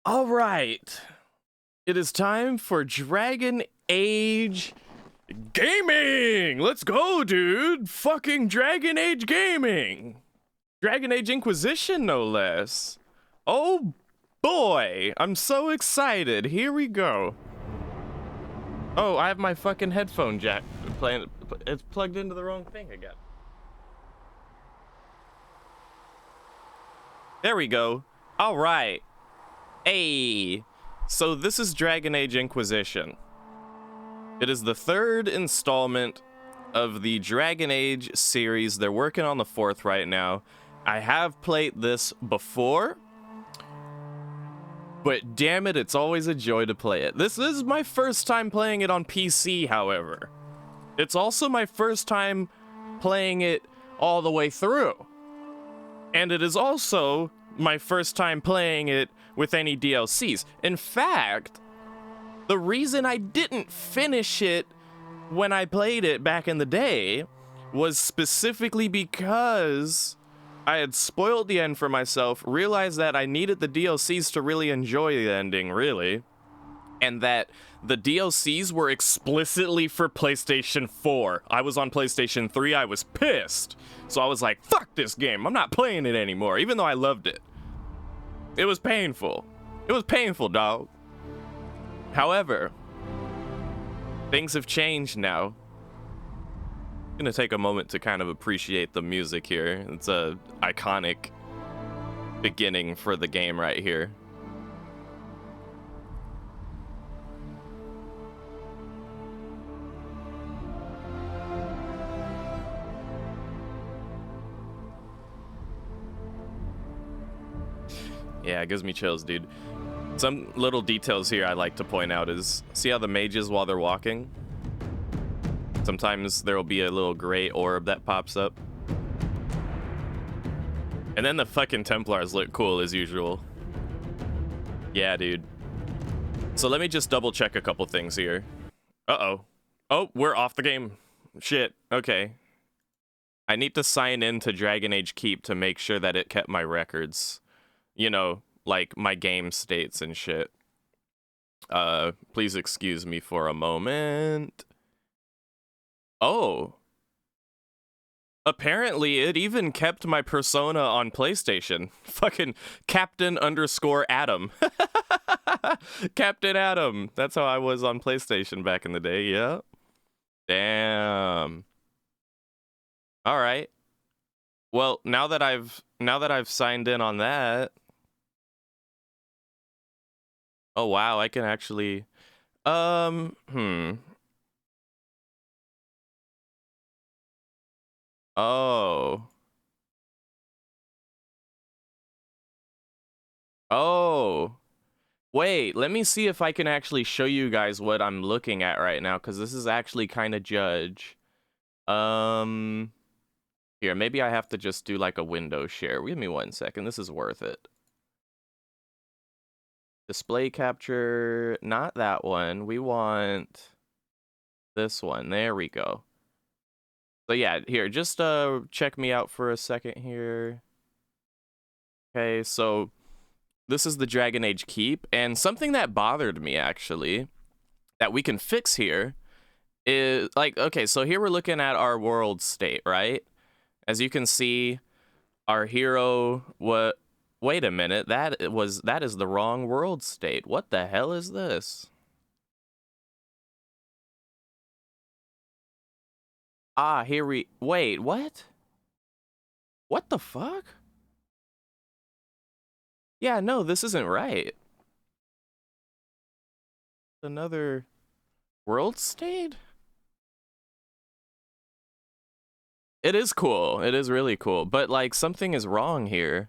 All right. It is time for Dragon Age Gaming. Let's go, dude. Fucking Dragon Age Gaming. Dragon Age Inquisition, no less. Oh boy, I'm so excited. Here we go. Oh, I have my fucking headphone jack playing. It's plugged into the wrong thing again. There we go. All right. Hey. So this is Dragon Age Inquisition. It is the third installment of the Dragon Age series. They're working on the fourth right now. I have played this before, but damn it, it's always a joy to play it. This is my first time playing it on PC, however. It's also my first time playing it all the way through. And it is also my first time playing it with any DLCs. In fact, the reason I didn't finish it when I played it back in the day was specifically because I had spoiled the end for myself, realized that I needed the DLCs to really enjoy the ending, really, and that the DLCs were explicitly for PlayStation 4. I was on PlayStation 3, I was pissed. So I was like, fuck this game, I'm not playing it anymore, even though I loved it. It was painful. It was painful, dog. However, things have changed now. I'm gonna take a moment to kind of appreciate the music here. It's a iconic beginning for the game right here. Yeah, it gives me chills, dude. Some little details here I like to point out is, see how the mages, while they're walking, sometimes there will be a little gray orb that pops up. And then the fucking Templars look cool as usual. Yeah, dude. So let me just double check a couple things here. Uh-oh. Oh, we're off the game. Shit. Okay. I need to sign in to Dragon Age Keep to make sure that it kept my records. You know, like my game states and shit. Please excuse me for a moment. Oh. Apparently, it even kept my persona on PlayStation. Fucking Captain_Adam. Captain Adam. That's how I was on PlayStation back in the day, yeah. Damn. All right. Well, now that I've signed in on that. Oh wow, I can actually Oh. Oh. Wait, let me see if I can actually show you guys what I'm looking at right now, because this is actually kind of judge. Here, maybe I have to just do like a window share. Give me 1 second. This is worth it. Display capture, not that one. We want this one. There we go. So yeah, here, just check me out for a second here. Okay, so this is the Dragon Age Keep, and something that bothered me actually that we can fix here is like, okay, so here we're looking at our world state, right? As you can see, our hero, wait a minute, that is the wrong world state. What the hell is this? Ah, wait, what? What the fuck? Yeah, no, this isn't right. Another world state? It is cool. It is really cool. But, like, something is wrong here.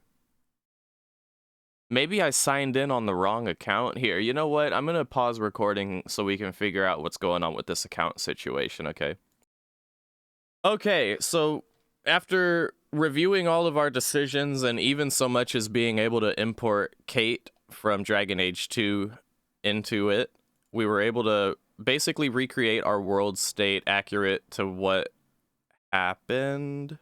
Maybe I signed in on the wrong account here. You know what? I'm going to pause recording so we can figure out what's going on with this account situation, okay? Okay, so after reviewing all of our decisions and even so much as being able to import Kate from Dragon Age 2 into it, we were able to basically recreate our world state accurate to what happened.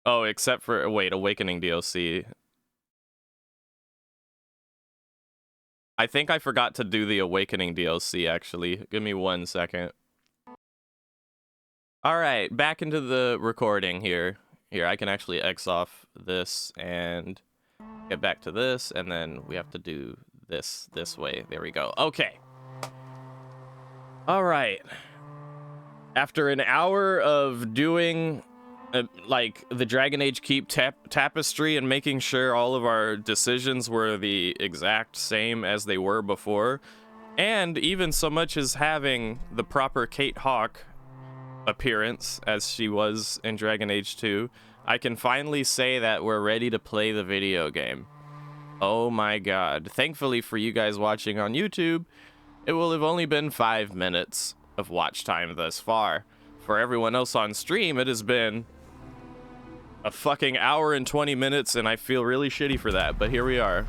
Oh, except for, wait, Awakening DLC. I think I forgot to do the Awakening DLC, actually. Give me 1 second. Alright, back into the recording here. Here, I can actually X off this and get back to this, and then we have to do this way. There we go. Okay. Alright. After an hour of doing like the Dragon Age Keep tapestry and making sure all of our decisions were the exact same as they were before, and even so much as having the proper Kate Hawk appearance as she was in Dragon Age 2, I can finally say that we're ready to play the video game. Oh my god. Thankfully for you guys watching on YouTube, it will have only been 5 minutes of watch time thus far. For everyone else on stream, it has been a fucking hour and 20 minutes, and I feel really shitty for that, but here we are.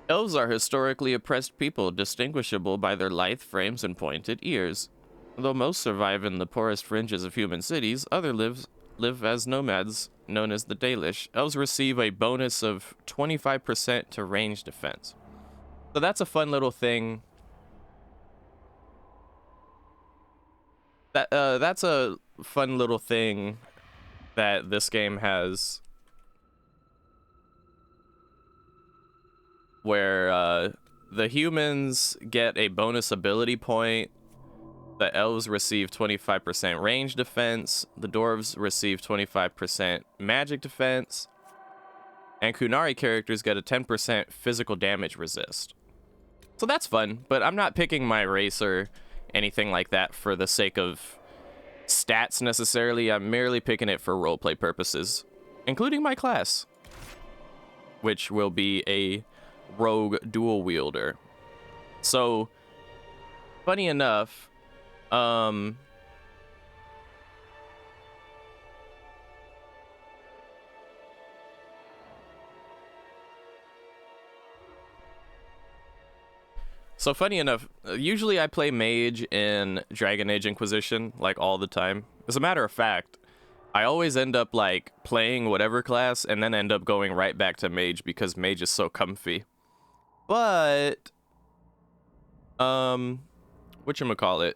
Elves are historically oppressed people, distinguishable by their lithe frames and pointed ears. Though most survive in the poorest fringes of human cities, others live as nomads, known as the Dalish. Elves receive a bonus of 25% to range defense. So that's a fun little thing. That's a fun little thing that this game has, where the humans get a bonus ability point. The elves receive 25% range defense, the dwarves receive 25% magic defense, and Kunari characters get a 10% physical damage resist. So that's fun, but I'm not picking my race or anything like that for the sake of stats necessarily. I'm merely picking it for roleplay purposes, including my class, which will be a rogue dual wielder. So, funny enough, usually I play mage in Dragon Age Inquisition, like, all the time. As a matter of fact, I always end up, like, playing whatever class and then end up going right back to mage because mage is so comfy. But, whatchamacallit?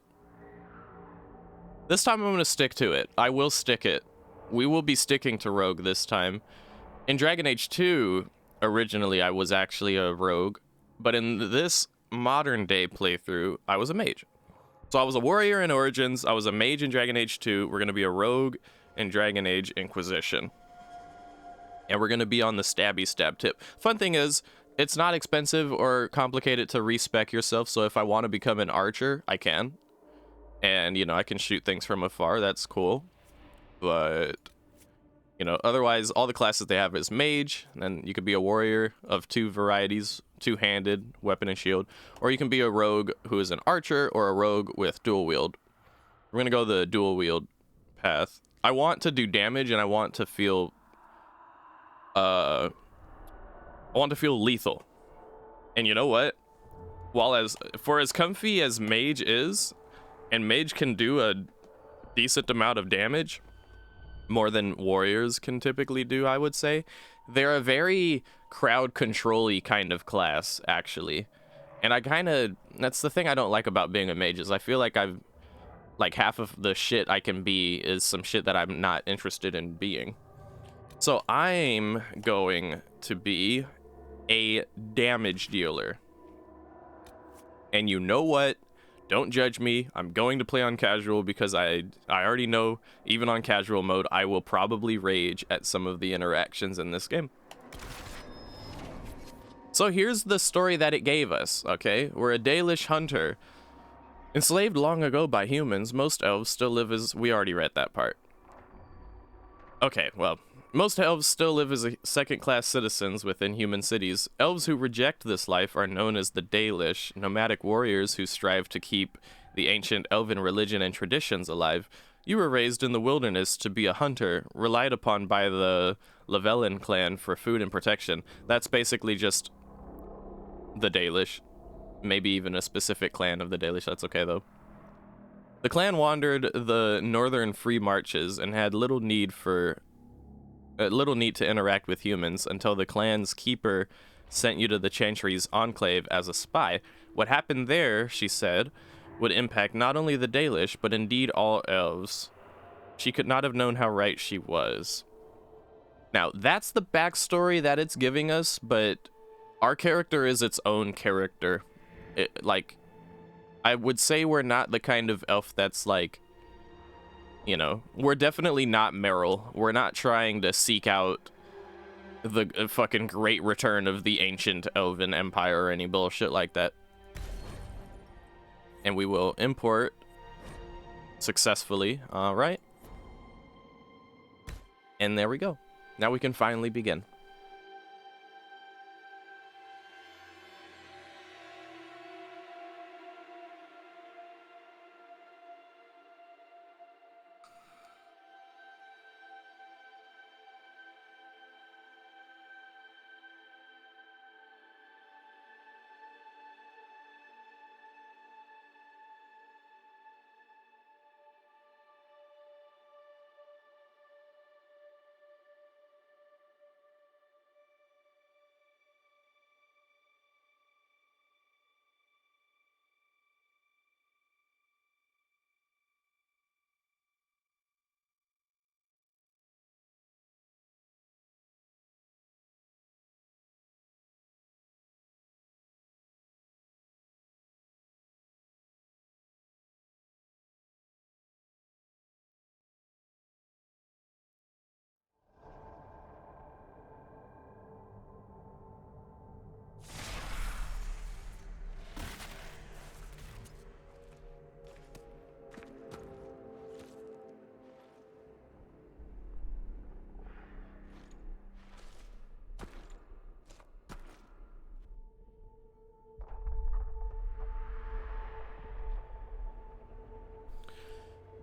This time I'm gonna stick to it. I will stick it. We will be sticking to rogue this time. In Dragon Age 2, originally I was actually a rogue, but in this modern day playthrough, I was a mage. So I was a warrior in Origins, I was a mage in Dragon Age 2, we're gonna be a rogue in Dragon Age Inquisition. And we're gonna be on the stabby stab tip. Fun thing is, it's not expensive or complicated to respec yourself, so if I want to become an archer, I can. And, you know, I can shoot things from afar, that's cool. But, you know, otherwise, all the classes they have is mage, and then you could be a warrior of 2 varieties, 2-handed, weapon and shield, or you can be a rogue who is an archer, or a rogue with dual wield. We're gonna go the dual wield path. I want to do damage, and I want to feel, lethal. And you know what? For as comfy as mage is, and mage can do a decent amount of damage, more than warriors can typically do, I would say. They're a very crowd control-y kind of class, actually. And that's the thing I don't like about being a mage, is I feel like half of the shit I can be is some shit that I'm not interested in being. So I'm going to be a damage dealer. And you know what? Don't judge me. I'm going to play on casual because I already know, even on casual mode, I will probably rage at some of the interactions in this game. So here's the story that it gave us, okay? We're a Dalish hunter. Enslaved long ago by humans, most elves still live as... We already read that part. Okay, well... Most elves still live as second-class citizens within human cities. Elves who reject this life are known as the Dalish, nomadic warriors who strive to keep the ancient elven religion and traditions alive. You were raised in the wilderness to be a hunter, relied upon by the Lavellan clan for food and protection. That's basically just the Dalish. Maybe even a specific clan of the Dalish. That's okay, though. The clan wandered the northern free marches and had little need to interact with humans until the clan's keeper sent you to the Chantry's enclave as a spy. What happened there, she said, would impact not only the Dalish, but indeed all elves. She could not have known how right she was. Now, that's the backstory that it's giving us, but our character is its own character. I would say we're not the kind of elf that's like, you know, we're definitely not Meryl. We're not trying to seek out the fucking great return of the ancient elven empire or any bullshit like that. And we will import successfully. All right. And there we go. Now we can finally begin.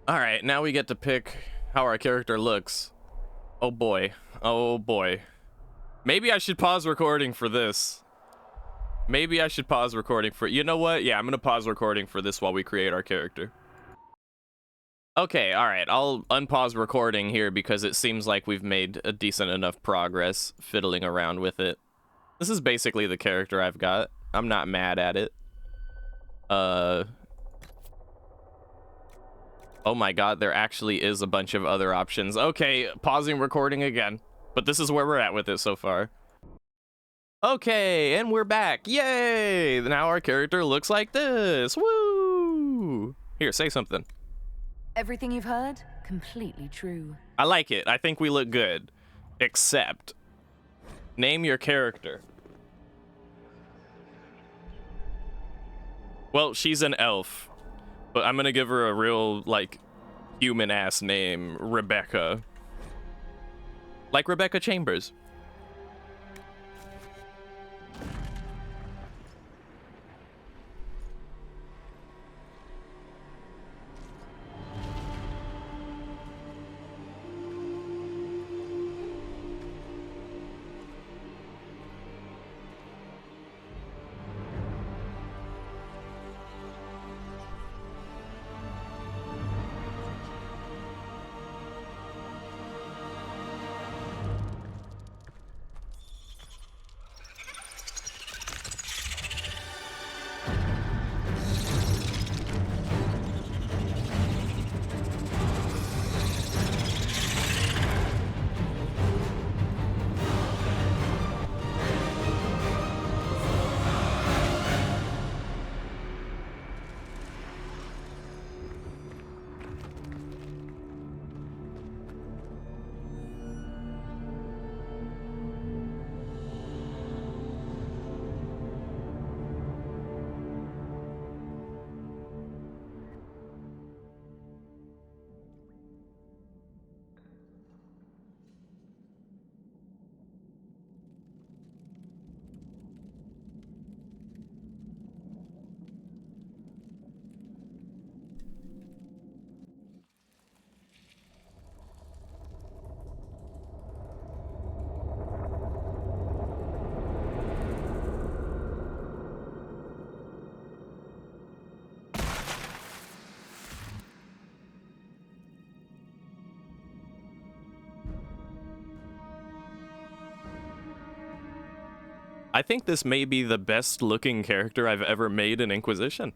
Alright, now we get to pick how our character looks. Oh boy. Oh boy. Maybe I should pause recording for this. Maybe I should pause recording for... You know what? Yeah, I'm gonna pause recording for this while we create our character. Okay, alright. I'll unpause recording here because it seems like we've made a decent enough progress fiddling around with it. This is basically the character I've got. I'm not mad at it. Oh my god, there actually is a bunch of other options. Okay, pausing recording again. But this is where we're at with it so far. Okay, and we're back. Yay! Now our character looks like this. Woo! Here, say something. Everything you've heard? Completely true. I like it. I think we look good. Except, name your character. Well, she's an elf. But I'm gonna give her a real, like, human-ass name, Rebecca. Like Rebecca Chambers. I think this may be the best looking character I've ever made in Inquisition.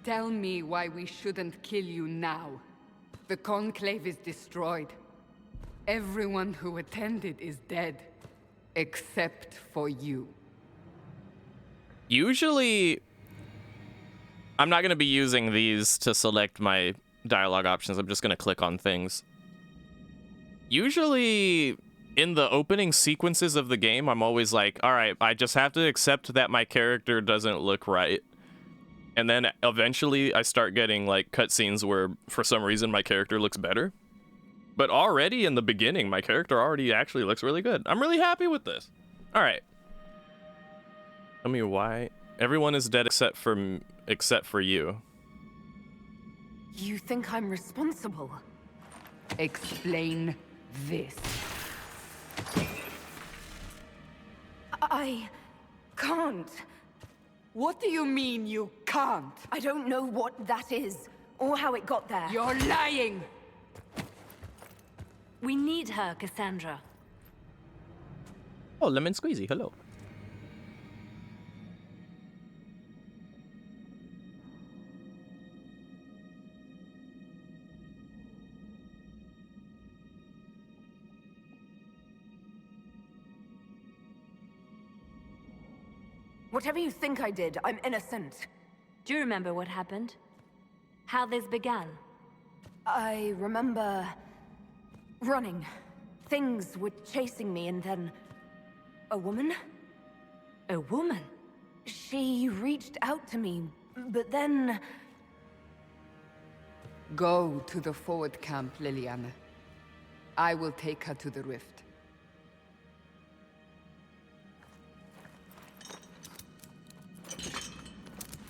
Tell me why we shouldn't kill you now. The Conclave is destroyed. Everyone who attended is dead. Except for you. Usually, I'm not going to be using these to select my dialogue options. I'm just going to click on things. Usually, in the opening sequences of the game, I'm always like, all right, I just have to accept that my character doesn't look right. And then eventually I start getting like cutscenes where for some reason my character looks better. But already in the beginning, my character already actually looks really good. I'm really happy with this. All right. Tell me why. Everyone is dead except for you. You think I'm responsible? Explain this. I can't. What do you mean you can't? I don't know what that is, or how it got there. You're lying! We need her, Cassandra. Oh, Lemon Squeezy, hello. Whatever you think I did, I'm innocent. Do you remember what happened? How this began? I remember running. Things were chasing me, and then a woman? A woman? She reached out to me, but then... Go to the forward camp, Liliana. I will take her to the rift.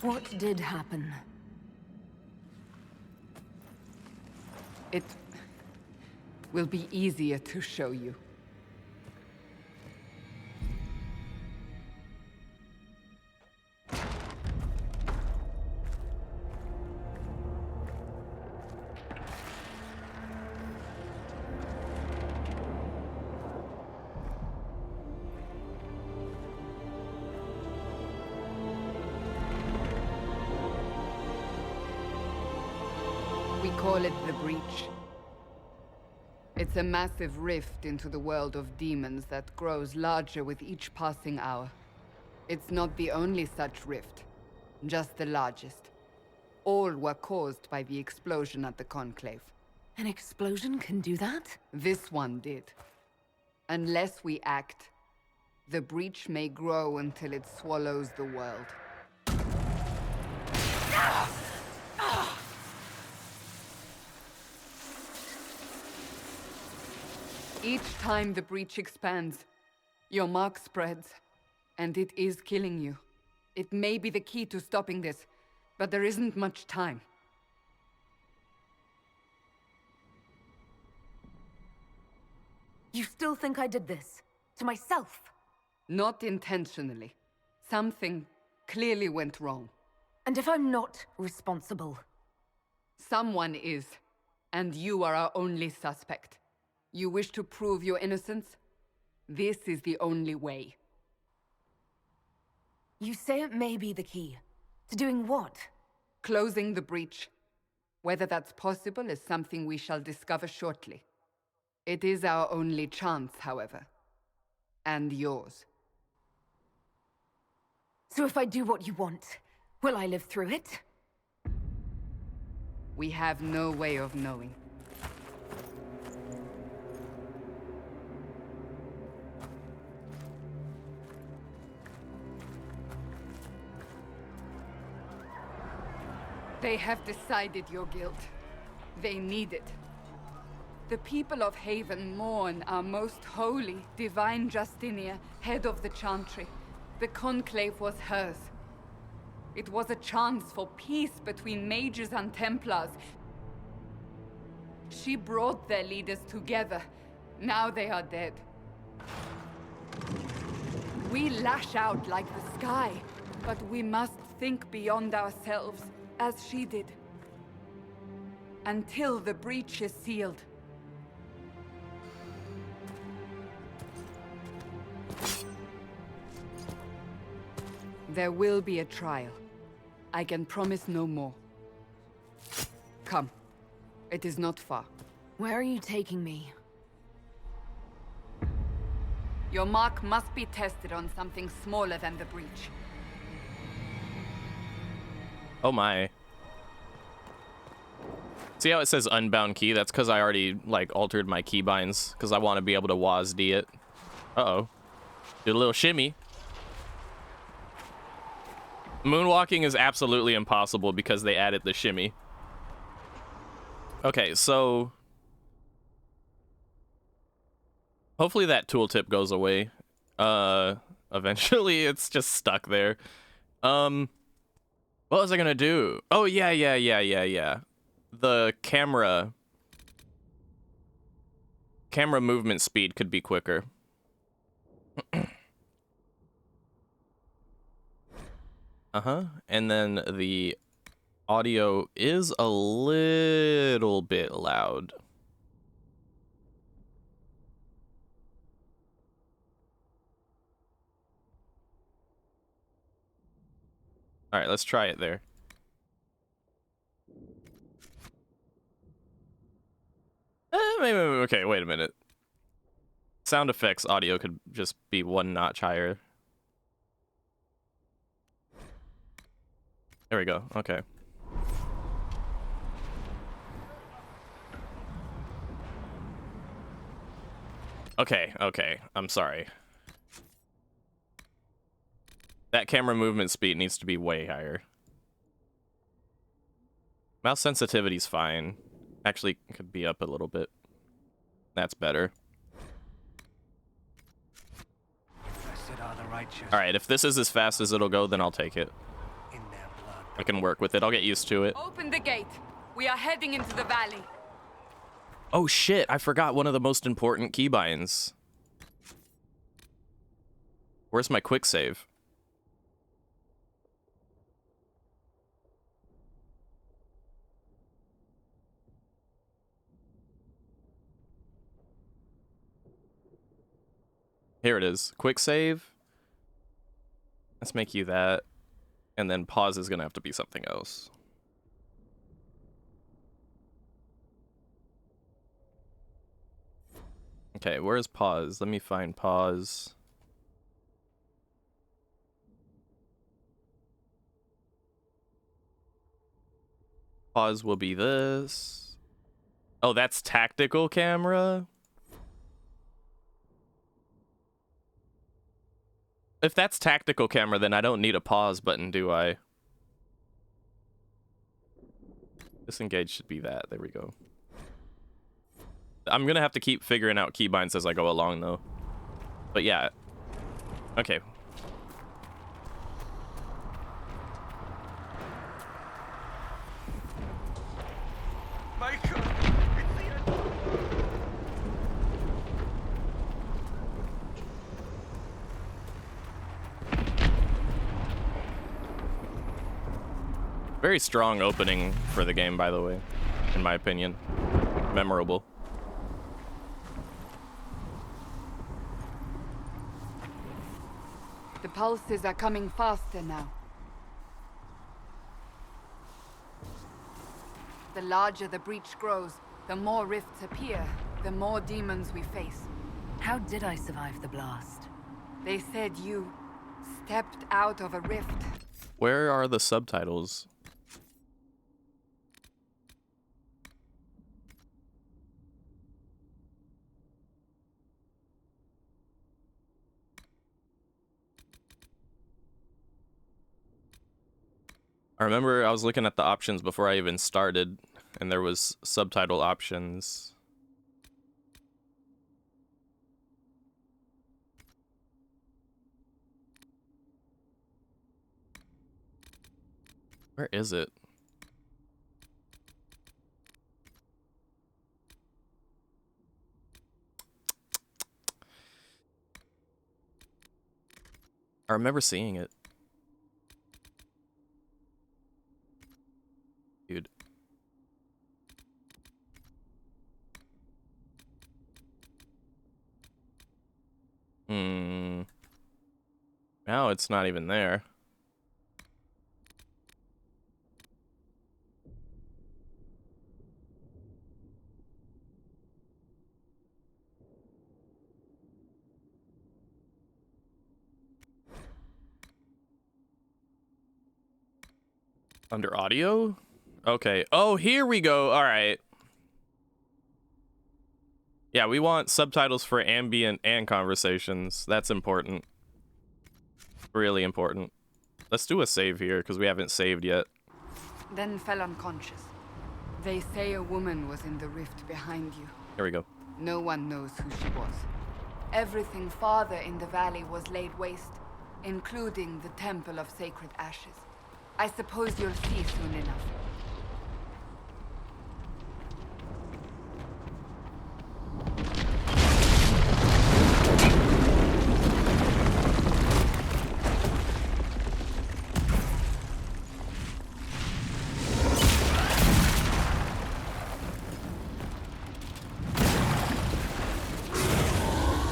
What did happen? It will be easier to show you. We call it the Breach. It's a massive rift into the world of demons that grows larger with each passing hour. It's not the only such rift, just the largest. All were caused by the explosion at the Conclave. An explosion can do that? This one did. Unless we act, the Breach may grow until it swallows the world. Each time the Breach expands, your mark spreads, and it is killing you. It may be the key to stopping this, but there isn't much time. You still think I did this? To myself? Not intentionally. Something clearly went wrong. And if I'm not responsible? Someone is, and you are our only suspect. You wish to prove your innocence? This is the only way. You say it may be the key. To doing what? Closing the Breach. Whether that's possible is something we shall discover shortly. It is our only chance, however. And yours. So if I do what you want, will I live through it? We have no way of knowing. They have decided your guilt. They need it. The people of Haven mourn our most holy, divine Justinia, head of the Chantry. The Conclave was hers. It was a chance for peace between mages and Templars. She brought their leaders together, Now they are dead. We lash out like the sky, but we must think beyond ourselves, as she did. Until the breach is sealed. There will be a trial. I can promise no more. Come. It is not far. Where are you taking me? Your mark must be tested on something smaller than the breach. Oh my. See how it says unbound key? That's because I already, like, altered my keybinds, because I want to be able to WASD it. Uh-oh. Did a little shimmy. Moonwalking is absolutely impossible because they added the shimmy. Okay, so... hopefully that tooltip goes away. Eventually it's just stuck there. What was I gonna do? Oh, yeah. The camera movement speed could be quicker. And then the audio is a little bit loud. All right, let's try it there. Okay, wait a minute. Sound effects audio could just be one notch higher. There we go. Okay. Okay. I'm sorry. That camera movement speed needs to be way higher. Mouse sensitivity's fine. Actually, it could be up a little bit. That's better. Alright, if this is as fast as it'll go, then I'll take it. I can work with it. I'll get used to it. Open the gate. We are heading into the valley. Oh shit, I forgot one of the most important keybinds. Where's my quick save? Here it is. Quick save. Let's make you that. And then pause is gonna have to be something else. Okay, where's pause? Let me find pause. Pause will be this. Oh, that's tactical camera? If that's tactical camera, then I don't need a pause button, do I? Disengage should be that. There we go. I'm gonna have to keep figuring out keybinds as I go along, though. But yeah. Okay. Very strong opening for the game, by the way, in my opinion. Memorable. The pulses are coming faster now. The larger the breach grows, the more rifts appear, the more demons we face. How did I survive the blast? They said you stepped out of a rift. Where are the subtitles? I remember I was looking at the options before I even started, and there was subtitle options. Where is it? I remember seeing it. Dude. Now it's not even there. Under audio? Okay. Oh, here we go. All right. Yeah, we want subtitles for ambient and conversations. That's important. Really important. Let's do a save here, because we haven't saved yet. Then fell unconscious. They say a woman was in the rift behind you. Here we go. No one knows who she was. Everything farther in the valley was laid waste, including the Temple of Sacred Ashes. I suppose you'll see soon enough.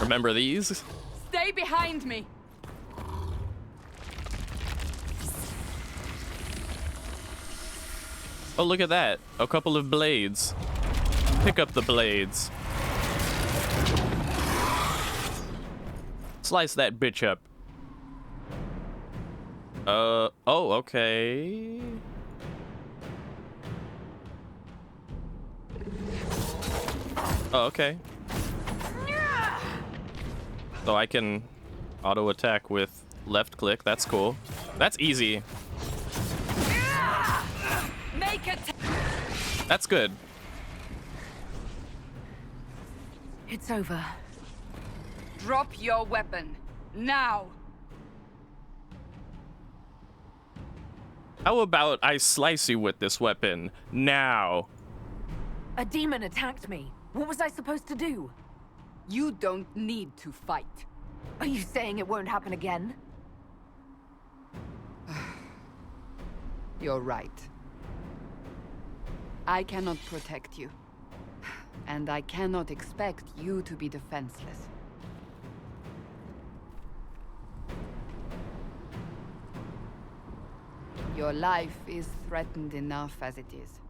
Remember these? Stay behind me! Oh, look at that. A couple of blades. Pick up the blades. Slice that bitch up. Oh, okay. Oh, okay. So I can auto attack with left click. That's cool. That's easy. Make it. That's good. It's over. Drop your weapon. Now! How about I slice you with this weapon now? A demon attacked me. What was I supposed to do? You don't need to fight. Are you saying it won't happen again? You're right. I cannot protect you. And I cannot expect you to be defenseless. Your life is threatened enough as it is.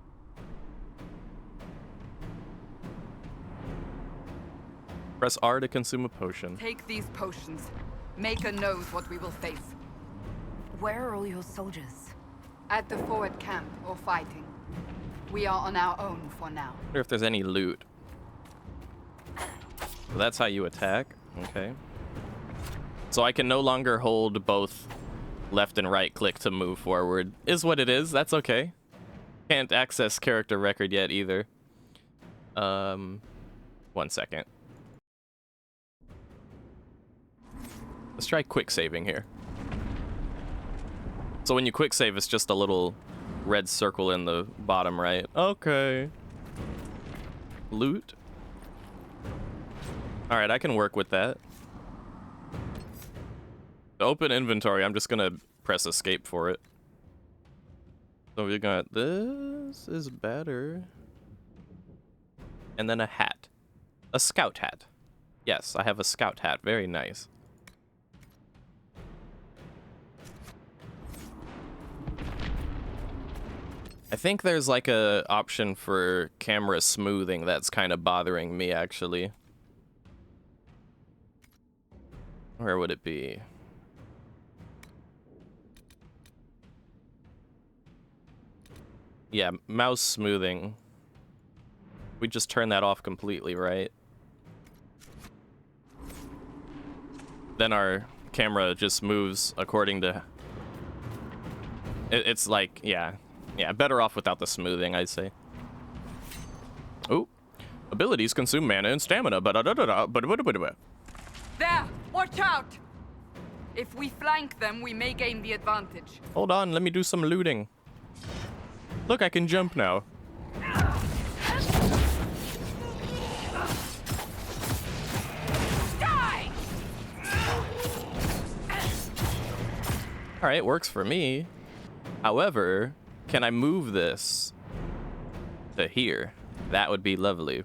Press R to consume a potion. Take these potions. Maker knows what we will face. Where are all your soldiers? At the forward camp or fighting. We are on our own for now. I wonder if there's any loot. So that's how you attack. Okay. So I can no longer hold both left and right click to move forward. Is what it is. That's okay. Can't access character record yet either. 1 second. Let's try quick saving here. So when you quick save, it's just a little red circle in the bottom right. Okay. Loot. All right, I can work with that. To open inventory, I'm just gonna press escape for it. So we got this is better. And then a hat. A scout hat. Yes, I have a scout hat. Very nice. I think there's like a option for camera smoothing that's kind of bothering me actually. Where would it be? Yeah, mouse smoothing. We just turn that off completely, right? Then our camera just moves according to... It's like, yeah. Yeah, better off without the smoothing, I'd say. Oh. Abilities consume mana and stamina. There! Watch out! If we flank them, we may gain the advantage. Hold on, let me do some looting. Look, I can jump now. Die! All right, works for me. However, can I move this to here? That would be lovely.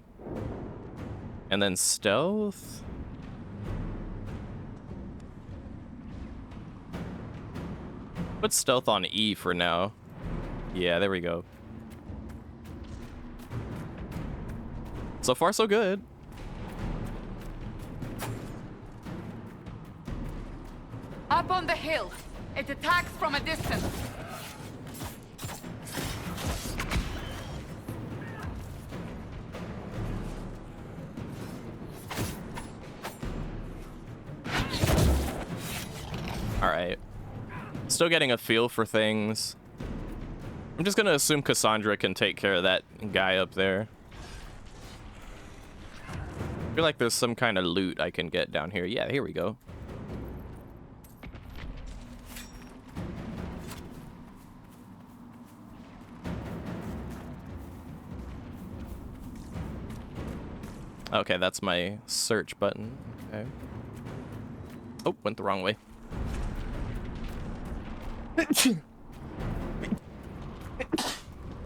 And then stealth. Put stealth on E for now. Yeah, there we go. So far, so good. Up on the hill. It attacks from a distance. All right. Still getting a feel for things. I'm just gonna assume Cassandra can take care of that guy up there. I feel like there's some kind of loot I can get down here. Yeah, here we go. Okay, that's my search button. Okay. Oh, went the wrong way.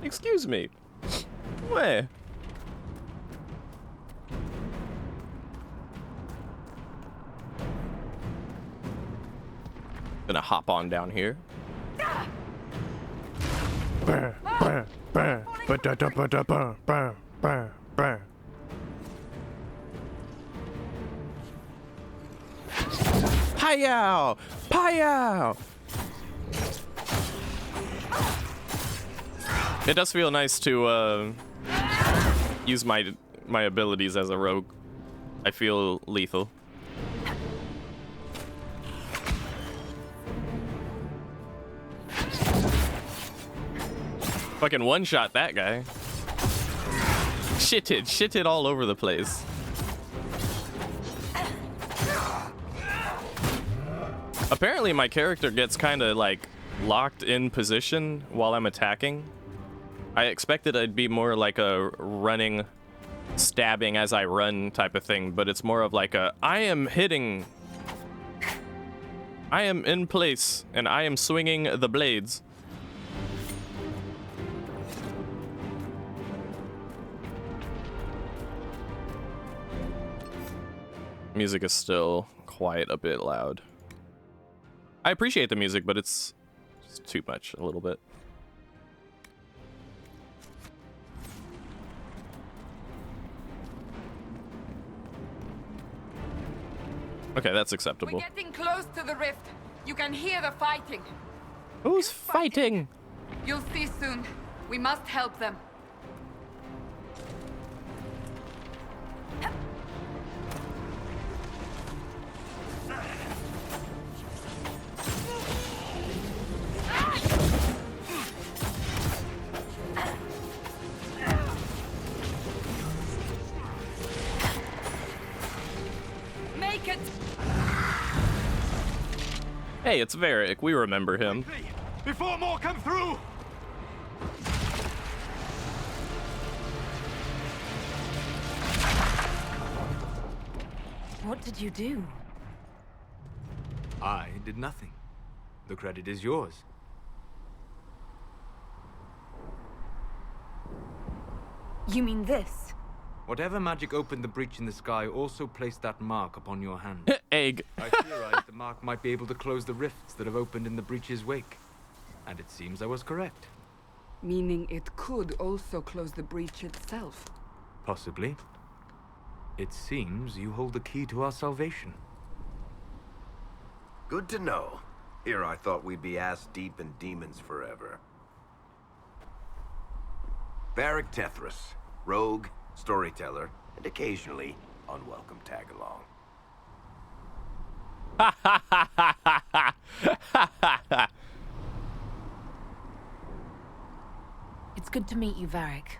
Excuse me. Where? Gonna hop on down here. Hi-yow! Hi-yow! It does feel nice to use my abilities as a rogue. I feel lethal. Fucking one-shot that guy. Shitted all over the place. Apparently my character gets kind of like locked in position while I'm attacking. I expected it'd be more like a running, stabbing as I run type of thing, but it's more of like a, I am hitting. I am in place and I am swinging the blades. Music is still quite a bit loud. I appreciate the music, but it's just too much a little bit. Okay, that's acceptable. We're getting close to the rift. You can hear the fighting. Who's fighting? You'll see soon. We must help them. Make it! Hey, it's Varric. We remember him. Before more come through! What did you do? I did nothing. The credit is yours. You mean this? Whatever magic opened the breach in the sky also placed that mark upon your hand. Egg. I theorized the mark might be able to close the rifts that have opened in the breach's wake. And it seems I was correct. Meaning it could also close the breach itself. Possibly. It seems you hold the key to our salvation. Good to know. Here I thought we'd be ass-deep in demons forever. Varric Tethras, rogue, storyteller, and occasionally unwelcome tag-along. It's good to meet you, Varric.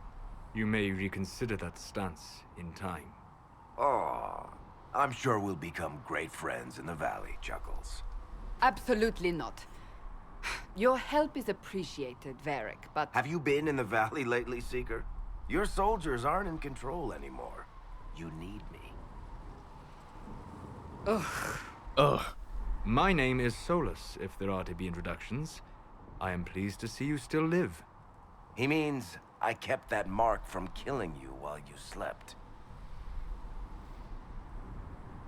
You may reconsider that stance in time. Oh, I'm sure we'll become great friends in the valley, Chuckles. Absolutely not. Your help is appreciated, Varric, but... Have you been in the valley lately, Seeker? Your soldiers aren't in control anymore. You need me. Ugh. Ugh. My name is Solus, if there are to be introductions. I am pleased to see you still live. He means I kept that mark from killing you while you slept.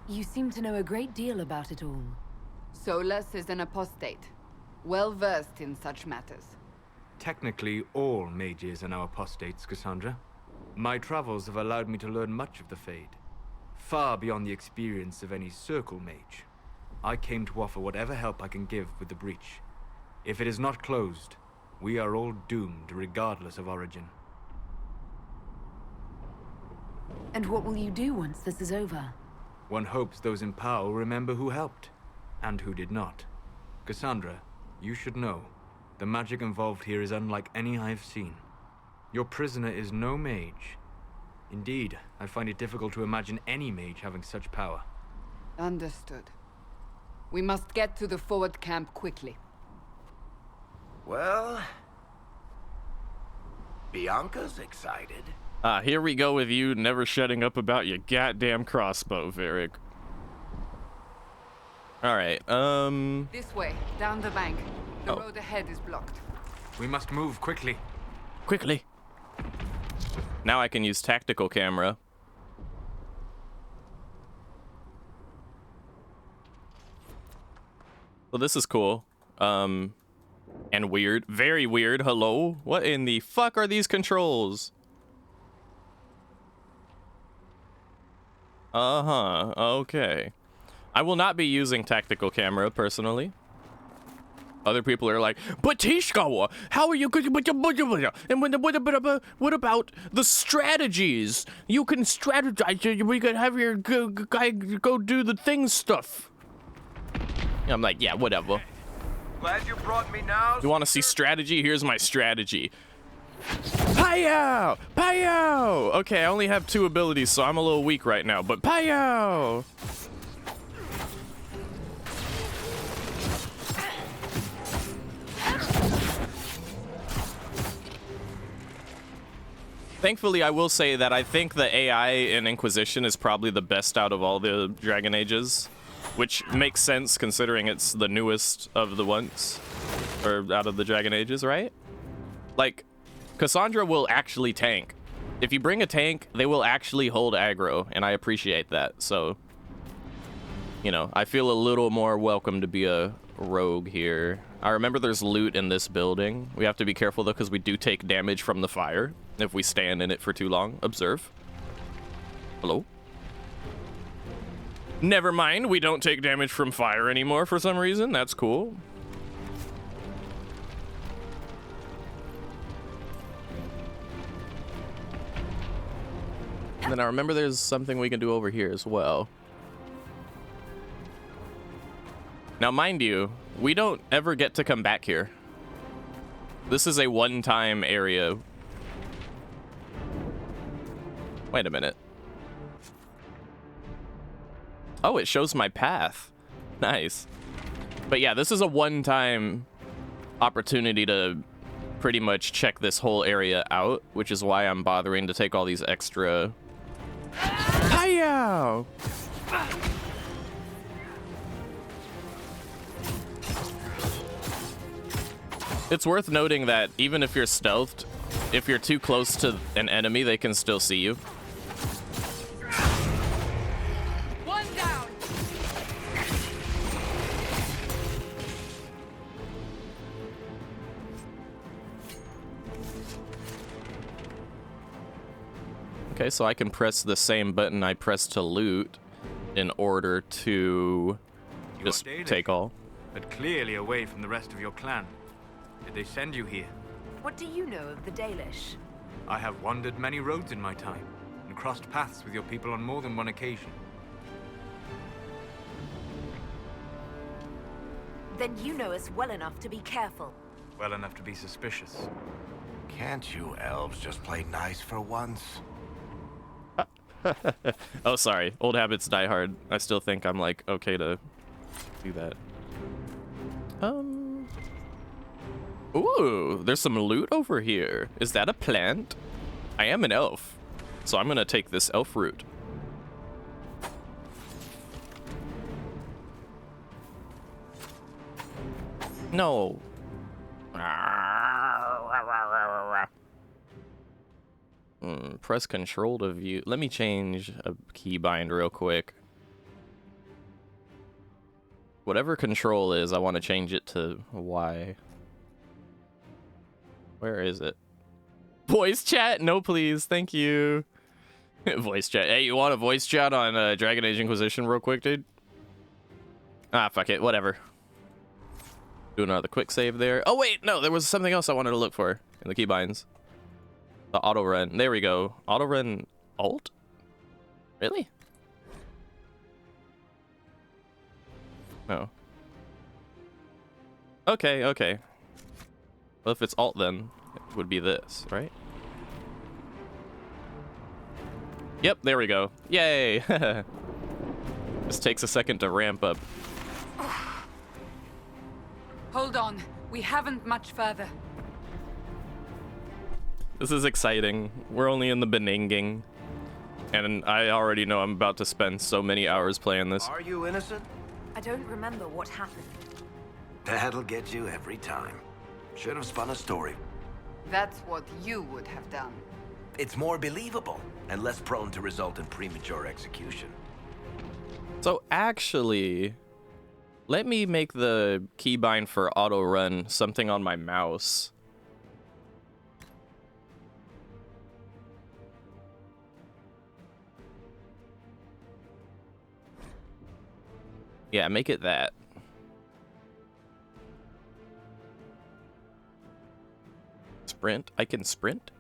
You seem to know a great deal about it all. Solus is an apostate, well versed in such matters. Technically, all mages are now apostates, Cassandra. My travels have allowed me to learn much of the Fade, far beyond the experience of any circle mage. I came to offer whatever help I can give with the breach. If it is not closed, we are all doomed regardless of origin. And what will you do once this is over? One hopes those in power will remember who helped, and who did not. Cassandra, you should know, the magic involved here is unlike any I've seen. Your prisoner is no mage. Indeed, I find it difficult to imagine any mage having such power. Understood. We must get to the forward camp quickly. Well, Bianca's excited. Here we go with you never shutting up about your goddamn crossbow, Varric. Alright, This way, down the bank. The road ahead is blocked. We must move quickly. Quickly. Now I can use tactical camera. Well, this is cool. And weird. Very weird. Hello? What in the fuck are these controls? Uh-huh. Okay. I will not be using tactical camera, personally. Other people are like, but Tishkawa, how are you going to... And what about the strategies? You can strategize. We could have your guy go do the thing stuff. I'm like, yeah, whatever. Glad you brought me now. You want to see strategy? Here's my strategy. Pow! Pow! Okay, I only have 2 abilities, so I'm a little weak right now, but pow! Thankfully, I will say that I think the AI in Inquisition is probably the best out of all the Dragon Ages, which makes sense considering it's the newest of the ones, or out of the Dragon Ages, right? Like, Cassandra will actually tank. If you bring a tank, they will actually hold aggro, and I appreciate that. So, you know, I feel a little more welcome to be a rogue here. I remember there's loot in this building. We have to be careful, though, because we do take damage from the fire if we stand in it for too long. Observe. Hello? Never mind, we don't take damage from fire anymore for some reason. That's cool. And then I remember there's something we can do over here as well. Now, mind you, we don't ever get to come back here. This is a one-time area. Wait a minute. Oh, it shows my path. Nice. But yeah, this is a one-time opportunity to pretty much check this whole area out, which is why I'm bothering to take all these extra... Hi-yow! It's worth noting that even if you're stealthed, if you're too close to an enemy, they can still see you. One down. Okay, so I can press the same button I pressed to loot in order to just take all. But clearly away from the rest of your clan. Did they send you here? What do you know of the Dalish? I have wandered many roads in my time, and crossed paths with your people on more than one occasion. Then you know us well enough to be careful. Well enough to be suspicious. Can't you elves just play nice for once? Oh, sorry. Old habits die hard. I still think I'm, like, okay to do that. Ooh, there's some loot over here. Is that a plant? I am an elf, so I'm gonna take this elf root. No. Press control to view. Let me change a keybind real quick. Whatever control is, I want to change it to Y. Where is it? Voice chat? No, please. Thank you. Voice chat. Hey, you want a voice chat on Dragon Age Inquisition real quick, dude? Ah, fuck it. Whatever. Do another quick save there. Oh, wait. No, there was something else I wanted to look for in the keybinds. The auto run. There we go. Auto run alt? Really? No. Okay, okay. Well, if it's alt, then it would be this, right? Yep, there we go. Yay! This takes a second to ramp up. Hold on. We haven't much further. This is exciting. We're only in the beninging. And I already know I'm about to spend so many hours playing this. Are you innocent? I don't remember what happened. That'll get you every time. Should have spun a story. That's what you would have done. It's more believable and less prone to result in premature execution. So actually, let me make the keybind for auto run something on my mouse. Yeah, make it that. Sprint? I can sprint?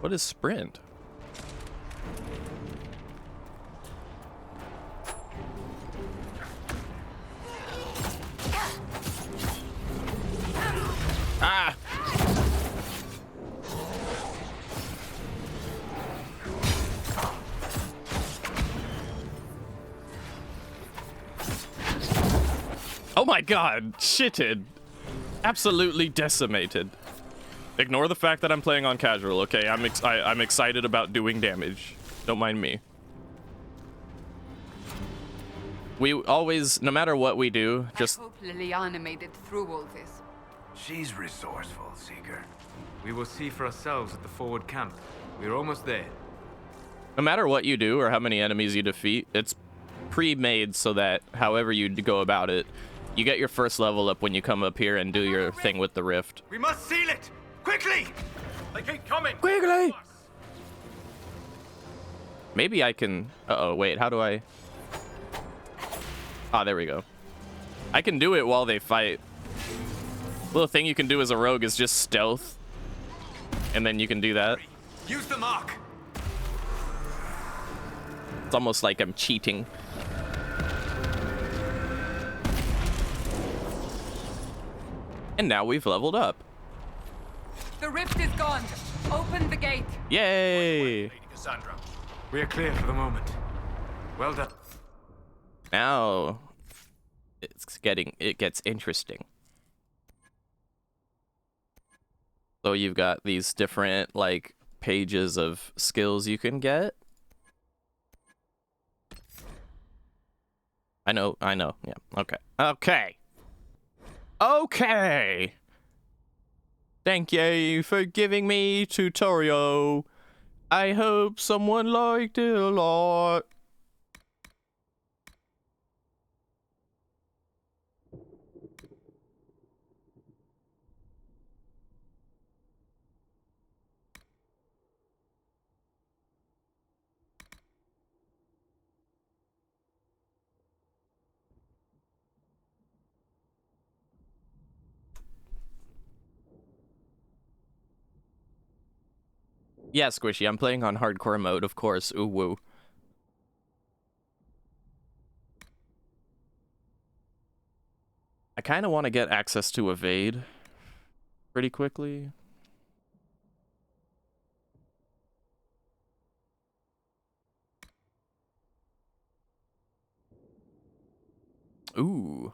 What is sprint? Ah! Oh my god, shitted. Absolutely decimated. Ignore the fact that I'm playing on casual, okay? I'm excited about doing damage. Don't mind me. We always, no matter what we do, just... I hope Liliana made it through all this. She's resourceful, Seeker. We will see for ourselves at the forward camp. We're almost there. No matter what you do or how many enemies you defeat, it's pre-made so that however you go about it, you get your first level up when you come up here and do your thing with the rift. We must seal it! Quickly! They keep coming! Quickly! Maybe I can... Uh-oh, wait, how do I... Ah, there we go. I can do it while they fight. Little thing you can do as a rogue is just stealth. And then you can do that. Use the mark! It's almost like I'm cheating. And now we've leveled up. The rift is gone. Open the gate. Yay! Lady Cassandra. We are clear for the moment. Well done. Now it gets interesting. So you've got these different like pages of skills you can get. I know. Yeah. Okay. Thank you for giving me tutorial. I hope someone liked it a lot. Yeah, Squishy, I'm playing on hardcore mode, of course. Ooh woo. I kind of want to get access to evade pretty quickly. Ooh.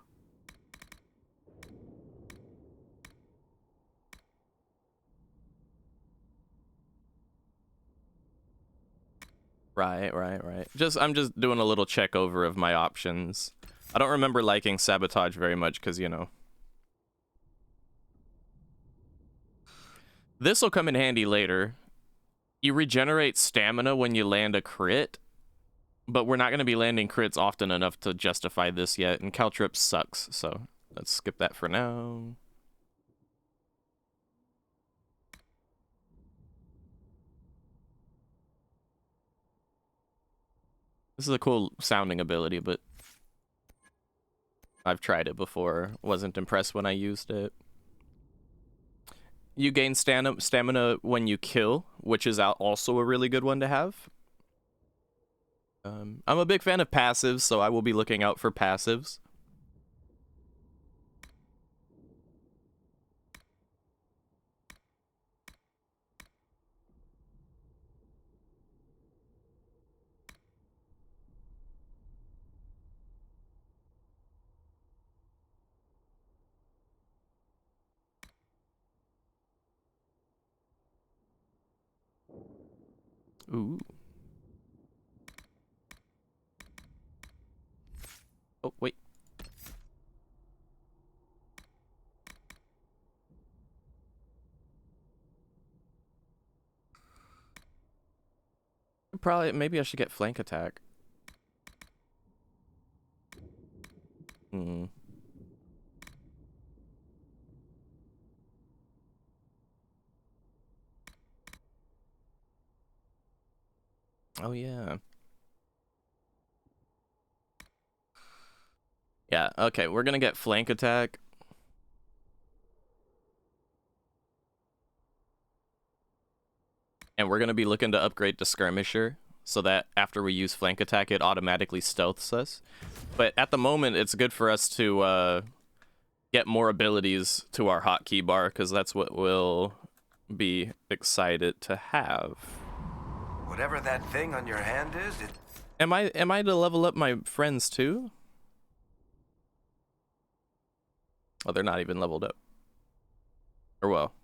Right. I'm just doing a little check over of my options. I don't remember liking sabotage very much because, you know. This will come in handy later. You regenerate stamina when you land a crit, but we're not going to be landing crits often enough to justify this yet, and Caltrip sucks, so let's skip that for now. This is a cool sounding ability, but I've tried it before. Wasn't impressed when I used it. You gain stamina when you kill, which is also a really good one to have. I'm a big fan of passives, so I will be looking out for passives. Ooh. Oh, wait. Maybe I should get flank attack. Hmm. Oh, yeah. Yeah, okay, we're gonna get flank attack. And we're gonna be looking to upgrade to skirmisher, so that after we use flank attack, it automatically stealths us. But at the moment, it's good for us to get more abilities to our hotkey bar, because that's what we'll be excited to have. Whatever that thing on your hand is, it... Am I to level up my friends too? Oh, they're not even leveled up. Or well.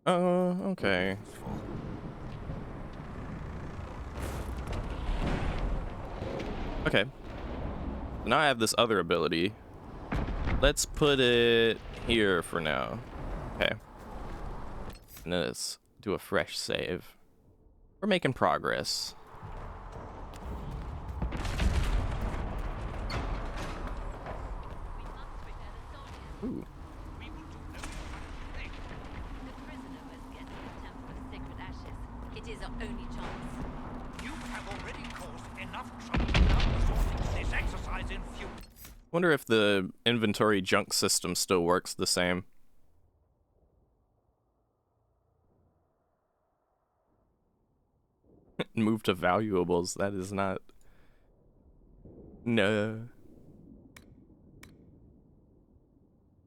Okay. Okay. Now I have this other ability. Let's put it here for now. Okay. And then let's do a fresh save. We're making progress. Ooh. It is our only chance. You have already caused enough trouble without resorting to this exercise in fury. Wonder if the inventory junk system still works the same. Move to valuables. That is not. No.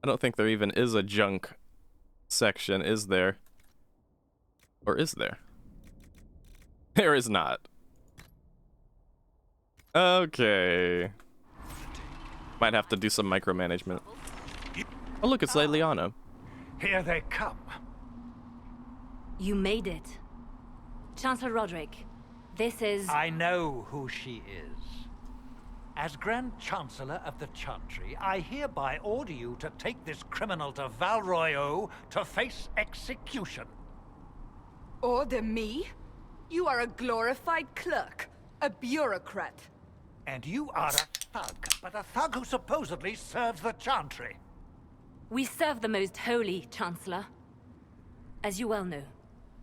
I don't think there even is a junk section, is there? Or is there? There is not. Okay. Might have to do some micromanagement. Oh look, it's Leliana. Here they come. You made it. Chancellor Roderick, this is... I know who she is. As Grand Chancellor of the Chantry, I hereby order you to take this criminal to Val Royeaux to face execution. Order me? You are a glorified clerk, a bureaucrat. And you are a thug, but a thug who supposedly serves the Chantry. We serve the most holy, Chancellor. As you well know.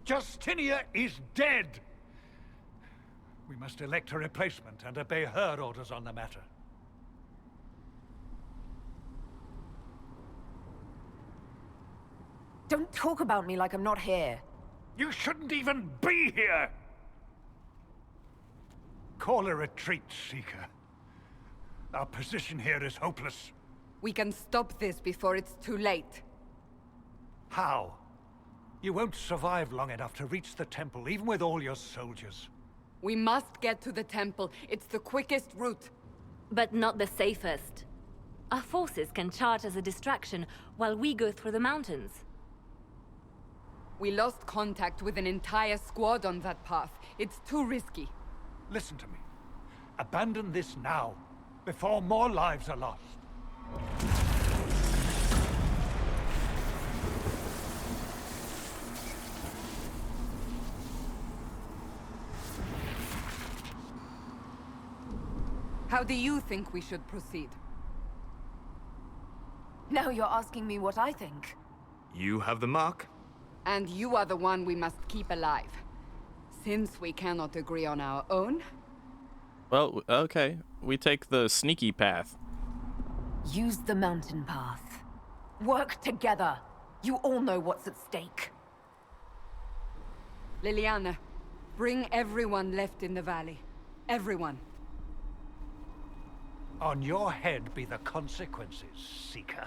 Justinia is dead! We must elect a replacement and obey her orders on the matter. Don't talk about me like I'm not here. You shouldn't even be here! Call a retreat, Seeker. Our position here is hopeless. We can stop this before it's too late. How? You won't survive long enough to reach the temple, even with all your soldiers. We must get to the temple. It's the quickest route. But not the safest. Our forces can charge as a distraction while we go through the mountains. We lost contact with an entire squad on that path. It's too risky. Listen to me. Abandon this now, before more lives are lost. How do you think we should proceed? Now you're asking me what I think. You have the mark? And you are the one we must keep alive. Since we cannot agree on our own... Well, okay. We take the sneaky path. Use the mountain path. Work together. You all know what's at stake. Liliana, bring everyone left in the valley. Everyone. On your head be the consequences, Seeker.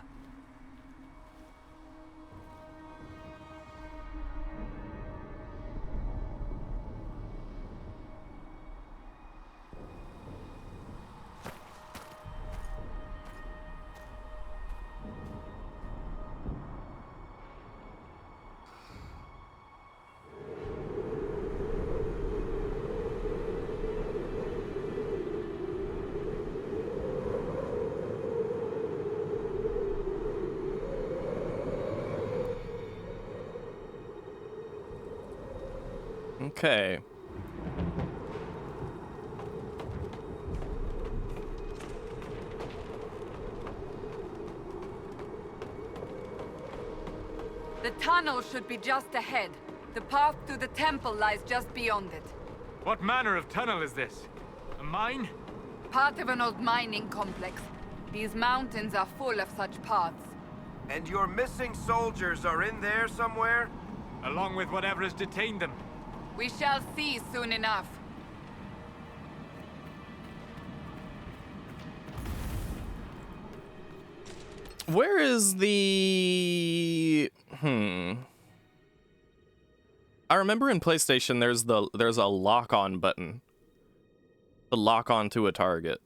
Okay. The tunnel should be just ahead. The path to the temple lies just beyond it. What manner of tunnel is this? A mine? Part of an old mining complex. These mountains are full of such paths. And your missing soldiers are in there somewhere? Along with whatever has detained them. We shall see soon enough. Where is the... I remember in PlayStation there's a lock-on button. To lock on to a target.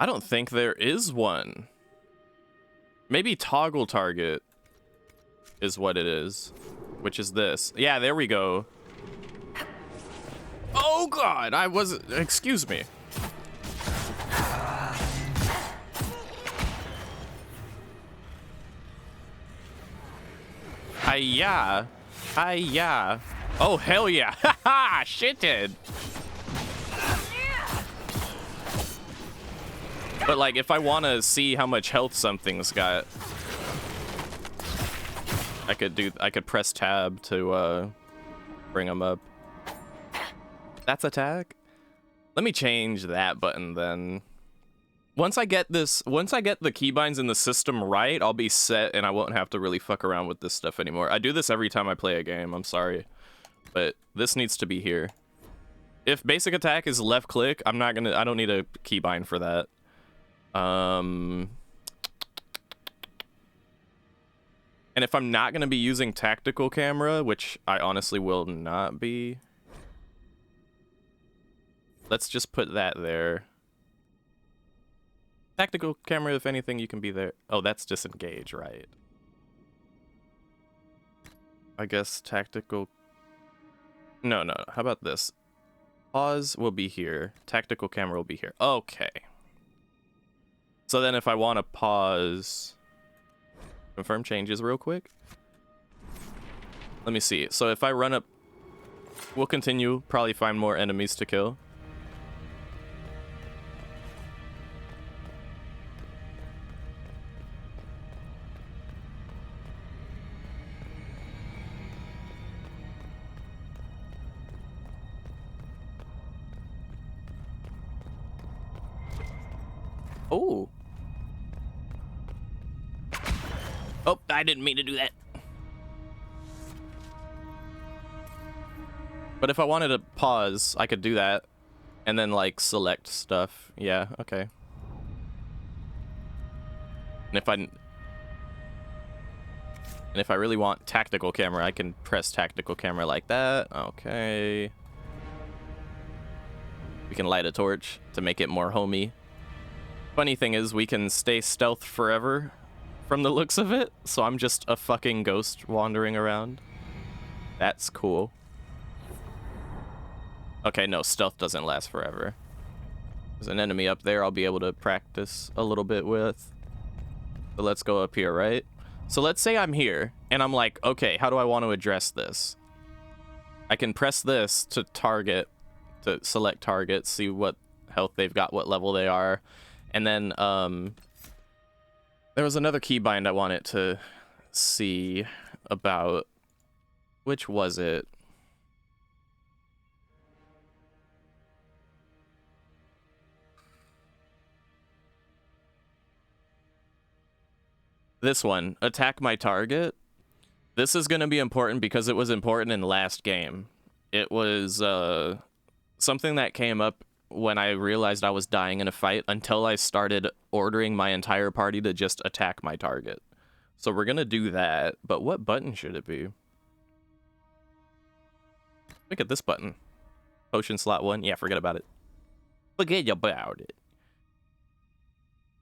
I don't think there is one. Maybe toggle target is what it is, which is this. Yeah, there we go. Oh God, excuse me. Hiya. Hiya. Oh, hell yeah. Haha, shithead. But like, if I want to see how much health something's got, I could press tab to bring them up. That's attack. Let me change that button then. Once I get the keybinds in the system right, I'll be set and I won't have to really fuck around with this stuff anymore. I do this every time I play a game, I'm sorry. But this needs to be here. If basic attack is left click, I don't need a keybind for that. And if I'm not going to be using tactical camera, which I honestly will not be, let's just put that there. Tactical camera, if anything, you can be there. Oh, that's disengage, right? I guess tactical... No. How about this? Pause will be here. Tactical camera will be here. Okay. So then if I want to pause... Confirm changes real quick. Let me see. So if I run up... We'll continue. Probably find more enemies to kill. Oh. Oh, I didn't mean to do that. But if I wanted to pause, I could do that. And then, like, select stuff. Yeah, okay. And And if I really want tactical camera, I can press tactical camera like that. Okay. We can light a torch to make it more homey. Funny thing is, we can stay stealth forever from the looks of it. So I'm just a fucking ghost wandering around. That's cool. Okay, no, stealth doesn't last forever. There's an enemy up there I'll be able to practice a little bit with. So let's go up here, right? So let's say I'm here, and I'm like, okay, how do I want to address this? I can press this to target, to select targets, see what health they've got, what level they are. And then, there was another keybind I wanted to see about. Which was it? This one, attack my target. This is going to be important because it was important in the last game. It was something that came up when I realized I was dying in a fight until I started ordering my entire party to just attack my target. So we're going to do that, but what button should it be? Look at this button. Potion slot 1. Yeah, forget about it. Forget about it.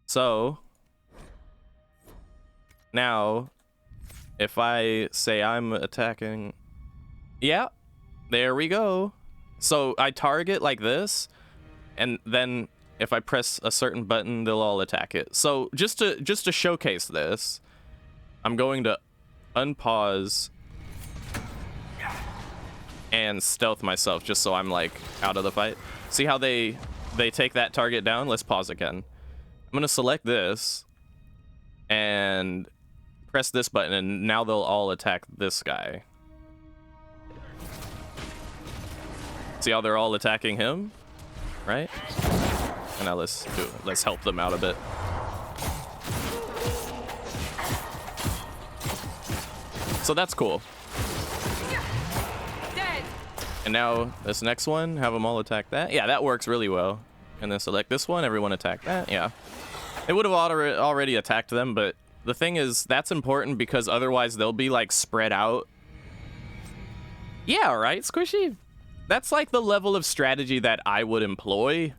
So now, if I say I'm attacking... Yeah, there we go. So I target like this, and then if I press a certain button, they'll all attack it. So just to showcase this, I'm going to unpause and stealth myself just so I'm like out of the fight. See how they take that target down? Let's pause again. I'm gonna select this and press this button, and now they'll all attack this guy. See how they're all attacking him, right? And now let's help them out a bit. So that's cool. And now this next one, have them all attack that. Yeah, that works really well. And then select this one, everyone attack that. Yeah. It would have already attacked them, but the thing is, that's important because otherwise they'll be like spread out. Yeah, right, Squishy? That's like the level of strategy that I would employ,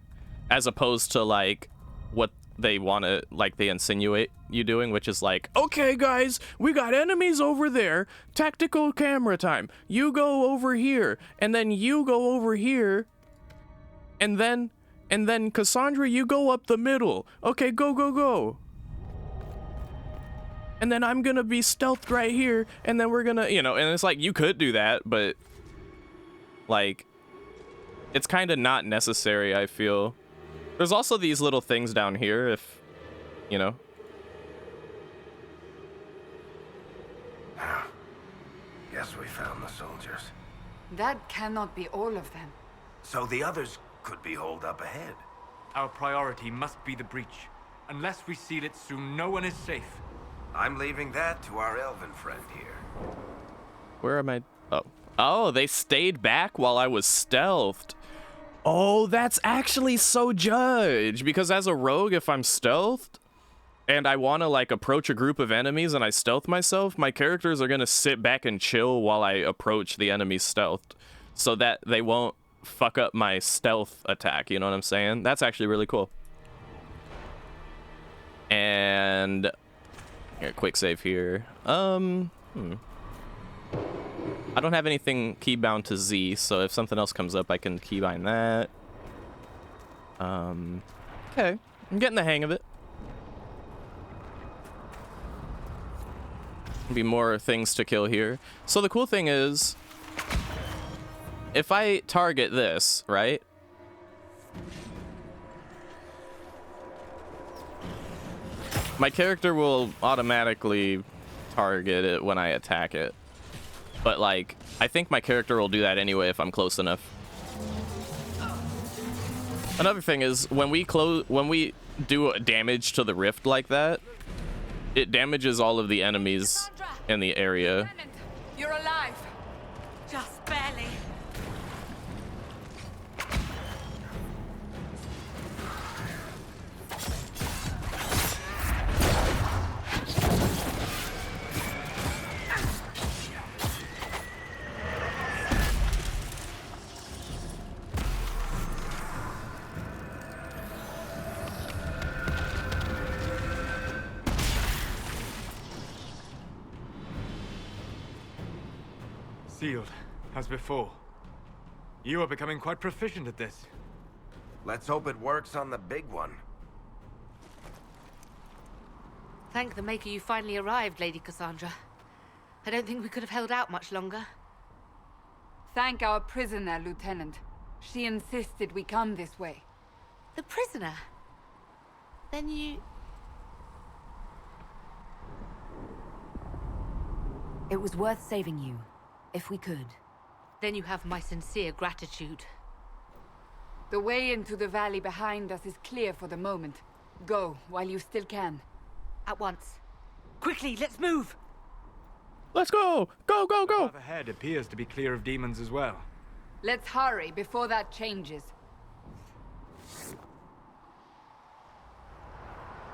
as opposed to like what they want to, like they insinuate you doing, which is like, okay guys, we got enemies over there, tactical camera time, you go over here, and then you go over here, and then Cassandra, you go up the middle. Okay, go. And then I'm gonna be stealthed right here, and then we're gonna, you know, and it's like, you could do that, but like, it's kind of not necessary, I feel. There's also these little things down here, if, you know. Guess we found the soldiers. That cannot be all of them. So the others could be holed up ahead. Our priority must be the breach. Unless we seal it soon, no one is safe. I'm leaving that to our elven friend here. Where am I? Oh, they stayed back while I was stealthed. Oh, that's actually so judge, because as a rogue, if I'm stealthed and I want to like approach a group of enemies and I stealth myself, my characters are going to sit back and chill while I approach the enemy stealthed, so that they won't fuck up my stealth attack, you know what I'm saying? That's actually really cool. And here, quick save here. I don't have anything keybound to Z, so if something else comes up, I can keybind that. Okay, I'm getting the hang of it. Be more things to kill here. So the cool thing is, if I target this, right? My character will automatically target it when I attack it. But like, I think my character will do that anyway if I'm close enough. Another thing is, when we do damage to the rift like that, it damages all of the enemies in the area. You're alive. Just barely. Sealed, as before. You are becoming quite proficient at this. Let's hope it works on the big one. Thank the Maker you finally arrived, Lady Cassandra. I don't think we could have held out much longer. Thank our prisoner, Lieutenant. She insisted we come this way. The prisoner? Then you... It was worth saving you, if we could. Then you have my sincere gratitude. The way into the valley behind us is clear for the moment. Go, while you still can. At once. Quickly, let's move! Let's go! Go, go, The go! path ahead appears to be clear of demons as well. Let's hurry before that changes.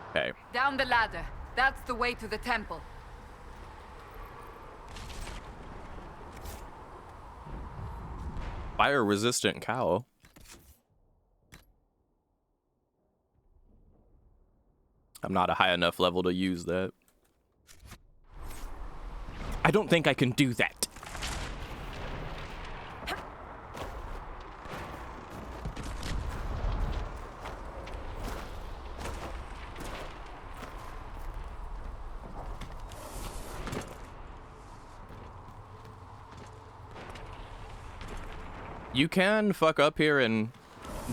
Okay. Down the ladder. That's the way to the temple. Fire-resistant cowl. I'm not a high enough level to use that. I don't think I can do that. You can fuck up here and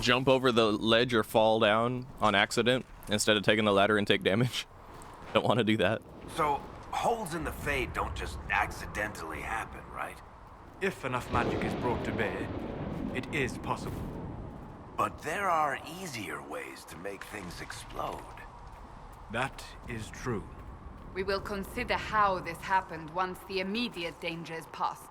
jump over the ledge or fall down on accident instead of taking the ladder and take damage. Don't want to do that. So, holes in the Fade don't just accidentally happen, right? If enough magic is brought to bear, it is possible. But there are easier ways to make things explode. That is true. We will consider how this happened once the immediate danger is past.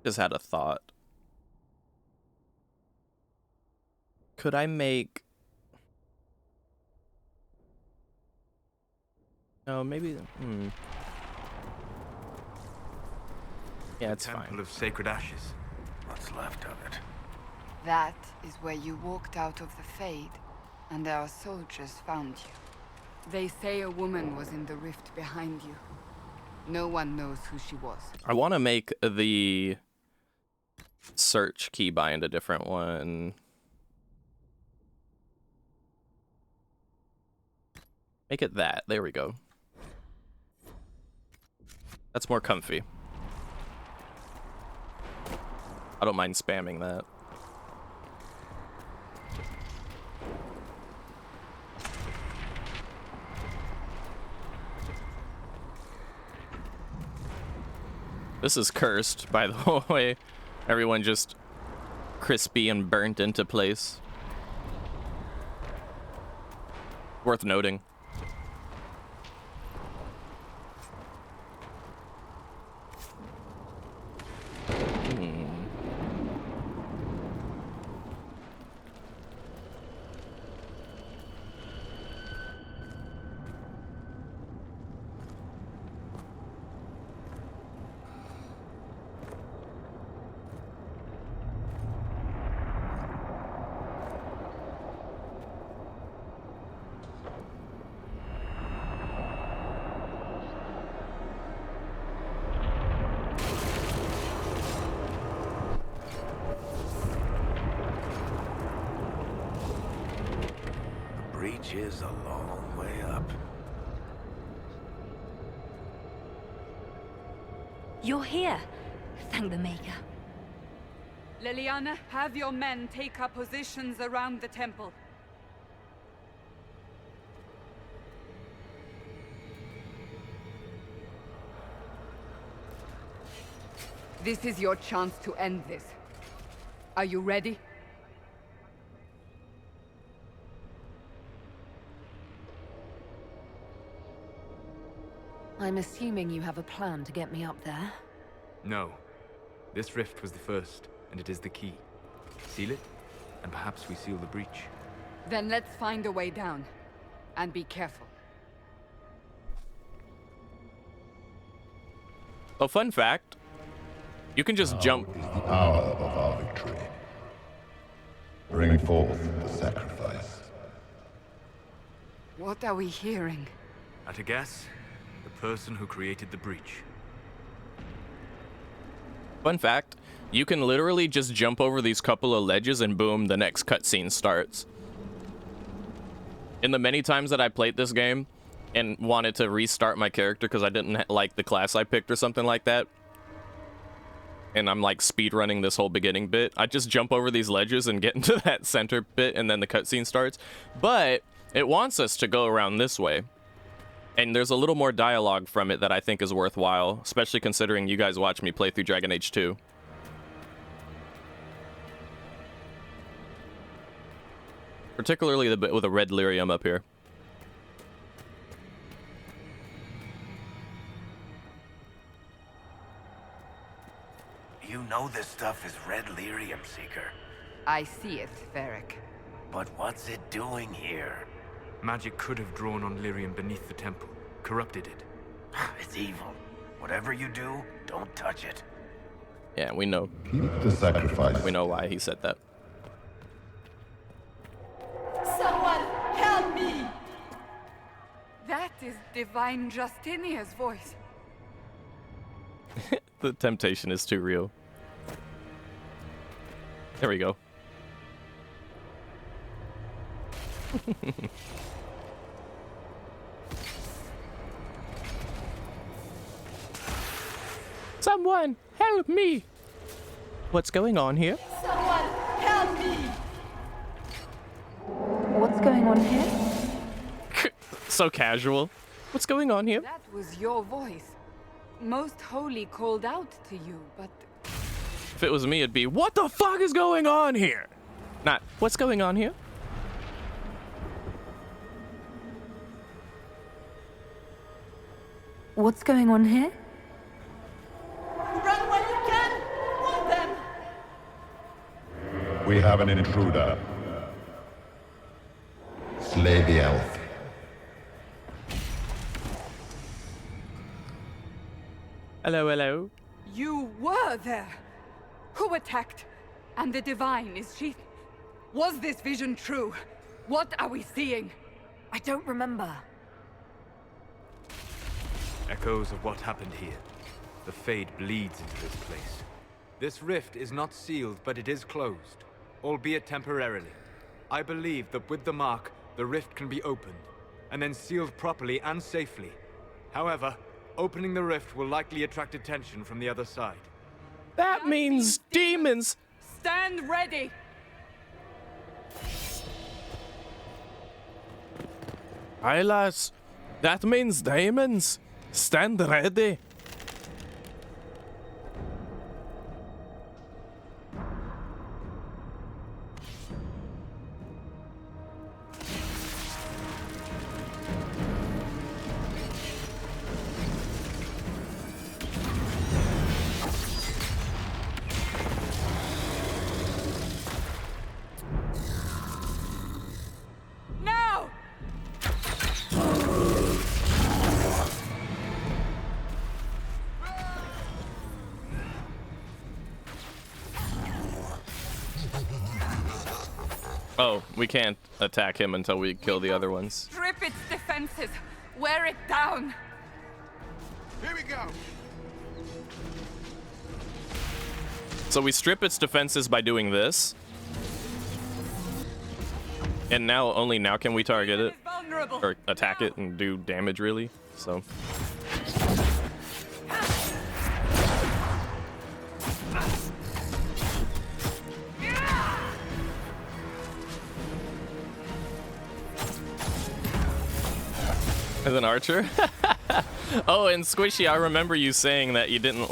Just had a thought. Could I make... Oh, maybe... Yeah, it's Temple fine. of Sacred Ashes. What's left of it. That is where you walked out of the Fade, and our soldiers found you. They say a woman was in the rift behind you. No one knows who she was. I want to make the search keybind a different one. Make it that. There we go. That's more comfy. I don't mind spamming that. This is cursed, by the way. Everyone just crispy and burnt into place. Worth noting. Breach is a long way up. You're here. Thank the Maker. Liliana, have your men take up positions around the temple. This is your chance to end this. Are you ready? I'm assuming you have a plan to get me up there. No. This rift was the first, and it is the key. Seal it, and perhaps we seal the breach. Then let's find a way down. And be careful. Oh, fun fact. You can just jump. Is the hour of our victory. Bring forth the sacrifice. What are we hearing? At a guess, the person who created the breach. Fun fact, you can literally just jump over these couple of ledges and boom, the next cutscene starts. In the many times that I played this game and wanted to restart my character because I didn't like the class I picked or something like that, and I'm like speedrunning this whole beginning bit, I just jump over these ledges and get into that center bit and then the cutscene starts. But it wants us to go around this way. And there's a little more dialogue from it that I think is worthwhile, especially considering you guys watch me play through Dragon Age 2. Particularly the bit with a red lyrium up here. You know this stuff is red lyrium, Seeker. I see it, Varric. But what's it doing here? Magic could have drawn on lyrium beneath the temple, corrupted it. It's evil. Whatever you do, don't touch it. Yeah, we know. Keep the sacrifice. We know why he said that. Someone help me! That is Divine Justinia's voice. The temptation is too real. There we go. Someone help me! What's going on here? Someone help me! What's going on here? So casual. What's going on here? That was your voice. Most Holy called out to you, but If it was me, it'd be, what the fuck is going on here? Not, what's going on here? What's going on here? Run while you can! Want them! We have an intruder. Slay the elf. Hello, hello. you were there. Who attacked? And the Divine, is she... Was this vision true? What are we seeing? I don't remember. Echoes of what happened here. The Fade bleeds into this place. This rift is not sealed, but it is closed, albeit temporarily. I believe that with the mark, the rift can be opened, and then sealed properly and safely. However, opening the rift will likely attract attention from the other side. That means demons. Stand ready! Hylas, that means demons. Stand ready. Now! Oh, we can't attack him until we kill the other ones. Strip its defenses. Wear it down. Here we go. So we strip its defenses by doing this. And now, only now can we target it. Vulnerable. Or attack it and do damage, really. So. As an archer? Oh, and Squishy, I remember you saying that you didn't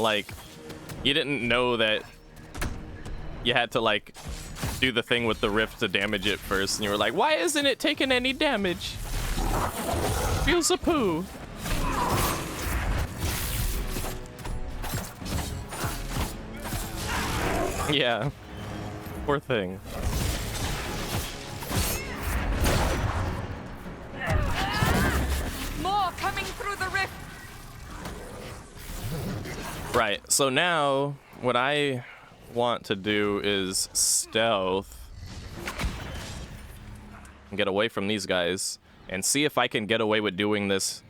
know that you had to like do the thing with the rift to damage it first, and you were like, why isn't it taking any damage? Feels a poo. Yeah, poor thing. More coming through the rift. Right, so now what I want to do is stealth and get away from these guys and see if I can get away with doing this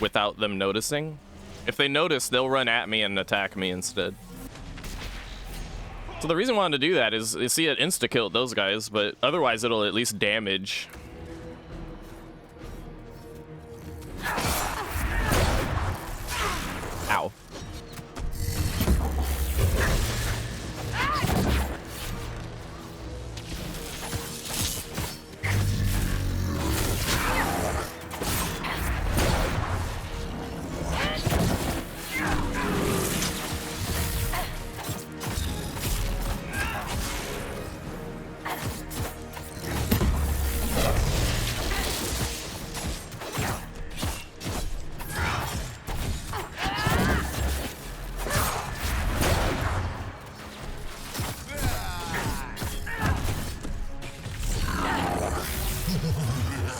without them noticing. If they notice, they'll run at me and attack me instead. So the reason I wanted to do that is see it insta-kill those guys, but otherwise it'll at least damage. Ow.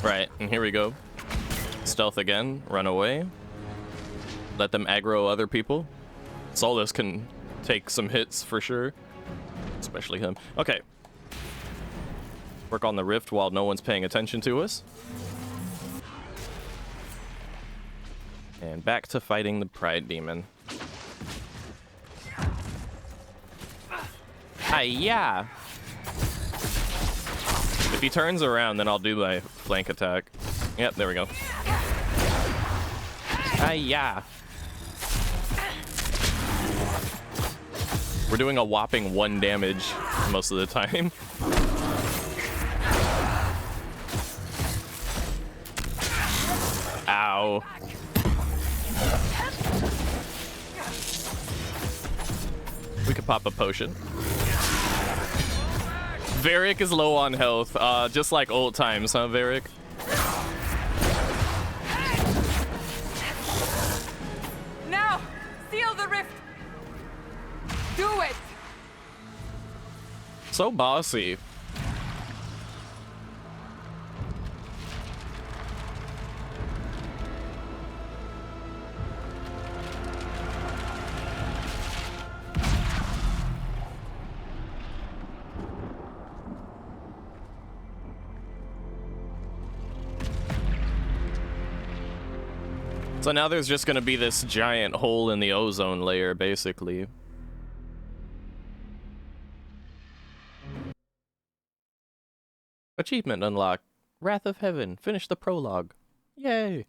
Right, and here we go. Stealth again, run away. Let them aggro other people. Solus can take some hits for sure. Especially him. Okay. Work on the rift while no one's paying attention to us. And back to fighting the Pride Demon. Hi-ya! If he turns around, then I'll do my flank attack. Yep, there we go. Hi-ya! We're doing a whopping 1 damage most of the time. Ow. We could pop a potion. Varric is low on health, just like old times, huh, Varric? Now, seal the rift. Do it. So bossy. So now there's just gonna be this giant hole in the ozone layer, basically. Achievement unlocked. Wrath of Heaven. Finish the prologue. Yay!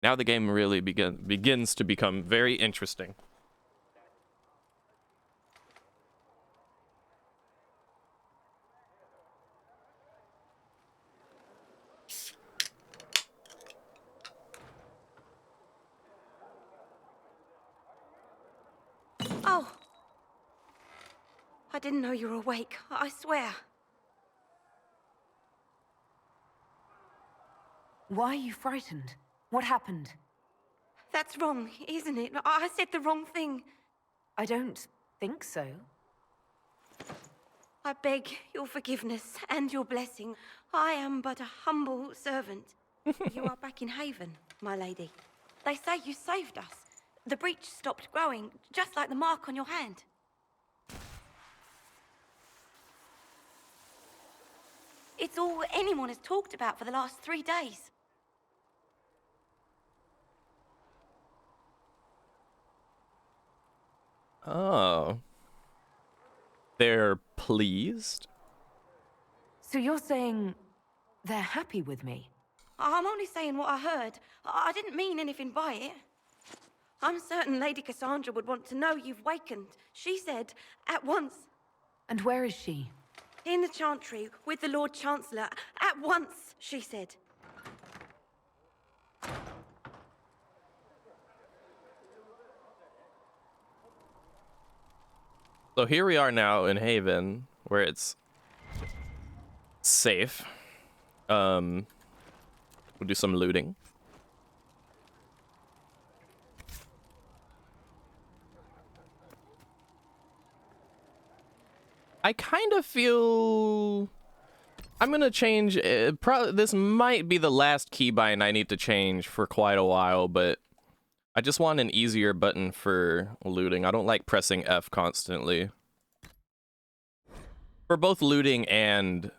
Now the game really begins to become very interesting. Oh. I didn't know you were awake, I swear. Why are you frightened? What happened? That's wrong, isn't it? I said the wrong thing. I don't think so. I beg your forgiveness and your blessing. I am but a humble servant. You are back in Haven, my lady. They say you saved us. The breach stopped growing, just like the mark on your hand. It's all anyone has talked about for the last 3 days. Oh. They're pleased? So you're saying they're happy with me? I'm only saying what I heard. I didn't mean anything by it. I'm certain Lady Cassandra would want to know you've wakened. She said, at once. And where is she? In the Chantry, with the Lord Chancellor. At once, she said. So here we are now in Haven, where it's safe. We'll do some looting. I kind of feel I'm gonna change. Probably this might be the last keybind I need to change for quite a while, but I just want an easier button for looting. I don't like pressing F constantly for both looting and,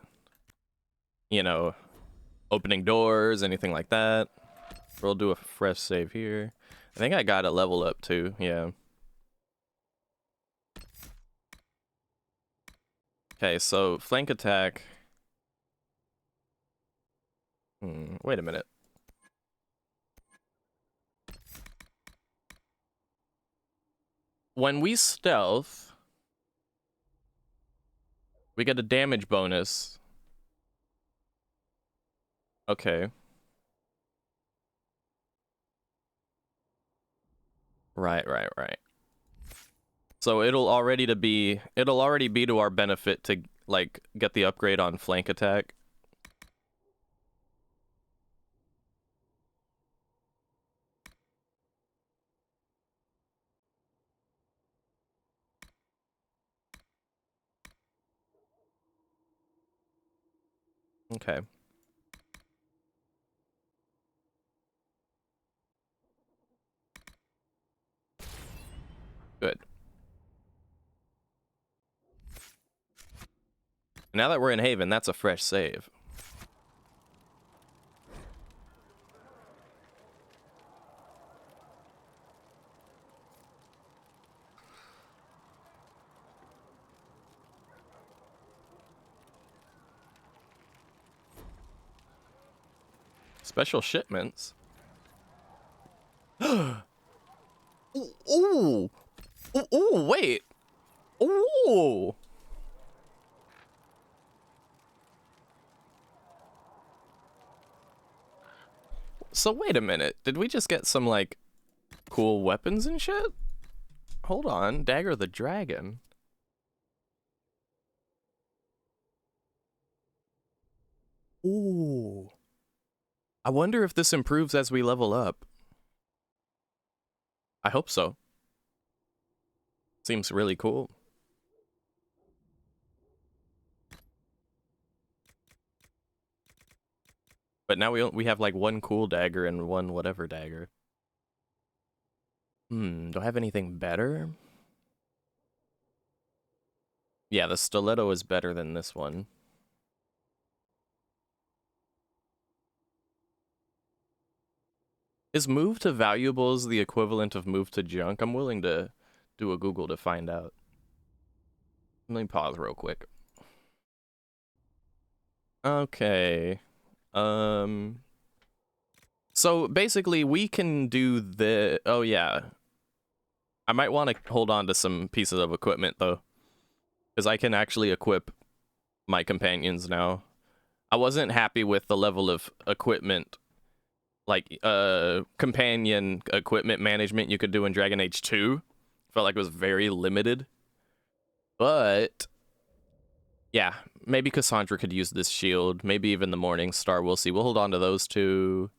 you know, opening doors, anything like that. We'll do a fresh save here. I think I got a level up too. Yeah. Okay, so flank attack. Wait a minute. When we stealth, we get a damage bonus. Okay. Right. So it'll already be to our benefit to like get the upgrade on flank attack. Okay. Good. Now that we're in Haven, that's a fresh save. Special shipments. Ooh, wait. Ooh. So wait a minute. Did we just get some like cool weapons and shit? Hold on. Dagger of the Dragon. Ooh. I wonder if this improves as we level up. I hope so. Seems really cool. But now we have like one cool dagger and one whatever dagger. Do I have anything better? Yeah, the stiletto is better than this one. Is move to valuables the equivalent of move to junk? I'm willing to do a Google to find out. Let me pause real quick. Okay. So basically we can do the... Oh yeah. I might want to hold on to some pieces of equipment though, because I can actually equip my companions now. I wasn't happy with the level of equipment, like companion equipment management you could do in Dragon Age 2. Felt like it was very limited. But yeah, maybe Cassandra could use this shield, maybe even the Morning Star. We'll see. We'll hold on to those two.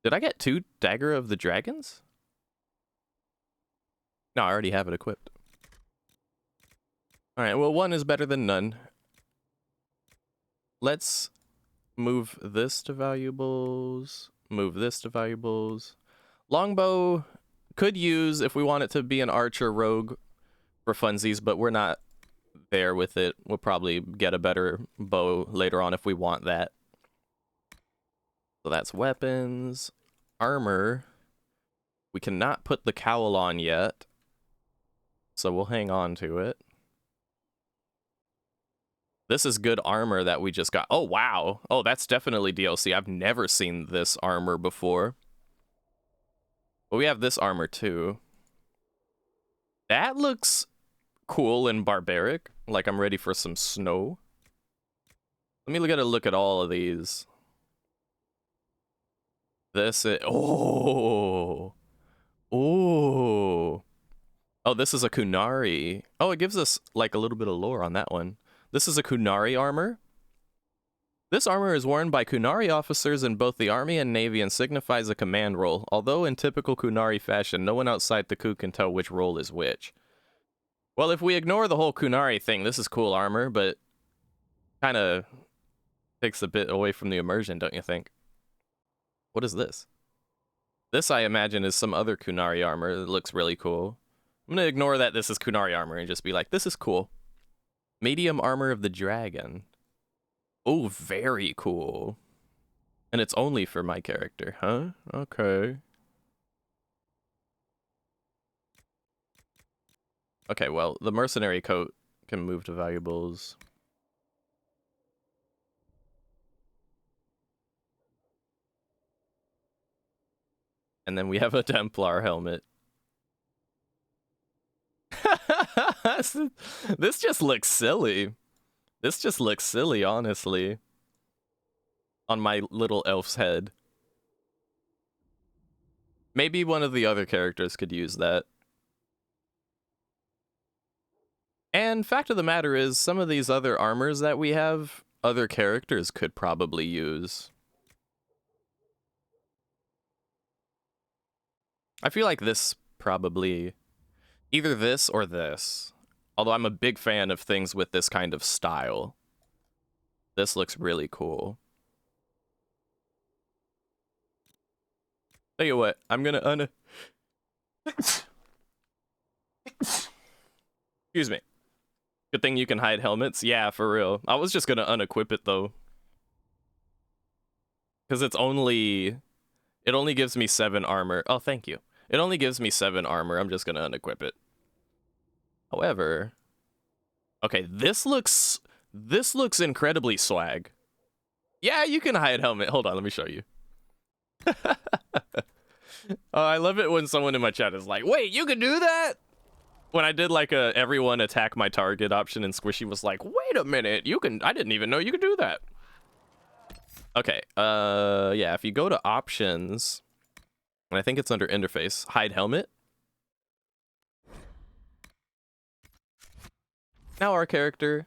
Did I get 2 Dagger of the Dragons? No, I already have it equipped. Alright, well, 1 is better than none. Let's move this to valuables. Move this to valuables. Longbow could use if we want it to be an archer rogue for funsies, but we're not there with it. We'll probably get a better bow later on if we want that. So that's weapons. Armor. We cannot put the cowl on yet, so we'll hang on to it. This is good armor that we just got. Oh, wow. Oh, that's definitely DLC. I've never seen this armor before. But we have this armor, too. That looks cool and barbaric. Like I'm ready for some snow. Let me get a look at all of these. This is... Oh. Oh. Oh, this is a Kunari. Oh, it gives us, like, a little bit of lore on that one. This is a Kunari armor. This armor is worn by Kunari officers in both the Army and Navy and signifies a command role. Although in typical Kunari fashion, no one outside the coup can tell which role is which. Well, if we ignore the whole Kunari thing, this is cool armor, but kind of Takes a bit away from the immersion, don't you think? What is this? This, I imagine, is some other Kunari armor that looks really cool. I'm gonna ignore that this is Kunari armor and just be like, this is cool. Medium armor of the dragon. Oh, very cool. And it's only for my character, huh? Okay. Okay, well, the mercenary coat can move to valuables. And then we have a Templar helmet. This just looks silly. This just looks silly, honestly. On my little elf's head. Maybe one of the other characters could use that. And fact of the matter is, some of these other armors that we have, other characters could probably use. I feel like this probably, either this or this. Although I'm a big fan of things with this kind of style. This looks really cool. Tell you what, I'm gonna Excuse me. Good thing you can hide helmets. Yeah, for real. I was just gonna unequip it though. Because it only gives me 7 armor. Oh, thank you. It only gives me 7 armor. I'm just gonna unequip it. However, okay, this looks incredibly swag. Yeah, you can hide helmet. Hold on, let me show you. Oh, I love it when someone in my chat is like, wait, you can do that? When I did like a everyone attack my target option and Squishy was like, wait a minute, I didn't even know you could do that. Okay, yeah, if you go to options, and I think it's under interface, hide helmet. Now our character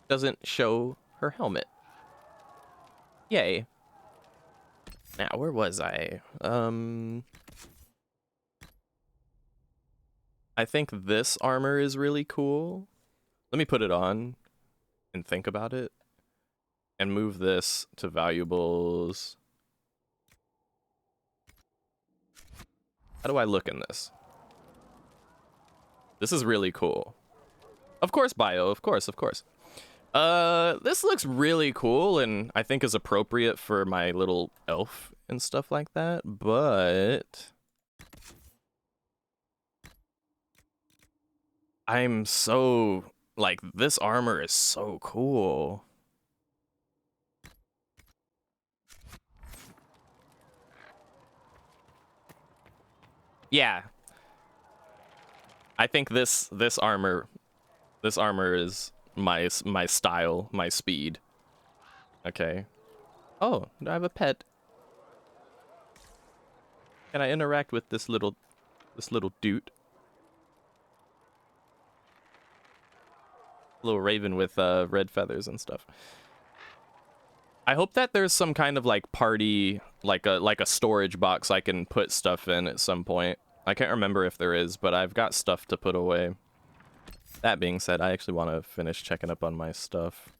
doesn't show her helmet. Yay. Now, where was I? I think this armor is really cool. Let me put it on and think about it. And move this to valuables. How do I look in this? This is really cool. Of course, bio, of course. This looks really cool and I think is appropriate for my little elf and stuff like that, but I'm so, like, this armor is so cool. Yeah. I think this armor is my style, my speed. Okay. Oh, I have a pet. Can I interact with this little dude? Little raven with red feathers and stuff. I hope that there's some kind of like party, like a storage box I can put stuff in at some point. I can't remember if there is, but I've got stuff to put away. That being said, I actually want to finish checking up on my stuff.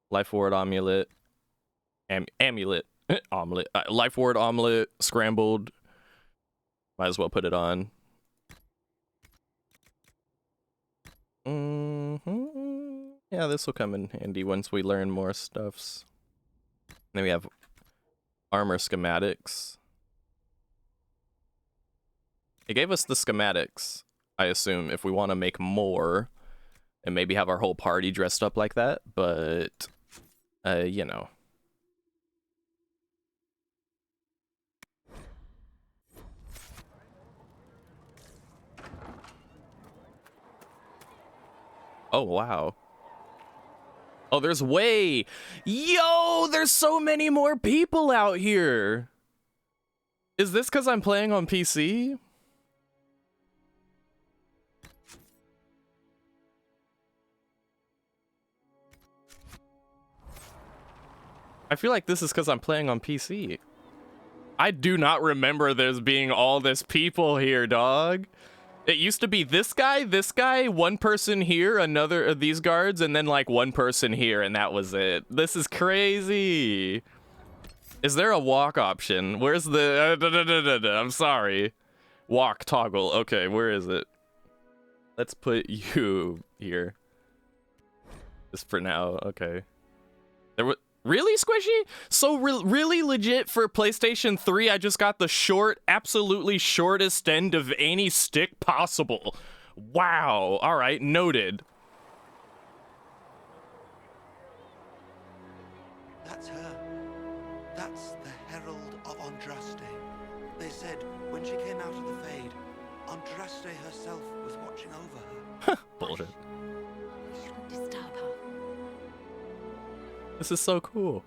Life ward omelet, amulet, omelet, life ward omelet, scrambled. Might as well put it on. Yeah, this will come in handy once we learn more stuffs. Then we have armor schematics. It gave us the schematics, I assume, if we want to make more and maybe have our whole party dressed up like that, but you know. Oh, wow. Oh, there's way. Yo, there's so many more people out here. Is this because I'm playing on PC? I feel like this is because I'm playing on PC. I do not remember there's being all this people here, dog. It used to be this guy, one person here, another of these guards, and then like one person here, and that was it. This is crazy. Is there a walk option? Where's the... I'm sorry. Walk toggle. Okay, where is it? Let's put you here. Just for now. Okay. There was... Really, Squishy? So really legit for PlayStation 3, I just got the absolutely shortest end of any stick possible. Wow. All right, noted. That's her. That's the Herald of Andraste. They said when she came out of the Fade, Andraste herself was watching over her. Bullshit. We shouldn't disturb her. This is so cool.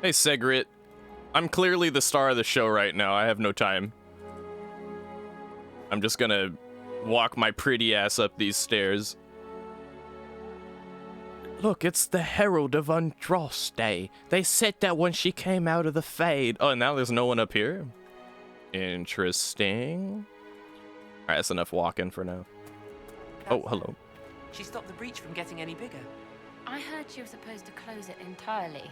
Hey, Segrit. I'm clearly the star of the show right now. I have no time. I'm just gonna walk my pretty ass up these stairs. Look, it's the Herald of Andraste. They said that when she came out of the Fade. Oh, and now there's no one up here. Interesting. Alright, that's enough walking for now. Oh, hello. She stopped the breach from getting any bigger. I heard she was supposed to close it entirely.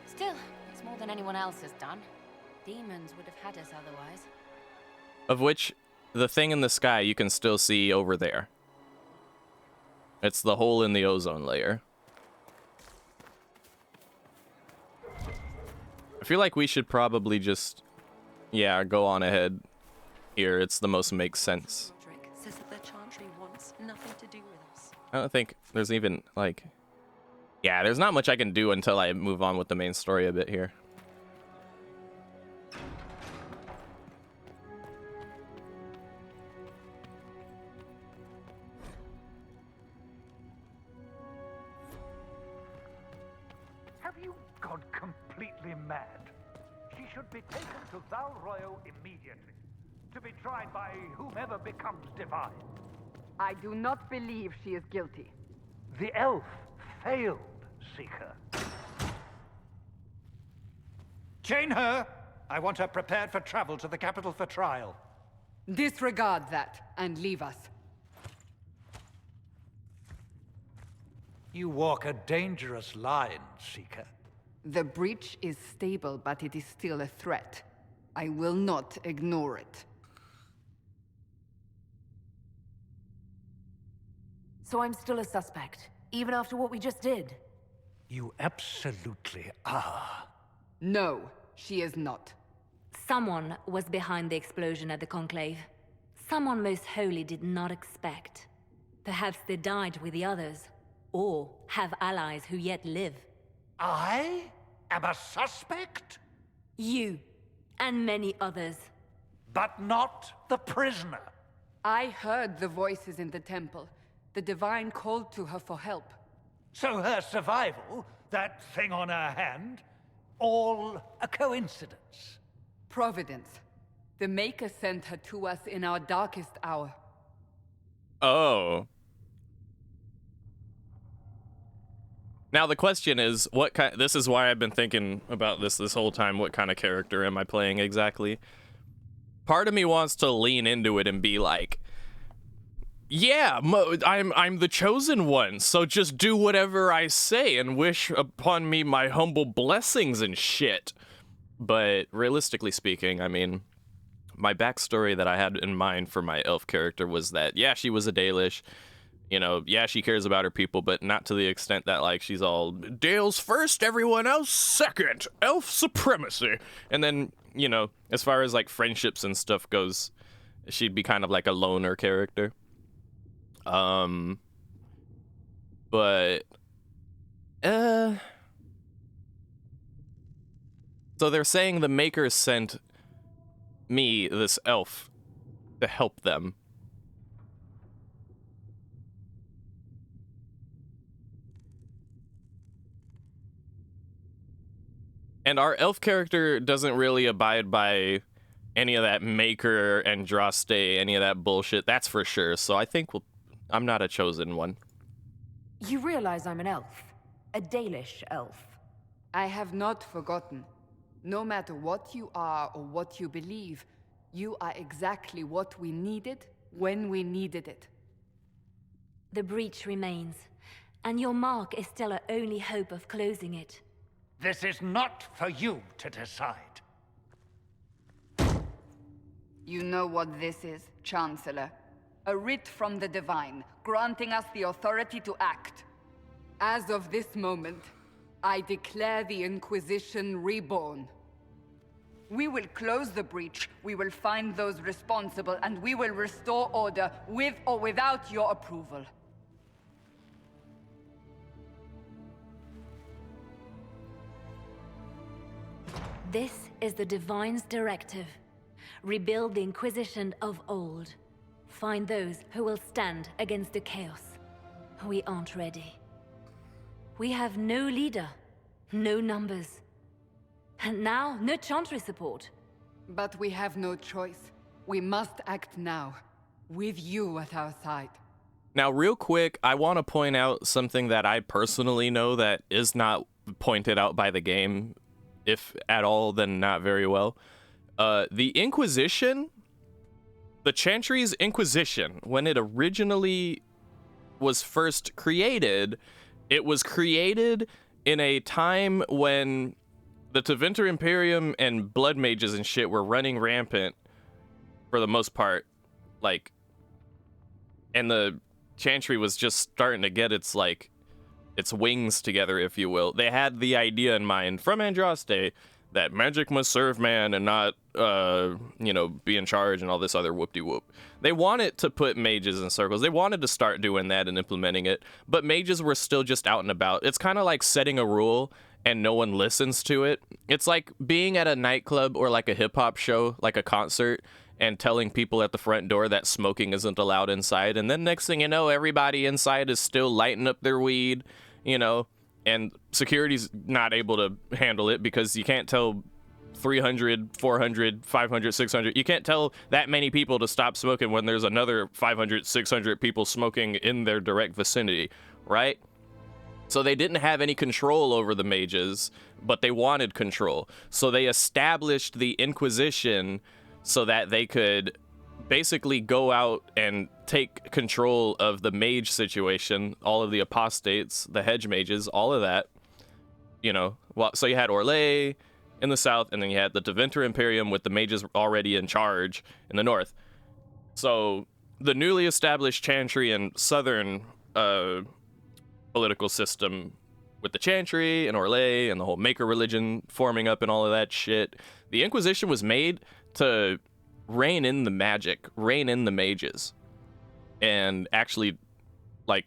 Still, it's more than anyone else has done. Demons would have had us otherwise. Of which, the thing in the sky you can still see over there. It's the hole in the ozone layer. I feel like we should probably just, yeah, go on ahead here. It's the most makes sense. Says that the Chantry wants nothing to do with us. I don't think there's even, like... Yeah, there's not much I can do until I move on with the main story a bit here. Have you gone completely mad? She should be taken to Val Royo immediately, to be tried by whomever becomes divine. I do not believe she is guilty. The elf failed, Seeker. Chain her! I want her prepared for travel to the capital for trial. Disregard that and leave us. You walk a dangerous line, Seeker. The breach is stable, but it is still a threat. I will not ignore it. So I'm still a suspect, even after what we just did? You absolutely are. No, she is not. Someone was behind the explosion at the Conclave. Someone most holy did not expect. Perhaps they died with the others, or have allies who yet live. I am a suspect? You, and many others. But not the prisoner. I heard the voices in the temple. The Divine called to her for help. So her survival, that thing on her hand, all a coincidence? Providence. The Maker sent her to us in our darkest hour. Oh. Now the question is, what kind? This is why I've been thinking about this whole time. What kind of character am I playing exactly? Part of me wants to lean into it and be like, yeah, I'm the chosen one, so just do whatever I say and wish upon me my humble blessings and shit. But realistically speaking, I mean, my backstory that I had in mind for my elf character was that, yeah, she was a Dalish. You know, yeah, she cares about her people, but not to the extent that, like, she's all, Dale's first, everyone else second, elf supremacy. And then, you know, as far as, like, friendships and stuff goes, she'd be kind of like a loner character. But, so they're saying the Maker sent me, this elf, to help them. And our elf character doesn't really abide by any of that Maker, Andraste, any of that bullshit, that's for sure. So I think I'm not a chosen one. You realize I'm an elf. A Dalish elf. I have not forgotten. No matter what you are or what you believe, you are exactly what we needed when we needed it. The breach remains, and your mark is still our only hope of closing it. This is not for you to decide. You know what this is, Chancellor. A writ from the Divine, granting us the authority to act. As of this moment, I declare the Inquisition reborn. We will close the breach, we will find those responsible, and we will restore order with or without your approval. This is the Divine's directive. Rebuild the Inquisition of old. Find those who will stand against the chaos. We aren't ready. We have no leader, no numbers. And now, no Chantry support. But we have no choice. We must act now, with you at our side. Now, real quick, I want to point out something that I personally know that is not pointed out by the game, if at all, then not very well. The Inquisition, the Chantry's Inquisition, when it originally was first created, it was created in a time when the Tevinter Imperium and Blood Mages and shit were running rampant for the most part, like, and the Chantry was just starting to get its wings together, if you will. They had the idea in mind from Andraste that magic must serve man and not, be in charge and all this other whoop-de-whoop. They wanted to put mages in circles. They wanted to start doing that and implementing it, but mages were still just out and about. It's kind of like setting a rule and no one listens to it. It's like being at a nightclub or like a hip-hop show, like a concert, and telling people at the front door that smoking isn't allowed inside, and then next thing you know, everybody inside is still lighting up their weed, and security's not able to handle it because you can't tell 300, 400, 500, 600. You can't tell that many people to stop smoking when there's another 500, 600 people smoking in their direct vicinity, right? So they didn't have any control over the mages, but they wanted control. So they established the Inquisition so that they could basically go out and take control of the mage situation, all of the apostates, the hedge mages, all of that, so you had Orlais in the south, and then you had the Tevinter Imperium with the mages already in charge in the north. So the newly established Chantry and southern political system with the Chantry and Orlais and the whole Maker religion forming up and all of that shit, the Inquisition was made to rein in the magic, rein in the mages, and actually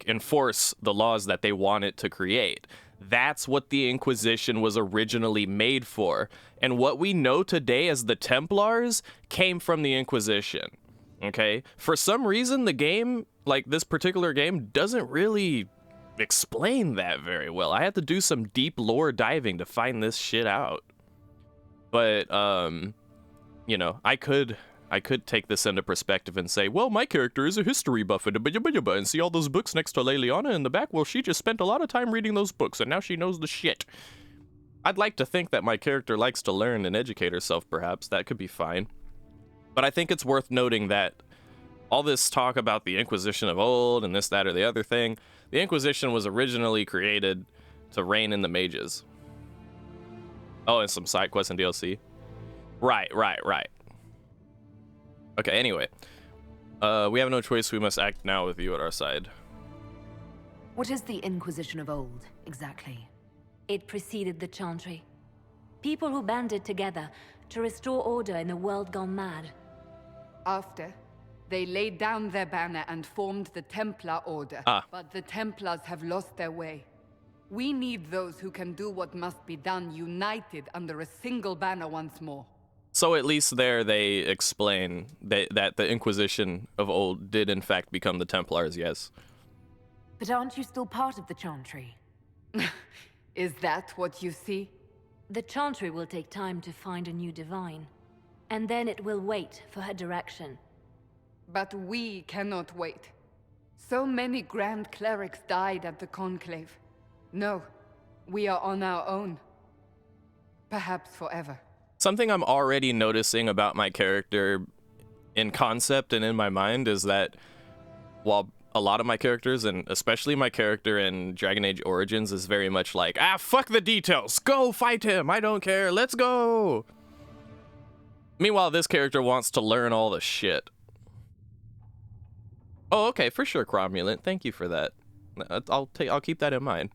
enforce the laws that they wanted to create. That's what the Inquisition was originally made for. And what we know today as the Templars came from the Inquisition. Okay? For some reason, the game, this particular game, doesn't really explain that very well. I had to do some deep lore diving to find this shit out. But, I could take this into perspective and say, well, my character is a history buff and see all those books next to Leliana in the back. Well, she just spent a lot of time reading those books and now she knows the shit. I'd like to think that my character likes to learn and educate herself, perhaps. That could be fine. But I think it's worth noting that all this talk about the Inquisition of old and this, that, or the other thing, the Inquisition was originally created to rein in the mages. Oh, and some side quests and DLC. Right. Okay, anyway. We have no choice. We must act now with you at our side. What is the Inquisition of old, exactly? It preceded the Chantry. People who banded together to restore order in a world gone mad. After, they laid down their banner and formed the Templar Order. But the Templars have lost their way. We need those who can do what must be done, united under a single banner once more. So at least there they explain that the Inquisition of old did in fact become the Templars, yes. But aren't you still part of the Chantry? Is that what you see? The Chantry will take time to find a new divine, and then it will wait for her direction. But we cannot wait. So many Grand Clerics died at the Conclave. No, we are on our own. Perhaps forever. Something I'm already noticing about my character in concept and in my mind is that while a lot of my characters, and especially my character in Dragon Age Origins, is very much like, ah, fuck the details, go fight him, I don't care, let's go. Meanwhile, this character wants to learn all the shit. Oh, okay, for sure, Cromulent, thank you for that. I'll keep that in mind.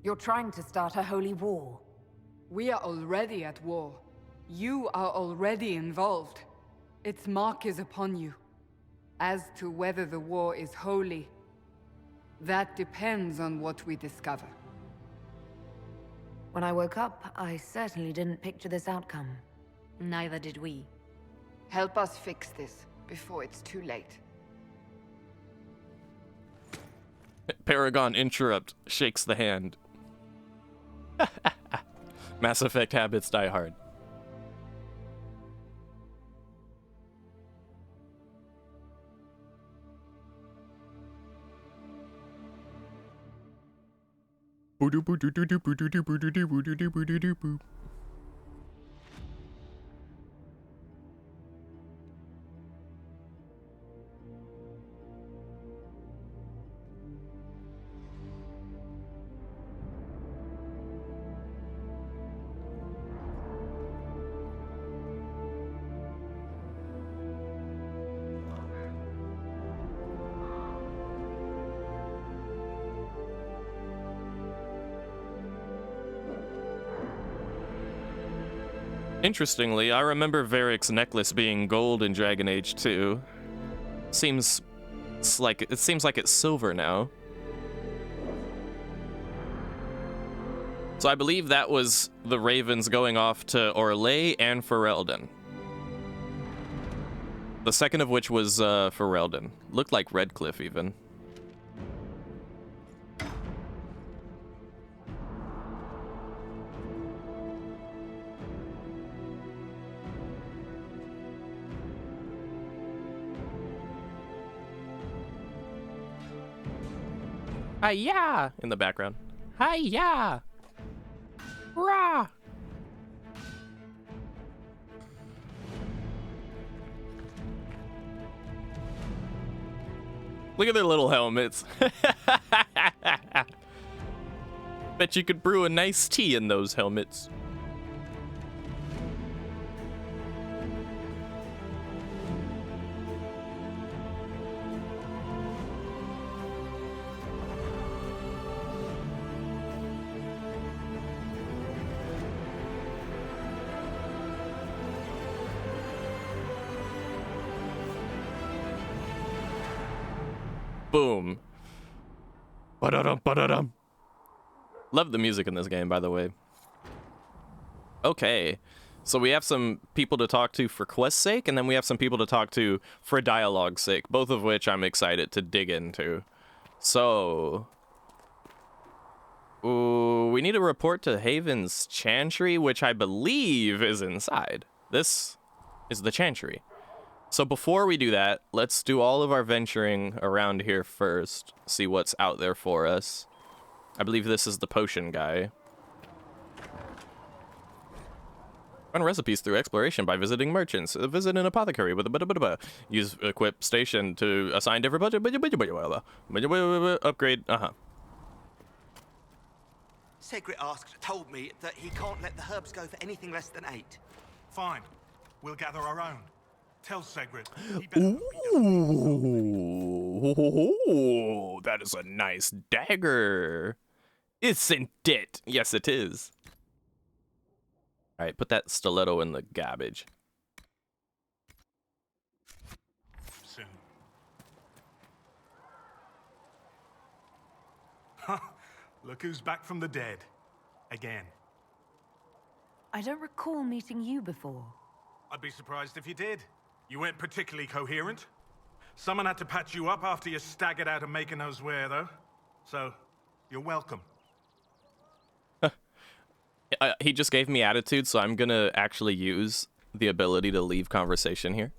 You're trying to start a holy war. We are already at war. You are already involved. Its mark is upon you. As to whether the war is holy, that depends on what we discover. When I woke up, I certainly didn't picture this outcome. Neither did we. Help us fix this before it's too late. Paragon interrupt, shakes the hand. Mass Effect habits die hard. Interestingly, I remember Varric's necklace being gold in Dragon Age 2. It seems like it's silver now. So I believe that was the Ravens going off to Orlais and Ferelden. The second of which was Ferelden. Looked like Redcliffe even. Hi-ya! In the background. Hi-ya! Rah! Look at their little helmets. Bet you could brew a nice tea in those helmets. Boom. Ba-da-dum, ba-da-dum. Love the music in this game, by the way. Okay. So we have some people to talk to for quest's sake, and then we have some people to talk to for dialogue's sake, both of which I'm excited to dig into. So... ooh, we need to report to Haven's Chantry, which I believe is inside. This is the Chantry. So before we do that, let's do all of our venturing around here first. See what's out there for us. I believe this is the potion guy. Find recipes through exploration by visiting merchants. Visit an apothecary with a use equip station to assign different upgrade. Segrit told me that he can't let the herbs go for anything less than 8. Fine. We'll gather our own. Tell Segrit. Ooh, that is a nice dagger. Isn't it? Yes, it is. All right, put that stiletto in the garbage. Soon. Huh. Look who's back from the dead. Again. I don't recall meeting you before. I'd be surprised if you did. You weren't particularly coherent. Someone had to patch you up after you staggered out of making those wear, though. So, you're welcome. He just gave me attitude, so I'm gonna actually use the ability to leave conversation here.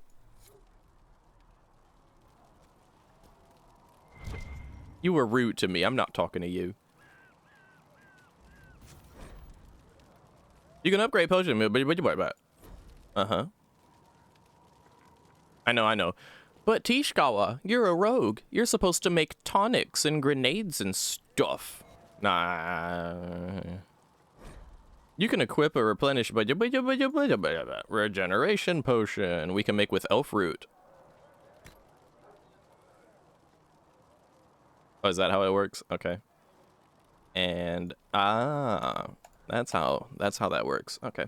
You were rude to me. I'm not talking to you. You can upgrade potion. Uh-huh. I know. But Tishkawa, you're a rogue. You're supposed to make tonics and grenades and stuff. Nah. You can equip a replenish regeneration potion we can make with elf root. Oh, is that how it works? Okay. And that's how that works. Okay.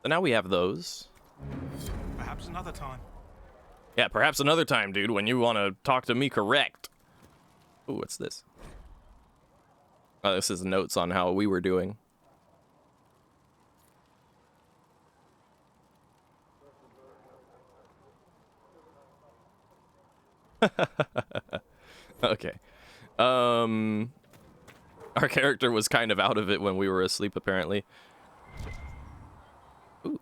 So now we have those. Perhaps another time. Yeah, perhaps another time, dude, when you want to talk to me correct. Ooh, what's this? Oh, this is notes on how we were doing. Okay. Our character was kind of out of it when we were asleep, apparently. Ooh.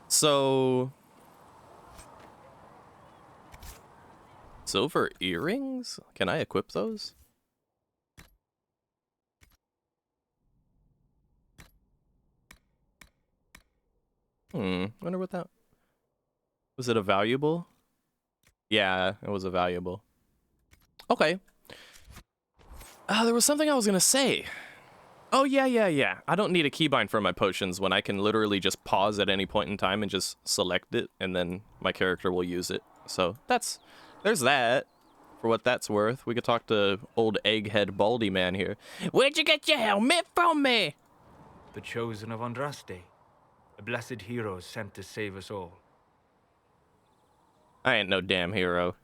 So... silver earrings? Can I equip those? Wonder what that... was it a valuable? Yeah, it was a valuable. Okay. There was something I was gonna say. Oh, yeah. I don't need a keybind for my potions when I can literally just pause at any point in time and just select it, and then my character will use it. So there's that. For what that's worth. We could talk to old egghead baldy man here. Where'd you get your helmet from me? The chosen of Andraste. A blessed hero sent to save us all. I ain't no damn hero.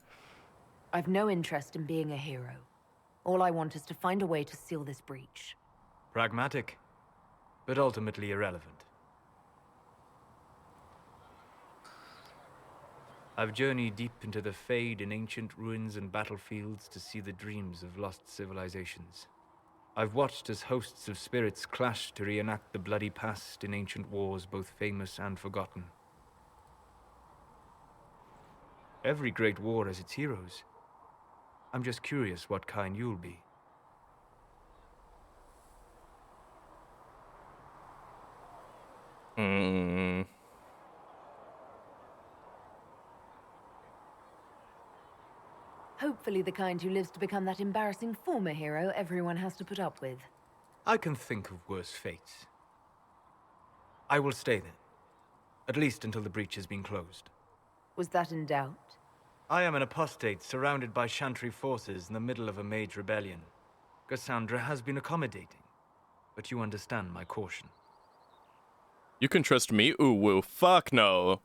I've no interest in being a hero. All I want is to find a way to seal this breach. Pragmatic, but ultimately irrelevant. I've journeyed deep into the Fade in ancient ruins and battlefields to see the dreams of lost civilizations. I've watched as hosts of spirits clash to reenact the bloody past in ancient wars both famous and forgotten. Every great war has its heroes. I'm just curious what kind you'll be. Hopefully the kind who lives to become that embarrassing former hero everyone has to put up with. I can think of worse fates. I will stay then. At least until the breach has been closed. Was that in doubt? I am an apostate surrounded by Chantry forces in the middle of a mage rebellion. Cassandra has been accommodating, but you understand my caution. You can trust me? Ooh, woo, fuck no.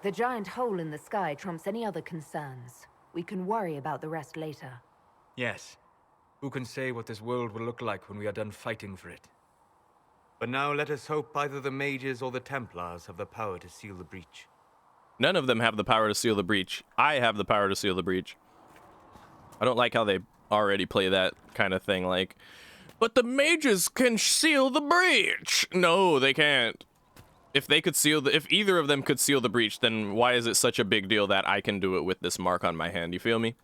The giant hole in the sky trumps any other concerns. We can worry about the rest later. Yes. Who can say what this world will look like when we are done fighting for it? But now let us hope either the mages or the Templars have the power to seal the breach. None of them have the power to seal the breach. I have the power to seal the breach. I don't like how they already play that kind of thing, like, but the mages can seal the breach. No, they can't. If they could if either of them could seal the breach, then why is it such a big deal that I can do it with this mark on my hand? You feel me?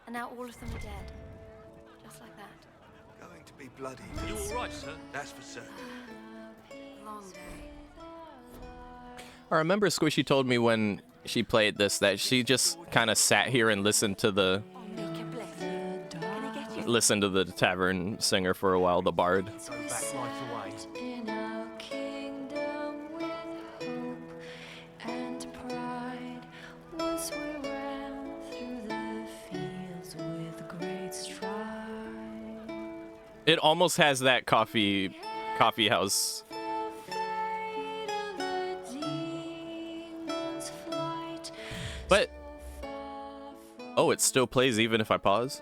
And now all of them are dead. Just like that. Going to be bloody. You all right, sir? That's for certain. Long day. I remember Squishy told me when she played this that she just kind of sat here and listened to the tavern singer for a while, the bard. Go back right away. It almost has that coffee house. But oh, it still plays even if I pause.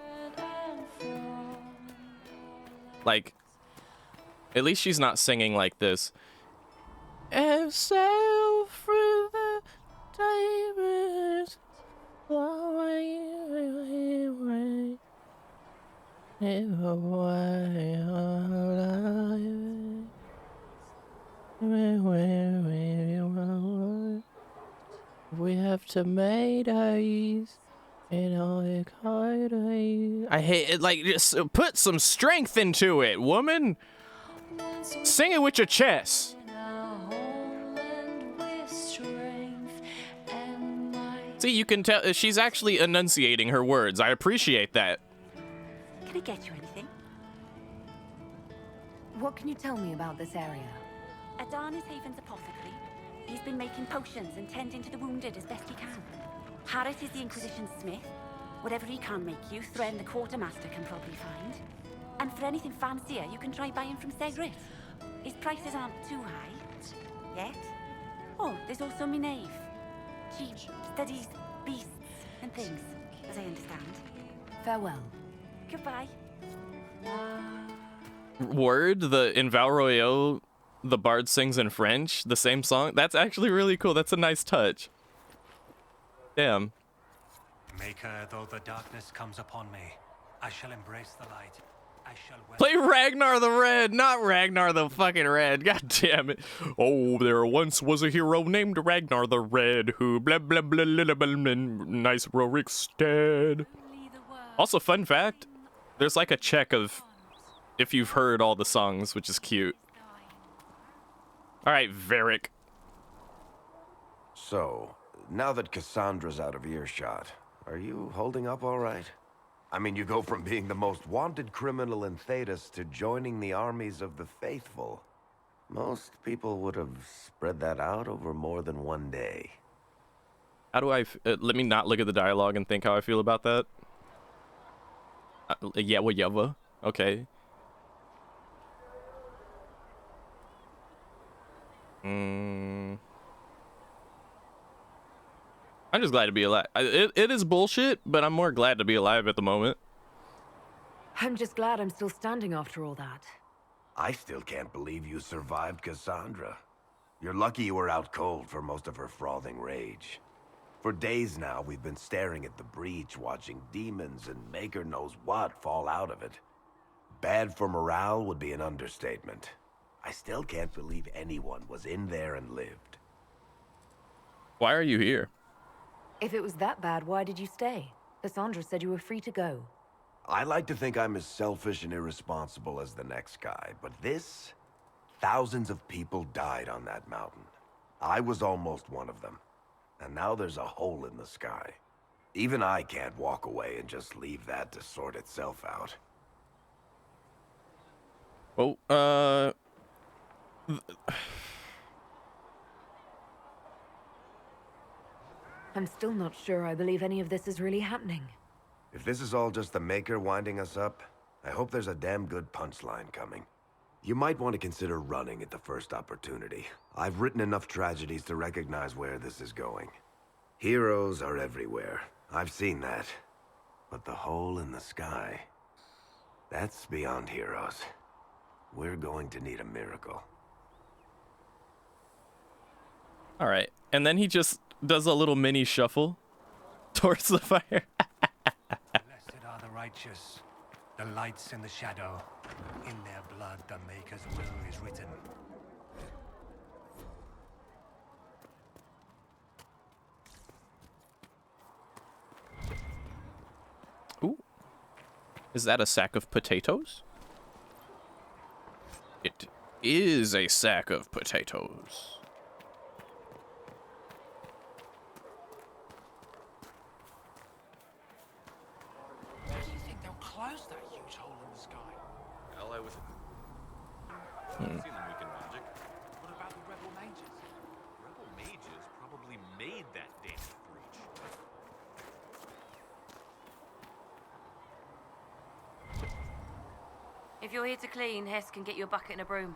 Like, at least she's not singing like this. And sail through the diamonds We have tomatoes and all the potatoes. I hate it. Like, just put some strength into it, woman. Sing it with your chest. See, you can tell she's actually enunciating her words. I appreciate that. Can I get you anything? What can you tell me about this area? Adan is Haven's apothecary. He's been making potions and tending to the wounded as best he can. Harrit is the Inquisition smith. Whatever he can make you, Thren the quartermaster can probably find. And for anything fancier, you can try buying from Segrit. His prices aren't too high. Yet. Oh, there's also Minave. She studies beasts and things, as I understand. Farewell. Goodbye. Word, in Val Royeaux, the bard sings in French, the same song. That's actually really cool. That's a nice touch. Damn. Maker, though the darkness comes upon me, I shall embrace the light. I shall play Ragnar the Red, not Ragnar the fucking Red. God damn it. Oh, there once was a hero named Ragnar the Red who blah blah blah blah blah, blah nice Rorikstead. Also, fun fact, there's like a check of if you've heard all the songs, which is cute. All right, Varric. So, now that Cassandra's out of earshot, are you holding up all right? I mean, you go from being the most wanted criminal in Thedas to joining the armies of the faithful. Most people would have spread that out over more than one day. How do I... let me not look at the dialogue and think how I feel about that. Yeah, well, okay. I'm just glad to be alive. It is bullshit, but I'm more glad to be alive at the moment. I'm just glad I'm still standing after all that. I still can't believe you survived Cassandra. You're lucky you were out cold for most of her frothing rage. For days now, we've been staring at the breach, watching demons and maker knows what fall out of it. Bad for morale would be an understatement. I still can't believe anyone was in there and lived. Why are you here? If it was that bad, why did you stay? Cassandra said you were free to go. I like to think I'm as selfish and irresponsible as the next guy, but this... Thousands of people died on that mountain. I was almost one of them. And now there's a hole in the sky. Even I can't walk away and just leave that to sort itself out. Well, I'm still not sure I believe any of this is really happening. If this is all just the Maker winding us up, I hope there's a damn good punchline coming. You might want to consider running at the first opportunity. I've written enough tragedies to recognize where this is going. Heroes are everywhere. I've seen that. But the hole in the sky... that's beyond heroes. We're going to need a miracle. all right. And then he just does a little mini shuffle towards the fire. Blessed are the righteous, the lights in the shadow. In their blood, the Maker's will is written. Ooh. Is that a sack of potatoes? It is a sack of potatoes. How do you think they'll close that huge hole in the sky? Hell, I was... I've seen them weaken magic. What about the rebel mages? Rebel mages probably made that damn breach. If you're here to clean, Hess can get you a bucket and a broom.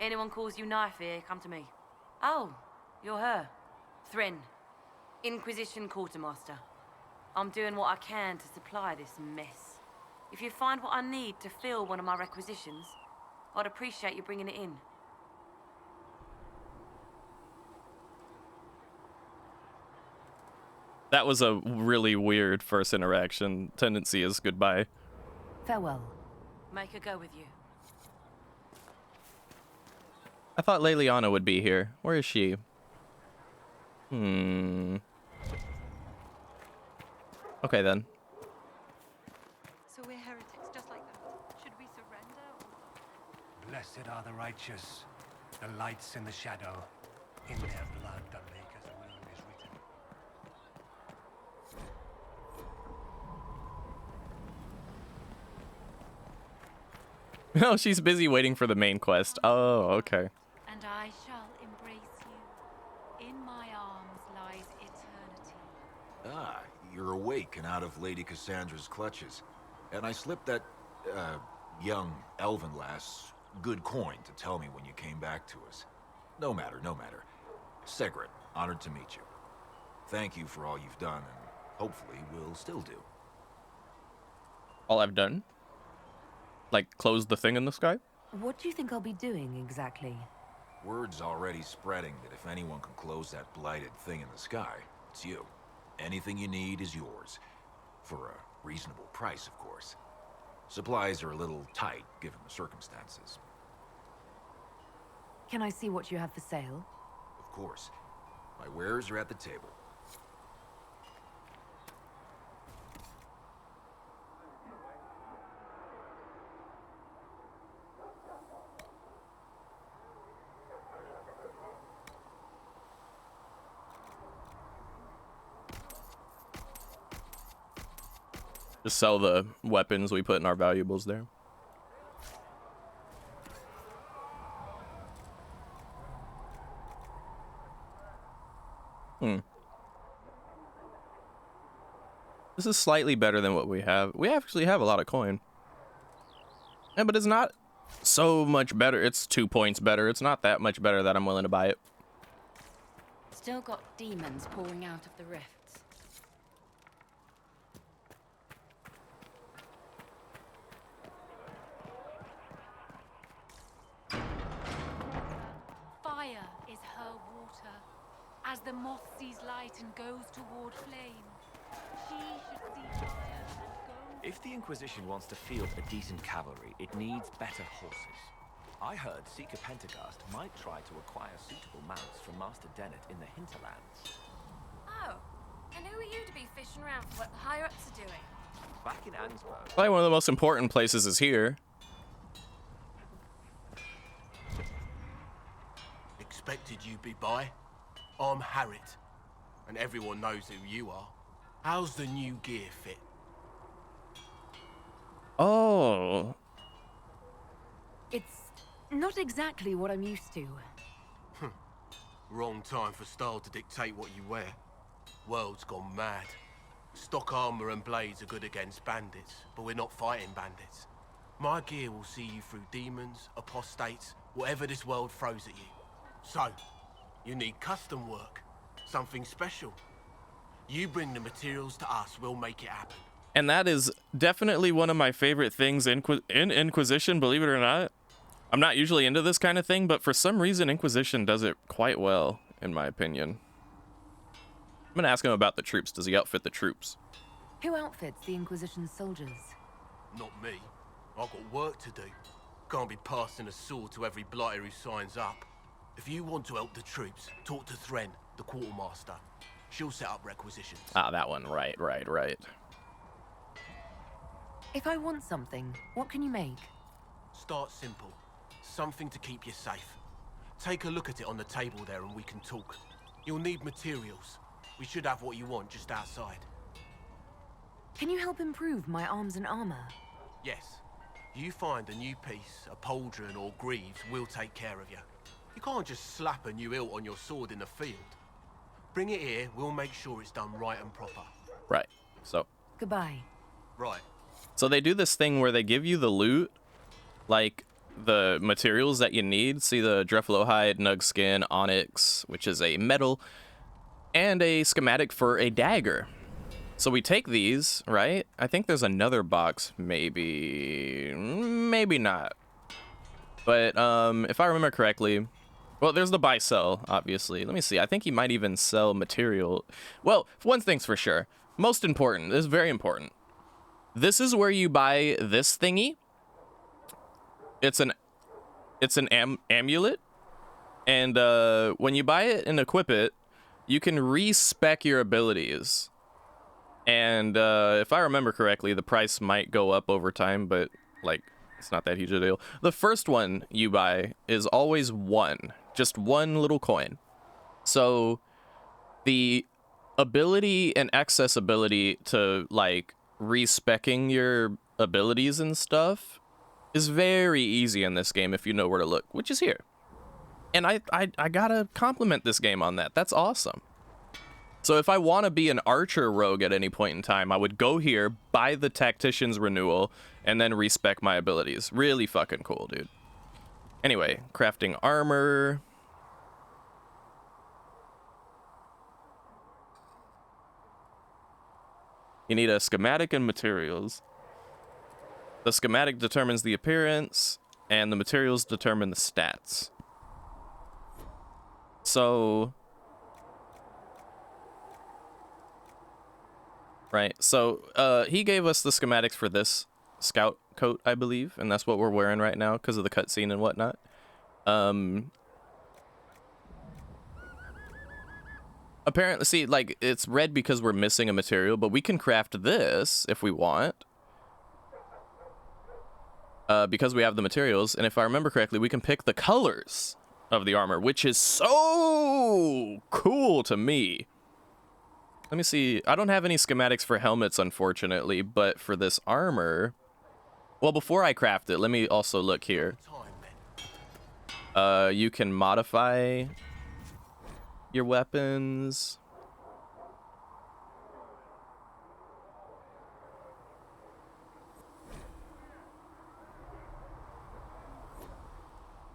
Anyone calls you knife here, come to me. Oh, you're her. Thren, Inquisition quartermaster. I'm doing what I can to supply this mess. If you find what I need to fill one of my requisitions, I'd appreciate you bringing it in. That was a really weird first interaction. Tendency is goodbye. Farewell. Make her go with you. I thought Leliana would be here. Where is she? Okay then. So we're heretics just like them. Should we surrender? Blessed are the righteous, the lights in the shadow. In their blood the Maker's will is written. Oh, she's busy waiting for the main quest. Oh, okay. And I shall embrace you. In my arms lies eternity. Ah, you're awake and out of Lady Cassandra's clutches. And I slipped that, young elven lass good coin to tell me when you came back to us. No matter, no matter. Segret, honored to meet you. Thank you for all you've done, and hopefully will still do. All I've done? Like, close the thing in the sky? What do you think I'll be doing exactly? Word's already spreading that if anyone can close that blighted thing in the sky, it's you. Anything you need is yours. For a reasonable price, of course. Supplies are a little tight, given the circumstances. Can I see what you have for sale? Of course. My wares are at the table. Just sell the weapons we put in our valuables there. This is slightly better than what we have. We actually have a lot of coin. Yeah, but it's not so much better. It's 2 points better. It's not that much better that I'm willing to buy it. Still got demons pouring out of the rifts. Fire is her water. As the moth sees light and goes toward flame, she should see fire and go. If the Inquisition wants to field a decent cavalry, it needs better horses. I heard Seeker Pentagast might try to acquire suitable mounts from Master Dennett in the hinterlands. Oh, and who are you to be fishing around for what the higher-ups are doing? Back in Ansburg... Probably one of the most important places is here. Expected you'd be by. I'm Harriet, and everyone knows who you are. How's the new gear fit? Oh. It's not exactly what I'm used to. Wrong time for style to dictate what you wear. World's gone mad. Stock armor and blades are good against bandits, but we're not fighting bandits. My gear will see you through demons, apostates, whatever this world throws at you. So, you need custom work, something special. You bring the materials to us, we'll make it happen. And that is definitely one of my favorite things in Inquisition, believe it or not. I'm not usually into this kind of thing, but for some reason Inquisition does it quite well, in my opinion. I'm gonna ask him about the troops. Does he outfit the troops? Who outfits the Inquisition soldiers? Not me. I've got work to do. Can't be passing a sword to every blighter who signs up. If you want to help the troops, talk to Thren, the quartermaster. She'll set up requisitions. Ah, that one. Right. If I want something, what can you make? Start simple. Something to keep you safe. Take a look at it on the table there and we can talk. You'll need materials. We should have what you want just outside. Can you help improve my arms and armor? Yes. You find a new piece, a pauldron or greaves, we'll take care of you. You can't just slap a new hilt on your sword in the field. Bring it here, we'll make sure it's done right and proper. Right. So. Goodbye. Right. So they do this thing where they give you the loot, like the materials that you need. See the Dreflohide, Nugskin, Onyx, which is a metal, and a schematic for a dagger. So we take these, right? I think there's another box, maybe not. But if I remember correctly, well, there's the buy-sell, obviously. Let me see. I think he might even sell material. Well, one thing's for sure. Most important. This is very important. This is where you buy this thingy. It's an amulet, and when you buy it and equip it, you can respec your abilities. And if I remember correctly, the price might go up over time, but like it's not that huge a deal. The first one you buy is always just one little coin. So the ability and accessibility to like respecking your abilities and stuff is very easy in this game if you know where to look, which is here. And I gotta compliment this game on that. That's awesome. So if I want to be an archer rogue at any point in time, I would go here, buy the tactician's renewal, and then respec my abilities. Really fucking cool, dude. Anyway, crafting armor. You need a schematic and materials. The schematic determines the appearance, and the materials determine the stats. So... Right, so he gave us the schematics for this scout coat, I believe, and that's what we're wearing right now because of the cutscene and whatnot. Apparently, see, like, it's red because we're missing a material, but we can craft this if we want. Because we have the materials, and if I remember correctly, we can pick the colors of the armor, which is so cool to me. Let me see. I don't have any schematics for helmets, unfortunately, but for this armor... Well, before I craft it, let me also look here. You can modify your weapons.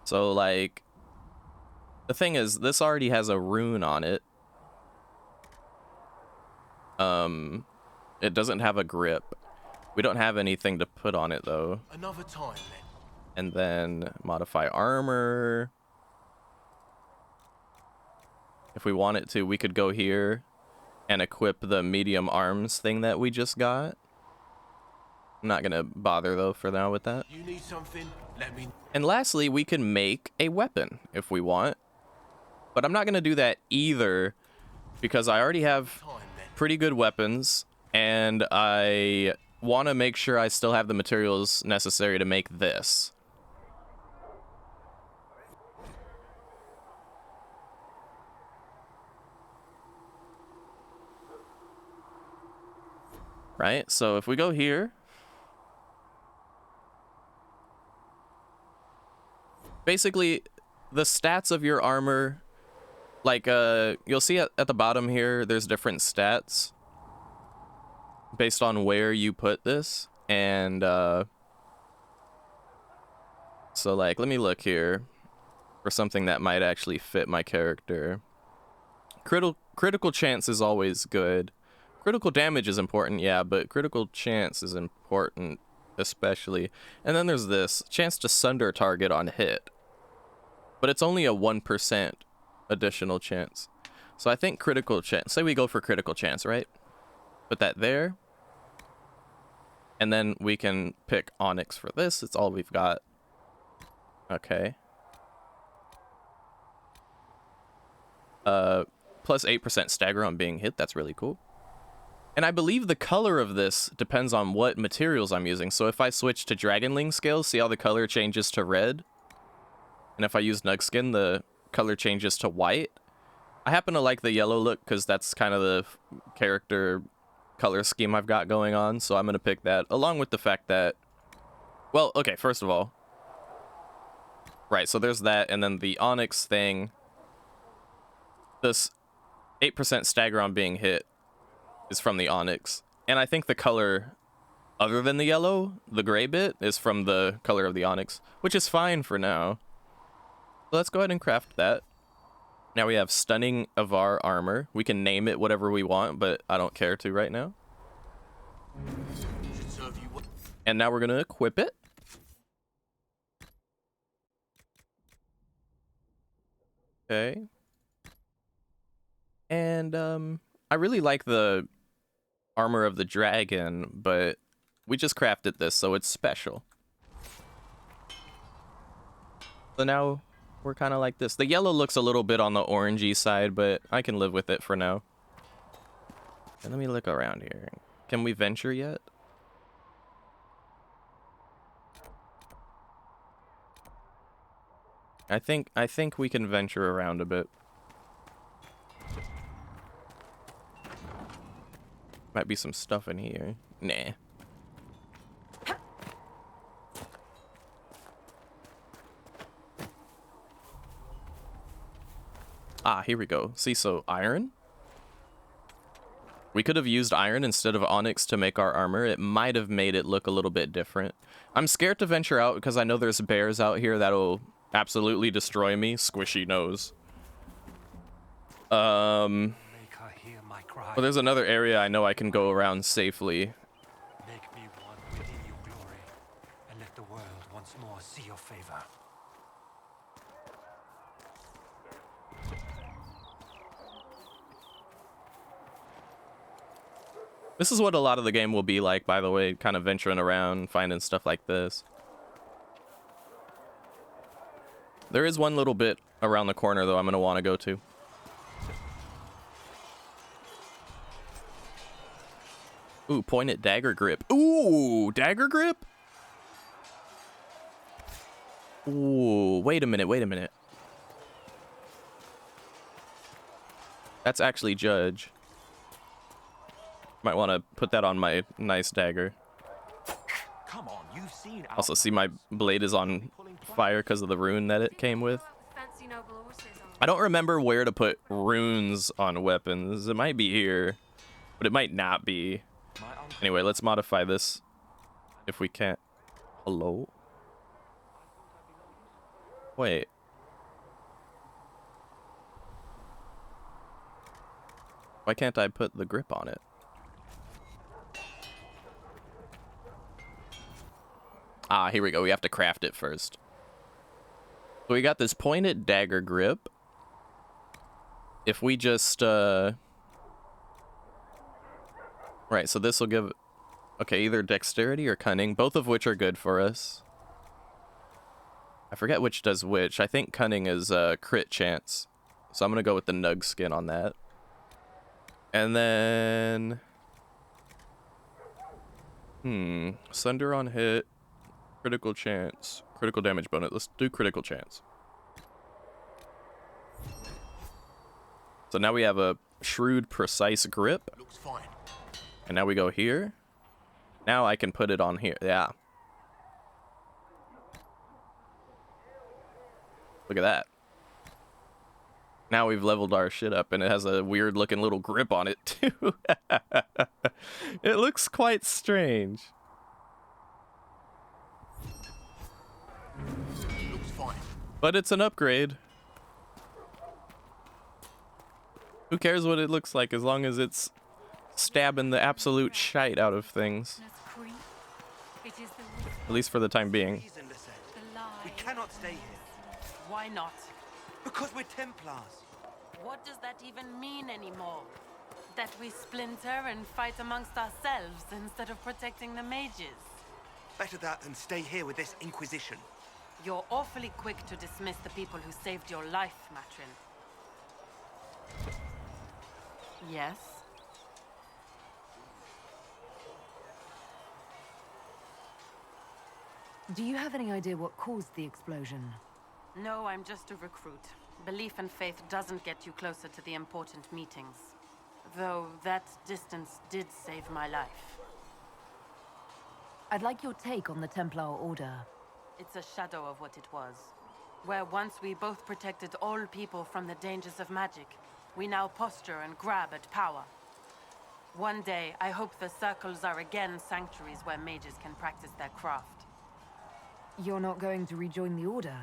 So, like... The thing is, this already has a rune on it. It doesn't have a grip. We don't have anything to put on it though. Another time then. And then modify armor. If we wanted to, we could go here and equip the medium arms thing that we just got. I'm not gonna bother though for now with that. You need something? Let me. And lastly, we can make a weapon if we want. But I'm not gonna do that either because I already have pretty good weapons, and I want to make sure I still have the materials necessary to make this. Right, so if we go here, basically the stats of your armor, like, you'll see at the bottom here, there's different stats based on where you put this. And, so, like, let me look here for something that might actually fit my character. Critical chance is always good. Critical damage is important, yeah, but critical chance is important especially. And then there's this, chance to sunder target on hit. But it's only a 1%. Additional chance. So I think critical chance, say we go for critical chance, right? Put that there. And then we can pick Onyx for this. It's all we've got. Okay. Plus 8% stagger on being hit. That's really cool. And I believe the color of this depends on what materials I'm using. So if I switch to Dragonling scales, see how the color changes to red? And if I use Nugskin, the color changes to white. I happen to like the yellow look because that's kind of the character color scheme I've got going on, so I'm going to pick that, along with the fact that, well, okay, first of all, right, so there's that, and then the Onyx thing, this 8% stagger on being hit is from the Onyx, and I think the color other than the yellow, the gray bit, is from the color of the Onyx, which is fine for now. So let's go ahead and craft that. Now we have Stunning Avar armor. We can name it whatever we want, but I don't care to right now. And now we're going to equip it. Okay. And I really like the armor of the dragon, but We just crafted this, so it's special. So now we're kind of like this. The yellow looks a little bit on the orangey side, but I can live with it for now. And let me look around here. Can we venture yet? I think we can venture around a bit. Might be some stuff in here. Nah. Ah, here we go. See, so iron? We could have used iron instead of onyx to make our armor. It might have made it look a little bit different. I'm scared to venture out because I know there's bears out here that'll absolutely destroy me. Squishy nose. Well, there's another area I know I can go around safely. Make me one within your glory, and let the world once more see your favor. This is what a lot of the game will be like, by the way, kind of venturing around, finding stuff like this. There is one little bit around the corner, though, I'm going to want to go to. Ooh, pointed dagger grip. Ooh, dagger grip? Ooh, wait a minute, wait a minute. That's actually Judge. Might want to put that on my nice dagger. Come on, you've seen Also, see my blade is on fire because of the rune that it came with. I don't remember where to put runes on weapons. It might be here, but it might not be. Anyway, let's modify this if we can't. Hello? Wait. Why can't I put the grip on it? Ah, here we go. We have to craft it first. So we got this pointed dagger grip. If we just, Right, so this will give... Okay, either dexterity or cunning, both of which are good for us. I forget which does which. I think cunning is crit chance. So I'm going to go with the nug skin on that. And then... Sunder on hit. Critical chance. Critical damage bonus. Let's do critical chance. So now we have a shrewd, precise grip. Looks fine. And now we go here. Now I can put it on here. Yeah. Look at that. Now we've leveled our shit up, and it has a weird looking little grip on it too. It looks quite strange. Looks fine. But it's an upgrade. Who cares what it looks like as long as it's stabbing the absolute shite out of things. At least for the time being. We cannot stay here. Why not? Because we're Templars. What does that even mean anymore? That we splinter and fight amongst ourselves instead of protecting the mages? Better that than stay here with this Inquisition. You're awfully quick to dismiss the people who saved your life, Matrin. Yes? Do you have any idea what caused the explosion? No, I'm just a recruit. Belief and faith doesn't get you closer to the important meetings. Though that distance did save my life. I'd like your take on the Templar Order. It's a shadow of what it was. Where once we both protected all people from the dangers of magic, we now posture and grab at power. One day, I hope the circles are again sanctuaries where mages can practice their craft. You're not going to rejoin the Order?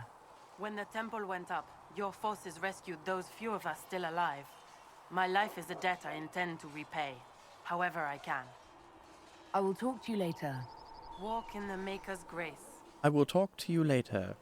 When the temple went up, your forces rescued those few of us still alive. My life is a debt I intend to repay, however I can. I will talk to you later. Walk in the Maker's grace. I will talk to you later.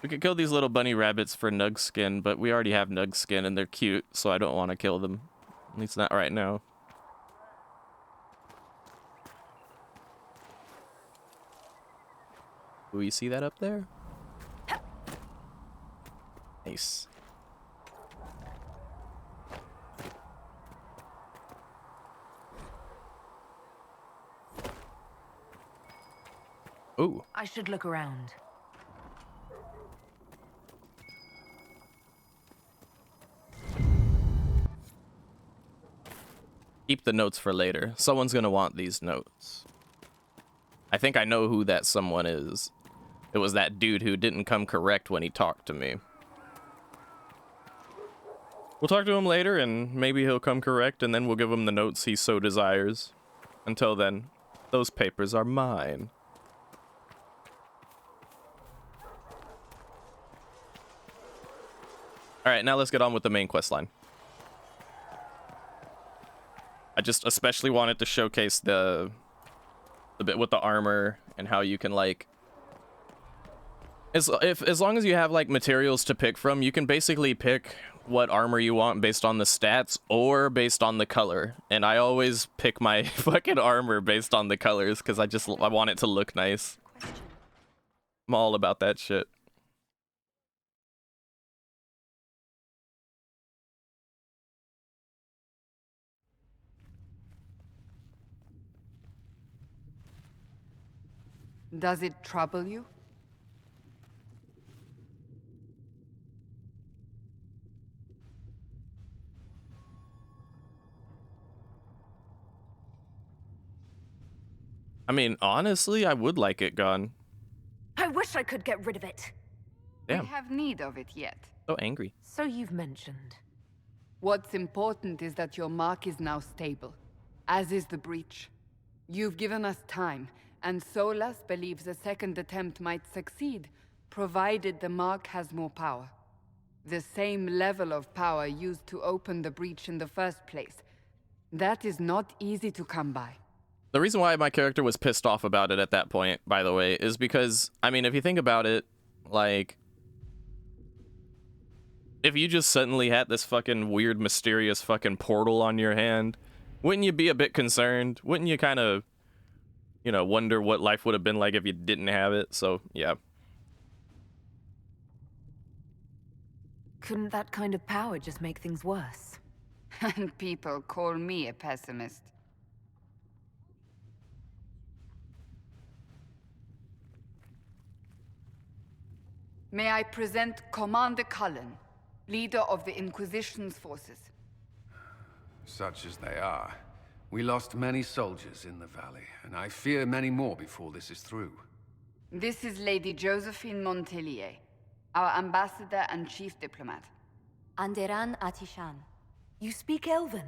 We could kill these little bunny rabbits for nug skin, but we already have nug skin and they're cute, so I don't want to kill them. At least not right now. Do you see that up there? Nice. Ooh. I should look around. Keep the notes for later. Someone's gonna want these notes. I think I know who that someone is. It was that dude who didn't come correct when he talked to me. We'll talk to him later and maybe he'll come correct and then we'll give him the notes he so desires. Until then, those papers are mine. Alright, now let's get on with the main quest line. I just especially wanted to showcase the bit with the armor and how you can like as long as you have like materials to pick from, you can basically pick what armor you want based on the stats or based on the color. And I always pick my fucking armor based on the colors because I want it to look nice. I'm all about that shit. Does it trouble you? I mean, honestly, I would like it gone. I wish I could get rid of it. Damn. We have need of it yet. So angry. So you've mentioned. What's important is that your mark is now stable, as is the breach. You've given us time, and Solas believes a second attempt might succeed, provided the mark has more power. The same level of power used to open the breach in the first place. That is not easy to come by. The reason why my character was pissed off about it at that point, by the way, is because, I mean, if you think about it, like, if you just suddenly had this fucking weird, mysterious fucking portal on your hand, wouldn't you be a bit concerned? Wouldn't you kind of, you know, wonder what life would have been like if you didn't have it? So, yeah. Couldn't that kind of power just make things worse? And people call me a pessimist. May I present Commander Cullen, leader of the Inquisition's forces. Such as they are. We lost many soldiers in the valley, and I fear many more before this is through. This is Lady Josephine Montelier, our ambassador and chief diplomat. Anderan Atishan. You speak Elven?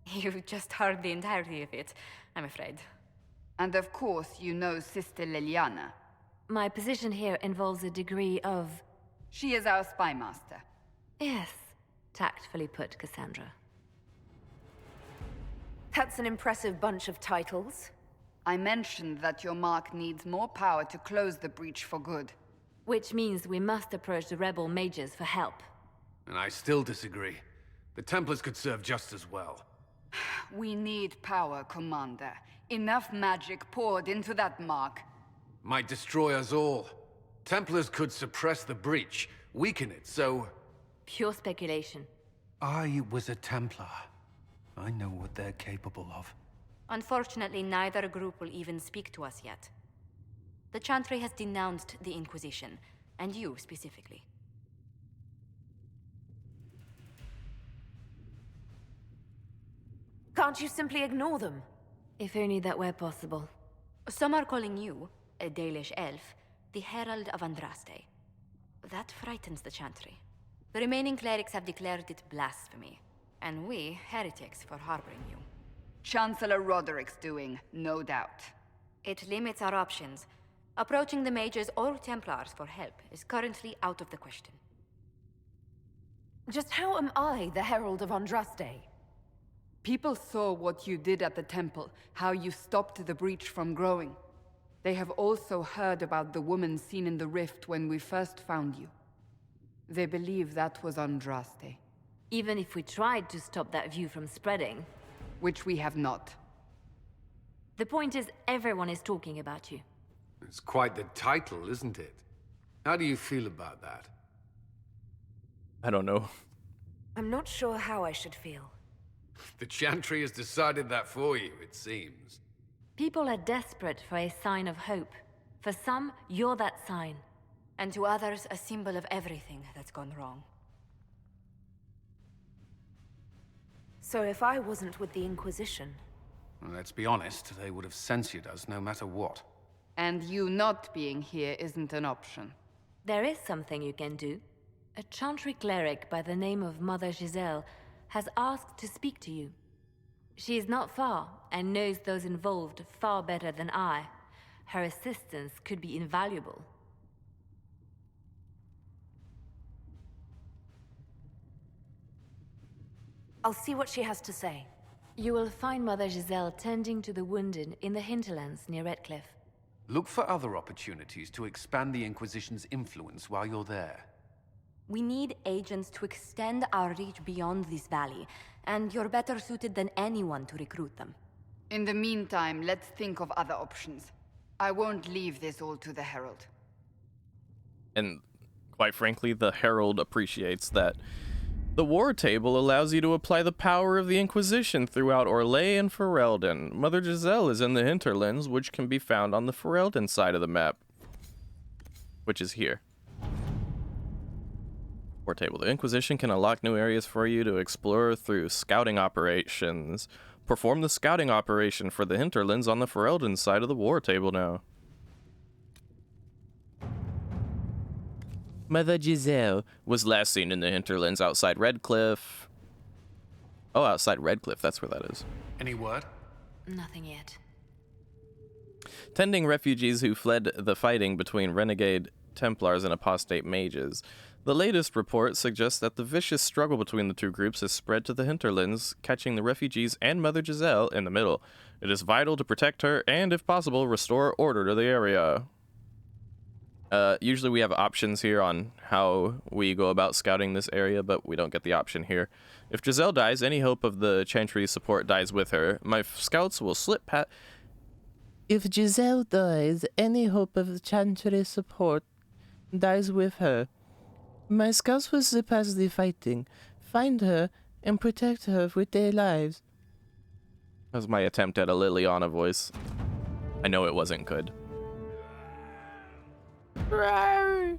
You've just heard the entirety of it, I'm afraid. And of course, you know Sister Liliana. My position here involves a degree of... She is our spy master. Yes, tactfully put, Cassandra. That's an impressive bunch of titles. I mentioned that your mark needs more power to close the breach for good. Which means we must approach the rebel mages for help. And I still disagree. The Templars could serve just as well. We need power, Commander. Enough magic poured into that mark. Might destroy us all. Templars could suppress the breach, weaken it, so... Pure speculation. I was a Templar. I know what they're capable of. Unfortunately, neither group will even speak to us yet. The Chantry has denounced the Inquisition, and you specifically. Can't you simply ignore them? If only that were possible. Some are calling you, a Dalish elf, the Herald of Andraste. That frightens the Chantry. The remaining clerics have declared it blasphemy, and we, heretics, for harboring you. Chancellor Roderick's doing, no doubt. It limits our options. Approaching the mages or Templars for help is currently out of the question. Just how am I the Herald of Andraste? People saw what you did at the temple, how you stopped the breach from growing. They have also heard about the woman seen in the rift when we first found you. They believe that was Andraste. Even if we tried to stop that view from spreading. Which we have not. The point is, everyone is talking about you. It's quite the title, isn't it? How do you feel about that? I don't know. I'm not sure how I should feel. The Chantry has decided that for you, it seems. People are desperate for a sign of hope. For some, you're that sign. And to others, a symbol of everything that's gone wrong. So if I wasn't with the Inquisition... Well, let's be honest, they would have censored us no matter what. And you not being here isn't an option. There is something you can do. A Chantry cleric by the name of Mother Giselle has asked to speak to you. She is not far, and knows those involved far better than I. Her assistance could be invaluable. I'll see what she has to say. You will find Mother Giselle tending to the wounded in the hinterlands near Redcliffe. Look for other opportunities to expand the Inquisition's influence while you're there. We need agents to extend our reach beyond this valley, and you're better suited than anyone to recruit them. In the meantime, let's think of other options. I won't leave this all to the Herald. And quite frankly, the Herald appreciates that. The War Table allows you to apply the power of the Inquisition throughout Orlais and Ferelden. Mother Giselle is in the hinterlands, which can be found on the Ferelden side of the map, which is here. War Table. The Inquisition can unlock new areas for you to explore through scouting operations. Perform the scouting operation for the hinterlands on the Ferelden side of the War Table now. Mother Giselle was last seen in the hinterlands outside Redcliffe. Oh, outside Redcliffe, that's where that is. Any word? Nothing yet. Tending refugees who fled the fighting between renegade Templars and apostate mages. The latest report suggests that the vicious struggle between the two groups has spread to the hinterlands, catching the refugees and Mother Giselle in the middle. It is vital to protect her and, if possible, restore order to the area. Usually we have options here on how we go about scouting this area, but we don't get the option here. If Giselle dies, any hope of the Chantry support dies with her. My scouts will slip past... If Giselle dies, any hope of the Chantry support dies with her. My scouts will slip past the fighting, find her, and protect her with their lives. That was my attempt at a Liliana voice. I know it wasn't good. Rawr.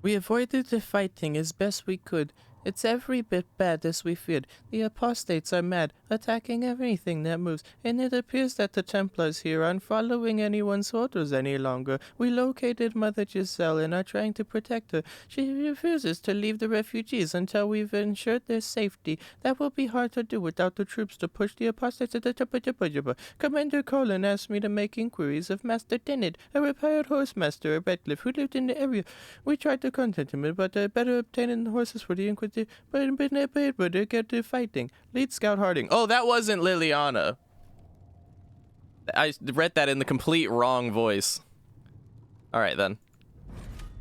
We avoided the fighting as best we could. It's every bit bad as we feared. The apostates are mad, attacking everything that moves, and it appears that the Templars here aren't following anyone's orders any longer. We located Mother Giselle and are trying to protect her. She refuses to leave the refugees until we've ensured their safety. That will be hard to do without the troops to push the apostates at the Commander Colin asked me to make inquiries of Master Dennett, a retired horsemaster at Redcliffe who lived in the area. We tried to contact him about better obtaining the horses for the Inquisition, but never able to get to fighting. Lead Scout Harding. Oh, that wasn't Liliana. I read that in the complete wrong voice. All right, then.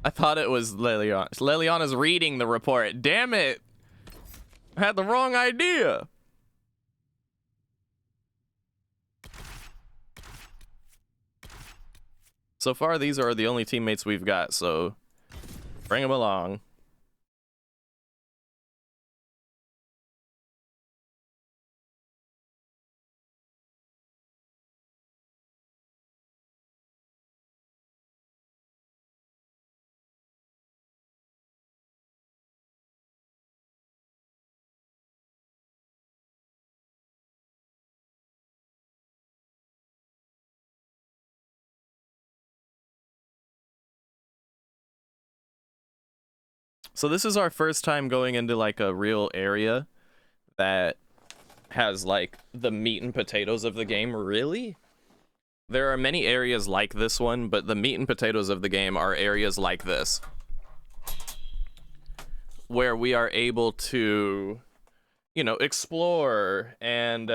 I thought it was Liliana. Liliana's reading the report. Damn it. I had the wrong idea. So far, these are the only teammates we've got, so bring them along. So this is our first time going into like a real area that has like the meat and potatoes of the game. Really? There are many areas like this one, but the meat and potatoes of the game are areas like this, where we are able to, you know, explore and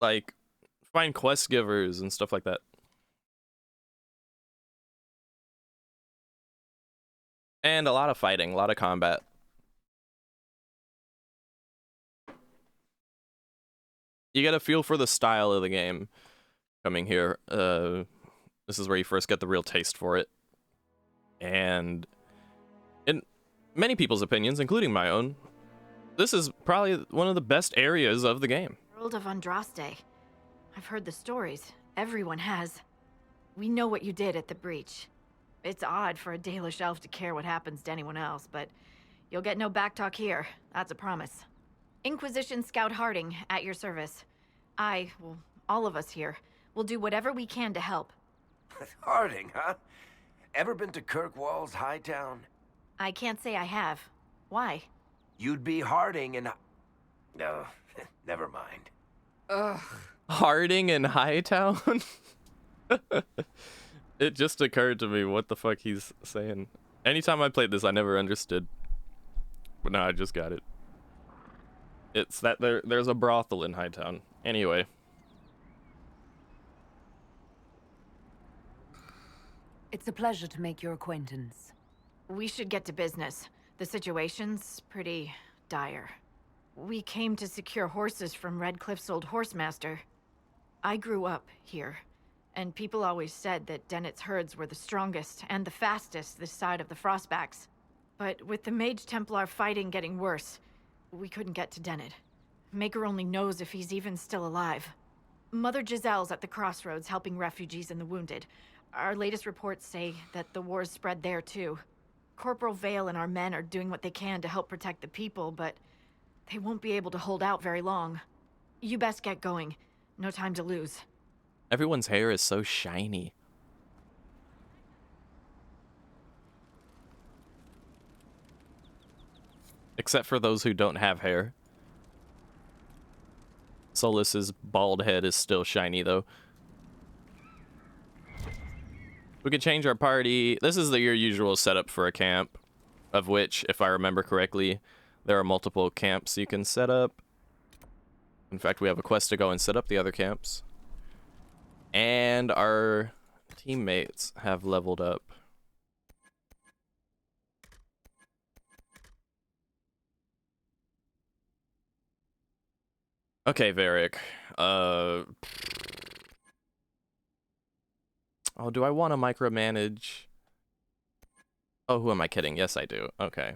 like find quest givers and stuff like that. And a lot of fighting, a lot of combat. You get a feel for the style of the game coming here. This is where you first get the real taste for it. And in many people's opinions, including my own, this is probably one of the best areas of the game. World of Andraste. I've heard the stories. Everyone has. We know what you did at the breach. It's odd for a Dalish elf to care what happens to anyone else, but you'll get no backtalk here. That's a promise. Inquisition Scout Harding, at your service. Well, all of us here, will do whatever we can to help. Harding, huh? Ever been to Kirkwall's Hightown? I can't say I have. Why? You'd be Harding and... No, never mind. Ugh. Harding in Hightown? It just occurred to me what the fuck he's saying. Anytime I played this, I never understood. But now I just got it. It's that there's a brothel in Hightown. Anyway. It's a pleasure to make your acquaintance. We should get to business. The situation's pretty dire. We came to secure horses from Redcliffe's old horsemaster. I grew up here, and people always said that Dennett's herds were the strongest and the fastest this side of the Frostbacks. But with the Mage Templar fighting getting worse, we couldn't get to Dennett. Maker only knows if he's even still alive. Mother Giselle's at the crossroads helping refugees and the wounded. Our latest reports say that the war's spread there too. Corporal Vale and our men are doing what they can to help protect the people, but they won't be able to hold out very long. You best get going. No time to lose. Everyone's hair is so shiny. Except for those who don't have hair. Solus's bald head is still shiny, though. We could change our party. This is your usual setup for a camp, of which, if I remember correctly, there are multiple camps you can set up. In fact, we have a quest to go and set up the other camps. And our teammates have leveled up. Okay, Varric. Oh, do I want to micromanage? Oh, who am I kidding? Yes, I do. Okay.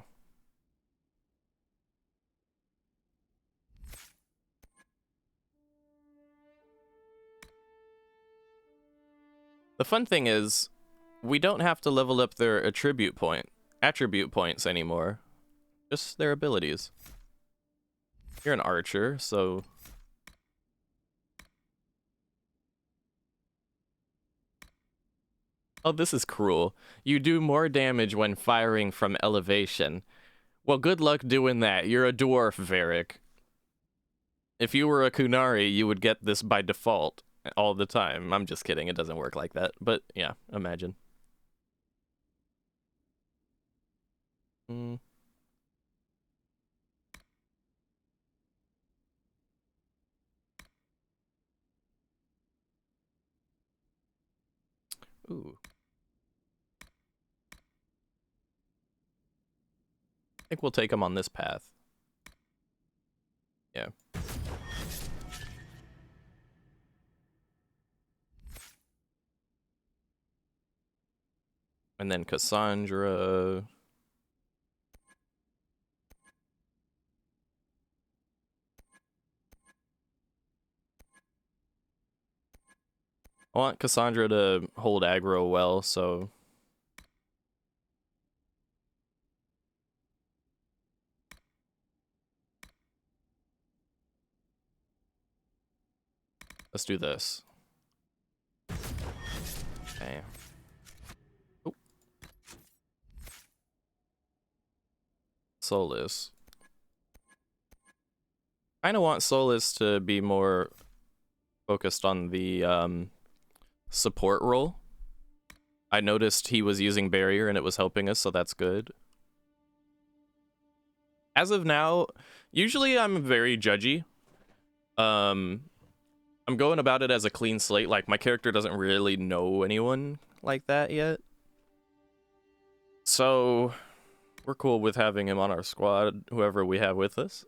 The fun thing is, we don't have to level up their attribute points anymore. Just their abilities. You're an archer, so... Oh, this is cruel. You do more damage when firing from elevation. Well, good luck doing that. You're a dwarf, Varric. If you were a Kunari, you would get this by default all the time. I'm just kidding. It doesn't work like that. But, yeah, imagine. Ooh. I think we'll take him on this path. Yeah. And then Cassandra. I want Cassandra to hold aggro well, so... Let's do this. Okay. Solus. Kind of want Solus to be more focused on the support role. I noticed he was using barrier and it was helping us, so that's good. As of now, usually I'm very judgy. I'm going about it as a clean slate. Like, my character doesn't really know anyone like that yet. So, we're cool with having him on our squad, whoever we have with us.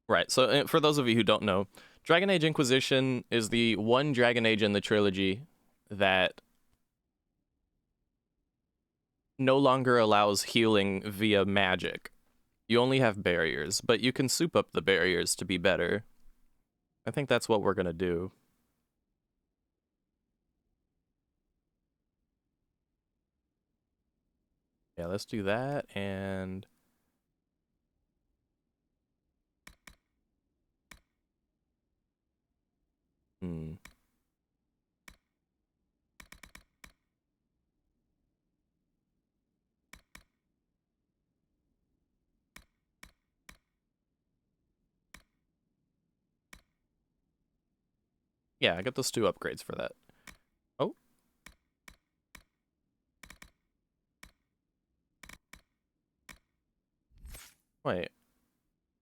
Right, so for those of you who don't know, Dragon Age Inquisition is the one Dragon Age in the trilogy that no longer allows healing via magic. You only have barriers, but you can soup up the barriers to be better. I think that's what we're gonna do. Yeah, let's do that, and... Yeah, I got those 2 upgrades for that. Oh. Wait.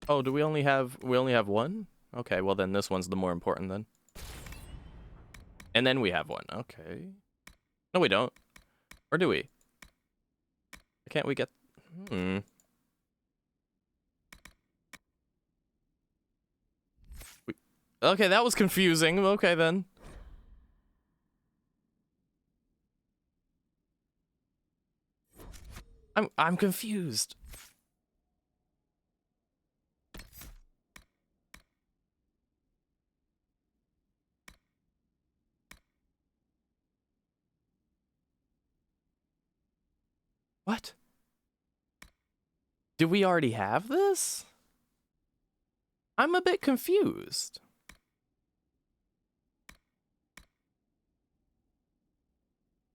Oh, do we only have one? Okay, well then this one's the more important then. And then we have one. Okay. No, we don't. Or do we? Can't we get... Okay, that was confusing. Okay, then. I'm confused. What? Do we already have this? I'm a bit confused.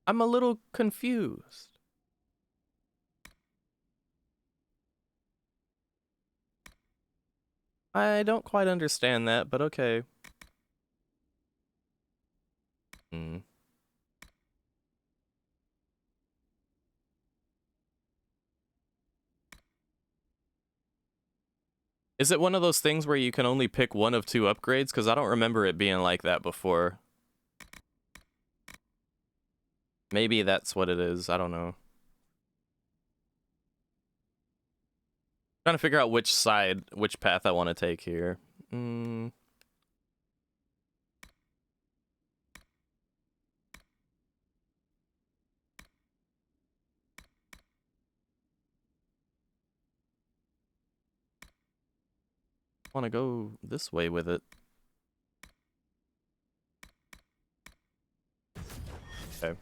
I'm a little confused. I don't quite understand that, but okay. Is it one of those things where you can only pick one of 2 upgrades? Because I don't remember it being like that before. Maybe that's what it is. I don't know. Trying to figure out which path I want to take here. Want to go this way with it. Okay.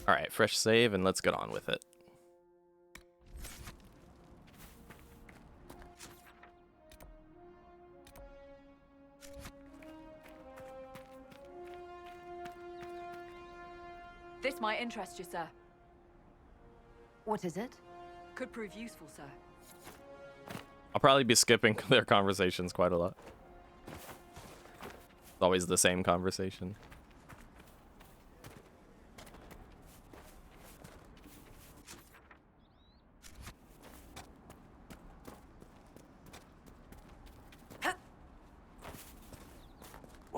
All right, fresh save, and let's get on with it. This might interest you, sir. What is it? Could prove useful, sir. I'll probably be skipping their conversations quite a lot. It's always the same conversation.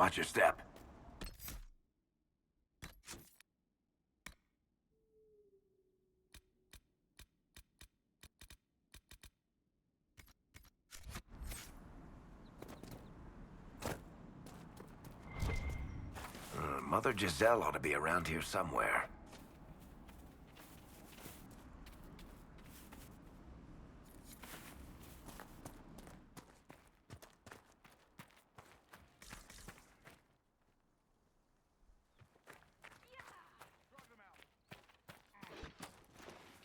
Watch your step. Mother Giselle ought to be around here somewhere.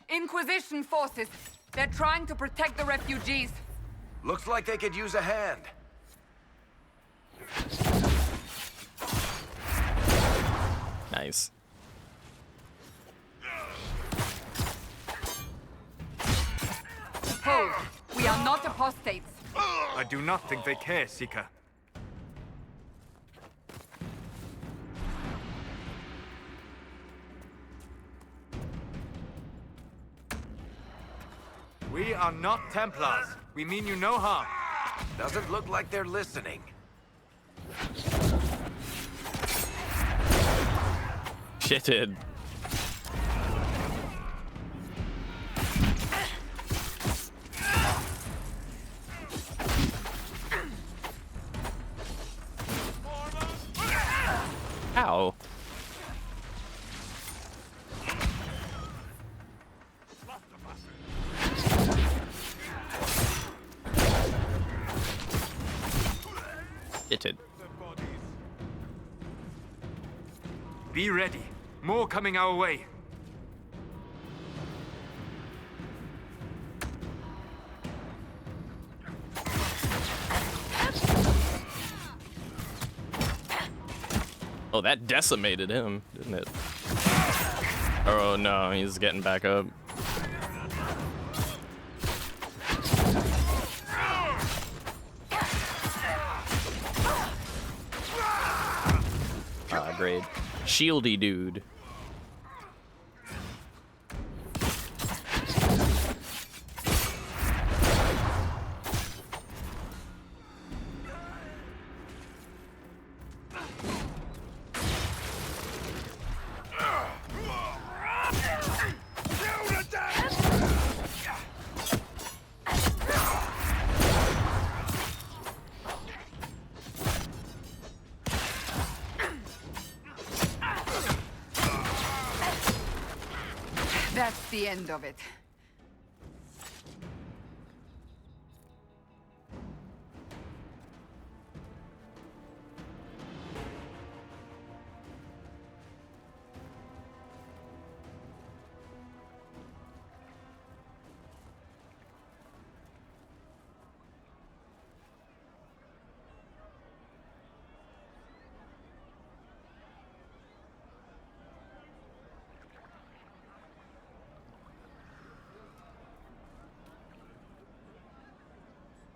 Inquisition forces. They're trying to protect the refugees. Looks like they could use a hand. Nice. Hold. We are not apostates. I do not think they care, Seeker. We are not Templars. We mean you no harm. Doesn't look like they're listening. Shithead. Ow. Shithead. Be ready. More coming our way. Oh, that decimated him, didn't it? Oh no, he's getting back up. Ah, great. Shieldy dude. That's the end of it.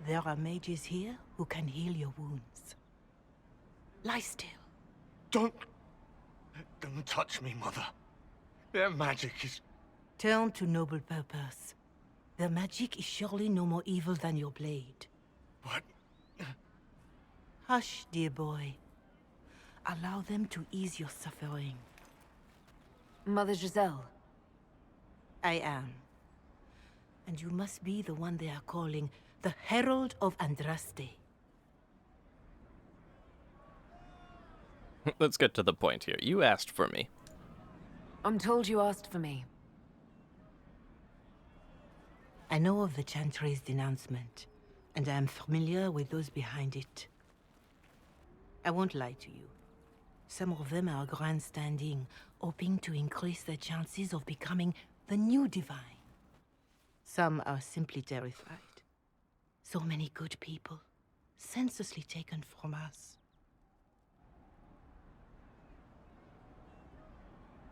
There are mages here who can heal your wounds. Lie still. Don't touch me, Mother. Their magic is... Turn to noble purpose. Their magic is surely no more evil than your blade. What? Hush, dear boy. Allow them to ease your suffering. Mother Giselle. I am. And you must be the one they are calling the Herald of Andraste. Let's get to the point here. You asked for me. I'm told you asked for me. I know of the Chantry's denouncement, and I am familiar with those behind it. I won't lie to you. Some of them are grandstanding, hoping to increase their chances of becoming the new divine. Some are simply terrified. So many good people, senselessly taken from us.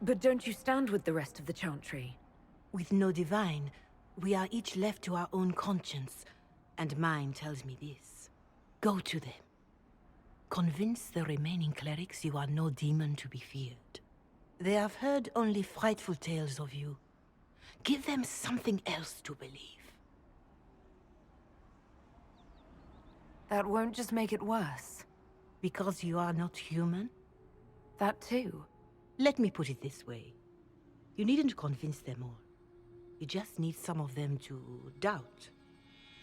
But don't you stand with the rest of the Chantry? With no divine, we are each left to our own conscience, and mine tells me this. Go to them. Convince the remaining clerics you are no demon to be feared. They have heard only frightful tales of you. Give them something else to believe. That won't just make it worse. Because you are not human? That too. Let me put it this way. You needn't convince them all. You just need some of them to doubt.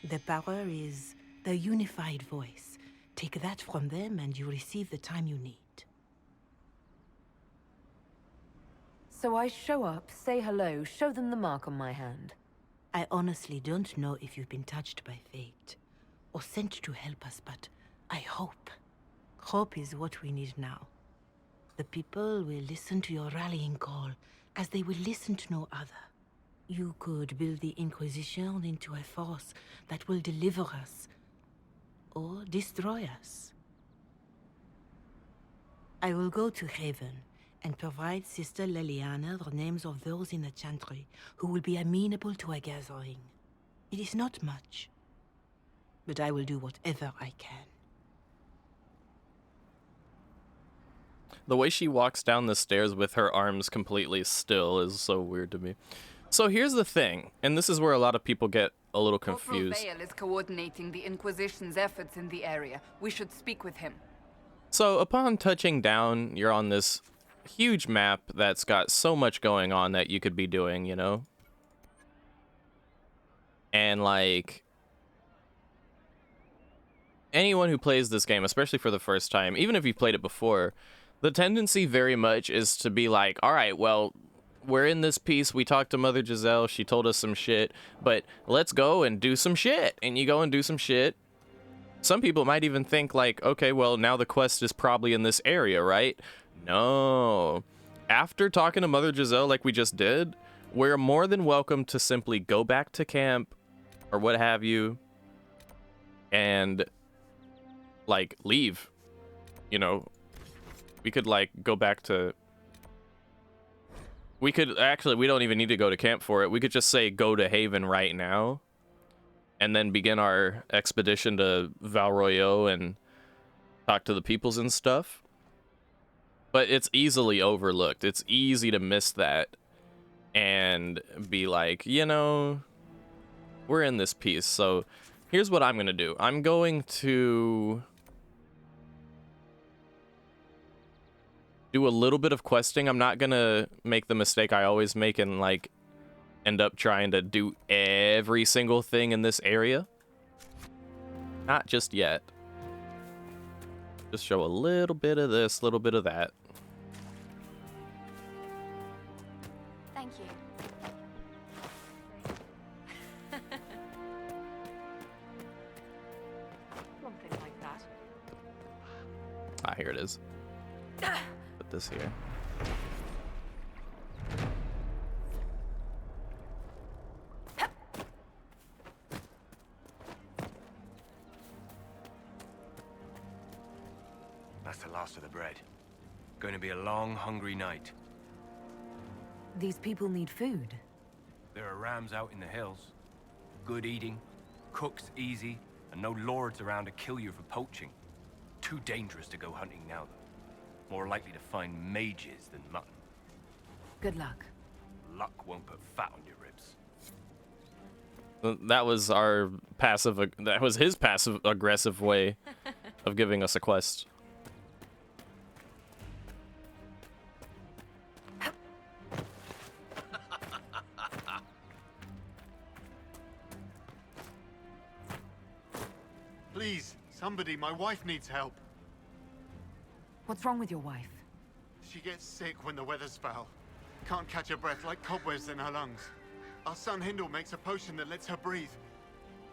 The power is the unified voice. Take that from them and you receive the time you need. So I show up, say hello, show them the mark on my hand. I honestly don't know if you've been touched by fate, or sent to help us, but I hope. Hope is what we need now. The people will listen to your rallying call, as they will listen to no other. You could build the Inquisition into a force that will deliver us, or destroy us. I will go to Haven, and provide Sister Leliana the names of those in the Chantry who will be amenable to a gathering. It is not much, but I will do whatever I can. The way she walks down the stairs with her arms completely still is so weird to me. So here's the thing, and this is where a lot of people get a little confused. Corporal Vale is coordinating the Inquisition's efforts in the area. We should speak with him. So upon touching down, you're on this huge map that's got so much going on that you could be doing, you know? And like, anyone who plays this game, especially for the first time, even if you've played it before, the tendency very much is to be like, all right, well, we're in this piece, we talked to Mother Giselle, she told us some shit, but let's go and do some shit. And you go and do some shit. Some people might even think like, okay, well, now the quest is probably in this area, right? No. After talking to Mother Giselle like we just did, we're more than welcome to simply go back to camp or what have you and like leave. You know, we could like go back to, we could actually, we don't even need to go to camp for it. We could just say go to Haven right now and then begin our expedition to Val Royeaux and talk to the peoples and stuff. But it's easily overlooked. It's easy to miss that and be like, you know, we're in this piece. So here's what I'm going to do. I'm going to do a little bit of questing. I'm not going to make the mistake I always make and like end up trying to do every single thing in this area. Not just yet. Just show a little bit of this, little bit of that. Thank you. Something like that. Ah, here it is. Put this here. That's the last of the bread. Going to be a long, hungry night. These people need food. There are rams out in the hills. Good eating, cooks easy, and no lords around to kill you for poaching. Too dangerous to go hunting now, though. More likely to find mages than mutton. Good luck. Luck won't put fat on your ribs. That was our passive, that was his passive aggressive way of giving us a quest. Please, somebody, my wife needs help. What's wrong with your wife? She gets sick when the weather's foul. Can't catch her breath like cobwebs in her lungs. Our son Hindle makes a potion that lets her breathe.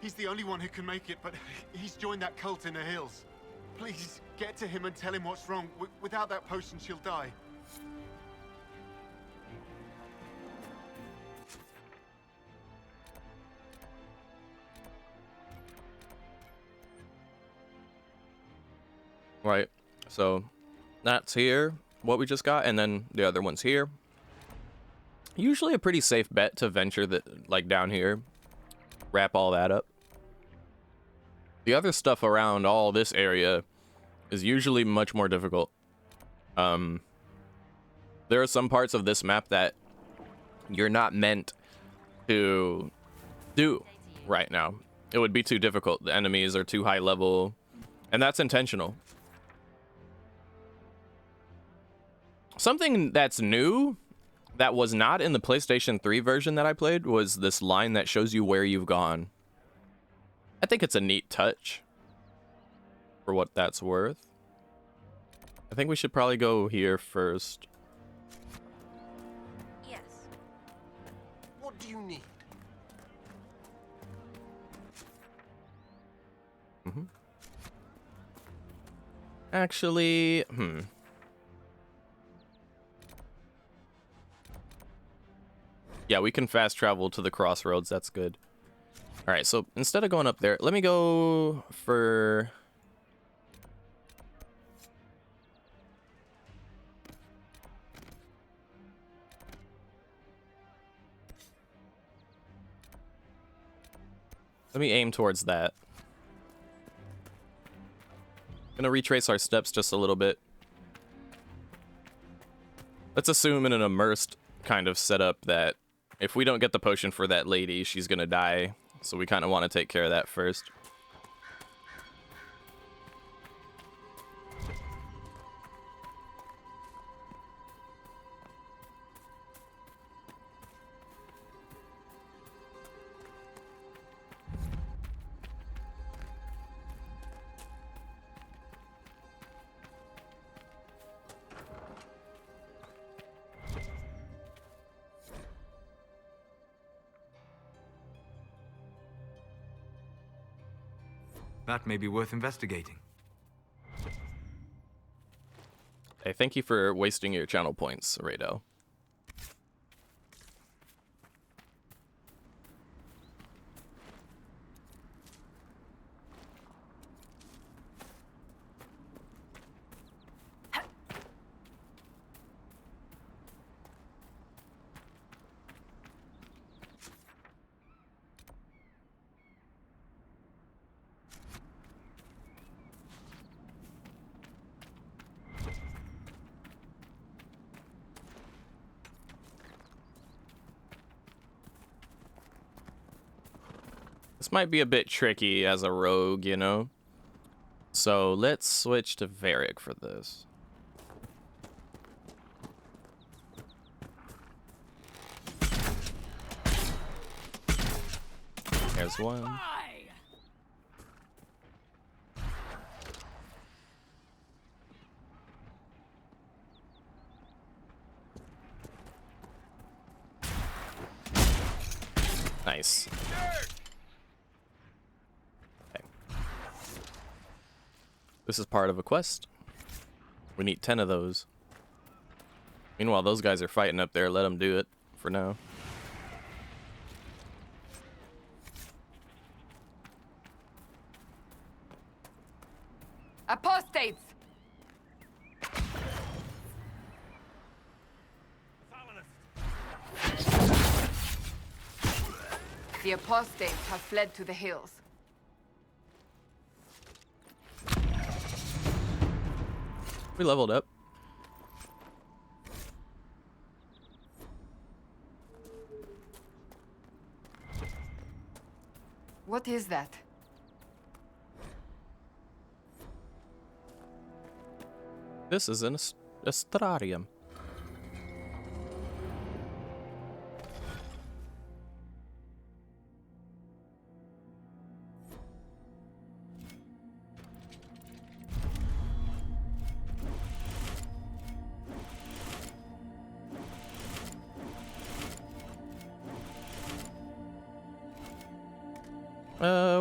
He's the only one who can make it, but he's joined that cult in the hills. Please, get to him and tell him what's wrong. Without that potion, she'll die. Right, so that's here, what we just got, and then the other one's here. Usually a pretty safe bet to venture that, like, down here, wrap all that up. The other stuff around all this area is usually much more difficult. There are some parts of this map that you're not meant to do right now. It would be too difficult. The enemies are too high level, and that's intentional. Something that's new that was not in the PlayStation 3 version that I played was this line that shows you where you've gone. I think it's a neat touch for what that's worth. I think we should probably go here first. Yes. What do you need? Actually, yeah, we can fast travel to the crossroads. That's good. All right, so instead of going up there, let me go for... Let me aim towards that. Gonna retrace our steps just a little bit. Let's assume in an immersed kind of setup that if we don't get the potion for that lady, she's gonna die. So we kind of want to take care of that first. That may be worth investigating. Hey, thank you for wasting your channel points, Rado. This might be a bit tricky as a rogue, you know? So let's switch to Varric for this. There's one. Nice. Okay. This is part of a quest. We need 10 of those. Meanwhile, those guys are fighting up there. Let them do it for now. Apostates! The apostates have fled to the hills. We leveled up. What is that? This is an astrarium.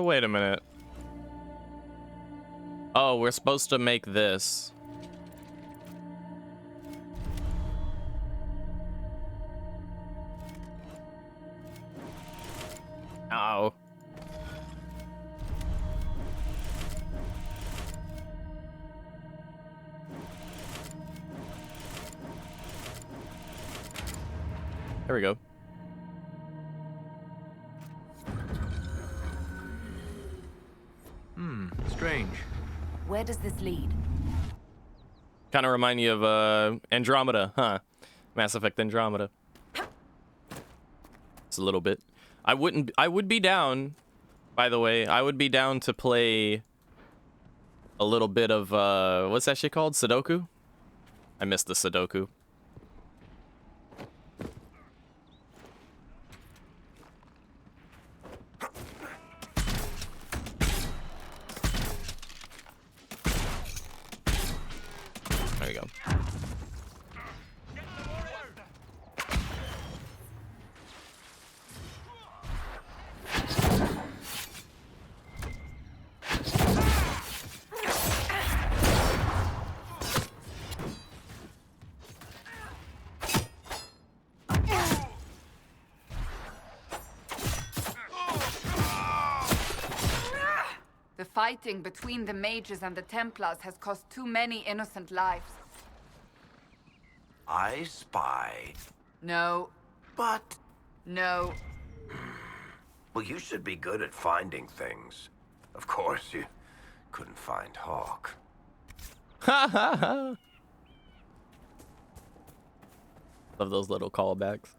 Wait a minute. Oh, we're supposed to make this. Oh. There we go. Strange. Where does this lead? Kind of remind you of Andromeda, huh? Mass Effect Andromeda. It's a little bit. I would be down, by the way, I would be down to play a little bit of, what's that shit called? Sudoku? I missed the Sudoku. fighting between the mages and the Templars has cost too many innocent lives. I spy. No. But... No. Well, you should be good at finding things. Of course, you couldn't find Hawk. Ha ha ha! Love those little callbacks.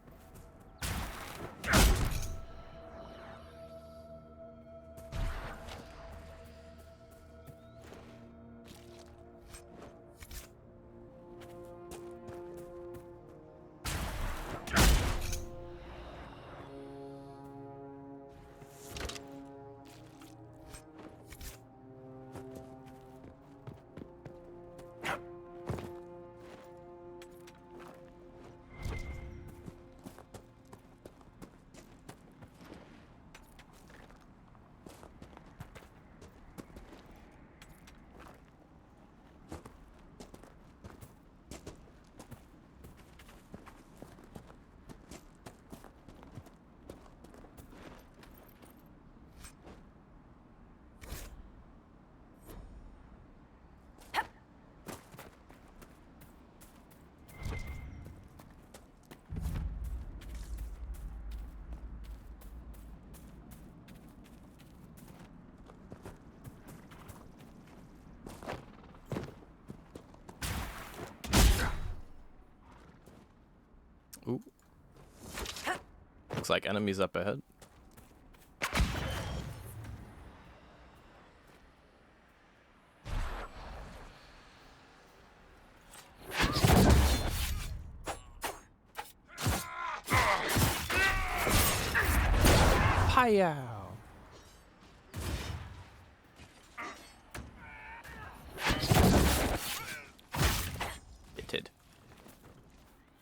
Ooh. Looks like enemies up ahead. Hiya!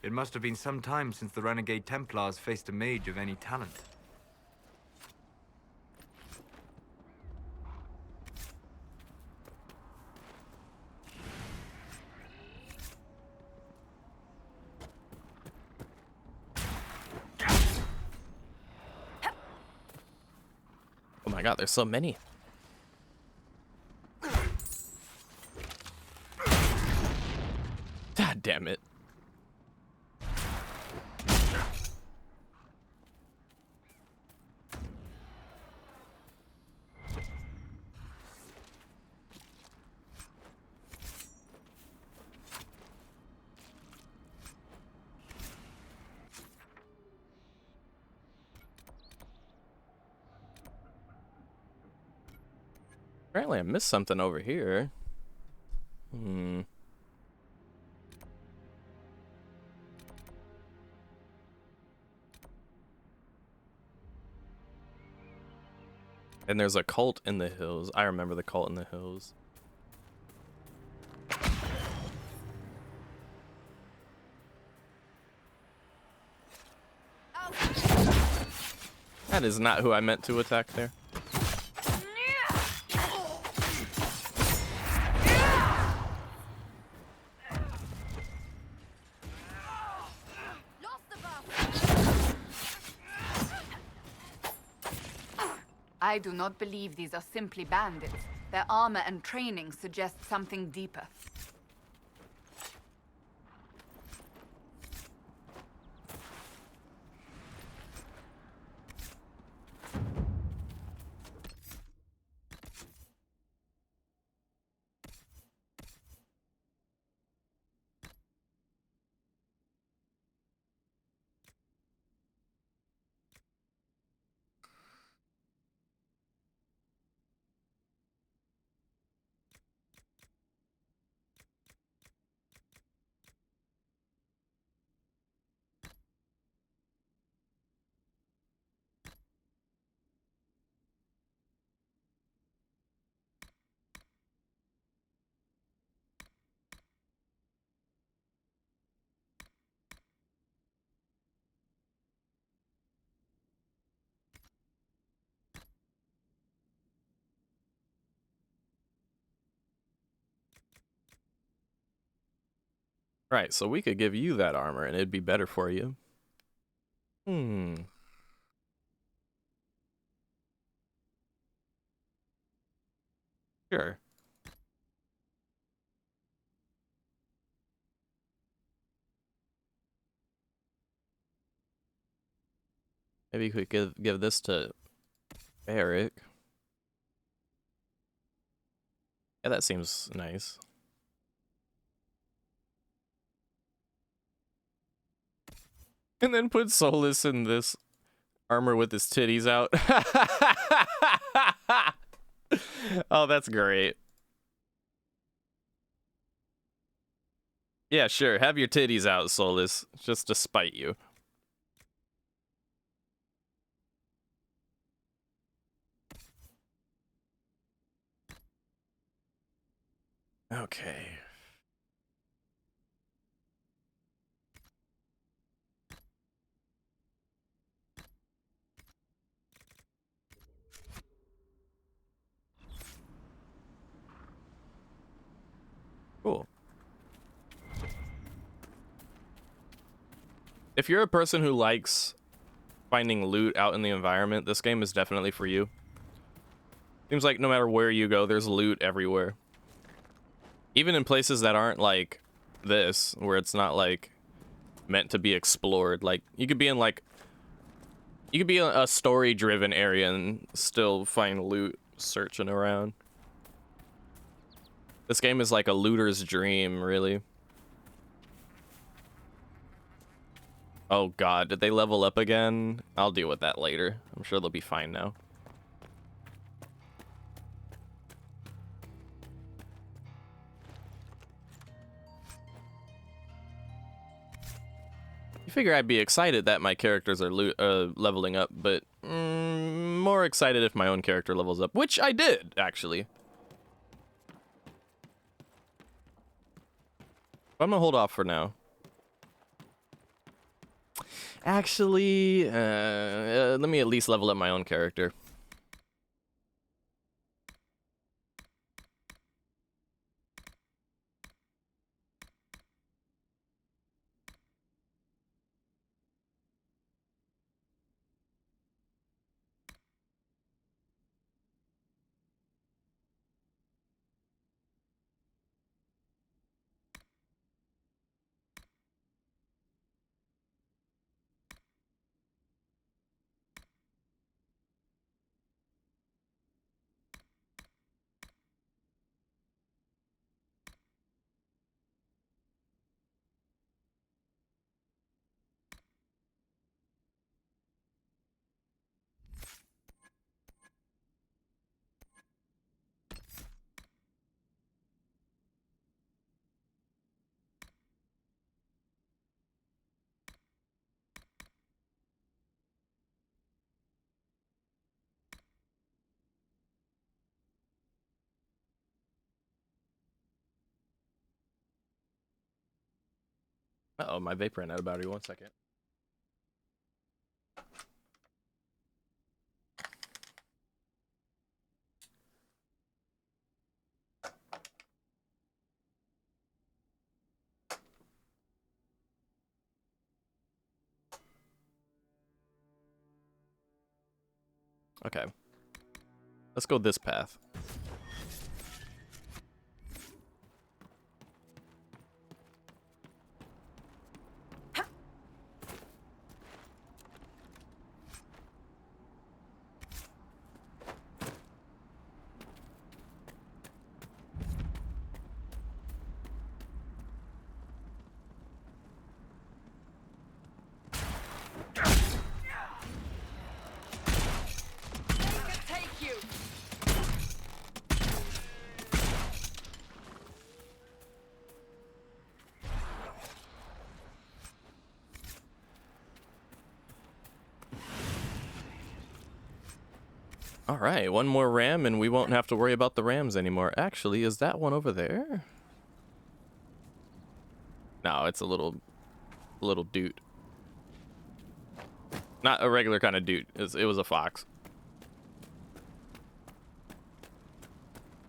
It must have been some time since the renegade Templars faced a mage of any talent. Oh my god, there's so many. God damn it. Apparently I missed something over here. And there's a cult in the hills. I remember the cult in the hills. That is not who I meant to attack there. I do not believe these are simply bandits. Their armor and training suggest something deeper. Right, so we could give you that armor and it'd be better for you. Sure. Maybe we could give this to Eric. Yeah, that seems nice. And then put Solus in this armor with his titties out. Oh, that's great. Yeah, sure. Have your titties out, Solus, just to spite you. Okay. Cool. If you're a person who likes finding loot out in the environment, this game is definitely for you. Seems like no matter where you go, there's loot everywhere. Even in places that aren't like this, where it's not like meant to be explored. Like you could be in like a story-driven area and still find loot searching around. This game is like a looter's dream, really. Oh god, did they level up again? I'll deal with that later. I'm sure they'll be fine now. You figure I'd be excited that my characters are leveling up, but more excited if my own character levels up, which I did, actually. I'm gonna hold off for now. Actually, let me at least level up my own character. Uh-oh, my vape ran out of battery. 1 second. Okay. Let's go this path. All right, one more ram and we won't have to worry about the rams anymore. Actually, is that one over there? No, it's a little dude. Not a regular kind of dude. It was a fox.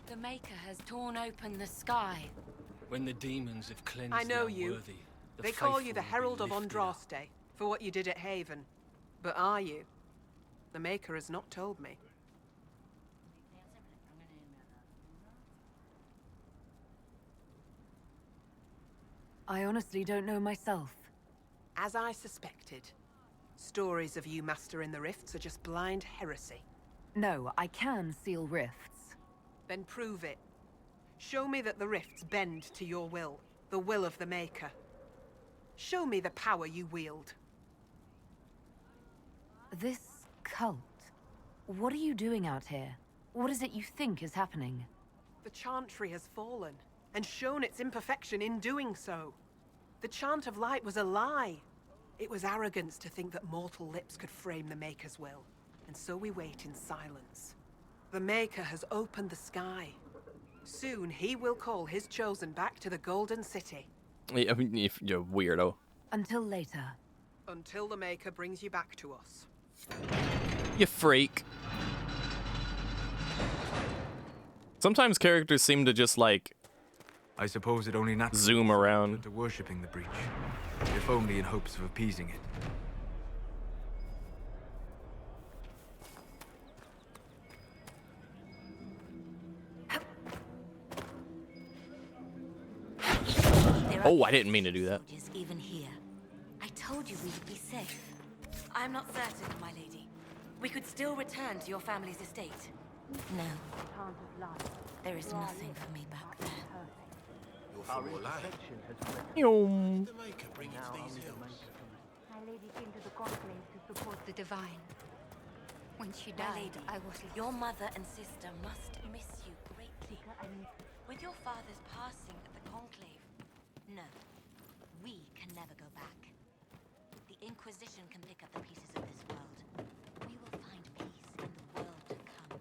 The Maker has torn open the sky. When the demons have cleansed I know the you. unworthy, the They call you the faithful will Herald be of lifted up. Andraste for what you did at Haven. But are you? The Maker has not told me. I honestly don't know myself. As I suspected. Stories of you mastering the rifts are just blind heresy. No, I can seal rifts. Then prove it. Show me that the rifts bend to your will, the will of the Maker. Show me the power you wield. This cult, what are you doing out here? What is it you think is happening? The Chantry has fallen, and shown its imperfection in doing so. The Chant of Light was a lie. It was arrogance to think that mortal lips could frame the Maker's will, and so we wait in silence. The Maker has opened the sky. Soon he will call his chosen back to the Golden City. I mean, if you're a weirdo. Until later. Until the Maker brings you back to us. You freak. Sometimes characters seem to just like... I suppose it only naturally zoom around. to worshipping the breach, if only in hopes of appeasing it. Oh, I didn't mean to do that. Even here. I told you we would be safe. I'm not certain, my lady. We could still return to your family's estate. No. There is nothing for me back there. You're for alive. The Maker bring it to these hills. My lady came to the conclave to support the Divine. When she died, My lady, I was your mother and sister must miss you greatly. With your father's passing at the conclave. No. We can never go back. The Inquisition can pick up the pieces of this world. We will find peace in the world to come.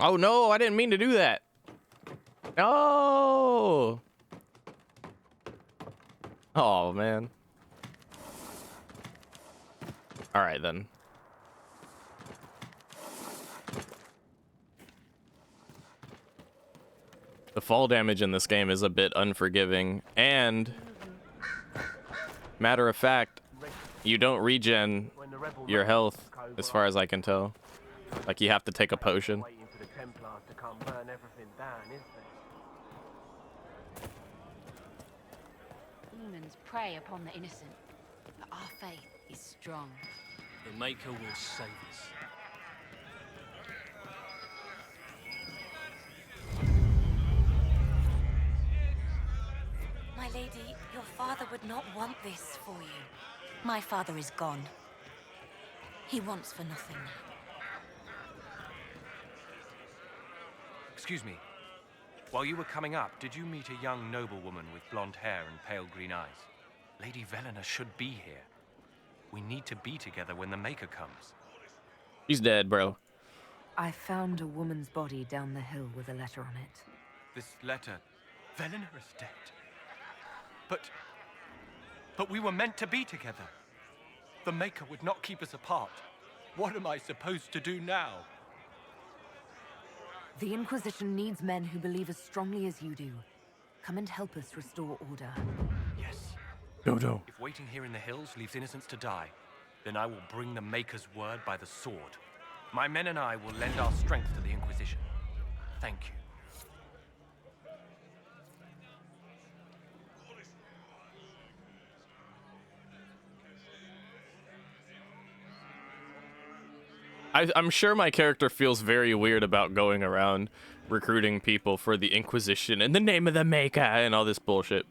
Oh no, I didn't mean to do that. No. Oh man. All right then. The fall damage in this game is a bit unforgiving, and matter of fact, you don't regen your health as far as I can tell. Like you have to take a potion. Demons prey upon the innocent, but our faith is strong. The Maker will save us. My lady, your father would not want this for you. My father is gone. He wants for nothing now. Excuse me. While you were coming up, did you meet a young noblewoman with blonde hair and pale green eyes? Lady Velena should be here. We need to be together when the Maker comes. He's dead, bro. I found a woman's body down the hill with a letter on it. This letter... Velena is dead. But we were meant to be together. The Maker would not keep us apart. What am I supposed to do now? The Inquisition needs men who believe as strongly as you do. Come and help us restore order. Yes. Dodo. If waiting here in the hills leaves innocents to die, then I will bring the Maker's word by the sword. My men and I will lend our strength to the Inquisition. Thank you. I'm sure my character feels very weird about going around recruiting people for the Inquisition in the name of the Maker and all this bullshit.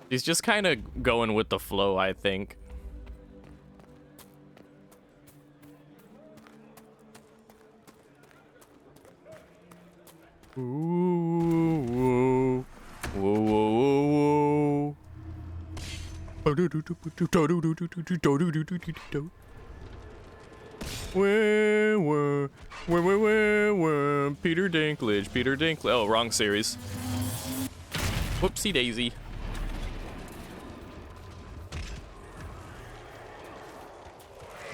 He's just kind of going with the flow, I think. Ooh, whoa, whoa, whoa, whoa. Peter Dinklage, Peter Dinklage. Oh, wrong series. Whoopsie daisy.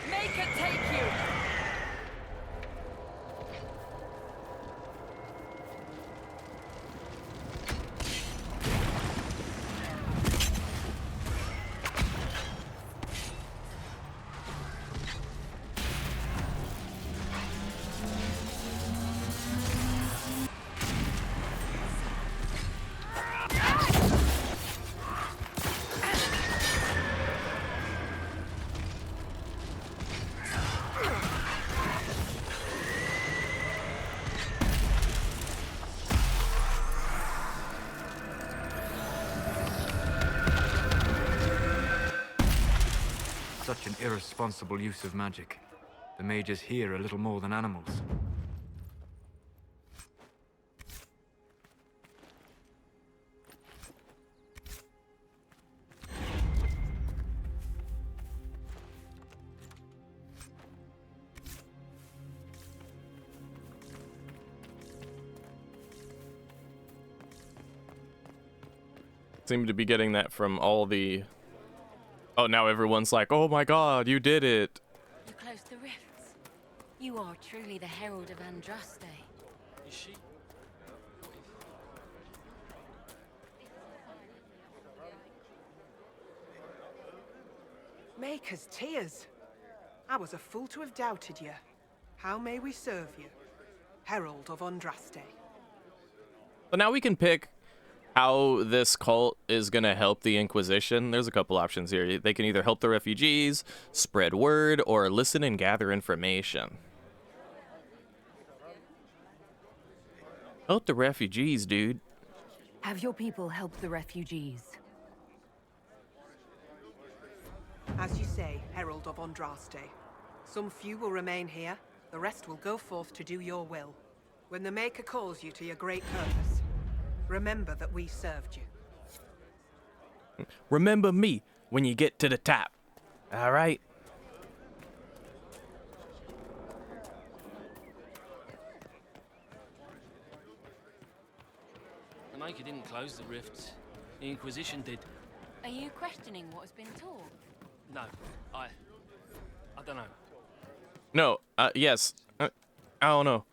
Make it take you. Such an irresponsible use of magic. The mages here are little more than animals. Seem to be getting that from all the... Oh, now everyone's like, oh my god, you did it. You closed the rifts. You are truly the Herald of Andraste. Is she? Maker's tears. I was a fool to have doubted you. How may we serve you? Herald of Andraste. So now we can pick how this cult is going to help the Inquisition. There's a couple options here. They can either help the refugees, spread word, or listen and gather information. Help the refugees, dude. Have your people help the refugees. As you say, Herald of Andraste. Some few will remain here. The rest will go forth to do your will. When the Maker calls you to your great purpose, remember that we served you. Remember me when you get to the top. All right? The Maker didn't close the rifts. The Inquisition did. Are you questioning what has been taught? No, I don't know. No, yes. I don't know.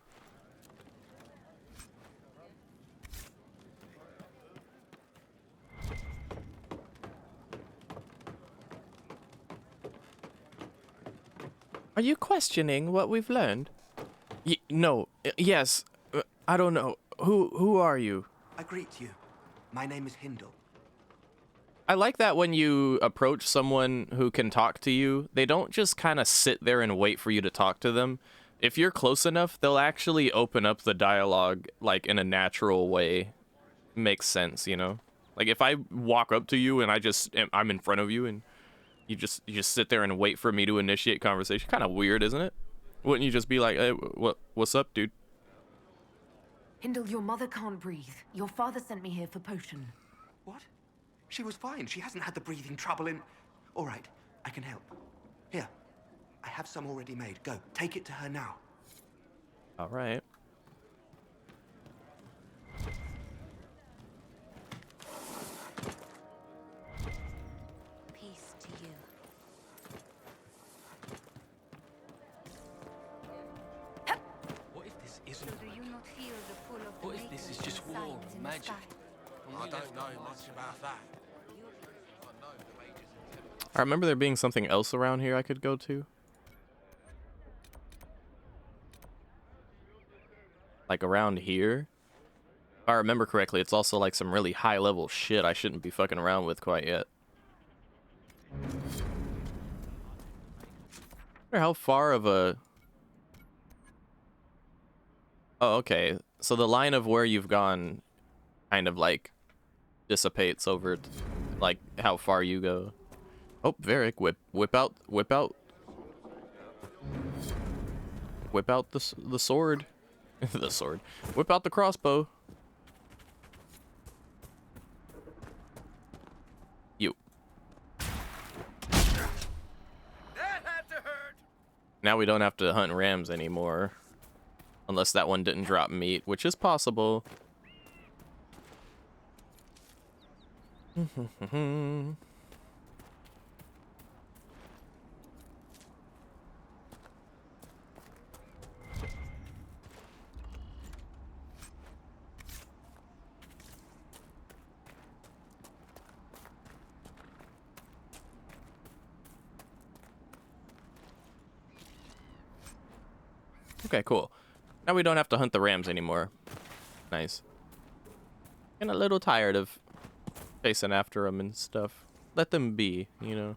Are you questioning what we've learned? No. Yes. I don't know. Who are you? I greet you. My name is Hindle. I like that when you approach someone who can talk to you, they don't just kind of sit there and wait for you to talk to them. If you're close enough, they'll actually open up the dialogue like in a natural way. Makes sense, you know? Like if I walk up to you and I'm in front of you and you just sit there and wait for me to initiate conversation. Kind of weird, isn't it? Wouldn't you just be like, hey, what's up, dude? Hindle, your mother can't breathe. Your father sent me here for potion. What? She was fine. She hasn't had the breathing trouble in... All right, I can help. Here, I have some already made. Go, take it to her now. All right. Peace to you. What if this isn't So do you not feel the pull of the What if this is Maker's just war signs and in the magic? sky? I don't know much about that. I remember there being something else around here I could go to. Like around here. If I remember correctly, it's also like some really high level shit I shouldn't be fucking around with quite yet. I wonder how far of a... Oh, okay. So the line of where you've gone kind of like dissipates over like how far you go. Oh, Varric, whip out the sword. The sword. Whip out the crossbow. You. That had to hurt. Now we don't have to hunt rams anymore. Unless that one didn't drop meat, which is possible. Okay, cool. Now we don't have to hunt the rams anymore. Nice. And a little tired of chasing after them and stuff. Let them be, you know.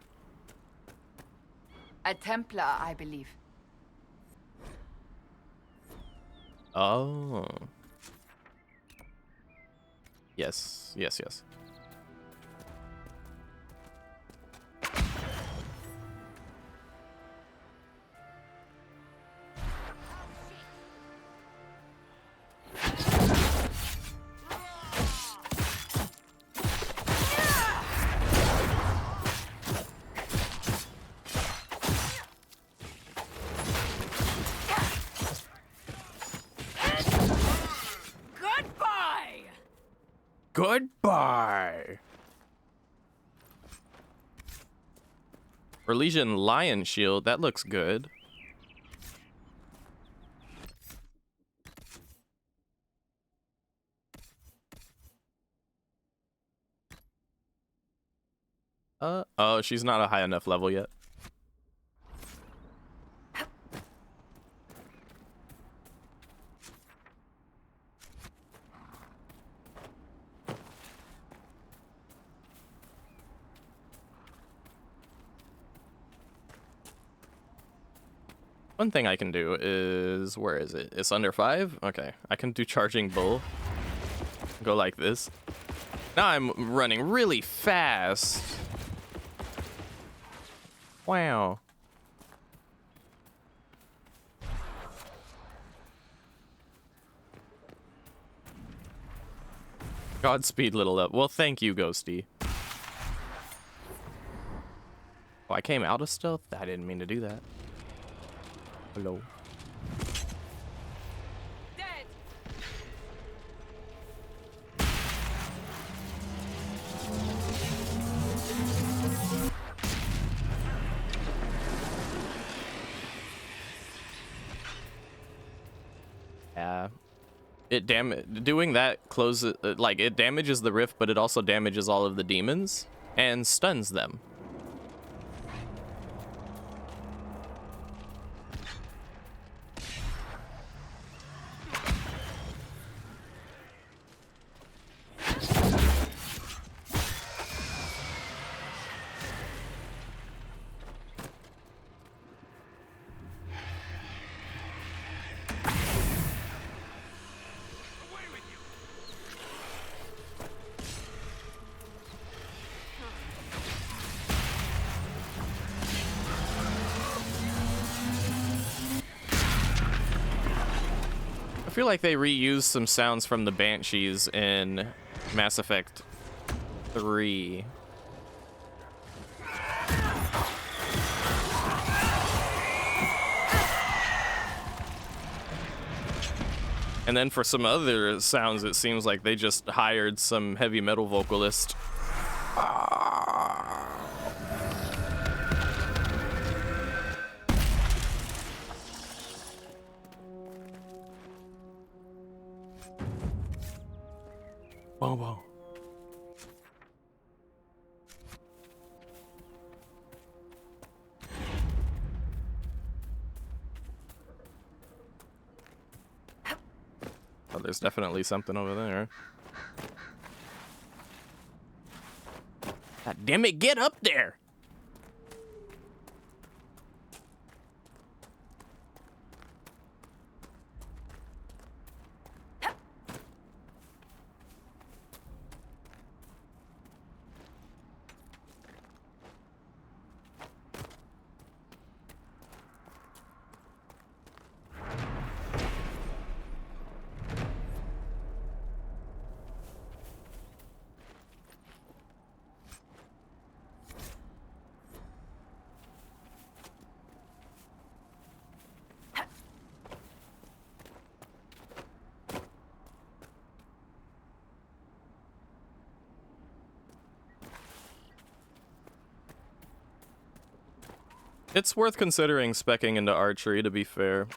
A Templar, I believe. Oh. Yes, yes, yes. Goodbye. Relesian Lion Shield, that looks good. Oh, she's not a high enough level yet. One thing I can do is, where is it? It's under 5? Okay, I can do charging bull. Go like this. Now I'm running really fast. Wow. Godspeed, little up. Well, thank you, Ghosty. Oh, I came out of stealth? I didn't mean to do that. Hello. Yeah. Doing that closes, like, it damages the rift, but it also damages all of the demons and stuns them. I feel like they reused some sounds from the Banshees in Mass Effect 3. And then for some other sounds, it seems like they just hired some heavy metal vocalist. Whoa. Oh, there's definitely something over there. God damn it, get up there! It's worth considering speccing into archery, to be fair.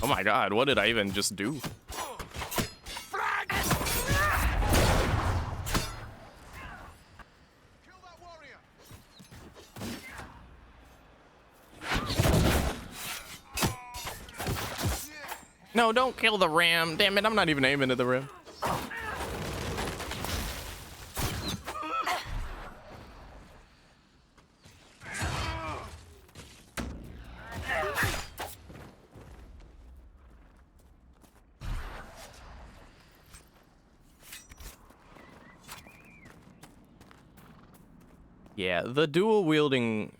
Oh my god, what did I even just do? No, don't kill the ram. Damn it, I'm not even aiming at the ram. Yeah, the dual wielding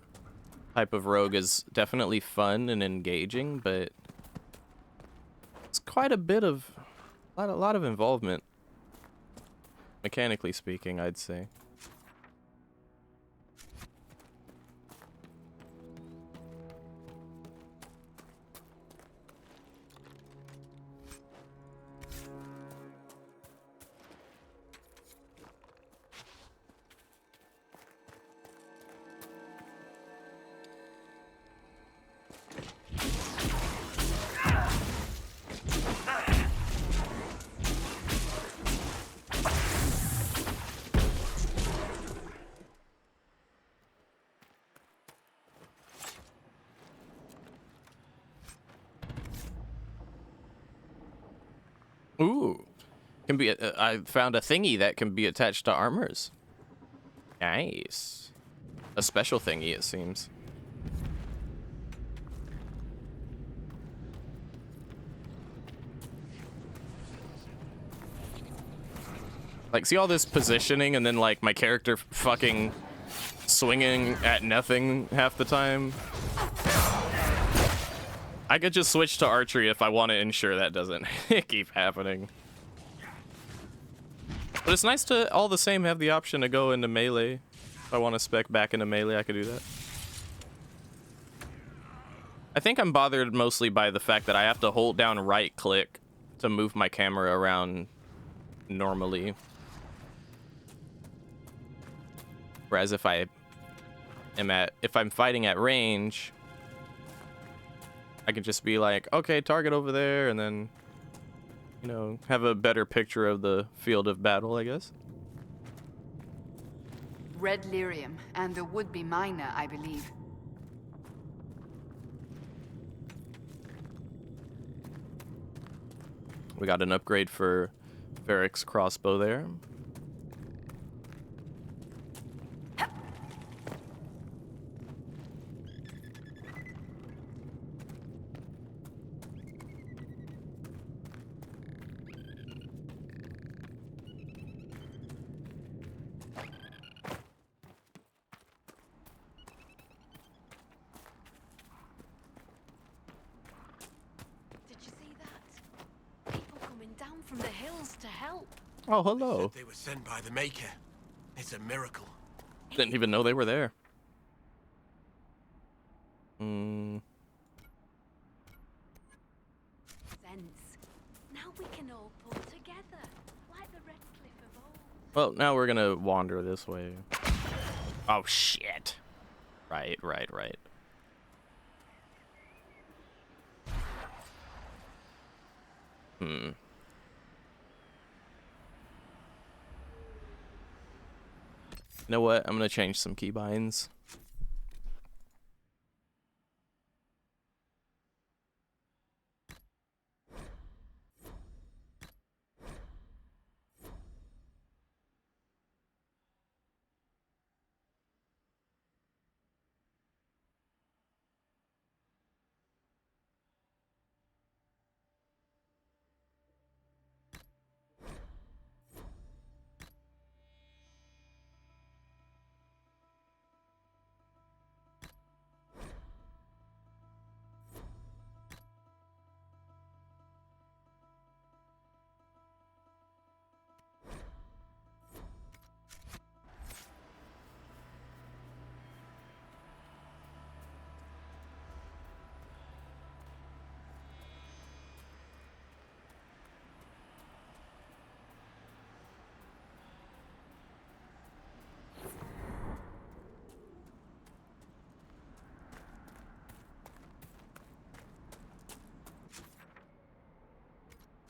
type of rogue is definitely fun and engaging, but it's quite a bit of a lot of involvement, mechanically speaking, I'd say. Ooh, can be. I found a thingy that can be attached to armors. Nice, a special thingy, it seems. Like, see all this positioning, and then like my character fucking swinging at nothing half the time. I could just switch to archery if I want to ensure that doesn't keep happening. But it's nice to, all the same, have the option to go into melee. If I want to spec back into melee, I could do that. I think I'm bothered mostly by the fact that I have to hold down right click to move my camera around normally. Whereas if I'm fighting at range, I can just be like, okay, target over there, and then, you know, have a better picture of the field of battle, I guess. Red lyrium and a would-be miner, I believe. We got an upgrade for Ferric's crossbow there. From the hills to help. Oh, hello. They were sent by the Maker. It's a miracle. Didn't even know they were there. Hmm. Sense. Now we can all pull together, like the Red Cliff of old. Well, now we're gonna wander this way. Oh, shit. Right. Hmm. You know what? I'm gonna change some keybinds.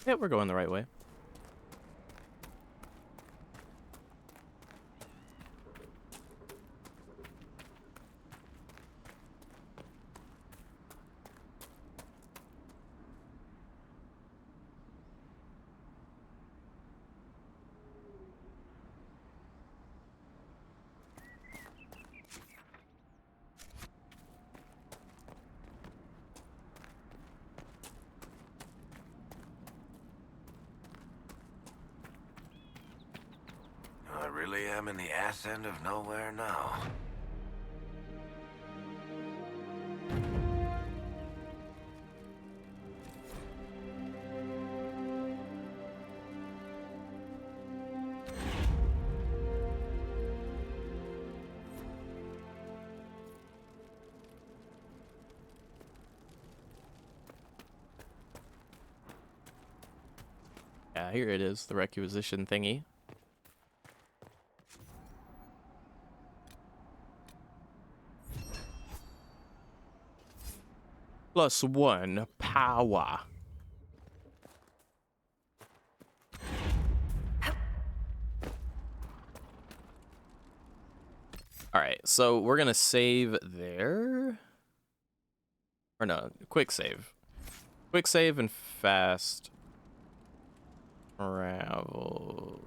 Yeah, we're going the right way. I really am in the ass end of nowhere now. Yeah, here it is, the requisition thingy. +1 power. Alright, so we're gonna save there. Or no, quick save. Quick save and fast travel.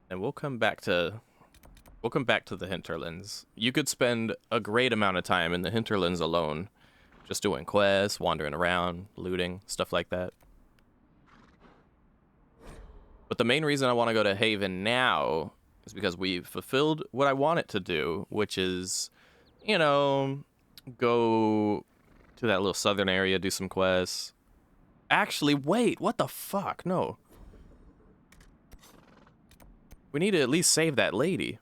And we'll come back to the hinterlands. You could spend a great amount of time in the hinterlands alone, just doing quests, wandering around, looting, stuff like that. But the main reason I want to go to Haven now is because we've fulfilled what I want it to do, which is, you know, go to that little southern area, do some quests. Actually, wait, what the fuck? No. We need to at least save that lady.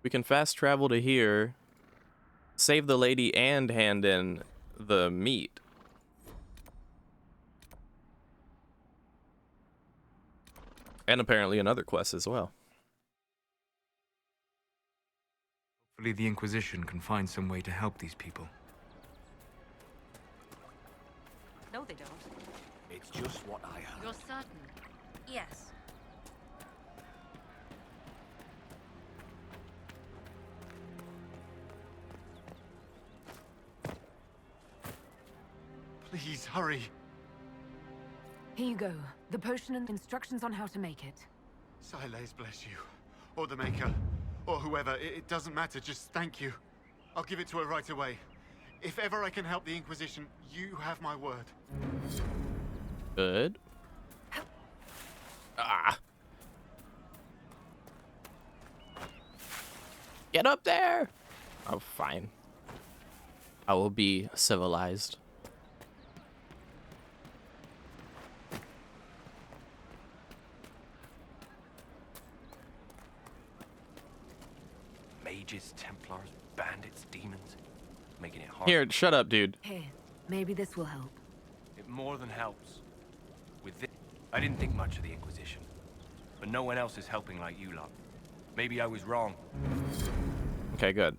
We can fast travel to here, save the lady, and hand in the meat. And apparently another quest as well. Hopefully the Inquisition can find some way to help these people. No, they don't. It's just what I heard. You're certain? Yes. Please, hurry. Here you go. The potion and instructions on how to make it. Silas bless you. Or the Maker. Or whoever. It doesn't matter. Just thank you. I'll give it to her right away. If ever I can help the Inquisition, you have my word. Good. Ah. Get up there! Oh, fine. I will be civilized. Mages, Templars, bandits, demons, making it hard. Here, shut up, dude. Here, maybe this will help. It more than helps. With this, I didn't think much of the Inquisition, but no one else is helping like you lot. Maybe I was wrong. Okay, good.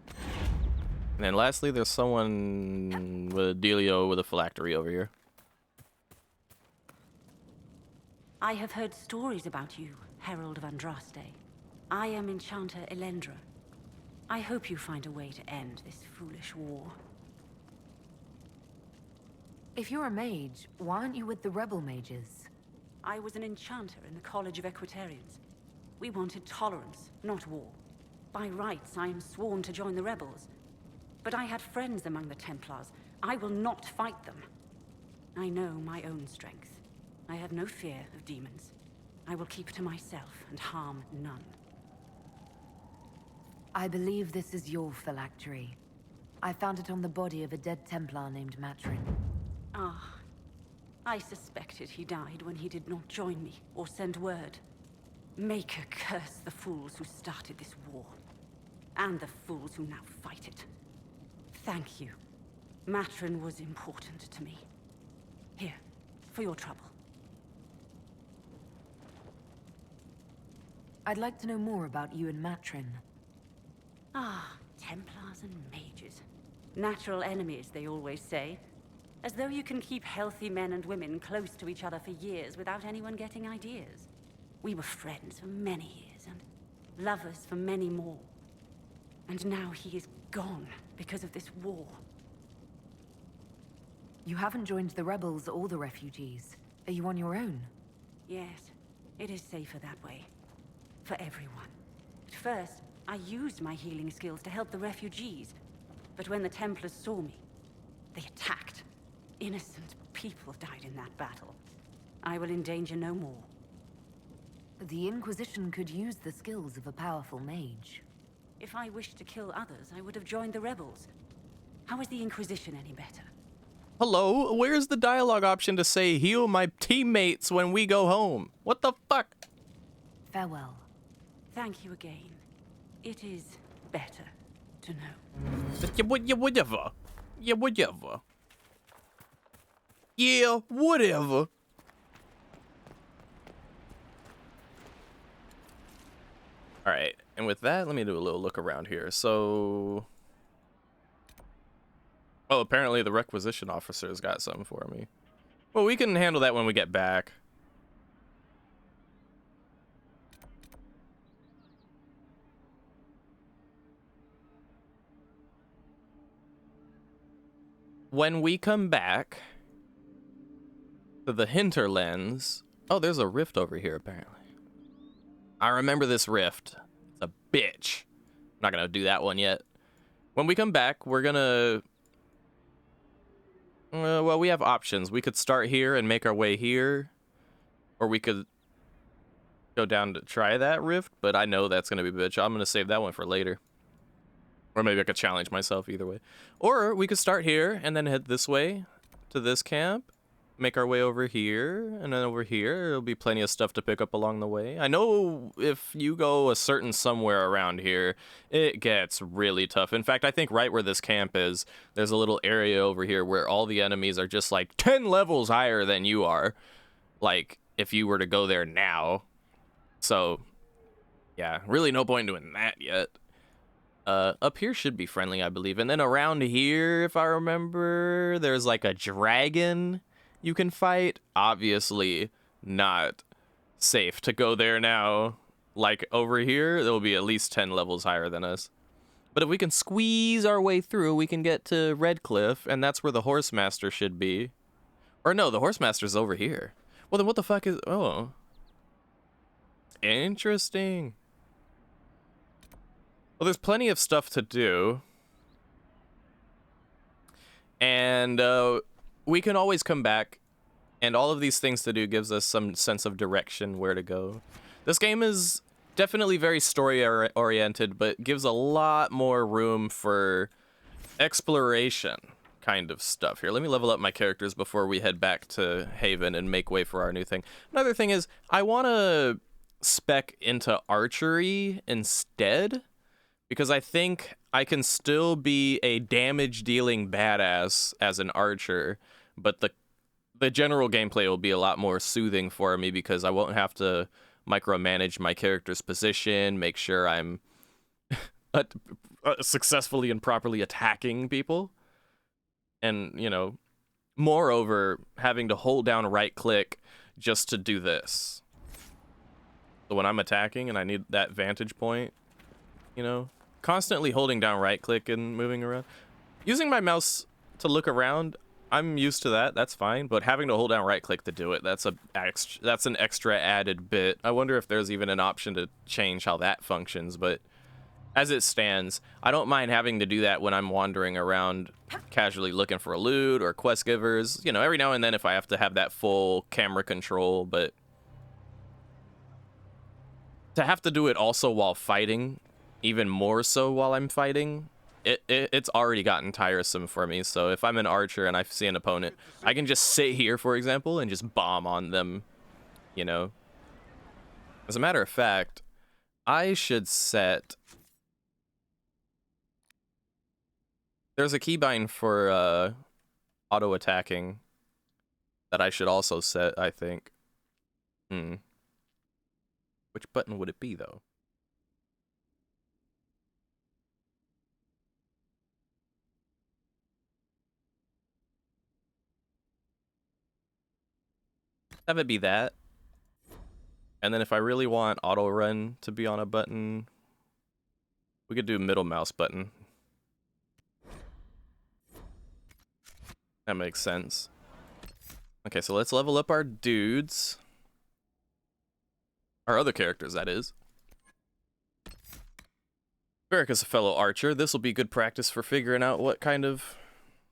And then lastly, there's someone with a dealio with a phylactery over here. I have heard stories about you, Herald of Andraste. I am Enchanter Elendra. I hope you find a way to end this foolish war. If you're a mage, why aren't you with the rebel mages? I was an enchanter in the College of Equitarians. We wanted tolerance, not war. By rights, I am sworn to join the rebels. But I had friends among the Templars. I will not fight them. I know my own strength. I have no fear of demons. I will keep to myself and harm none. I believe this is your phylactery. I found it on the body of a dead Templar named Matrin. Ah, I suspected he died when he did not join me or send word. Maker curse the fools who started this war, and the fools who now fight it. Thank you. Matrin was important to me. Here, for your trouble. I'd like to know more about you and Matrin. Ah, Templars and mages. Natural enemies, they always say. As though you can keep healthy men and women close to each other for years without anyone getting ideas. We were friends for many years, and lovers for many more. And now he is gone because of this war. You haven't joined the rebels or the refugees. Are you on your own? Yes, it is safer that way. For everyone. At first, I used my healing skills to help the refugees. But when the Templars saw me, they attacked. Innocent people died in that battle. I will endanger no more. The Inquisition could use the skills of a powerful mage. If I wished to kill others, I would have joined the rebels. How is the Inquisition any better? Hello, where's the dialogue option to say heal my teammates when we go home? What the fuck? Farewell. Thank you again. It is better to know. Yeah, whatever. Yeah, whatever. Yeah, whatever. Alright, and with that, let me do a little look around here. So... Oh, apparently the requisition officer's got something for me. Well, we can handle that when we get back. When we come back to the hinterlands... Oh, there's a rift over here, apparently. I remember this rift. It's a bitch. I'm not gonna do that one yet. When we come back, we're gonna... well, we have options. We could start here and make our way here. Or we could go down to try that rift, but I know that's gonna be a bitch. I'm gonna save that one for later. Or maybe I could challenge myself either way. Or we could start here and then head this way to this camp. Make our way over here, and then over here, there'll be plenty of stuff to pick up along the way. I know if you go a certain somewhere around here, it gets really tough. In fact, I think right where this camp is, there's a little area over here where all the enemies are just like 10 levels higher than you are. Like, if you were to go there now. So, yeah, really no point in doing that yet. Up here should be friendly, I believe. And then around here, if I remember, there's like a dragon you can fight. Obviously not safe to go there now. Like over here, there'll be at least 10 levels higher than us. But if we can squeeze our way through, we can get to Redcliffe, and that's where the Horsemaster should be. Or no, the Horsemaster's over here. Well, then what the fuck is... Oh. Interesting. Well, there's plenty of stuff to do. And we can always come back. And all of these things to do gives us some sense of direction where to go. This game is definitely very story-oriented, but gives a lot more room for exploration kind of stuff. Here, let me level up my characters before we head back to Haven and make way for our new thing. Another thing is, I want to spec into archery instead, because I think I can still be a damage-dealing badass as an archer, but the general gameplay will be a lot more soothing for me because I won't have to micromanage my character's position, make sure I'm successfully and properly attacking people. And, you know, moreover, having to hold down right-click just to do this. So when I'm attacking and I need that vantage point, you know, constantly holding down right-click and moving around. Using my mouse to look around, I'm used to that, that's fine, but having to hold down right-click to do it, that's an extra added bit. I wonder if there's even an option to change how that functions, but as it stands, I don't mind having to do that when I'm wandering around casually looking for a loot or quest givers. You know, every now and then if I have to have that full camera control, but to have to do it also while fighting, even more so while I'm fighting, it's already gotten tiresome for me. So if I'm an archer and I see an opponent, I can just sit here, for example, and just bomb on them, you know. As a matter of fact, I should set... There's a keybind for auto-attacking that I should also set, I think. Which button would it be, though? Have it be that. And then if I really want auto run to be on a button, we could do middle mouse button. That makes sense. Okay, so let's level up our dudes. Our other characters, that is. Varric is a fellow archer. This will be good practice for figuring out what kind of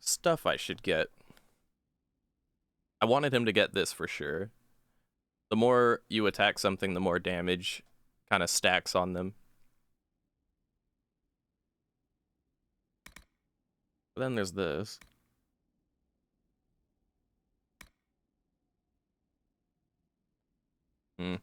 stuff I should get. I wanted him to get this for sure. The more you attack something, the more damage kind of stacks on them. But then there's this. Hmm.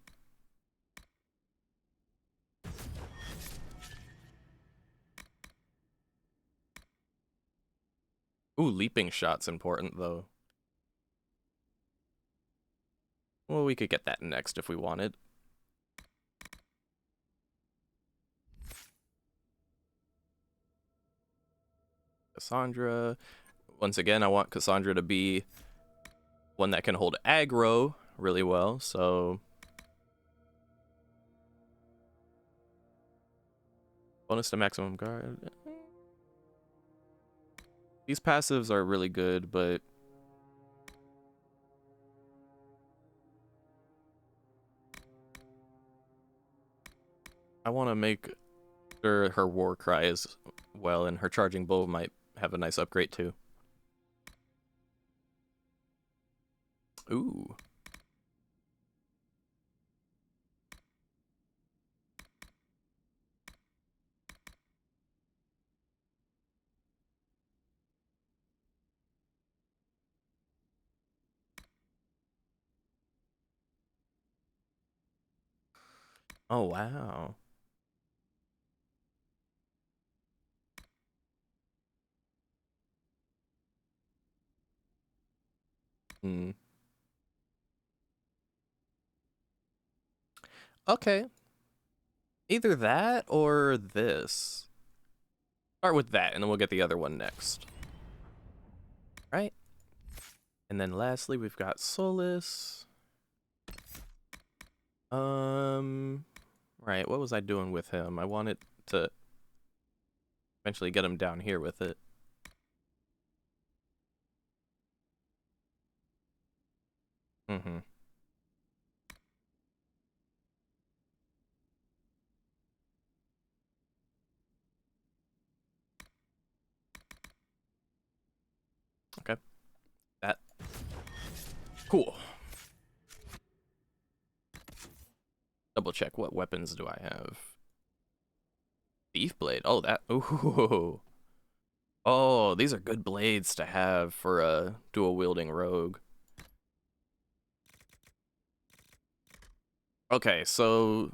Ooh, leaping shot's important, though. Well, we could get that next if we wanted. Cassandra. Once again, I want Cassandra to be one that can hold aggro really well, so... Bonus to maximum guard. These passives are really good, but... I want to make sure her war cry is well, and her charging bow might have a nice upgrade too. Ooh. Oh, wow. Hmm. Okay. Either that or this. Start with that, and then we'll get the other one next. Right? And then lastly, we've got Solus. Right, what was I doing with him? I wanted to eventually get him down here with it. Mm-hmm. Okay. That. Cool. Double check, what weapons do I have? Thief blade. Oh, that. Ooh. Oh, these are good blades to have for a dual wielding rogue. Okay, so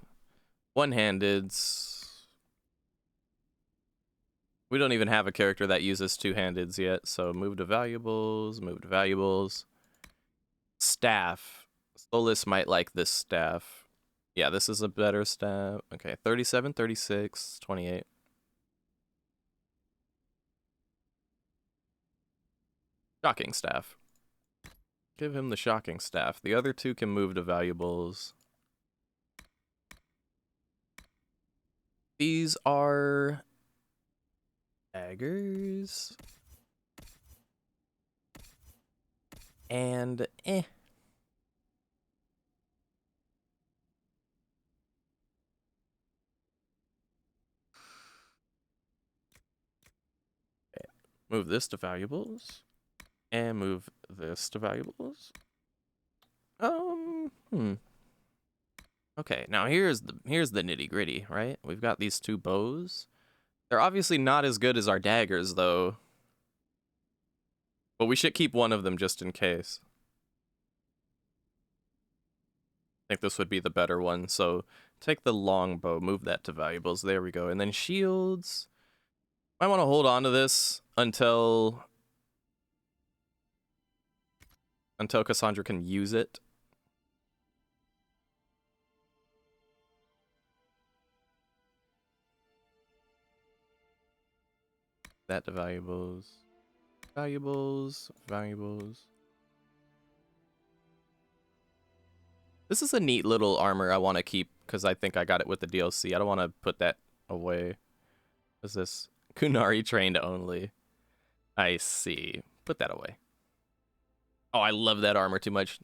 one-handeds. We don't even have a character that uses two-handeds yet, so move to valuables, move to valuables. Staff. Solus might like this staff. Yeah, this is a better staff. Okay, 37, 36, 28. Shocking staff. Give him the shocking staff. The other two can move to valuables. These are daggers. And Okay. Move this to valuables. And move this to valuables. Okay, now here's the nitty-gritty, right? We've got these two bows. They're obviously not as good as our daggers, though. But we should keep one of them just in case. I think this would be the better one, so take the longbow, move that to valuables. There we go. And then shields. I want to hold on to this until Cassandra can use it. that to valuables. Valuables. This is a neat little armor I want to keep because I think I got it with the DLC. I don't want to put that away. What's this? Kunari trained only. I see. Put that away. Oh, I love that armor too much.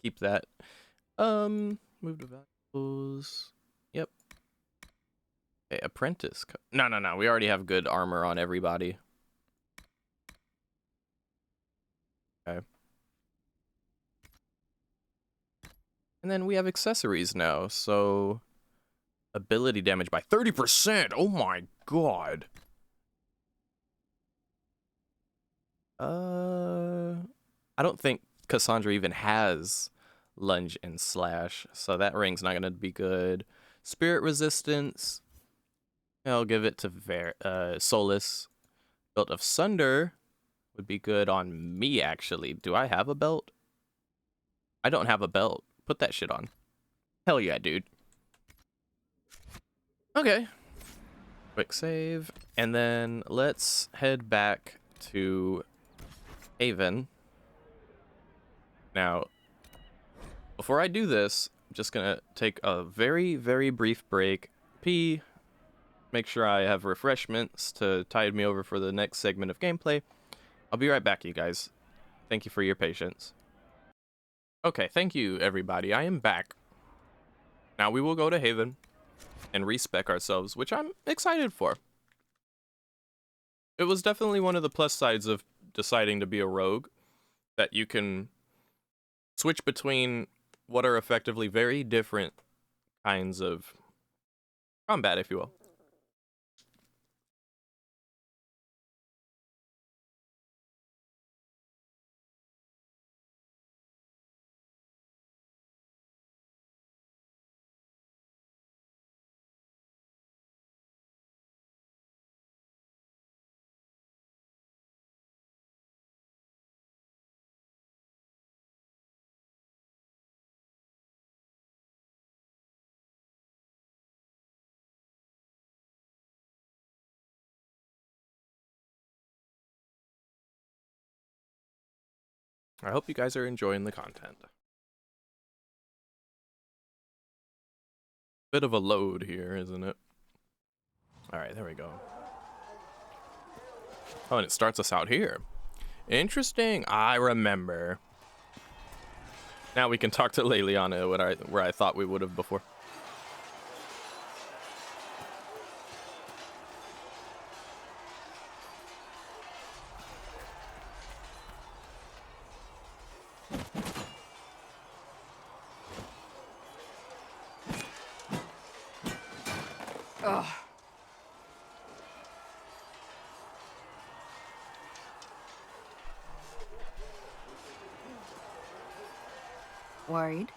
Keep that. Move to valuables. Yep. Okay, apprentice. No. We already have good armor on everybody. Okay. And then we have accessories now, so ability damage by 30%. Oh my god. I don't think Cassandra even has lunge and slash, so that ring's not gonna be good. Spirit resistance, I'll give it to Solus. Belt of Sunder would be good on me, actually. Do I have a belt? I don't have a belt. Put that shit on. Hell yeah, dude. Okay. Quick save. And then let's head back to Haven. Now, before I do this, I'm just gonna take a very, very brief break. Pee. Make sure I have refreshments to tide me over for the next segment of gameplay. I'll be right back, you guys. Thank you for your patience. Okay, thank you, everybody. I am back. Now we will go to Haven and respec ourselves, which I'm excited for. It was definitely one of the plus sides of deciding to be a rogue, that you can switch between what are effectively very different kinds of combat, if you will. I hope you guys are enjoying the content. Bit of a load here, isn't it? Alright, there we go. Oh, and it starts us out here. Interesting. I remember. Now we can talk to Leliana where I thought we would have before. Ugh. Worried?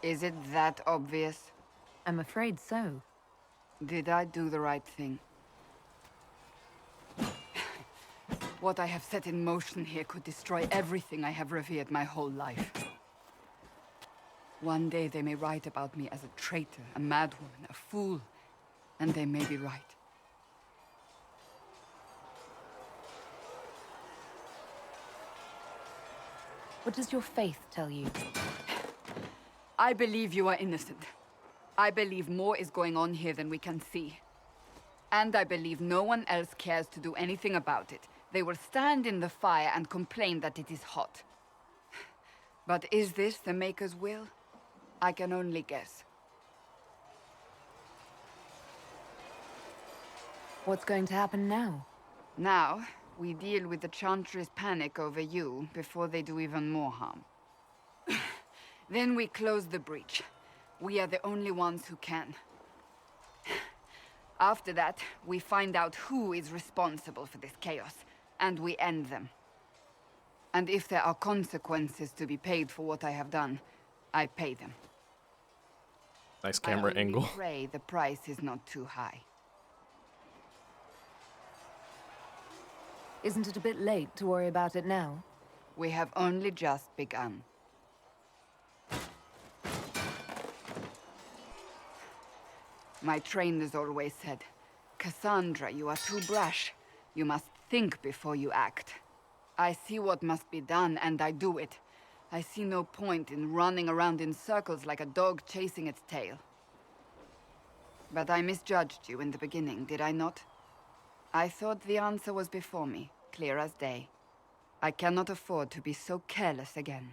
Is it that obvious? I'm afraid so. Did I do the right thing? What I have set in motion here could destroy everything I have revered my whole life. One day they may write about me as a traitor, a madwoman, a fool, and they may be right. What does your faith tell you? I believe you are innocent. I believe more is going on here than we can see. And I believe no one else cares to do anything about it. They will stand in the fire and complain that it is hot. But is this the Maker's will? I can only guess. What's going to happen now? Now, we deal with the Chantry's panic over you before they do even more harm. Then we close the breach. We are the only ones who can. After that, we find out who is responsible for this chaos, and we end them. And if there are consequences to be paid for what I have done, I pay them. Nice camera angle. I pray the price is not too high. Isn't it a bit late to worry about it now? We have only just begun. My trainers always said, Cassandra, you are too brash. You must Think before you act. I see what must be done, and I do it. I see no point in running around in circles like a dog chasing its tail. But I misjudged you in the beginning, did I not? I thought the answer was before me, clear as day. I cannot afford to be so careless again.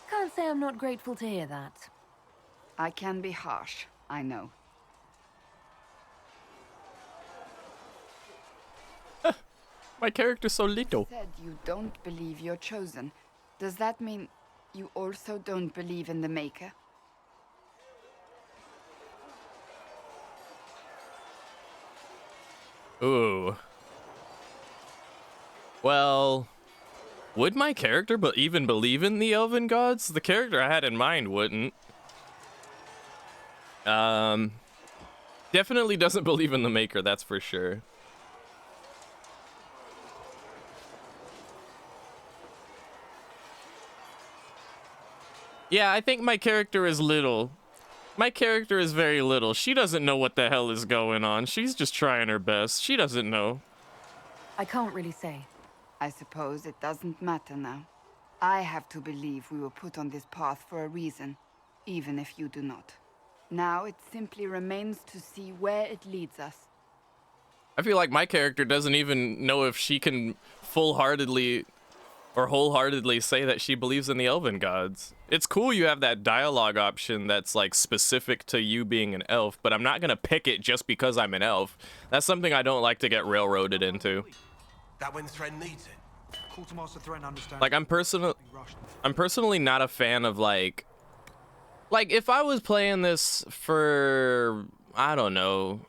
Can't say I'm not grateful to hear that. I can be harsh, I know. My character's so little. You said you don't believe you're chosen. Does that mean you also don't believe in the Maker? Ooh. Well, would my character even believe in the elven gods? The character I had in mind wouldn't. Definitely doesn't believe in the Maker, that's for sure. Yeah, I think my character is little. My character is very little. She doesn't know what the hell is going on. She's just trying her best. She doesn't know. I can't really say. I suppose it doesn't matter now. I have to believe we were put on this path for a reason, even if you do not. Now it simply remains to see where it leads us. I feel like my character doesn't even know if she can full-heartedly or wholeheartedly say that she believes in the elven gods. It's cool you have that dialogue option that's like specific to you being an elf, but I'm not gonna pick it just because I'm an elf. That's something I don't like to get railroaded into. That when Thren needs it. Quartermaster Thren understands. Like I'm personally not a fan of like if I was playing this for, I don't know,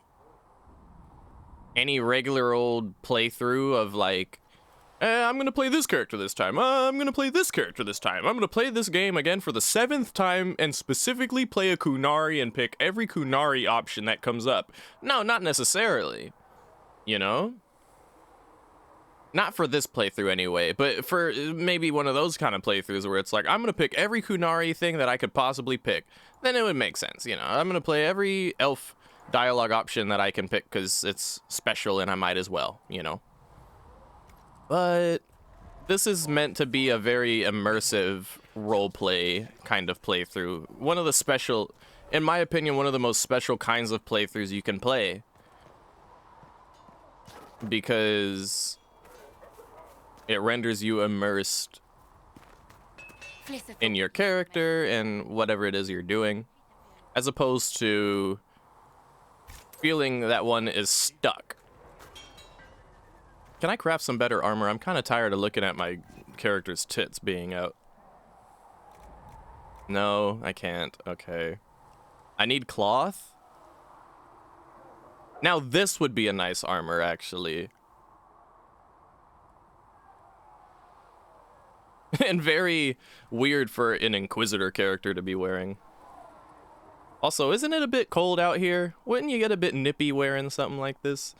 any regular old playthrough of like, I'm gonna play this character this time. I'm gonna play this character this time. I'm gonna play this game again for the 7th time and specifically play a Kunari and pick every Kunari option that comes up. No, not necessarily. You know? Not for this playthrough anyway, but for maybe one of those kind of playthroughs where it's like, I'm gonna pick every Kunari thing that I could possibly pick. Then it would make sense, you know? I'm gonna play every elf dialogue option that I can pick because it's special and I might as well, you know? But this is meant to be a very immersive roleplay kind of playthrough. One of the special, in my opinion, one of the most special kinds of playthroughs you can play. Because it renders you immersed in your character and whatever it is you're doing. As opposed to feeling that one is stuck. Can I craft some better armor? I'm kind of tired of looking at my character's tits being out. No, I can't. Okay. I need cloth? Now this would be a nice armor, actually. And very weird for an Inquisitor character to be wearing. Also, isn't it a bit cold out here? Wouldn't you get a bit nippy wearing something like this?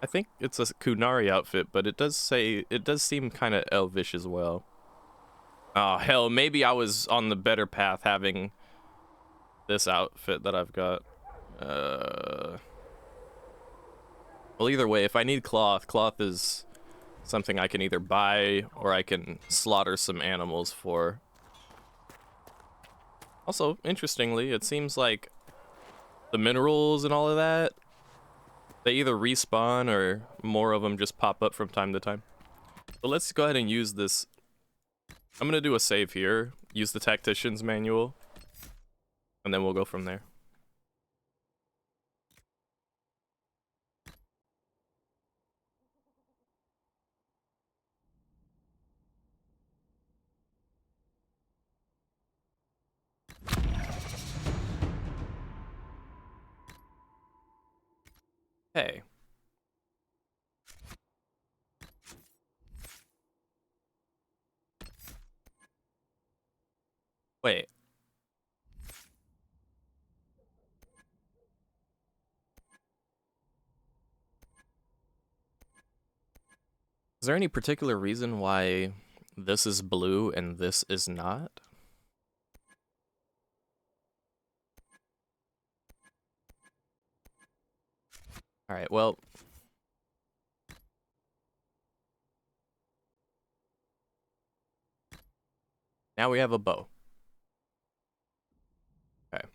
I think it's a Kunari outfit, but it does seem kind of elvish as well. Oh, hell, maybe I was on the better path having this outfit that I've got. Well, either way, if I need cloth, cloth is something I can either buy or I can slaughter some animals for. Also, interestingly, it seems like the minerals and all of that, they either respawn or more of them just pop up from time to time. So let's go ahead and use this. I'm gonna do a save here, use the tactician's manual, and then we'll go from there. Hey. Wait. Is there any particular reason why this is blue and this is not? Alright, well. Now we have a bow. Okay.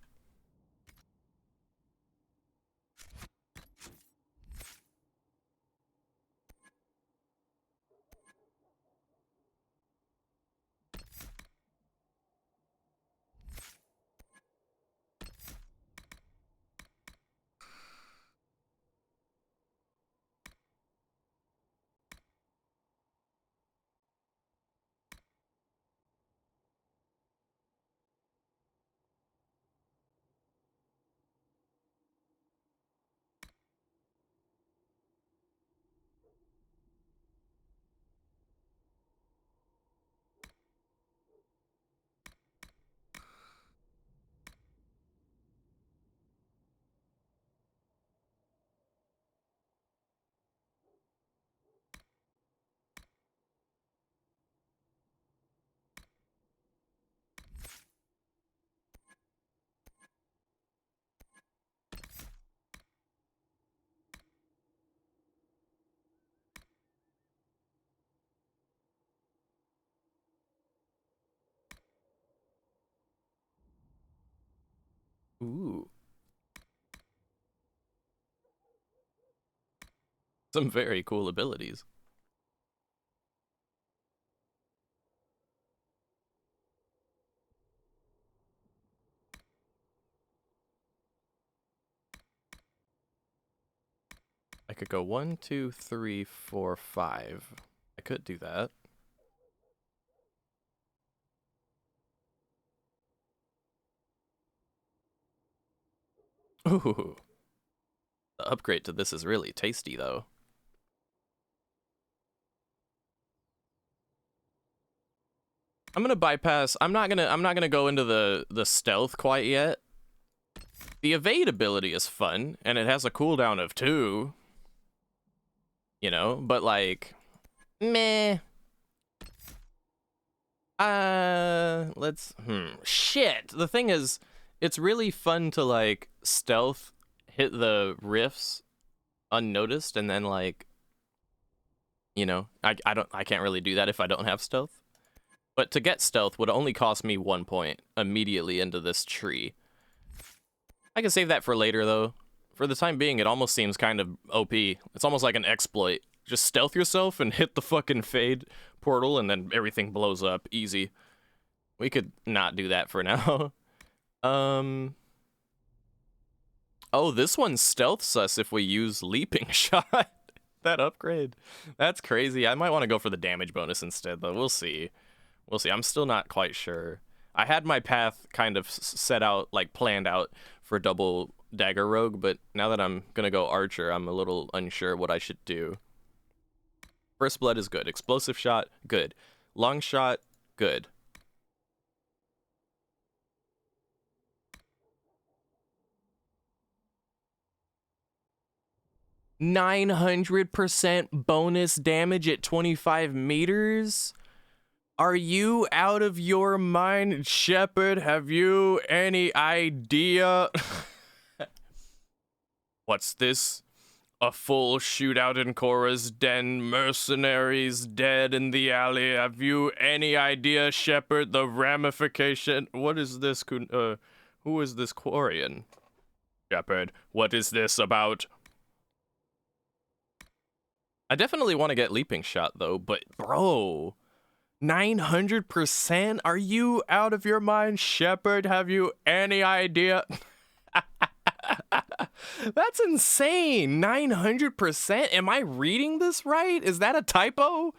Ooh. Some very cool abilities. I could go 1, 2, 3, 4, 5. I could do that. Ooh. The upgrade to this is really tasty though. I'm gonna bypass. I'm not gonna go into the stealth quite yet. The evade ability is fun, and it has a cooldown of 2. You know, but like, meh. Shit. The thing is, it's really fun to like stealth, hit the rifts unnoticed, and then like, you know, I can't really do that if I don't have stealth. But to get stealth would only cost me 1 point immediately into this tree. I can save that for later though. For the time being, it almost seems kind of OP. It's almost like an exploit. Just stealth yourself and hit the fucking fade portal and then everything blows up. Easy. We could not do that for now. Oh, this one stealths us if we use leaping shot. That upgrade. That's crazy. I might want to go for the damage bonus instead though. We'll see. We'll see. I'm still not quite sure. I had my path kind of set out, like planned out for double dagger rogue, but now that I'm gonna go archer, I'm a little unsure what I should do. First blood is good. Explosive shot, good. Long shot, good. %900 bonus damage at 25 meters? Are you out of your mind, Shepard? Have you any idea? What's this? A full shootout in Korra's den, mercenaries dead in the alley. Have you any idea, Shepard, the ramification? What is this, who is this Quarian? Shepard, what is this about? I definitely want to get leaping shot, though, but bro, 900%? Are you out of your mind, Shepard? Have you any idea? That's insane. 900%? Am I reading this right? Is that a typo?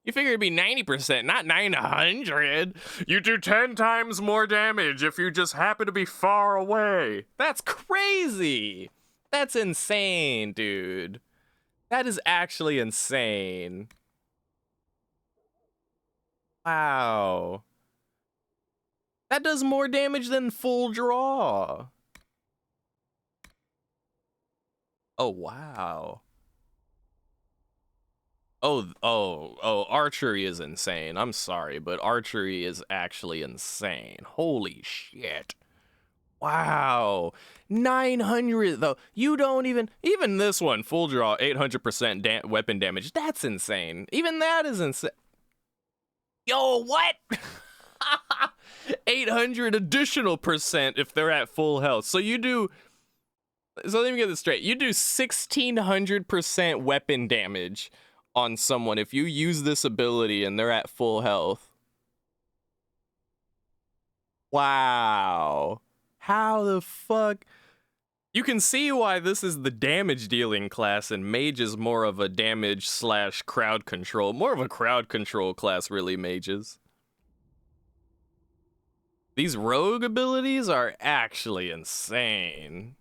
You figure it'd be 90%, not 900. You do 10 times more damage if you just happen to be far away. That's crazy. That's insane, dude. That is actually insane. Wow. That does more damage than full draw. Oh, wow. Oh, archery is insane. I'm sorry, but archery is actually insane. Holy shit. Wow. 900 though. You don't even this one, full draw, 800% weapon damage. That's insane. Even that is insane. Yo, what? 800 additional percent if they're at full health. So you do, so let me get this straight. You do 1600% weapon damage on someone if you use this ability and they're at full health. Wow. How the fuck? You can see why this is the damage dealing class and mage is more of a damage / crowd control. More of a crowd control class, really, mages. These rogue abilities are actually insane.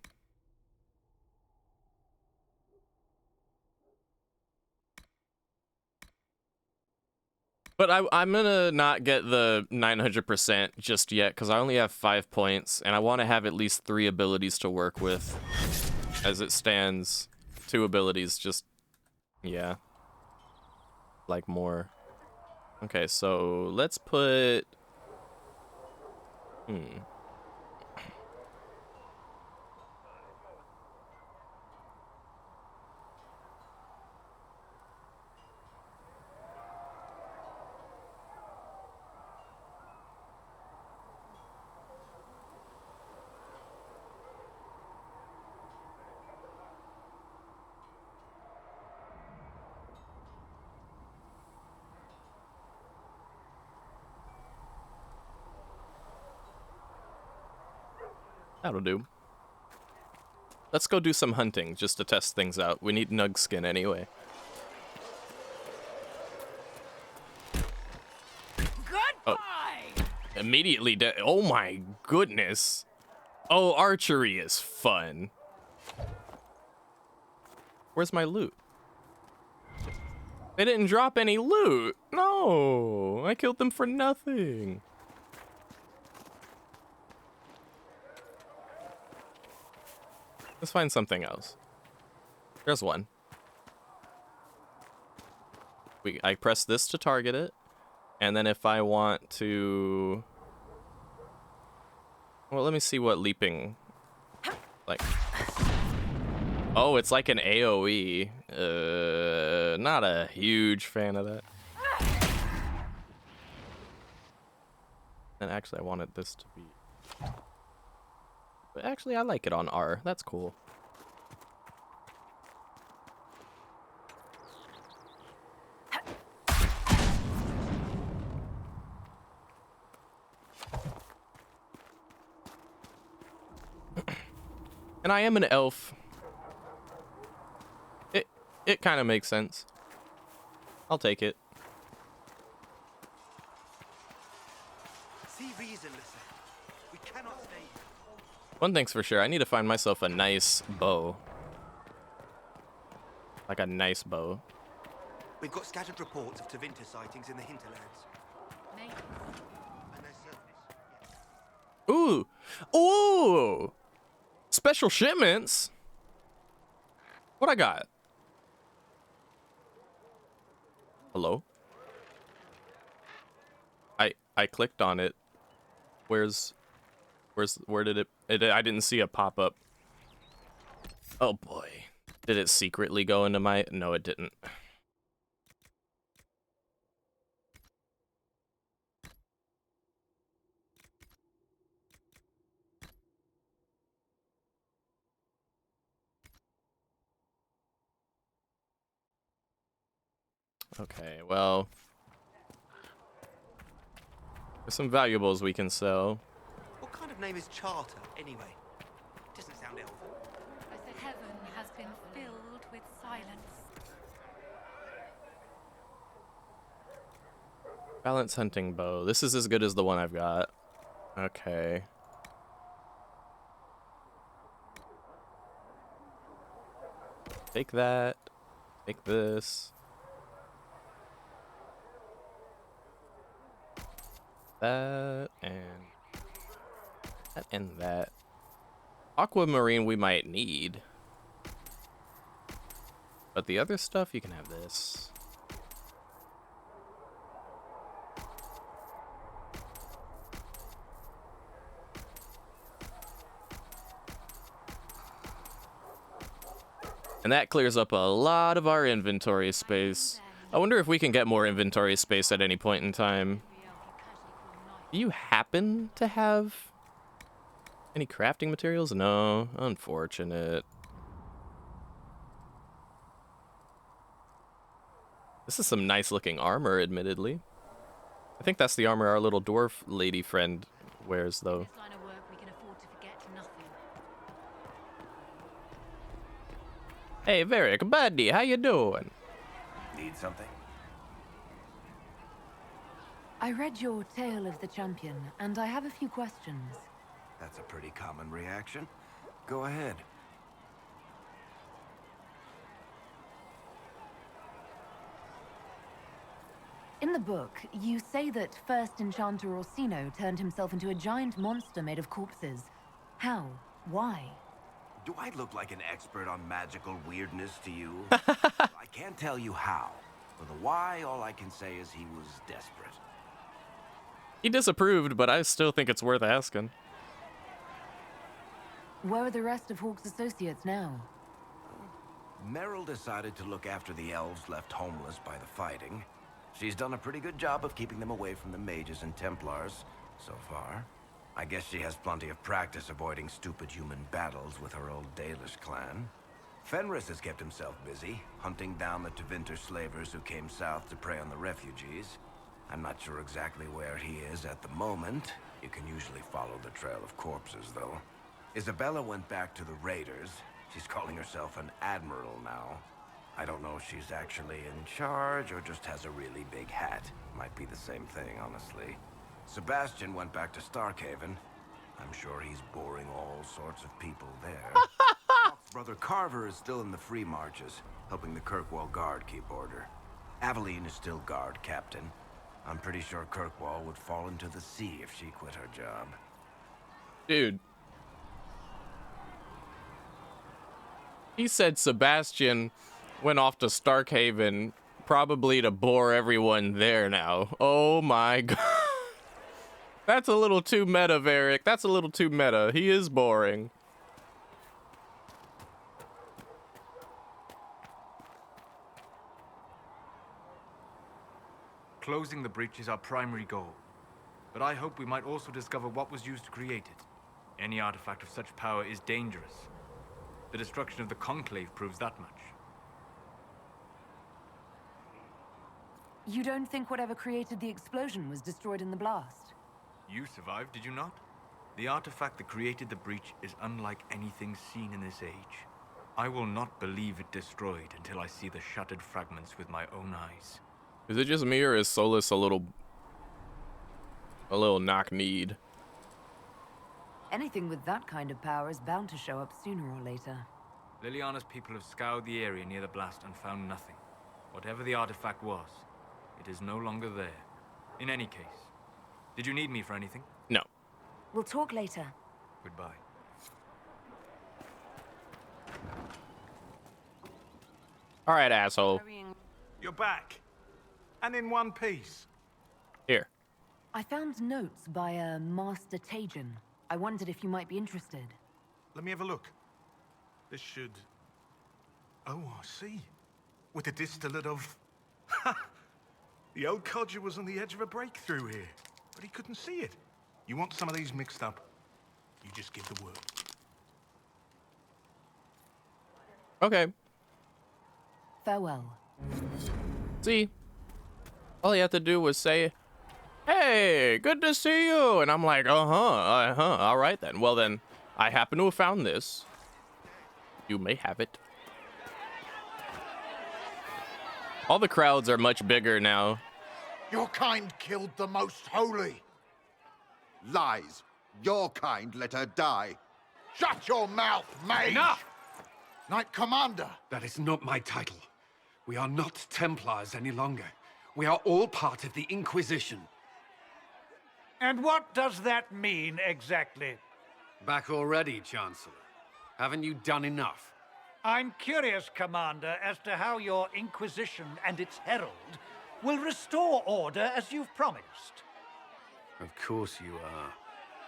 But I'm gonna not get the 900% just yet because I only have 5 points and I want to have at least 3 abilities to work with. As it stands, 2 abilities just, yeah, like more. Okay, so let's put, that'll do. Let's go do some hunting just to test things out. We need Nug skin anyway. Oh, immediately oh my goodness. Oh, archery is fun. Where's my loot? They didn't drop any loot. No, I killed them for nothing. Let's find something else. There's one. I press this to target it, and then if I want to, well, let me see what leaping, like. Oh, it's like an AoE. Not a huge fan of that. And actually, I wanted this to be. But actually, I like it on R. That's cool. And I am an elf. It kind of makes sense. I'll take it. See reason, listen. We cannot stay. One thing's for sure, I need to find myself a nice bow. Like a nice bow. We've got scattered reports of Tevinter sightings in the hinterlands. Ooh! Ooh! Special shipments? What I got? Hello? I clicked on it. Where did it I didn't see a pop-up. Oh boy. Did it secretly go into my, no it didn't. Okay, well, there's some valuables we can sell. What kind of name is Charter, anyway? Doesn't sound elven. Heaven has been filled with silence. Balance hunting bow. This is as good as the one I've got. Okay. Take that. Take this. That and that. Aquamarine we might need. But the other stuff, you can have this. And that clears up a lot of our inventory space. I wonder if we can get more inventory space at any point in time. Do you happen to have any crafting materials? No, unfortunate. This is some nice looking armor, admittedly. I think that's the armor our little dwarf lady friend wears, though. Hey, Varric, buddy, how you doing? Need something? I read your Tale of the Champion, and I have a few questions. That's a pretty common reaction. Go ahead. In the book, you say that first Enchanter Orsino turned himself into a giant monster made of corpses. How? Why? Do I look like an expert on magical weirdness to you? I can't tell you how. For the why, all I can say is he was desperate. He disapproved, but I still think it's worth asking. Where are the rest of Hawke's associates now? Meryl decided to look after the elves left homeless by the fighting. She's done a pretty good job of keeping them away from the mages and Templars, so far. I guess she has plenty of practice avoiding stupid human battles with her old Dalish clan. Fenris has kept himself busy, hunting down the Tevinter slavers who came south to prey on the refugees. I'm not sure exactly where he is at the moment. You can usually follow the trail of corpses, though. Isabella went back to the raiders. She's calling herself an admiral now. I don't know if she's actually in charge or just has a really big hat. Might be the same thing, honestly. Sebastian went back to Starkhaven. I'm sure he's boring all sorts of people there. Hawk's brother Carver is still in the free marches, helping the Kirkwall Guard keep order. Aveline is still guard captain. I'm pretty sure Kirkwall would fall into the sea if she quit her job. Dude. He said Sebastian went off to Starkhaven, probably to bore everyone there now. Oh my god. That's a little too meta, Varric. That's a little too meta. He is boring. Closing the breach is our primary goal. But I hope we might also discover what was used to create it. Any artifact of such power is dangerous. The destruction of the Conclave proves that much. You don't think whatever created the explosion was destroyed in the blast? You survived, did you not? The artifact that created the breach is unlike anything seen in this age. I will not believe it destroyed until I see the shattered fragments with my own eyes. Is it just me, or is Solus a little knock-kneed? Anything with that kind of power is bound to show up sooner or later. Liliana's people have scoured the area near the blast and found nothing. Whatever the artifact was, it is no longer there. In any case, did you need me for anything? No. We'll talk later. Goodbye. All right, asshole. You're back. And in one piece. Here. I found notes by a Master Tajin. I wondered if you might be interested. Let me have a look. This should... Oh, I see. With a distillate of... The old codger was on the edge of a breakthrough here, but he couldn't see it. You want some of these mixed up, you just give the word. Okay. Farewell. See? All you have to do was say, hey, good to see you. And I'm like, all right then. Well then, I happen to have found this. You may have it. All the crowds are much bigger now. Your kind killed the most holy. Lies. Your kind let her die. Shut your mouth, mage! Enough! Knight Commander! That is not my title. We are not Templars any longer. We are all part of the Inquisition. And what does that mean, exactly? Back already, Chancellor. Haven't you done enough? I'm curious, Commander, as to how your Inquisition and its herald will restore order as you've promised. Of course you are.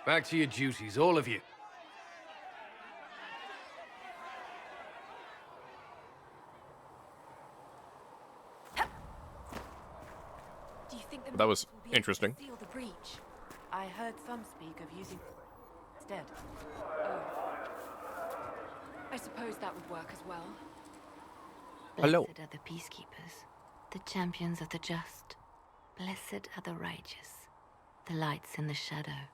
Back to your duties, all of you. See? All you have to do was say, hey, good to see you. And I'm like, all right then. Well then, I happen to have found this. You may have it. Of course you are. Back to your duties, all of you. All you have to do was say, hey, good to see you. And I'm like, all right then. Well then, I happen to have found this. You may have it. that was interesting. Seal the breach. I heard some speak of using instead. Oh. I suppose that would work as well. Hello. Blessed are the peacekeepers, the champions of the just. Blessed are the righteous, the lights in the shadow.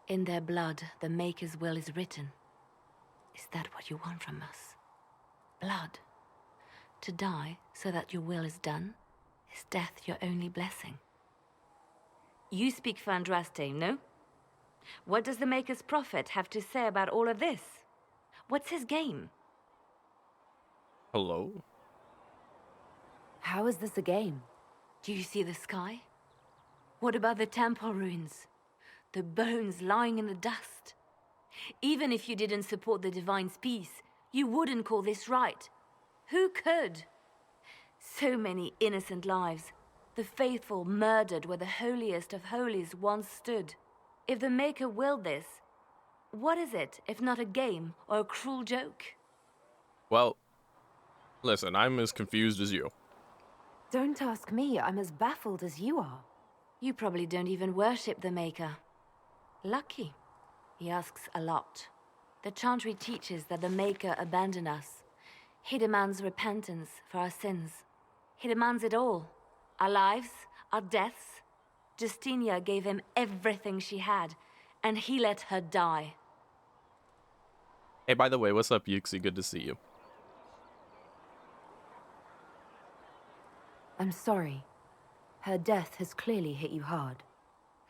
In their blood, the Maker's will is written. Is that what you want from us? Blood. To die so that your will is done? Is death your only blessing? You speak for Andraste, no? What does the Maker's prophet have to say about all of this? What's his game? Hello? How is this a game? Do you see the sky? What about the temple ruins? The bones lying in the dust? Even if you didn't support the Divine's peace, you wouldn't call this right. Who could? So many innocent lives. The faithful murdered where the holiest of holies once stood. If the Maker willed this, what is it if not a game or a cruel joke? Well, listen, I'm as confused as you. Don't ask me. I'm as baffled as you are. You probably don't even worship the Maker. Lucky. He asks a lot. The Chantry teaches that the Maker abandoned us. He demands repentance for our sins. He demands it all. Our lives, our deaths. Justinia gave him everything she had, and he let her die. Hey, by the way, what's up, Yuxi? Good to see you. I'm sorry. Her death has clearly hit you hard.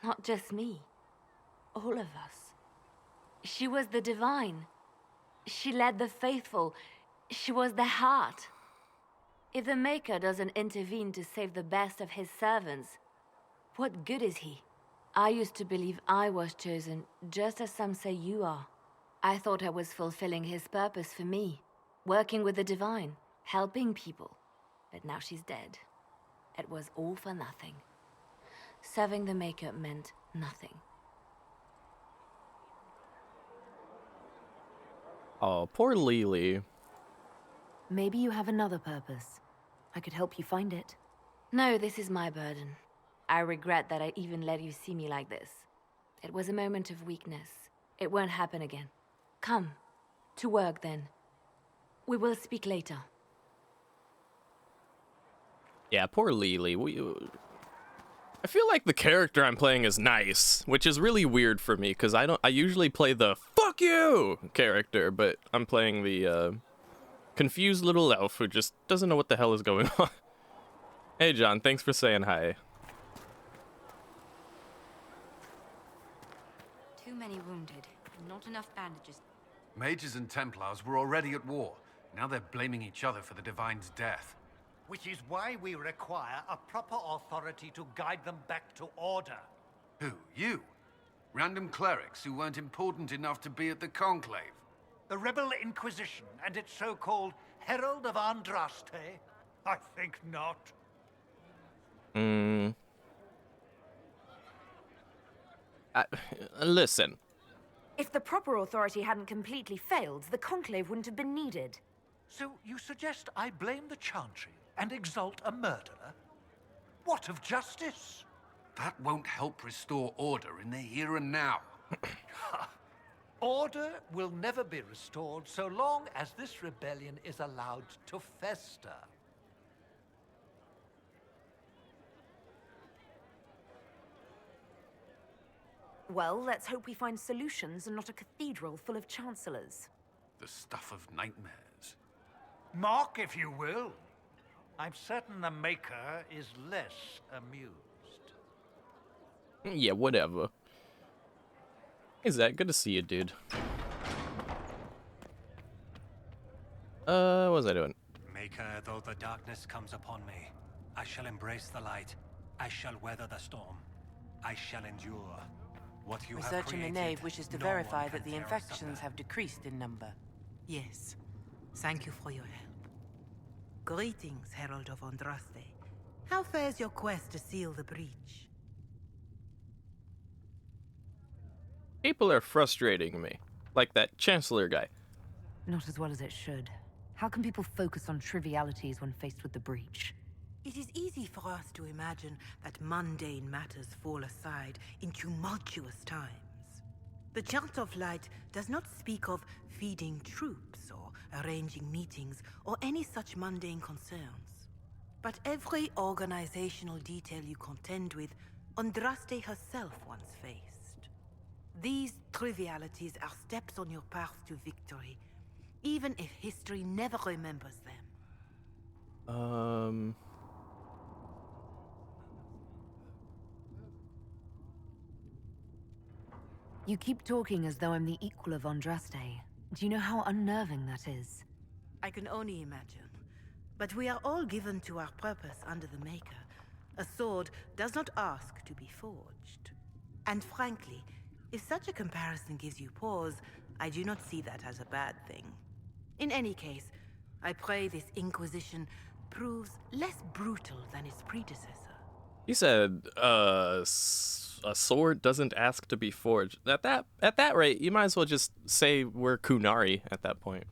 Not just me. All of us. She was the Divine. She led the faithful. She was their heart. If the Maker doesn't intervene to save the best of his servants, what good is he? I used to believe I was chosen, just as some say you are. I thought I was fulfilling his purpose for me, working with the Divine, helping people. But now she's dead. It was all for nothing. Serving the Maker meant nothing. Oh, poor Lily. Maybe you have another purpose. I could help you find it. No, this is my burden. I regret that I even let you see me like this. It was a moment of weakness. It won't happen again. Come, to work then. We will speak later. Yeah, poor Lily. I feel like the character I'm playing is nice, which is really weird for me because I usually play the "fuck you" character, but I'm playing the confused little elf who just doesn't know what the hell is going on. Hey John, thanks for saying hi. Too many wounded, not enough bandages. Mages and Templars were already at war. Now they're blaming each other for the Divine's death. Which is why we require a proper authority to guide them back to order. Who? You? Random clerics who weren't important enough to be at the Conclave? The Rebel Inquisition and its so-called Herald of Andraste? I think not. Listen. If the proper authority hadn't completely failed, the Conclave wouldn't have been needed. So you suggest I blame the Chantry and exalt a murderer? What of justice? That won't help restore order in the here and now. Order will never be restored so long as this rebellion is allowed to fester. Well, let's hope we find solutions and not a cathedral full of chancellors. The stuff of nightmares. Mock, if you will. I'm certain the Maker is less amused. Yeah, whatever. Hey Zach, good to see you, dude. What was I doing? Maker, though the darkness comes upon me, I shall embrace the light. I shall weather the storm. I shall endure. What you have Research in the created, Nave wishes to no one verify can that the tear infections asunder. have decreased in number. Yes. Thank you for your help. Greetings, Herald of Andraste. How fares your quest to seal the breach? People are frustrating me. Like that Chancellor guy. Not as well as it should. How can people focus on trivialities when faced with the breach? It is easy for us to imagine that mundane matters fall aside in tumultuous times. The Chant of Light does not speak of feeding troops or arranging meetings or any such mundane concerns. But every organizational detail you contend with, Andraste herself once faced. These trivialities are steps on your path to victory, even if history never remembers them. You keep talking as though I'm the equal of Andraste. Do you know how unnerving that is? I can only imagine. But we are all given to our purpose under the Maker. A sword does not ask to be forged. And frankly, if such a comparison gives you pause, I do not see that as a bad thing. In any case, I pray this Inquisition proves less brutal than its predecessor. You said, a sword doesn't ask to be forged. At that rate, you might as well just say we're Kunari at that point.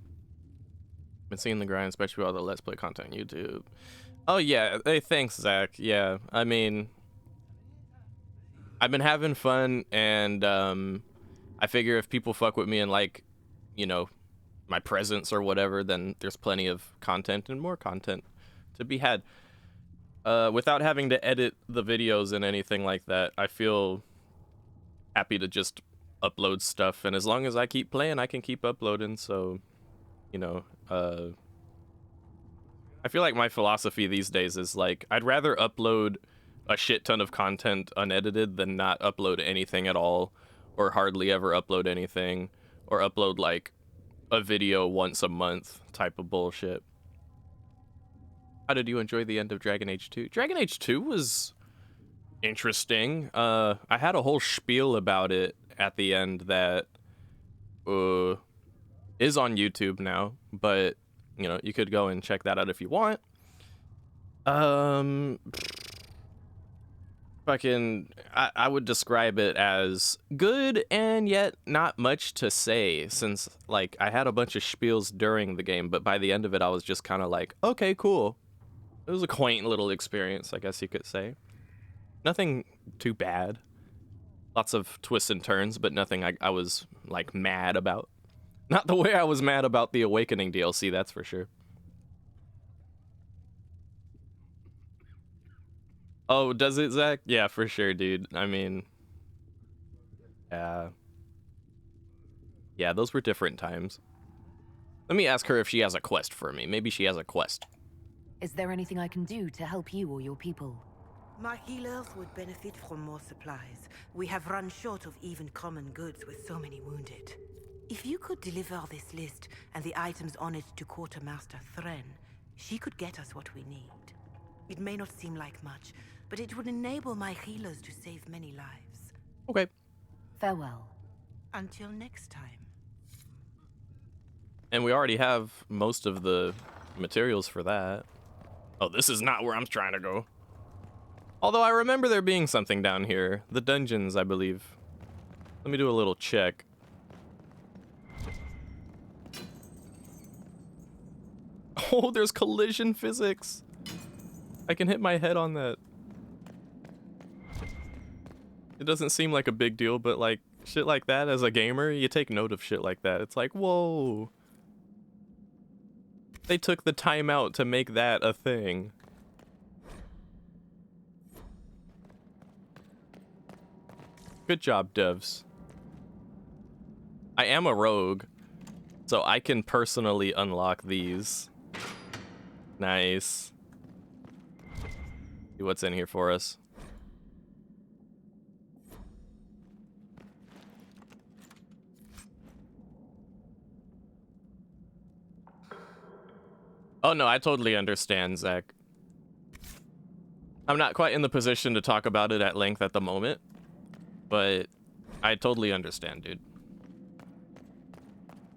Been seeing the grind, especially with all the Let's Play content on YouTube. Oh yeah, hey, thanks, Zach. Yeah, I mean, I've been having fun, and I figure if people fuck with me and like, you know, my presence or whatever, then there's plenty of content and more content to be had. Without having to edit the videos and anything like that, I feel happy to just upload stuff, and as long as I keep playing, I can keep uploading, so, you know, I feel like my philosophy these days is like, I'd rather upload a shit ton of content unedited than not upload anything at all, or hardly ever upload anything, or upload like a video once a month type of bullshit. How did you enjoy the end of Dragon Age 2? Dragon Age 2 was interesting. I had a whole spiel about it at the end that is on YouTube now, but you know, you could go and check that out if you want. I would describe it as good and yet not much to say, since like I had a bunch of spiels during the game, but by the end of it I was just kind of like, okay, cool. It was a quaint little experience, I guess you could say. Nothing too bad. Lots of twists and turns, but nothing I was like mad about. Not the way I was mad about the Awakening DLC, that's for sure. Oh, does it, Zach? Yeah, for sure, dude. I mean, yeah, those were different times. Let me ask her if she has a quest for me. Maybe she has a quest. Is there anything I can do to help you or your people? My healers would benefit from more supplies. We have run short of even common goods with so many wounded. If you could deliver this list and the items on it to Quartermaster Thren, she could get us what we need. It may not seem like much, but it would enable my healers to save many lives. Okay. Farewell. Until next time. And we already have most of the materials for that. Oh, this is not where I'm trying to go. Although I remember there being something down here. The dungeons, I believe. Let me do a little check. Oh, there's collision physics. I can hit my head on that. It doesn't seem like a big deal, but like shit like that as a gamer, you take note of shit like that. It's like, whoa. They took the time out to make that a thing. Good job, devs. I am a rogue, so I can personally unlock these. Nice. See what's in here for us. Oh no, I totally understand, Zach. I'm not quite in the position to talk about it at length at the moment, but I totally understand, dude.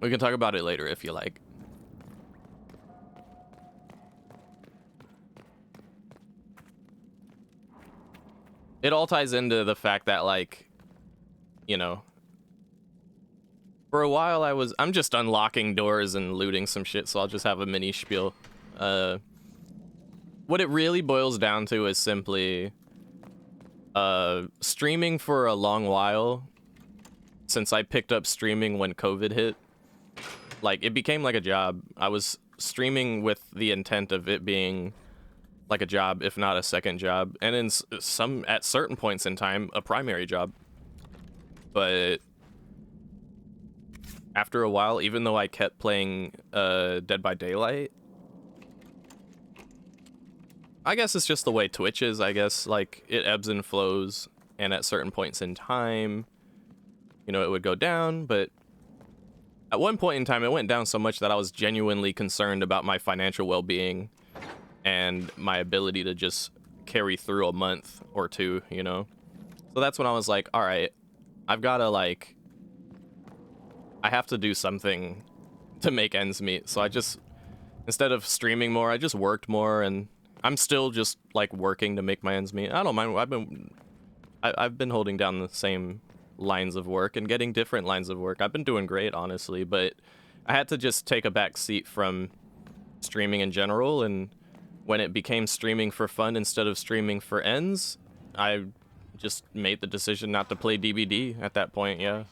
We can talk about it later if you like. It all ties into the fact that, like, you know, for a while I'm just unlocking doors and looting some shit, so I'll just have a mini spiel. When what it really boils down to is simply streaming for a long while. Since I picked up streaming when COVID hit, like it became like a job. I was streaming with the intent of it being like a job, if not a second job, and in at certain points in time, a primary job. But after a while, even though I kept playing Dead by Daylight, I guess it's just the way Twitch is, I guess, like it ebbs and flows, and at certain points in time, you know, it would go down, but at one point in time, it went down so much that I was genuinely concerned about my financial well-being and my ability to just carry through a month or two, you know? So that's when I was like, all right, I've got to, like, I have to do something to make ends meet. So I just, instead of streaming more, I just worked more, and I'm still just, like, working to make my ends meet. I don't mind. I've been holding down the same lines of work and getting different lines of work. I've been doing great, honestly, but I had to just take a back seat from streaming in general, and when it became streaming for fun instead of streaming for ends, I just made the decision not to play DBD at that point. Yeah,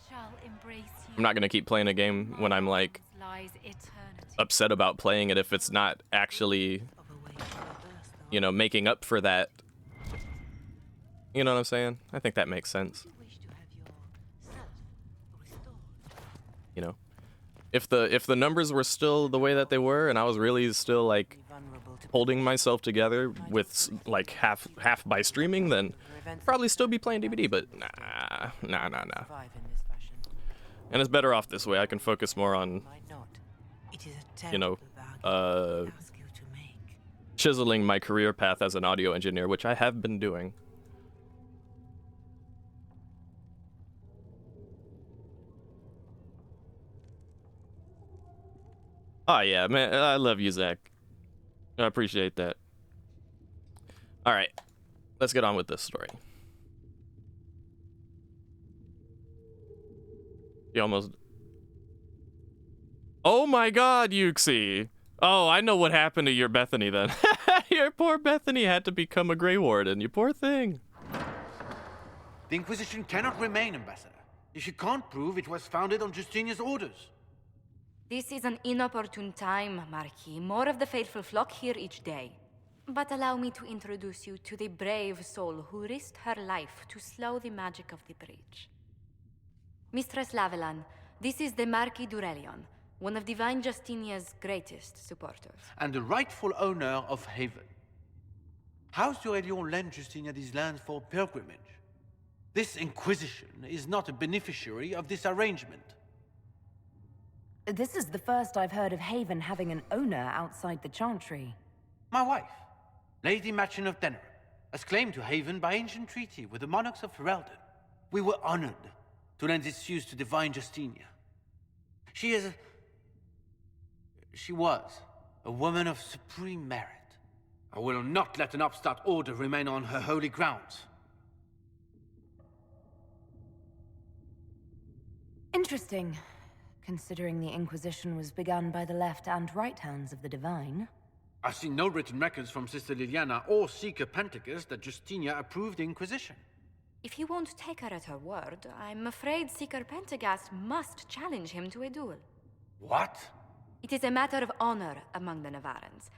I'm not gonna keep playing a game when I'm like upset about playing it if it's not actually, you know, making up for that. You know what I'm saying? I think that makes sense. You know, if the numbers were still the way that they were, and I was really still like holding myself together with like half by streaming, then I'd probably still be playing DBD. But nah. And it's better off this way. I can focus more on, you know, chiseling my career path as an audio engineer, which I have been doing. Oh yeah, man, I love you, Zach. I appreciate that. All right, let's get on with this story. You almost... Oh my god, Yuxi! Oh, I know what happened to your Bethany then. Your poor Bethany had to become a Grey Warden, you poor thing. The Inquisition cannot remain, Ambassador, if you can't prove it was founded on Justinia's orders. This is an inopportune time, Marquis. More of the faithful flock here each day. But allow me to introduce you to the brave soul who risked her life to slow the magic of the breach. Mistress Lavelan, this is the Marquis d'Aurelion, one of Divine Justinia's greatest supporters. And the rightful owner of Haven. House d'Aurelion lent Justinia these lands for pilgrimage. This Inquisition is not a beneficiary of this arrangement. This is the first I've heard of Haven having an owner outside the Chantry. My wife, Lady Machin of Denerim, has claimed to Haven by ancient treaty with the monarchs of Ferelden. We were honored to lend its use to Divine Justinia. She was a woman of supreme merit. I will not let an upstart order remain on her holy grounds. Interesting, considering the Inquisition was begun by the left and right hands of the Divine. I've seen no written records from Sister Liliana or Seeker Penticus that Justinia approved the Inquisition. If you won't take her at her word, I'm afraid Seeker Pentagast must challenge him to a duel. What? It is a matter of honor among the Navarrans.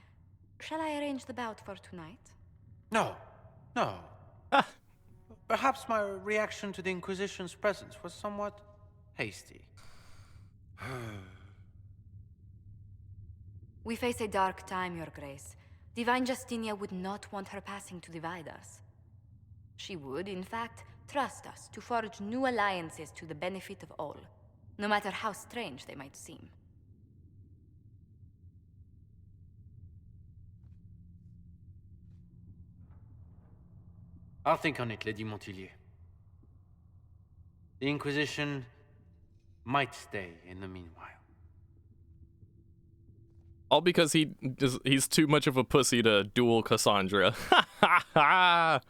Shall I arrange the bout for tonight? No. Perhaps my reaction to the Inquisition's presence was somewhat hasty. We face a dark time, Your Grace. Divine Justinia would not want her passing to divide us. She would, in fact, trust us to forge new alliances to the benefit of all, no matter how strange they might seem. I'll think on it, Lady Montillier. The Inquisition might stay in the meanwhile. All because he's too much of a pussy to duel Cassandra. I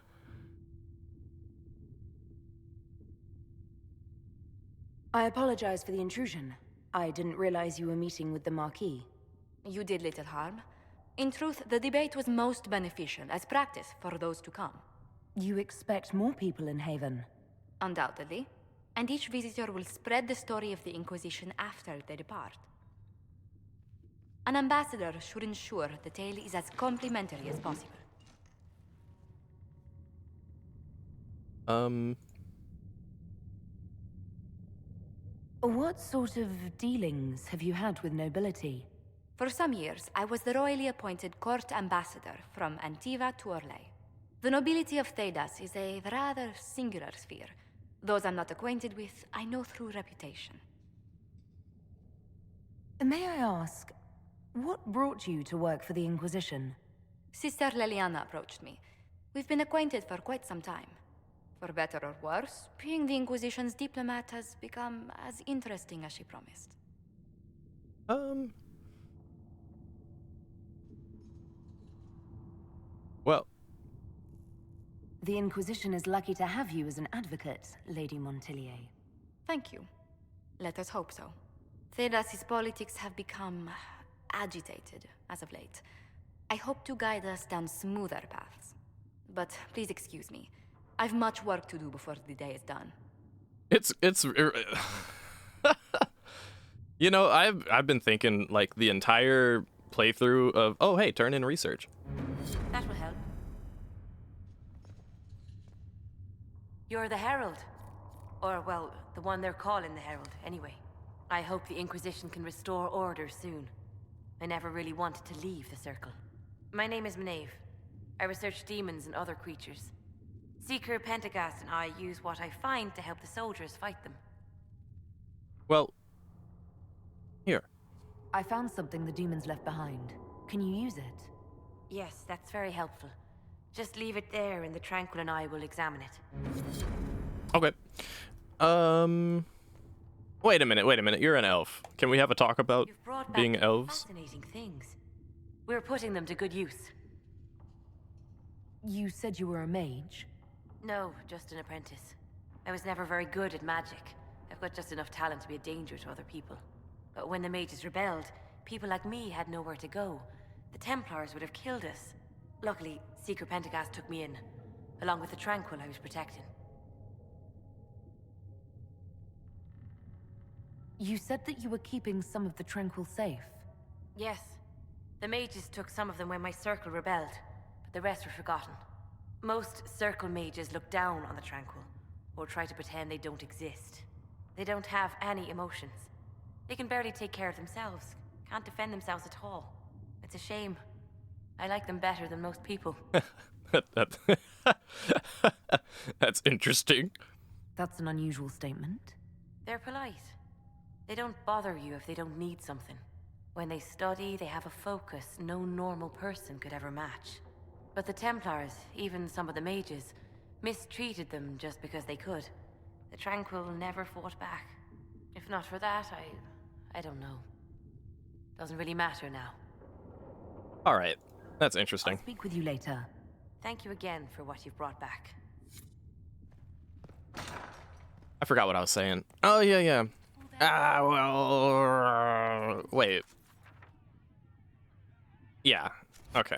apologize for the intrusion. I didn't realize you were meeting with the Marquis. You did little harm. In truth, the debate was most beneficial as practice for those to come. You expect more people in Haven? Undoubtedly. And each visitor will spread the story of the Inquisition after they depart. An ambassador should ensure the tale is as complimentary as possible. What sort of dealings have you had with nobility? For some years, I was the royally appointed court ambassador from Antiva to Orlais. The nobility of Thedas is a rather singular sphere. Those I'm not acquainted with, I know through reputation. May I ask, what brought you to work for the Inquisition? Sister Leliana approached me. We've been acquainted for quite some time. For better or worse, being the Inquisition's diplomat has become as interesting as she promised. Well. The Inquisition is lucky to have you as an advocate, Lady Montillier. Thank you. Let us hope so. Thedas's politics have become agitated as of late. I hope to guide us down smoother paths. But please excuse me. I've much work to do before the day is done. It's you know, I've been thinking like the entire playthrough of, oh hey, turn in research. That will help. You're the Herald. Or, well, the one they're calling the Herald, anyway. I hope the Inquisition can restore order soon. I never really wanted to leave the Circle. My name is Maeve. I research demons and other creatures. Seeker Pentagast and I use what I find to help the soldiers fight them. Well, here. I found something the demons left behind. Can you use it? Yes, that's very helpful. Just leave it there and the Tranquil and I will examine it. Okay. Wait a minute. You're an elf. Can we have a talk about being elves? Fascinating things. We're putting them to good use. You said you were a mage? No, just an apprentice. I was never very good at magic. I've got just enough talent to be a danger to other people. But when the mages rebelled, people like me had nowhere to go. The Templars would have killed us. Luckily, Seeker Pentagast took me in, along with the Tranquil I was protecting. You said that you were keeping some of the Tranquil safe? Yes. The mages took some of them when my Circle rebelled, but the rest were forgotten. Most Circle mages look down on the Tranquil, or try to pretend they don't exist. They don't have any emotions. They can barely take care of themselves, can't defend themselves at all. It's a shame. I like them better than most people. That's interesting. That's an unusual statement. They're polite. They don't bother you if they don't need something. When they study, they have a focus no normal person could ever match. But the Templars, even some of the mages, mistreated them just because they could. The Tranquil never fought back. If not for that, I don't know. Doesn't really matter now. All right. That's interesting. I'll speak with you later. Thank you again for what you've brought back. I forgot what I was saying. Oh, yeah. Well... wait. Yeah. Okay.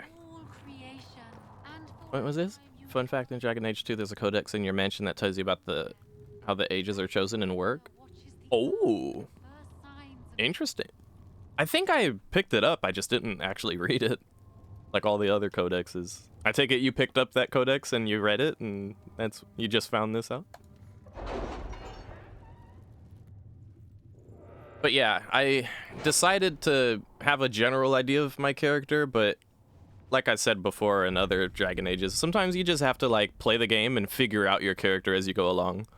What was this? Fun fact, in Dragon Age 2, there's a codex in your mansion that tells you about how the ages are chosen in work. Oh. Interesting. I think I picked it up, I just didn't actually read it. Like all the other codexes. I take it you picked up that codex and you read it, and you just found this out? But yeah, I decided to have a general idea of my character, but like I said before in other Dragon Ages, sometimes you just have to like play the game and figure out your character as you go along.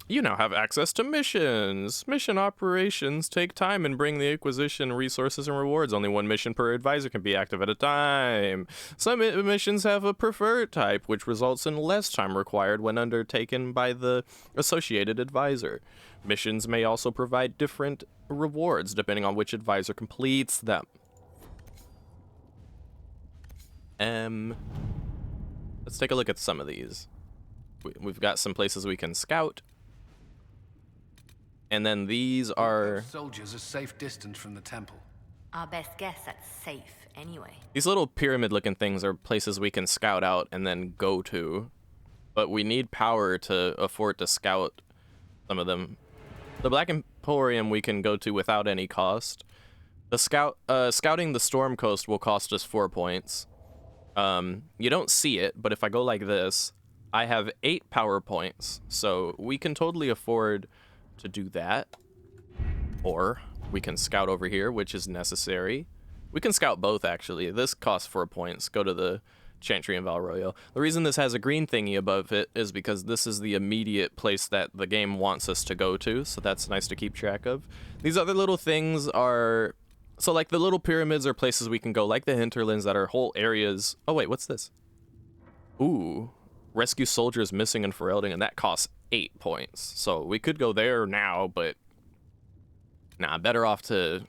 You now have access to missions. Mission operations take time and bring the Inquisition resources and rewards. Only one mission per advisor can be active at a time. Some missions have a preferred type, which results in less time required when undertaken by the associated advisor. Missions may also provide different rewards depending on which advisor completes them. Let's take a look at some of these. We've got some places we can scout. And then these are... Soldiers a safe distance from the temple. Our best guess at safe, anyway. These little pyramid-looking things are places we can scout out and then go to. But we need power to afford to scout some of them. The Black Emporium we can go to without any cost. The scouting the Storm Coast will cost us 4 points. You don't see it, but if I go like this, I have 8 power points, so we can totally afford to do that. Or we can scout over here, which is necessary. We can scout both, actually. This costs 4 points. Go to the Chantry and Val Royal. The reason this has a green thingy above it is because this is the immediate place that the game wants us to go to, so that's nice to keep track of. These other little things are... So, like, the little pyramids are places we can go, like the hinterlands that are whole areas... Oh, wait, what's this? Ooh. Rescue soldiers missing in Ferelden, and that costs 8 points. So we could go there now, but... Nah, better off to...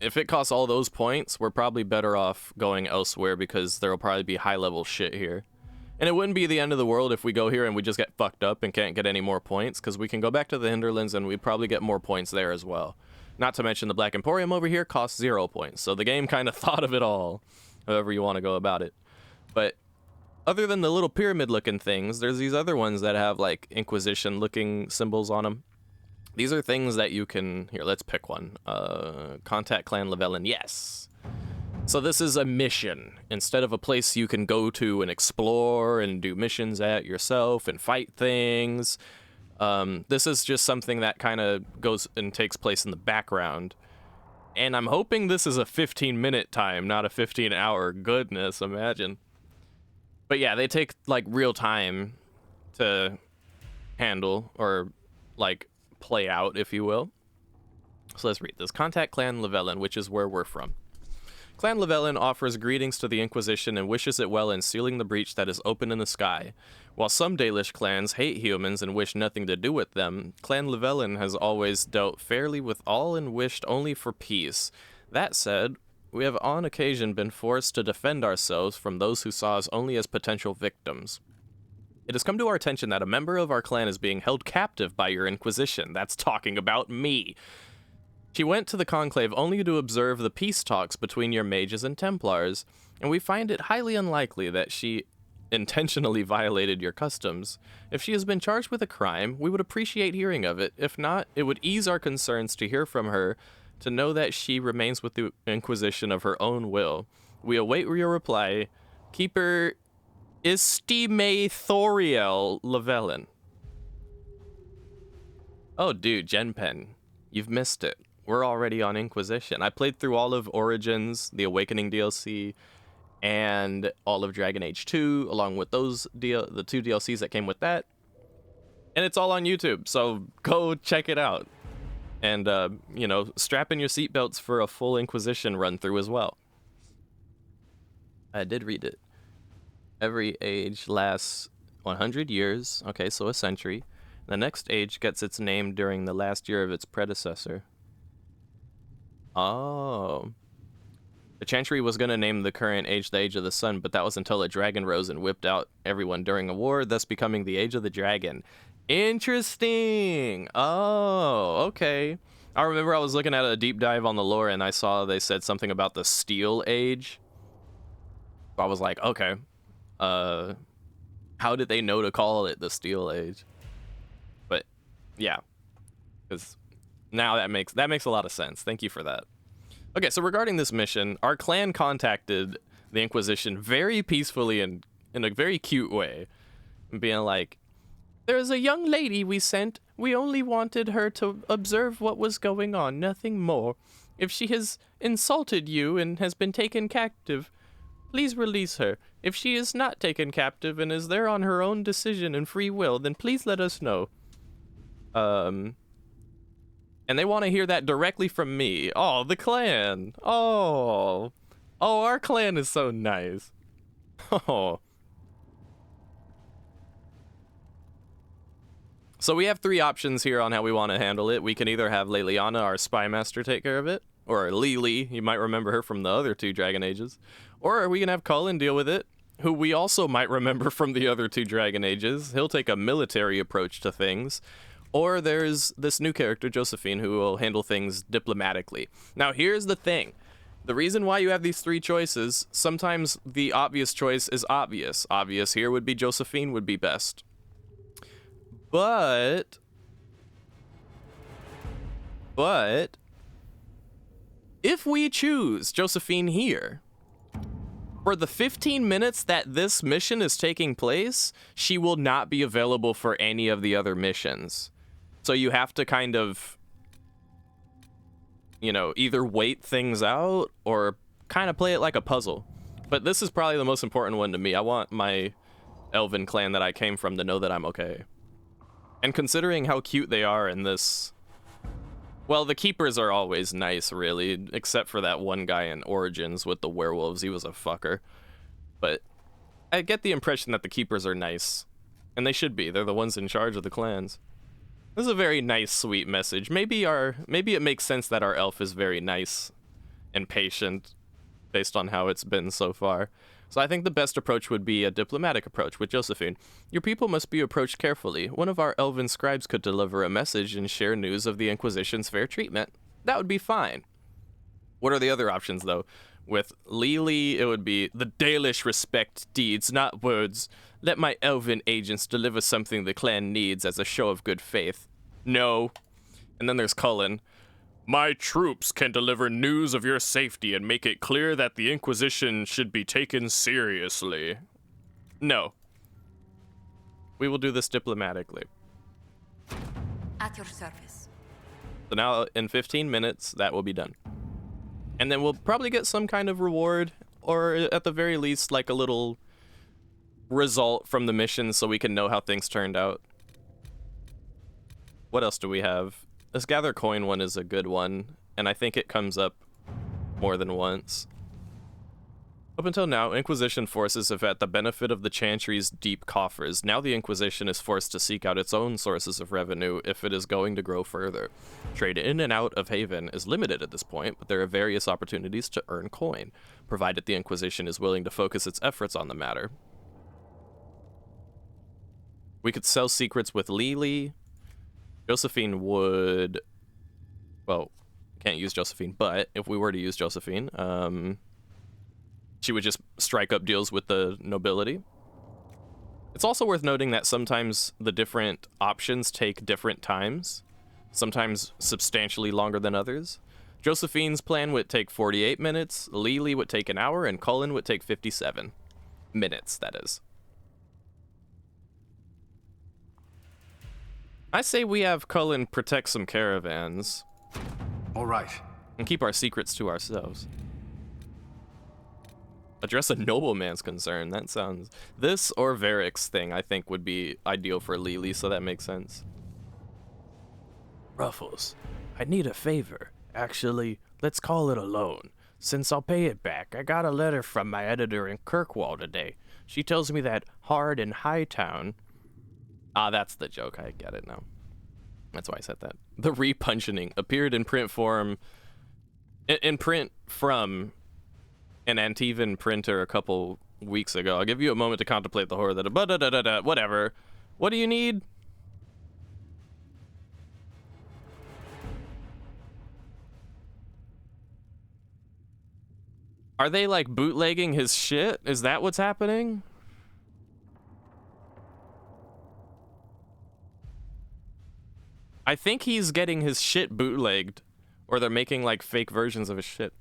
If it costs all those points, we're probably better off going elsewhere because there'll probably be high-level shit here. And it wouldn't be the end of the world if we go here and we just get fucked up and can't get any more points, because we can go back to the hinterlands and we'd probably get more points there as well. Not to mention the Black Emporium over here costs 0 points, so the game kind of thought of it all, however you want to go about it. But other than the little pyramid-looking things, there's these other ones that have, like, Inquisition-looking symbols on them. These are things that you can... Here, let's pick one. Contact Clan Llewellyn, yes. So this is a mission. Instead of a place you can go to and explore and do missions at yourself and fight things, this is just something that kind of goes and takes place in the background. And I'm hoping this is a 15-minute time, not a 15-hour. Goodness, imagine. But yeah, they take, like, real time to handle, or, like, play out, if you will. So let's read this. Contact Clan Llewellyn, which is where we're from. Clan Llewellyn offers greetings to the Inquisition and wishes it well in sealing the breach that is open in the sky. While some Dalish clans hate humans and wish nothing to do with them, Clan Llewellyn has always dealt fairly with all and wished only for peace. That said, we have on occasion been forced to defend ourselves from those who saw us only as potential victims. It has come to our attention that a member of our clan is being held captive by your Inquisition. That's talking about me. She went to the Conclave only to observe the peace talks between your mages and Templars, and we find it highly unlikely that she intentionally violated your customs. If she has been charged with a crime, we would appreciate hearing of it. If not, it would ease our concerns to hear from her, to know that she remains with the Inquisition of her own will. We await your reply. Keeper Istime Thoriel Llewellyn. Oh, dude, Genpen. You've missed it. We're already on Inquisition. I played through all of Origins, the Awakening DLC, and all of Dragon Age 2, along with those the 2 DLCs that came with that. And it's all on YouTube, so go check it out. And, you know, strap in your seatbelts for a full Inquisition run-through as well. I did read it. Every age lasts 100 years. Okay, so a century. The next age gets its name during the last year of its predecessor. Oh. The Chantry was going to name the current age the Age of the Sun, but that was until a dragon rose and whipped out everyone during a war, thus becoming the Age of the Dragon. Interesting. Oh, okay. I remember I was looking at a deep dive on the lore and I saw they said something about the Steel Age. I was like, okay. How did they know to call it the Steel Age? But yeah, because now that makes a lot of sense. Thank you for that. Okay, so regarding this mission, our clan contacted the Inquisition very peacefully and in a very cute way, being like, "There's a young lady we sent. We only wanted her to observe what was going on, nothing more. If she has insulted you and has been taken captive, please release her. If she is not taken captive and is there on her own decision and free will, then please let us know." And they want to hear that directly from me. Oh, the clan. Oh, our clan is so nice. Oh. So we have 3 options here on how we want to handle it. We can either have Leliana, our spy master, take care of it, or Lili, you might remember her from the other 2 Dragon Ages, or we can have Cullen deal with it, who we also might remember from the other 2 Dragon Ages. He'll take a military approach to things. Or there's this new character, Josephine, who will handle things diplomatically. Now, here's the thing. The reason why you have these three choices, sometimes the obvious choice is obvious. Obvious here would be Josephine would be best. But if we choose Josephine here, for the 15 minutes that this mission is taking place, she will not be available for any of the other missions. So you have to kind of, you know, either wait things out or kind of play it like a puzzle. But this is probably the most important one to me. I want my elven clan that I came from to know that I'm okay. And considering how cute they are in this... Well, the keepers are always nice, really, except for that one guy in Origins with the werewolves. He was a fucker. But I get the impression that the keepers are nice. And they should be. They're the ones in charge of the clans. This is a very nice, sweet message. Maybe it makes sense that our elf is very nice and patient based on how it's been so far. So I think the best approach would be a diplomatic approach with Josephine. Your people must be approached carefully. One of our elven scribes could deliver a message and share news of the Inquisition's fair treatment. That would be fine. What are the other options, though? With Lily, it would be, the Dalish respect deeds, not words. Let my elven agents deliver something the clan needs as a show of good faith. No. And then there's Cullen. My troops can deliver news of your safety and make it clear that the Inquisition should be taken seriously. No. We will do this diplomatically. At your service. So now, in 15 minutes, that will be done. And then we'll probably get some kind of reward, or at the very least, like a little result from the mission so we can know how things turned out. What else do we have? This gather coin one is a good one, and I think it comes up more than once. Up until now, Inquisition forces have had the benefit of the Chantry's deep coffers. Now the Inquisition is forced to seek out its own sources of revenue if it is going to grow further. Trade in and out of Haven is limited at this point, but there are various opportunities to earn coin, provided the Inquisition is willing to focus its efforts on the matter. We could sell secrets with Lily. Josephine would... Well, can't use Josephine, but if we were to use Josephine, she would just strike up deals with the nobility. It's also worth noting that sometimes the different options take different times, sometimes substantially longer than others. Josephine's plan would take 48 minutes, Lily would take an hour, and Cullen would take 57 minutes, that is. I say we have Cullen protect some caravans. All right. And keep our secrets to ourselves. Address a nobleman's concern. That sounds... This or Varric's thing, I think, would be ideal for Lily, so that makes sense. Ruffles, I need a favor. Actually, let's call it a loan. Since I'll pay it back, I got a letter from my editor in Kirkwall today. She tells me that Hard and Hightown... Ah, that's the joke. I get it now. That's why I said that. The repuncheoning appeared in print form... In print from... an Antivan printer a couple weeks ago. I'll give you a moment to contemplate the horror that whatever. What do you need? Are they like bootlegging his shit? Is that what's happening? I think he's getting his shit bootlegged, or they're making like fake versions of his shit.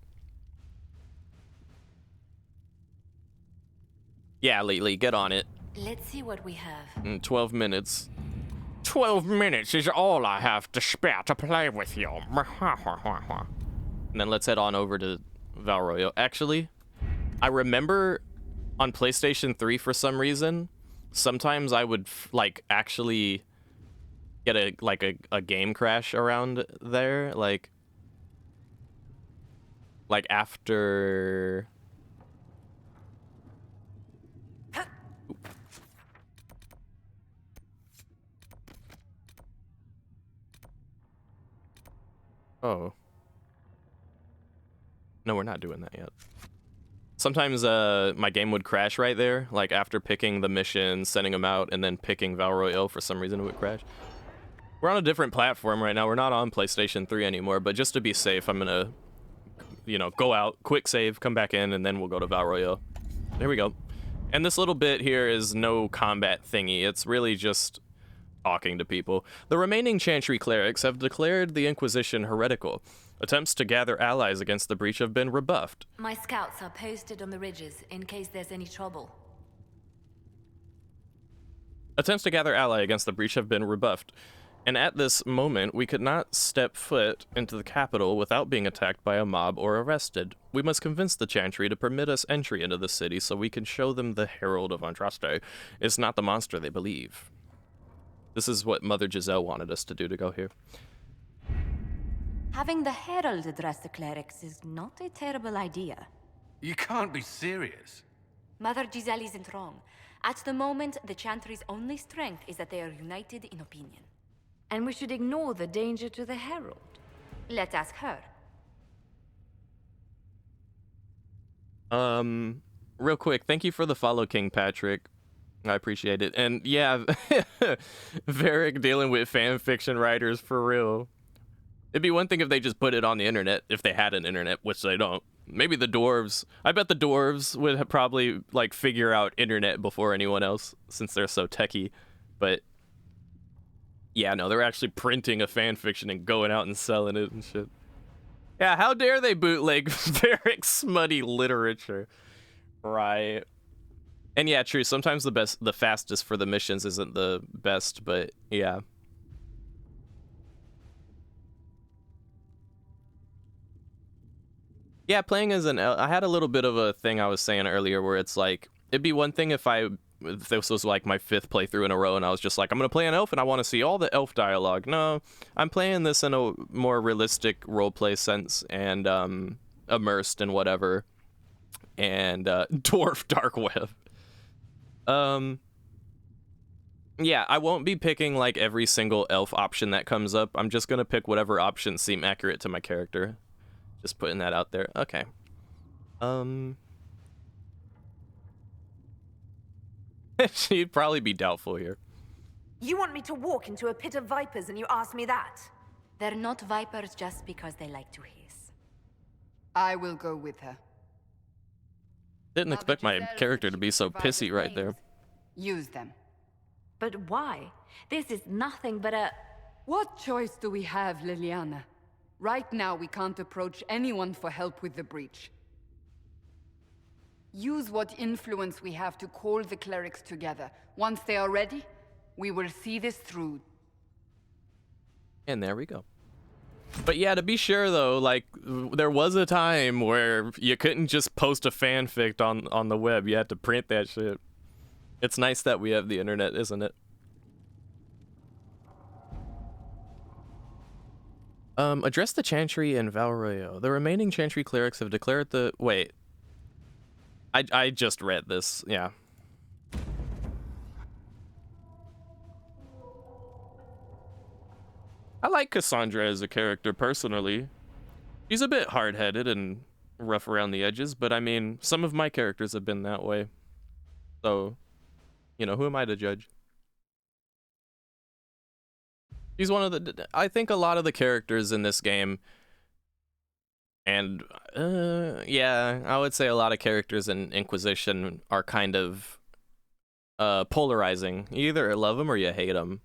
Yeah, Lily, get on it. Let's see what we have. In 12 minutes. 12 minutes is all I have to spare to play with you. And then let's head on over to Val Royeaux. Actually, I remember on PlayStation 3 for some reason, sometimes I would like actually get a game crash around there, like after... Oh. No, we're not doing that yet. Sometimes my game would crash right there, like after picking the mission, sending them out, and then picking Val Royeaux, for some reason it would crash. We're on a different platform right now. We're not on PlayStation 3 anymore, but just to be safe, I'm gonna you know, go out, quick save, come back in, and then we'll go to Val Royeaux. There we go. And this little bit here is no combat thingy. It's really just talking to people. The remaining Chantry clerics have declared the Inquisition heretical. Attempts to gather allies against the breach have been rebuffed. My scouts are posted on the ridges in case there's any trouble. Attempts to gather ally against the breach have been rebuffed. And at this moment, we could not step foot into the capital without being attacked by a mob or arrested. We must convince the Chantry to permit us entry into the city so we can show them the Herald of Andraste is not the monster they believe. This is what Mother Giselle wanted us to do to go here. Having the Herald address the clerics is not a terrible idea. You can't be serious. Mother Giselle isn't wrong. At the moment, the Chantry's only strength is that they are united in opinion. And we should ignore the danger to the Herald. Let's ask her. Real quick, thank you for the follow, King Patrick. I appreciate it. And yeah, Varric dealing with fan fiction writers for real. It'd be one thing if they just put it on the internet, if they had an internet, which they don't. Maybe the dwarves. I bet the dwarves would probably like figure out internet before anyone else, since they're so techie. But yeah, no, they're actually printing a fan fiction and going out and selling it and shit. Yeah, how dare they bootleg Varric's smutty literature? Right. And yeah, true. Sometimes the fastest for the missions isn't the best, but yeah. Yeah, playing as an elf, I had a little bit of a thing I was saying earlier where it's like, it'd be one thing if this was like my 5th playthrough in a row and I was just like, I'm going to play an elf and I want to see all the elf dialogue. No, I'm playing this in a more realistic roleplay sense and immersed in whatever. And Dwarf Dark Web. Yeah, I won't be picking like every single elf option that comes up. I'm just going to pick whatever options seem accurate to my character. Just putting that out there. Okay. She'd probably be doubtful here. You want me to walk into a pit of vipers and you ask me that? They're not vipers just because they like to hiss. I will go with her. Didn't expect my character to be so pissy right there. Use them. But why? This is nothing but a... What choice do we have, Liliana? Right now, we can't approach anyone for help with the breach. Use what influence we have to call the clerics together. Once they are ready, we will see this through. And there we go. But yeah, to be sure though, like, there was a time where you couldn't just post a fanfic on the web. You had to print that shit. It's nice that we have the internet, isn't it? Address the Chantry in Val Royeaux. The remaining Chantry clerics have declared the... Wait. I just read this, yeah. I like Cassandra as a character, personally. She's a bit hard-headed and rough around the edges, but I mean, some of my characters have been that way. So, you know, who am I to judge? She's one of the... I think a lot of the characters in this game... And, yeah, I would say a lot of characters in Inquisition are kind of polarizing. You either love them or you hate them.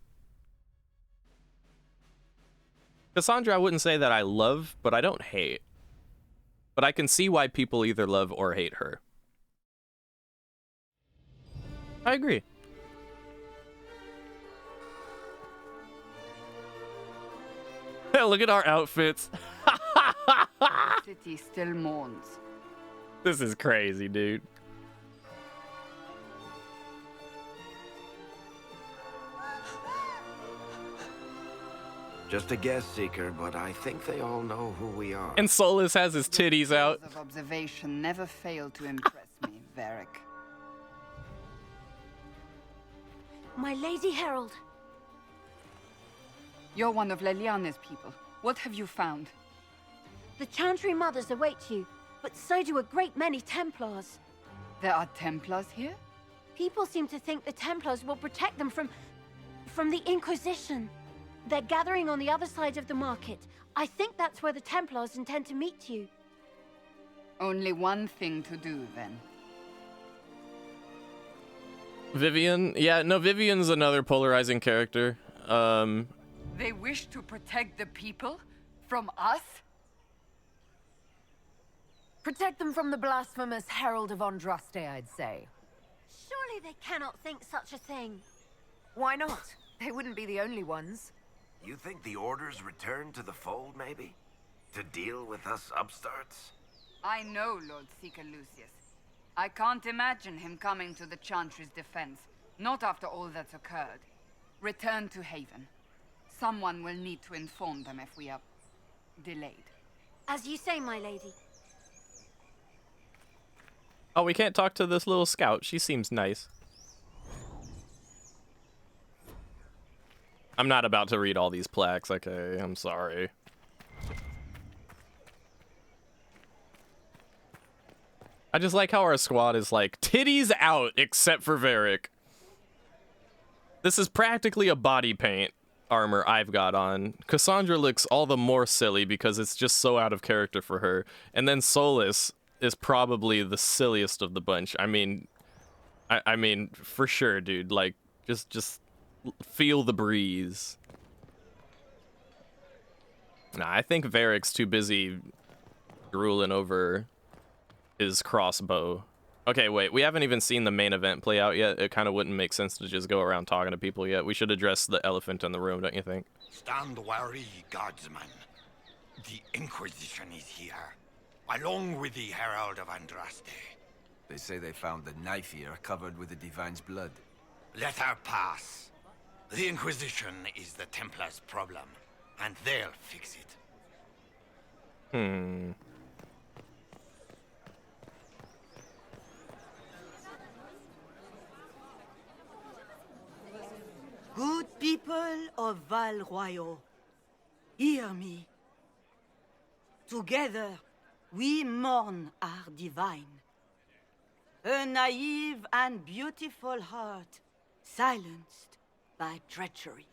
Cassandra, I wouldn't say that I love, but I don't hate. But I can see why people either love or hate her. I agree. Look at our outfits. The city still mourns. This is crazy, dude. Just a guess, Seeker, but I think they all know who we are. And Solus has his titties out. Of observation never fail to impress me, Varric. My Lady Herald. You're one of Leliana's people. What have you found? The Chantry mothers await you, but so do a great many Templars. There are Templars here? People seem to think the Templars will protect them from the Inquisition. They're gathering on the other side of the market. I think that's where the Templars intend to meet you. Only one thing to do, then. Vivian? Yeah, no, Vivian's another polarizing character. They wish to protect the people? From us? Protect them from the blasphemous Herald of Andraste, I'd say. Surely they cannot think such a thing. Why not? They wouldn't be the only ones. You think the Order's returned to the fold, maybe? To deal with us upstarts? I know Lord Seeker Lucius. I can't imagine him coming to the Chantry's defense. Not after all that's occurred. Return to Haven. Someone will need to inform them if we are delayed. As you say, my lady. Oh, we can't talk to this little scout. She seems nice. I'm not about to read all these plaques, okay? I'm sorry. I just like how our squad is like, titties out, except for Varric. This is practically a body paint armor I've got on. Cassandra looks all the more silly because it's just so out of character for her. And then Solus is probably the silliest of the bunch. I mean, for sure, dude. Like, just feel the breeze. Nah, I think Varric's too busy drooling over his crossbow. Okay, wait, we haven't even seen the main event play out yet. It kind of wouldn't make sense to just go around talking to people yet. We should address the elephant in the room, don't you think? Stand wary, guardsman. The Inquisition is here, along with the Herald of Andraste. They say they found the knife here covered with the Divine's blood. Let her pass. The Inquisition is the Templars' problem, and they'll fix it. Good people of Val Royal, hear me. Together, we mourn our divine. A naive and beautiful heart, silenced by treachery.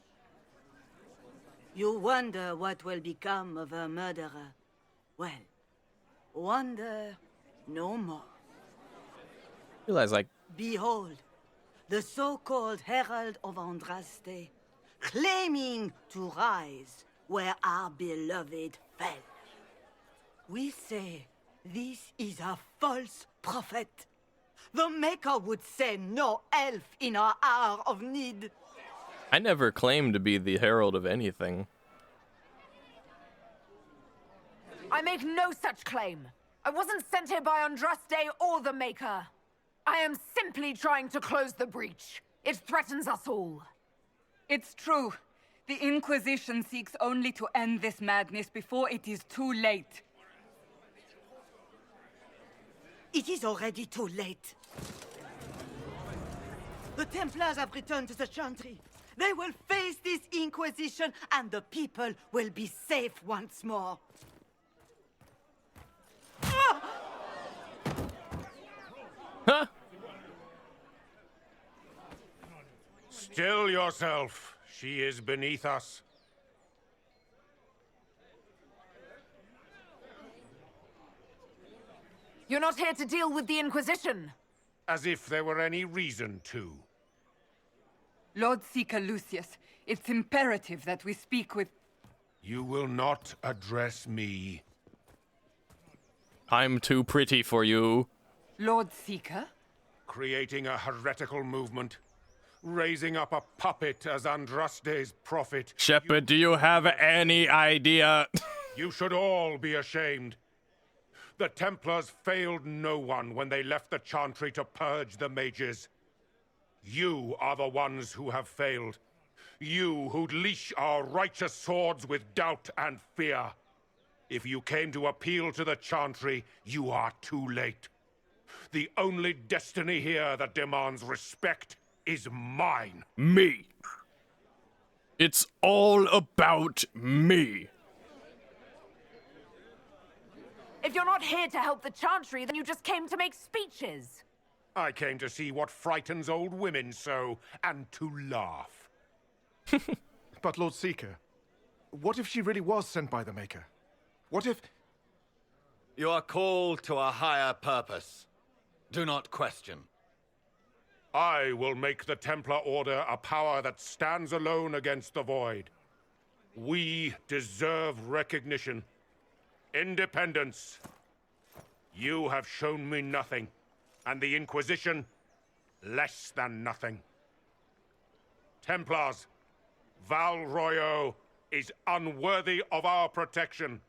You wonder what will become of a murderer. Well, wonder no more. Realize, like, behold, the so-called Herald of Andraste, claiming to rise where our beloved fell. We say this is a false prophet. The Maker would send no elf in our hour of need. I never claimed to be the herald of anything. I make no such claim. I wasn't sent here by Andraste or the Maker. I am simply trying to close the breach. It threatens us all. It's true. The Inquisition seeks only to end this madness before it is too late. It is already too late. The Templars have returned to the Chantry. They will face this Inquisition, and the people will be safe once more. Huh? Still yourself. She is beneath us. You're not here to deal with the Inquisition. As if there were any reason to. Lord Seeker Lucius, it's imperative that we speak with... You will not address me. I'm too pretty for you. Lord Seeker? Creating a heretical movement. Raising up a puppet as Andraste's prophet. Shepard, do you have any idea? You should all be ashamed. The Templars failed no one when they left the Chantry to purge the mages. You are the ones who have failed. You who'd leash our righteous swords with doubt and fear. If you came to appeal to the Chantry, you are too late. The only destiny here that demands respect is mine. Me. It's all about me. If you're not here to help the Chantry, then you just came to make speeches. I came to see what frightens old women so, and to laugh. But Lord Seeker, what if she really was sent by the Maker? What if... You are called to a higher purpose. Do not question. I will make the Templar Order a power that stands alone against the Void. We deserve recognition. Independence. You have shown me nothing, and the Inquisition, less than nothing. Templars, Val Royo is unworthy of our protection.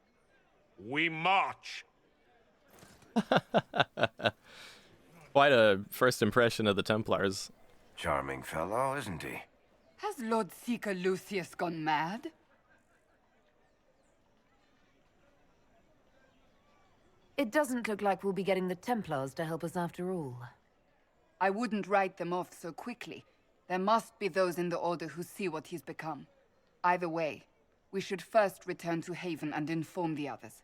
We march. Quite a first impression of the Templars. Charming fellow, isn't he? Has Lord Seeker Lucius gone mad? It doesn't look like we'll be getting the Templars to help us after all. I wouldn't write them off so quickly. There must be those in the Order who see what he's become. Either way, we should first return to Haven and inform the others.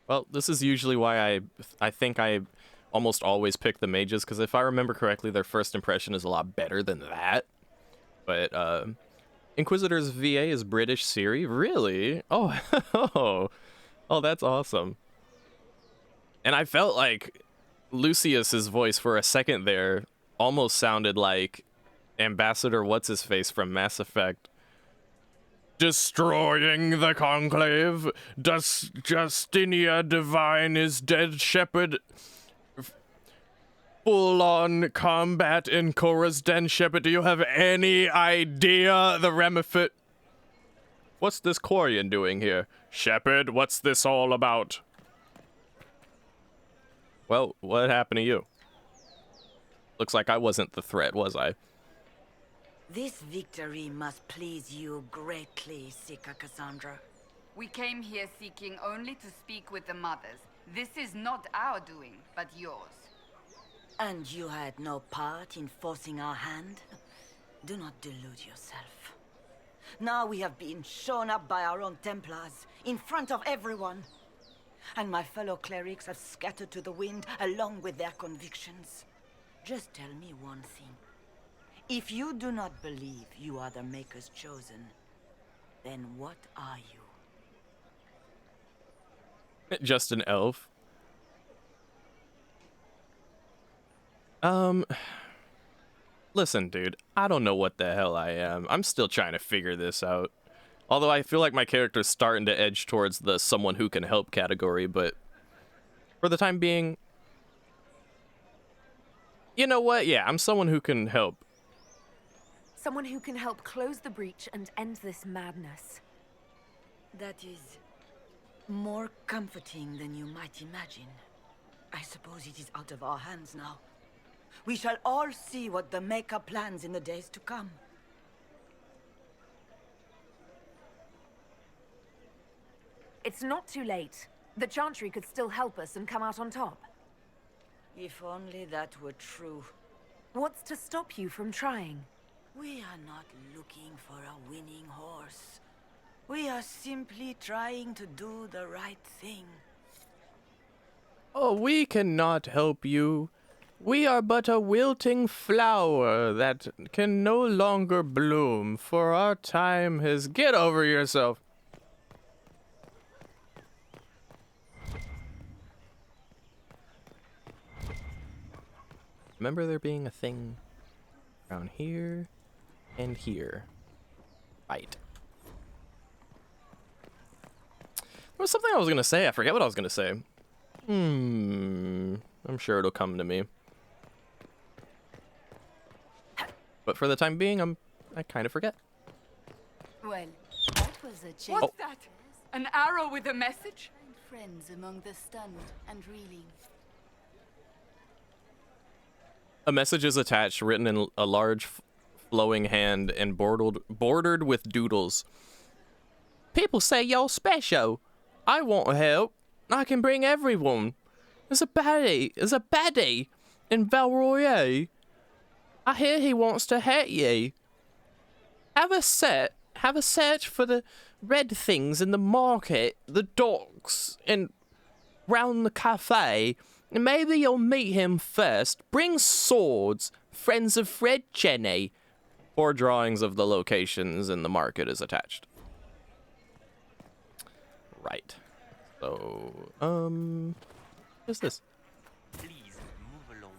Well, this is usually why I think I almost always pick the mages, because if I remember correctly, their first impression is a lot better than that. But, Inquisitor's VA is British Siri? Really? Oh, oh, that's awesome. And I felt like Lucius's voice for a second there almost sounded like Ambassador What's-His-Face from Mass Effect. Destroying the Conclave, Justinia Divine is dead, Shepherd. Full-on combat in Korra's Den, Shepherd. Do you have any idea the Remifit? What's this Quarian doing here? Shepherd, what's this all about? Well, what happened to you? Looks like I wasn't the threat, was I? This victory must please you greatly, Sika Cassandra. We came here seeking only to speak with the mothers. This is not our doing, but yours. And you had no part in forcing our hand? Do not delude yourself. Now we have been shown up by our own Templars, in front of everyone. And my fellow clerics have scattered to the wind along with their convictions. Just tell me one thing. If you do not believe you are the Maker's chosen, then what are you? Just an elf. Listen, dude, I don't know what the hell I am. I'm still trying to figure this out. Although I feel like my character's starting to edge towards the someone who can help category, but for the time being, you know what? Yeah, I'm someone who can help. Someone who can help close the breach and end this madness. That is more comforting than you might imagine. I suppose it is out of our hands now. We shall all see what the Maker plans in the days to come. It's not too late. The Chantry could still help us and come out on top. If only that were true. What's to stop you from trying? We are not looking for a winning horse. We are simply trying to do the right thing. Oh, we cannot help you. We are but a wilting flower that can no longer bloom, for our time has... Get over yourself. Remember there being a thing around here and here. Right. There was something I was gonna say. I forget what I was gonna say. I'm sure it'll come to me. But for the time being, I kind of forget. Well, that was a change. What's that? An arrow with a message? Friends among the stunned and reeling. A message is attached, written in a large, flowing hand and bordered with doodles. People say you're special. I want help. I can bring everyone. There's a baddie in Valroyer. I hear he wants to hurt you. Have a search for the red things in the market, the docks, and round the cafe. And maybe you'll meet him first. Bring swords, friends of Fred Jenny. 4 drawings of the locations in the market is attached. Right. So, what's this? Please move along.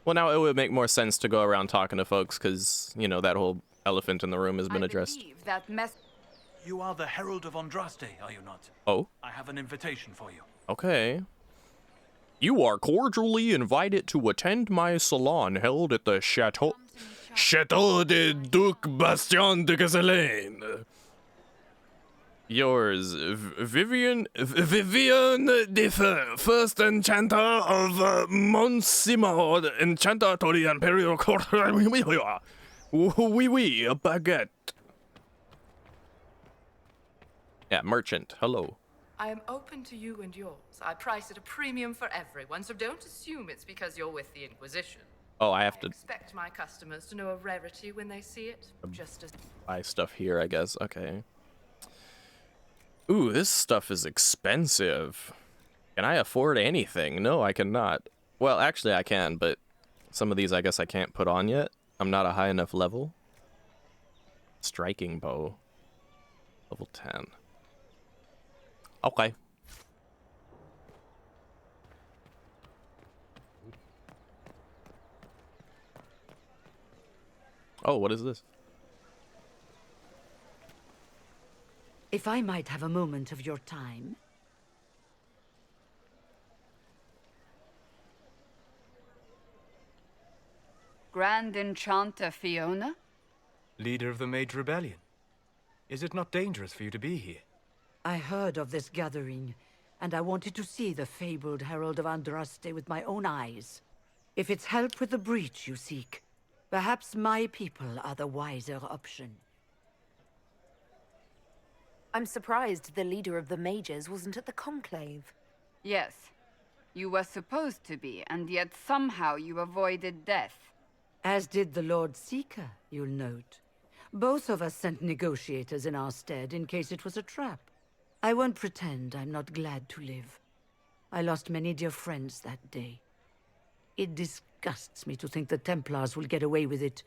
Well, now it would make more sense to go around talking to folks, because, you know, that whole elephant in the room has been addressed. That mess. You are the Herald of Andraste, are you not? Oh? I have an invitation for you. Okay. You are cordially invited to attend my salon held at the Chateau de Duc Bastien de Gazelaine. Yours, Vivian Defer, first enchanter of Monsignor, enchanter to the Imperial Court. Oui, a baguette. Yeah, merchant, hello. I am open to you and yours. I price at a premium for everyone, so don't assume it's because you're with the Inquisition. Oh, I have to Expect my customers to know a rarity when they see it, just as... buy stuff here, I guess. Okay. Ooh, this stuff is expensive. Can I afford anything? No, I cannot. Well, actually I can, but some of these I guess I can't put on yet. I'm not a high enough level. Striking bow. Level 10. Okay. Oh, what is this? If I might have a moment of your time. Grand Enchanter Fiona? Leader of the Mage Rebellion. Is it not dangerous for you to be here? I heard of this gathering, and I wanted to see the fabled Herald of Andraste with my own eyes. If it's help with the breach you seek, perhaps my people are the wiser option. I'm surprised the leader of the mages wasn't at the conclave. Yes. You were supposed to be, and yet somehow you avoided death. As did the Lord Seeker, you'll note. Both of us sent negotiators in our stead in case it was a trap. I won't pretend I'm not glad to live. I lost many dear friends that day. It disgusts me to think the Templars will get away with it.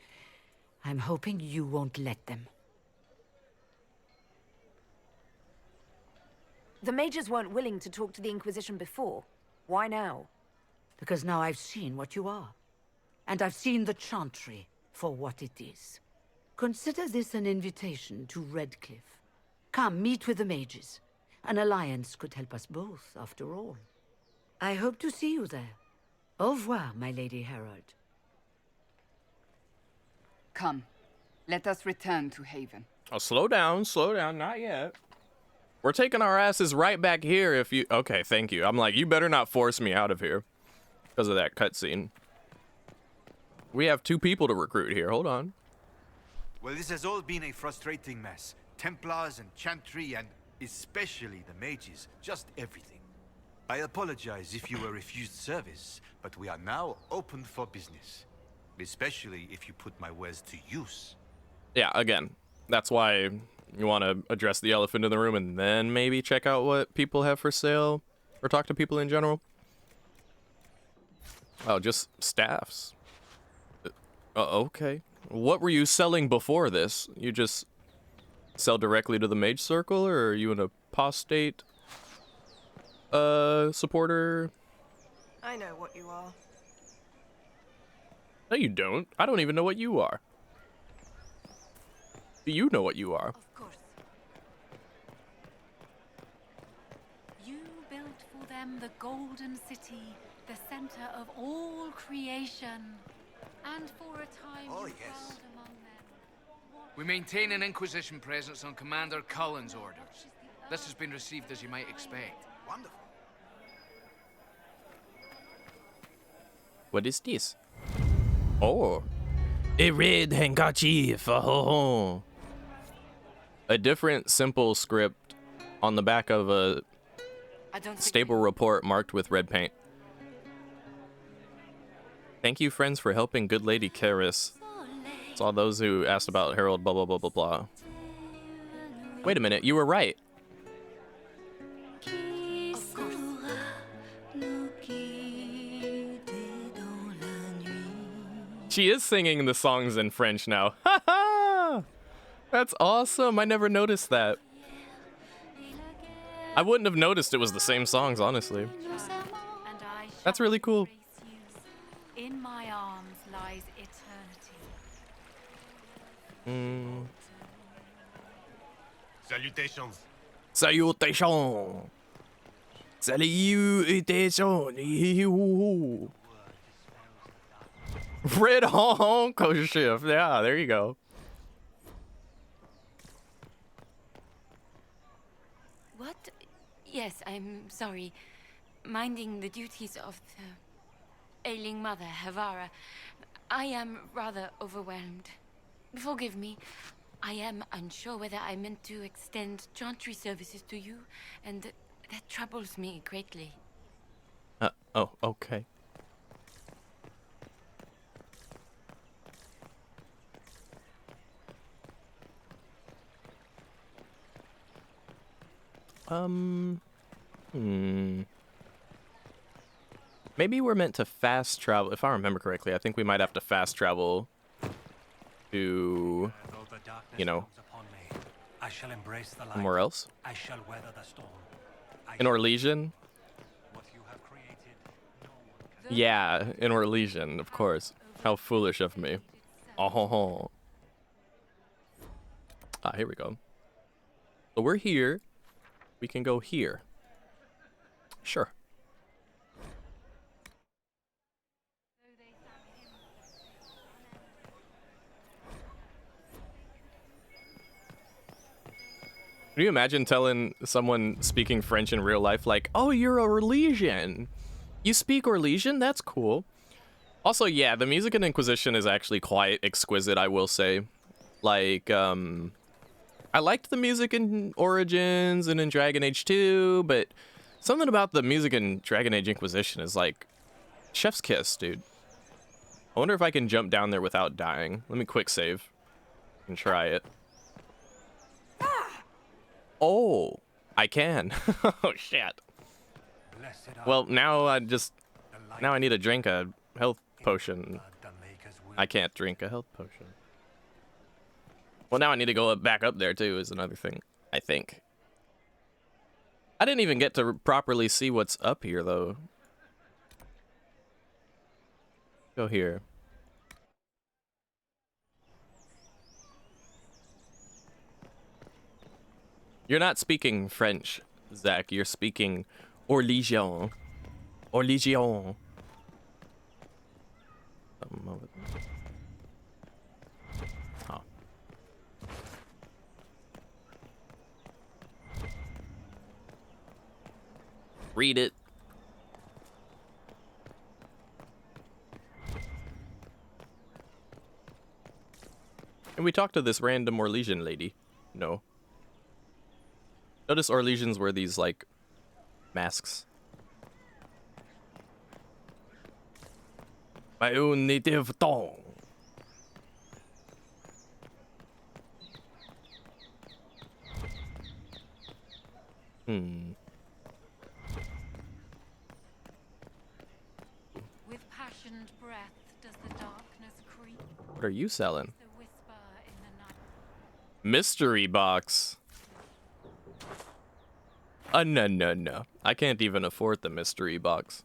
I'm hoping you won't let them. The mages weren't willing to talk to the Inquisition before. Why now? Because now I've seen what you are. And I've seen the Chantry for what it is. Consider this an invitation to Redcliffe. Come, meet with the mages. An alliance could help us both, after all. I hope to see you there. Au revoir, my Lady Herald. Come, let us return to Haven. Oh, slow down, not yet. We're taking our asses right back here if you... Okay, thank you. I'm like, you better not force me out of here because of that cutscene. We have 2 people to recruit here. Hold on. Well, this has all been a frustrating mess. Templars and Chantry and especially the mages. Just everything. I apologize if you were refused service, but we are now open for business. Especially if you put my wares to use. Yeah, again, that's why you want to address the elephant in the room and then maybe check out what people have for sale or talk to people in general. Oh, just staffs. Okay. What were you selling before this? You just sell directly to the mage circle, or are you an apostate supporter? I know what you are. No, you don't. I don't even know what you are. Do you know what you are? Of course. You built for them the Golden City, the center of all creation. And for a time you dwelled among them. We maintain an Inquisition presence on Commander Cullen's orders. This has been received as you might expect. Wonderful. What is this? Oh. A red handkerchief. Oh. A different simple script on the back of a stable report marked with red paint. Thank you, friends, for helping good Lady Karis. It's all those who asked about Herald, blah, blah, blah, blah, blah. Wait a minute, you were right. She is singing the songs in French now. Ha ha! That's awesome. I never noticed that. I wouldn't have noticed it was the same songs, honestly. That's really cool. In my arms lies eternity. Salutations. Salutation. Salutation. Red Honko shift. Yeah, there you go. What? Yes, I'm sorry. Minding the duties of the ailing mother, Havara. I am rather overwhelmed. Forgive me. I am unsure whether I meant to extend chantry services to you, and that troubles me greatly. Oh, okay. Maybe we're meant to fast travel. If I remember correctly, I think we might have to fast travel to, you know, I shall embrace the light. somewhere else. I shall weather the storm. In Orlesian? Yeah, in Orlesian, of course. How foolish of me. Oh. Ah, here we go. So we're here. We can go here. Sure. Can you imagine telling someone speaking French in real life, like, oh, you're a Orlesian. You speak Orlesian? That's cool. Also, yeah, the music in Inquisition is actually quite exquisite, I will say. Like, I liked the music in Origins and in Dragon Age 2, but something about the music in Dragon Age Inquisition is like, chef's kiss, dude. I wonder if I can jump down there without dying. Let me quick save and try it. Oh, I can. Oh, shit. Well, now I need to drink a health potion. I can't drink a health potion. Well, now I need to go back up there, too, is another thing, I think. I didn't even get to properly see what's up here, though. Go here. You're not speaking French, Zach. You're speaking Orlesian. Orlesian. Oh. Read it. And we talked to this random Orlesian lady. No. Notice Orlesians wear these, like, masks. My own native tongue. With passionate breath does the darkness creep. What are you selling? The whisper in the night. Mystery box. No. I can't even afford the mystery box.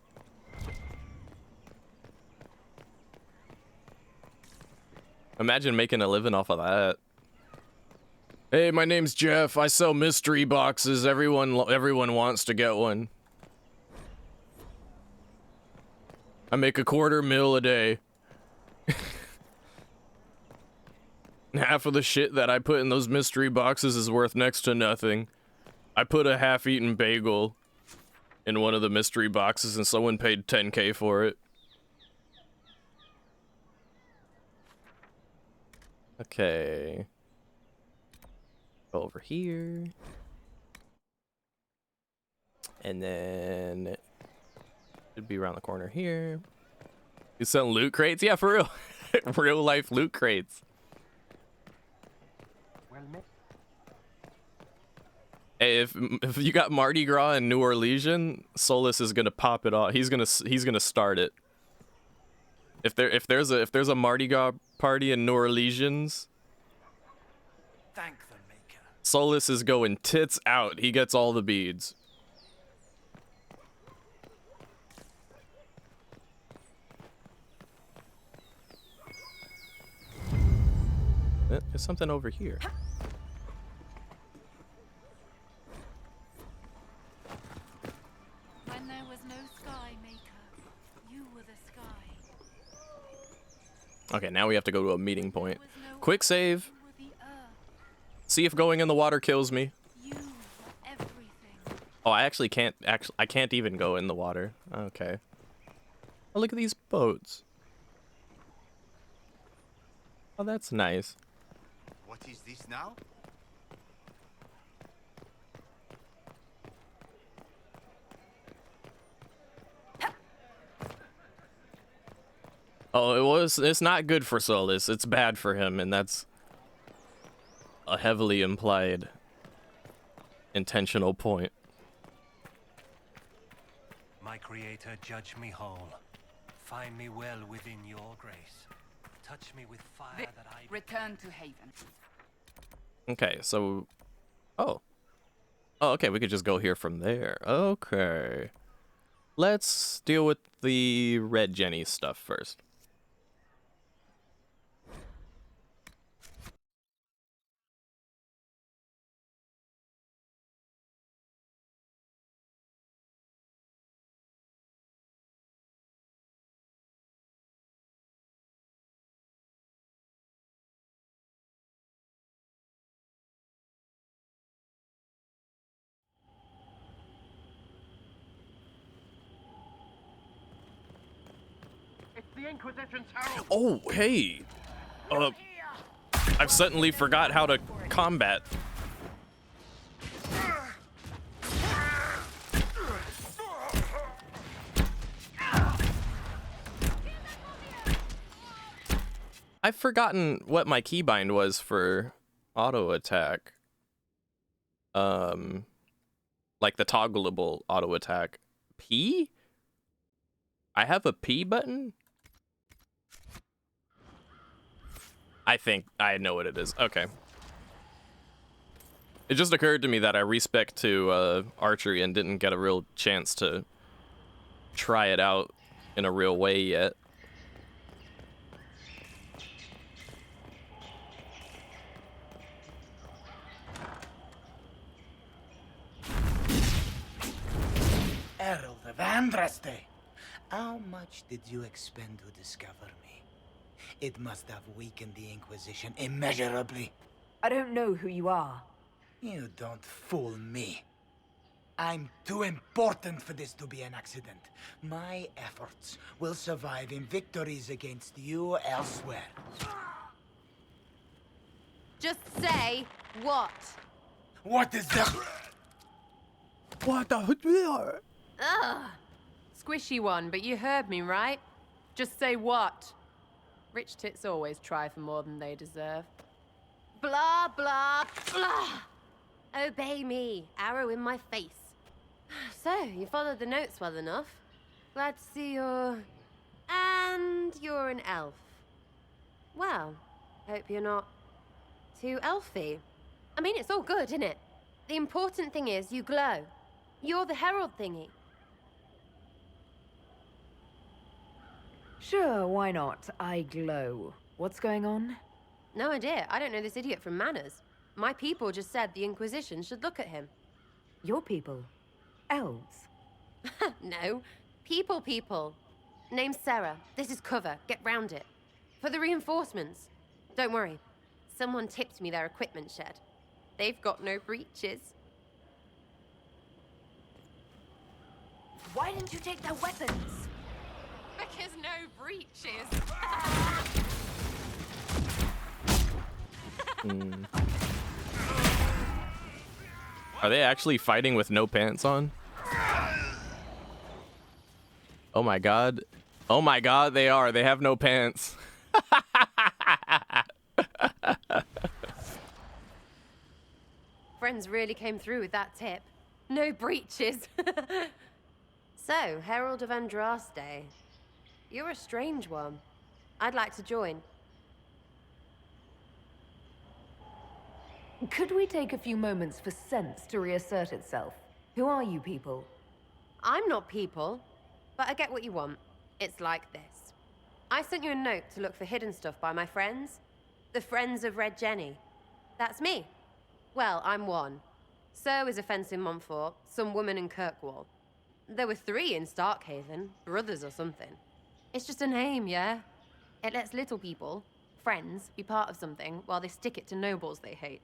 Imagine making a living off of that. Hey, my name's Jeff. I sell mystery boxes. Everyone wants to get one. I make $250,000 a day. Half of the shit that I put in those mystery boxes is worth next to nothing. I put a half-eaten bagel in one of the mystery boxes and someone paid $10K for it. Okay. Go over here. And then it should be around the corner here. You selling loot crates? Yeah, for real. Real life loot crates. Hey, if you got Mardi Gras in New Orleans, Solus is gonna pop it off. He's gonna start it. If there's a Mardi Gras party in New Orleans, Thank the Maker. Solus is going tits out. He gets all the beads. There's something over here. When there was no sky maker, you were the sky. Okay, now we have to go to a meeting point. Quick save. See if going in the water kills me. Oh, I can't even go in the water. Okay. Oh, look at these boats. Oh, that's nice. What is this now? Oh, it's not good for Solus. It's bad for him, and that's a heavily implied intentional point. My creator, judge me whole. Find me well within your grace. Touch me with fire that I... Return to Haven. Okay, so... Oh. Oh, okay, we could just go here from there. Okay. Let's deal with the Red Jenny stuff first. The Inquisition's herald. Oh, hey. I've suddenly forgot how to combat. I've forgotten what my keybind was for auto attack. Like the toggleable auto attack. P? I have a P button? I think I know what it is. Okay. It just occurred to me that I respec to archery and didn't get a real chance to try it out in a real way yet. Herald of Andraste, how much did you expend to discover me? It must have weakened the Inquisition immeasurably. I don't know who you are. You don't fool me. I'm too important for this to be an accident. My efforts will survive in victories against you elsewhere. Just say what? What is that? What the? Ugh. Squishy one, but you heard me, right? Just say what? Rich tits always try for more than they deserve. Blah, blah, blah. Obey me. Arrow in my face. So, you followed the notes well enough. Glad to see you're... And you're an elf. Well, hope you're not too elfy. I mean, it's all good, isn't it? The important thing is you glow. You're the herald thingy. Sure, why not? I glow. What's going on? No idea. I don't know this idiot from Manners. My people just said the Inquisition should look at him. Your people? Elves? No. People. Name's Sarah. This is cover. Get round it. For the reinforcements. Don't worry. Someone tipped me their equipment shed. They've got no breaches. Why didn't you take their weapons? Because no breaches. Are they actually fighting with no pants on? Oh my god. Oh my god, they are. They have no pants. Friends really came through with that tip. No breaches. So, Herald of Andraste. You're a strange one. I'd like to join. Could we take a few moments for sense to reassert itself? Who are you people? I'm not people, but I get what you want. It's like this. I sent you a note to look for hidden stuff by my friends. The Friends of Red Jenny. That's me. Well, I'm one. So is a fence in Montfort, some woman in Kirkwall. There were 3 in Starkhaven, brothers or something. It's just a name, yeah? It lets little people, friends, be part of something while they stick it to nobles they hate.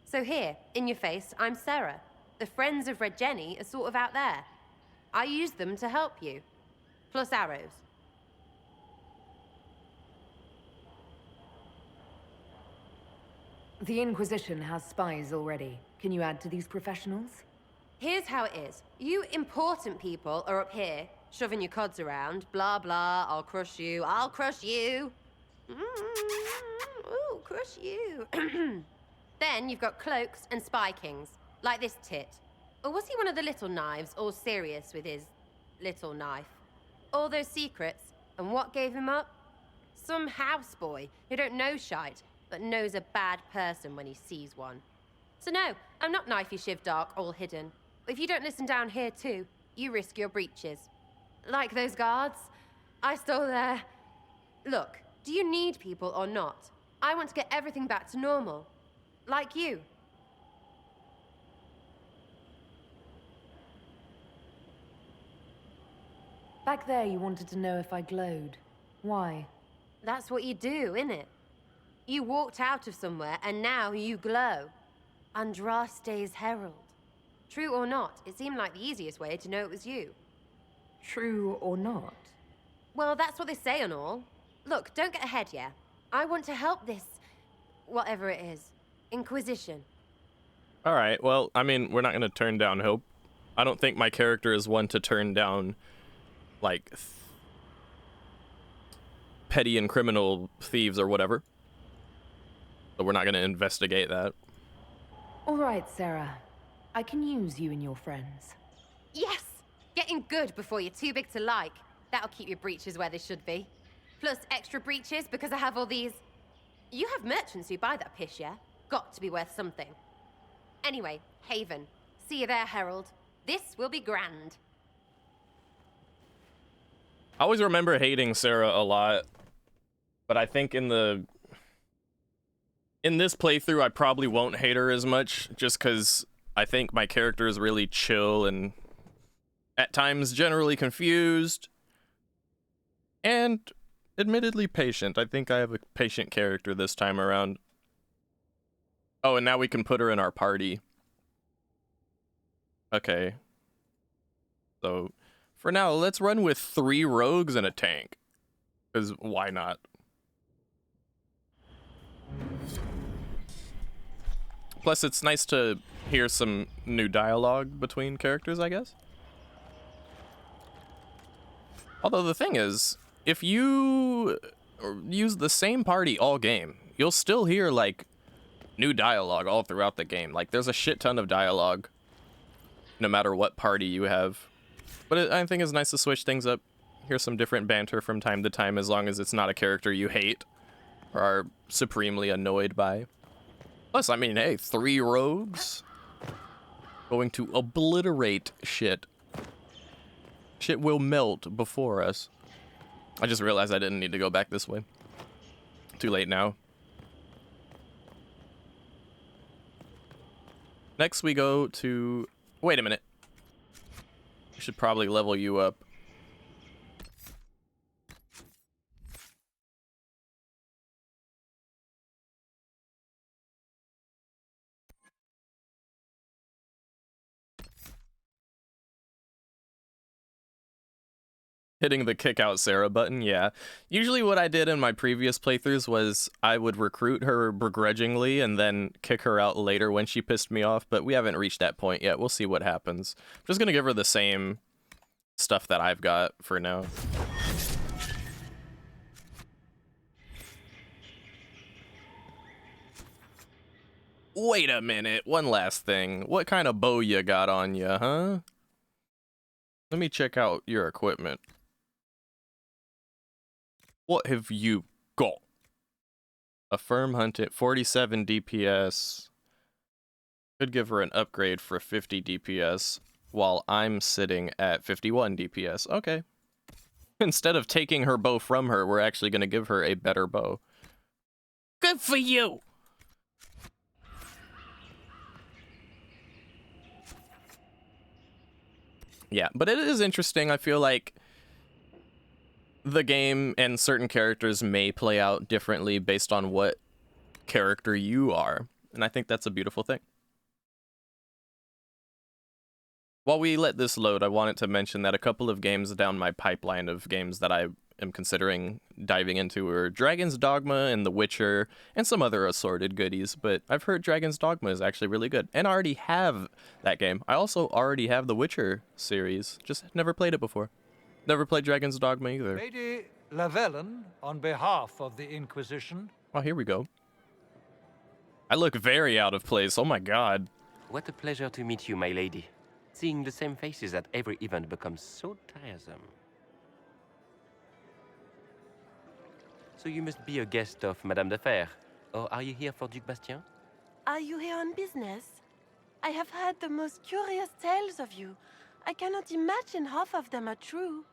So here, in your face, I'm Sarah. The Friends of Red Jenny are sort of out there. I use them to help you. Plus arrows. The Inquisition has spies already. Can you add to these professionals? Here's how it is. You important people are up here, shoving your cods around. Blah, blah, I'll crush you, I'll crush you. Ooh, crush you. Then you've got cloaks and spy kings, like this tit. Or was he one of the little knives, all serious with his little knife? All those secrets, and what gave him up? Some houseboy who don't know shite, but knows a bad person when he sees one. So no, I'm not knifey shiv dark, all hidden. If you don't listen down here too, you risk your breeches. Like those guards, I stole their... Look, do you need people or not? I want to get everything back to normal. Like you. Back there you wanted to know if I glowed. Why? That's what you do, innit? You walked out of somewhere and now you glow. Andraste's herald. True or not, it seemed like the easiest way to know it was you. True or not? Well, that's what they say and all. Look, don't get ahead, yeah? I want to help this... whatever it is. Inquisition. Alright, well, I mean, we're not going to turn down hope. I don't think my character is one to turn down, like, petty and criminal thieves or whatever. So we're not going to investigate that. All right, Sarah. I can use you and your friends. Yes! Getting good before you're too big to like. That'll keep your breeches where they should be. Plus extra breeches because I have all these... You have merchants who buy that pish, yeah? Got to be worth something. Anyway, Haven. See you there, Herald. This will be grand. I always remember hating Sarah a lot, but I think in this playthrough I probably won't hate her as much, just because I think my character is really chill and at times generally confused and admittedly patient. I think I have a patient character this time around. Oh, and now we can put her in our party. Okay. So, for now, let's run with 3 rogues and a tank. Because why not? Plus, it's nice to hear some new dialogue between characters, I guess. Although the thing is, if you use the same party all game, you'll still hear, like, new dialogue all throughout the game. Like, there's a shit ton of dialogue, no matter what party you have. But I think it's nice to switch things up, hear some different banter from time to time, as long as it's not a character you hate or are supremely annoyed by. Plus, I mean, hey, 3 rogues going to obliterate shit. Shit will melt before us. I just realized I didn't need to go back this way. Too late now. Next we go to... Wait a minute. We should probably level you up. Hitting the kick out Sarah button, yeah. Usually what I did in my previous playthroughs was I would recruit her begrudgingly and then kick her out later when she pissed me off, but we haven't reached that point yet. We'll see what happens. I'm just gonna give her the same stuff that I've got for now. Wait a minute, one last thing. What kind of bow you got on you, huh? Let me check out your equipment. What have you got? A firm hunted 47 DPS. Could give her an upgrade for 50 DPS while I'm sitting at 51 DPS. Okay. Instead of taking her bow from her, we're actually going to give her a better bow. live for you. Yeah, but it is interesting. I feel like the game and certain characters may play out differently based on what character you are. And I think that's a beautiful thing. While we let this load, I wanted to mention that a couple of games down my pipeline of games that I am considering diving into are Dragon's Dogma and The Witcher and some other assorted goodies, but I've heard Dragon's Dogma is actually really good, and I already have that game. I also already have the Witcher series, just never played it before. Never played Dragon's Dogma either. Lady Lavellen, on behalf of the Inquisition. Oh, here we go. I look very out of place, oh my god. What a pleasure to meet you, my lady. Seeing the same faces at every event becomes so tiresome. So you must be a guest of Madame de Fer, or are you here for Duc Bastien? Are you here on business? I have heard the most curious tales of you. I cannot imagine half of them are true.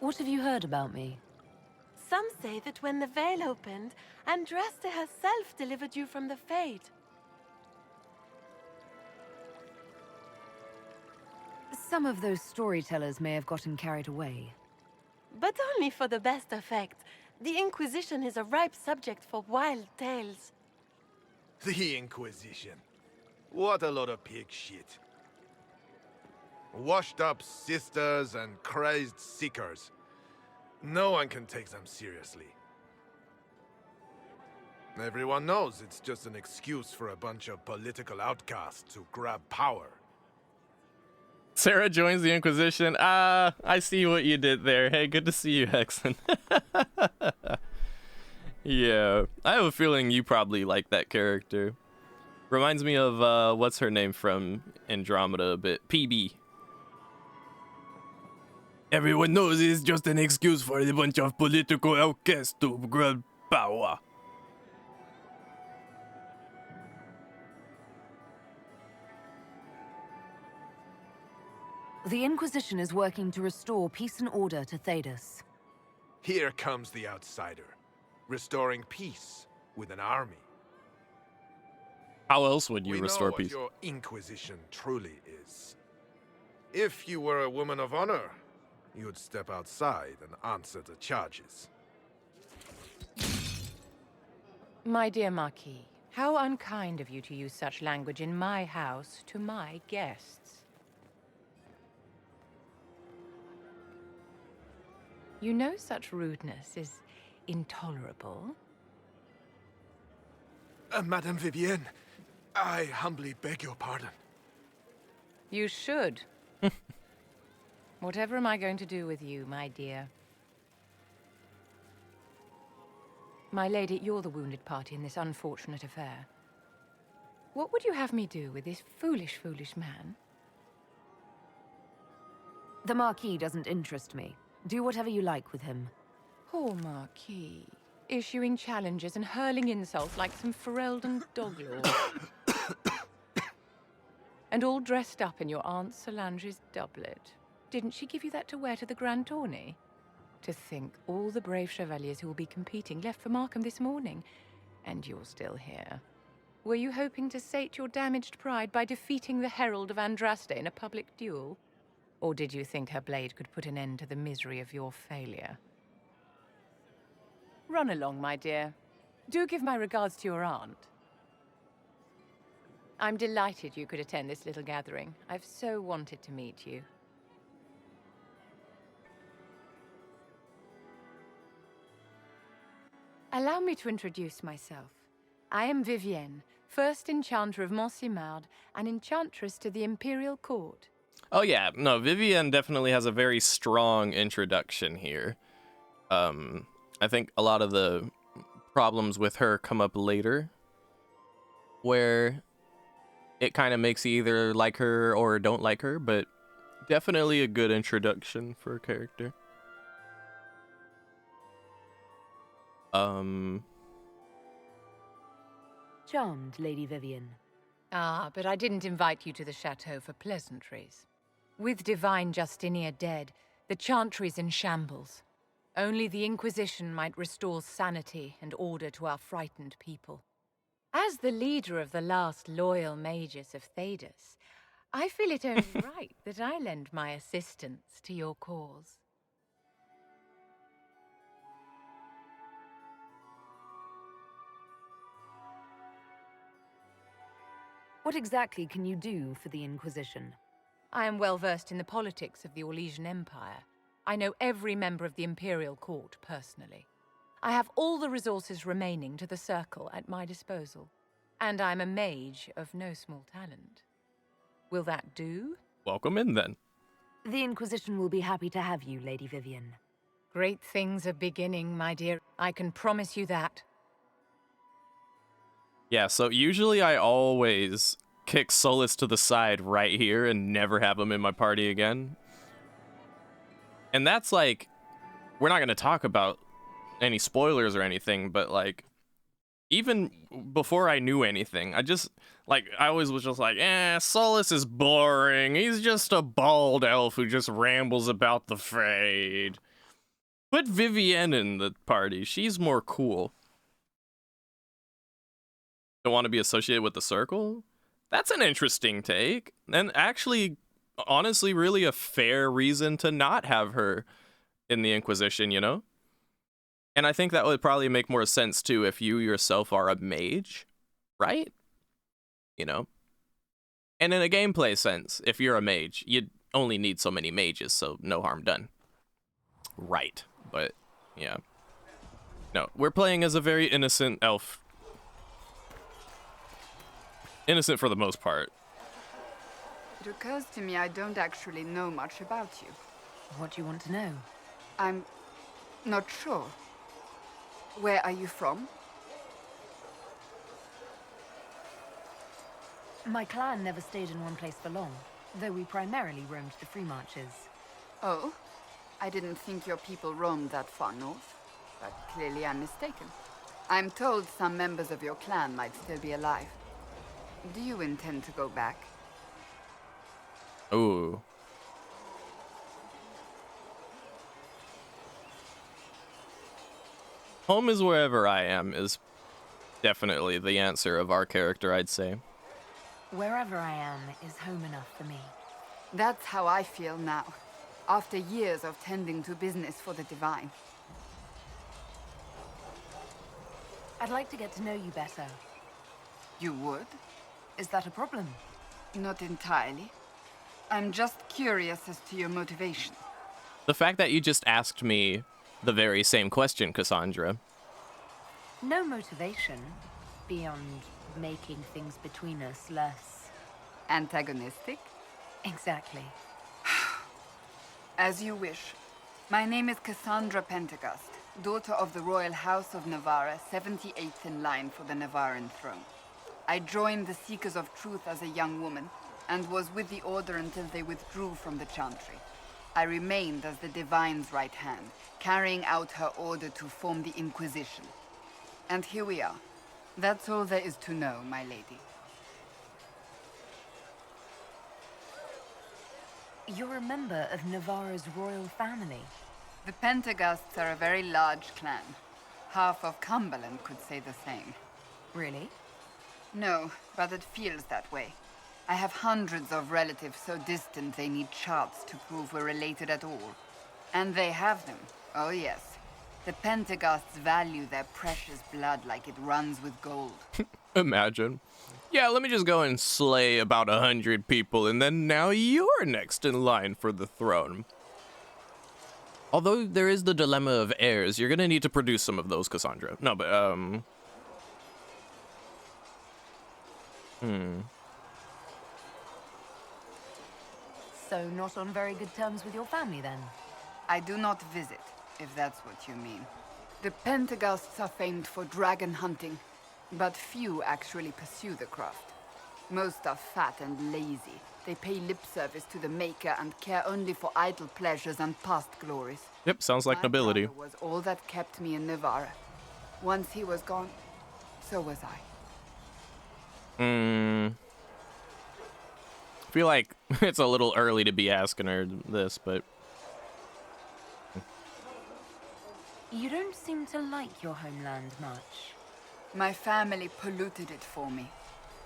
What have you heard about me? Some say that when the veil opened, Andraste herself delivered you from the Fade. Some of those storytellers may have gotten carried away. But only for the best effect. The Inquisition is a ripe subject for wild tales. The Inquisition. What a lot of pig shit. Washed up sisters and crazed seekers. No one can take them seriously. Everyone knows it's just an excuse for a bunch of political outcasts to grab power. Sarah joins the Inquisition. I see what you did there. Hey, good to see you, Hexen. Yeah, I have a feeling you probably like that character. Reminds me of, what's her name from Andromeda a bit? PB. Everyone knows it's just an excuse for a bunch of political outcasts to grab power. The Inquisition is working to restore peace and order to Thedas. Here comes the outsider, restoring peace with an army. How else would you restore peace? We know what your Inquisition truly is. If you were a woman of honor, you would step outside and answer the charges. My dear Marquis, how unkind of you to use such language in my house to my guests. You know such rudeness is intolerable. Madame Vivienne, I humbly beg your pardon. You should. Whatever am I going to do with you, my dear? My lady, you're the wounded party in this unfortunate affair. What would you have me do with this foolish, foolish man? The Marquis doesn't interest me. Do whatever you like with him. Poor Marquis. Issuing challenges and hurling insults like some Ferelden doglord. And all dressed up in your Aunt Solange's doublet. Didn't she give you that to wear to the Grand Tourney? To think all the brave chevaliers who will be competing left for Markham this morning, and you're still here. Were you hoping to sate your damaged pride by defeating the Herald of Andraste in a public duel? Or did you think her blade could put an end to the misery of your failure? Run along, my dear. Do give my regards to your aunt. I'm delighted you could attend this little gathering. I've so wanted to meet you. Allow me to introduce myself. I am Vivienne, first Enchanter of Montsimard and Enchantress to the Imperial Court. Oh yeah, no, Vivienne definitely has a very strong introduction here. I think a lot of the problems with her come up later, where it kind of makes you either like her or don't like her, but definitely a good introduction for a character. Charmed, Lady Vivienne. Ah, but I didn't invite you to the chateau for pleasantries. With divine Justinia dead, The Chantry's in shambles. Only the Inquisition might restore sanity and order to our frightened people. As the leader of the last loyal mages of Thedas, I feel it only right that I lend my assistance to your cause. What exactly can you do for the Inquisition? I am well versed in the politics of the Orlesian Empire. I know every member of the Imperial Court personally. I have all the resources remaining to the Circle at my disposal. And I'm a mage of no small talent. Will that do? Welcome in, then. The Inquisition will be happy to have you, Lady Vivian. Great things are beginning, my dear. I can promise you that. Yeah, so usually I always kick Solus to the side right here and never have him in my party again. And that's like, we're not going to talk about any spoilers or anything, but like, even before I knew anything, I always was just like, Solus is boring. He's just a bald elf who just rambles about the Fade. Put Vivienne in the party. She's more cool. Don't want to be associated with the Circle? That's an interesting take. And actually, honestly, really a fair reason to not have her in the Inquisition, you know? And I think that would probably make more sense, too, if you yourself are a mage, right? You know? And in a gameplay sense, if you're a mage, you only need so many mages, so no harm done. Right. But, yeah. No, we're playing as a very innocent elf. Innocent for the most part. It occurs to me I don't actually know much about you. What do you want to know? I'm not sure. Where are you from? My clan never stayed in one place for long, though we primarily roamed the free marches. Oh? I didn't think your people roamed that far north, but clearly I'm mistaken. I'm told some members of your clan might still be alive. Do you intend to go back? Ooh. Home is wherever I am is definitely the answer of our character, I'd say. Wherever I am is home enough for me. That's how I feel now, after years of tending to business for the Divine. I'd like to get to know you better. You would? Is that a problem? Not entirely. I'm just curious as to your motivation. The fact that you just asked me the very same question, Cassandra. No motivation beyond making things between us less... antagonistic? Exactly. As you wish. My name is Cassandra Pentecost, daughter of the Royal House of Navarra, 78th in line for the Navarran throne. I joined the Seekers of Truth as a young woman, and was with the Order until they withdrew from the Chantry. I remained as the Divine's right hand, carrying out her order to form the Inquisition. And here we are. That's all there is to know, my lady. You're a member of Navarra's royal family. The Pentecosts are a very large clan. Half of Cumberland could say the same. Really? No, but it feels that way. I have hundreds of relatives so distant they need charts to prove we're related at all. And they have them. Oh yes. The Pentecosts value their precious blood like it runs with gold. Imagine. Yeah, let me just go and slay about 100 people, and then now you're next in line for the throne. Although there is the dilemma of heirs, you're gonna need to produce some of those, Cassandra. No, but, So not on very good terms with your family, then? I do not visit, if that's what you mean. The Pentecosts are famed for dragon hunting, but few actually pursue the craft. Most are fat and lazy. They pay lip service to the Maker and care only for idle pleasures and past glories. Yep, sounds like nobility. My brother was all that kept me in Navarra. Once he was gone, so was I. I feel like it's a little early to be asking her this, but You don't seem to like your homeland much. My family polluted it for me.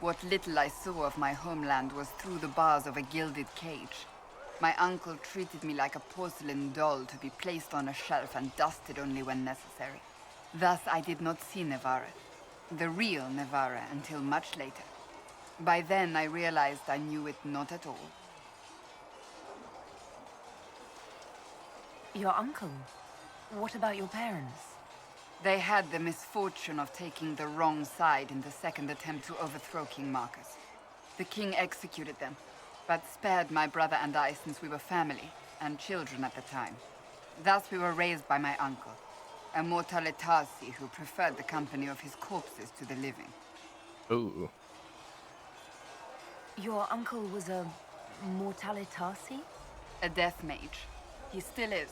What little I saw of my homeland was through the bars of a gilded cage. My uncle treated me like a porcelain doll to be placed on a shelf and dusted only when necessary. Thus, I did not see Nevarra, the real Nevarra, until much later. By then, I realized I knew it not at all. Your uncle? What about your parents? They had the misfortune of taking the wrong side in the second attempt to overthrow King Marcus. The king executed them, but spared my brother and I since we were family, and children at the time. Thus we were raised by my uncle, a mortale tarsi who preferred the company of his corpses to the living. Ooh. Your uncle was a mortale tarsi? A death mage. He still is.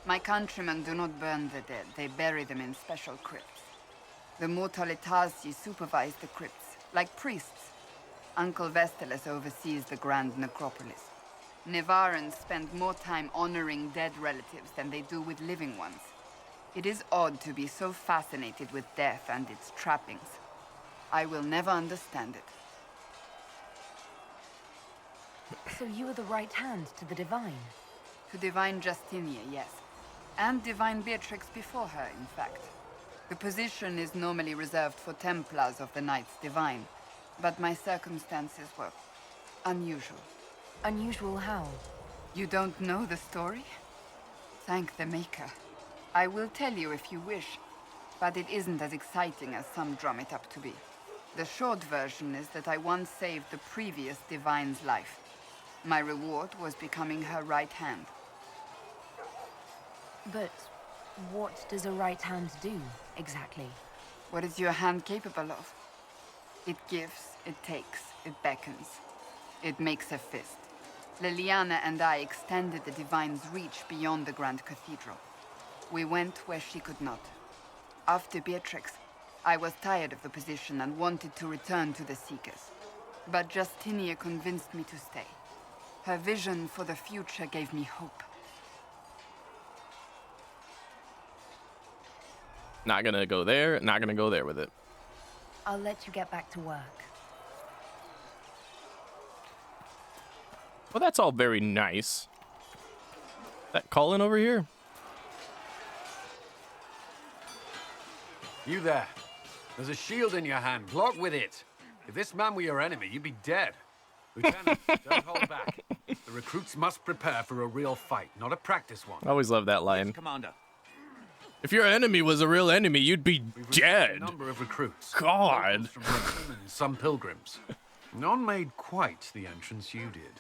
My countrymen do not burn the dead, they bury them in special crypts. The mortale tarsi supervise the crypts, like priests. Uncle Vestalis oversees the grand necropolis. Nevarrans spend more time honoring dead relatives than they do with living ones. It is odd to be so fascinated with death and its trappings. I will never understand it. So you were the right hand to the Divine? To Divine Justinia, yes. And Divine Beatrix before her, in fact. The position is normally reserved for Templars of the Knights Divine, but my circumstances were unusual. Unusual how? You don't know the story? Thank the Maker. I will tell you if you wish, but it isn't as exciting as some drum it up to be. The short version is that I once saved the previous Divine's life. My reward was becoming her right hand. But what does a right hand do, exactly? What is your hand capable of? It gives, it takes, it beckons. It makes a fist. Liliana and I extended the Divine's reach beyond the Grand Cathedral. We went where she could not. After Beatrix, I was tired of the position and wanted to return to the Seekers. But Justinia convinced me to stay. Her vision for the future gave me hope. Not gonna go there, not gonna go there with it. I'll let you get back to work. Well, that's all very nice. That Colin over here? You there. There's a shield in your hand. Block with it. If this man were your enemy, you'd be dead. Lieutenant, don't hold back. The recruits must prepare for a real fight, not a practice one. I always love that line. Yes, Commander. If your enemy was a real enemy, you'd be dead. A number of recruits. God. From Britain and some pilgrims. None made quite the entrance you did.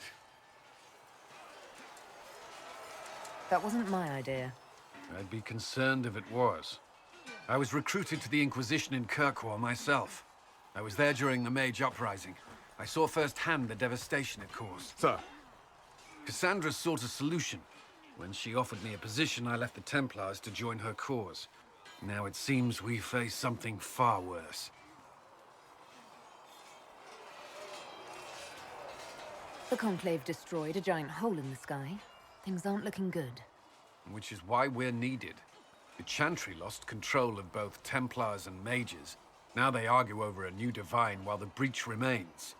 That wasn't my idea. I'd be concerned if it was. I was recruited to the Inquisition in Kirkwall myself. I was there during the Mage Uprising. I saw firsthand the devastation it caused. Sir. Cassandra sought a solution. When she offered me a position, I left the Templars to join her cause. Now it seems we face something far worse. The Conclave destroyed a giant hole in the sky. Things aren't looking good. Which is why we're needed. The Chantry lost control of both Templars and Mages. Now they argue over a new Divine while the breach remains.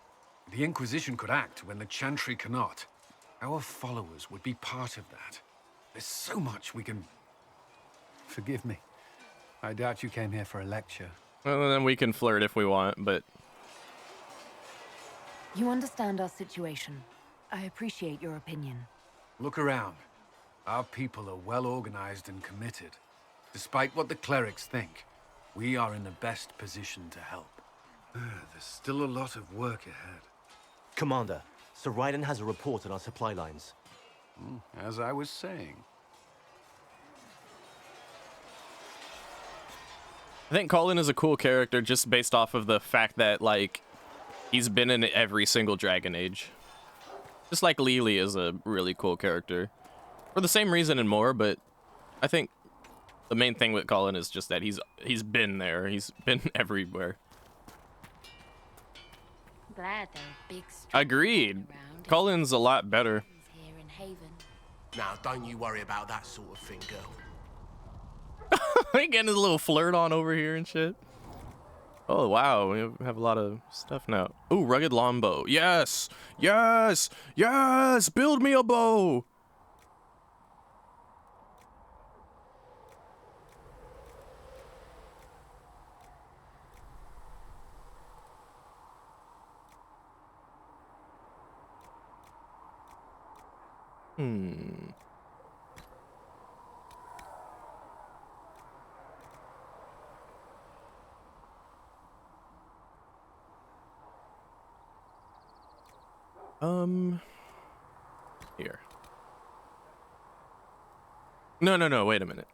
The Inquisition could act when the Chantry cannot. Our followers would be part of that. There's so much we can... Forgive me. I doubt you came here for a lecture. Well, then we can flirt if we want, but... You understand our situation. I appreciate your opinion. Look around. Our people are well organized and committed. Despite what the clerics think, we are in the best position to help. There's still a lot of work ahead. Commander, Sir Ryden has a report on our supply lines. As I was saying. I think Colin is a cool character just based off of the fact that, like, he's been in every single Dragon Age. Just like Lily is a really cool character. For the same reason and more, but I think the main thing with Colin is just that he's been there. He's been everywhere. Glad there are big Agreed. Colin's a lot better. here in Haven. Now, don't you worry about that sort of thing, girl. Getting a little flirt on over here and shit. Oh, wow. We have a lot of stuff now. Ooh, rugged longbow. Yes! Yes! Yes! Build me a bow! Hmm. Here. No, wait a minute.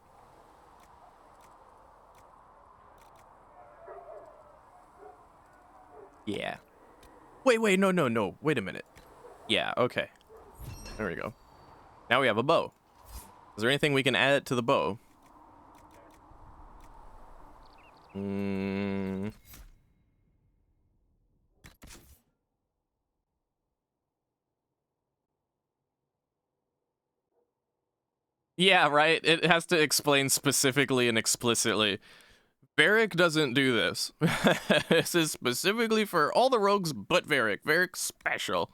Yeah. Wait, no, wait a minute. Yeah, okay. There we go. Now we have a bow. Is there anything we can add to the bow? Hmm. Yeah, right? It has to explain specifically and explicitly. Varric doesn't do this. This is specifically for all the rogues but Varric. Varric's special.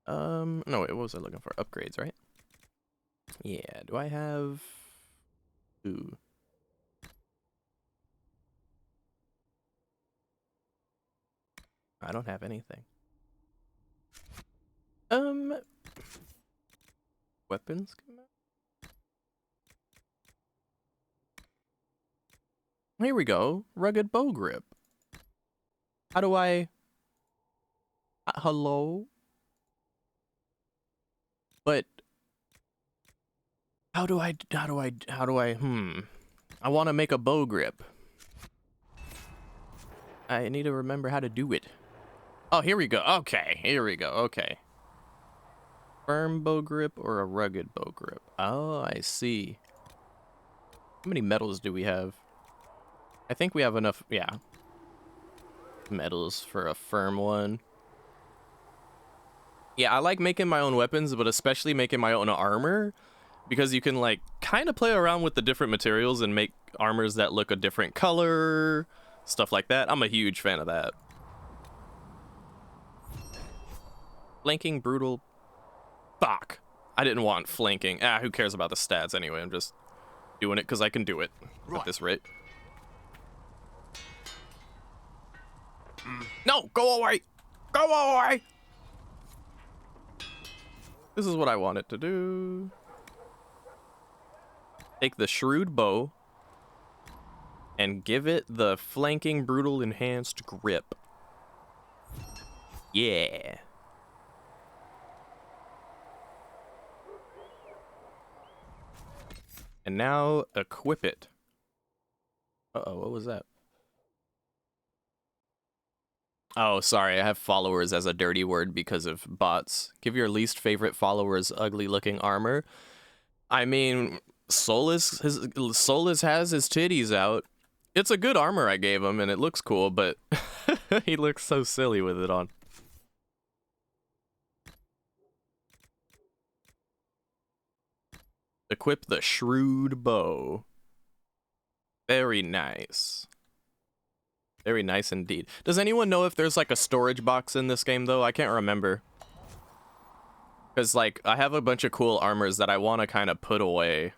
No, wait, what was I looking for? Upgrades, right? Yeah, do I have... Ooh. I don't have anything. Weapons? Here we go. Rugged bow grip. How do I... hello? But... How do I... I want to make a bow grip. I need to remember how to do it. Oh, here we go. Okay, here we go. Okay. Firm bow grip or a rugged bow grip? Oh, I see. How many metals do we have? I think we have enough, yeah. Metals for a firm one. Yeah, I like making my own weapons, but especially making my own armor, because you can, like, kind of play around with the different materials and make armors that look a different color, stuff like that. I'm a huge fan of that. Flanking, brutal. Fuck. I didn't want flanking. Who cares about the stats anyway? I'm just doing it because I can do it at this rate. No, go away! Go away! This is what I wanted to do. Take the shrewd bow and give it the flanking, brutal, enhanced grip. Yeah. And now equip it. Uh-oh, what was that? Oh, sorry, I have followers as a dirty word because of bots. Give your least favorite followers ugly-looking armor. I mean, Solus has his titties out. It's a good armor I gave him, and it looks cool, but he looks so silly with it on. Equip the shrewd bow. Very nice. Very nice indeed. Does anyone know if there's like a storage box in this game though? I can't remember. Because like I have a bunch of cool armors that I want to kind of put away.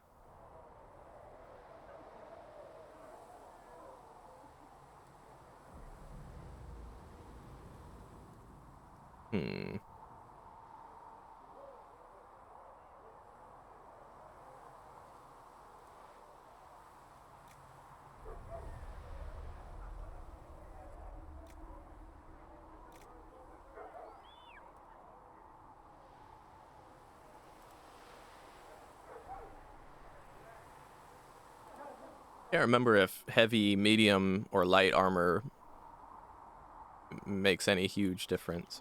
Can't remember if heavy, medium, or light armor makes any huge difference.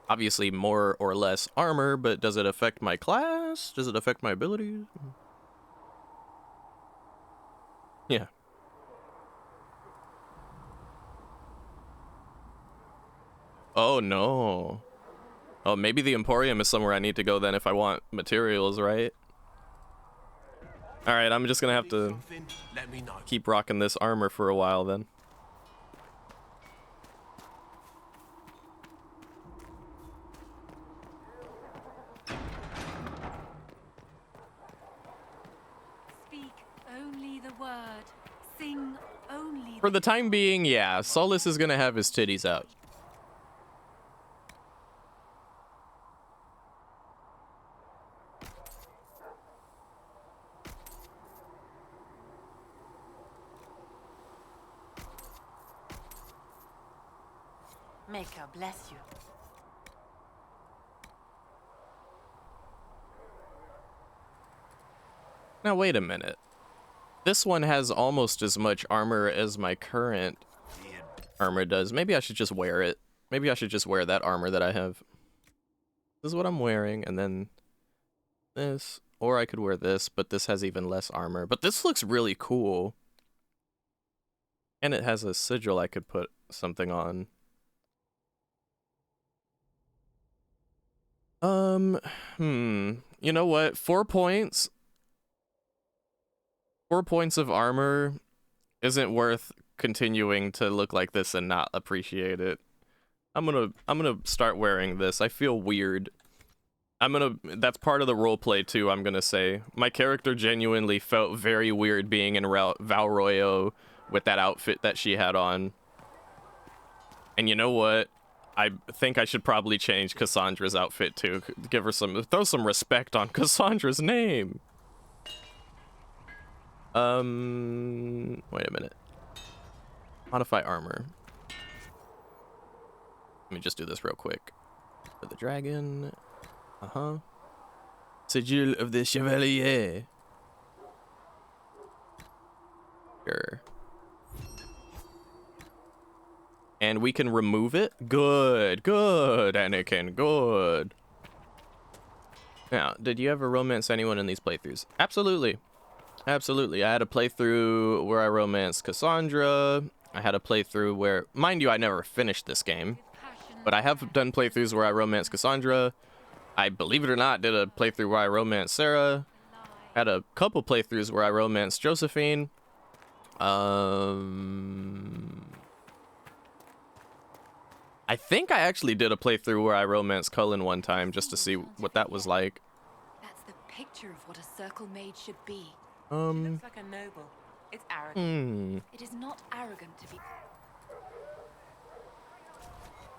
Obviously more or less armor, but does it affect my class? Does it affect my abilities? Yeah. Oh no. Oh, maybe the Emporium is somewhere I need to go then if I want materials, right? Alright, I'm just gonna have to keep rocking this armor for a while then. Speak only the word. Sing only For the time being, yeah, Solus is gonna have his titties out. Maker bless you. Now wait a minute. This one has almost as much armor as my current armor does. Maybe I should just wear it. Maybe I should just wear that armor that I have. This is what I'm wearing, and then this. Or I could wear this, but this has even less armor. But this looks really cool. And it has a sigil I could put something on. You know what? 4 points. 4 points of armor isn't worth continuing to look like this and not appreciate it. I'm gonna start wearing this. I feel weird. That's part of the roleplay too, I'm gonna say. My character genuinely felt very weird being in Valroyo with that outfit that she had on. And you know what? I think I should probably change Cassandra's outfit too. Give her throw some respect on Cassandra's name. Wait a minute. Modify armor. Let me just do this real quick. For the dragon. Sigil of the Chevalier. Sure. And we can remove it? Good, good, Anakin, good. Now, did you ever romance anyone in these playthroughs? Absolutely. Absolutely. I had a playthrough where I romanced Cassandra. I had a playthrough where, mind you, I never finished this game. But I have done playthroughs where I romanced Cassandra. I, believe it or not, did a playthrough where I romanced Sarah. Had a couple playthroughs where I romanced Josephine. I think I actually did a playthrough where I romanced Cullen one time just to see what that was like. That's the picture of what a circle mage should be. She looks like a noble. It's arrogant. It is not arrogant to be.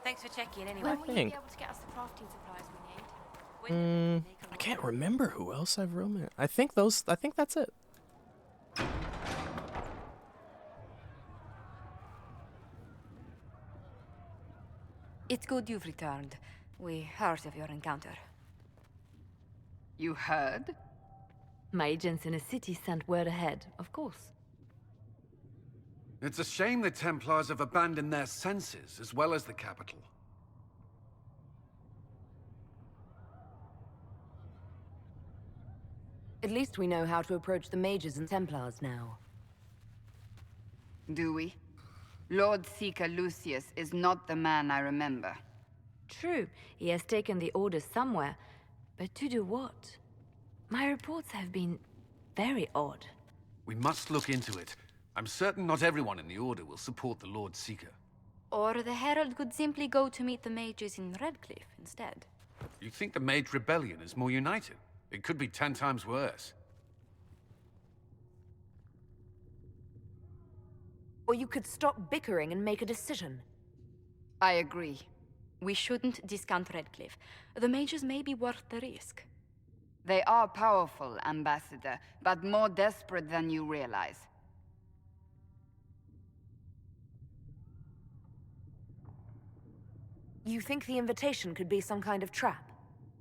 Thanks for checking anyway. When will you be able to get us the crafting supplies we need? I can't remember who else I've romanced. I think that's it. It's good you've returned. We heard of your encounter. You heard? My agents in a city sent word ahead, of course. It's a shame the Templars have abandoned their senses, as well as the capital. At least we know how to approach the mages and Templars now. Do we? Lord Seeker Lucius is not the man I remember. True, he has taken the orders somewhere, but to do what? My reports have been very odd. We must look into it. I'm certain not everyone in the Order will support the Lord Seeker. Or the Herald could simply go to meet the mages in Redcliffe instead. You think the Mage Rebellion is more united? It could be 10 times worse. Or you could stop bickering and make a decision. I agree. We shouldn't discount Redcliffe. The mages may be worth the risk. They are powerful, Ambassador, but more desperate than you realize. You think the invitation could be some kind of trap?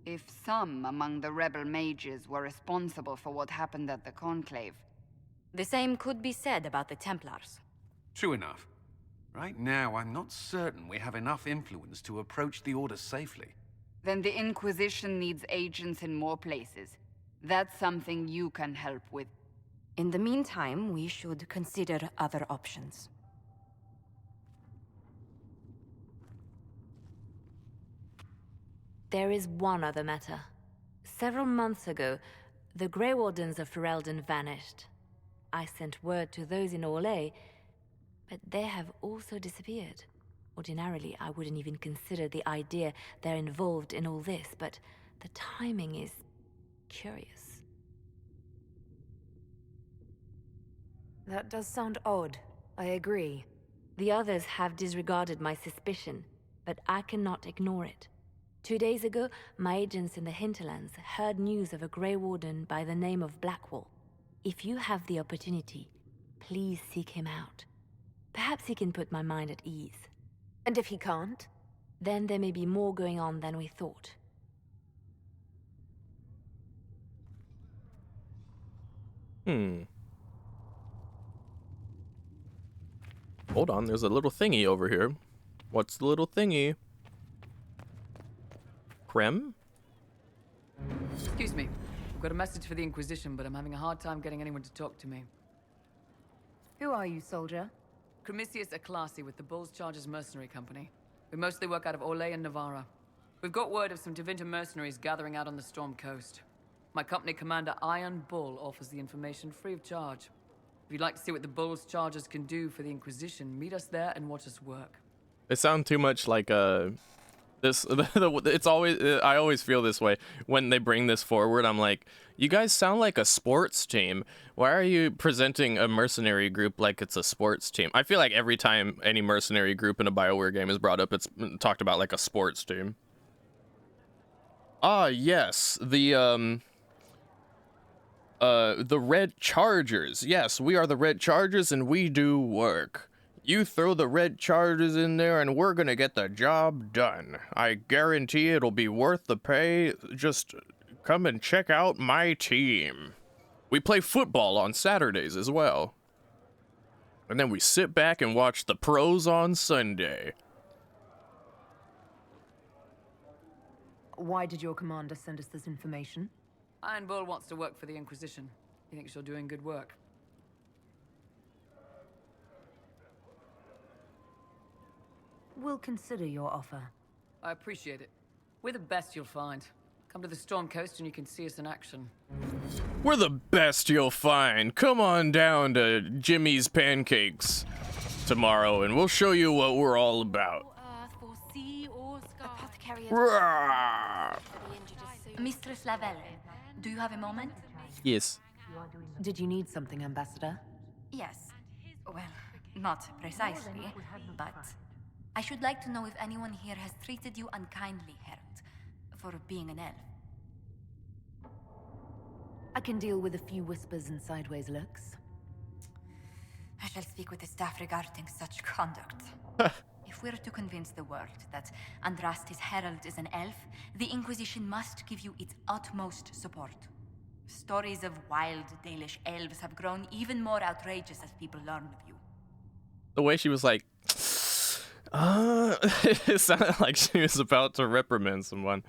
If some among the rebel mages were responsible for what happened at the Conclave. The same could be said about the Templars. True enough. Right now, I'm not certain we have enough influence to approach the Order safely. Then the Inquisition needs agents in more places. That's something you can help with. In the meantime, we should consider other options. There is one other matter. Several months ago, the Grey Wardens of Ferelden vanished. I sent word to those in Orlais, but they have also disappeared. Ordinarily, I wouldn't even consider the idea they're involved in all this, but the timing is curious. That does sound odd. I agree. The others have disregarded my suspicion, but I cannot ignore it. 2 days ago, my agents in the hinterlands heard news of a Grey Warden by the name of Blackwall. If you have the opportunity, please seek him out. Perhaps he can put my mind at ease. And if he can't? Then there may be more going on than we thought. Hold on, there's a little thingy over here. What's the little thingy? Krem? Excuse me. I've got a message for the Inquisition, but I'm having a hard time getting anyone to talk to me. Who are you, soldier? Cremisius Aclasi with the Bull's Chargers Mercenary Company. We mostly work out of Orlais and Navarra. We've got word of some Tevinter mercenaries gathering out on the Storm Coast. My company commander, Iron Bull, offers the information free of charge. If you'd like to see what the Bull's Chargers can do for the Inquisition, meet us there and watch us work. They sound too much like it's always, I always feel this way when they bring this forward. I'm like, you guys sound like a sports team. Why are you presenting a mercenary group like it's a sports team? I feel like every time any mercenary group in a BioWare game is brought up, it's talked about like a sports team. Ah, yes, the Red Chargers. Yes, we are the Red Chargers and we do work. You throw the Red Chargers in there and we're gonna get the job done. I guarantee it'll be worth the pay. Just come and check out my team. We play football on Saturdays as well. And then we sit back and watch the pros on Sunday. Why did your commander send us this information? Iron Bull wants to work for the Inquisition. He thinks you're doing good work. We'll consider your offer. I appreciate it. We're the best you'll find. Come to the Storm Coast and you can see us in action. We're the best you'll find. Come on down to Jimmy's Pancakes tomorrow and we'll show you what we're all about. Mistress Lavelle, do you have a moment? Yes. Did you need something, Ambassador? Yes. Well, not precisely, but I should like to know if anyone here has treated you unkindly, Herald, for being an elf. I can deal with a few whispers and sideways looks. I shall speak with the staff regarding such conduct. If we're to convince the world that Andraste's herald is an elf, the Inquisition must give you its utmost support. Stories of wild Dalish elves have grown even more outrageous as people learn of you. The way she was like, it sounded like she was about to reprimand someone.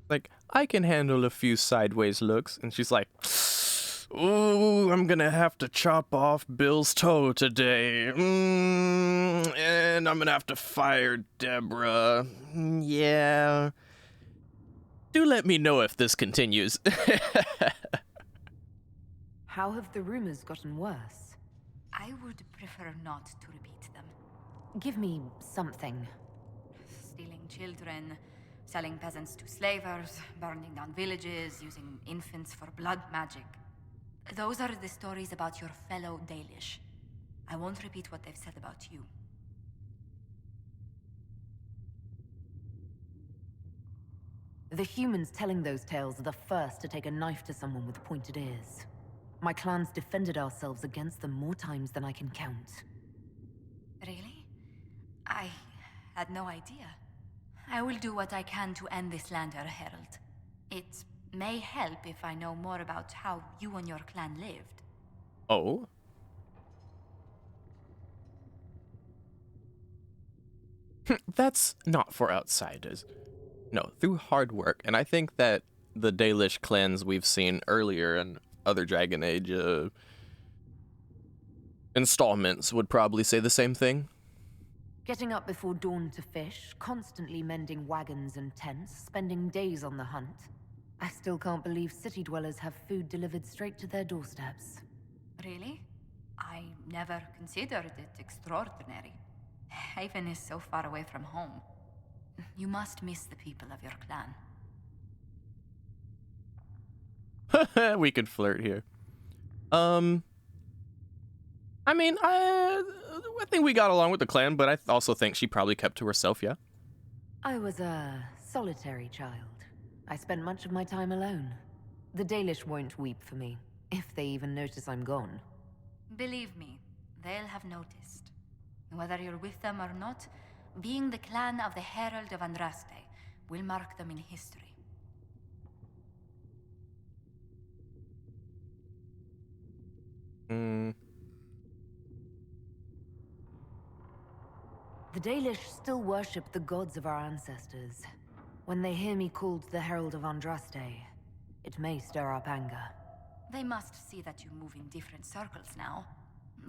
Like, I can handle a few sideways looks. And she's like, ooh, I'm gonna have to chop off Bill's toe today. And I'm gonna have to fire Deborah. Yeah. Do let me know if this continues. How have the rumors gotten worse? I would prefer not to repeat them. Give me something. Stealing children, selling peasants to slavers, burning down villages, using infants for blood magic. Those are the stories about your fellow Dalish. I won't repeat what they've said about you. The humans telling those tales are the first to take a knife to someone with pointed ears. My clans defended ourselves against them more times than I can count. Really? I had no idea. I will do what I can to end this slander, Herald. It may help if I know more about how you and your clan lived. Oh? That's not for outsiders. No, through hard work. And I think that the Dalish clans we've seen earlier in other Dragon Age installments would probably say the same thing. Getting up before dawn to fish, constantly mending wagons and tents, spending days on the hunt. I still can't believe city dwellers have food delivered straight to their doorsteps. Really? I never considered it extraordinary. Haven is so far away from home. You must miss the people of your clan. We could flirt here. I mean, I think we got along with the clan, but I also think she probably kept to herself, yeah? I was a solitary child. I spent much of my time alone. The Dalish won't weep for me, if they even notice I'm gone. Believe me, they'll have noticed. Whether you're with them or not, being the clan of the Herald of Andraste will mark them in history. The Dalish still worship the gods of our ancestors. When they hear me called the Herald of Andraste, it may stir up anger. They must see that you move in different circles now.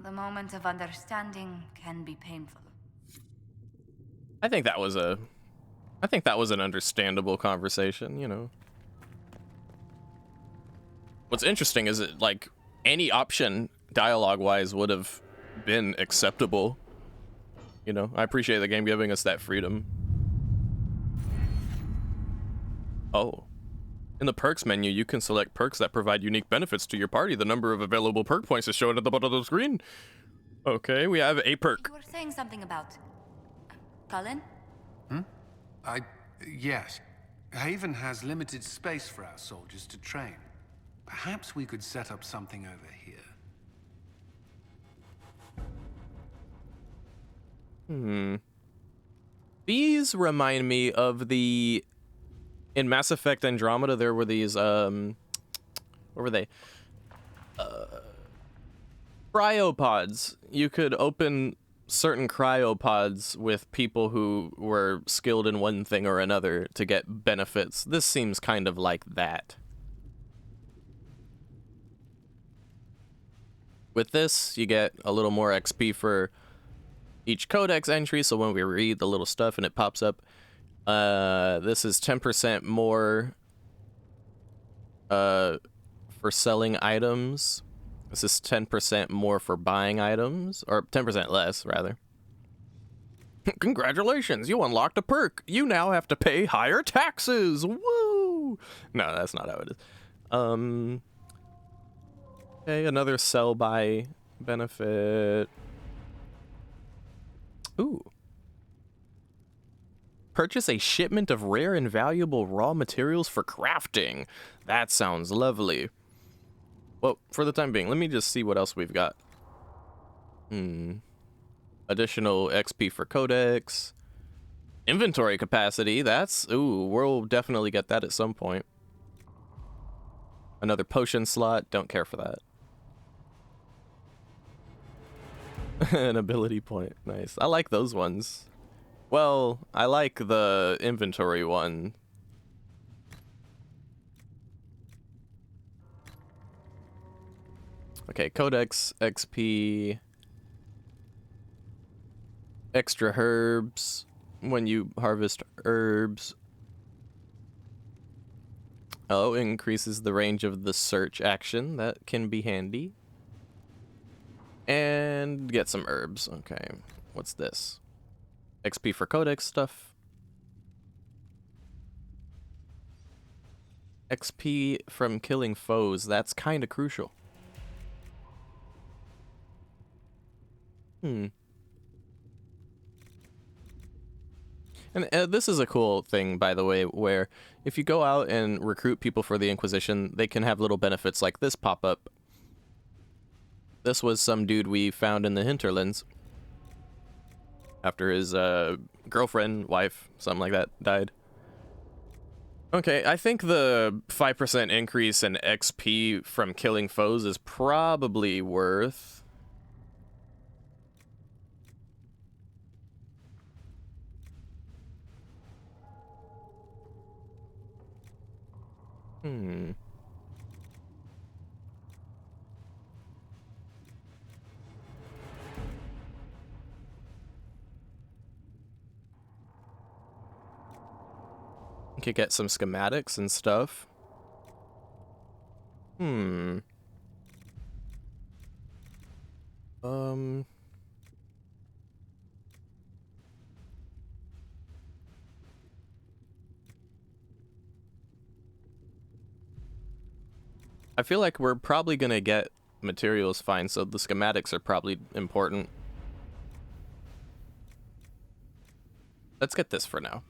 The moment of understanding can be painful. I think that was an understandable conversation, you know. What's interesting is that, like, any option dialogue-wise would have been acceptable. You know, I appreciate the game giving us that freedom. Oh. In the perks menu, you can select perks that provide unique benefits to your party. The number of available perk points is shown at the bottom of the screen. Okay, we have a perk. You were saying something about... Cullen? Yes. Haven has limited space for our soldiers to train. Perhaps we could set up something over here. These remind me of the... In Mass Effect Andromeda, there were these, what were they? Cryopods. You could open certain cryopods with people who were skilled in one thing or another to get benefits. This seems kind of like that. With this, you get a little more XP for each codex entry, so when we read the little stuff and it pops up, this is 10% more for selling items. This is 10% more for buying items, or 10% less, rather. Congratulations, you unlocked a perk. You now have to pay higher taxes. Woo! No, that's not how it is. Okay, another sell-buy benefit. Ooh. Purchase a shipment of rare and valuable raw materials for crafting. That sounds lovely. Well, for the time being, let me just see what else we've got. Additional XP for codex. Inventory capacity, that's... Ooh, we'll definitely get that at some point. Another potion slot, don't care for that. An ability point, nice. I like those ones. Well, I like the inventory one. Okay, Codex, XP, extra herbs when you harvest herbs. Oh, increases the range of the search action. That can be handy. And get some herbs. Okay, what's this? XP for Codex stuff. XP from killing foes. That's kind of crucial. And this is a cool thing, by the way, where if you go out and recruit people for the Inquisition, they can have little benefits like this pop up. This was some dude we found in the hinterlands after his girlfriend, wife, something like that, died. Okay, I think the 5% increase in XP from killing foes is probably worth... We could get some schematics and stuff. I feel like we're probably gonna get materials fine, so the schematics are probably important. Let's get this for now.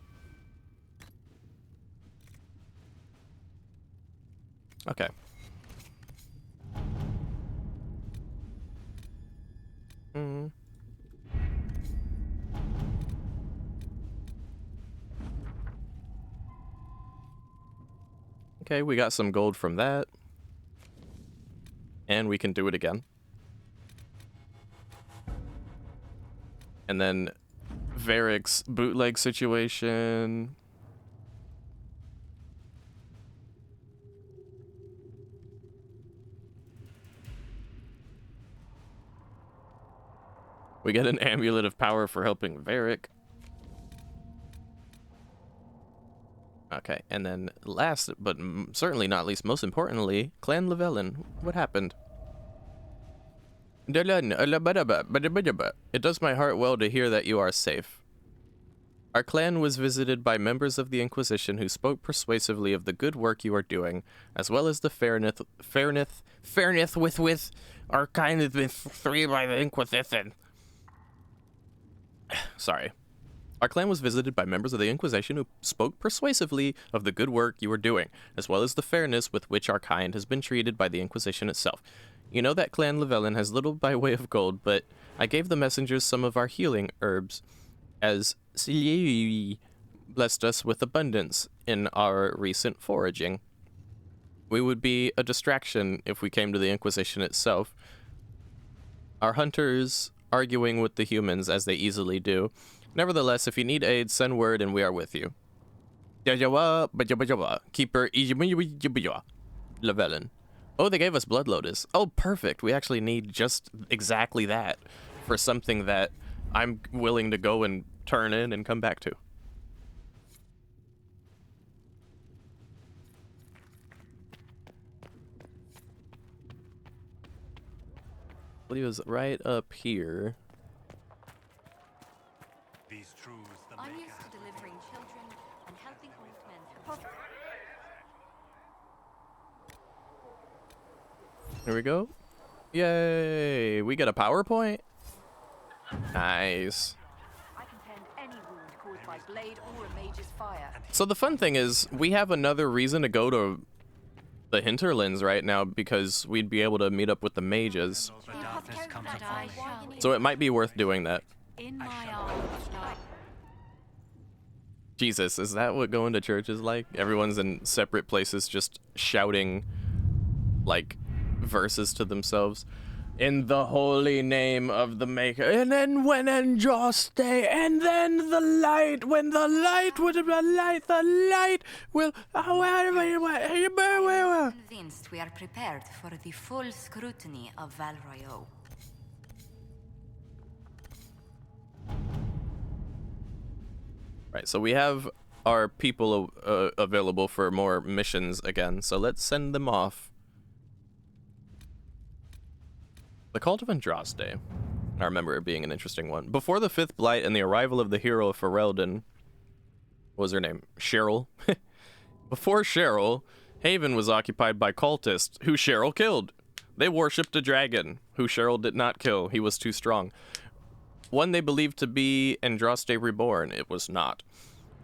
Okay. Okay, we got some gold from that. And we can do it again. And then Varric's bootleg situation. We get an amulet of power for helping Varric. Okay, and then last, but certainly not least, most importantly, Clan Llewellyn. What happened? It does my heart well to hear that you are safe. Our clan was visited by members of the Inquisition who spoke persuasively of the good work you are doing, as well as the fairness with our kind of been three by the Inquisition. Sorry. Our clan was visited by members of the Inquisition who spoke persuasively of the good work you are doing, as well as the fairness with which our kind has been treated by the Inquisition itself. You know that Clan Llewellyn has little by way of gold, but I gave the messengers some of our healing herbs, as Silei blessed us with abundance in our recent foraging. We would be a distraction if we came to the Inquisition itself. Our hunters arguing with the humans, as they easily do. Nevertheless, if you need aid, send word and we are with you. Keeper Llewellyn. Oh, they gave us Blood Lotus. Oh, perfect. We actually need just exactly that for something that I'm willing to go and turn in and come back to. Well, he was right up here. These truths the I'm maker used to delivering children and helping old men. Here we go. Yay! We get a PowerPoint. Nice. I can tend any wound caused by blade or a mage's fire. So the fun thing is, we have another reason to go to the hinterlands right now because we'd be able to meet up with the mages. So it might be worth doing that. Jesus, is that what going to church is like? Everyone's in separate places just shouting, like, verses to themselves. In the holy name of the Maker. And then when Andraste, and then the light, when the light would light, the light will... Convinced we are prepared for the full scrutiny of Val Royeaux. Right, so we have our people available for more missions again, so let's send them off. The Cult of Andraste. I remember it being an interesting one. Before the Fifth Blight and the arrival of the hero of Ferelden, what was her name? Cheryl? Before Cheryl, Haven was occupied by cultists, who Cheryl killed. They worshipped a dragon, who Cheryl did not kill. He was too strong. One they believed to be Andraste Reborn. It was not.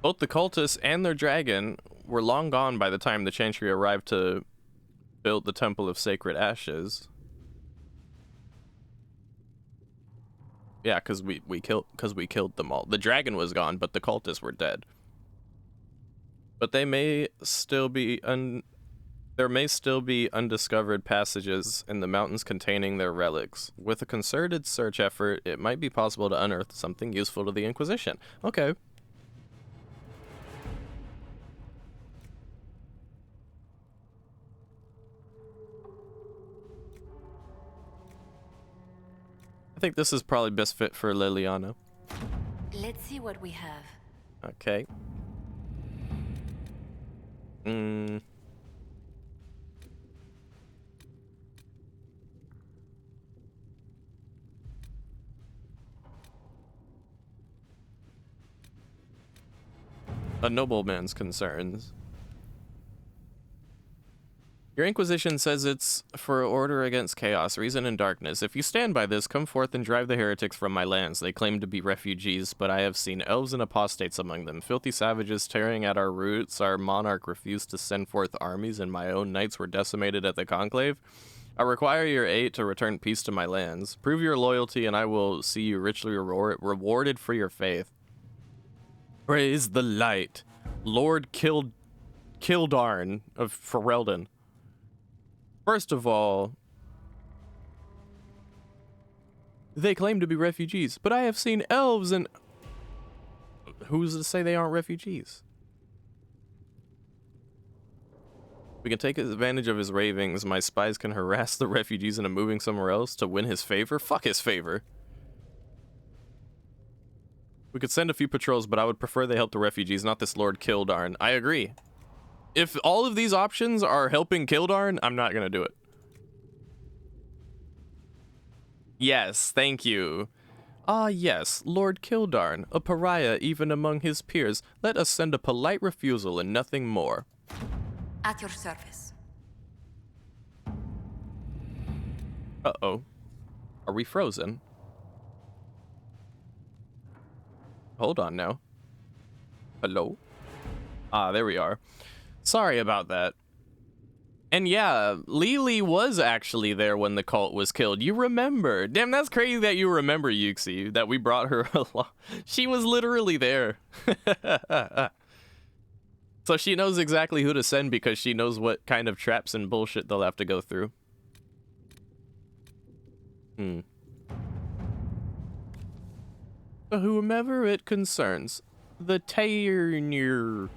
Both the cultists and their dragon were long gone by the time the Chantry arrived to build the Temple of Sacred Ashes. Yeah, because we killed them all. The dragon was gone, but the cultists were dead. But they may still be there may still be undiscovered passages in the mountains containing their relics. With a concerted search effort, it might be possible to unearth something useful to the Inquisition. Okay. I think this is probably best fit for Liliana. Let's see what we have. Okay. Hmm. A nobleman's concerns. Your Inquisition says it's for order against chaos, reason, and darkness. If you stand by this, come forth and drive the heretics from my lands. They claim to be refugees, but I have seen elves and apostates among them. Filthy savages tearing at our roots. Our monarch refused to send forth armies, and my own knights were decimated at the conclave. I require your aid to return peace to my lands. Prove your loyalty, and I will see you richly rewarded for your faith. Praise the light, Lord Kildarn of Ferelden. First of all, they claim to be refugees, but I have seen elves and... Who's to say they aren't refugees? We can take advantage of his ravings. My spies can harass the refugees into moving somewhere else to win his favor. Fuck his favor. We could send a few patrols, but I would prefer they help the refugees, not this Lord Kildarn. I agree. If all of these options are helping Kildarn, I'm not gonna do it. Yes, thank you. Ah, yes, Lord Kildarn, a pariah even among his peers. Let us send a polite refusal and nothing more. At your service. Uh-oh. Are we frozen? Hold on now. Hello? Ah, there we are. Sorry about that. And yeah, Lily was actually there when the cult was killed. You remember. Damn, that's crazy that you remember, Yuxi, that we brought her along. She was literally there. So she knows exactly who to send because she knows what kind of traps and bullshit they'll have to go through. Whomever it concerns, the Tairnir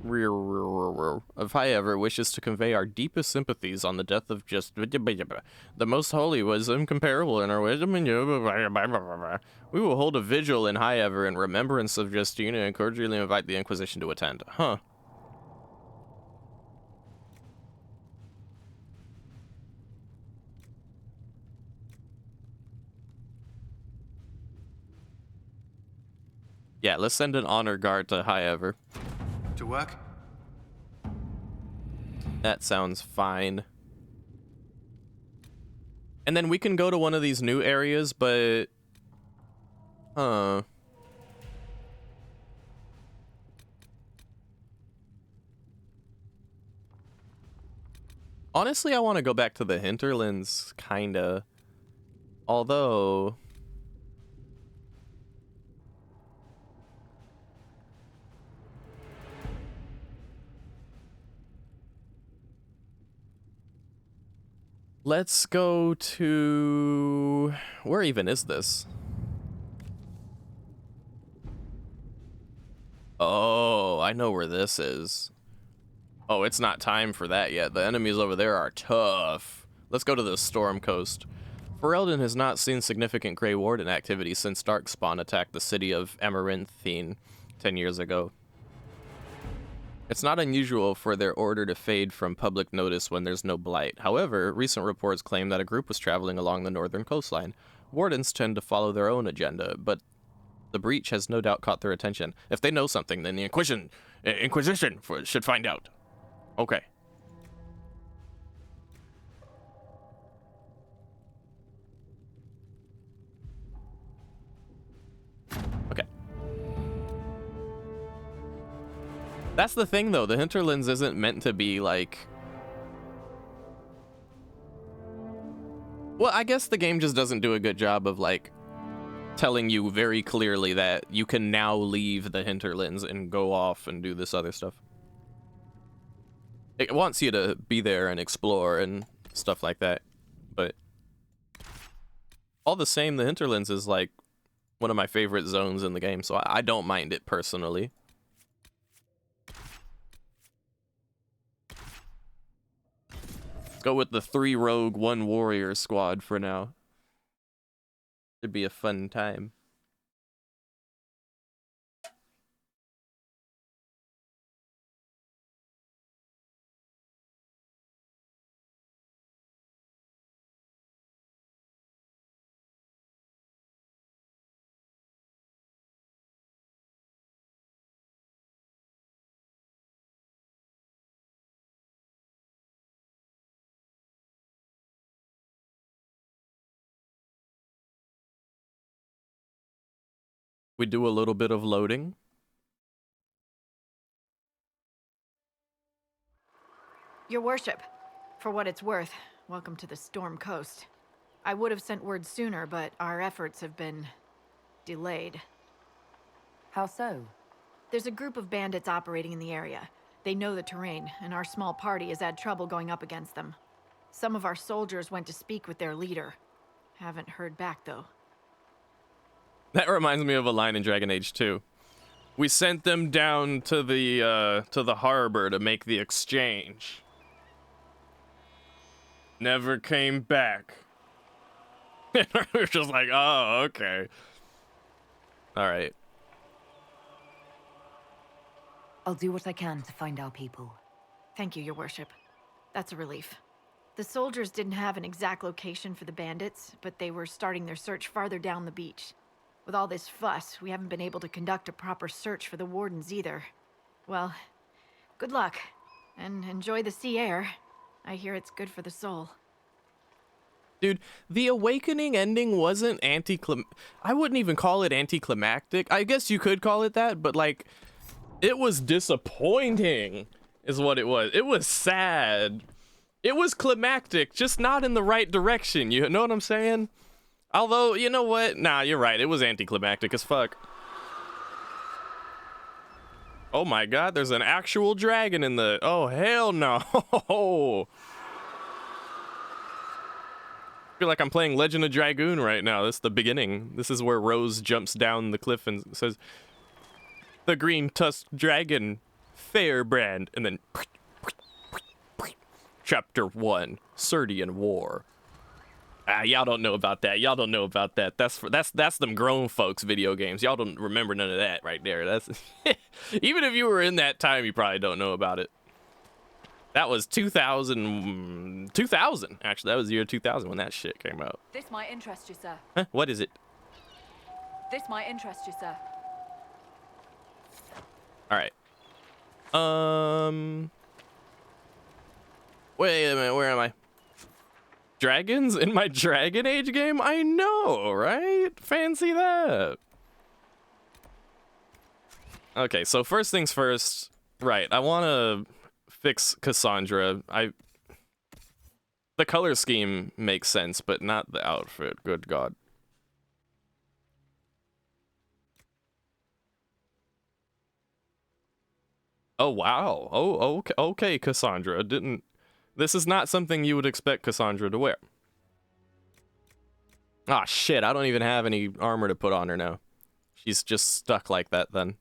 of Highever wishes to convey our deepest sympathies on the death of just the most holy was incomparable in our wisdom and we will hold a vigil in Highever in remembrance of Justina and cordially invite the Inquisition to attend. Huh. Yeah, let's send an honor guard to Highever. To work? That sounds fine. And then we can go to one of these new areas, but... Honestly, I want to go back to the hinterlands, kinda. Although... Let's go to... Where even is this? Oh, I know where this is. Oh, it's not time for that yet. The enemies over there are tough. Let's go to the Storm Coast. Ferelden has not seen significant Grey Warden activity since Darkspawn attacked the city of Amaranthine 10 years ago. It's not unusual for their order to fade from public notice when there's no blight. However, recent reports claim that a group was traveling along the northern coastline. Wardens tend to follow their own agenda, but the breach has no doubt caught their attention. If they know something, then the Inquisition should find out. Okay. Okay. That's the thing, though. The Hinterlands isn't meant to be, like... Well, I guess the game just doesn't do a good job of, like, telling you very clearly that you can now leave the Hinterlands and go off and do this other stuff. It wants you to be there and explore and stuff like that, but all the same, the Hinterlands is, like, one of my favorite zones in the game, so I don't mind it personally. Go with the 3 rogue, 1 warrior squad for now. Should be a fun time. We do a little bit of loading. Your worship, for what it's worth, welcome to the Storm Coast. I would have sent word sooner, but our efforts have been delayed. How so? There's a group of bandits operating in the area. They know the terrain, and our small party has had trouble going up against them. Some of our soldiers went to speak with their leader. Haven't heard back, though. That reminds me of a line in Dragon Age 2. We sent them down to the harbor to make the exchange. Never came back. We're just like, oh, okay. All right. I'll do what I can to find our people. Thank you, your worship. That's a relief. The soldiers didn't have an exact location for the bandits, but they were starting their search farther down the beach. With all this fuss, we haven't been able to conduct a proper search for the wardens either. Well, good luck, and enjoy the sea air. I hear it's good for the soul. Dude, the Awakening ending wasn't I wouldn't even call it anticlimactic. I guess you could call it that, but like, it was disappointing, is what it was. It was sad. It was climactic, just not in the right direction. You know what I'm saying? Although, you know what? Nah, you're right. It was anticlimactic as fuck. Oh my god, there's an actual dragon in the... Oh, hell no. I feel like I'm playing Legend of Dragoon right now. This is the beginning. This is where Rose jumps down the cliff and says, "The green tusked dragon, Fairbrand," and then Chapter 1, Serdian War. Ah, y'all don't know about that. Y'all don't know about that. That's them grown folks video games. Y'all don't remember none of that right there. That's even if you were in that time, you probably don't know about it. That was 2000 actually. That was the year 2000 when that shit came out. This might interest you, sir. Huh? What is it? This might interest you, sir. All right. Wait a minute. Where am I? Dragons in my Dragon Age game? I know, right? Fancy that. Okay, so first things first. Right, I want to fix Cassandra. The color scheme makes sense, but not the outfit. Good God. Oh wow. Oh, okay, Cassandra. This is not something you would expect Cassandra to wear. Ah, shit, I don't even have any armor to put on her now. She's just stuck like that then.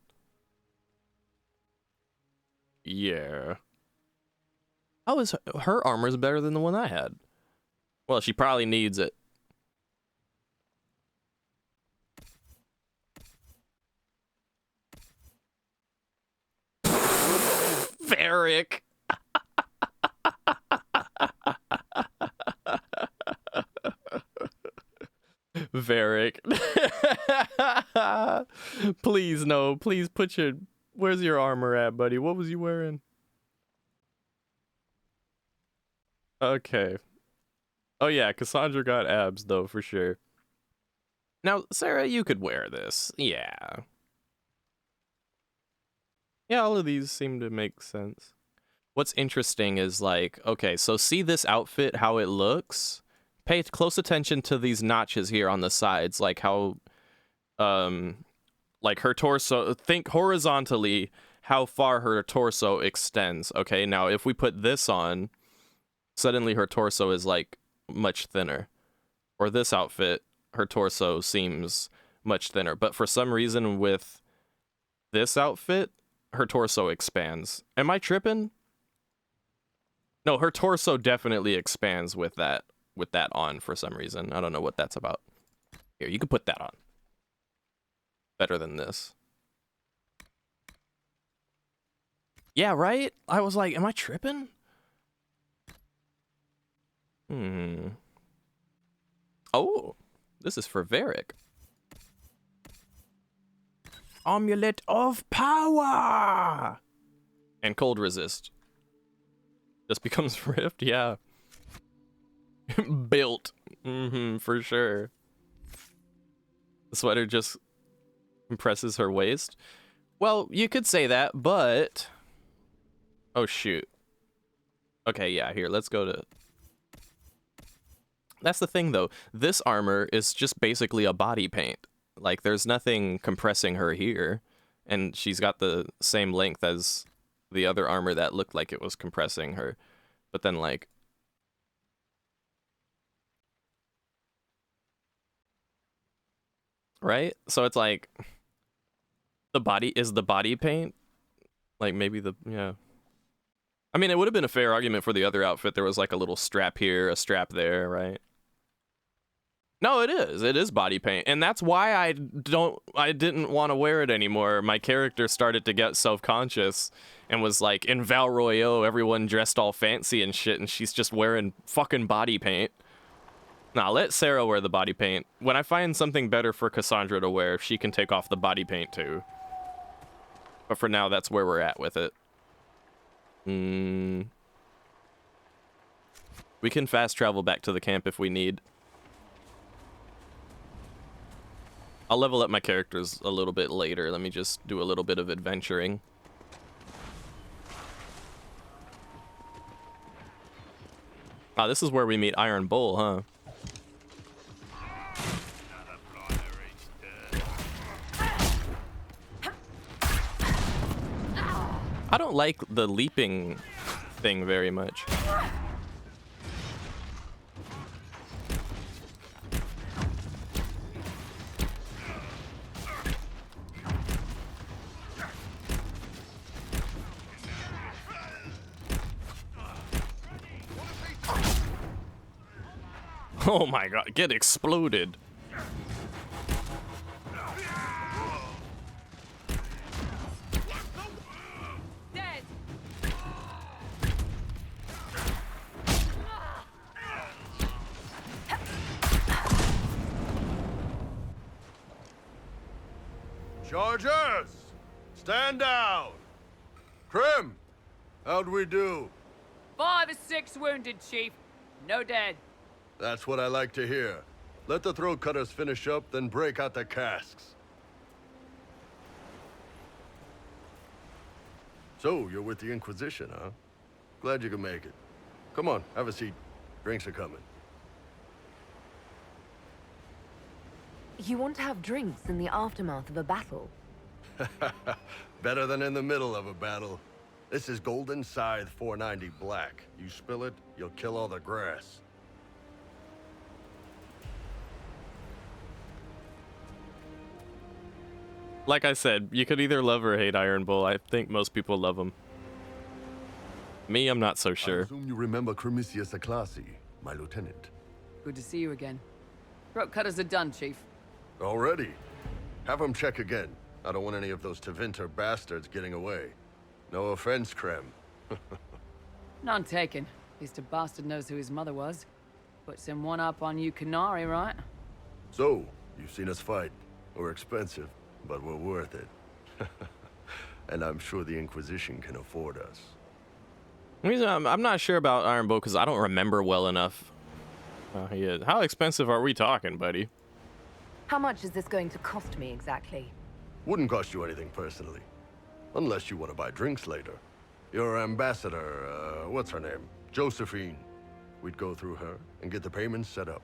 Yeah. How is her armor's better than the one I had? Well, she probably needs it. Varric. Varric. Please, no. Please put your... Where's your armor at, buddy? What was you wearing? Okay. Oh yeah, Cassandra got abs though, for sure. Now, Sarah, you could wear this. Yeah. Yeah, all of these seem to make sense. What's interesting is like, okay, so see this outfit, how it looks? Pay close attention to these notches here on the sides, like how, like her torso, think horizontally how far her torso extends, okay? Now, if we put this on, suddenly her torso is like much thinner. Or this outfit, her torso seems much thinner. But for some reason with this outfit, her torso expands. Am I tripping? No, her torso definitely expands with that on for some reason. I don't know what that's about. Here, you can put that on. Better than this. Yeah, right? I was like, am I tripping? Oh, this is for Varric. Amulet of Power! And cold resist. Just becomes rift, yeah. Built. For sure. The sweater just Compresses her waist. Well, you could say that, but... Oh, shoot. Okay, yeah, here, let's go to... That's the thing, though. This armor is just basically a body paint. Like, there's nothing compressing her here. And she's got the same length as the other armor that looked like it was compressing her. But then, like... Right? So it's like... The body paint? Like, maybe the... Yeah. I mean, it would have been a fair argument for the other outfit. There was, like, a little strap here, a strap there, right? No, it is. It is body paint. And that's why I didn't want to wear it anymore. My character started to get self-conscious and was like, in Val Royeaux, everyone dressed all fancy and shit, and she's just wearing fucking body paint. Nah, let Sarah wear the body paint. When I find something better for Cassandra to wear, she can take off the body paint too. But for now, that's where we're at with it. We can fast travel back to the camp if we need. I'll level up my characters a little bit later. Let me just do a little bit of adventuring. Ah, this is where we meet Iron Bull, huh? I don't like the leaping thing very much. Oh my god, get exploded. Chargers! Stand down! Krim! How'd we do? 5 or 6 wounded, Chief. No dead. That's what I like to hear. Let the throat cutters finish up, then break out the casks. So, you're with the Inquisition, huh? Glad you could make it. Come on, have a seat. Drinks are coming. You want to have drinks in the aftermath of a battle? Better than in the middle of a battle. This is Golden Scythe 490 Black. You spill it, you'll kill all the grass. Like I said, you could either love or hate Iron Bull. I think most people love him. Me, I'm not so sure. I assume you remember Cremisius Aclasi, my lieutenant. Good to see you again. Throat cutters are done, Chief. Already? Have them check again. I don't want any of those Tevinter bastards getting away. No offense, Krem. None taken. At least a bastard knows who his mother was. Puts him one up on you Canary, right? So, you've seen us fight. We're expensive, but we're worth it. And I'm sure the Inquisition can afford us. The reason I'm not sure about Iron Bull because I don't remember well enough. Yeah. How expensive are we talking, buddy? How much is this going to cost me exactly? Wouldn't cost you anything personally. Unless you want to buy drinks later. Your ambassador, what's her name? Josephine. We'd go through her and get the payments set up.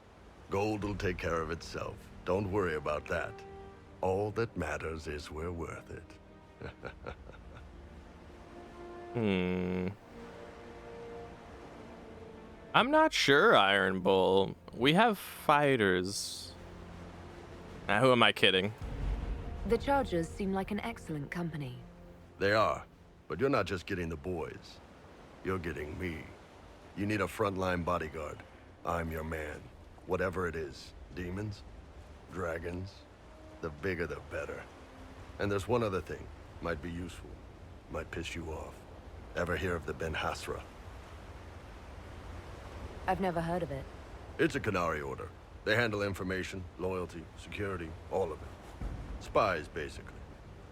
Gold will take care of itself. Don't worry about that. All that matters is we're worth it. I'm not sure, Iron Bull. We have fighters. Now, who am I kidding? The Chargers seem like an excellent company. They are, but you're not just getting the boys. You're getting me. You need a frontline bodyguard. I'm your man. Whatever it is. Demons? Dragons? The bigger the better. And there's one other thing. Might be useful. Might piss you off. Ever hear of the Ben Hasra? I've never heard of it. It's a Canary order. They handle information, loyalty, security, all of it. Spies, basically.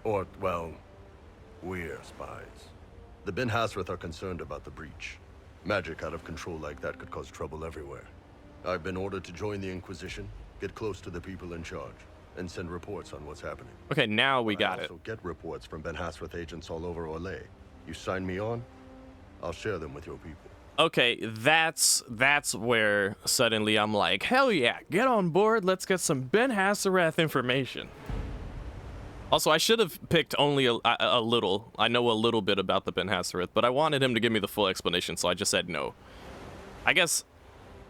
Or, well, we're spies. The Ben Hasrath are concerned about the breach. Magic out of control like that could cause trouble everywhere. I've been ordered to join the Inquisition, get close to the people in charge, and send reports on what's happening. Okay, now we got I it. also get reports from Ben Hasrith agents all over Orlais. You sign me on, I'll share them with your people. Okay, that's where suddenly I'm like, hell yeah, get on board. Let's get some Ben Hasrith information. Also, I should have picked only a little. I know a little bit about the Ben Hasrith, but I wanted him to give me the full explanation, so I just said no. I guess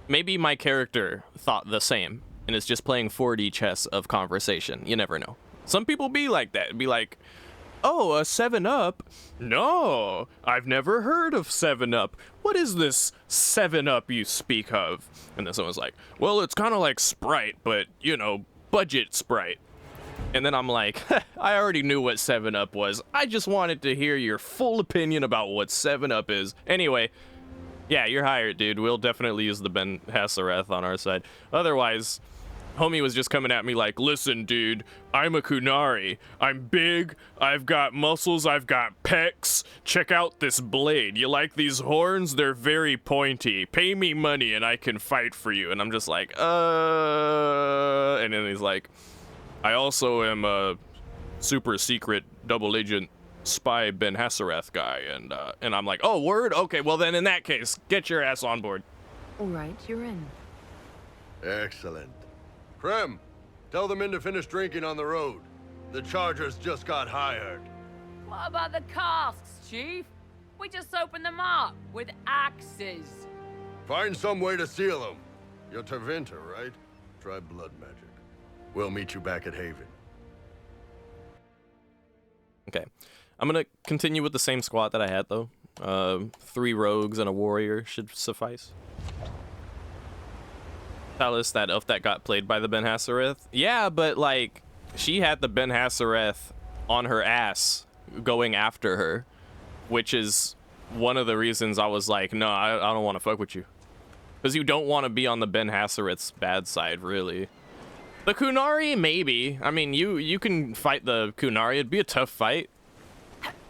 maybe my character thought the same, and is just playing 4D chess of conversation. You never know. Some people be like that. Be like, oh, a 7-Up? No, I've never heard of 7-Up. What is this 7-Up you speak of? And then someone's like, well, it's kind of like Sprite, but, you know, budget Sprite. And then I'm like, I already knew what 7-Up was. I just wanted to hear your full opinion about what 7-Up is. Anyway, yeah, you're hired, dude. We'll definitely use the Ben Hasrith on our side. Otherwise, homie was just coming at me like, listen, dude, I'm a Kunari. I'm big, I've got muscles, I've got pecs. Check out this blade. You like these horns? They're very pointy. Pay me money and I can fight for you. And I'm just like, And then he's like, I also am a super secret double agent spy Ben Hasrith guy. And I'm like, oh, word? Okay, well then in that case, get your ass on board. All right, you're in. Excellent. Krem, tell the men to finish drinking on the road. The Chargers just got hired. What about the casks, Chief? We just opened them up with axes. Find some way to seal them. You're Tevinter, right? Try blood magic. We'll meet you back at Haven. Okay. I'm gonna continue with the same squad that I had, though. 3 rogues and a warrior should suffice. Tell us that elf that got played by the Ben Hasrith. Yeah, but, like, she had the Ben Hasrith on her ass going after her, which is one of the reasons I was like, no, I don't want to fuck with you. Because you don't want to be on the Ben Hasrith's bad side, really. The Kunari, maybe. I mean, you can fight the Kunari. It'd be a tough fight.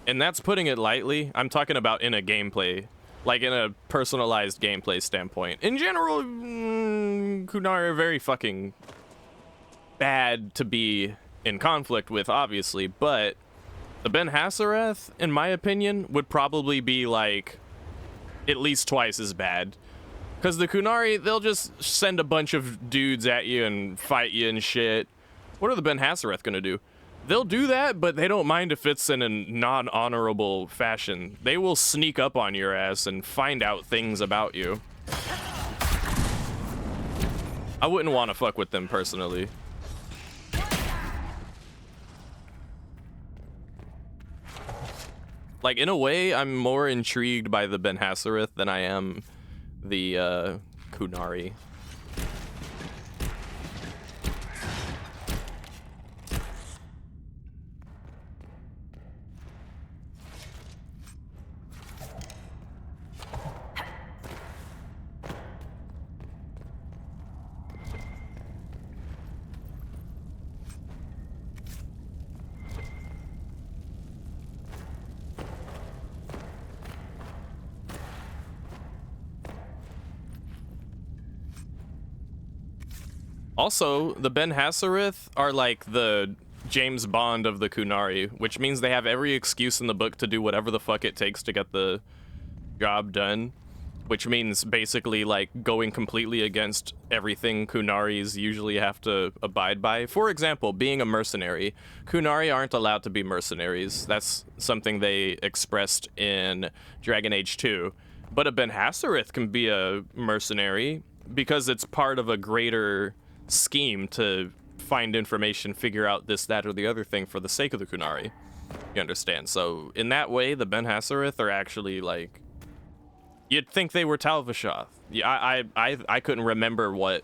And that's putting it lightly. I'm talking about in a gameplay. Like, in a personalized gameplay standpoint. In general, Kunari are very fucking bad to be in conflict with, obviously. But the Ben Hasrith, in my opinion, would probably be, like, at least twice as bad. Because the Kunari, they'll just send a bunch of dudes at you and fight you and shit. What are the Ben Hasrith gonna do? They'll do that, but they don't mind if it's in a non-honorable fashion. They will sneak up on your ass and find out things about you. I wouldn't want to fuck with them personally. Like, in a way, I'm more intrigued by the Ben Hasrith than I am the Kunari. Also, the Ben Hasrith are like the James Bond of the Kunari, which means they have every excuse in the book to do whatever the fuck it takes to get the job done, which means basically like going completely against everything Kunaris usually have to abide by. For example, being a mercenary. Kunari aren't allowed to be mercenaries. That's something they expressed in Dragon Age 2. But a Ben Hasrith can be a mercenary because it's part of a greater scheme to find information, figure out this, that, or the other thing for the sake of the Kunari. You understand? So in that way, the Ben Hasrith are actually like, you'd think they were Talvashoth. Yeah, I couldn't remember what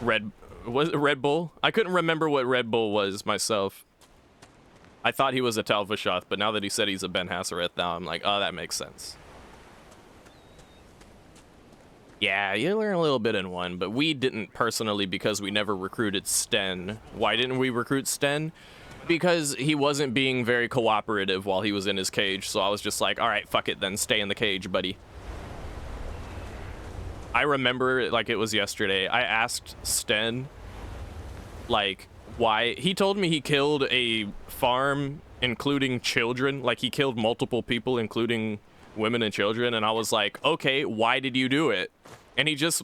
Red Bull. I couldn't remember what Red Bull was myself. I thought he was a Talvashoth, but now that he said he's a Ben Hasrith, now I'm like, oh, that makes sense. Yeah, you learn a little bit in 1, but we didn't personally because we never recruited Sten. Why didn't we recruit Sten? Because he wasn't being very cooperative while he was in his cage, so I was just like, all right, fuck it then, stay in the cage, buddy. I remember it like it was yesterday. I asked Sten, like, why. He told me he killed a farm, including children. Like, he killed multiple people, including women and children. And I was like, okay, why did you do it? And he just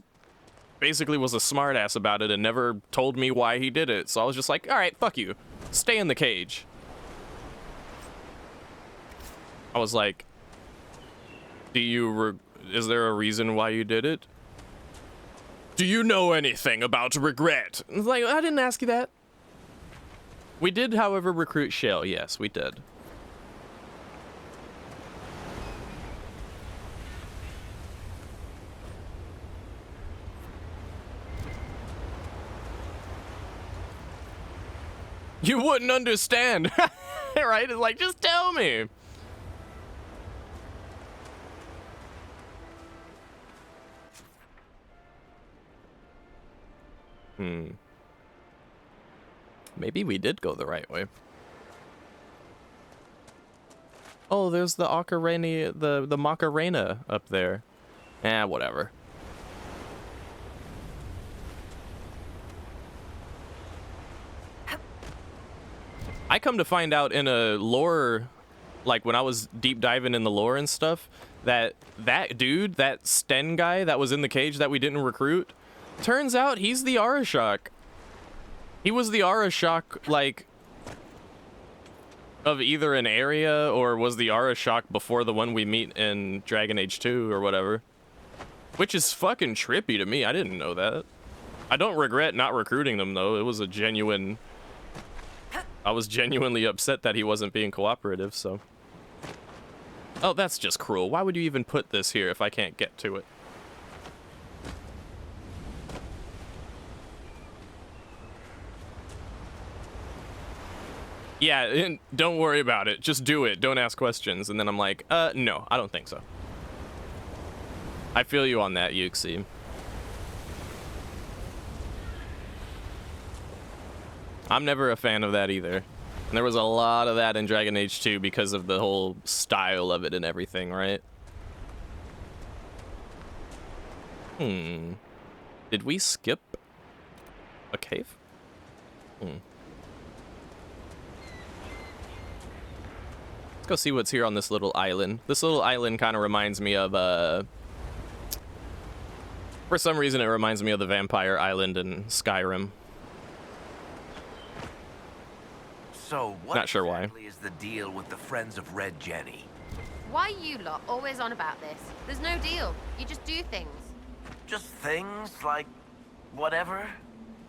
basically was a smartass about it and never told me why he did it. So I was just like, all right, fuck you. Stay in the cage. I was like, is there a reason why you did it? Do you know anything about regret? I was like, I didn't ask you that. We did, however, recruit Shale. Yes, we did. You wouldn't understand, right? It's like, just tell me. Maybe we did go the right way. Oh, there's the Ocarina, the Macarena up there. Whatever. I come to find out in a lore, like when I was deep diving in the lore and stuff, that dude, that Sten guy that was in the cage that we didn't recruit, turns out he's the Arashok. He was the Arashok, like, of either an area, or was the Arashok before the one we meet in Dragon Age 2 or whatever. Which is fucking trippy to me. I didn't know that. I don't regret not recruiting them, though. It was a genuine... I was genuinely upset that he wasn't being cooperative, so... Oh, that's just cruel. Why would you even put this here if I can't get to it? Yeah, and don't worry about it. Just do it. Don't ask questions. And then I'm like, no, I don't think so. I feel you on that, Yuxi. I'm never a fan of that either. And there was a lot of that in Dragon Age 2 because of the whole style of it and everything, right? Did we skip a cave? Let's go see what's here on this little island. This little island kind of reminds me of, for some reason it reminds me of the Vampire Island in Skyrim. So, what Not sure why. exactly is the deal with the Friends of Red Jenny? Why you lot always on about this? There's no deal. You just do things. Just things like whatever?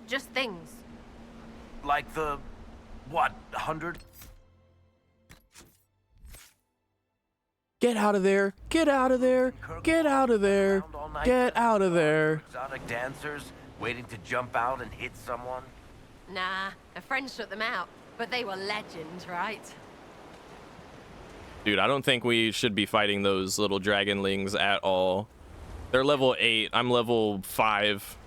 Just things. Like the, what, 100? Get out of there! Get out of there! Get out of there! Get out of there! Exotic dancers waiting to jump out and hit someone? Nah, a friend shut them out. But they were legends, right? Dude, I don't think we should be fighting those little dragonlings at all. They're level 8. I'm level 5.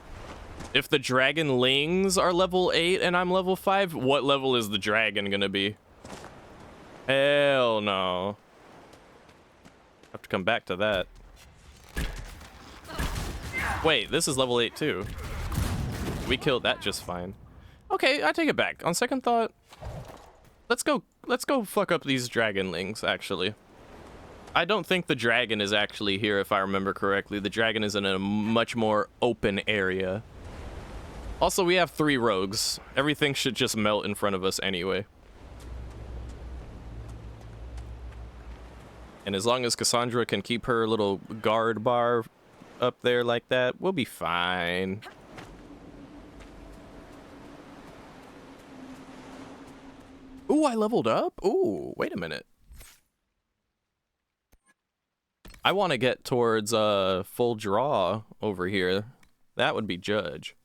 If the dragonlings are level 8 and I'm level 5, what level is the dragon gonna be? Hell no. Have to come back to that. Wait, this is level 8 too. We killed that just fine. Okay, I take it back. On second thought, let's go fuck up these dragonlings, actually. I don't think the dragon is actually here, if I remember correctly. The dragon is in a much more open area. Also, we have 3 rogues. Everything should just melt in front of us anyway. And as long as Cassandra can keep her little guard bar up there like that, we'll be fine. Ooh, I leveled up? Ooh, wait a minute. I want to get towards full draw over here. That would be Judge.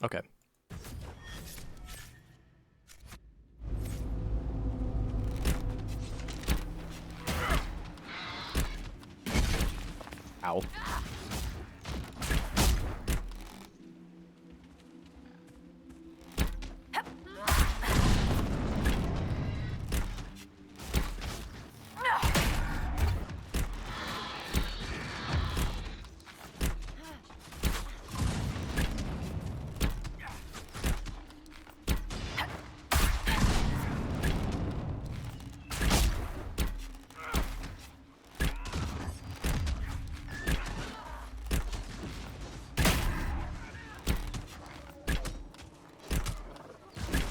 Okay. Ow.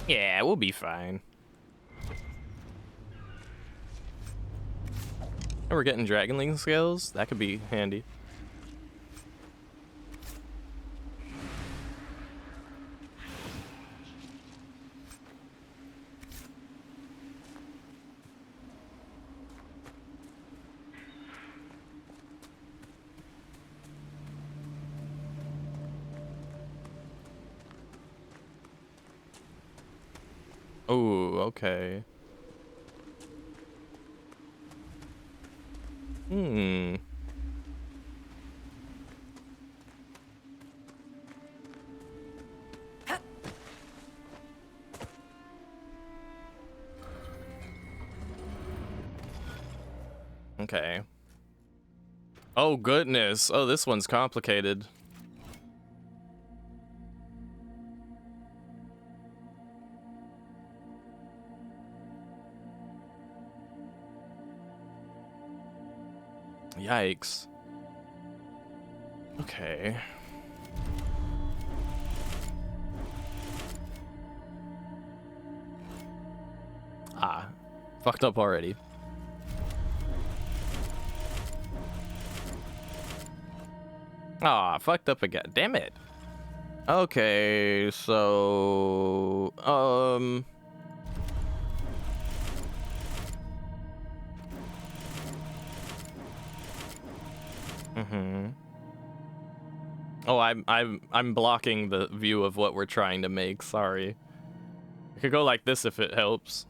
Yeah, we'll be fine. Oh, we're getting dragonling scales. That could be handy. Oh, okay. Hmm. Okay. Oh, goodness. Oh, this one's complicated. Yikes. Okay. Ah, fucked up already. Ah, fucked up again. Damn it. Okay, so Oh, I'm blocking the view of what we're trying to make. Sorry. I could go like this if it helps.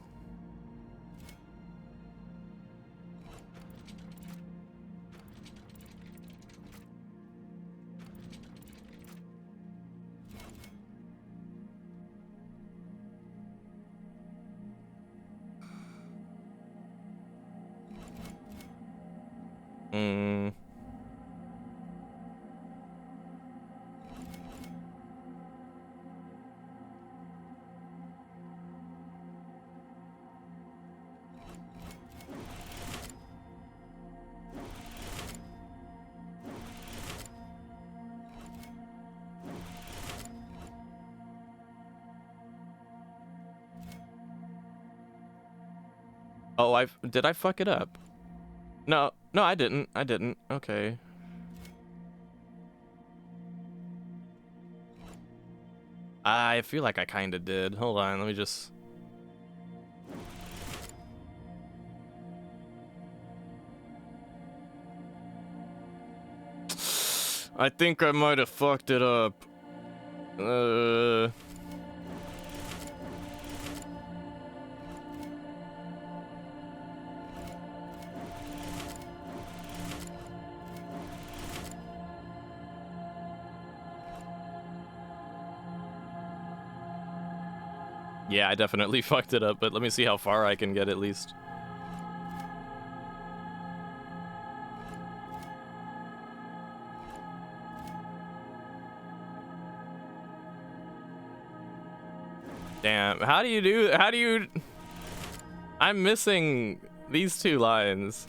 Hmm. Oh, did I fuck it up? No, I didn't. Okay. I feel like I kind of did. Hold on, let me just... I think I might have fucked it up. Yeah, I definitely fucked it up, but let me see how far I can get at least. Damn, how do you... I'm missing these two lines.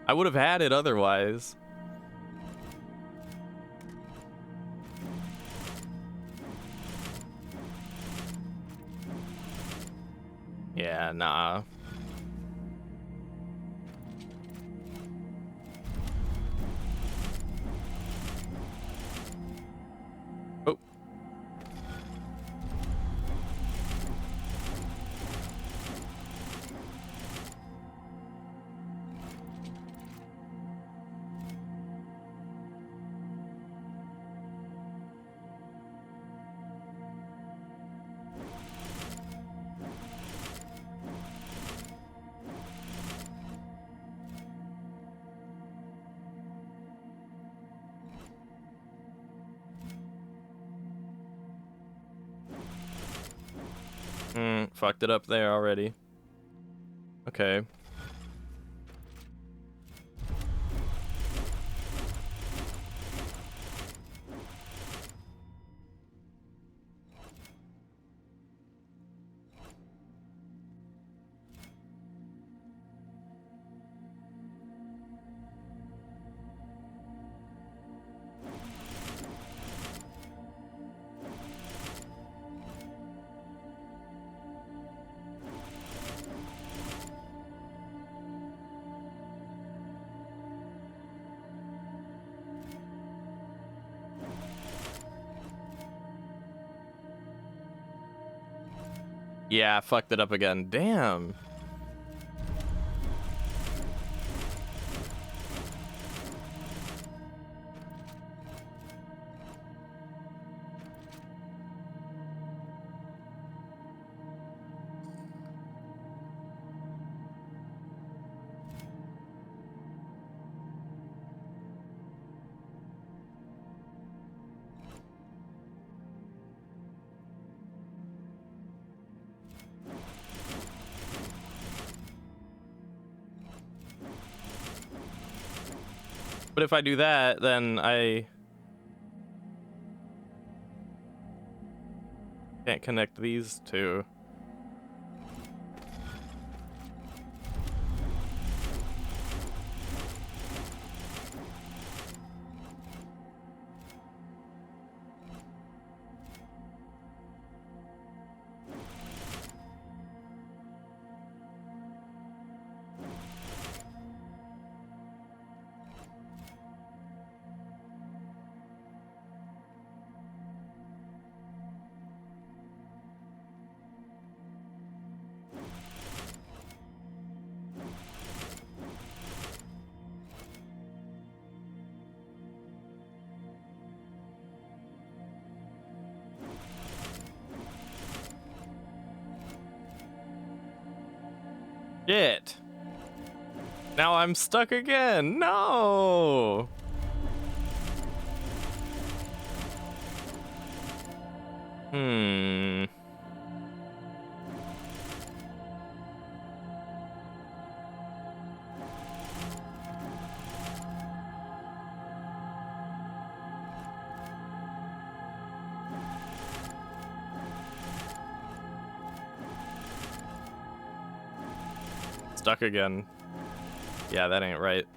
I would have had it otherwise. Yeah, nah. Oh. Fucked it up there already. Okay. Yeah, I fucked it up again. Damn. But if I do that, then I can't connect these two. Shit. Now I'm stuck again. No. Stuck again. Yeah, that ain't right.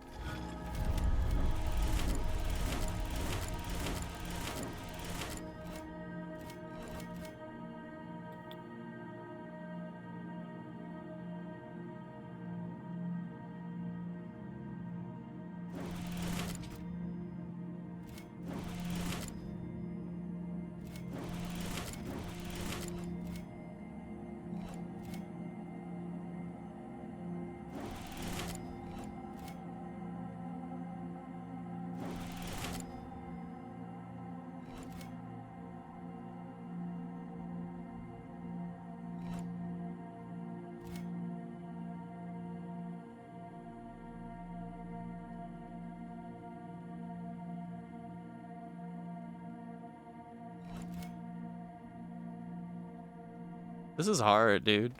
This is hard, dude.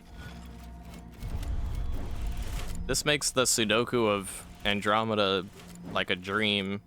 This makes the Sudoku of Andromeda like a dream.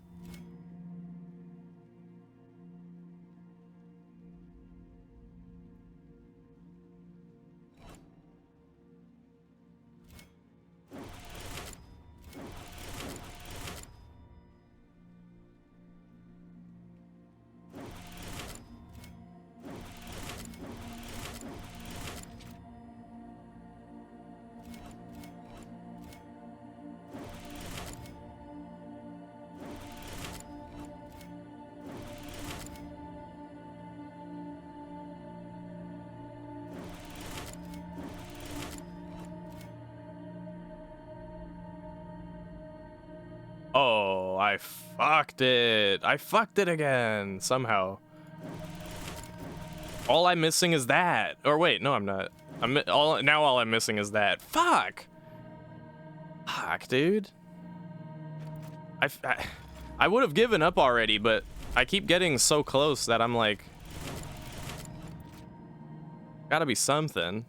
Oh, I fucked it. I fucked it again, somehow. All I'm missing is that. Or wait, no, I'm not. All I'm missing is that. Fuck. Fuck, dude. I would have given up already, but I keep getting so close that I'm like, gotta be something.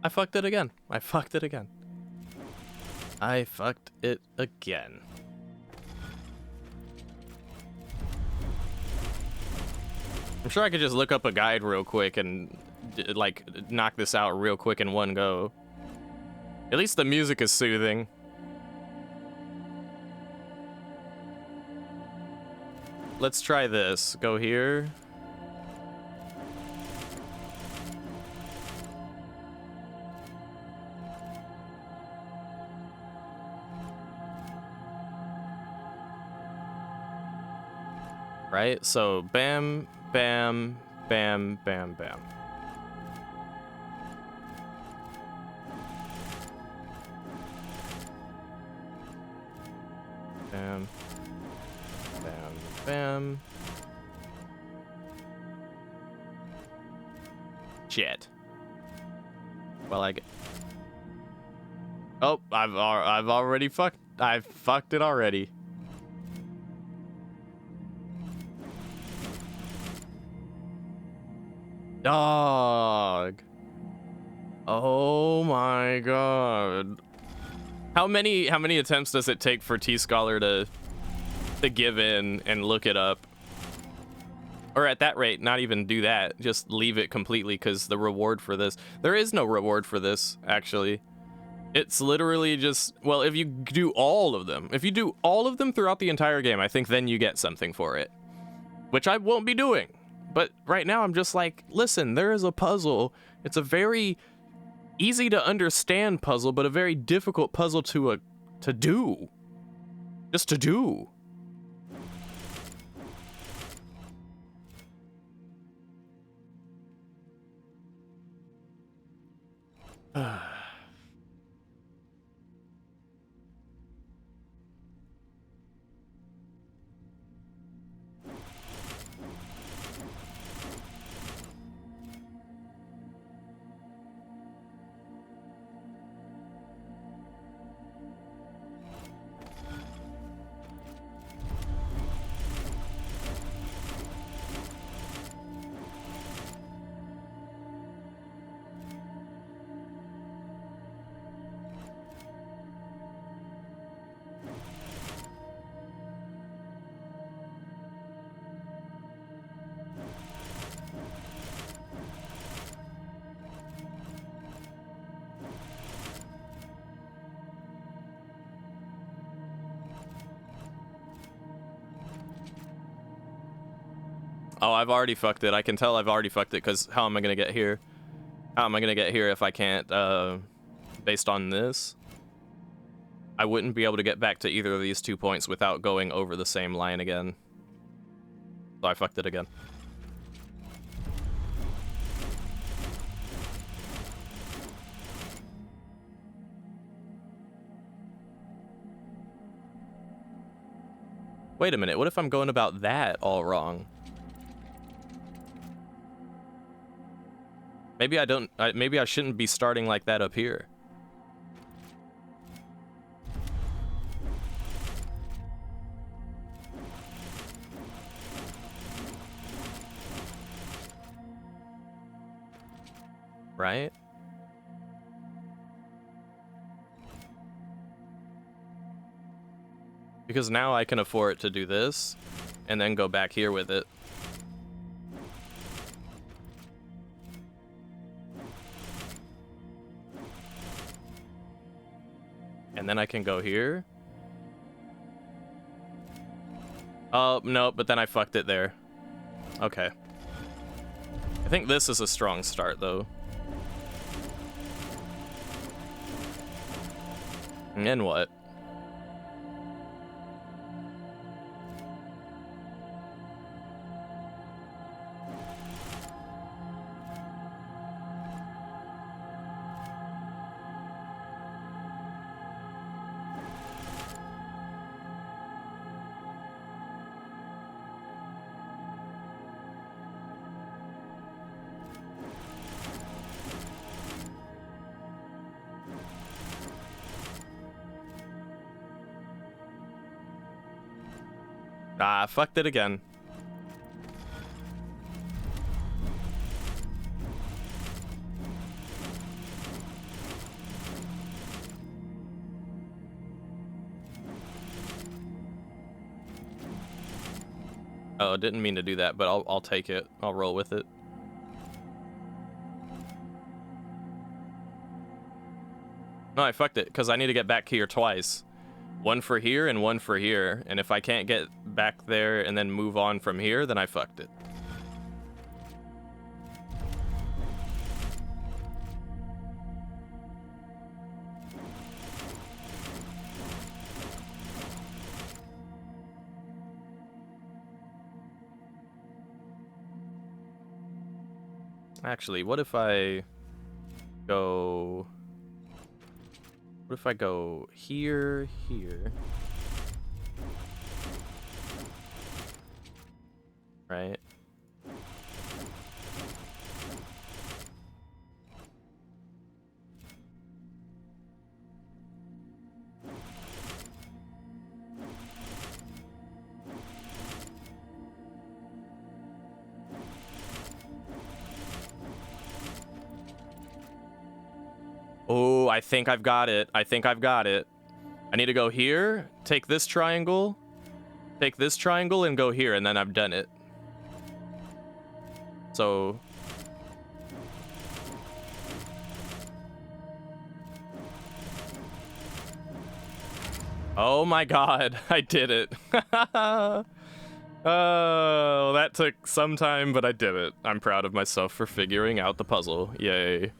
I fucked it again. I fucked it again. I fucked it again. I'm sure I could just look up a guide real quick and like knock this out real quick in one go. At least the music is soothing. Let's try this. Go here. Right? So bam, bam, bam, bam, bam. Bam. Bam, bam. Shit. Well, I get... Oh, I've already fucked... I've fucked it already. Dog. Oh my god. How many attempts does it take for T-Scholar to give in and look it up? Or at that rate, not even do that. Just leave it completely, because the reward for this... There is no reward for this, actually. It's literally just... Well, if you do all of them. If you do all of them throughout the entire game, I think then you get something for it. Which I won't be doing. But right now, I'm just like, listen, there is a puzzle. It's a very easy to understand puzzle, but a very difficult puzzle to do. Just to do. Oh, I've already fucked it. I can tell I've already fucked it, because how am I going to get here? How am I going to get here if I can't, based on this? I wouldn't be able to get back to either of these 2 points without going over the same line again. So I fucked it again. Wait a minute, what if I'm going about that all wrong? Maybe I don't... maybe I shouldn't be starting like that up here. Right? Because now I can afford to do this, and then go back here with it. And then I can go here. Oh, no, but then I fucked it there. Okay. I think this is a strong start, though. And then what? Ah, fucked it again. Oh, didn't mean to do that, but I'll take it. I'll roll with it. No, I fucked it, because I need to get back here twice. One for here and one for here. And if I can't get back there and then move on from here, then I fucked it. Actually, what if I go... What if I go here, here? Right? Oh, I think I've got it. I think I've got it. I need to go here, take this triangle, and go here, and then I've done it. So... Oh my god, I did it. Oh, that took some time, but I did it. I'm proud of myself for figuring out the puzzle. Yay.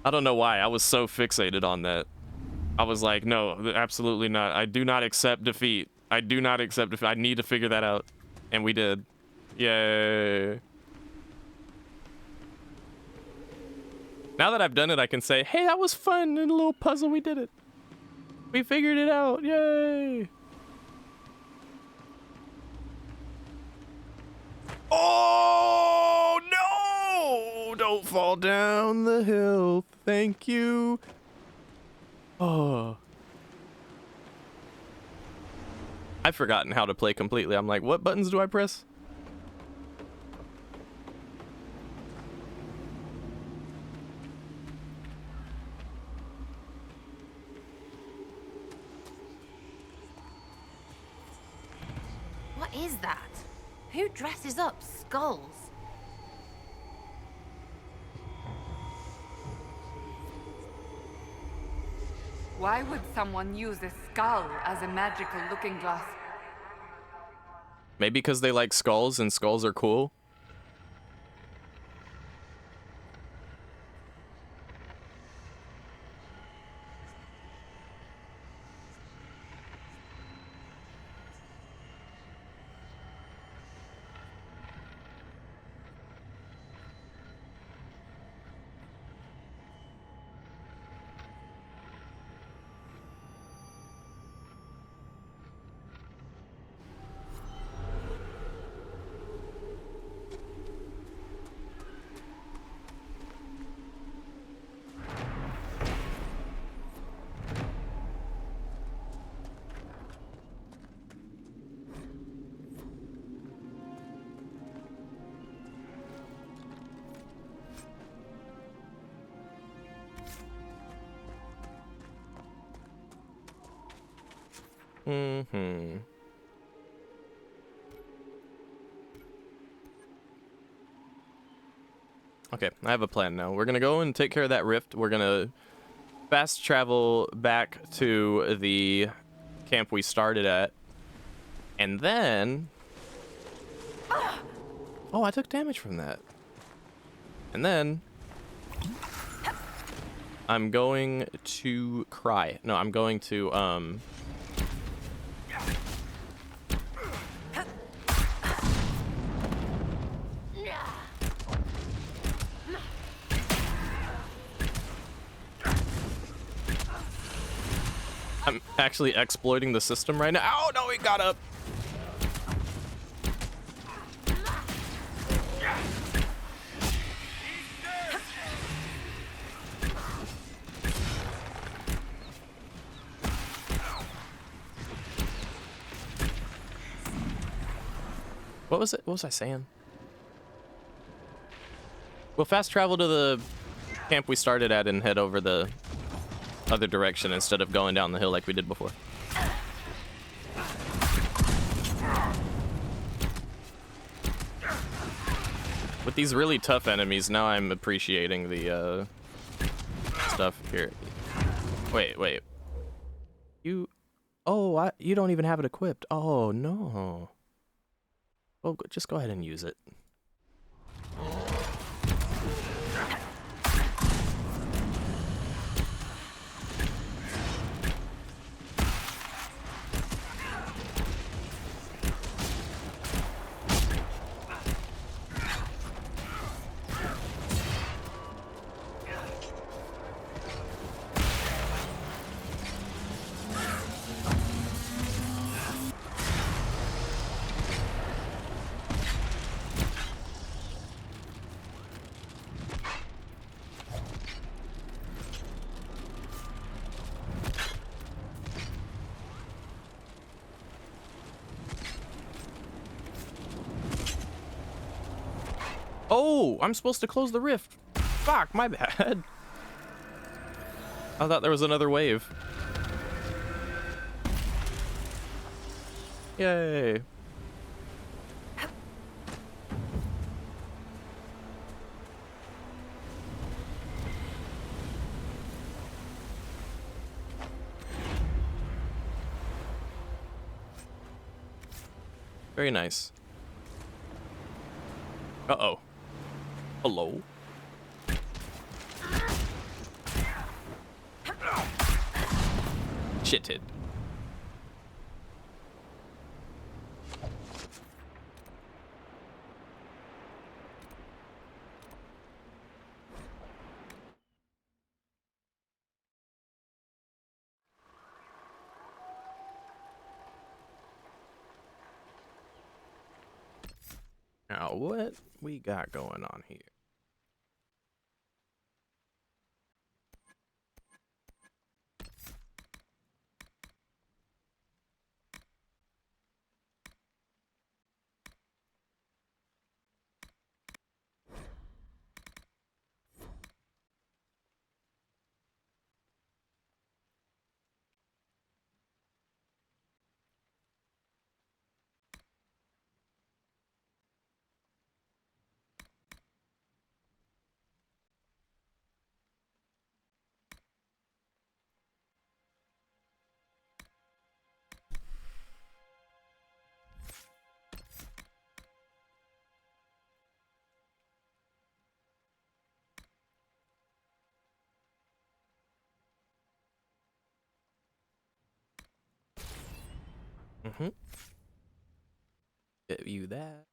I don't know why. I was so fixated on that. I was like, no, absolutely not. I do not accept defeat. I do not accept defeat. I need to figure that out. And we did. Yay. Now that I've done it, I can say, hey, that was fun. In a little puzzle, we did it. We figured it out. Yay. Oh, no! Don't fall down the hill. Thank you. Oh. I've forgotten how to play completely. I'm like, what buttons do I press? What is that? Who dresses up skulls? Why would someone use a skull as a magical looking glass? Maybe because they like skulls and skulls are cool. Mm-hmm. Okay, I have a plan now. We're gonna go and take care of that rift. We're gonna fast travel back to the camp we started at. And then... Oh, I took damage from that. And then... I'm going to cry. No, I'm going to, I'm actually exploiting the system right now. Oh, no, he got up. What was it? What was I saying? We'll fast travel to the camp we started at and head over the other direction instead of going down the hill like we did before. With these really tough enemies, now I'm appreciating the stuff here. Wait. You... Oh, you don't even have it equipped. Oh, no. Well, just go ahead and use it. Oh, I'm supposed to close the rift. Fuck, my bad. I thought there was another wave. Yay. Very nice. Uh-oh. Hello? Shithead. Now, what we got going on here? Mm-hmm. Get you that.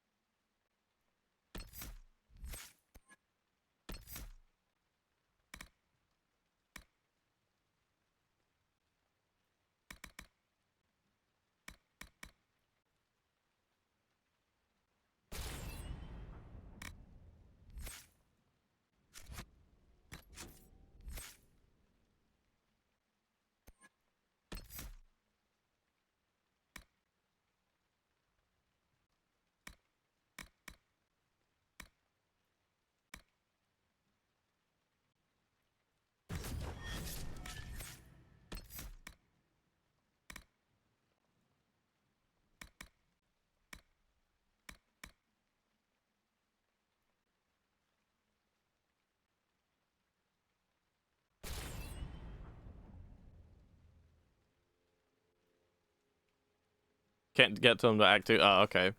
Can't get them to act too. Oh, okay.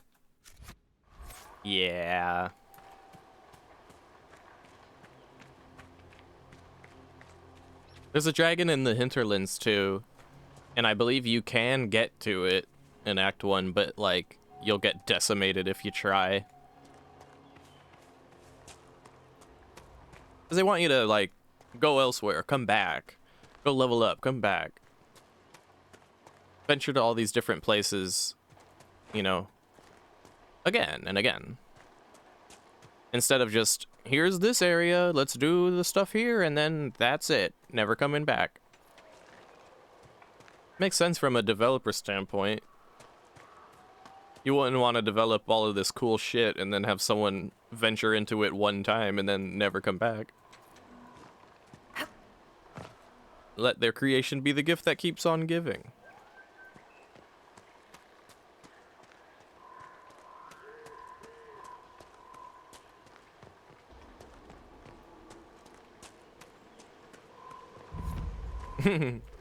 Yeah. There's a dragon in the hinterlands too, and I believe you can get to it in Act 1, but like you'll get decimated if you try. Because they want you to like go elsewhere, come back, go level up, come back. Venture to all these different places, you know, again and again. Instead of just, here's this area, let's do the stuff here, and then that's it. Never coming back. Makes sense from a developer standpoint. You wouldn't want to develop all of this cool shit and then have someone venture into it one time and then never come back. let their creation be the gift that keeps on giving.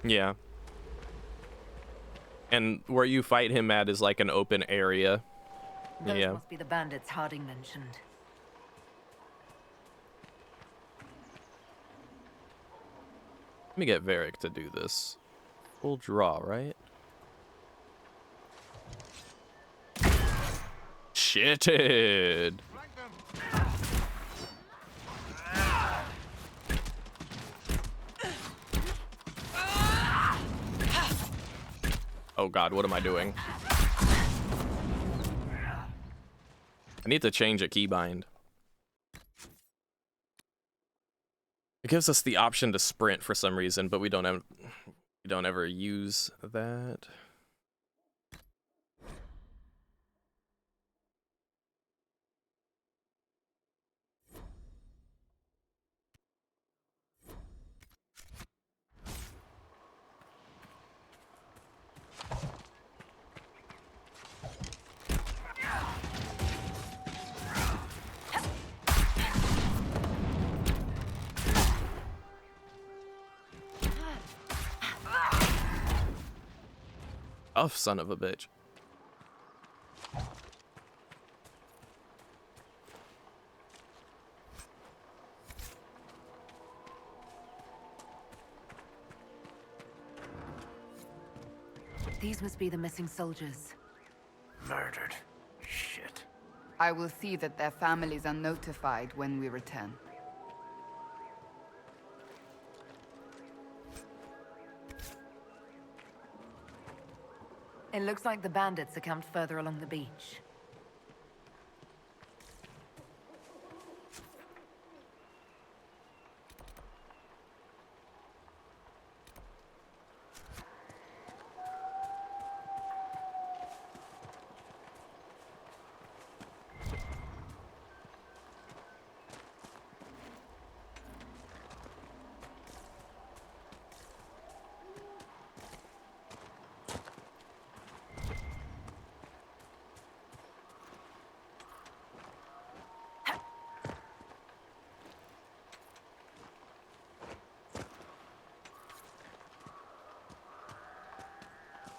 Yeah. And where you fight him at is like an open area. Those Yeah. must be the bandits Harding mentioned. Let me get Varric to do this. Full draw, right? Shitted. Oh god, what am I doing? I need to change a keybind. It gives us the option to sprint for some reason, but we don't ever use that. Oh, son of a bitch. These must be the missing soldiers. Murdered. Shit. I will see that their families are notified when we return. It looks like the bandits are camped further along the beach.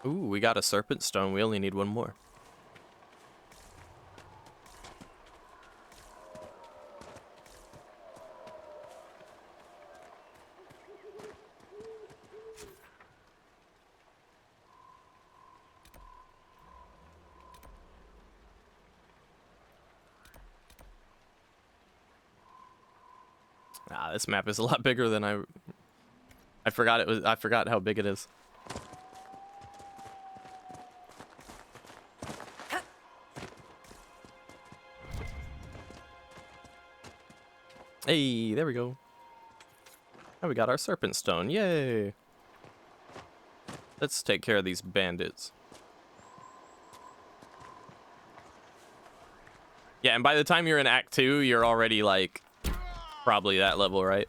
Ooh, we got a serpent stone. We only need one more. Ah, this map is a lot bigger than I forgot it was. I forgot how big it is. Hey, there we go. Now we got our serpent stone. Yay! Let's take care of these bandits. Yeah, and by the time you're in Act 2, you're already like probably that level, right?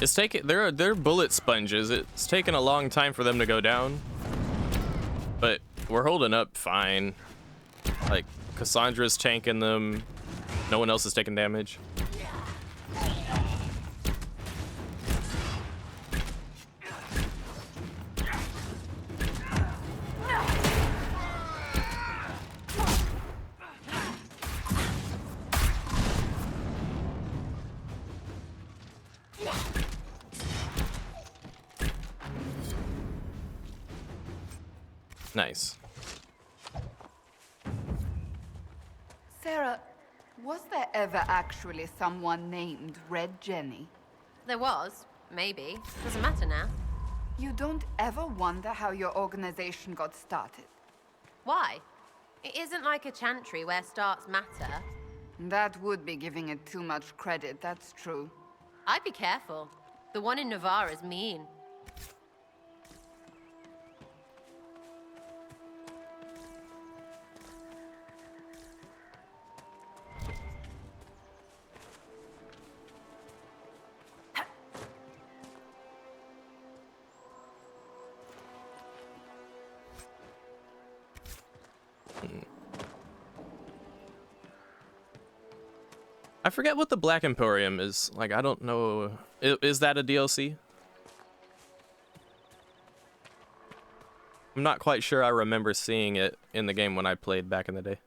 It's taking, they're bullet sponges. It's taken a long time for them to go down, but we're holding up fine. Like, Cassandra's tanking them. No one else is taking damage. Nice. Sarah, was there ever actually someone named Red Jenny? There was, maybe. Doesn't matter now. You don't ever wonder how your organization got started? Why? It isn't like a chantry where starts matter. That would be giving it too much credit, that's true. I'd be careful. The one in Navarre is mean. I forget what the Black Emporium is. Like, I don't know. Is that a DLC? I'm not quite sure I remember seeing it in the game when I played back in the day.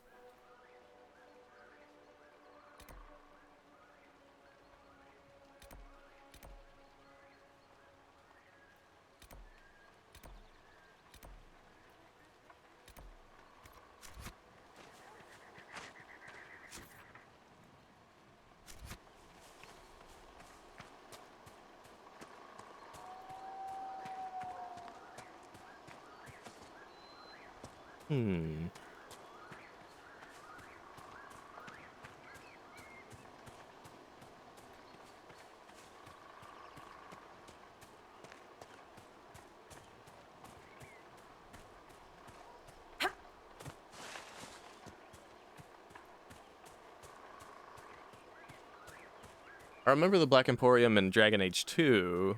I remember the Black Emporium in Dragon Age 2.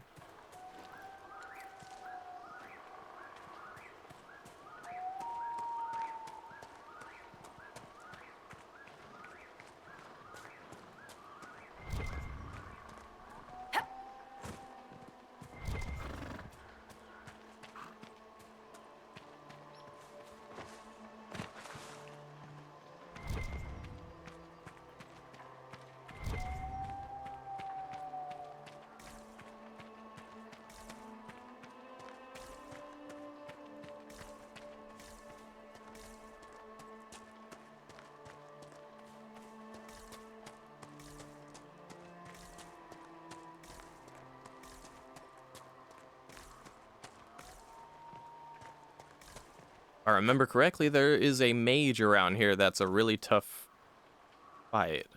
If I remember correctly, there is a mage around here that's a really tough fight.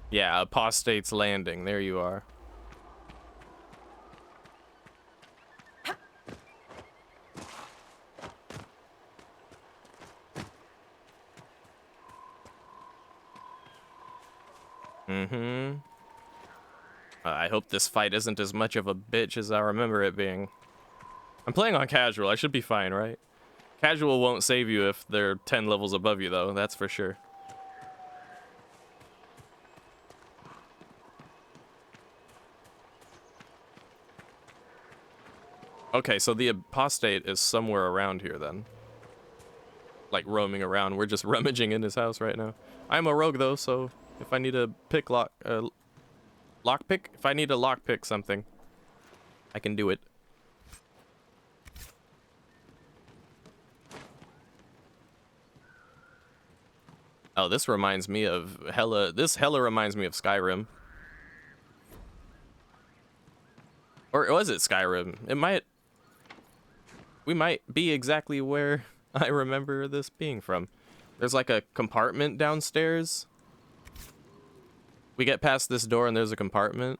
Yeah, Apostate's Landing. There you are. I hope this fight isn't as much of a bitch as I remember it being. I'm playing on casual. I should be fine, right? Casual won't save you if they're 10 levels above you, though. That's for sure. Okay, so the apostate is somewhere around here, then. Like, roaming around. We're just rummaging in his house right now. I'm a rogue, though, so if I need a lockpick? If I need to lockpick something, I can do it. Oh, this reminds me of this hella reminds me of Skyrim. Or was it Skyrim? We might be exactly where I remember this being from. There's like a compartment downstairs. We get past this door and there's a compartment.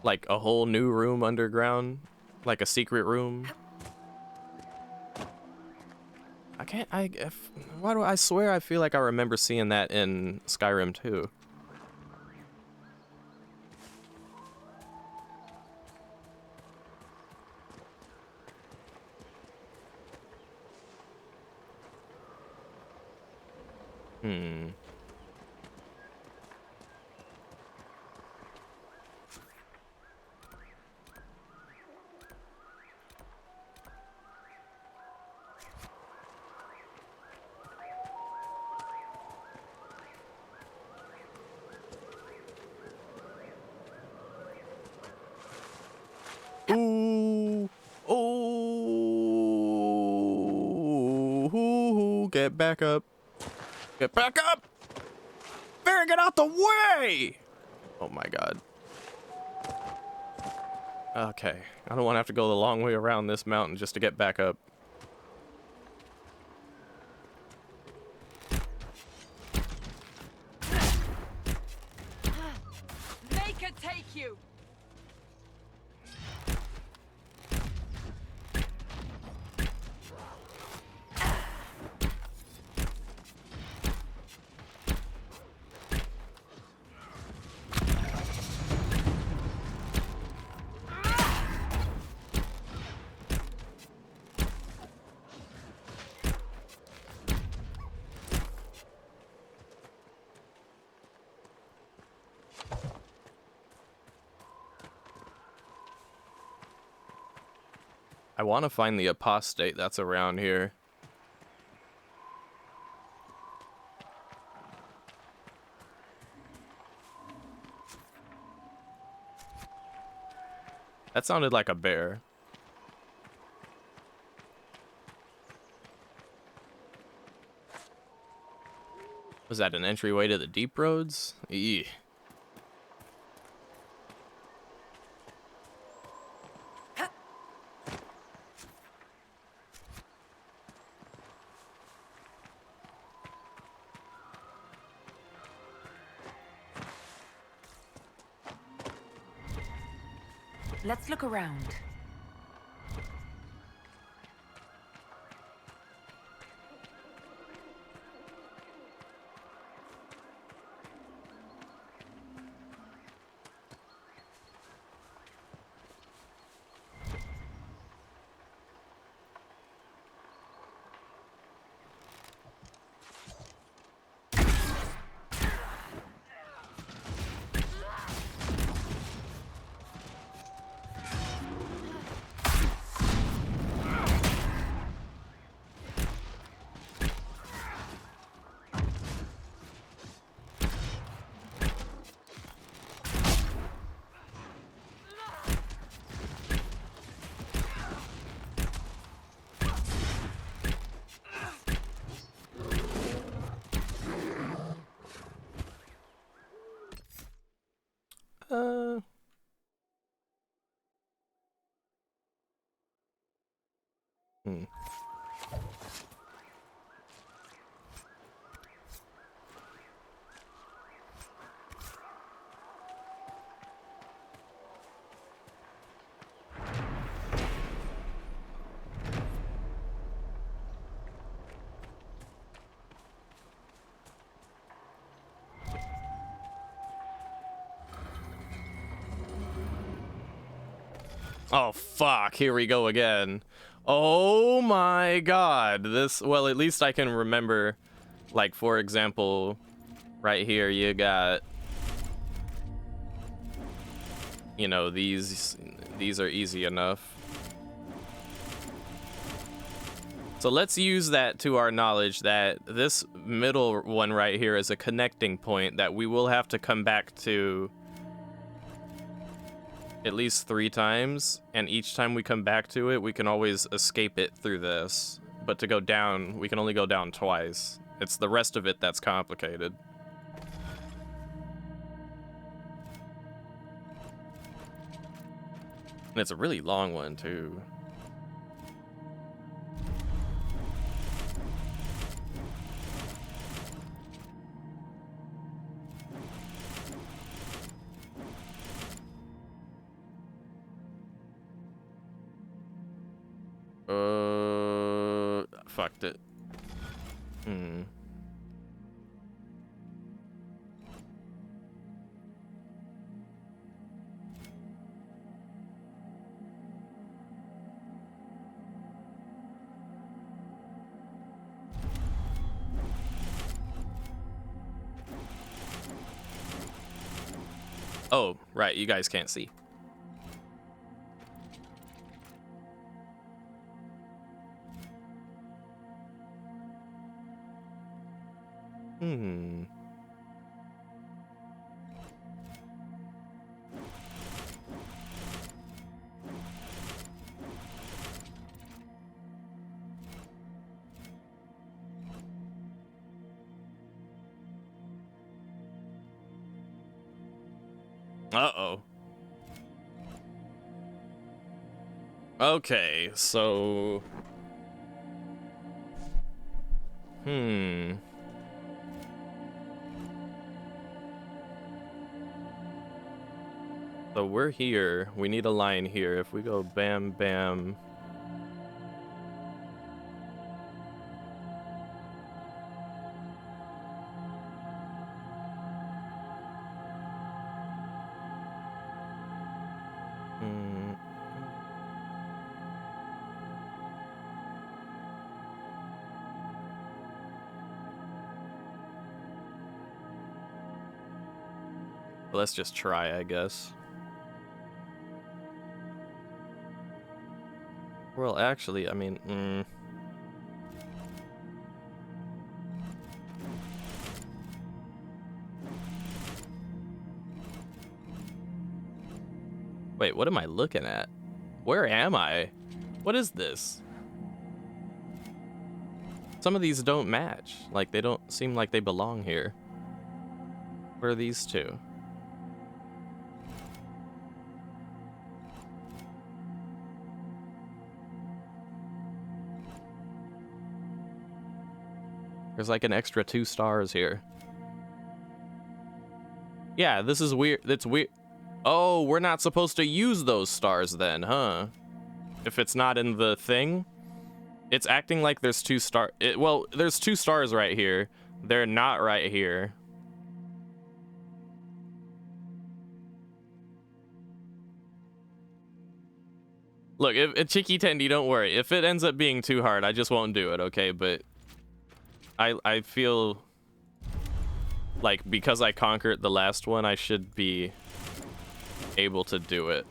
Like a whole new room underground. Like a secret room. I can't. Why do I swear? I feel like I remember seeing that in Skyrim too. Hmm. Ooh, ooh, get back up. Get back up! Farron, get out the way! Oh my god. Okay, I don't want to have to go the long way around this mountain just to get back up. Make her take you! I want to find the apostate that's around here. That sounded like a bear. Was that an entryway to the deep roads? Eeh. Let's look around. Hmm. Oh fuck, here we go again. Oh my god. This, well, at least I can remember, like, for example, right here you got, you know, these are easy enough. So let's use that to our knowledge that this middle one right here is a connecting point that we will have to come back to at least 3 times, and each time we come back to it, we can always escape it through this. But to go down, we can only go down twice. It's the rest of it that's complicated. And it's a really long one, too. Fucked it. Hmm. Oh, right, you guys can't see. Hmm. Uh-oh. Okay, so... So we're here. We need a line here. If we go bam, bam... Let's just try, I guess. Well, actually, I mean, Wait, what am I looking at? Where am I? What is this? Some of these don't match. Like, they don't seem like they belong here. Where are these two? There's like an extra 2 stars here. Yeah, this is weird. That's weird. Oh, we're not supposed to use those stars then, huh? If it's not in the thing? It's acting like there's 2 stars. Well, there's 2 stars right here. They're not right here. Look, if Chicky Tendy, don't worry. If it ends up being too hard, I just won't do it, okay? But I feel like because I conquered the last one, I should be able to do it.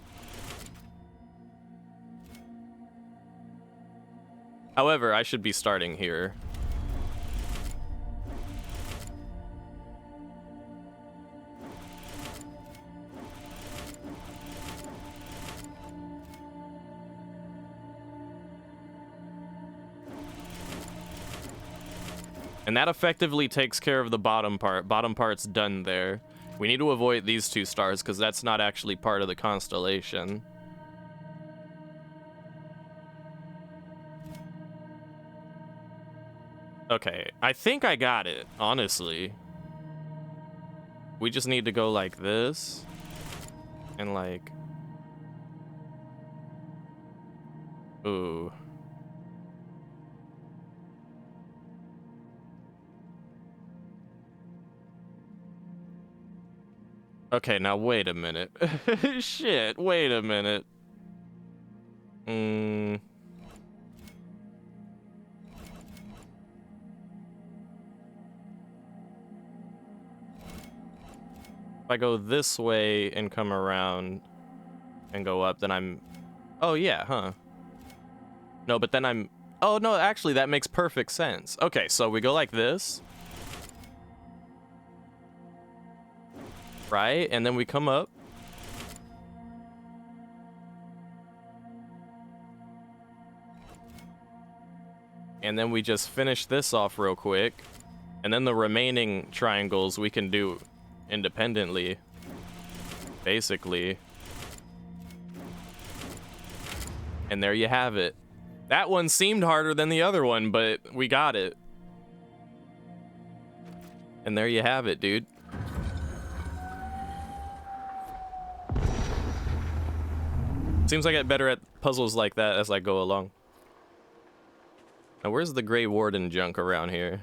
However, I should be starting here. And that effectively takes care of the bottom part. Bottom part's done there. We need to avoid these 2 stars because that's not actually part of the constellation. Okay, I think I got it, honestly. We just need to go like this. And like... Ooh. Okay, now wait a minute. Shit, wait a minute. If I go this way and come around and go up, then I'm... Oh, yeah, huh? No, but then I'm... Oh, no, actually, that makes perfect sense. Okay, so we go like this. Right? And then we come up. And then we just finish this off real quick. And then the remaining triangles we can do independently. Basically. And there you have it. That one seemed harder than the other one, but we got it. And there you have it, dude. Seems I get better at puzzles like that as I go along. Now, where's the Grey Warden junk around here?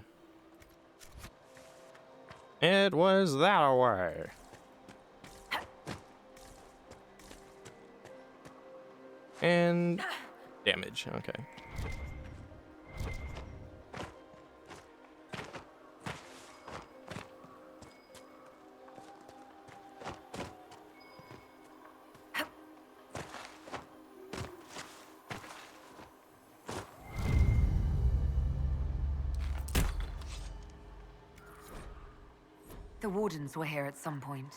It was that way. And damage, okay. The Wardens were here at some point.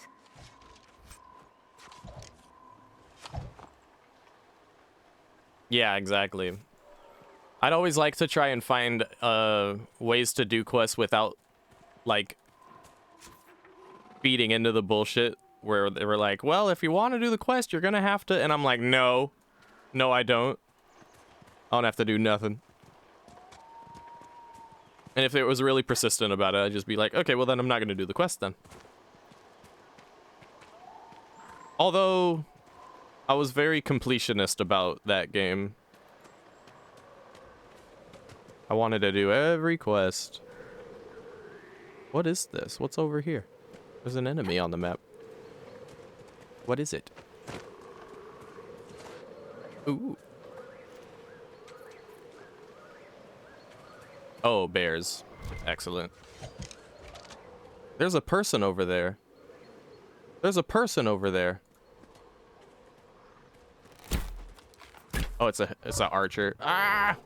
Yeah, exactly. I'd always like to try and find ways to do quests without, like, feeding into the bullshit where they were like, well, if you want to do the quest, you're gonna have to, and I'm like, no, I don't have to do nothing. And if it was really persistent about it, I'd just be like, okay, well then I'm not gonna do the quest then. Although I was very completionist about that game. I wanted to do every quest. What is this? What's over here? There's an enemy on the map. What is it? Ooh. Oh, bears. Excellent. There's a person over there. There's a person over there. Oh, it's an archer. Ah!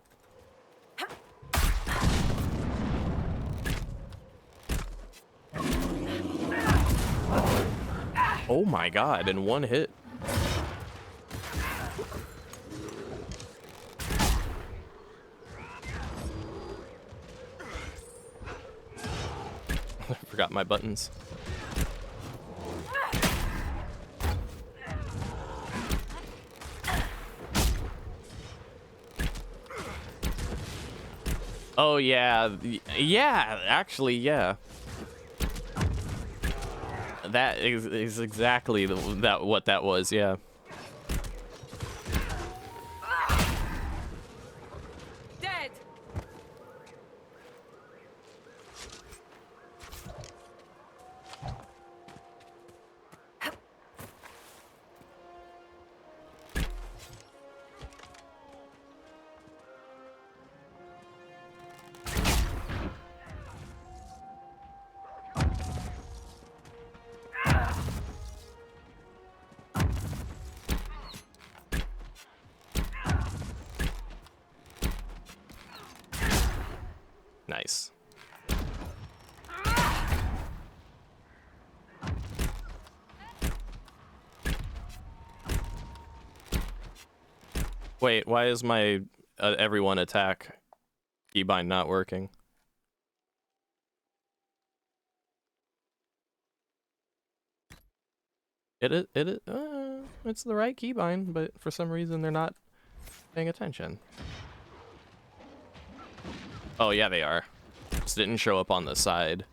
Oh my god, in one hit. I forgot my buttons. Oh yeah, yeah, actually, yeah. That is exactly what that was, yeah. Dead. Nice. Wait, why is my everyone attack keybind not working? It's the right keybind, but for some reason they're not paying attention. Oh yeah, they are. Just didn't show up on the side.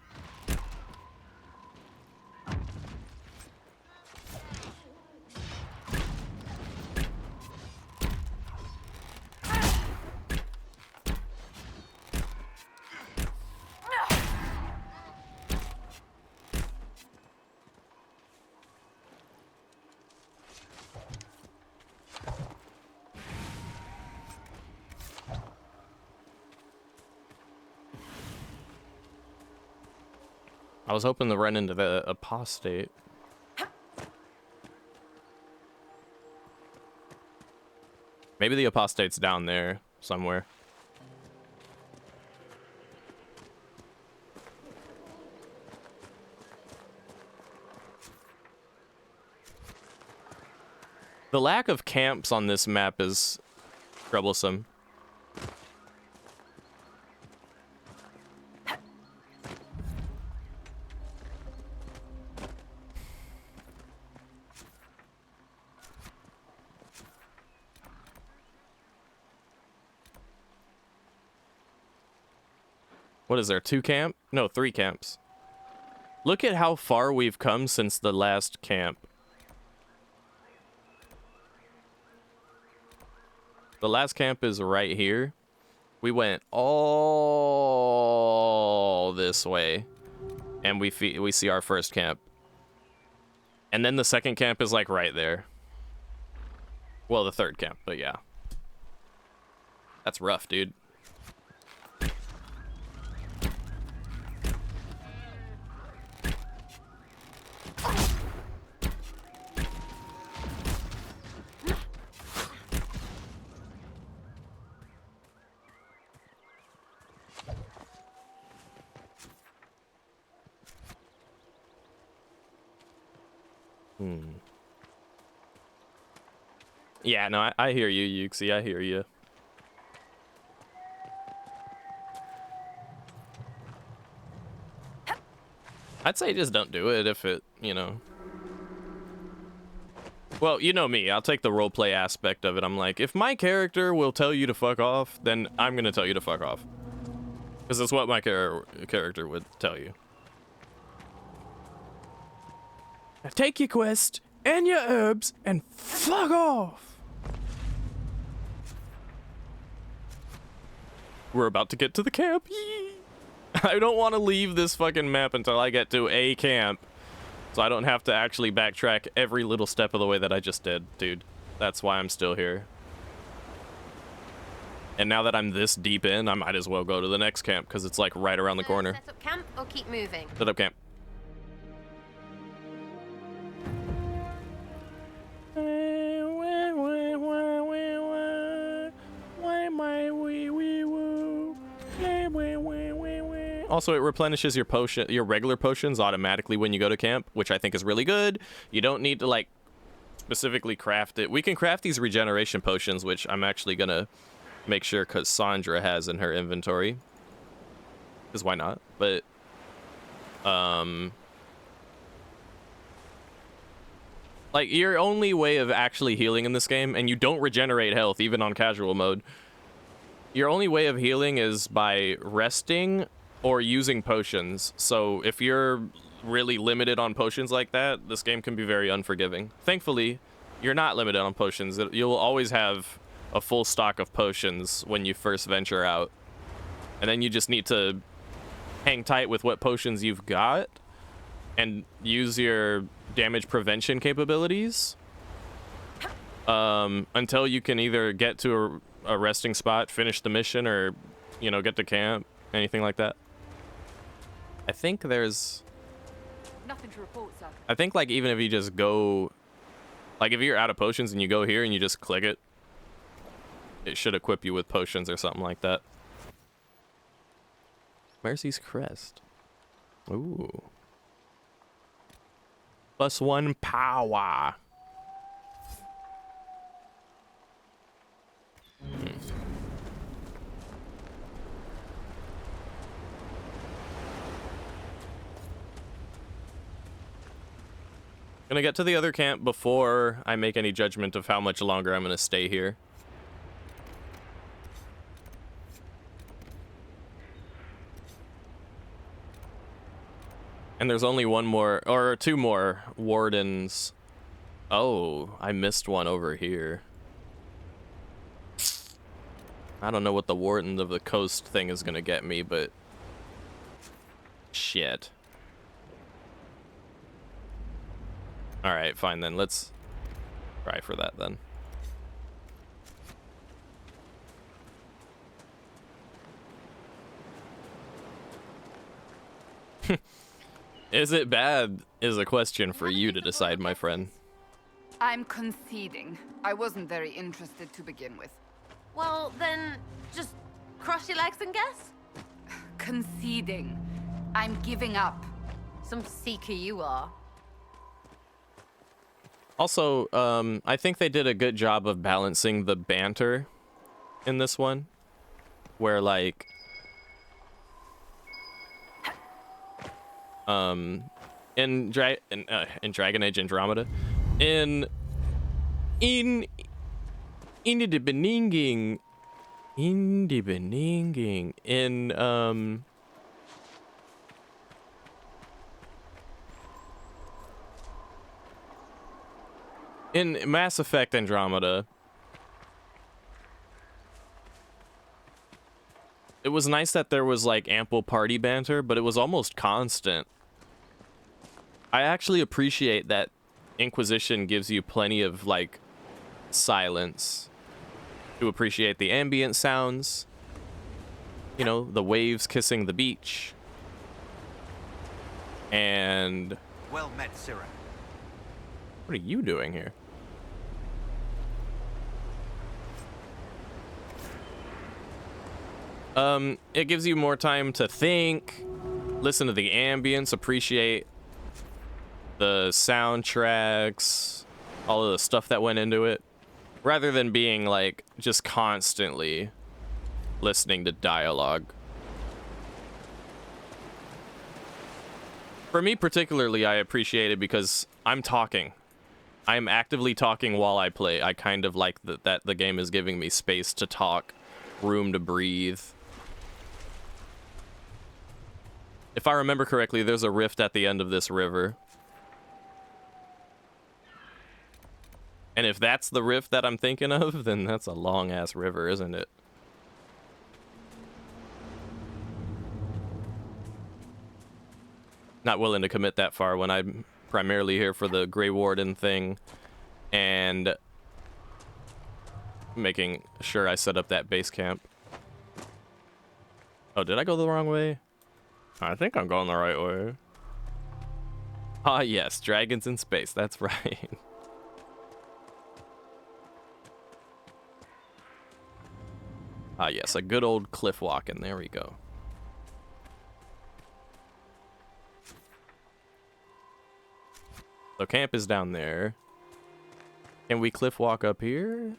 I was hoping to run into the apostate. Maybe the apostate's down there somewhere. The lack of camps on this map is troublesome. What is there, 2 camp? No, 3 camps. Look at how far we've come since the last camp. The last camp is right here. We went all this way and we see our first camp. And then the second camp is like right there. Well, the third camp, but yeah. That's rough, dude. Yeah, no, I hear you, Yuxi. I hear you. I'd say just don't do it if it, you know. Well, you know me. I'll take the roleplay aspect of it. I'm like, if my character will tell you to fuck off, then I'm gonna tell you to fuck off. Because that's what my character would tell you. Now take your quest and your herbs and fuck off. We're about to get to the camp. Yee. I don't want to leave this fucking map until I get to a camp. So I don't have to actually backtrack every little step of the way that I just did, dude. That's why I'm still here. And now that I'm this deep in, I might as well go to the next camp because it's like right around the corner. Set up camp or keep moving? Set up camp. Also, it replenishes your regular potions automatically when you go to camp, which I think is really good. You don't need to like specifically craft it. We can craft these regeneration potions, which I'm actually gonna make sure Cassandra has in her inventory. Because why not? But like your only way of actually healing in this game, and you don't regenerate health even on casual mode. Your only way of healing is by resting or using potions. So if you're really limited on potions like that, this game can be very unforgiving. Thankfully, you're not limited on potions. You'll always have a full stock of potions when you first venture out. And then you just need to hang tight with what potions you've got and use your damage prevention capabilities until you can either get to a resting spot, finish the mission, or, you know, get to camp, anything like that. I think there's... Nothing to report, sir. I think, like, even if you just go... Like, if you're out of potions and you go here and you just click it, it should equip you with potions or something like that. Mercy's Crest. Ooh. +1 power. Gonna get to the other camp before I make any judgment of how much longer I'm gonna stay here. And there's only one more, or two more wardens. Oh, I missed one over here. I don't know what the Warden of the Coast thing is gonna get me, but... Shit. Alright, fine then. Let's try for that then. Is it bad is a question for you to decide, my friend. I'm conceding. I wasn't very interested to begin with. Well, then just cross your legs and guess? Conceding. I'm giving up. Some seeker you are. Also, I think they did a good job of balancing the banter in this one. Where, like... in Dragon Age Andromeda, in the Beninging, in Mass Effect Andromeda, it was nice that there was like ample party banter, but it was almost constant. I actually appreciate that Inquisition gives you plenty of, like, silence to appreciate the ambient sounds. You know, the waves kissing the beach. And... Well met, Sirrah. What are you doing here? It gives you more time to think, listen to the ambience, appreciate the soundtracks, all of the stuff that went into it, rather than being like just constantly listening to dialogue. For me particularly, I appreciate it because I'm talking. I'm actively talking while I play. I kind of like that the game is giving me space to talk, room to breathe. If I remember correctly, there's a rift at the end of this river. And if that's the rift that I'm thinking of, then that's a long-ass river, isn't it? Not willing to commit that far when I'm primarily here for the Grey Warden thing and making sure I set up that base camp. Oh, did I go the wrong way? I think I'm going the right way. Ah, yes, dragons in space. That's right. Ah, yes, a good old cliff walking. There we go. So camp is down there. Can we cliff walk up here?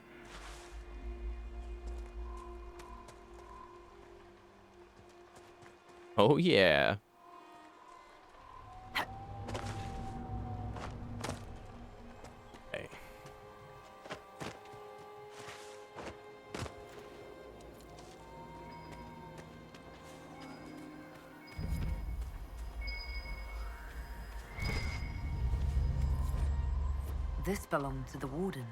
Oh, yeah. Okay. This belonged to the Wardens.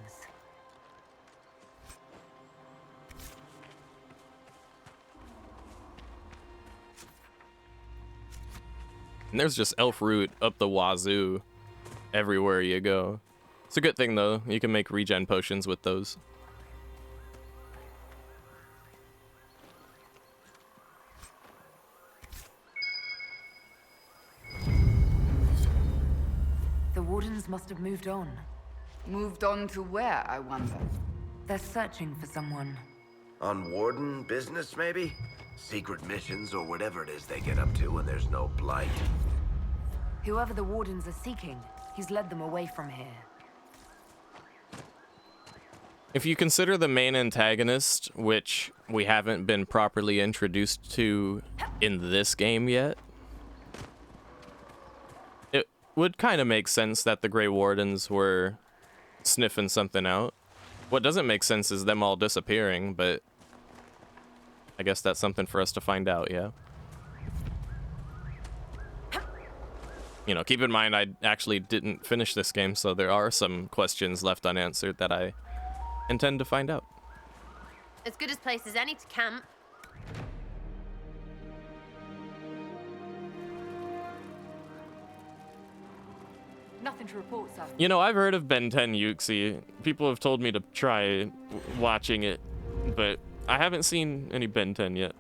And there's just elf root up the wazoo everywhere you go. It's a good thing, though. You can make regen potions with those. The Wardens must have moved on. Moved on to where, I wonder? They're searching for someone. On Warden business, maybe? Secret missions or whatever it is they get up to when there's no blight. Whoever the Wardens are seeking, he's led them away from here. If you consider the main antagonist, which we haven't been properly introduced to in this game yet, it would kind of make sense that the Grey Wardens were sniffing something out. What doesn't make sense is them all disappearing, but I guess that's something for us to find out, yeah? You know, keep in mind I actually didn't finish this game, so there are some questions left unanswered that I intend to find out. As good a place as any to camp. Nothing to report, sir. You know, I've heard of Ben 10 Yuxi. People have told me to try watching it, but I haven't seen any Ben 10 yet.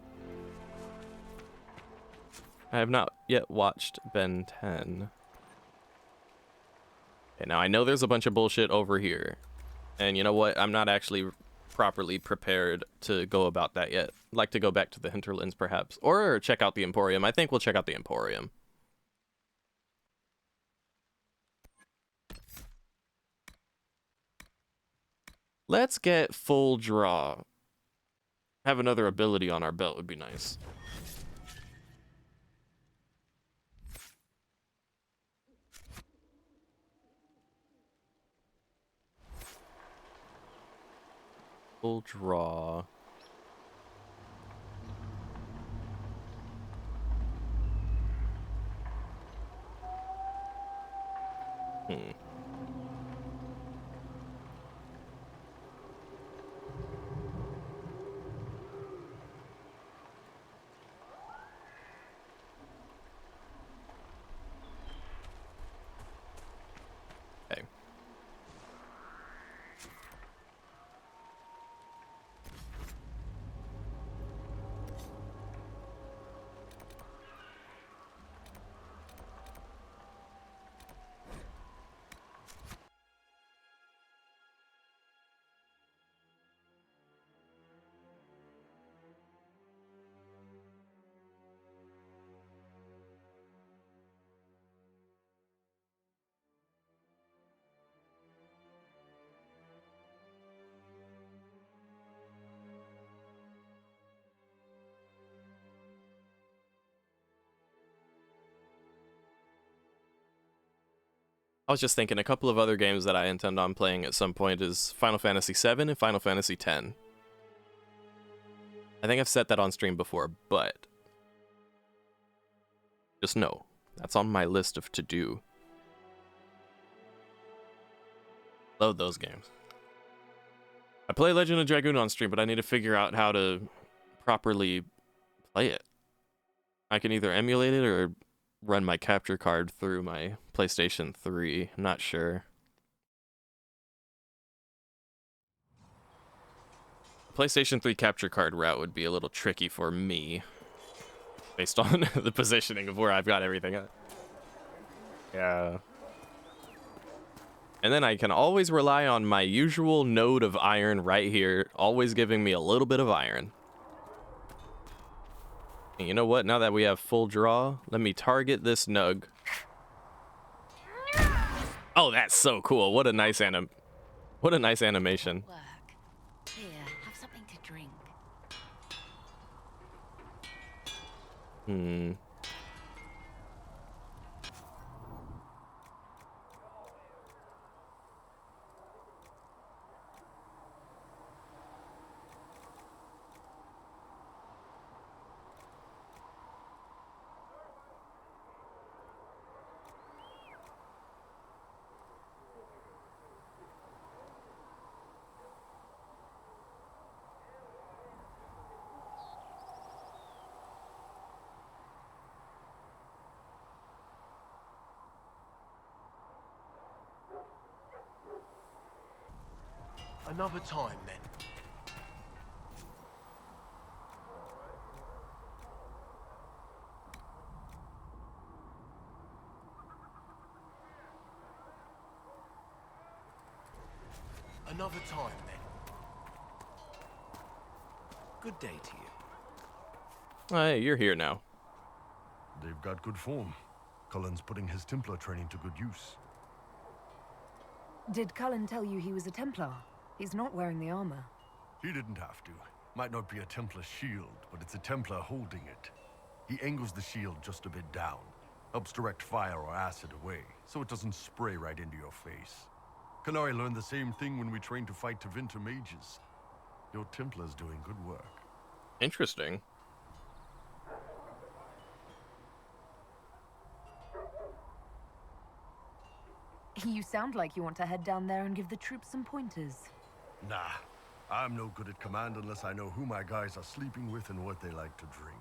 I have not yet watched Ben 10. Okay, now I know there's a bunch of bullshit over here. And you know what? I'm not actually properly prepared to go about that yet. I'd like to go back to the hinterlands, perhaps. Or check out the Emporium. I think we'll check out the Emporium. Let's get full draw. Have another ability on our belt would be nice. Full draw. I was just thinking a couple of other games that I intend on playing at some point is Final Fantasy VII and Final Fantasy X. I think I've set that on stream before, but just know that's on my list of to-do. Love those games. I play Legend of Dragoon on stream, but I need to figure out how to properly play it. I can either emulate it or run my capture card through my PlayStation 3. I'm not sure. PlayStation 3 capture card route would be a little tricky for me, based on the positioning of where I've got everything at. Yeah. And then I can always rely on my usual node of iron right here, always giving me a little bit of iron. And you know what? Now that we have full draw, let me target this nug. Oh, that's so cool. What a nice animation. Here, have something to drink. Another time, then. Another time, then. Good day to you. Hey, you're here now. They've got good form. Cullen's putting his Templar training to good use. Did Cullen tell you he was a Templar? He's not wearing the armor. He didn't have to. Might not be a Templar shield, but it's a Templar holding it. He angles the shield just a bit down. Helps direct fire or acid away, so it doesn't spray right into your face. Canary learned the same thing when we trained to fight Tevinter mages. Your Templar's doing good work. Interesting. You sound like you want to head down there and give the troops some pointers. Nah, I'm no good at command unless I know who my guys are sleeping with and what they like to drink.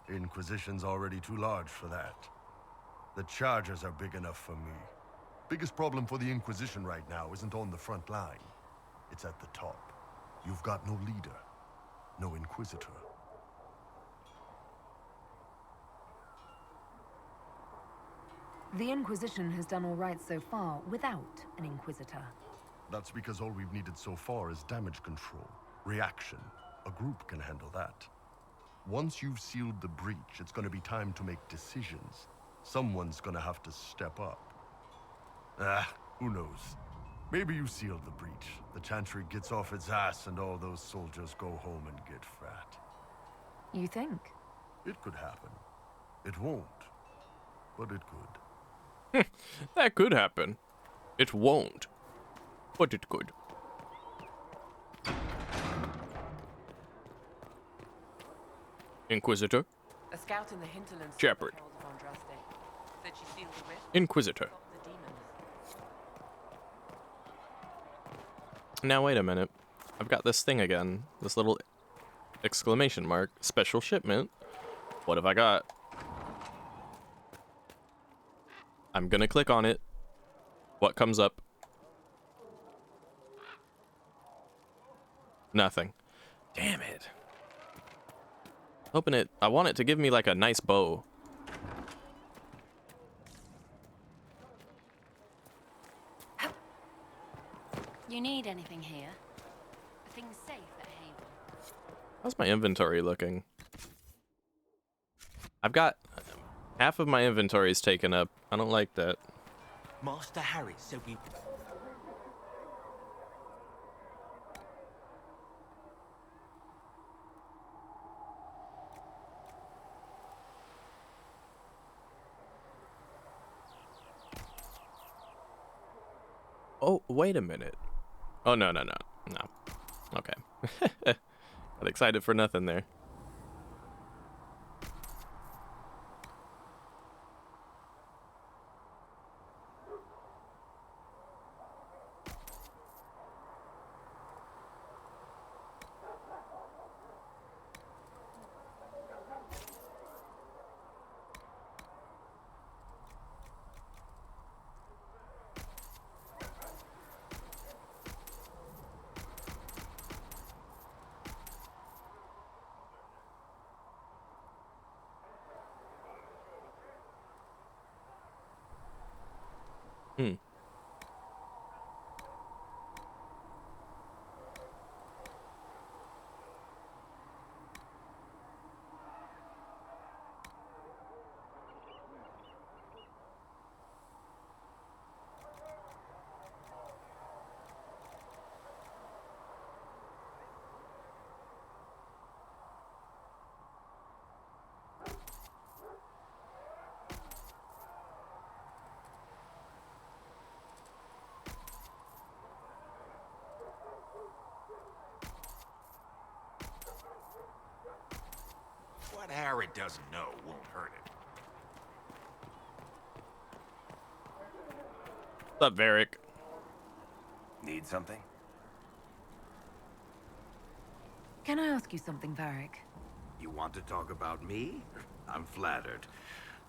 Inquisition's already too large for that. The Chargers are big enough for me. Biggest problem for the Inquisition right now isn't on the front line. It's at the top. You've got no leader, no Inquisitor. The Inquisition has done all right so far without an Inquisitor. That's because all we've needed so far is damage control, reaction. A group can handle that. Once you've sealed the breach, it's gonna be time to make decisions. Someone's gonna have to step up. Who knows? Maybe you sealed the breach. The Chantry gets off its ass and all those soldiers go home and get fat. You think? It could happen. It won't, but it could. That could happen. It won't, but it could. Inquisitor. A scout in the hinterlands. Shepherd. Said she sealed the rift. Inquisitor. Now wait a minute. I've got this thing again. This little exclamation mark. Special shipment. What have I got? I'm gonna click on it. What comes up? Nothing. Damn it. Open it. I want it to give me like a nice bow. You need anything here? Are things safe at Haven? How's my inventory looking? I've got half of my inventory is taken up. I don't like that. Master Harry said we... Oh, wait a minute. Oh, no. Okay. Got excited for nothing there. Hmm. What Harry doesn't know won't hurt it. What's up, Varric? Need something? Can I ask you something, Varric? You want to talk about me? I'm flattered.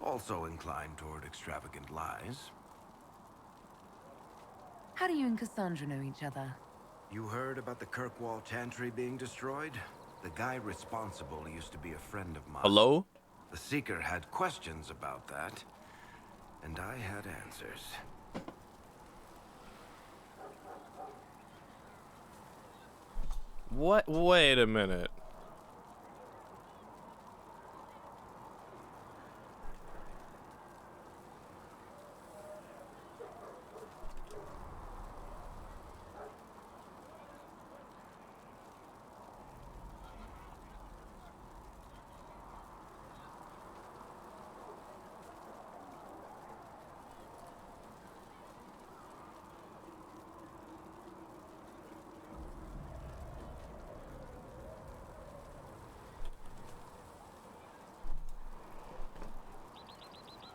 Also inclined toward extravagant lies. How do you and Cassandra know each other? You heard about the Kirkwall Chantry being destroyed? The guy responsible used to be a friend of mine. Hello? The Seeker had questions about that, and I had answers. What? Wait a minute.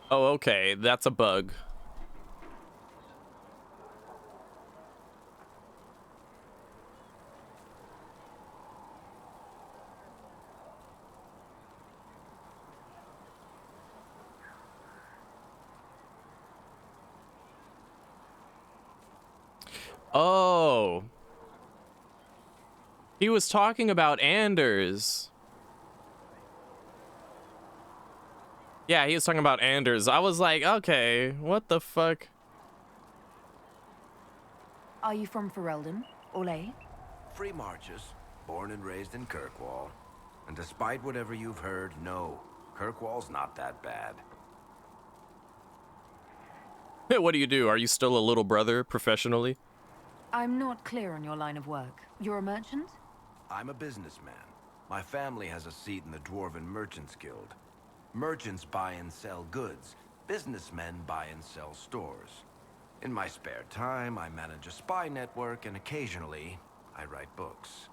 Oh, okay. That's a bug. Oh. He was talking about Anders. Yeah, he was talking about Anders. I was like, okay, what the fuck? Are you from Ferelden? Orlais? Free marches, born and raised in Kirkwall. And despite whatever you've heard, no, Kirkwall's not that bad. What do you do? Are you still a little brother professionally? I'm not clear on your line of work. You're a merchant? I'm a businessman. My family has a seat in the Dwarven Merchants Guild. Merchants buy and sell goods. Businessmen buy and sell stores. In my spare time, I manage a spy network, and occasionally, I write books.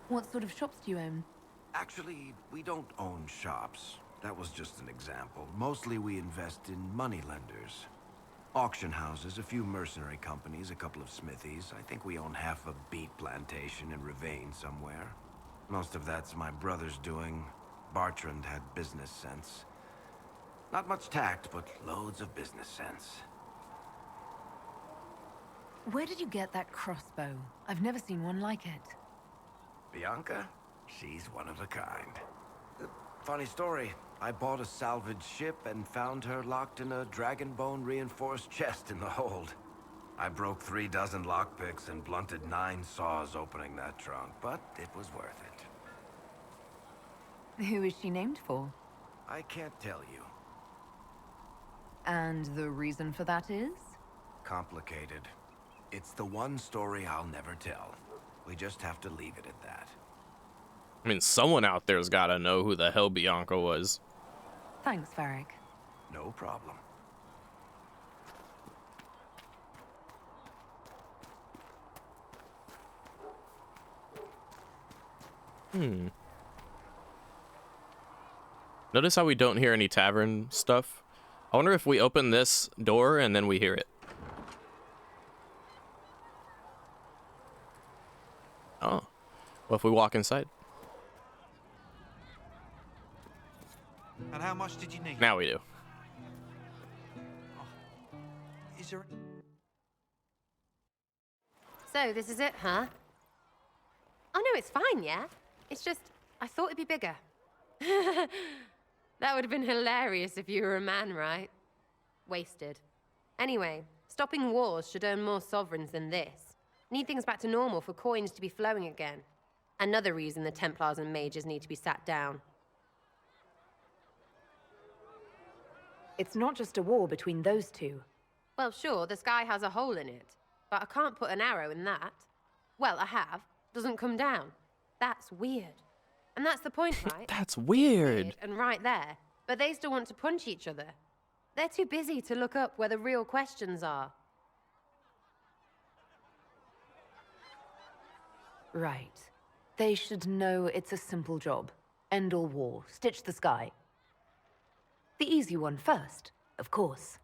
What sort of shops do you own? Actually, we don't own shops. That was just an example. Mostly we invest in moneylenders. Auction houses, a few mercenary companies, a couple of smithies. I think we own half a beet plantation in Ravane somewhere. Most of that's my brother's doing. Bartrand had business sense. Not much tact, but loads of business sense. Where did you get that crossbow? I've never seen one like it. Bianca? She's one of a kind. Funny story. I bought a salvaged ship and found her locked in a dragonbone reinforced chest in the hold. I broke 3 dozen lockpicks and blunted 9 saws opening that trunk, but it was worth it. Who is she named for? I can't tell you. And the reason for that is? Complicated. It's the one story I'll never tell. We just have to leave it at that. I mean, someone out there's gotta know who the hell Bianca was. Thanks, Varric. No problem. Notice how we don't hear any tavern stuff? I wonder if we open this door and then we hear it. Oh. Well, if we walk inside. And how much did you need? Now we do. Is there... So, this is it, huh? Oh, no, it's fine, yeah? It's just, I thought it'd be bigger. That would have been hilarious if you were a man, right? Wasted. Anyway, stopping wars should earn more sovereigns than this. Need things back to normal for coins to be flowing again. Another reason the Templars and mages need to be sat down. It's not just a war between those two. Well, sure, the sky has a hole in it, but I can't put an arrow in that. Well, I have. Doesn't come down. That's weird. And that's the point, right? That's weird. And right there. But they still want to punch each other. They're too busy to look up where the real questions are. Right. They should know it's a simple job. End all war. Stitch the sky. The easy one first, of course.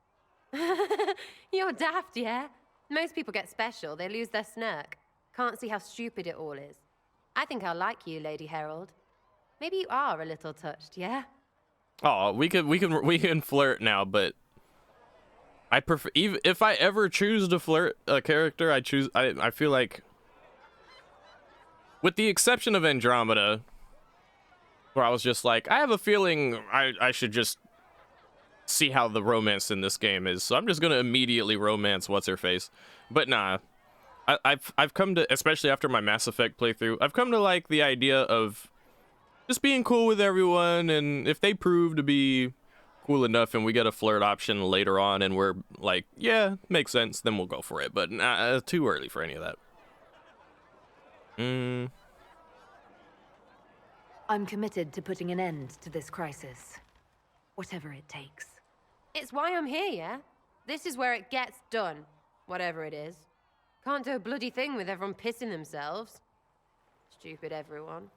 You're daft, yeah? Most people get special. They lose their smirk. Can't see how stupid it all is. I think I like you, Lady Herald. Maybe you are a little touched, yeah? Oh, we can flirt now, but I prefer, even if I ever choose to flirt a character, I feel like, with the exception of Andromeda, where I was just like, I have a feeling I should just see how the romance in this game is, so I'm just gonna immediately romance what's her face. But nah, I've come to, especially after my Mass Effect playthrough, I've come to like the idea of just being cool with everyone, and if they prove to be cool enough and we get a flirt option later on and we're like, yeah, makes sense, then we'll go for it. But nah, too early for any of that. I'm committed to putting an end to this crisis. Whatever it takes. It's why I'm here, yeah? This is where it gets done. Whatever it is. Can't do a bloody thing with everyone pissing themselves. Stupid everyone.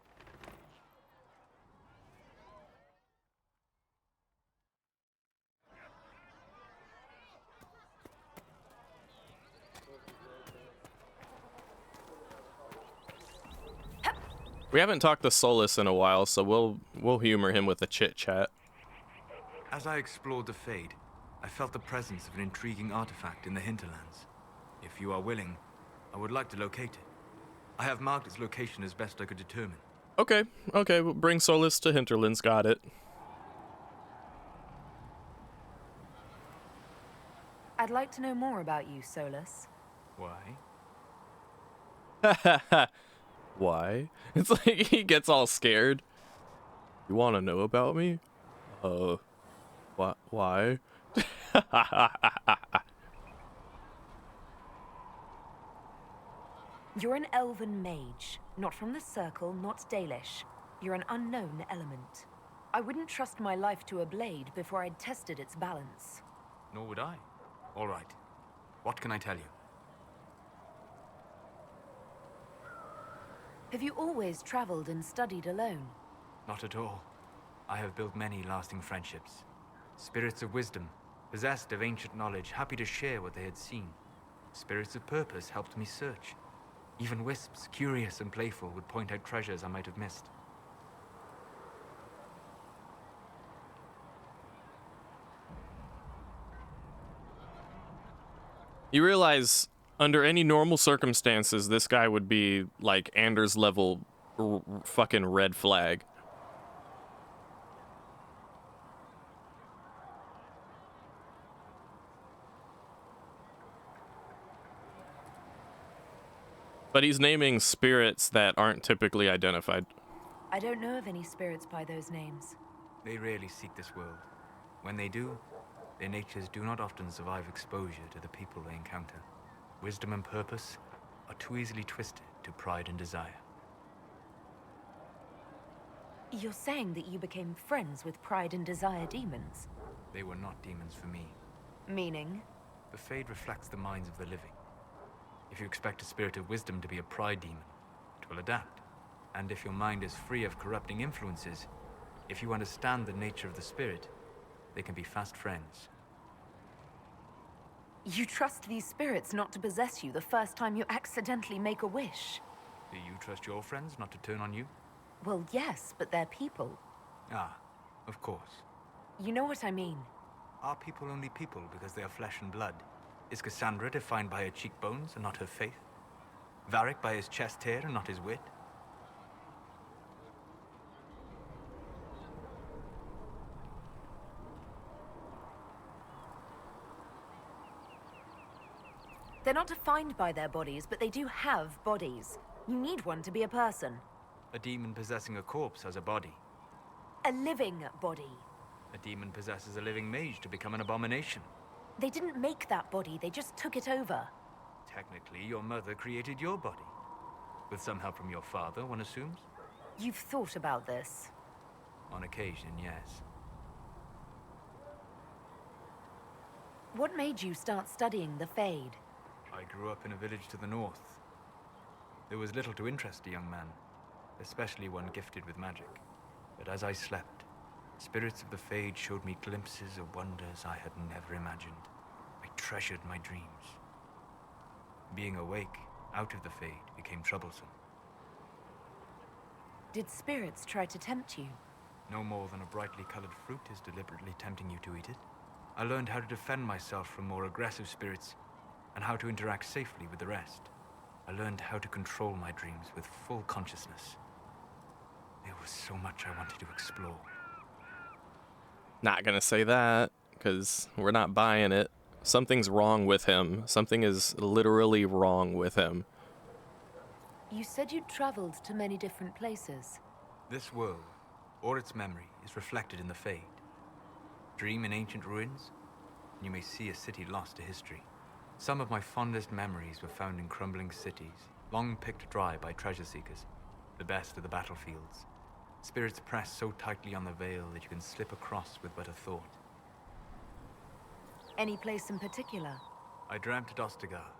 We haven't talked to Solus in a while, so we'll humor him with a chit-chat. As I explored the Fade, I felt the presence of an intriguing artifact in the hinterlands. If you are willing, I would like to locate it. I have marked its location as best I could determine. Okay, we'll bring Solus to Hinterlands, got it. I'd like to know more about you, Solus. Why? Why? It's like he gets all scared. You want to know about me? What? Why? You're an elven mage. Not from the Circle, not Dalish. You're an unknown element. I wouldn't trust my life to a blade before I'd tested its balance. Nor would I. All right. What can I tell you? Have you always traveled and studied alone? Not at all. I have built many lasting friendships. Spirits of wisdom, possessed of ancient knowledge, happy to share what they had seen. Spirits of purpose helped me search. Even wisps, curious and playful, would point out treasures I might have missed. You realize, under any normal circumstances, this guy would be like Anders level fucking red flag. But he's naming spirits that aren't typically identified. I don't know of any spirits by those names. They rarely seek this world. When they do, their natures do not often survive exposure to the people they encounter. Wisdom and purpose are too easily twisted to pride and desire. You're saying that you became friends with Pride and Desire demons? They were not demons for me. Meaning? The Fade reflects the minds of the living. If you expect a spirit of wisdom to be a pride demon, it will adapt. And if your mind is free of corrupting influences, if you understand the nature of the spirit, they can be fast friends. You trust these spirits not to possess you the first time you accidentally make a wish? Do you trust your friends not to turn on you? Well, yes, but they're people. Ah, of course. You know what I mean. Are people only people because they are flesh and blood? Is Cassandra defined by her cheekbones and not her faith? Varric by his chest hair and not his wit? They're not defined by their bodies, but they do have bodies. You need one to be a person. A demon possessing a corpse has a body. A living body. A demon possesses a living mage to become an abomination. They didn't make that body, they just took it over. Technically, your mother created your body. With some help from your father, one assumes? You've thought about this. On occasion, yes. What made you start studying the Fade? I grew up in a village to the north. There was little to interest a young man, especially one gifted with magic. But as I slept, spirits of the Fade showed me glimpses of wonders I had never imagined. I treasured my dreams. Being awake, out of the Fade, became troublesome. Did spirits try to tempt you? No more than a brightly colored fruit is deliberately tempting you to eat it. I learned how to defend myself from more aggressive spirits, and how to interact safely with the rest. I learned how to control my dreams with full consciousness. There was so much I wanted to explore. Not gonna say that, because we're not buying it. Something's wrong with him. Something is literally wrong with him. You said you'd traveled to many different places. This world, or its memory, is reflected in the Fade. Dream in ancient ruins, and you may see a city lost to history. Some of my fondest memories were found in crumbling cities, long picked dry by treasure seekers, the best of the battlefields. Spirits press so tightly on the veil that you can slip across with but a thought. Any place in particular? I dreamt at Ostagar.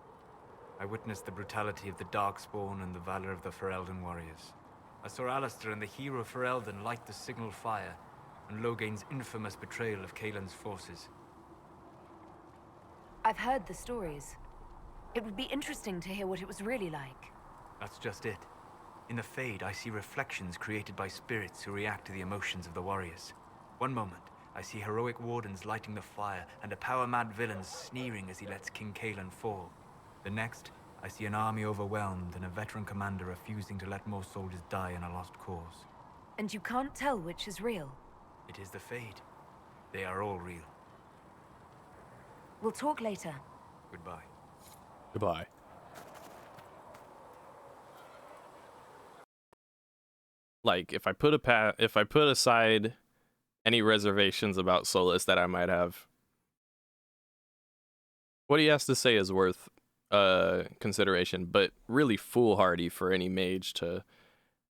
I witnessed the brutality of the Darkspawn and the valor of the Ferelden warriors. I saw Alistair and the hero Ferelden light the signal fire, and Logain's infamous betrayal of Kaelin's forces. I've heard the stories. It would be interesting to hear what it was really like. That's just it. In the Fade, I see reflections created by spirits who react to the emotions of the warriors. One moment, I see heroic wardens lighting the fire and a power-mad villain sneering as he lets King Kaelin fall. The next, I see an army overwhelmed and a veteran commander refusing to let more soldiers die in a lost cause. And you can't tell which is real? It is the Fade. They are all real. We'll talk later. Goodbye. Goodbye. Like, if I put aside any reservations about Solas that I might have, what he has to say is worth consideration, but really foolhardy for any mage to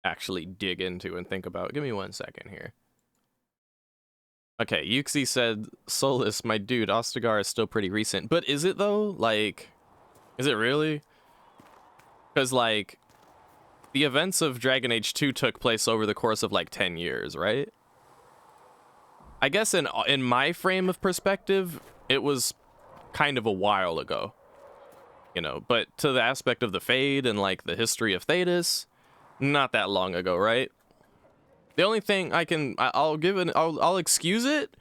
actually dig into and think about. Give me 1 second here. Okay, Yuxi said, Solas, my dude, Ostagar is still pretty recent. But is it though? Like, is it really? Because, like, the events of Dragon Age 2 took place over the course of, like, 10 years, right? I guess in my frame of perspective, it was kind of a while ago. You know, but to the aspect of the Fade and, like, the history of Thedas, not that long ago, right? The only thing I'll excuse it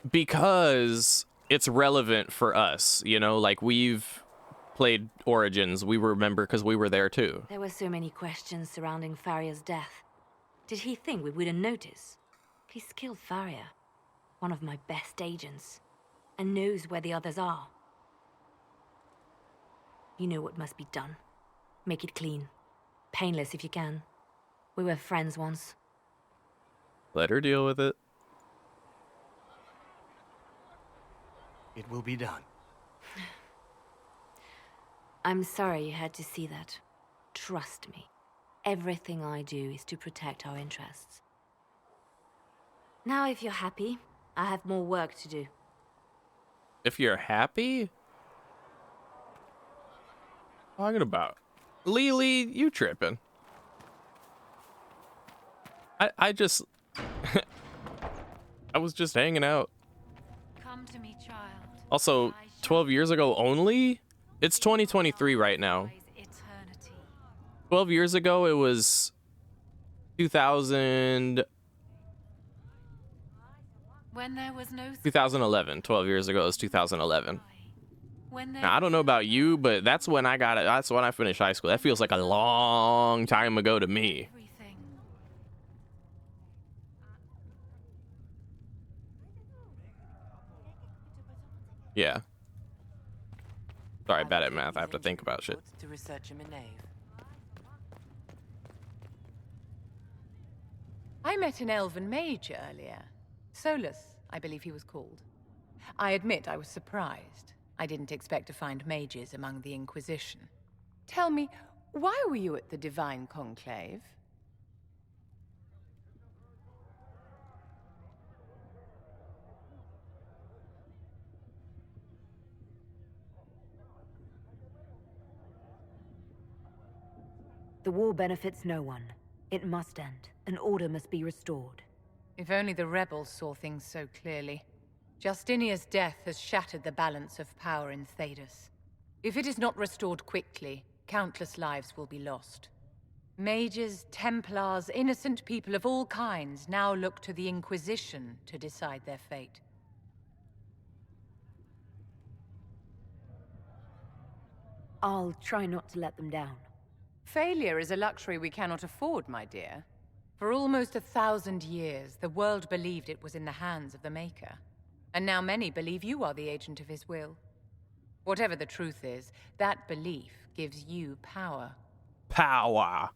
because it's relevant for us, you know, like we've played Origins, we remember because we were there too. There were so many questions surrounding Faria's death. Did he think we wouldn't notice? He's killed Faria, one of my best agents, and knows where the others are. You know what must be done. Make it clean. Painless if you can. We were friends once. Let her deal with it. It will be done. I'm sorry you had to see that. Trust me. Everything I do is to protect our interests. Now, if you're happy, I have more work to do. If you're happy? Talking about? Lily, you tripping. I just... I was just hanging out. Come to me, child. Also, 12 years ago only? It's 2023 right now. 12 years ago, it was 2011. 12 years ago, it was 2011. Now, I don't know about you, but that's when I got it. That's when I finished high school. That feels like a long time ago to me. Yeah. Sorry, bad at math. I have to think about shit. To research him in Nave. I met an elven mage earlier. Solus, I believe he was called. I admit I was surprised. I didn't expect to find mages among the Inquisition. Tell me, why were you at the Divine Conclave? The war benefits no one. It must end. An order must be restored. If only the rebels saw things so clearly. Justinia's death has shattered the balance of power in Thedas. If it is not restored quickly, countless lives will be lost. Mages, Templars, innocent people of all kinds now look to the Inquisition to decide their fate. I'll try not to let them down. Failure is a luxury we cannot afford, my dear. For almost 1,000 years, the world believed it was in the hands of the Maker. And now many believe you are the agent of his will. Whatever the truth is, that belief gives you power. Power.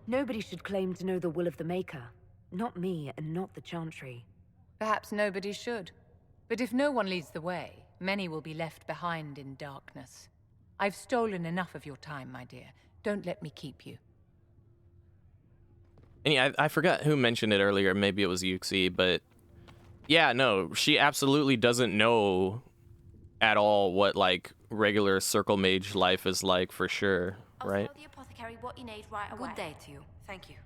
Nobody should claim to know the will of the Maker. Not me, and not the Chantry. Perhaps nobody should. But if no one leads the way, many will be left behind in darkness. I've stolen enough of your time, my dear. Don't let me keep you. And yeah, I forgot who mentioned it earlier. Maybe it was Yuxi, but yeah, no, she absolutely doesn't know at all what like regular circle mage life is like for sure, right? I'll tell the apothecary what you need right away. Good day to you. Thank you.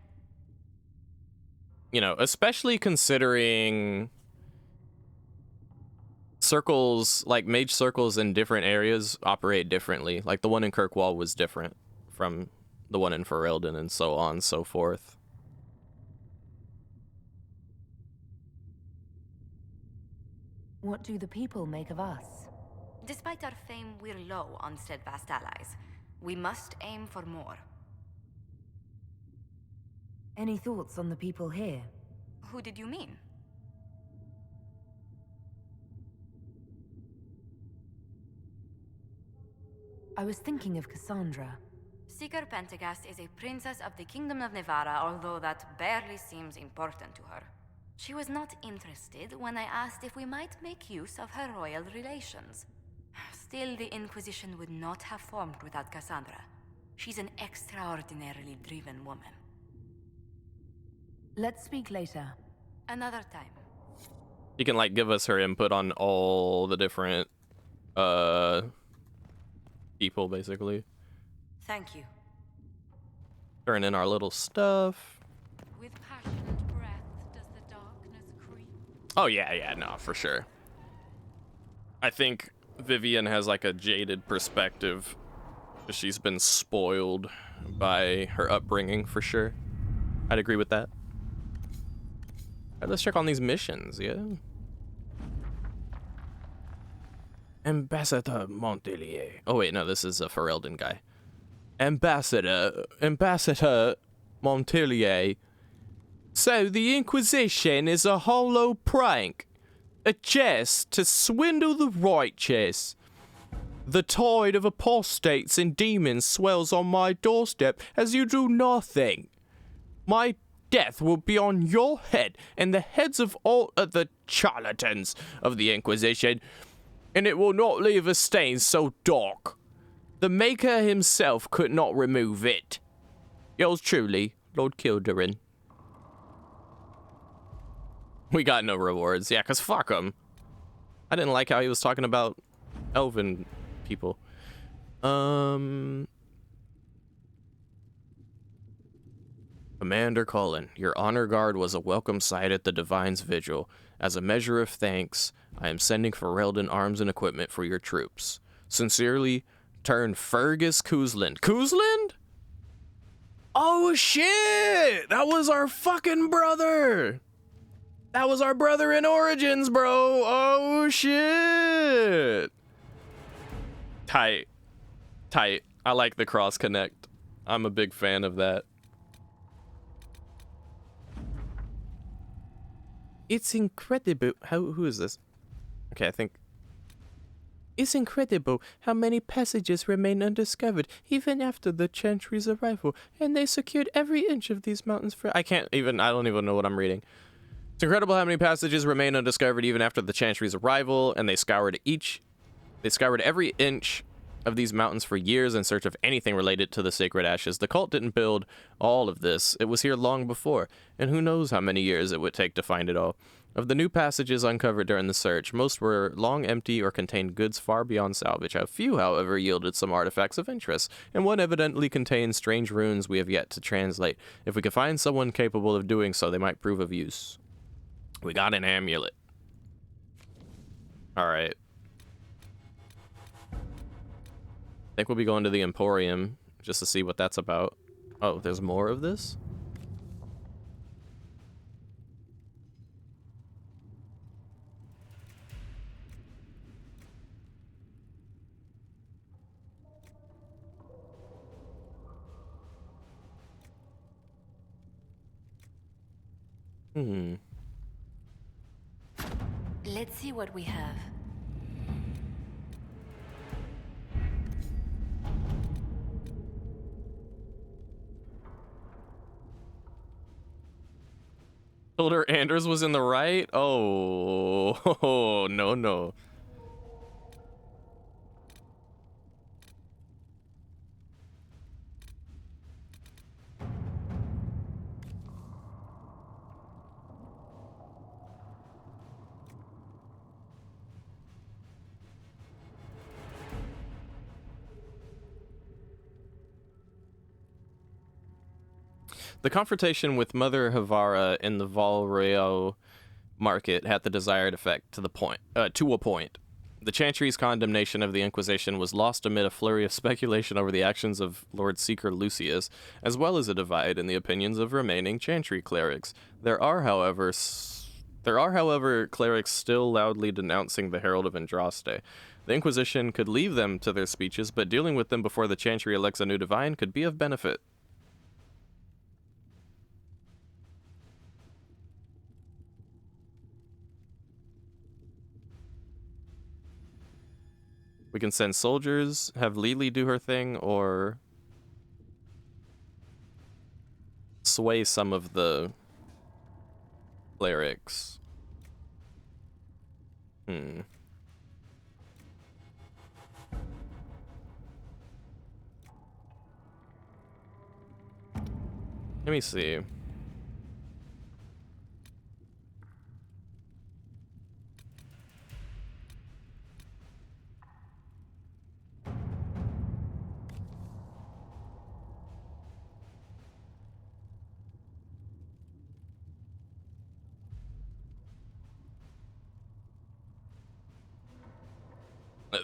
You know, especially considering circles, like mage circles in different areas operate differently. Like the one in Kirkwall was different from the one in Ferelden and so on and so forth. What do the people make of us? Despite our fame, we're low on steadfast allies. We must aim for more. Any thoughts on the people here? Who did you mean? I was thinking of Cassandra. Seeker Pentagast is a princess of the Kingdom of Nevarra, although that barely seems important to her. She was not interested when I asked if we might make use of her royal relations. Still, the Inquisition would not have formed without Cassandra. She's an extraordinarily driven woman. Let's speak later. Another time. You can like give us her input on all the different people basically. Thank you. Turn in our little stuff. With passionate breath does the darkness creep. Oh yeah, no, for sure. I think Vivian has like a jaded perspective. She's been spoiled by her upbringing for sure. I'd agree with that. Alright, let's check on these missions, yeah? Ambassador Montelier. Oh wait, no, this is a Ferelden guy. Ambassador Montelier. So the Inquisition is a hollow prank. A jest to swindle the righteous. The tide of apostates and demons swells on my doorstep as you do nothing. My death will be on your head and the heads of all of the charlatans of the Inquisition, and it will not leave a stain so dark The Maker himself could not remove it. Yours truly, Lord Kildoran. We got no rewards. Yeah, because fuck him. I didn't like how he was talking about elven people. Commander Cullen, your honor guard was a welcome sight at the Divine's vigil. As a measure of thanks, I am sending Ferelden arms and equipment for your troops. Sincerely, Turn Fergus Cousland. Cousland? Oh shit! That was our fucking brother! That was our brother in Origins, bro! Oh shit! Tight. Tight. I like the cross connect. I'm a big fan of that. It's incredible who is this? Okay, I think it's incredible how many passages remain undiscovered even after the Chantry's arrival, and they secured every inch of these mountains for I don't even know what I'm reading. It's incredible how many passages remain undiscovered even after the Chantry's arrival, and they scoured every inch of these mountains for years in search of anything related to the sacred ashes. The cult didn't build all of this. It was here long before, and who knows how many years it would take to find it all. Of the new passages uncovered during the search, most were long empty or contained goods far beyond salvage. A few, however, yielded some artifacts of interest, and one evidently contains strange runes we have yet to translate. If we could find someone capable of doing so, they might prove of use. We got an amulet. Alright. I think we'll be going to the Emporium just to see what that's about. Oh, there's more of this? Let's see what we have. Told her Anders was in the right? Oh, no. The confrontation with Mother Havara in the Val Royale market had the desired effect to a point. The Chantry's condemnation of the Inquisition was lost amid a flurry of speculation over the actions of Lord Seeker Lucius, as well as a divide in the opinions of remaining Chantry clerics. There are, however, clerics still loudly denouncing the Herald of Andraste. The Inquisition could leave them to their speeches, but dealing with them before the Chantry elects a new divine could be of benefit. We can send soldiers, have Lily do her thing, or sway some of the clerics. Let me see.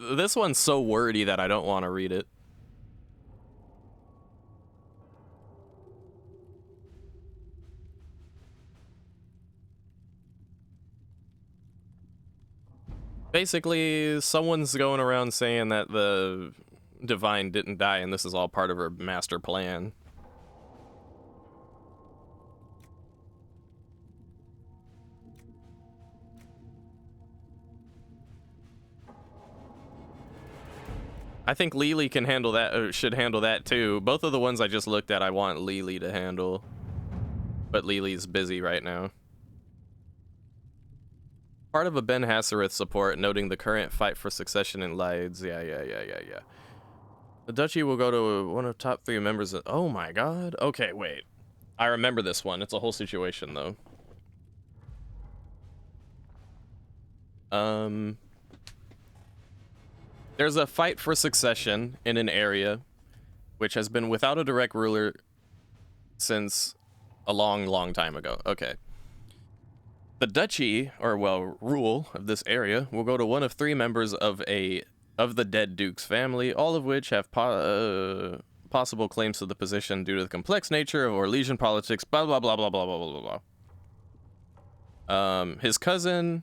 This one's so wordy that I don't want to read it. Basically, someone's going around saying that the Divine didn't die and this is all part of her master plan. I think Lily can handle that, or should handle that too. Both of the ones I just looked at, I want Lily to handle. But Lily's busy right now. Part of a Ben Hasserith support, noting the current fight for succession in Lides. Yeah. The duchy will go to one of top 3 members of... Oh my god. Okay, wait. I remember this one. It's a whole situation, though. There's a fight for succession in an area which has been without a direct ruler since a long, long time ago. Okay. The duchy, or well, rule of this area will go to one of 3 members of the dead duke's family, all of which have possible claims to the position due to the complex nature of Orlesian politics, blah, blah, blah, blah, blah, blah, blah, blah, blah. His cousin,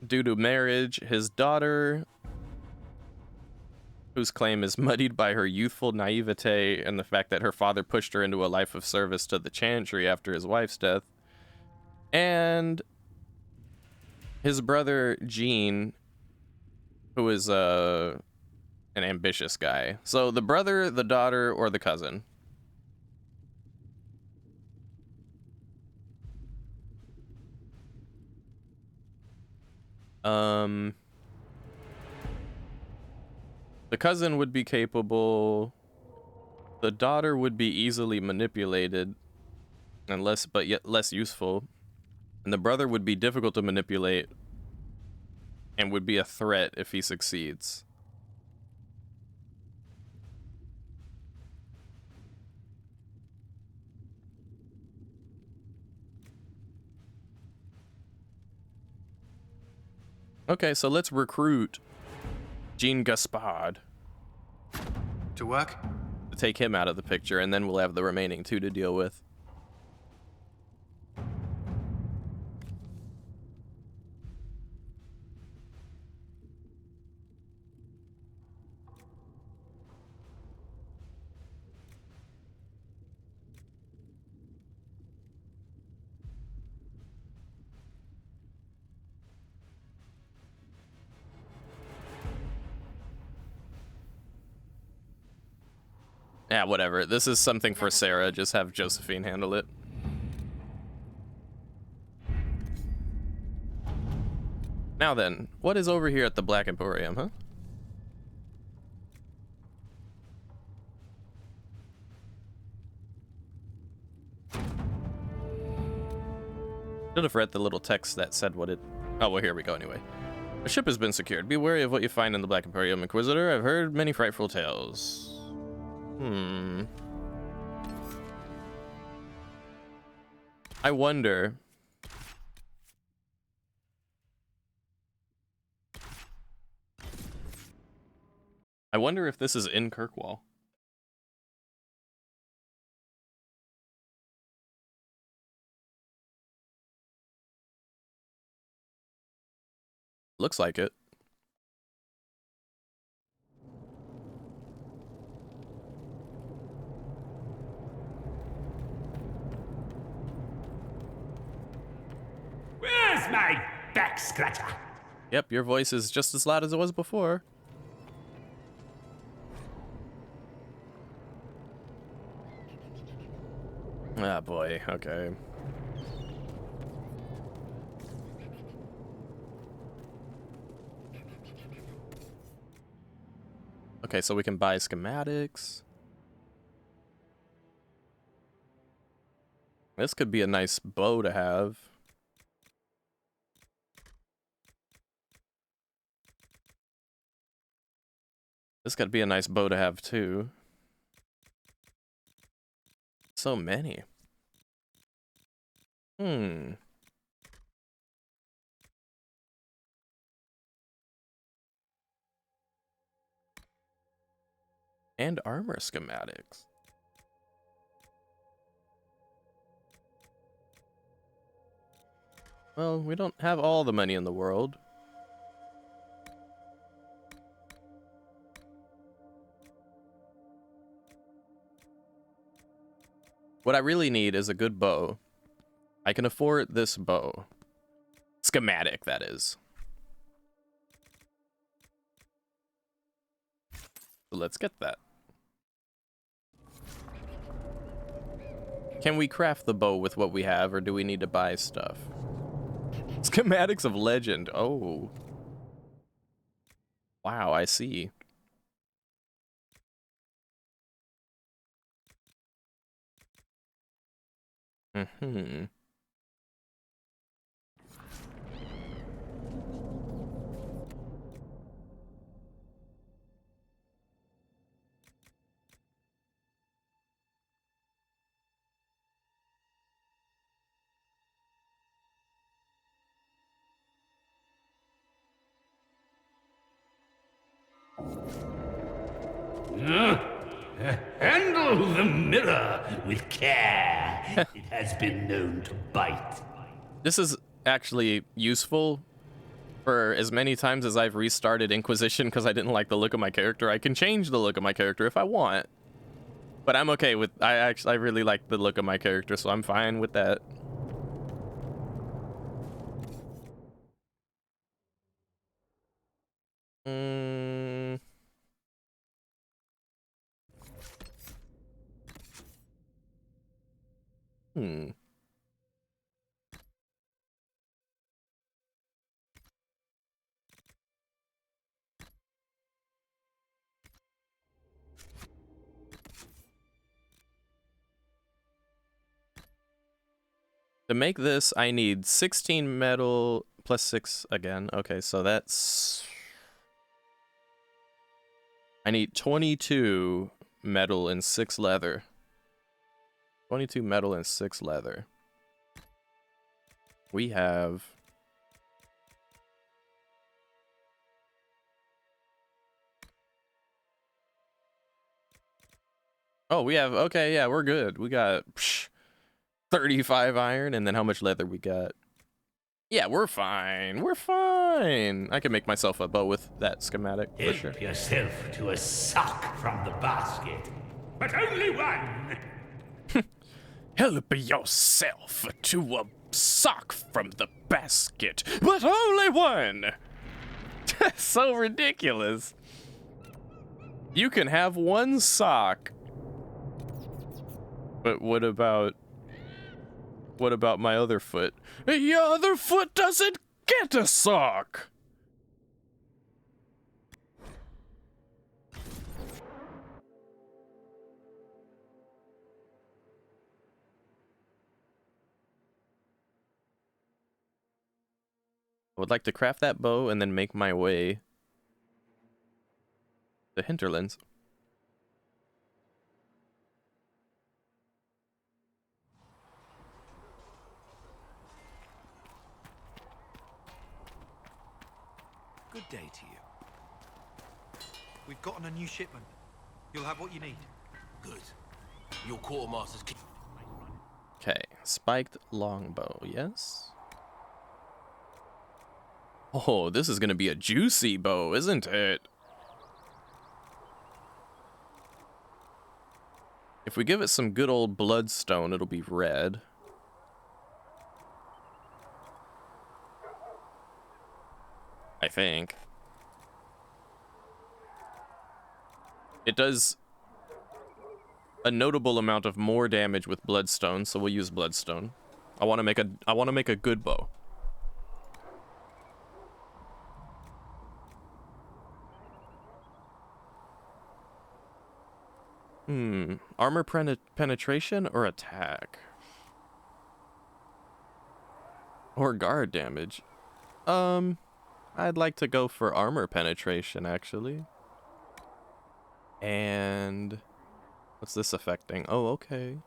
due to marriage, his daughter, whose claim is muddied by her youthful naivete and the fact that her father pushed her into a life of service to the chantry after his wife's death, and his brother, Jean, who is an ambitious guy. So the brother, the daughter, or the cousin? The cousin would be capable. The daughter would be easily manipulated, and yet less useful. And the brother would be difficult to manipulate and would be a threat if he succeeds. Okay, so let's recruit Jean Gaspard. To work? To take him out of the picture, and then we'll have the remaining 2 to deal with. Yeah, whatever. This is something for Sarah. Just have Josephine handle it. Now then, what is over here at the Black Emporium, huh? Should have read the little text that said what it... Oh, well, here we go anyway. A ship has been secured. Be wary of what you find in the Black Emporium, Inquisitor. I've heard many frightful tales. I wonder... I wonder if this is in Kirkwall. Looks like it. Where's my back scratcher? Yep, your voice is just as loud as it was before. Ah, boy. Okay. Okay, so we can buy schematics. This could be a nice bow to have. This could be a nice bow to have too. So many. And armor schematics. Well, we don't have all the money in the world. What I really need is a good bow. I can afford this bow. Schematic, that is. So let's get that. Can we craft the bow with what we have, or do we need to buy stuff? Schematics of legend. Oh. Wow, I see. Mm-hmm. Handle the mirror with care. It has been known to bite. This is actually useful for as many times as I've restarted Inquisition because I didn't like the look of my character. I can change the look of my character if I want. But I'm okay with, I really like the look of my character, so I'm fine with that. To make this, I need 16 metal plus 6 again. Okay, so that's... I need 22 metal and 6 leather. 22 metal and 6 leather. We have... Oh, we have... Okay, yeah, we're good. We got 35 iron, and then how much leather we got? Yeah, we're fine. We're fine. I can make myself a bow with that schematic, for sure. Help yourself to a sock from the basket. But only one! Help yourself to a sock from the basket, but only one! So ridiculous. You can have one sock. But what about my other foot? Your other foot doesn't get a sock! I would like to craft that bow and then make my way to Hinterlands. Good day to you. We've gotten a new shipment. You'll have what you need. Good. Your quartermaster's... Okay, spiked longbow, yes? Oh, this is gonna be a juicy bow, isn't it? If we give it some good old bloodstone, it'll be red. I think. It does a notable amount of more damage with bloodstone, so we'll use bloodstone. I want to make a good bow. Armor penetration or attack? Or guard damage? I'd like to go for armor penetration, actually. And... what's this affecting? Oh, okay.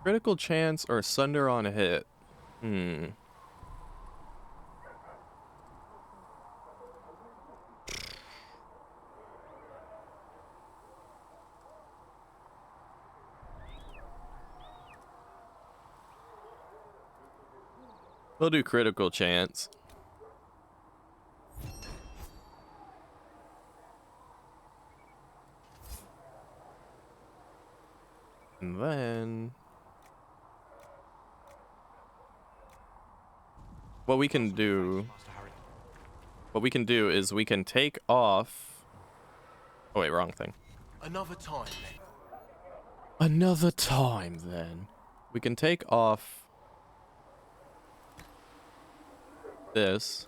Critical chance or sunder on a hit? We'll do critical chance. And then... what we can do is we can take off... oh wait, wrong thing. Another time, then. Another time, then. We can take off this.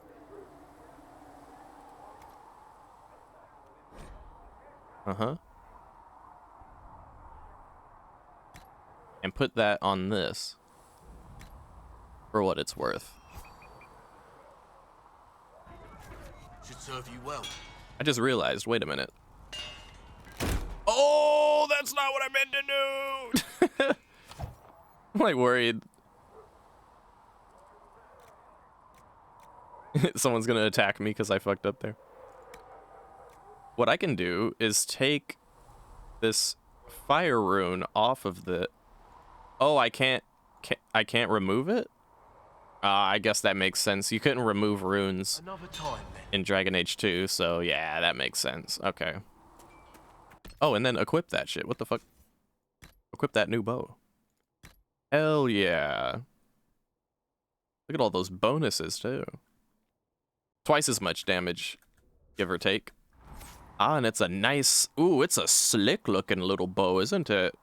Uh-huh. And put that on this. For what it's worth. Should serve you well. I just realized, wait a minute. Oh, that's not what I meant to do! I'm like worried. Someone's gonna attack me because I fucked up there. What I can do is take this fire rune off of the... Oh, I can't remove it? I guess that makes sense. You couldn't remove runes in Dragon Age 2, so yeah, that makes sense. Okay. Oh, and then equip that shit. What the fuck? Equip that new bow. Hell yeah. Look at all those bonuses, too. Twice as much damage, give or take. Ah, and it's a nice... Ooh, it's a slick-looking little bow, isn't it?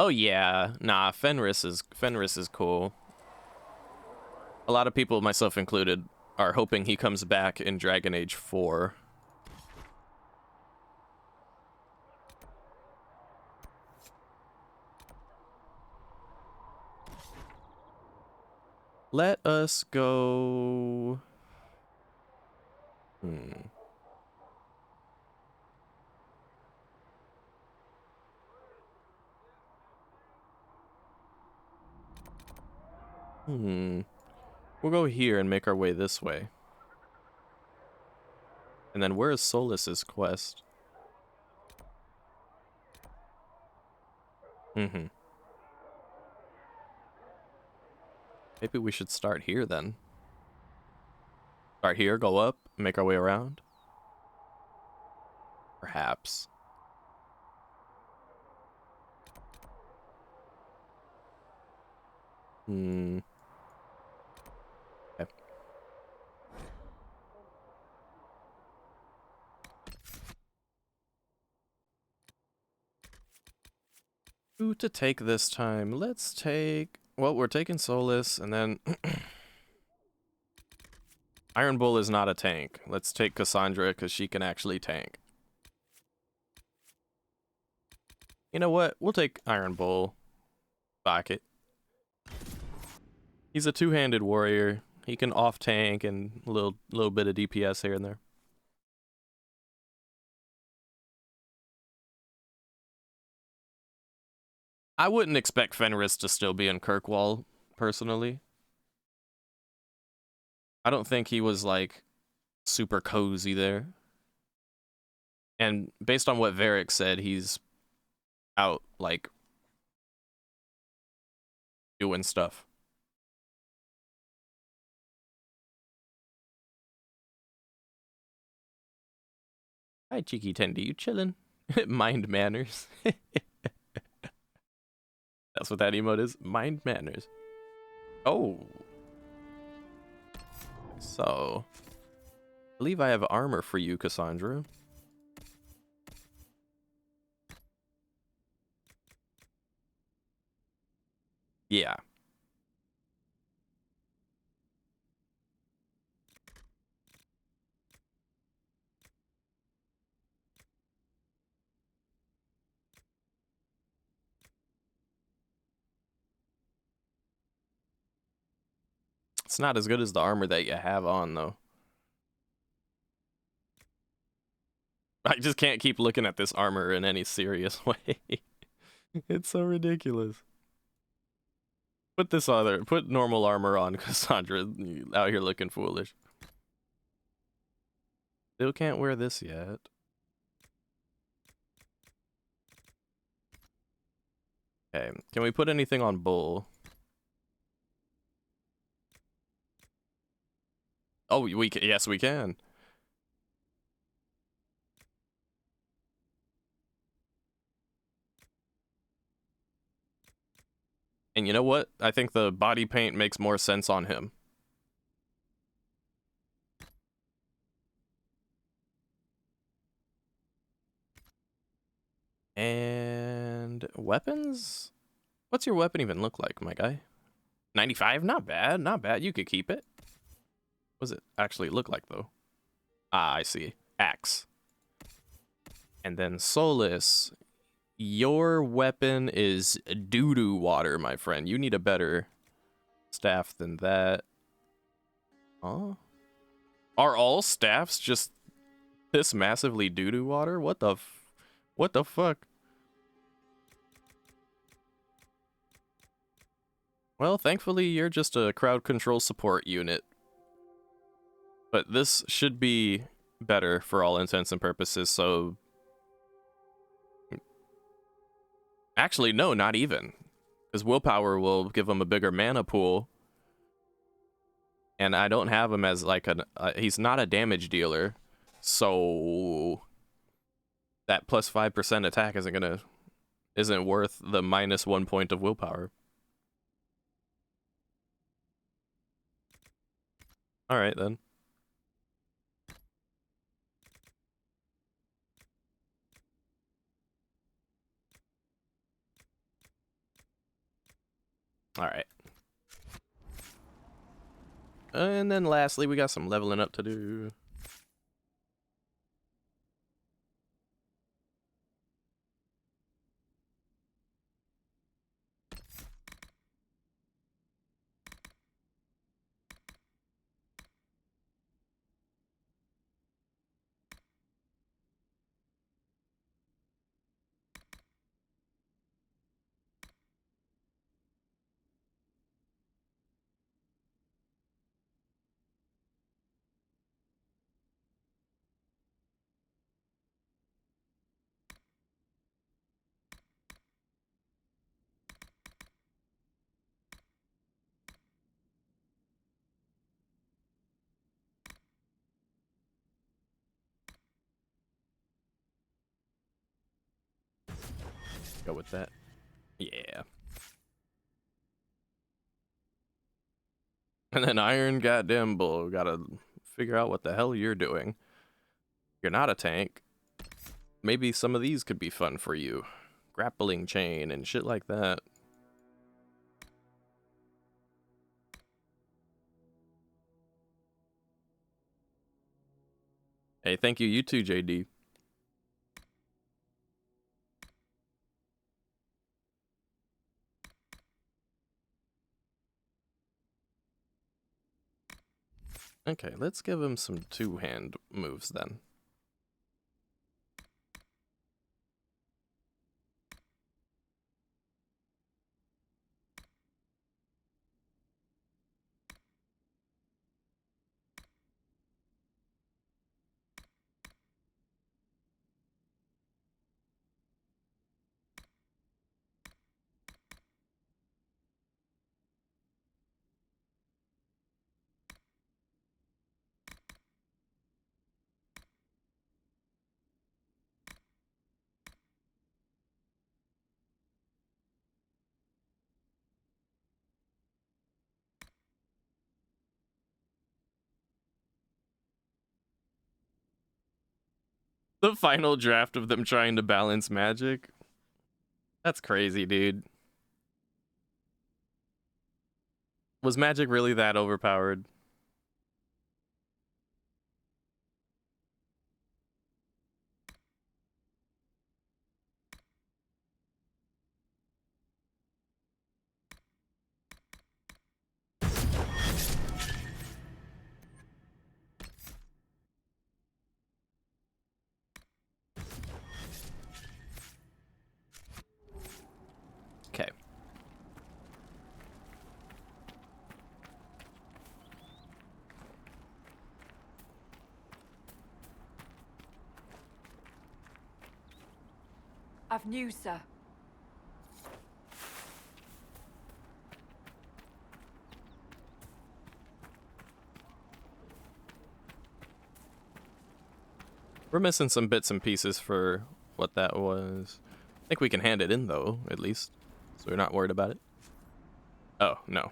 Oh yeah, nah, Fenris is cool. A lot of people, myself included, are hoping he comes back in Dragon Age 4. Let us go... We'll go here and make our way this way. And then where is Solus's quest? Maybe we should start here then. Start here, go up, make our way around. Perhaps. Okay. Who to take this time? Let's take... Well, we're taking Solus, and then... Iron Bull is not a tank. Let's take Cassandra, because she can actually tank. You know what? We'll take Iron Bull. Fuck it. He's a two-handed warrior. He can off-tank and a little bit of DPS here and there. I wouldn't expect Fenris to still be in Kirkwall, personally. I don't think he was, like, super cozy there. And based on what Varric said, he's out, like, doing stuff. Hi, Cheeky Tendy, you chillin'? Mind manners. That's what that emote is. Mind manners. Oh. So. I believe I have armor for you, Cassandra. Yeah. It's not as good as the armor that you have on, though. I just can't keep looking at this armor in any serious way. It's so ridiculous. Put normal armor on, Cassandra. Out here looking foolish. Still can't wear this yet. Okay, can we put anything on Bull? Oh, we can. Yes, we can. And you know what? I think the body paint makes more sense on him. And weapons? What's your weapon even look like, my guy? 95? Not bad, not bad. You could keep it. What does it actually look like, though? Ah, I see. Axe. And then Solus, your weapon is doo-doo water, my friend. You need a better staff than that. Oh. Are all staffs just this massively doo-doo water? What the fuck? Well, thankfully, you're just a crowd control support unit. But this should be better for all intents and purposes, so... Actually, no, not even. Because willpower will give him a bigger mana pool. And I don't have him as like an... he's not a damage dealer. So... that plus 5% attack isn't worth the -1 point of willpower. Alright then. Alright. And then lastly, we got some leveling up to do. Go with that. Yeah. And then Iron Goddamn Bull. Gotta figure out what the hell you're doing. You're not a tank. Maybe some of these could be fun for you. Grappling chain and shit like that. Hey, thank you. You too, JD. Okay, let's give him some two-hand moves then. The final draft of them trying to balance magic. That's crazy, dude. Was magic really that overpowered? Okay. I've news, sir. We're missing some bits and pieces for what that was. I think we can hand it in, though, at least. So we're not worried about it. Oh, no.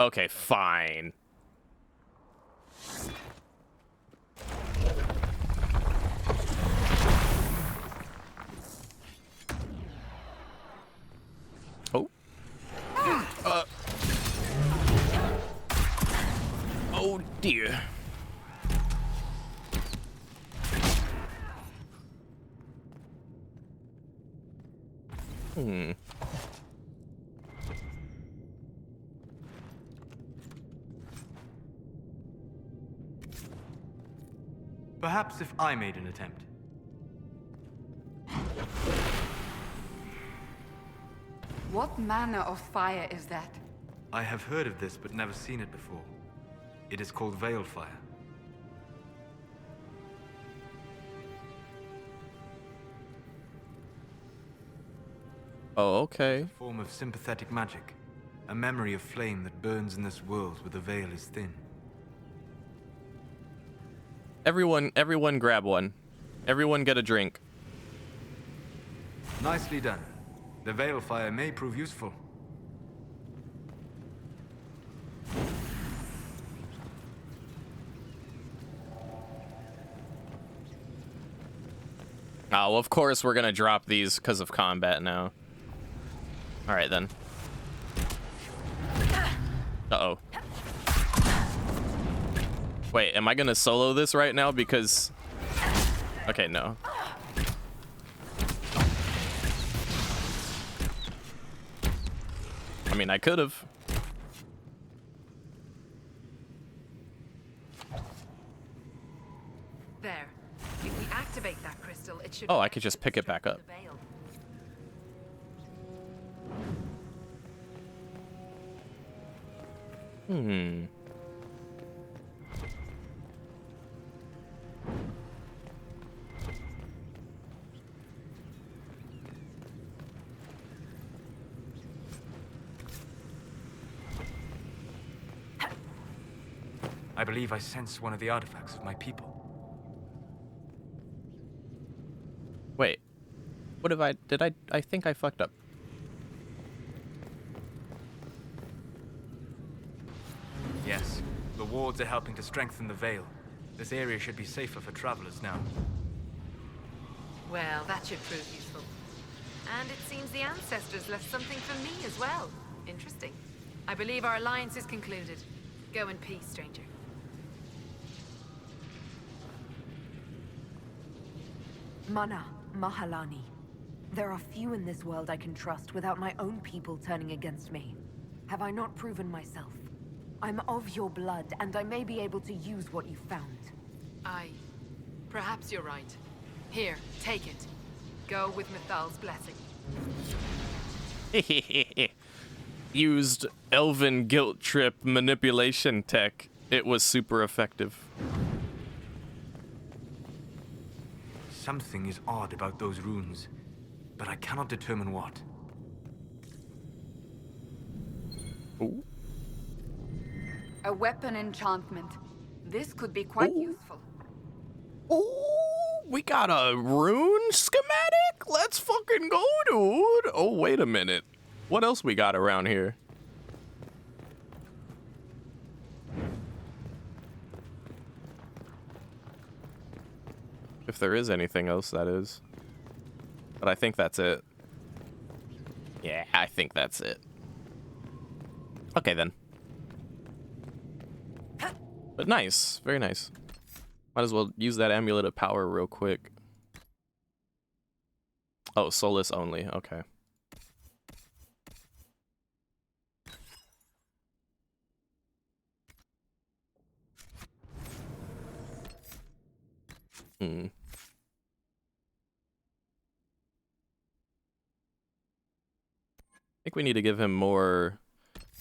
Okay, fine. Oh. Oh dear. Hmm. Perhaps if I made an attempt. What manner of fire is that? I have heard of this, but never seen it before. It is called Veil Fire. Oh, okay. A form of sympathetic magic. A memory of flame that burns in this world where the veil is thin. Everyone grab one. Everyone get a drink. Nicely done. The Veil Fire may prove useful. Oh, of course we're gonna drop these because of combat now. Alright then. Uh-oh. Wait, am I gonna solo this right now? Because... Okay, no. I mean, I could've. There. If we activate that crystal, it should... Oh, I could just pick it back up. Hmm. I believe I sense one of the artifacts of my people. Wait. What have I... I think I fucked up. Yes. The wards are helping to strengthen the veil. This area should be safer for travelers now. Well, that should prove useful. And it seems the ancestors left something for me as well. Interesting. I believe our alliance is concluded. Go in peace, stranger. Mana, Mahalani. There are few in this world I can trust without my own people turning against me. Have I not proven myself? I'm of your blood, and I may be able to use what you found. Perhaps you're right. Here, take it. Go with Mithal's blessing. Used elven guilt trip manipulation tech. It was super effective. Something is odd about those runes, but I cannot determine what. Ooh. A weapon enchantment. This could be quite useful. Ooh, we got a rune schematic? Let's fucking go, dude. Oh, wait a minute. What else we got around here? If there is anything else, that is. But I think that's it. Yeah, I think that's it. Okay, then. But nice. Very nice. Might as well use that amulet of power real quick. Oh, Solace only. Okay. Hmm. I think we need to give him more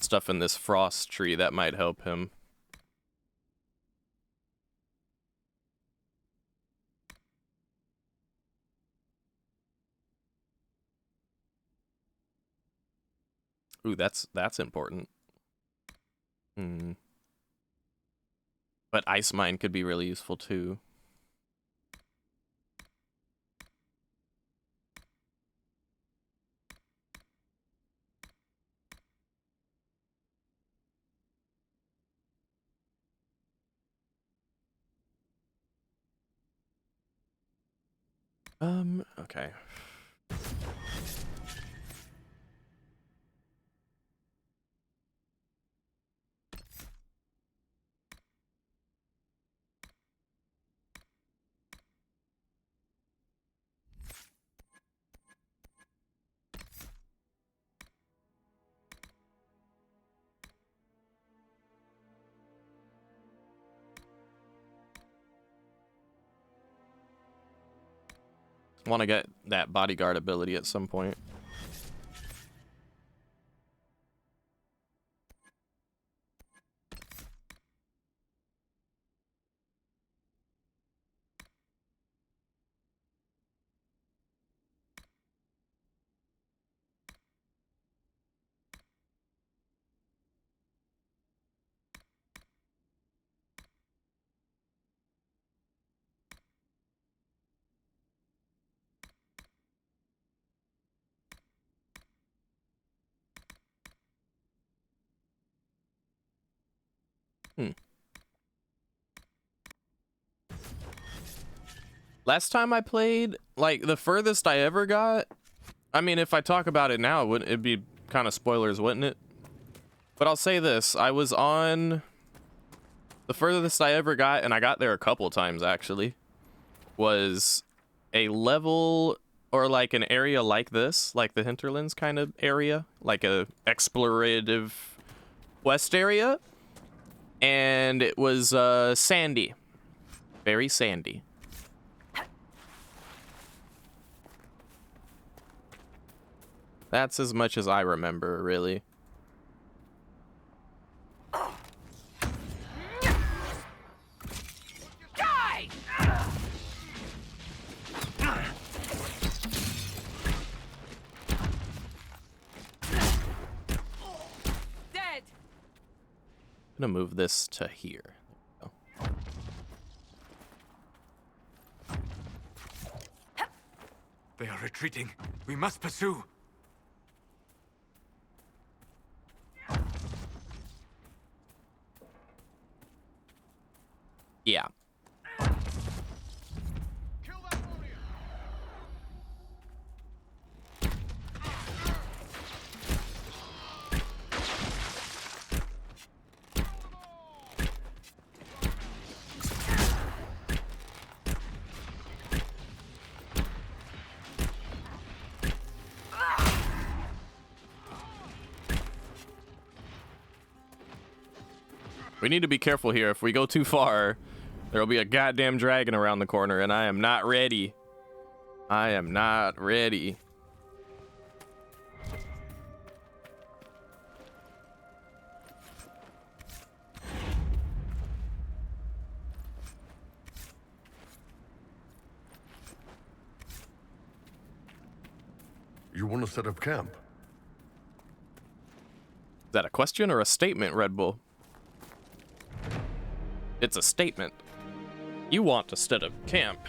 stuff in this frost tree that might help him. Ooh, that's important. Hmm. But Ice Mine could be really useful too. Okay. Want to get that bodyguard ability at some point. Last time I played, like, the furthest I ever got, I mean, if I talk about it now, it'd be kind of spoilers, wouldn't it? But I'll say this, I was on the furthest I ever got, and I got there a couple times actually, was a level or like an area like this, like the Hinterlands kind of area, like a explorative quest area, and it was sandy, very sandy. That's as much as I remember, really. Die! Dead. I'm gonna move this to here. There we go. They are retreating. We must pursue. Yeah. We need to be careful here. If we go too far, there'll be a goddamn dragon around the corner, and I am not ready. I am not ready. You want to set up camp? Is that a question or a statement, Red Bull? It's a statement. You want to set up camp.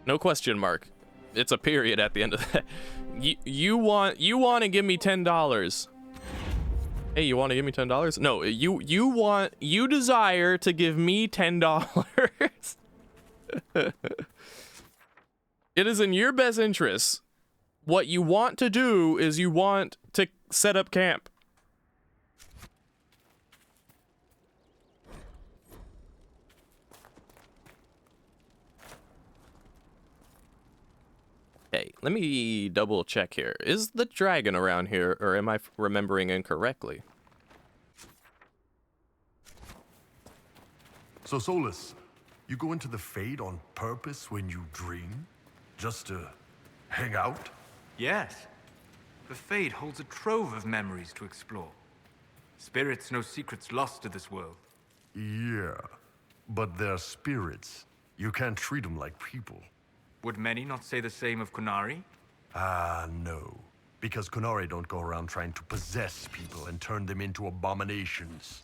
No question mark. It's a period at the end of that. You want to give me $10. Hey, you want to give me $10? No, you desire to give me $10. It is in your best interest. What you want to do is you want to set up camp. Hey, let me double check here. Is the dragon around here, or am I remembering incorrectly? So, Solus, you go into the Fade on purpose when you dream? Just to hang out? Yes. The Fade holds a trove of memories to explore. Spirits know secrets lost to this world. Yeah, but they're spirits. You can't treat them like people. Would many not say the same of Kunari? No. Because Kunari don't go around trying to possess people and turn them into abominations.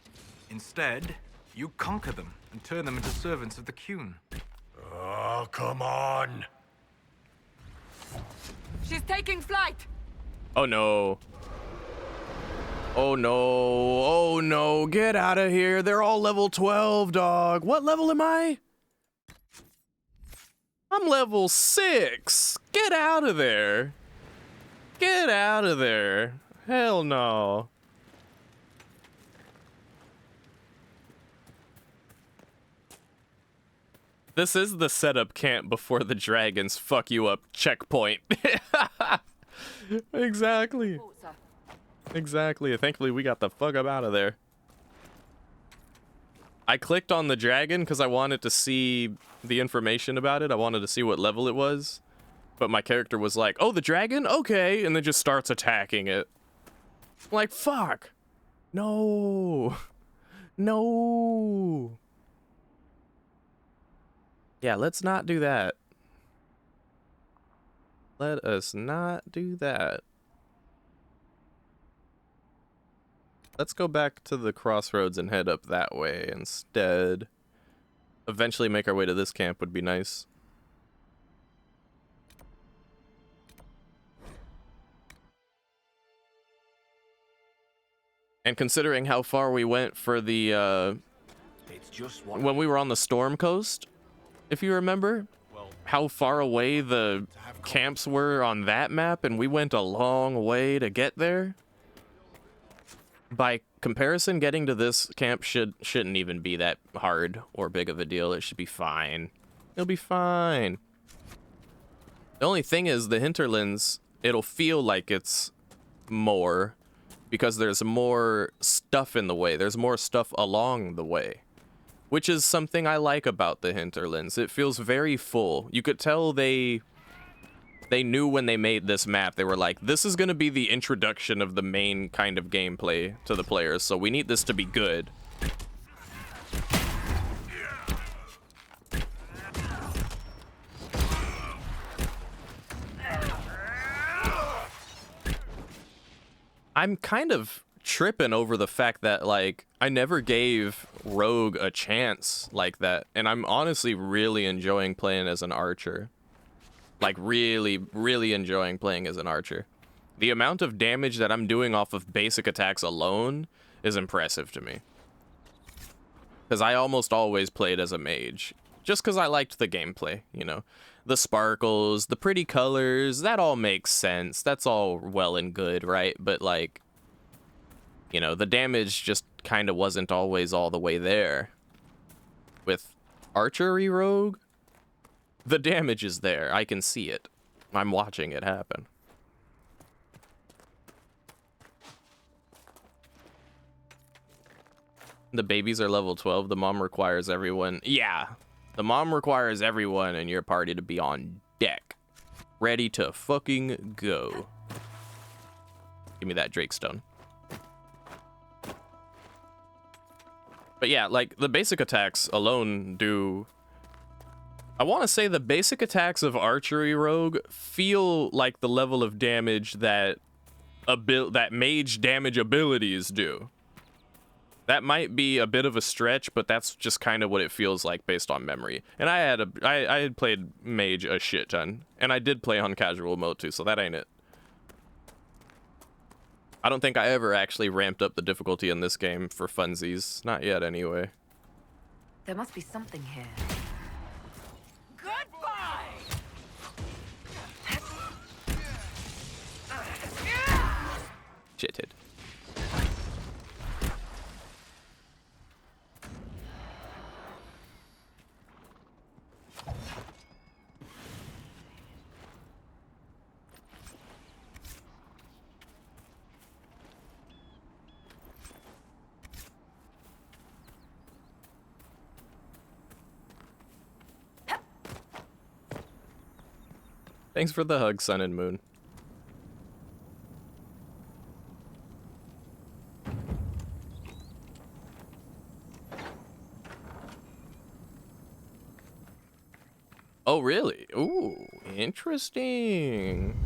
Instead, you conquer them and turn them into servants of the Qun. Oh, come on! She's taking flight. Oh no. Oh no. Oh no. Get out of here. They're all level 12, dog. What level am I? I'm level 6. Get out of there. Get out of there. Hell no. This is the setup camp before the dragons fuck you up checkpoint. Exactly. Exactly. Thankfully, we got the fuck up out of there. I clicked on the dragon because I wanted to see the information about it. I wanted to see what level it was. But my character was like, oh, the dragon? Okay. And then just starts attacking it. I'm like, fuck. No. No. Yeah, let's not do that. Let us not do that. Let's go back to the crossroads and head up that way instead. Eventually make our way to this camp would be nice. And considering how far we went for the, when we were on the Storm Coast, if you remember, how far away the camps were on that map, and we went a long way to get there. By comparison, getting to this camp shouldn't even be that hard or big of a deal. It should be fine. It'll be fine. The only thing is, the hinterlands, it'll feel like it's more because there's more stuff in the way. There's more stuff along the way, which is something I like about the hinterlands. It feels very full. You could tell they knew when they made this map, they were like, this is going to be the introduction of the main kind of gameplay to the players, so we need this to be good. I'm kind of tripping over the fact that, like, I never gave Rogue a chance like that, and I'm honestly really enjoying playing as an archer. Like, really, really enjoying playing as an archer. The amount of damage that I'm doing off of basic attacks alone is impressive to me. Because I almost always played as a mage. Just because I liked the gameplay, you know. The sparkles, the pretty colors, that all makes sense. That's all well and good, right? But, like, you know, the damage just kind of wasn't always all the way there. With Archery Rogue, the damage is there. I can see it. I'm watching it happen. The babies are level 12. The mom requires everyone. Yeah. The mom requires everyone in your party to be on deck. Ready to fucking go. Give me that Drake Stone. But yeah, like, the basic attacks alone do... I want to say the basic attacks of Archery Rogue feel like the level of damage that mage damage abilities do. That might be a bit of a stretch, but that's just kind of what it feels like based on memory. And I had played mage a shit ton, and I did play on casual mode too, so that ain't it. I don't think I ever actually ramped up the difficulty in this game for funsies. Not yet, anyway. There must be something here. Shithead. Thanks for the hug, Sun and Moon. Oh, really? Ooh, interesting.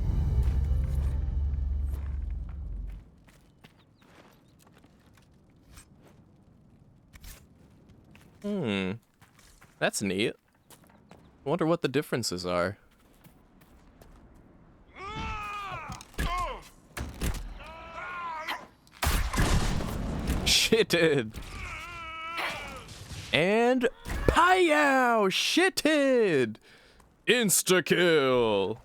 That's neat. I wonder what the differences are. Shitted. And Pyow! Shitted! Insta-kill!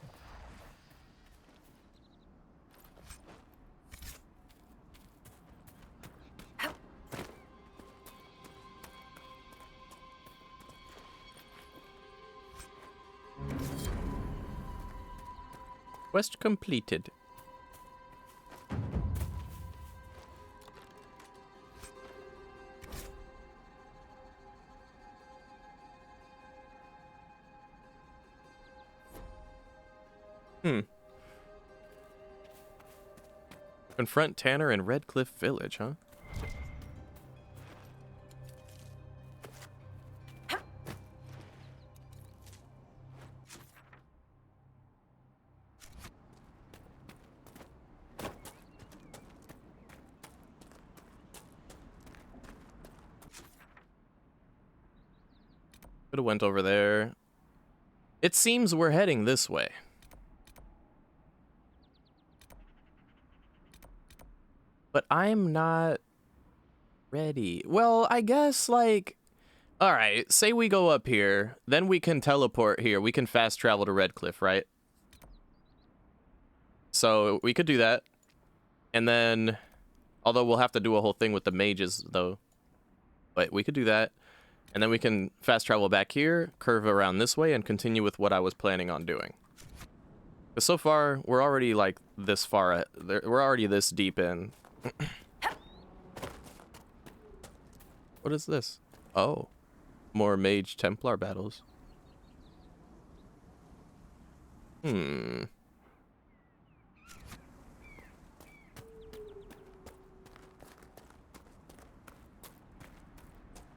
Quest completed. Confront Tanner in Redcliffe Village, huh? Could have went over there. It seems we're heading this way. But I'm not ready. Well, I guess, like... Alright, say we go up here, then we can teleport here. We can fast travel to Redcliffe, right? So, we could do that. And then... Although we'll have to do a whole thing with the mages, though. But we could do that. And then we can fast travel back here, curve around this way, and continue with what I was planning on doing. Because so far, we're already, like, this far... We're already this deep in. What is this? Oh. More Mage Templar battles.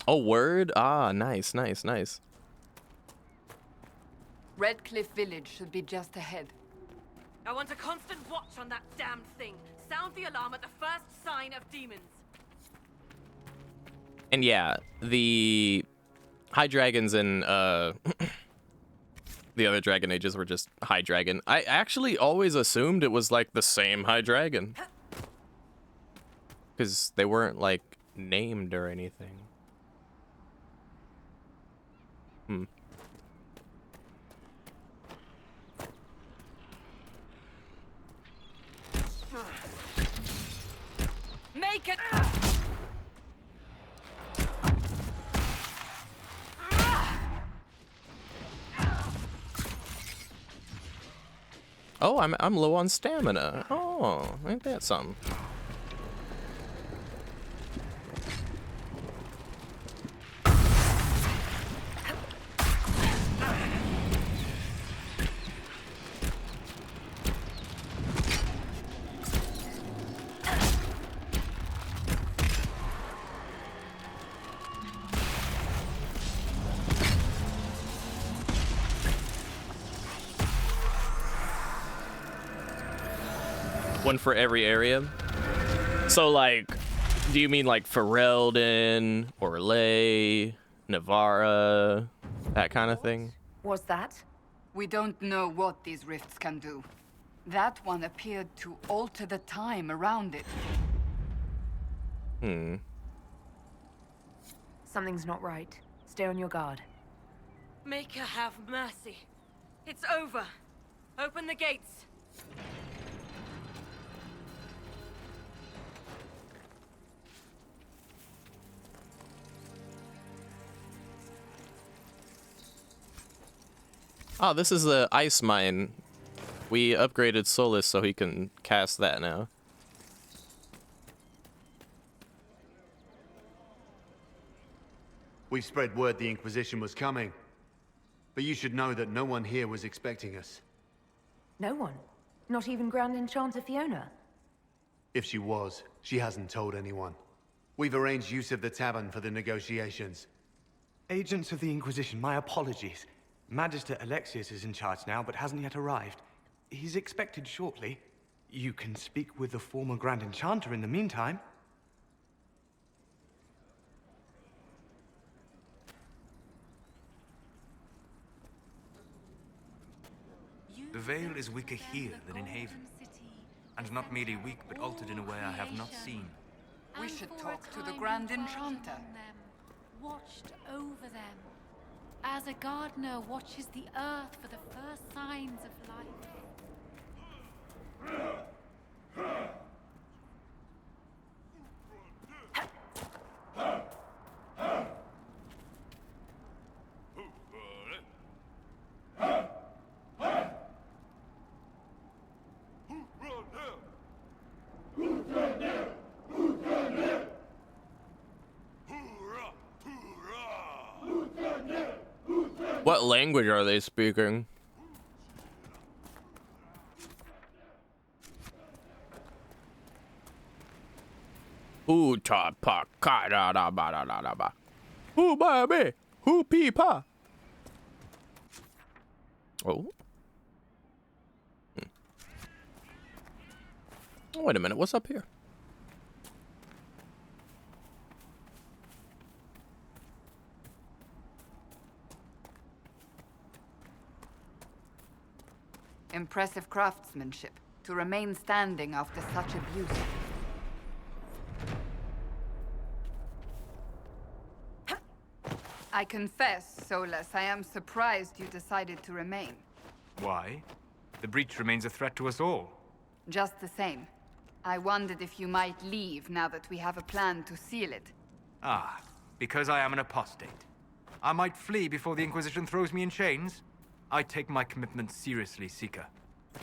Oh, word? Ah, nice, nice, nice. Redcliffe Village should be just ahead. I want a constant watch on that damned thing. Sound the alarm at the first sign of demons. And yeah, the High Dragons and the other Dragon Ages were just High Dragon. I actually always assumed it was like the same High Dragon. Because they weren't like named or anything. Make it! Oh, I'm low on stamina. Oh, ain't that something? One for every area. So, like, do you mean like Ferelden, Orlais, Navarra, that kind of thing? Was that? We don't know what these rifts can do. That one appeared to alter the time around it. Something's not right. Stay on your guard. Make her have mercy. It's over. Open the gates. Oh, this is the ice mine. We upgraded Solus so he can cast that now. We spread word the Inquisition was coming. But you should know that no one here was expecting us. No one? Not even Grand Enchanter Fiona? If she was, she hasn't told anyone. We've arranged use of the tavern for the negotiations. Agents of the Inquisition, my apologies. Magister Alexius is in charge now, but hasn't yet arrived. He's expected shortly. You can speak with the former Grand Enchanter in the meantime. The Veil is weaker here than in Haven. And not merely weak, but altered in a way I have not seen. We should talk to the Grand Enchanter. Watched over them. as a gardener watches the earth for the first signs of life. What language are they speaking? Ooh, ta pa ka da da ba da da da ba. Ooh, baby. Ooh, pee pa. Oh. Oh, wait a minute. What's up here? Impressive craftsmanship to remain standing after such abuse. I confess, Solus, I am surprised you decided to remain. Why? The breach remains a threat to us all. Just the same. I wondered if you might leave now that we have a plan to seal it. Ah, because I am an apostate. I might flee before the Inquisition throws me in chains? I take my commitment seriously, Seeker.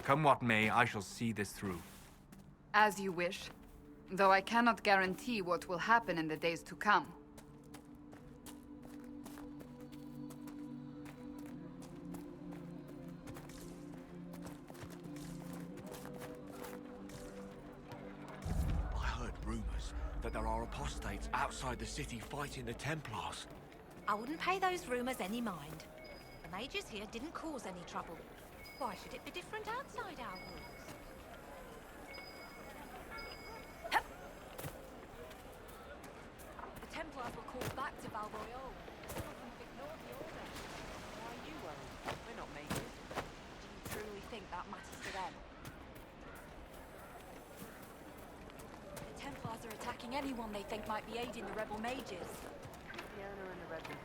Come what may, I shall see this through. As you wish. Though I cannot guarantee what will happen in the days to come. I heard rumors that there are apostates outside the city fighting the Templars. I wouldn't pay those rumors any mind. The mages here didn't cause any trouble. Why should it be different outside our walls? The Templars were called back to Val Royale. Some of them have ignored the order. Why are you worried? We're not mages. Do you truly think that matters to them? The Templars are attacking anyone they think might be aiding the rebel mages. Fiona and the Red Bull.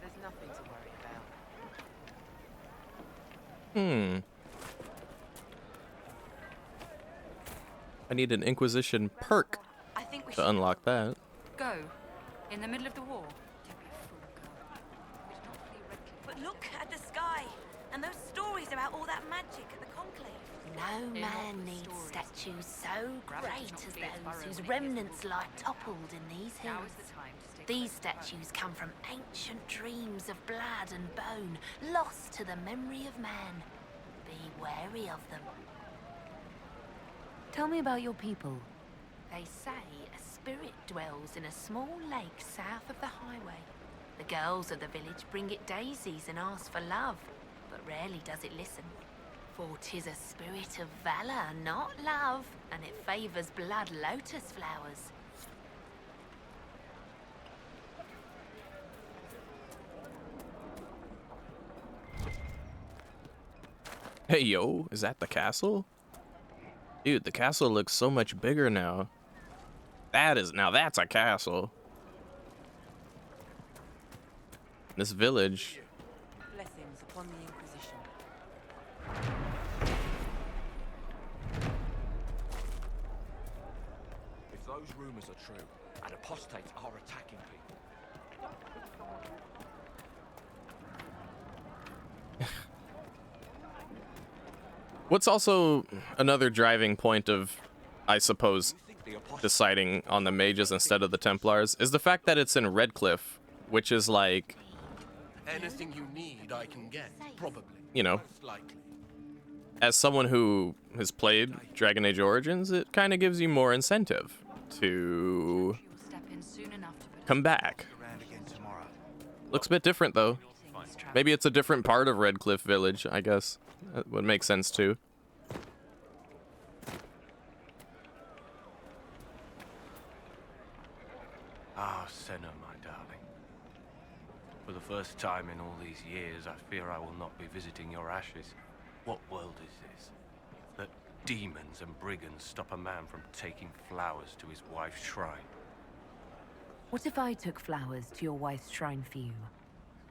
There's nothing to worry about. I need an Inquisition perk to unlock that. Go. In the middle of the war. But look at the sky, and those stories about all that magic at the Conclave. No man needs statues so great as those whose remnants lie toppled in these hills. These statues come from ancient dreams of blood and bone, lost to the memory of man. Be wary of them. Tell me about your people. They say a spirit dwells in a small lake south of the highway. The girls of the village bring it daisies and ask for love, but rarely does it listen. For 'tis a spirit of valor, not love, and it favors blood lotus flowers. Hey, yo, is that the castle? Dude, the castle looks so much bigger now. Now that's a castle. This village. Blessings upon the Inquisition. If those rumors are true, and apostates are attacking people, What's also another driving point of, I suppose, deciding on the mages instead of the Templars is the fact that it's in Redcliffe, which is like, anything you need, I can get. Probably. you know, Most likely. as someone who has played Dragon Age Origins, it kind of gives you more incentive to come back. Looks a bit different though. Maybe it's a different part of Redcliffe Village, I guess. That would make sense too. Ah, Senna, my darling. For the first time in all these years, I fear I will not be visiting your ashes. What world is this? That demons and brigands stop a man from taking flowers to his wife's shrine. What if I took flowers to your wife's shrine for you?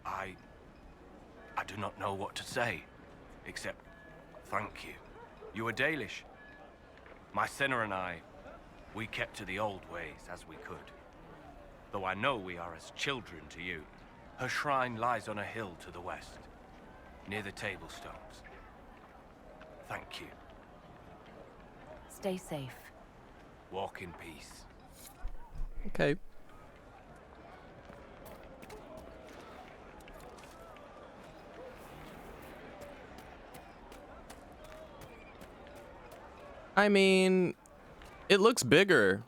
I do not know what to say, except thank you. You were Dalish. My sinner and I, we kept to the old ways as we could. Though I know we are as children to you. Her shrine lies on a hill to the west, near the tablstones. Thank you. Stay safe. Walk in peace. Okay. I mean, it looks bigger.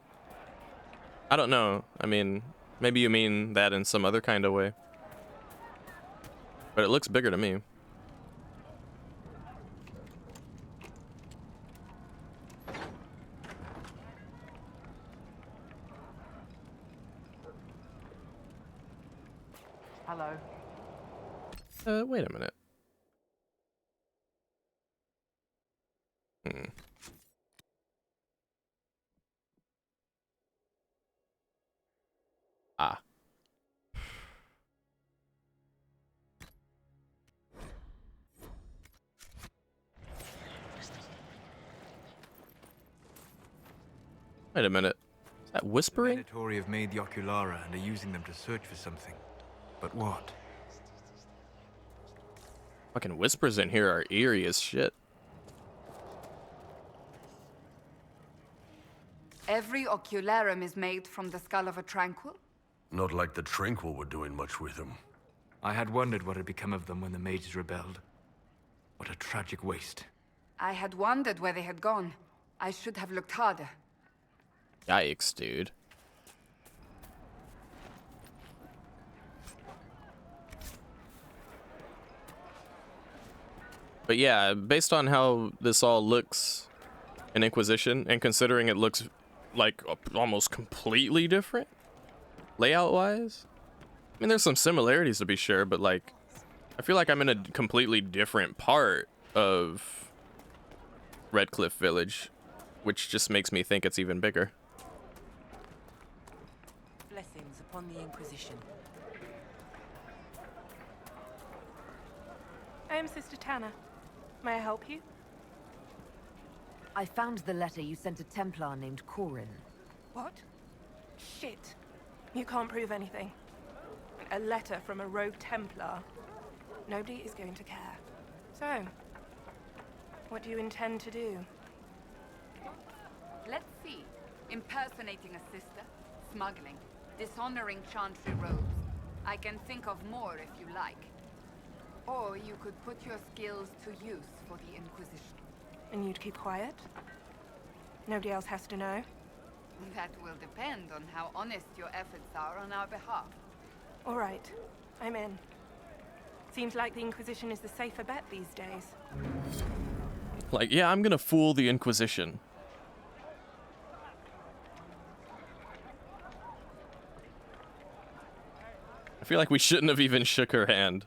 I don't know. I mean, maybe you mean that in some other kind of way. But it looks bigger to me. Hello. Wait a minute. Ah. Wait a minute. Is that whispering? The Venatori have made the Oculara and are using them to search for something. But what? Fucking whispers in here are eerie as shit. Every ocularum is made from the skull of a tranquil? Not like the Tranquil were doing much with them. I had wondered what had become of them when the mages rebelled. What a tragic waste. I had wondered where they had gone. I should have looked harder. Yikes, dude. But yeah, based on how this all looks in Inquisition, and considering it looks like almost completely different layout-wise, I mean, there's some similarities to be sure, but like, I feel like I'm in a completely different part of Redcliffe Village, which just makes me think it's even bigger. Blessings upon the Inquisition. I am Sister Tanner. May I help you? I found the letter you sent a Templar named Corin. What? Shit. You can't prove anything. A letter from a rogue Templar. Nobody is going to care. So, what do you intend to do? Let's see. Impersonating a sister, smuggling, dishonoring chantry robes. I can think of more if you like. Or you could put your skills to use for the Inquisition. And you'd keep quiet? Nobody else has to know? That will depend on how honest your efforts are on our behalf. All right. I'm in. Seems like the Inquisition is the safer bet these days. Like, yeah, I'm gonna fool the Inquisition. I feel like we shouldn't have even shook her hand.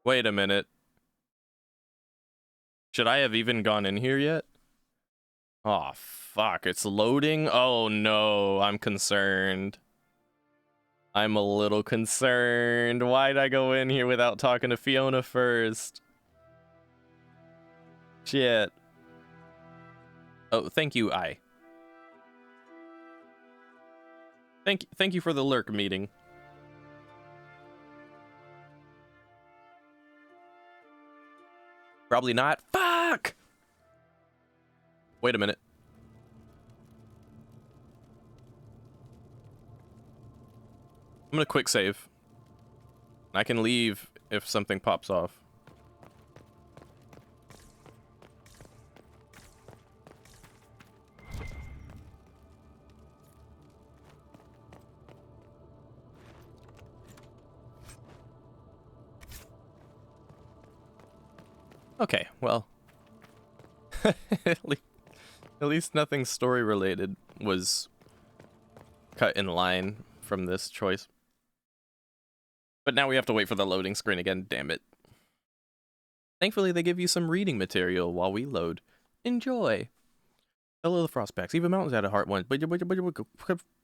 Wait a minute. Should I have even gone in here yet? Oh, fuck. It's loading? Oh, no. I'm concerned. I'm a little concerned. Why'd I go in here without talking to Fiona first? Shit. Oh, thank you, I. Thank you for the lurk meeting. Probably not. Fuck! Wait a minute. I'm gonna quick save. I can leave if something pops off. Okay, well. At least nothing story related was cut in line from this choice. But now we have to wait for the loading screen again, damn it. Thankfully, they give you some reading material while we load. Enjoy! Hello, the Frostbacks. Even mountains had a heart once.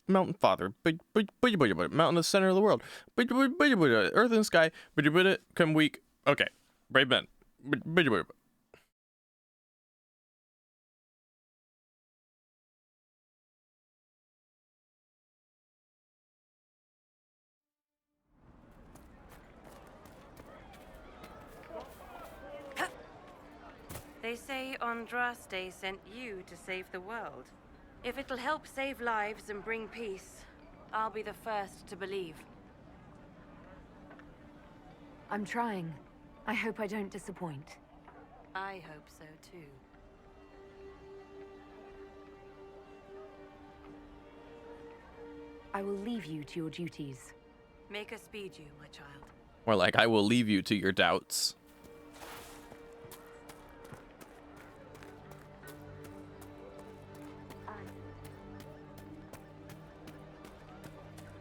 Mountain father. Mountain in the center of the world. Earth and sky. Come weak. Okay. Brave men. They say Andraste sent you to save the world. If it'll help save lives and bring peace, I'll be the first to believe. I'm trying. I hope I don't disappoint. I hope so too. I will leave you to your duties. Make us speed you, my child. More like, I will leave you to your doubts.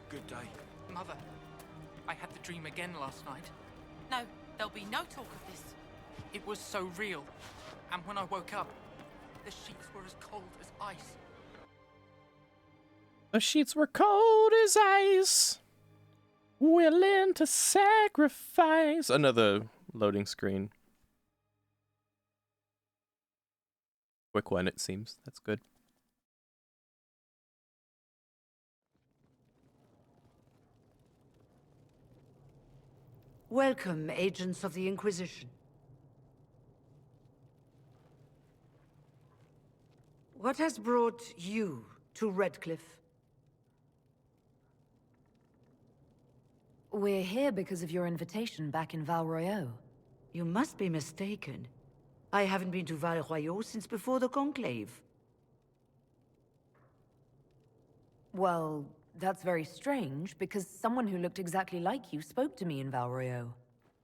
Good day. Mother, I had the dream again last night. No, there'll be no talk of this. It was so real. And when I woke up, the sheets were as cold as ice. The sheets were cold as ice. Willing to sacrifice. Another loading screen. Quick one, it seems. That's good. Welcome, agents of the Inquisition. What has brought you to Redcliffe? We're here because of your invitation back in Val Royeaux. You must be mistaken. I haven't been to Val Royeaux since before the Conclave. Well, that's very strange, because someone who looked exactly like you spoke to me in Val Royeaux.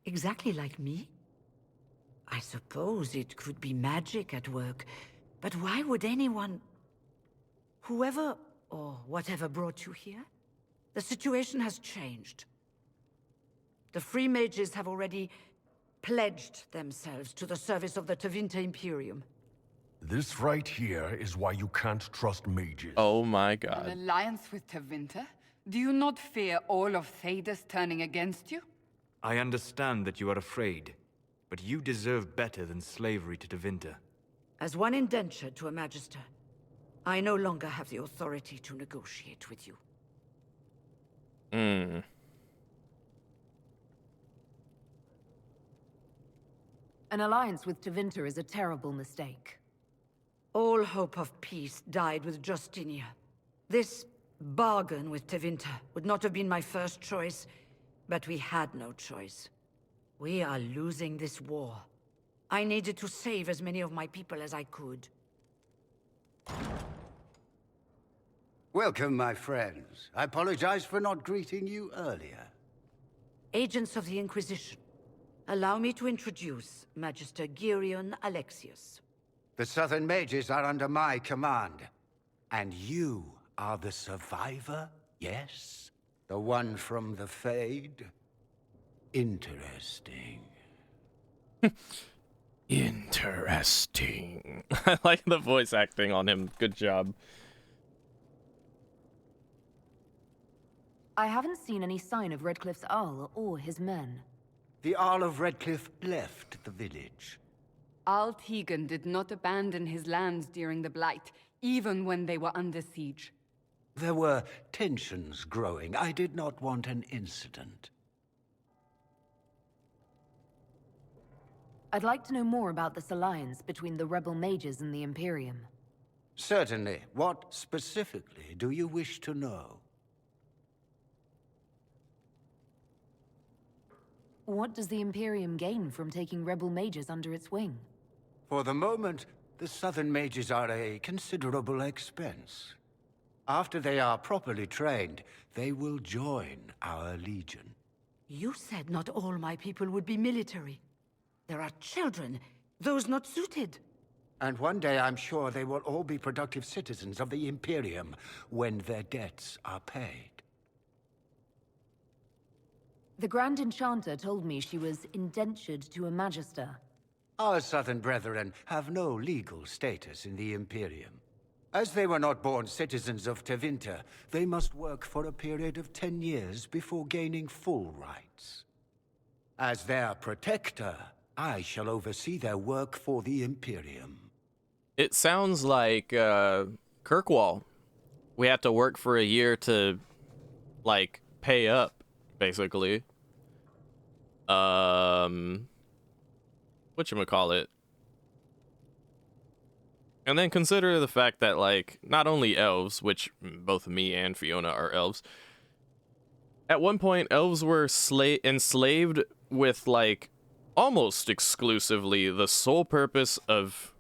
Exactly like me? I suppose it could be magic at work, but why would anyone... Whoever or whatever brought you here? The situation has changed. The Free Mages have already pledged themselves to the service of the Tevinter Imperium. This right here is why you can't trust mages. Oh my god. An alliance with Tevinter? Do you not fear all of Thedas turning against you? I understand that you are afraid, but you deserve better than slavery to Tevinter. As one indentured to a Magister, I no longer have the authority to negotiate with you. An alliance with Tevinter is a terrible mistake. All hope of peace died with Justinia. This bargain with Tevinter would not have been my first choice, but we had no choice. We are losing this war. I needed to save as many of my people as I could. Welcome, my friends. I apologize for not greeting you earlier. Agents of the Inquisition, allow me to introduce Magister Girion Alexius. The Southern Mages are under my command. And you are the survivor, yes? The one from the Fade? Interesting. Interesting. I like the voice acting on him. Good job. I haven't seen any sign of Redcliffe's Arl or his men. The Arl of Redcliffe left the village. Al Tegan did not abandon his lands during the Blight, even when they were under siege. There were tensions growing. I did not want an incident. I'd like to know more about this alliance between the rebel mages and the Imperium. Certainly. What specifically do you wish to know? What does the Imperium gain from taking rebel mages under its wing? For the moment, the Southern Mages are a considerable expense. After they are properly trained, they will join our legion. You said not all my people would be military. There are children, those not suited. And one day I'm sure they will all be productive citizens of the Imperium when their debts are paid. The Grand Enchanter told me she was indentured to a Magister. Our Southern brethren have no legal status in the Imperium. As they were not born citizens of Tevinter, they must work for a period of 10 years before gaining full rights. As their protector, I shall oversee their work for the Imperium. It sounds like Kirkwall. We have to work for a year to, like, pay up, basically. Whatchamacallit? And then consider the fact that, like, not only elves, which both me and Fiona are elves, at one point elves were enslaved with, like, almost exclusively the sole purpose of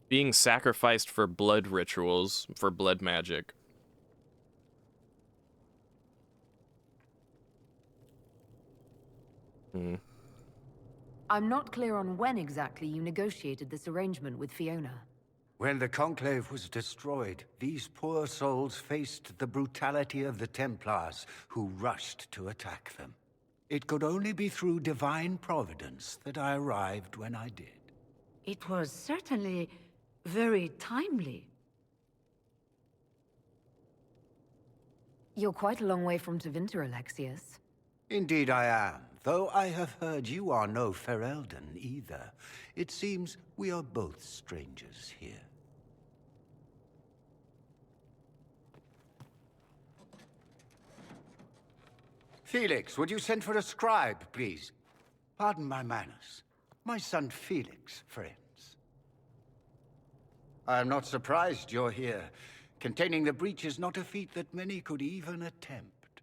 being sacrificed for blood rituals, for blood magic. I'm not clear on when exactly you negotiated this arrangement with Fiona. When the Conclave was destroyed, these poor souls faced the brutality of the Templars, who rushed to attack them. It could only be through divine providence that I arrived when I did. It was certainly very timely. You're quite a long way from Tevinter, Alexius. Indeed I am, though I have heard you are no Ferelden either. It seems we are both strangers here. Felix, would you send for a scribe, please? Pardon my manners. My son Felix, friends. I am not surprised you're here. Containing the breach is not a feat that many could even attempt.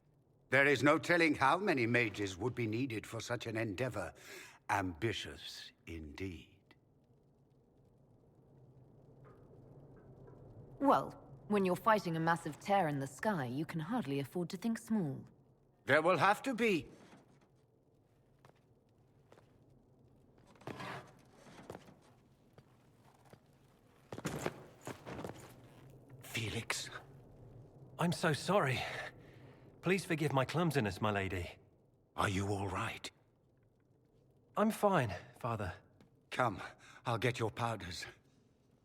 There is no telling how many mages would be needed for such an endeavor. Ambitious, indeed. Well, when you're fighting a massive tear in the sky, you can hardly afford to think small. There will have to be. Felix. I'm so sorry. Please forgive my clumsiness, my lady. Are you all right? I'm fine, Father. Come, I'll get your powders.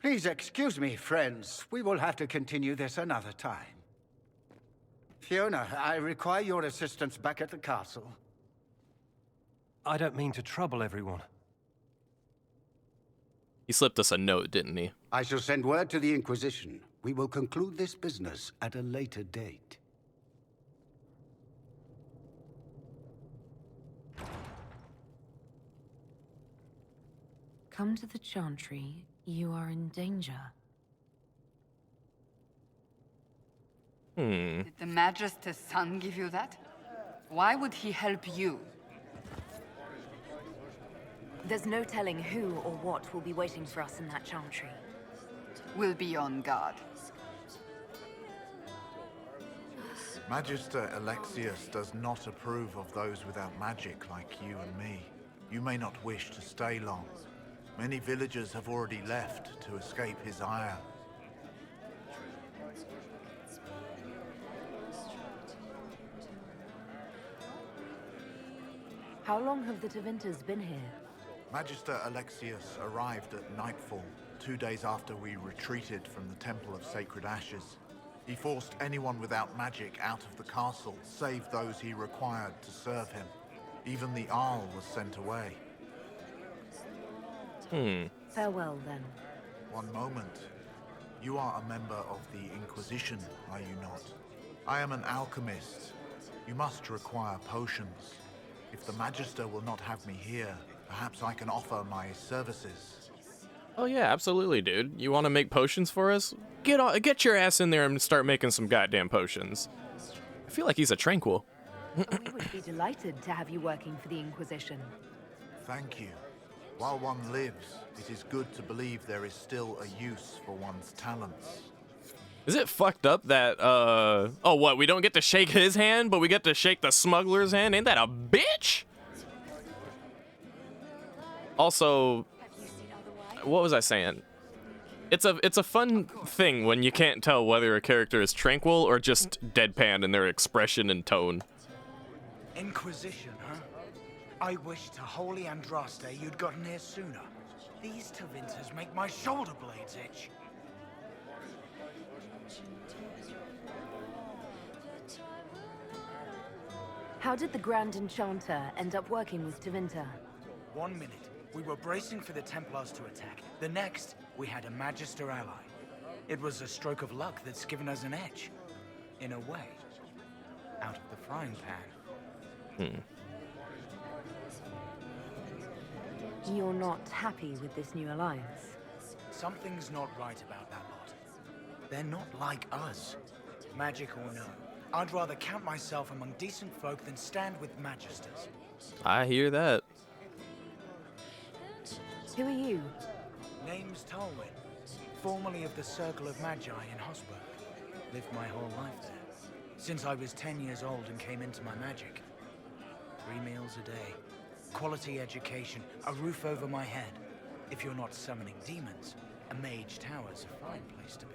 Please excuse me, friends. We will have to continue this another time. Fiona, I require your assistance back at the castle. I don't mean to trouble everyone. He slipped us a note, didn't he? I shall send word to the Inquisition. We will conclude this business at a later date. Come to the Chantry. You are in danger. Did the Magister's son give you that? Why would he help you? There's no telling who or what will be waiting for us in that Chantry. We'll be on guard. Magister Alexius does not approve of those without magic like you and me. You may not wish to stay long. Many villagers have already left to escape his ire. How long have the Tevinters been here? Magister Alexius arrived at nightfall, 2 days after we retreated from the Temple of Sacred Ashes. He forced anyone without magic out of the castle, save those he required to serve him. Even the Arl was sent away. Farewell, then. One moment. You are a member of the Inquisition, are you not? I am an alchemist. You must require potions. If the Magister will not have me here, perhaps I can offer my services. Oh yeah, absolutely, dude. You want to make potions for us? Get your ass in there and start making some goddamn potions. I feel like he's a tranquil. We would be delighted to have you working for the Inquisition. Thank you. While one lives, it is good to believe there is still a use for one's talents. Is it fucked up that, oh, what, we don't get to shake his hand, but we get to shake the smuggler's hand? Ain't that a bitch? Also, what was I saying? It's a fun thing when you can't tell whether a character is tranquil or just deadpan in their expression and tone. Inquisition, huh? I wish to Holy Andraste you'd gotten here sooner. These Tevinters make my shoulder blades itch. How did the Grand Enchanter end up working with Tevinter? 1 minute, we were bracing for the Templars to attack. The next, we had a Magister ally. It was a stroke of luck that's given us an edge. In a way. Out of the frying pan. You're not happy with this new alliance? Something's not right about that lot. They're not like us. Magic or no, I'd rather count myself among decent folk than stand with Magisters. I hear that. Who are you? Name's Tolwyn, formerly of the Circle of Magi in Hosberg. Lived my whole life there, since I was 10 years old and came into my magic. 3 meals a day, quality education, a roof over my head. If you're not summoning demons, a mage tower's a fine place to be.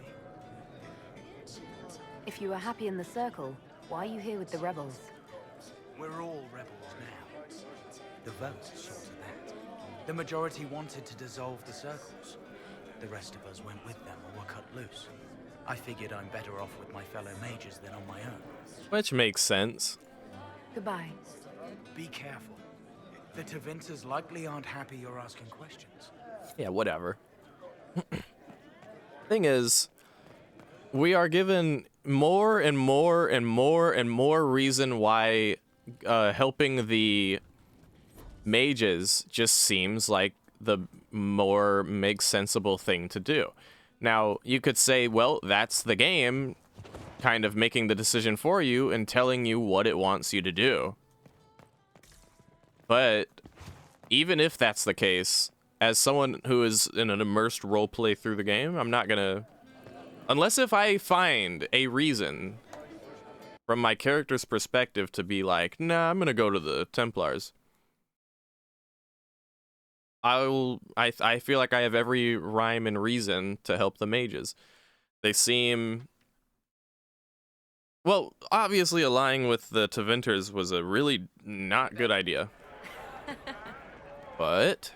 If you are happy in the Circle, why are you here with the rebels? We're all rebels now. The vote saw to that. The majority wanted to dissolve the circles. The rest of us went with them or were cut loose. I figured I'm better off with my fellow mages than on my own. Which makes sense. Goodbye. Be careful. The Tevinters likely aren't happy you're asking questions. Yeah, whatever. Thing is, we are given more and more and more and more reason why helping the mages just seems like the more makes sensible thing to do. Now, you could say, well, that's the game kind of making the decision for you and telling you what it wants you to do. But even if that's the case, as someone who is in an immersed roleplay through the game, I'm not gonna... Unless if I find a reason from my character's perspective to be like, nah, I'm gonna go to the Templars. I feel like I have every rhyme and reason to help the mages. They seem... Well, obviously allying with the Tevinters was a really not good idea. But...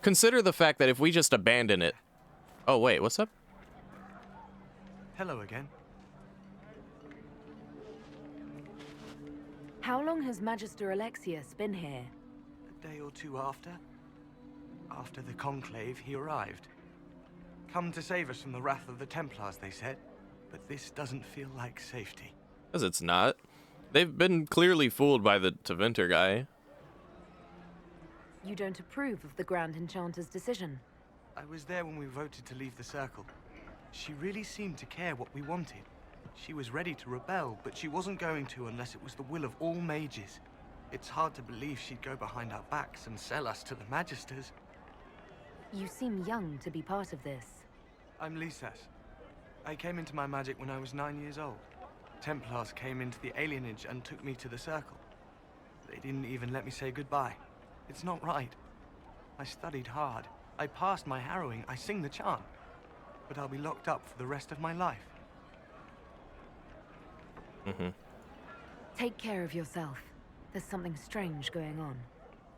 Consider the fact that if we just abandon it... Oh, wait, what's up? Hello again. How long has Magister Alexius been here? A day or two after. After the Conclave, he arrived. Come to save us from the wrath of the Templars, they said. But this doesn't feel like safety. Because it's not. They've been clearly fooled by the Tevinter guy. You don't approve of the Grand Enchanter's decision? I was there when we voted to leave the Circle. She really seemed to care what we wanted. She was ready to rebel, but she wasn't going to unless it was the will of all mages. It's hard to believe she'd go behind our backs and sell us to the Magisters. You seem young to be part of this. I'm Lisas. I came into my magic when I was 9 years old. Templars came into the alienage and took me to the Circle. They didn't even let me say goodbye. It's not right. I studied hard. I passed my harrowing. I sing the chant. But I'll be locked up for the rest of my life. Take care of yourself. There's something strange going on.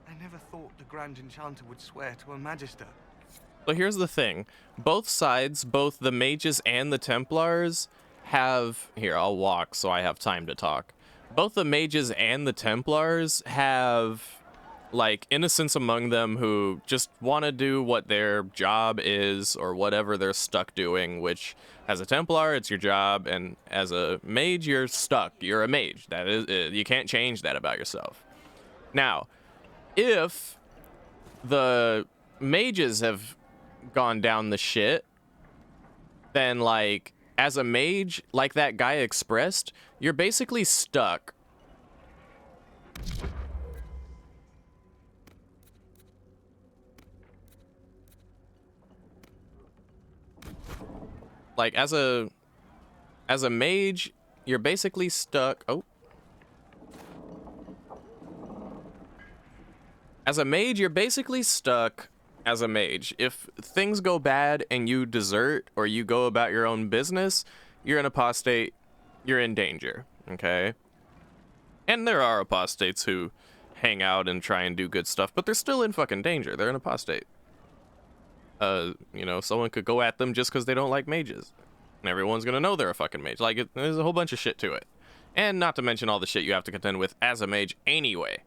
I never thought the Grand Enchanter would swear to a Magister. So here's the thing. Both sides, both the mages and the Templars, have... Here, I'll walk so I have time to talk. Both the mages and the Templars have... like innocents among them who just want to do what their job is or whatever they're stuck doing, which as a Templar it's your job, and as a mage you're stuck. You're a mage. That is, you can't change that about yourself. Now, if the mages have gone down the shit, then like as a mage, like that guy expressed, you're basically stuck. Like, as a mage, you're basically stuck... Oh. As a mage, you're basically stuck as a mage. If things go bad and you desert or you go about your own business, you're an apostate, you're in danger, okay? And there are apostates who hang out and try and do good stuff, but they're still in fucking danger. They're an apostate. You know, someone could go at them just because they don't like mages. And everyone's gonna know they're a fucking mage. Like, there's a whole bunch of shit to it. And not to mention all the shit you have to contend with as a mage anyway.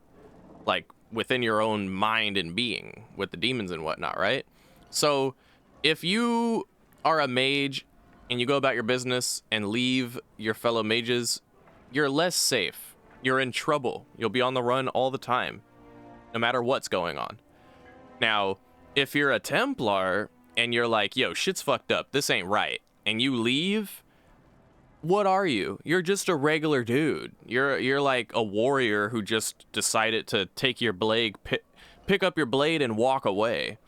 Like, within your own mind and being, with the demons and whatnot, right? So, if you are a mage and you go about your business and leave your fellow mages, you're less safe. You're in trouble. You'll be on the run all the time, no matter what's going on. Now, if you're a Templar and you're like, yo, shit's fucked up, this ain't right, and you leave, what are you? You're just a regular dude. You're like a warrior who just decided to take your blade, pick up your blade and walk away.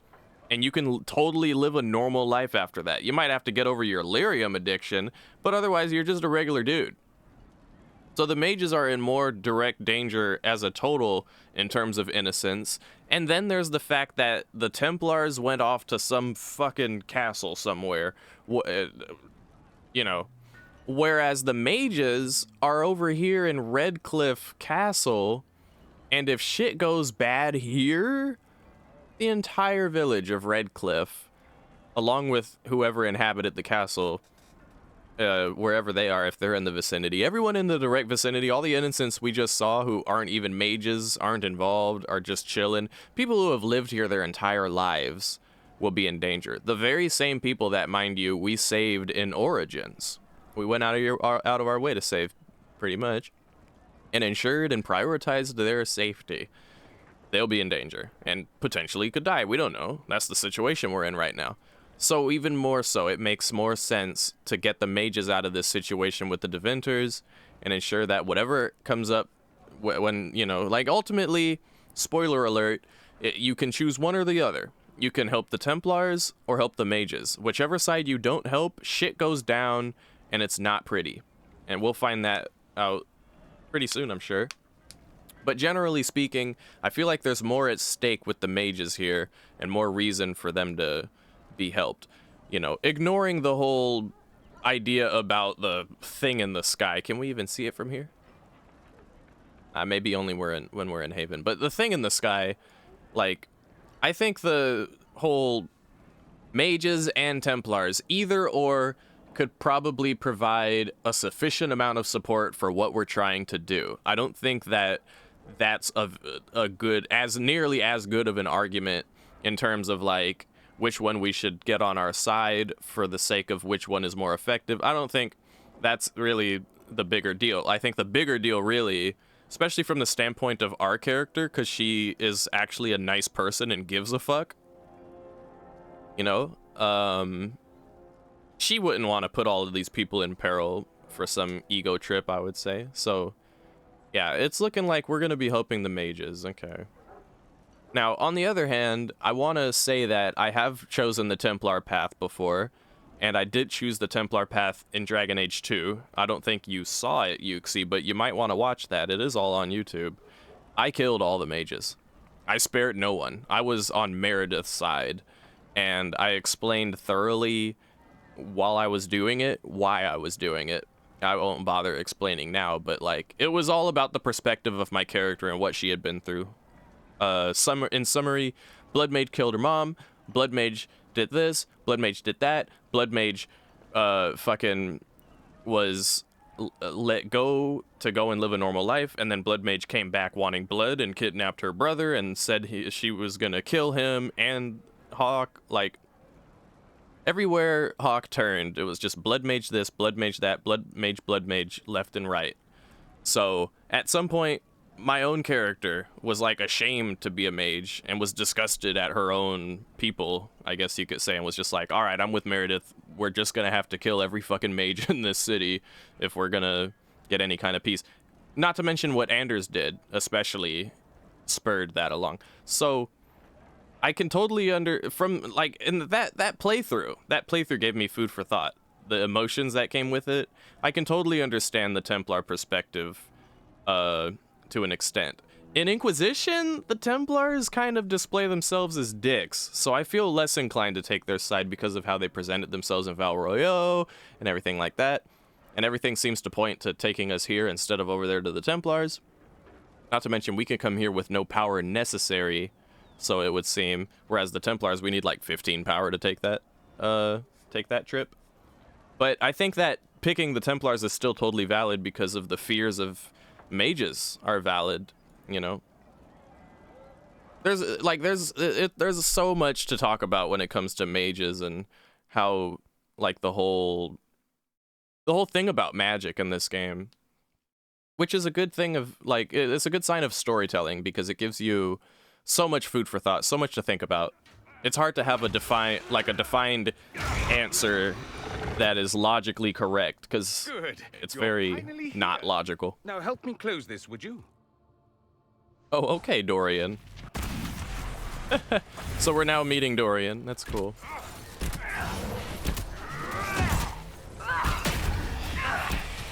And you can totally live a normal life after that. You might have to get over your lyrium addiction, but otherwise you're just a regular dude. So the mages are in more direct danger as a total in terms of innocence. And then there's the fact that the Templars went off to some fucking castle somewhere, you know, whereas the mages are over here in Redcliffe Castle, and if shit goes bad here, the entire village of Redcliffe, along with whoever inhabited the castle, wherever they are, if they're in the vicinity, everyone in the direct vicinity, all the innocents we just saw who aren't even mages, aren't involved, are just chilling, people who have lived here their entire lives will be in danger. The very same people that, mind you, we saved in Origins. We went out of our way to save, pretty much, and ensured and prioritized their safety. They'll be in danger and potentially could die. We don't know. That's the situation we're in right now. So even more so, it makes more sense to get the mages out of this situation with the Devinters and ensure that whatever comes up when, you know, like ultimately, spoiler alert, you can choose one or the other. You can help the Templars or help the mages. Whichever side you don't help, shit goes down and it's not pretty. And we'll find that out pretty soon, I'm sure. But generally speaking, I feel like there's more at stake with the mages here and more reason for them to be helped. You know, ignoring the whole idea about the thing in the sky. Can we even see it from here? Maybe only when we're in Haven. But the thing in the sky, like, I think the whole mages and Templars, either or, could probably provide a sufficient amount of support for what we're trying to do. I don't think that that's a good, as nearly as good of an argument in terms of like which one we should get on our side for the sake of which one is more effective. I don't think that's really the bigger deal. I think the bigger deal really, especially from the standpoint of our character, because she is actually a nice person and gives a fuck, you know, she wouldn't want to put all of these people in peril for some ego trip, I would say. So yeah, it's looking like we're going to be helping the mages. Okay. Now, on the other hand, I want to say that I have chosen the Templar path before, and I did choose the Templar path in Dragon Age 2. I don't think you saw it, Yuxi, but you might want to watch that. It is all on YouTube. I killed all the mages. I spared no one. I was on Meredith's side, and I explained thoroughly while I was doing it why I was doing it. I won't bother explaining now, but like, it was all about the perspective of my character and what she had been through. In summary, Blood Mage killed her mom, Blood Mage did this, Blood Mage did that, Blood Mage fucking was let go to go and live a normal life, and then Blood Mage came back wanting blood and kidnapped her brother and said she was gonna kill him and Hawk. Like, everywhere Hawk turned, it was just Blood Mage this, Blood Mage that, Blood Mage, left and right. So, at some point, my own character was, like, ashamed to be a mage and was disgusted at her own people, I guess you could say, and was just like, alright, I'm with Meredith. We're just gonna have to kill every fucking mage in this city if we're gonna get any kind of peace. Not to mention what Anders did, especially, spurred that along. So, I can totally in that playthrough gave me food for thought. The emotions that came with it, I can totally understand the Templar perspective to an extent. In Inquisition, the Templars kind of display themselves as dicks, so I feel less inclined to take their side because of how they presented themselves in Val Royeaux and everything like that. And everything seems to point to taking us here instead of over there to the Templars. Not to mention, we can come here with no power necessary, so it would seem. Whereas the Templars, we need like 15 power to take that trip. But I think that picking the Templars is still totally valid because of the fears of mages are valid, you know. There's so much to talk about when it comes to mages and how like the whole thing about magic in this game, which is a good thing of like it's a good sign of storytelling because it gives you so much food for thought, so much to think about. It's hard to have a defined answer that is logically correct because it's very not logical. Now help me close this, would you? Oh, okay, Dorian. So we're now meeting Dorian. That's cool.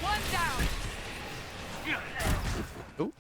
One down. Ooh.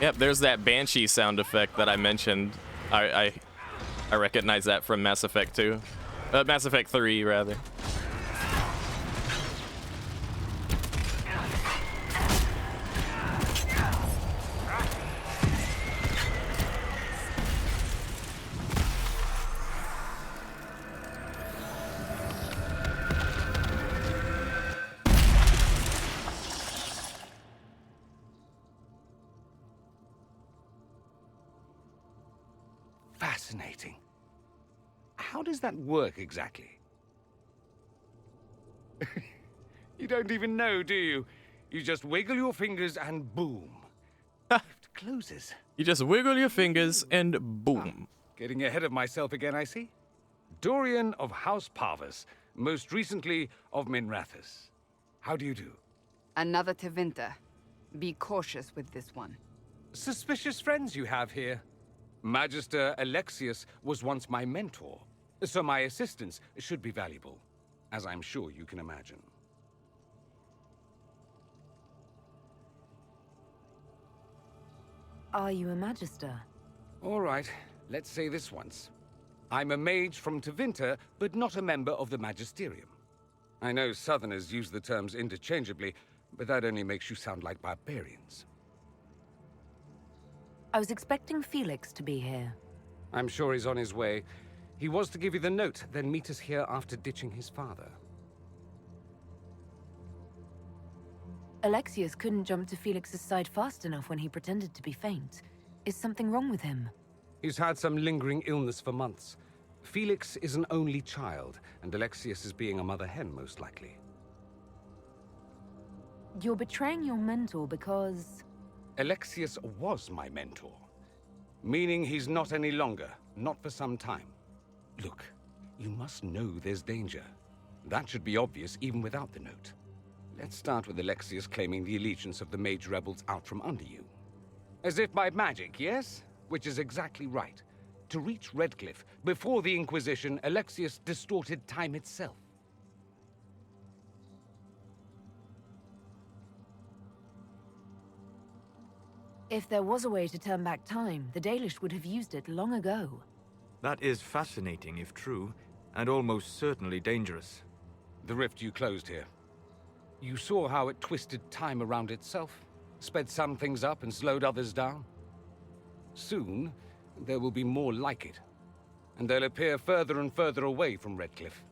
Yep, there's that Banshee sound effect that I mentioned. I recognize that from Mass Effect 2. Mass Effect 3, rather. Fascinating. How does that work exactly? You don't even know, do you? You just wiggle your fingers and boom. It closes. You just wiggle your fingers and boom. Getting ahead of myself again, I see. Dorian of House Parvus, most recently of Minrathous. How do you do? Another Tevinter. Be cautious with this one. Suspicious friends you have here. Magister Alexius was once my mentor, so my assistance should be valuable, as I'm sure you can imagine. Are you a Magister? All right, let's say this once. I'm a mage from Tevinter, but not a member of the Magisterium. I know Southerners use the terms interchangeably, but that only makes you sound like barbarians. I was expecting Felix to be here. I'm sure he's on his way. He was to give you the note, then meet us here after ditching his father. Alexius couldn't jump to Felix's side fast enough when he pretended to be faint. Is something wrong with him? He's had some lingering illness for months. Felix is an only child, and Alexius is being a mother hen, most likely. You're betraying your mentor because... Alexius was my mentor. Meaning he's not any longer, not for some time. Look, you must know there's danger. That should be obvious even without the note. Let's start with Alexius claiming the allegiance of the mage rebels out from under you. As if by magic, yes? Which is exactly right. To reach Redcliffe, before the Inquisition, Alexius distorted time itself. If there was a way to turn back time, the Dalish would have used it long ago. That is fascinating if true, and almost certainly dangerous. The rift you closed here. You saw how it twisted time around itself, sped some things up and slowed others down. Soon, there will be more like it, and they'll appear further and further away from Redcliffe.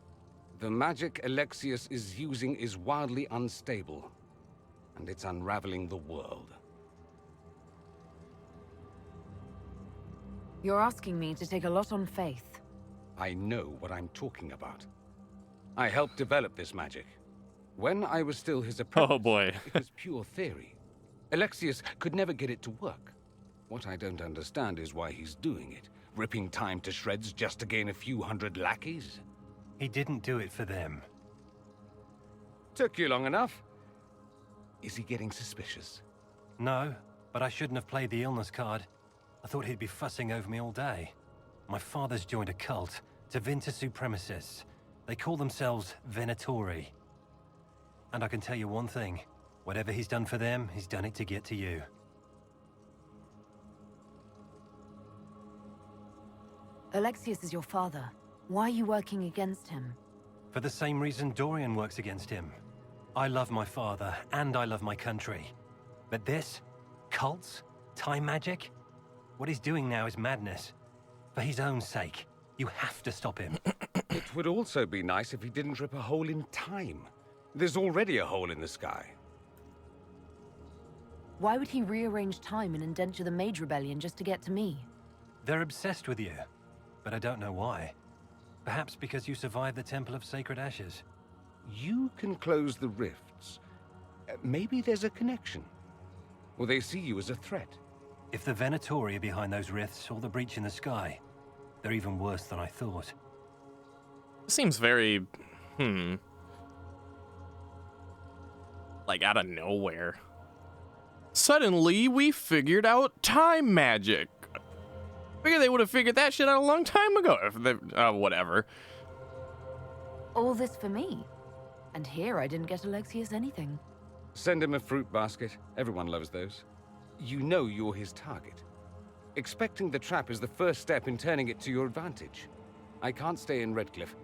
The magic Alexius is using is wildly unstable, and it's unraveling the world. You're asking me to take a lot on faith. I know what I'm talking about. I helped develop this magic. When I was still his apprentice, oh boy. It was pure theory. Alexius could never get it to work. What I don't understand is why he's doing it, ripping time to shreds just to gain a few hundred lackeys. He didn't do it for them. Took you long enough. Is he getting suspicious? No, but I shouldn't have played the illness card. I thought he'd be fussing over me all day. My father's joined a cult, Tevinter Supremacists. They call themselves Venatori. And I can tell you one thing. Whatever he's done for them, he's done it to get to you. Alexius is your father. Why are you working against him? For the same reason Dorian works against him. I love my father, and I love my country. But this? Cults? Time magic? What he's doing now is madness. For his own sake. You have to stop him. It would also be nice if he didn't rip a hole in time. There's already a hole in the sky. Why would he rearrange time and indenture the Mage Rebellion just to get to me? They're obsessed with you. But I don't know why. Perhaps because you survived the Temple of Sacred Ashes. You can close the rifts. Maybe there's a connection. Or they see you as a threat. If the Venatori are behind those rifts or the breach in the sky, they're even worse than I thought. Seems very, like out of nowhere. Suddenly, we figured out time magic. Figure they would have figured that shit out a long time ago. If they, whatever. All this for me. And here I didn't get Alexius anything. Send him a fruit basket. Everyone loves those. You know you're his target. Expecting the trap is the first step in turning it to your advantage. I can't stay in Redcliffe.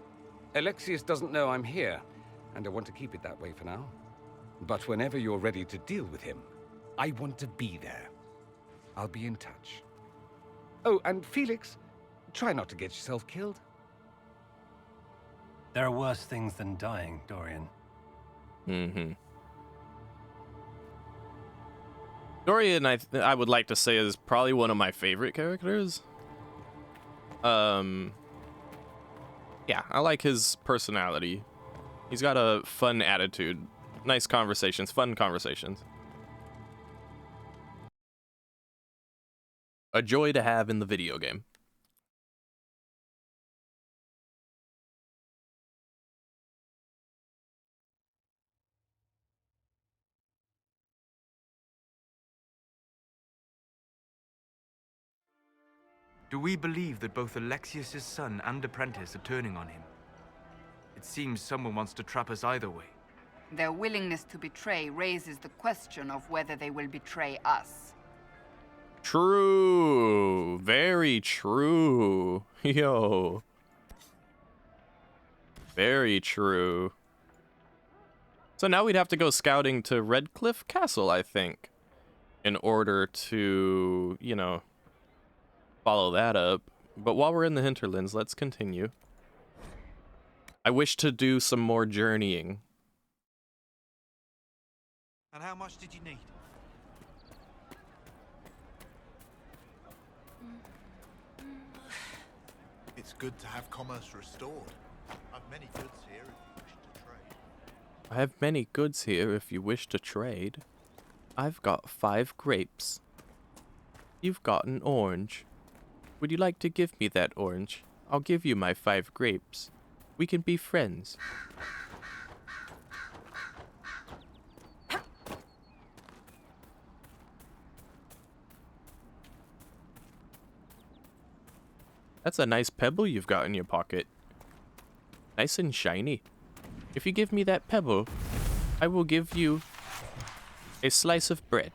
Alexius doesn't know I'm here, and I want to keep it that way for now. But whenever you're ready to deal with him, I want to be there. I'll be in touch. Oh, and Felix, try not to get yourself killed. There are worse things than dying, Dorian. Dorian, I would like to say, is probably one of my favorite characters. Yeah, I like his personality. He's got a fun attitude. Nice conversations, fun conversations. A joy to have in the video game. Do we believe that both Alexius's son and apprentice are turning on him? It seems someone wants to trap us either way. Their willingness to betray raises the question of whether they will betray us. True. Very true. Yo. Very true. So now we'd have to go scouting to Redcliffe Castle, I think, in order to, you know, follow that up. But while we're in the hinterlands, let's continue. I wish to do some more journeying. And how much did you need? It's good to have commerce restored. I've many goods here if you wish to trade. I have many goods here if you wish to trade. I've got 5 grapes. You've got an orange. Would you like to give me that orange? I'll give you my 5 grapes. We can be friends. That's a nice pebble you've got in your pocket. Nice and shiny. If you give me that pebble, I will give you a slice of bread.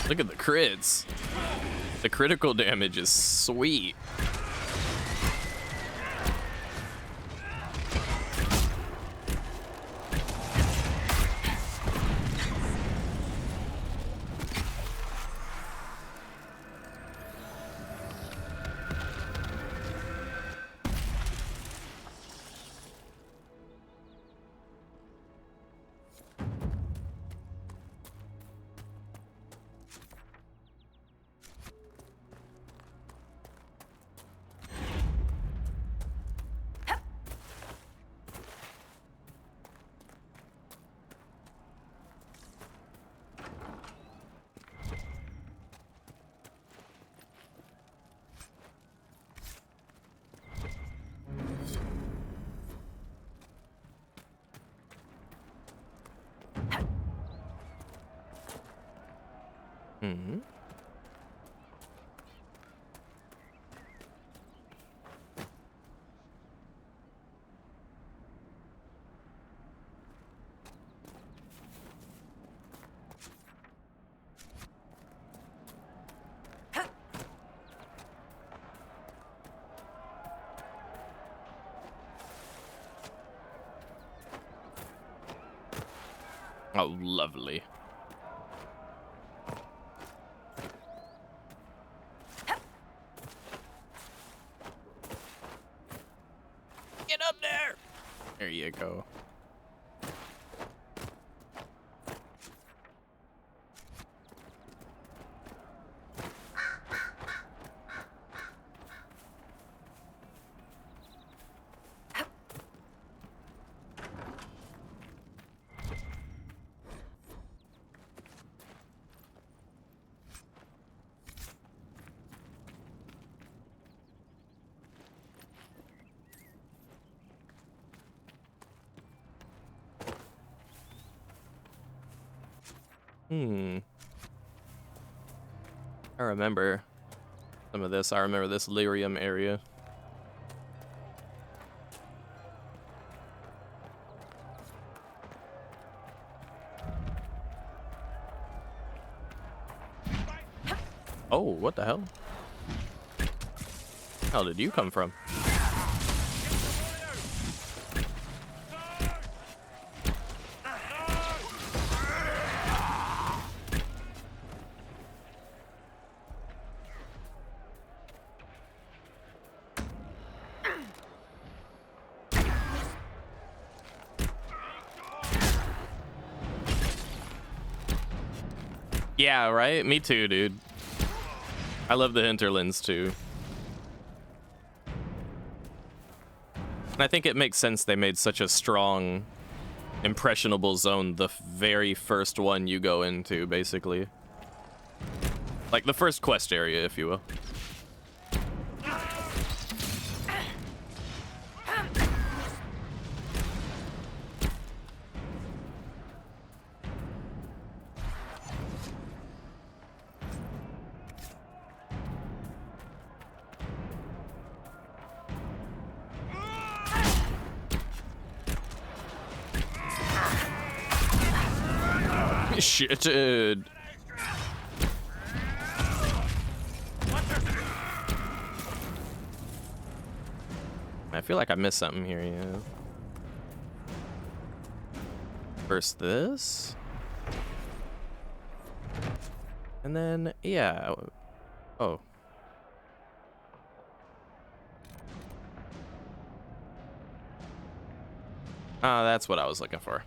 Look at the crits. The critical damage is sweet. Mm-hmm. Oh, lovely. Get up there! There you go. I remember some of this. I remember this lyrium area. Oh, what the hell? How did you come from? Yeah, right? Me too, dude. I love the hinterlands too. And I think it makes sense they made such a strong, impressionable zone the very first one you go into, basically. Like the first quest area, if you will. Shit, dude. I feel like I missed something here, yeah. First this. And then, yeah. Oh. Ah, that's what I was looking for.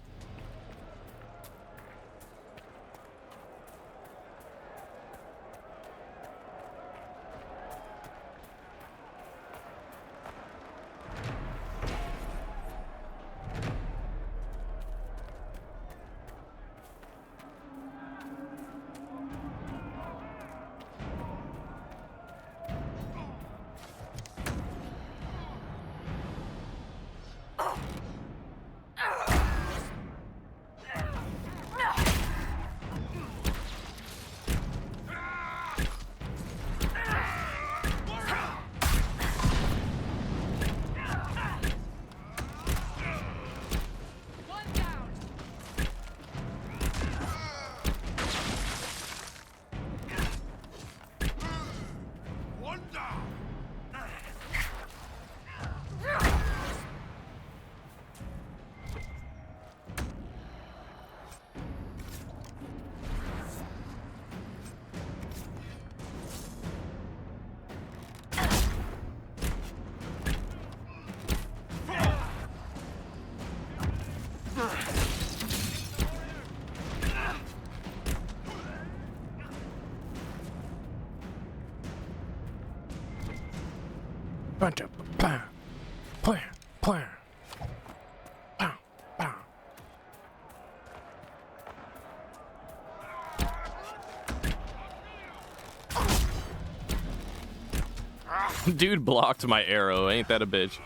Dude blocked my arrow. Ain't that a bitch?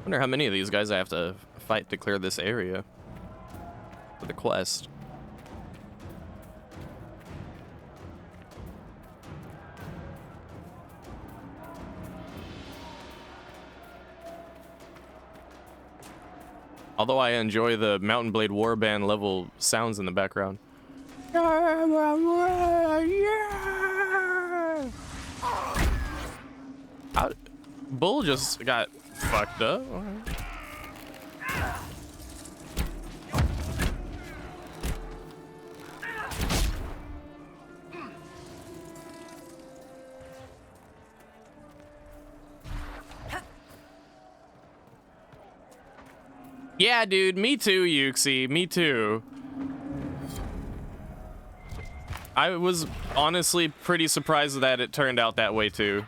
Wonder how many of these guys I have to fight to clear this area for the quest. Although I enjoy the Mountain Blade Warband level sounds in the background. Bull just got fucked up. Yeah, dude, me too, Yuxi, me too. I was honestly pretty surprised that it turned out that way too.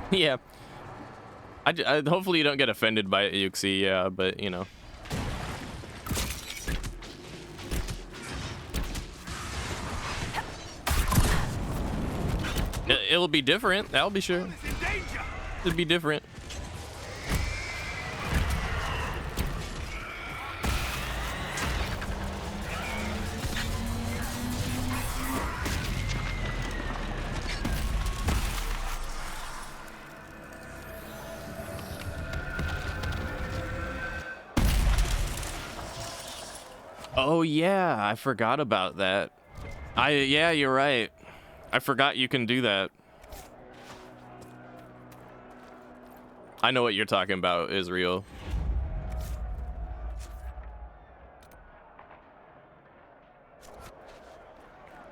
Yeah. I hopefully you don't get offended by it, Yuxi, yeah, but you know. It'll be different, that'll be sure. It'll be different. Oh yeah, I forgot about that. Yeah, you're right. I forgot you can do that. I know what you're talking about, Israel.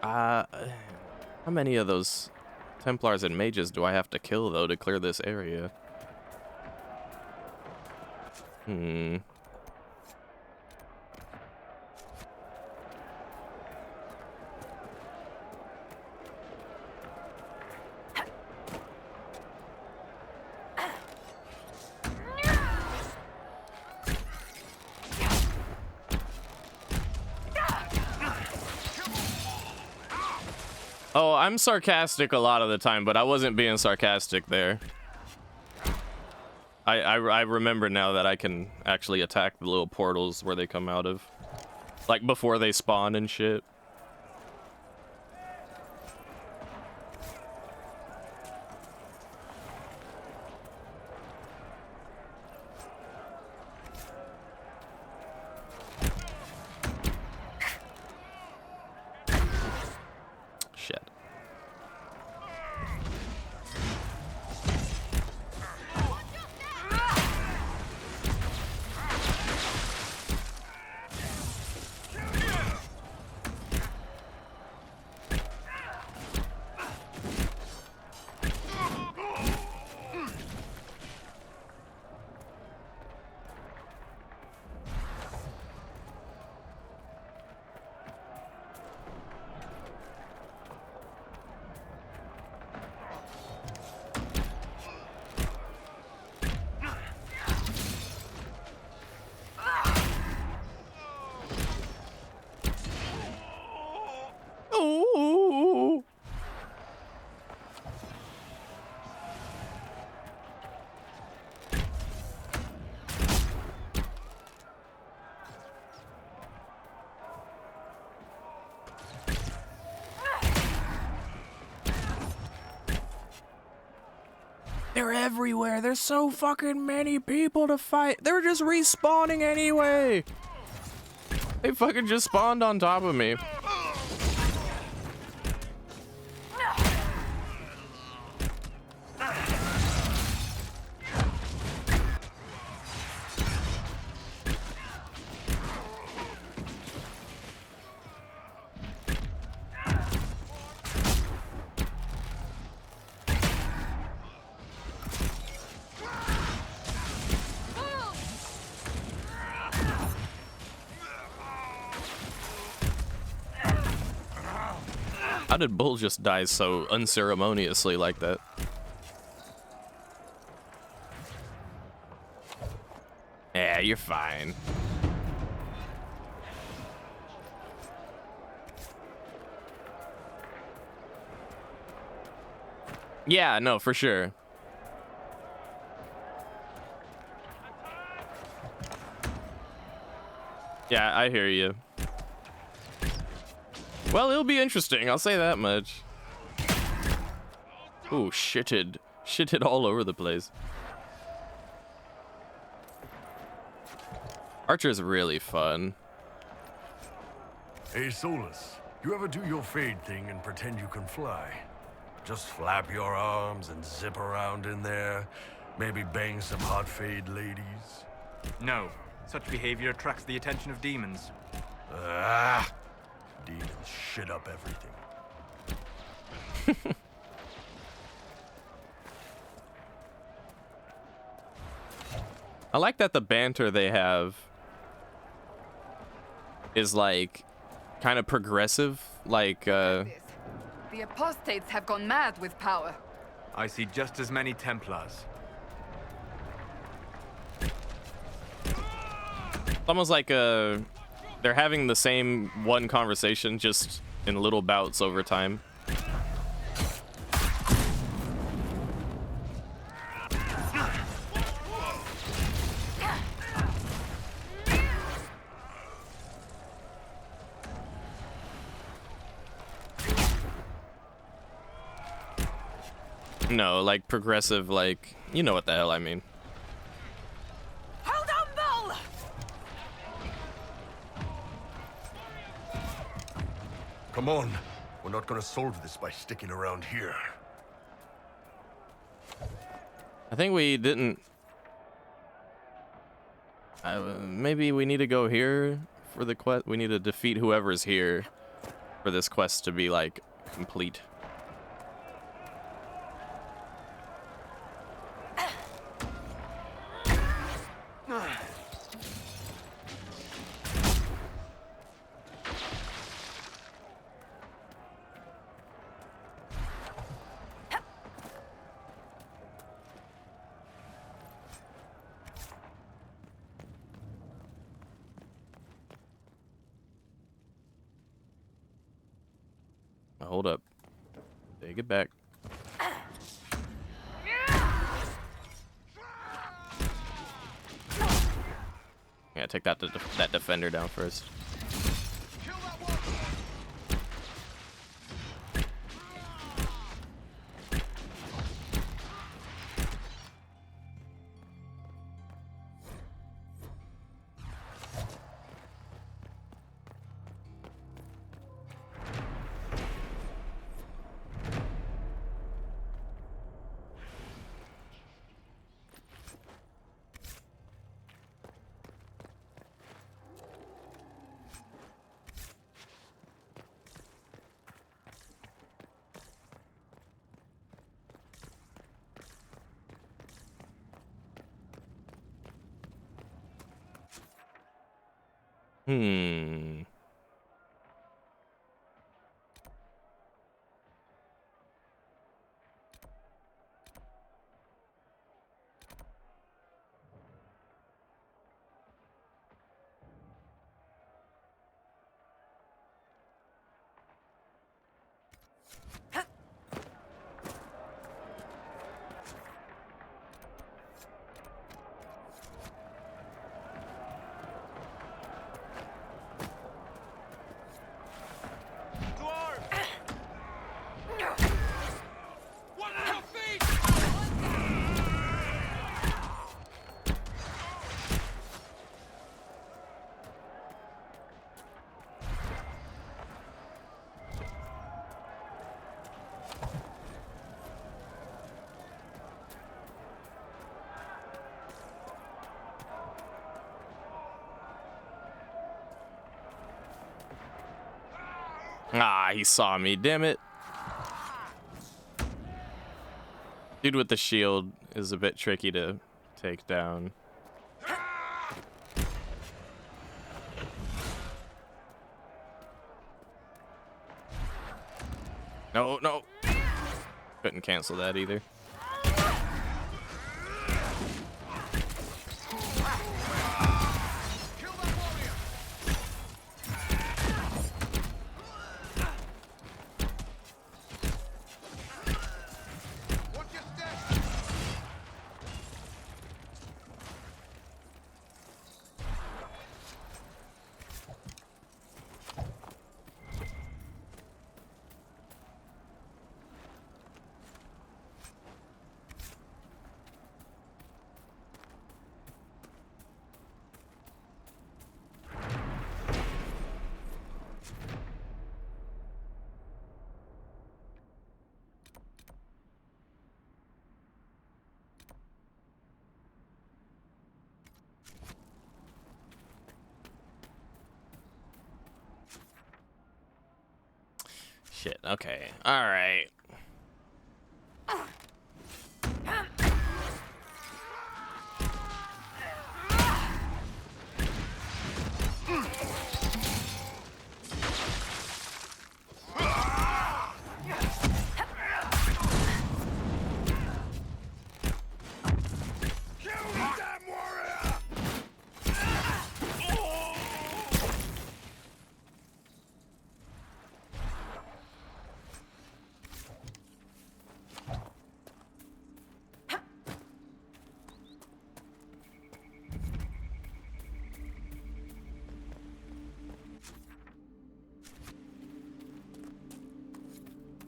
How many of those Templars and mages do I have to kill though to clear this area? Oh, I'm sarcastic a lot of the time, but I wasn't being sarcastic there. I remember now that I can actually attack the little portals where they come out of. Like before they spawn and shit. They're everywhere. There's so fucking many people to fight. They're just respawning anyway. They fucking just spawned on top of me. How did Bull just die so unceremoniously like that? Yeah, you're fine. Yeah, no, for sure. Yeah, I hear you. Well, it'll be interesting, I'll say that much. Ooh, shitted all over the place. Archer's really fun. Hey, Solus, you ever do your fade thing and pretend you can fly? Just flap your arms and zip around in there, maybe bang some hot fade ladies? No, such behavior attracts the attention of demons. Ah! Demons shit up everything. I like that the banter they have is like kind of progressive, like The apostates have gone mad with power. I see just as many Templars. it's almost like they're having the same one conversation just in little bouts over time. No, like progressive, like, you know what the hell I mean. Hold on, Bull! Come on, we're not gonna solve this by sticking around here. I think we didn't... maybe we need to go here for the quest. We need to defeat whoever's here for this quest to be, like, complete. Hold up. Take it back. Yeah, take that that defender down first. Ah, he saw me, damn it. Dude with the shield is a bit tricky to take down. No, no. Couldn't cancel that either. Shit, okay. Alright.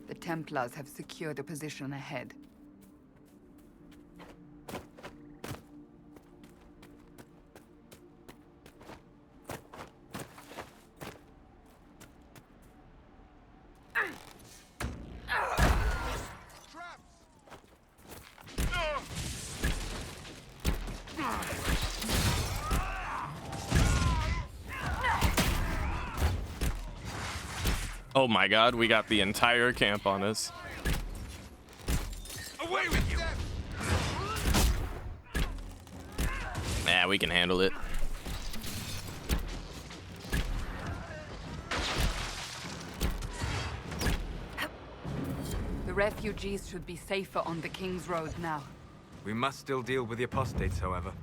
The Templars have secured a position ahead. Oh my god, we got the entire camp on us. Away with you! Nah, we can handle it. The refugees should be safer on the King's Road now. We must still deal with the apostates, however.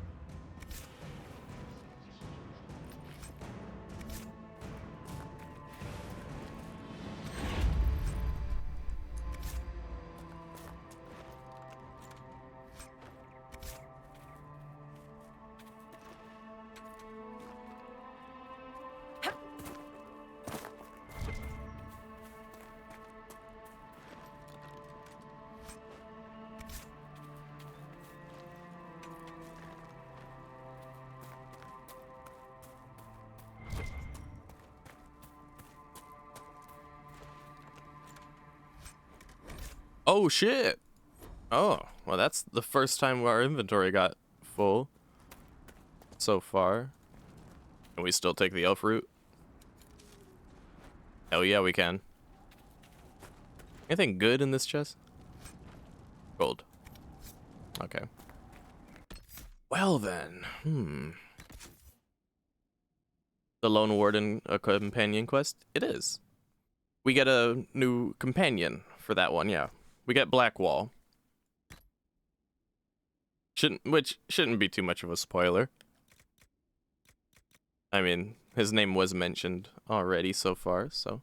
Oh shit. Oh, well that's the first time our inventory got full so far. Can we still take the elf route? Hell yeah, we can. Anything good in this chest? Gold. Okay. Well then, The Lone Warden, a companion quest? It is. We get a new companion for that one, yeah. We get Blackwall. Which shouldn't be too much of a spoiler. I mean, his name was mentioned already so far, so.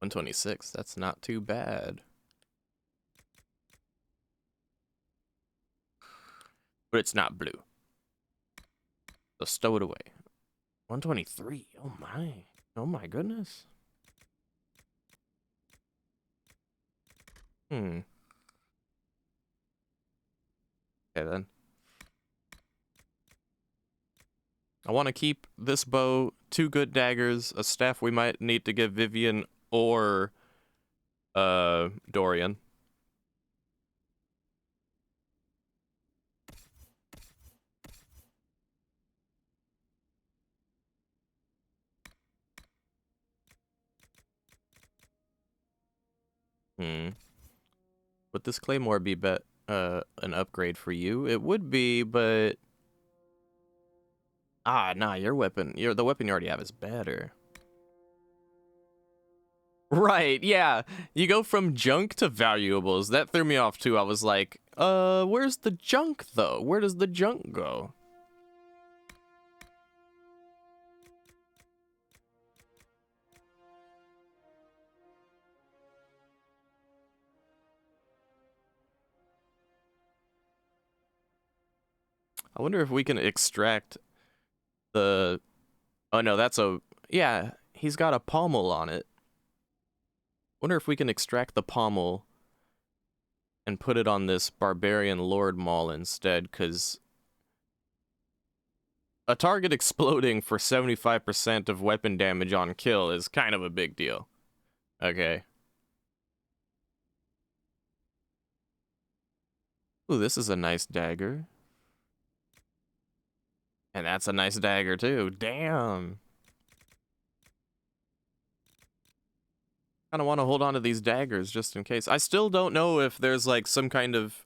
126, that's not too bad. But it's not blue. So stow it away. 123, oh my. Oh my goodness. Okay then. I want to keep this bow, 2 good daggers, a staff we might need to give Vivian or Dorian. Would this claymore be an upgrade for you? It would be, but nah, your weapon, the weapon you already have is better. Right, yeah. You go from junk to valuables. That threw me off too. I was like, where's the junk though? Where does the junk go? I wonder if we can extract the... Oh no, that's a... Yeah, he's got a pommel on it. Wonder if we can extract the pommel and put it on this Barbarian Lord Maul instead, because a target exploding for 75% of weapon damage on kill is kind of a big deal. Okay. Ooh, this is a nice dagger. And that's a nice dagger too. Damn. Kind of want to hold on to these daggers just in case. I still don't know if there's like some kind of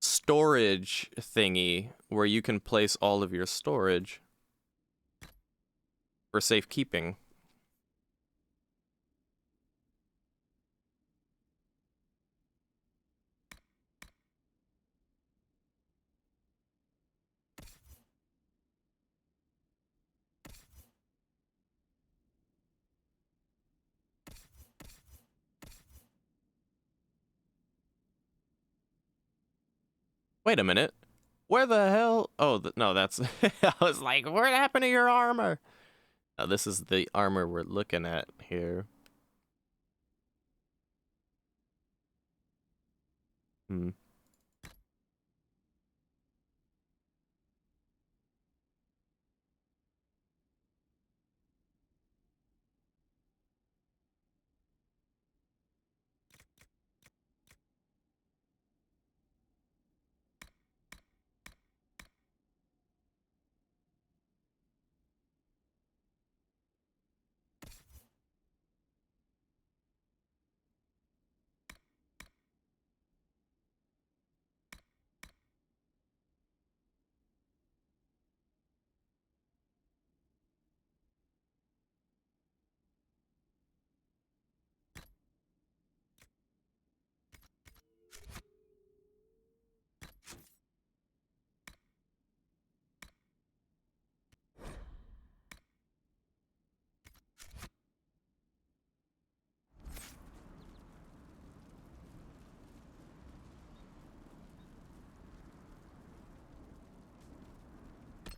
storage thingy where you can place all of your storage for safekeeping. Wait a minute. Where the hell? Oh, no, that's... I was like, what happened to your armor? Now, this is the armor we're looking at here.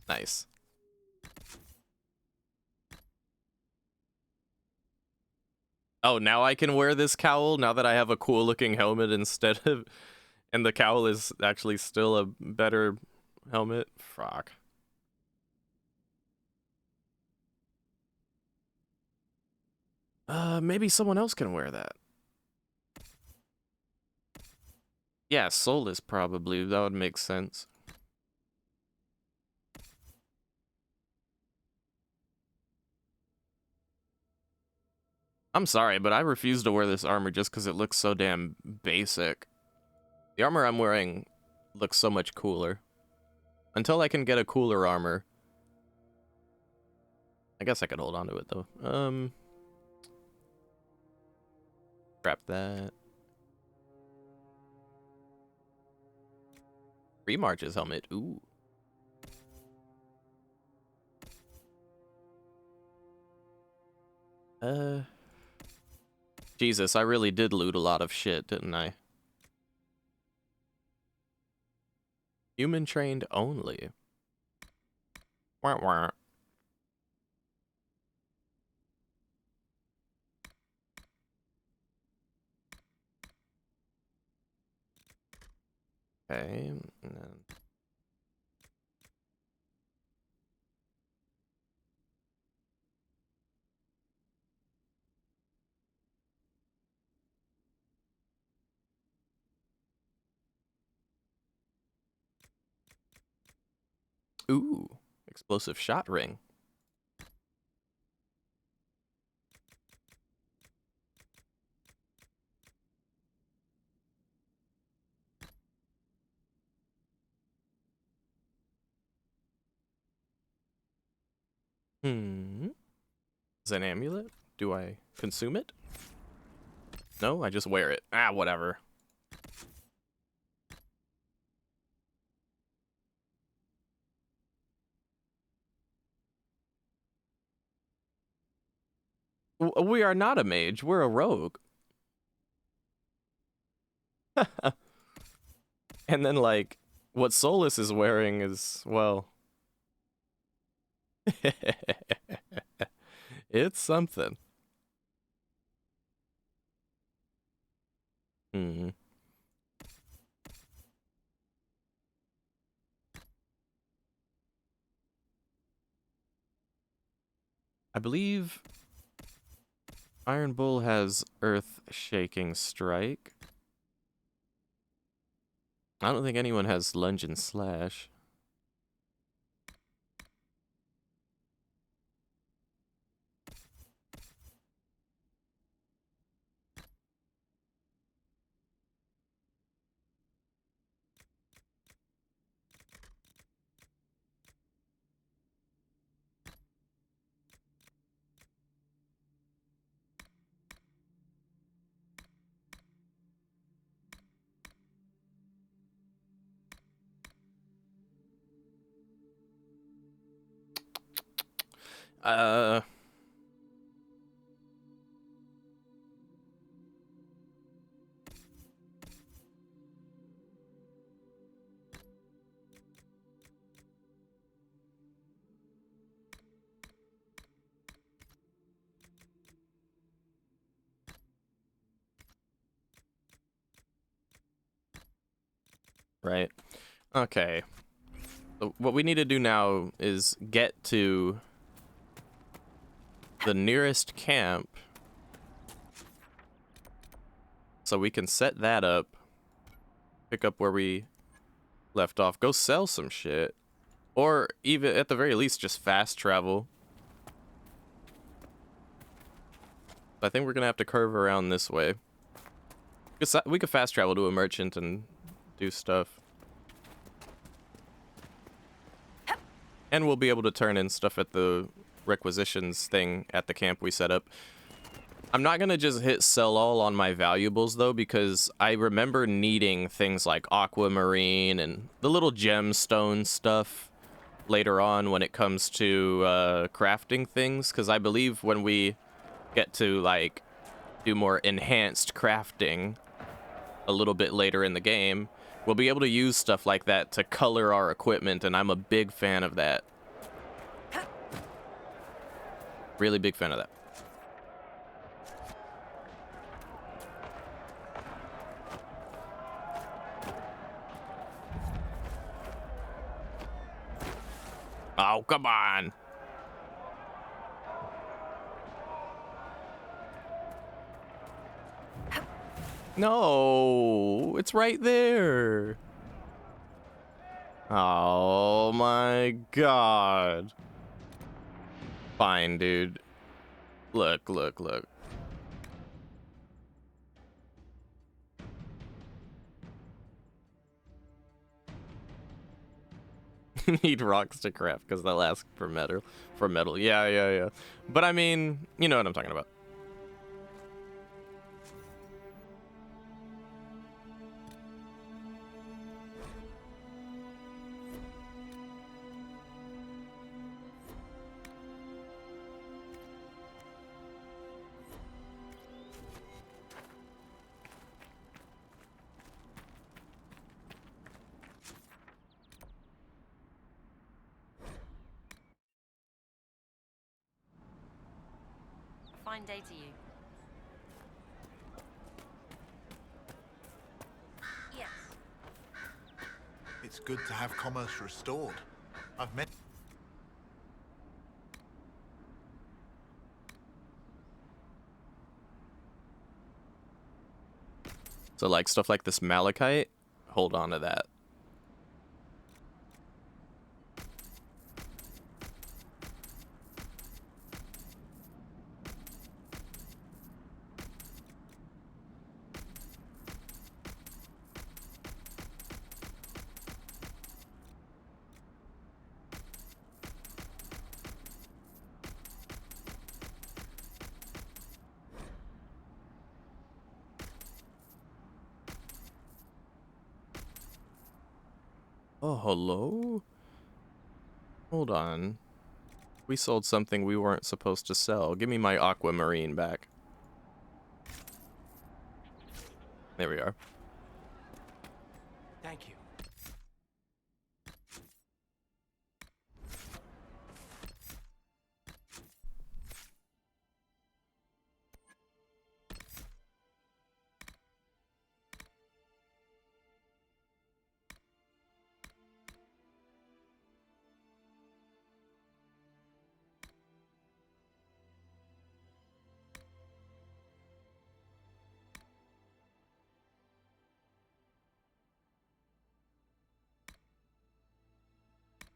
Nice. Oh, now I can wear this cowl now that I have a cool looking helmet instead of... And the cowl is actually still a better helmet? Fuck. Maybe someone else can wear that. Yeah, Soulless probably. That would make sense. I'm sorry, but I refuse to wear this armor just because it looks so damn basic. The armor I'm wearing looks so much cooler. Until I can get a cooler armor. I guess I could hold on to it, though. Scrap that. Remarch's helmet. Ooh. Jesus, I really did loot a lot of shit, didn't I? Human trained only. Wah wah. Okay. And then... Ooh, explosive shot ring. Is it an amulet? Do I consume it? No, I just wear it. Ah, whatever. We are not a mage. We're a rogue. And then, like, what Solus is wearing is, well... it's something. I believe Iron Bull has Earth-Shaking Strike. I don't think anyone has Lunge and Slash. Right. Okay. So what we need to do now is get to the nearest camp so we can set that up, pick up where we left off, go sell some shit, or even at the very least just fast travel. I think we're gonna have to curve around this way. We could fast travel to a merchant and do stuff. And we'll be able to turn in stuff at the requisitions thing at the camp we set up. I'm not gonna just hit sell all on my valuables though, because I remember needing things like aquamarine and the little gemstone stuff later on when it comes to crafting things, because I believe when we get to like do more enhanced crafting a little bit later in the game, we'll be able to use stuff like that to color our equipment, and I'm a big fan of that. Really big fan of that. Oh, come on. No, it's right there. Oh my god. Fine, dude. Look, look, look. Need rocks to craft because they'll ask for metal. Yeah, yeah, yeah. But I mean, you know what I'm talking about. fine day to you. Yes. It's good to have commerce restored. I've met... So like stuff like this malachite, hold on to that. Oh, hello? Hold on. We sold something we weren't supposed to sell. Give me my aquamarine back. There we are. Thank you.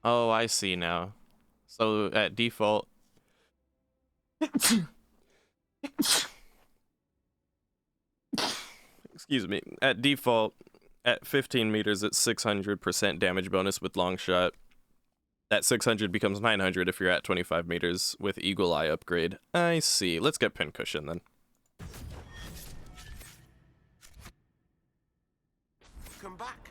Oh, I see now. So at default... Excuse me. At default, at 15 meters, it's 600% damage bonus with long shot. At 600 becomes 900 if you're at 25 meters with Eagle Eye upgrade. I see. Let's get pincushion then. Come back.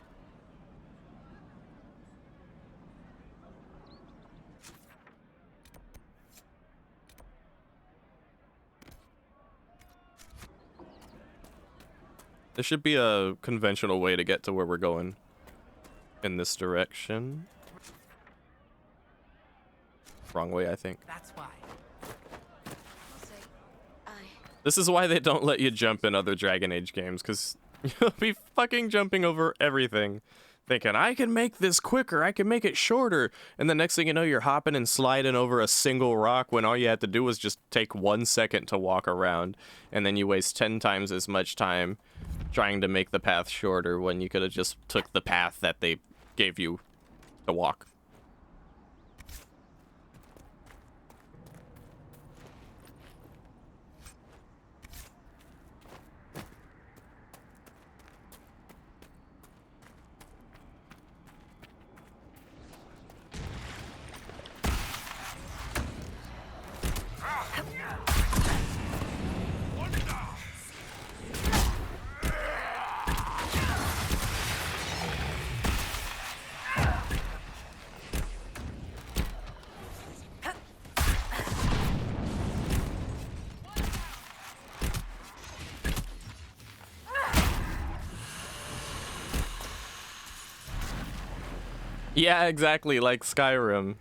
There should be a conventional way to get to where we're going in this direction. Wrong way, I think. That's why. This is why they don't let you jump in other Dragon Age games, because you'll be fucking jumping over everything, thinking, I can make this quicker, I can make it shorter, and the next thing you know, you're hopping and sliding over a single rock when all you had to do was just take 1 second to walk around, and then you waste 10 times as much time trying to make the path shorter when you could have just took the path that they gave you to walk. Yeah, exactly, like Skyrim.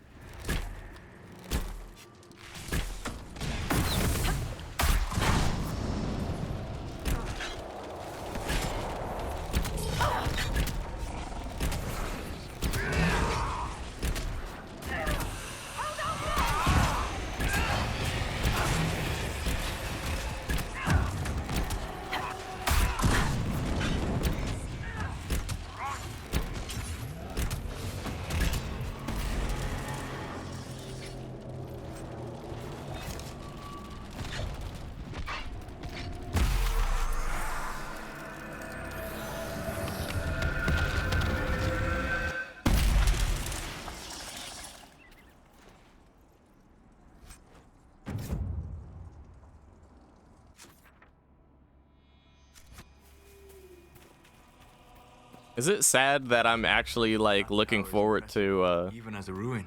Is it sad that I'm actually like looking forward to Even as a ruin,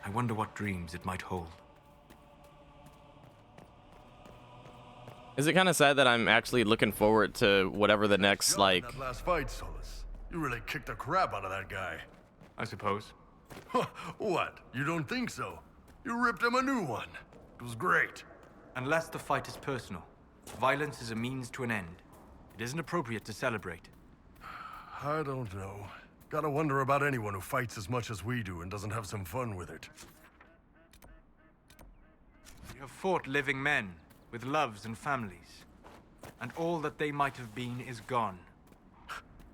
I wonder what dreams it might hold. Is it kind of sad that I'm actually looking forward to whatever the next like That last fight, Solus. You really kicked the crap out of that guy. I suppose. What? You don't think so? You ripped him a new one. It was great. Unless the fight is personal, violence is a means to an end. It isn't appropriate to celebrate. I don't know. Gotta wonder about anyone who fights as much as we do and doesn't have some fun with it. We have fought living men with loves and families. And all that they might have been is gone.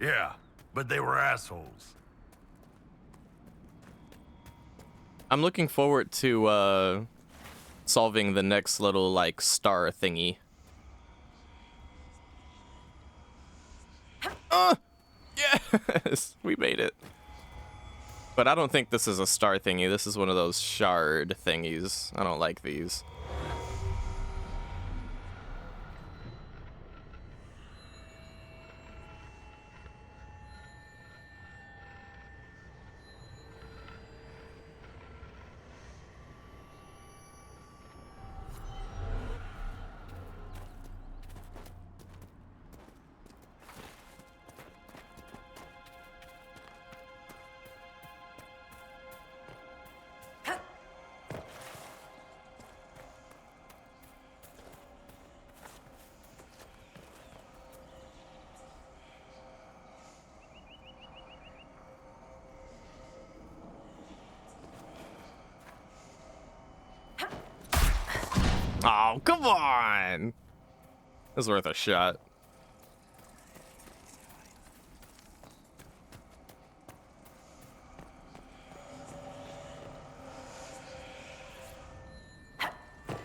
Yeah, but they were assholes. I'm looking forward to solving the next little like star thingy. Yes, we made it. But I don't think this is a star thingy. This is one of those shard thingies. I don't like these. Oh, come on! It's worth a shot.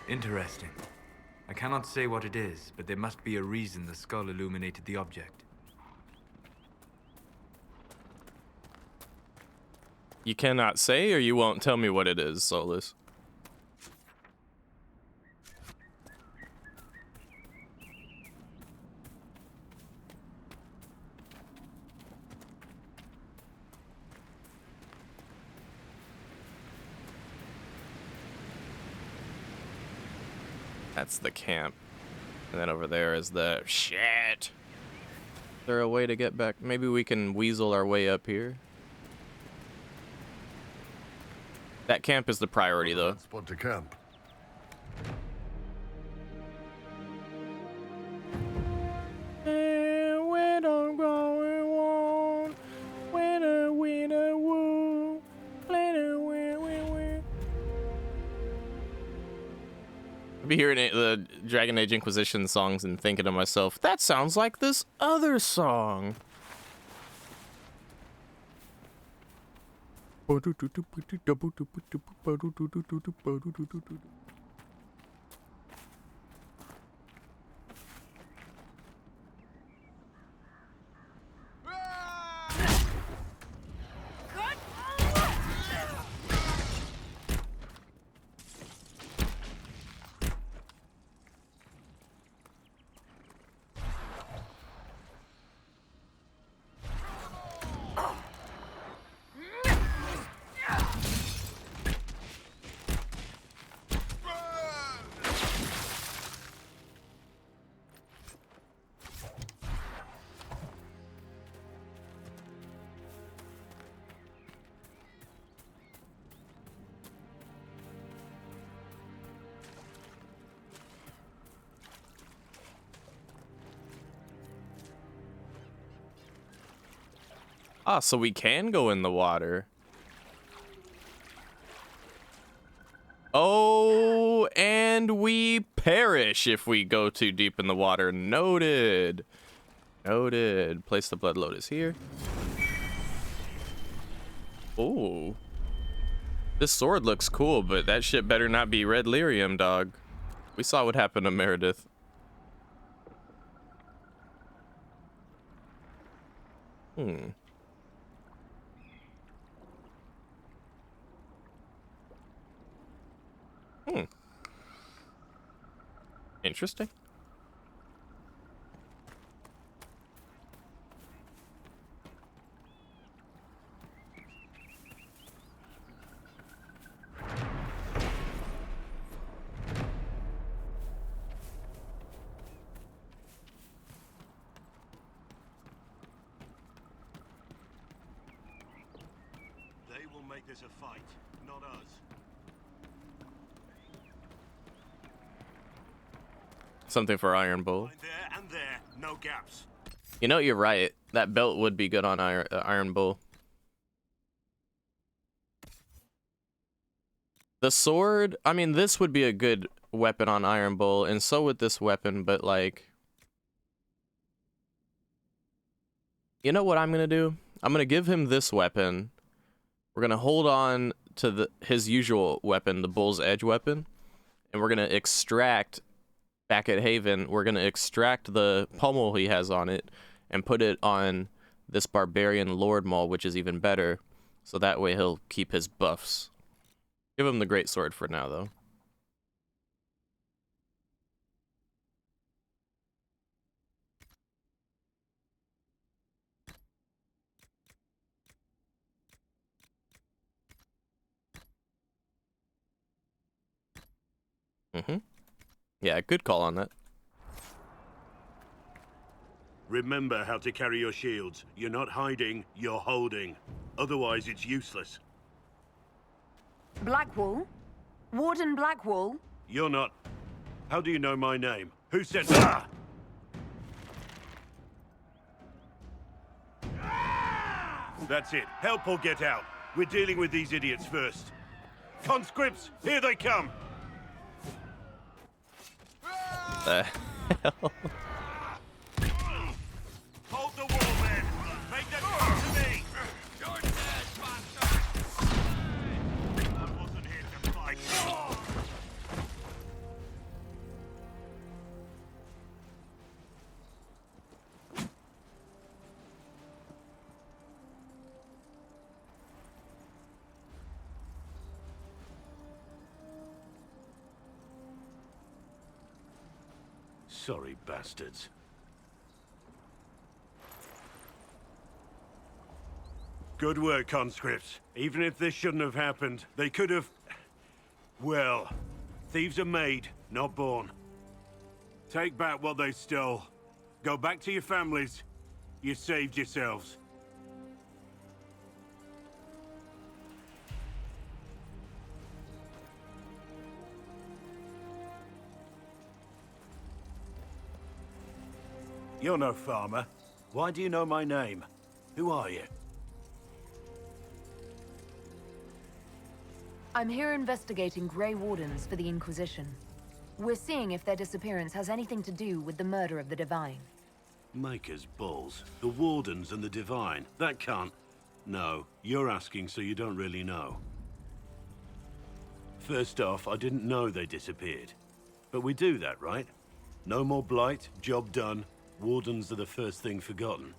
Interesting. I cannot say what it is, but there must be a reason the skull illuminated the object. You cannot say, or you won't tell me what it is, Solus. That's the camp. And then over there is the shit. Is there a way to get back? Maybe we can weasel our way up here. That camp is the priority, though. Spot to camp. Be hearing the Dragon Age Inquisition songs and thinking to myself, that sounds like this other song. Ah, so we can go in the water. Oh, and we perish if we go too deep in the water. Noted. Noted. Place the blood lotus here. Oh. This sword looks cool, but that shit better not be red lyrium, dog. We saw what happened to Meredith. Interesting. They will make this a fight, not us. Something for Iron Bull. There and there, no gaps. You know, you're right. That belt would be good on Iron Bull. The sword, I mean, this would be a good weapon on Iron Bull, and so would this weapon, but like... You know what I'm gonna do? I'm gonna give him this weapon. We're gonna hold on to his usual weapon, the Bull's Edge weapon, and we're gonna extract, back at Haven, we're gonna extract the pommel he has on it, and put it on this Barbarian Lord Maul, which is even better, so that way he'll keep his buffs. Give him the Great Sword for now, though. Yeah, good call on that. Remember how to carry your shields. You're not hiding, you're holding. Otherwise, it's useless. Blackwall? Warden Blackwall? You're not... How do you know my name? Who said... Ah! That's it. Help or get out. We're dealing with these idiots first. Conscripts, here they come! The hell? Hold the wall, men! Make them come to me! You're dead, bastard! I wasn't here to fight. Sorry, bastards. Good work, conscripts. Even if this shouldn't have happened, they could have... Well, thieves are made, not born. Take back what they stole. Go back to your families. You saved yourselves. You're no farmer. Why do you know my name? Who are you? I'm here investigating Grey Wardens for the Inquisition. We're seeing if their disappearance has anything to do with the murder of the Divine. Maker's balls. The Wardens and the Divine. That can't... No, you're asking so you don't really know. First off, I didn't know they disappeared. But we do that, right? No more blight, job done. Wardens are the first thing forgotten.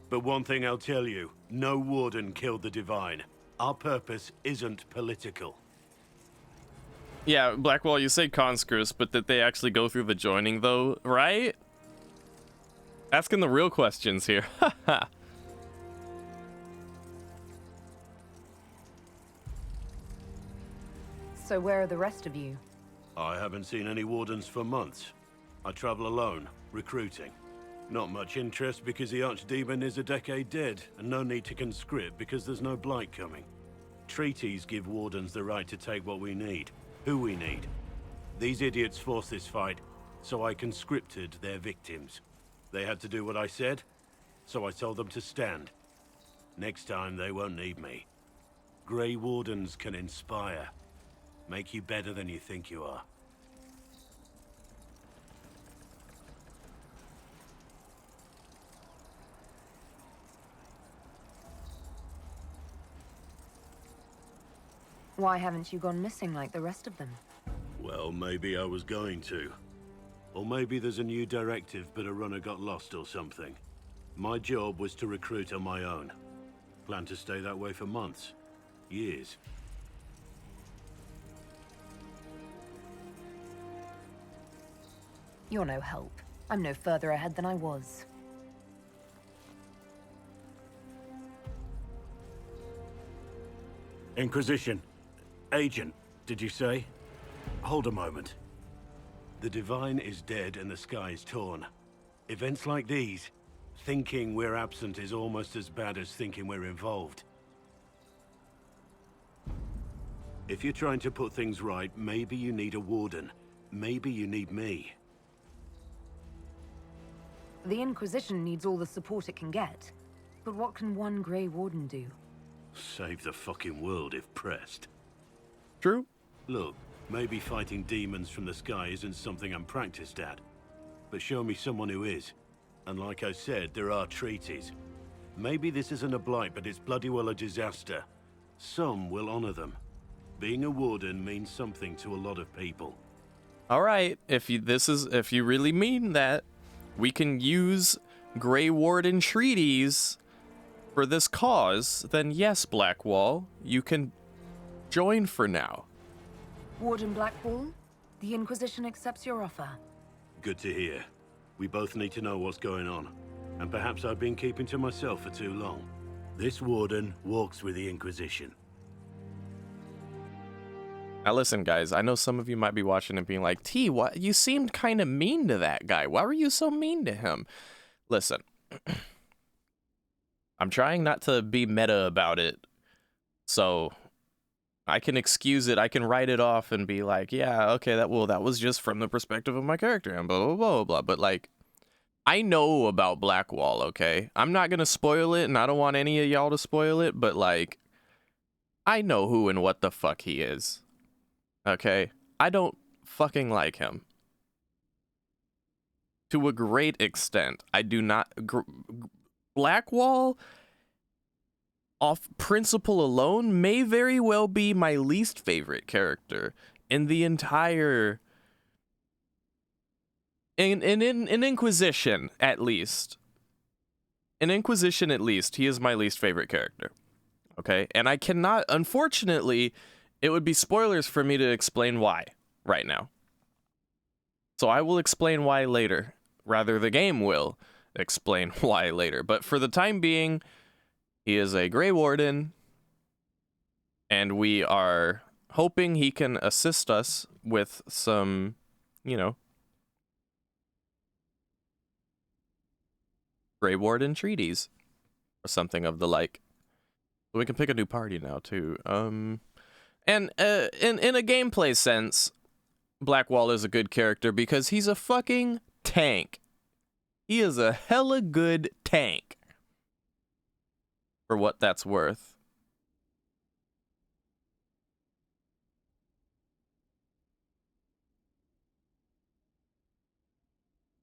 But one thing I'll tell you, no Warden killed the Divine. Our purpose isn't political. Yeah, Blackwall, you say conscripts, but did they actually go through the joining, though, right? Asking the real questions here. So where are the rest of you? I haven't seen any Wardens for months. I travel alone, recruiting. Not much interest because the Archdemon is a decade dead, and no need to conscript because there's no blight coming. Treaties give Wardens the right to take what we need, who we need. These idiots forced this fight, so I conscripted their victims. They had to do what I said, so I told them to stand. Next time they won't need me. Grey Wardens can inspire, make you better than you think you are. Why haven't you gone missing like the rest of them? Well, maybe I was going to. Or maybe there's a new directive, but a runner got lost or something. My job was to recruit on my own. Plan to stay that way for months. Years. You're no help. I'm no further ahead than I was. Inquisition. Agent, did you say? Hold a moment. The Divine is dead and the sky is torn. Events like these, thinking we're absent is almost as bad as thinking we're involved. If you're trying to put things right, maybe you need a Warden. Maybe you need me. The Inquisition needs all the support it can get. But what can one Grey Warden do? Save the fucking world if pressed. True. Look, maybe fighting demons from the sky isn't something I'm practiced at. But show me someone who is. And like I said, there are treaties. Maybe this isn't a blight, but it's bloody well a disaster. Some will honor them. Being a warden means something to a lot of people. All right, if you really mean that, we can use Grey Warden treaties for this cause, then yes, Blackwall, you can join for now. Warden Blackwall, the Inquisition accepts your offer. Good to hear. We both need to know what's going on. And perhaps I've been keeping to myself for too long. This warden walks with the Inquisition. Now listen, guys, I know some of you might be watching and being like, T, what? You seemed kind of mean to that guy. Why were you so mean to him? Listen, I'm trying not to be meta about it, so I can excuse it. I can write it off and be like, yeah, okay, that was just from the perspective of my character and blah, blah, blah, blah. But like, I know about Blackwall, okay? I'm not going to spoil it, and I don't want any of y'all to spoil it, but like, I know who and what the fuck he is. Okay? I don't fucking like him. To a great extent. I do not... Blackwall, off principle alone, may very well be my least favorite character in the entire... In Inquisition, at least. In Inquisition, at least, he is my least favorite character. Okay? And I cannot... Unfortunately... It would be spoilers for me to explain why right now. So I will explain why later. Rather, the game will explain why later. But for the time being, he is a Grey Warden, and we are hoping he can assist us with some, you know, Grey Warden treaties or something of the like. So we can pick a new party now, too. And in a gameplay sense, Blackwall is a good character because he's a fucking tank. He is a hella good tank. For what that's worth.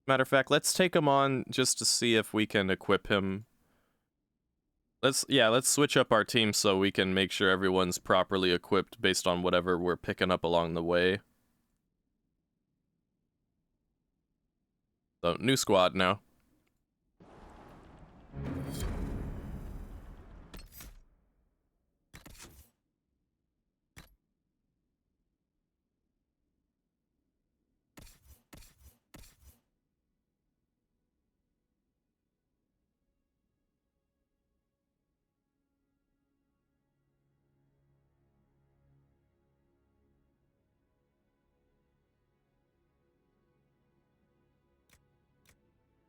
Matter of fact, let's take him on just to see if we can equip him. Let's switch up our team so we can make sure everyone's properly equipped based on whatever we're picking up along the way. So, new squad now.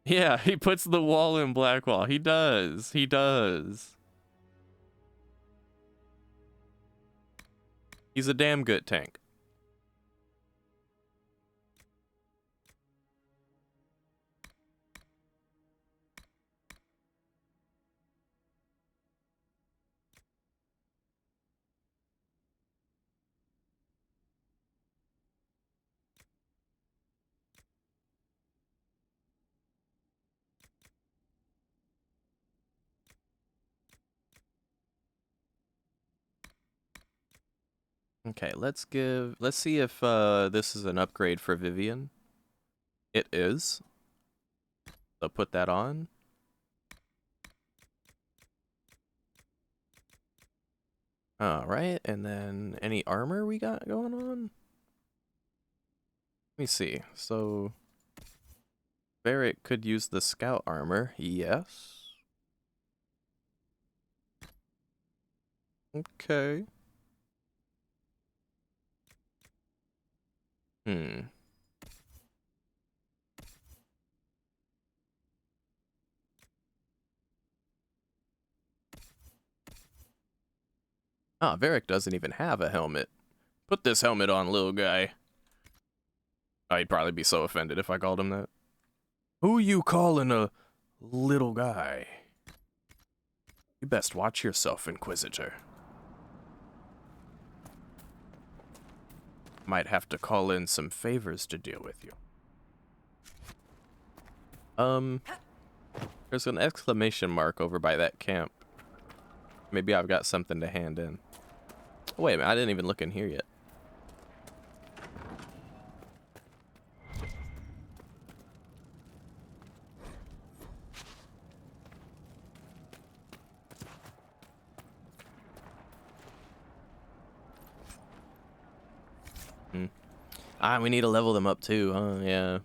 Yeah, he puts the wall in Blackwall. He does. He does. He's a damn good tank. Okay, let's see if this is an upgrade for Vivian. It is. So put that on. Alright, and then any armor we got going on? Let me see. So Barrett could use the scout armor, yes. Okay. Ah, Varric doesn't even have a helmet. Put this helmet on, little guy. Oh, he'd probably be so offended if I called him that. Who you calling a little guy? You best watch yourself, Inquisitor. Might have to call in some favors to deal with you. There's an exclamation mark over by that camp. Maybe I've got something to hand in. Oh, wait a minute, I didn't even look in here yet. Ah, we need to level them up too, huh? Yeah.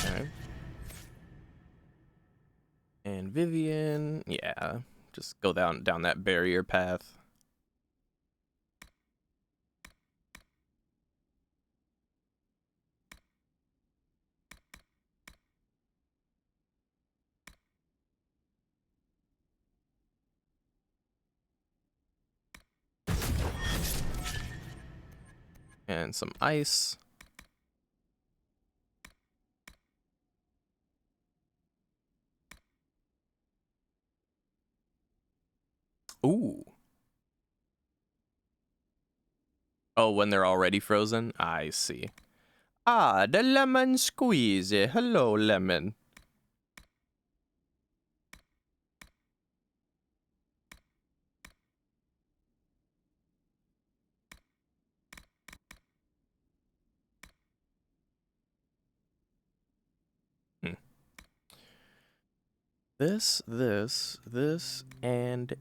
Okay. And Vivian, yeah, just go down that barrier path. And some ice. Ooh. Oh, when they're already frozen? I see. Ah, the lemon squeezy. Hello, lemon. This, and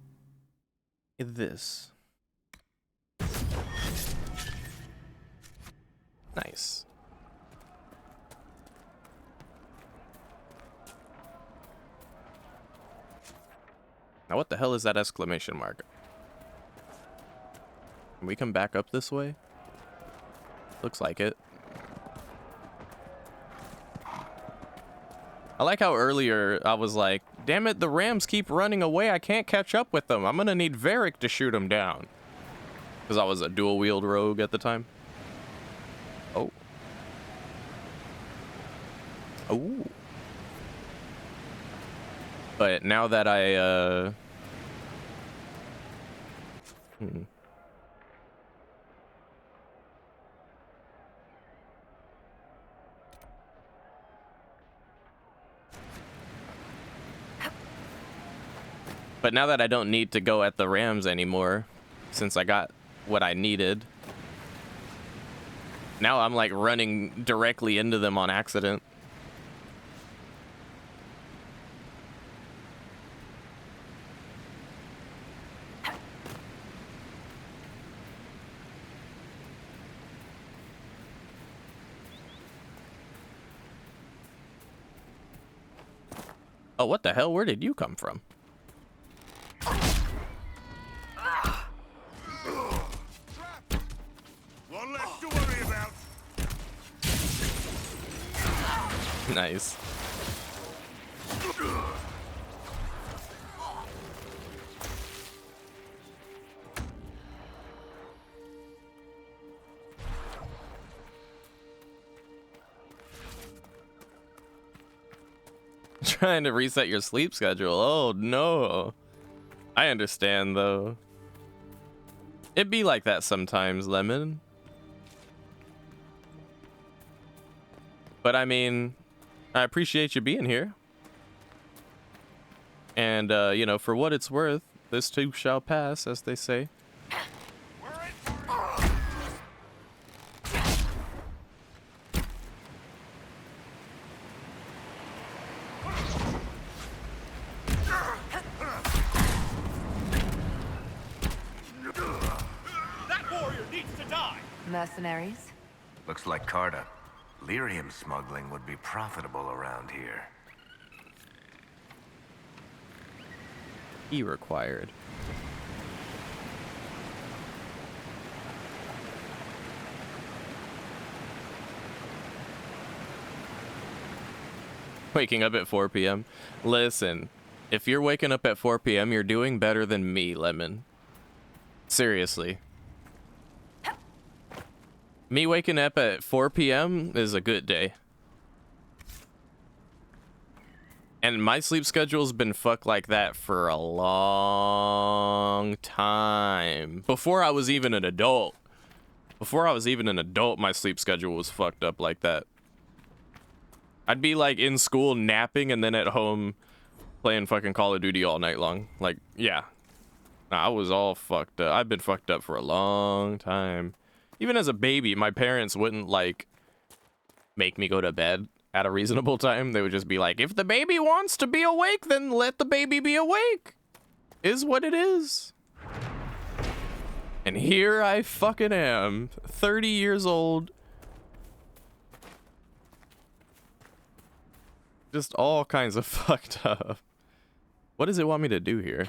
this. Nice. Now what the hell is that exclamation mark? Can we come back up this way? Looks like it. I like how earlier I was like, damn it, the Rams keep running away. I can't catch up with them. I'm gonna need Varric to shoot them down. Because I was a dual wield rogue at the time. Oh. Oh. But now that I, But now that I don't need to go at the Rams anymore, since I got what I needed, now I'm like running directly into them on accident. Oh, what the hell? Where did you come from? One less to worry about. Nice. Trying to reset your sleep schedule. Oh no. I understand though. It be like that sometimes, Lemon. But I mean, I appreciate you being here. And, you know, for what it's worth, this too shall pass, as they say. Mercenaries? Looks like Carta. Lyrium smuggling would be profitable around here. E required. Waking up at 4 p.m. Listen, if you're waking up at 4 p.m., you're doing better than me, Lemon. Seriously. Me waking up at 4 p.m. is a good day. And my sleep schedule's been fucked like that for a long time. Before I was even an adult. My sleep schedule was fucked up like that. I'd be like in school napping and then at home playing fucking Call of Duty all night long. Like, yeah. Nah, I was all fucked up. I've been fucked up for a long time. Even as a baby, my parents wouldn't, like, make me go to bed at a reasonable time. They would just be like, if the baby wants to be awake, then let the baby be awake. Is what it is. And here I fucking am, 30 years old. Just all kinds of fucked up. What does it want me to do here?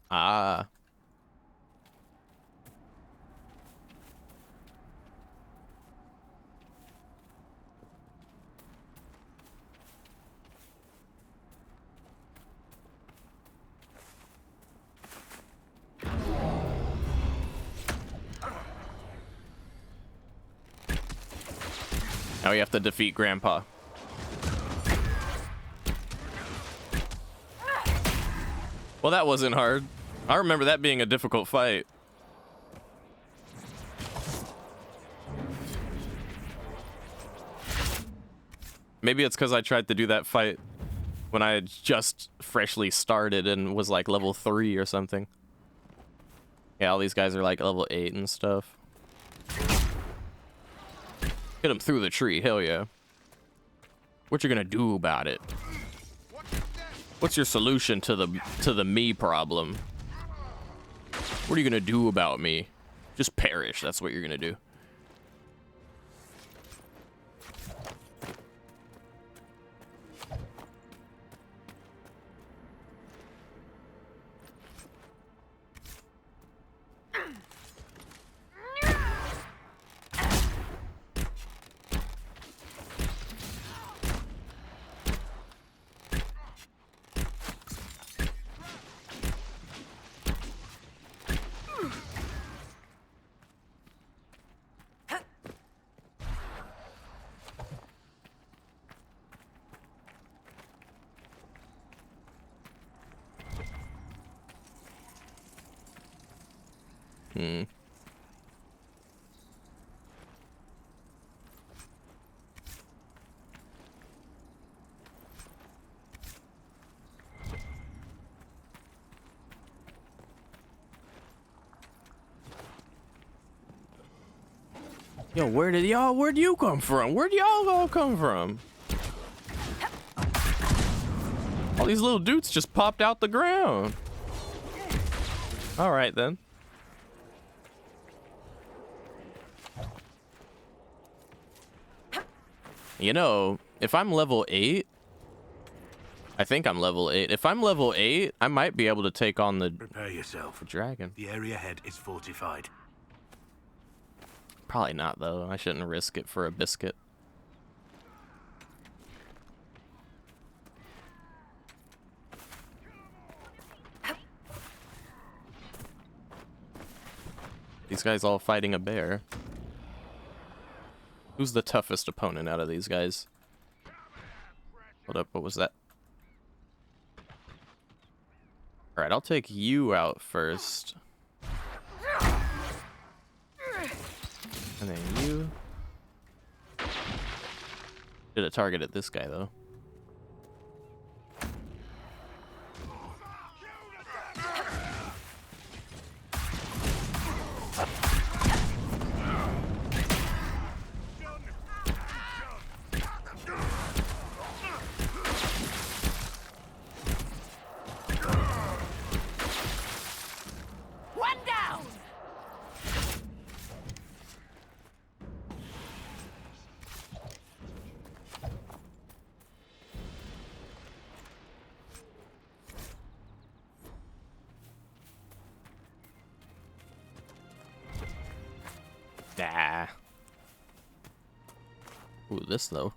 Ah. Now we have to defeat Grandpa. Well, that wasn't hard. I remember that being a difficult fight. Maybe it's because I tried to do that fight when I had just freshly started and was like level 3 or something. Yeah, all these guys are like level 8 and stuff. Hit him through the tree, hell yeah. What you gonna do about it? What's your solution to the me problem? What are you gonna do about me? Just perish, that's what you're gonna do. Yo, where'd you come from? Where'd y'all all come from? All these little dudes just popped out the ground. All right, then. You know, if I'm level 8, I think I'm level 8. If I'm level 8, I might be able to take on the Prepare yourself. dragon. The area ahead is fortified. Probably not, though. I shouldn't risk it for a biscuit. These guys all fighting a bear. Who's the toughest opponent out of these guys? Hold up, what was that? Alright, I'll take you out first. And then you. Should have targeted this guy, though. One down! Nah. Ooh, this though.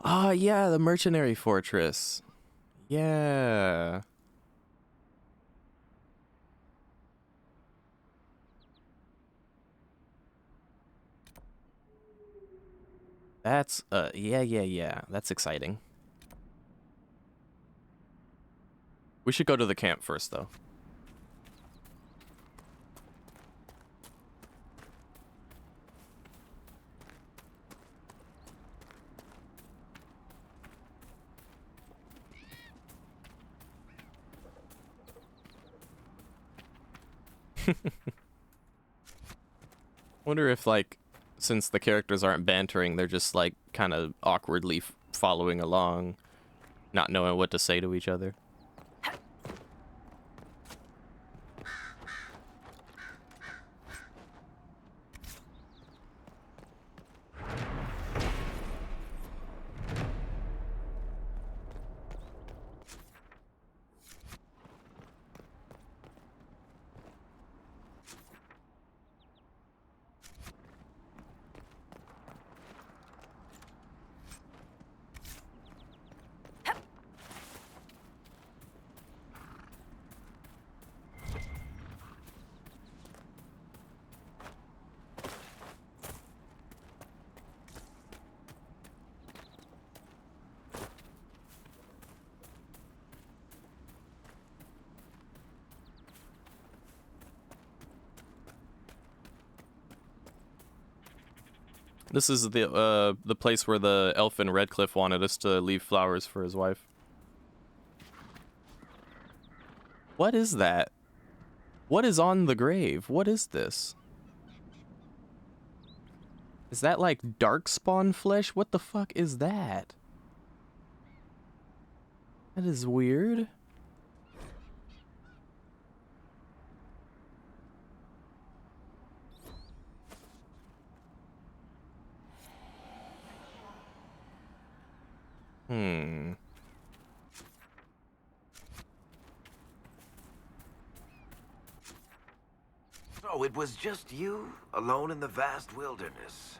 Ah, yeah, the mercenary fortress. Yeah. That's, yeah. That's exciting. We should go to the camp first, though. Wonder if, like, since the characters aren't bantering, they're just, like, kind of awkwardly following along, not knowing what to say to each other. This is the place where the elf in Redcliffe wanted us to leave flowers for his wife. What is that? What is on the grave? What is this? Is that like darkspawn flesh? What the fuck is that? That is weird. So it was just you, alone in the vast wilderness?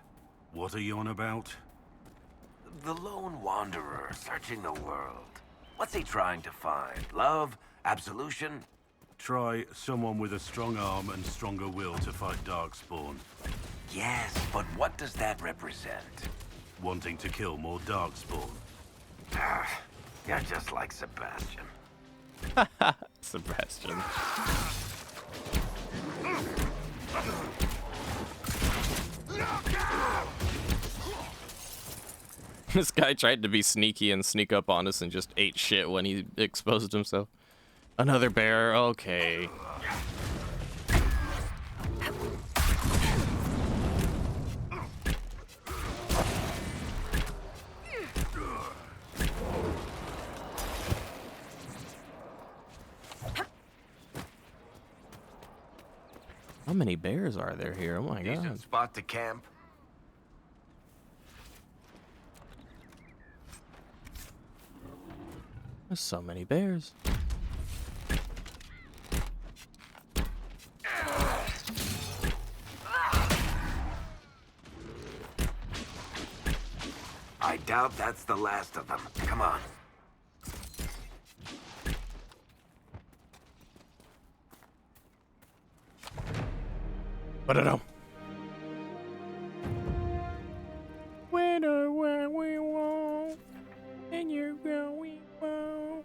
What are you on about? The lone wanderer searching the world. What's he trying to find? Love? Absolution? Try someone with a strong arm and stronger will to fight Darkspawn. Yes, but what does that represent? Wanting to kill more Darkspawn. Ah, you're just like Sebastian. Sebastian. This guy tried to be sneaky and sneak up on us and just ate shit when he exposed himself. Another bear, okay. How many bears are there here? Oh my god. Decent spot to camp. There's so many bears. I doubt that's the last of them. Come on. But I don't. Where we want, and you go we want.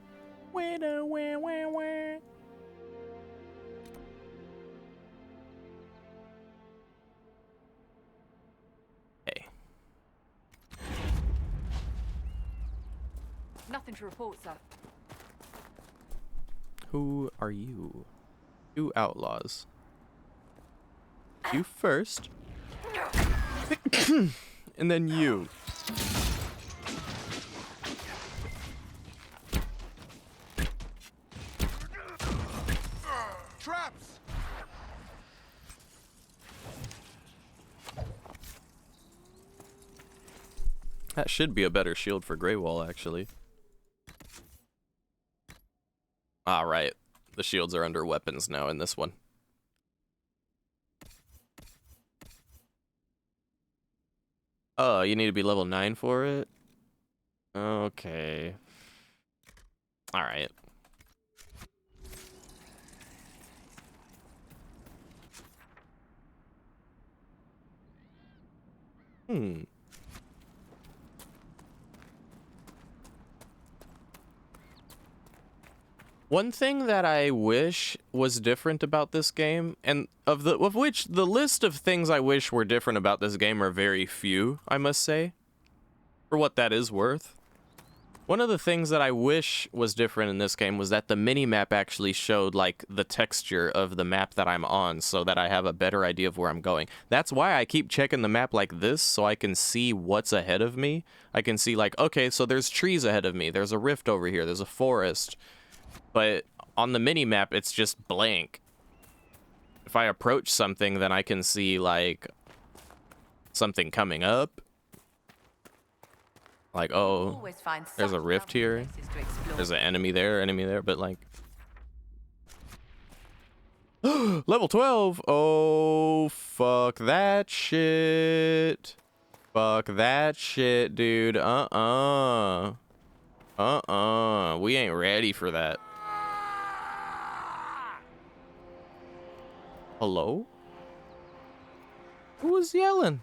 Where. Hey. Nothing to report, sir. Who are you? Two outlaws. You first. And then you. Traps! That should be a better shield for Grey Wall, actually. Ah, right. The shields are under weapons now in this one. Oh, you need to be level 9 for it? Okay. Alright. One thing that I wish was different about this game, and of which the list of things I wish were different about this game are very few, I must say, for what that is worth. One of the things that I wish was different in this game was that the mini-map actually showed, like, the texture of the map that I'm on so that I have a better idea of where I'm going. That's why I keep checking the map like this, so I can see what's ahead of me. I can see, like, okay, so there's trees ahead of me, there's a rift over here, there's a forest. But on the mini-map, it's just blank. If I approach something, then I can see, like, something coming up. Like, oh, there's a rift here. There's an enemy there, but, like... Level 12! Oh, fuck that shit. Fuck that shit, dude. We ain't ready for that. Hello? Who was yelling?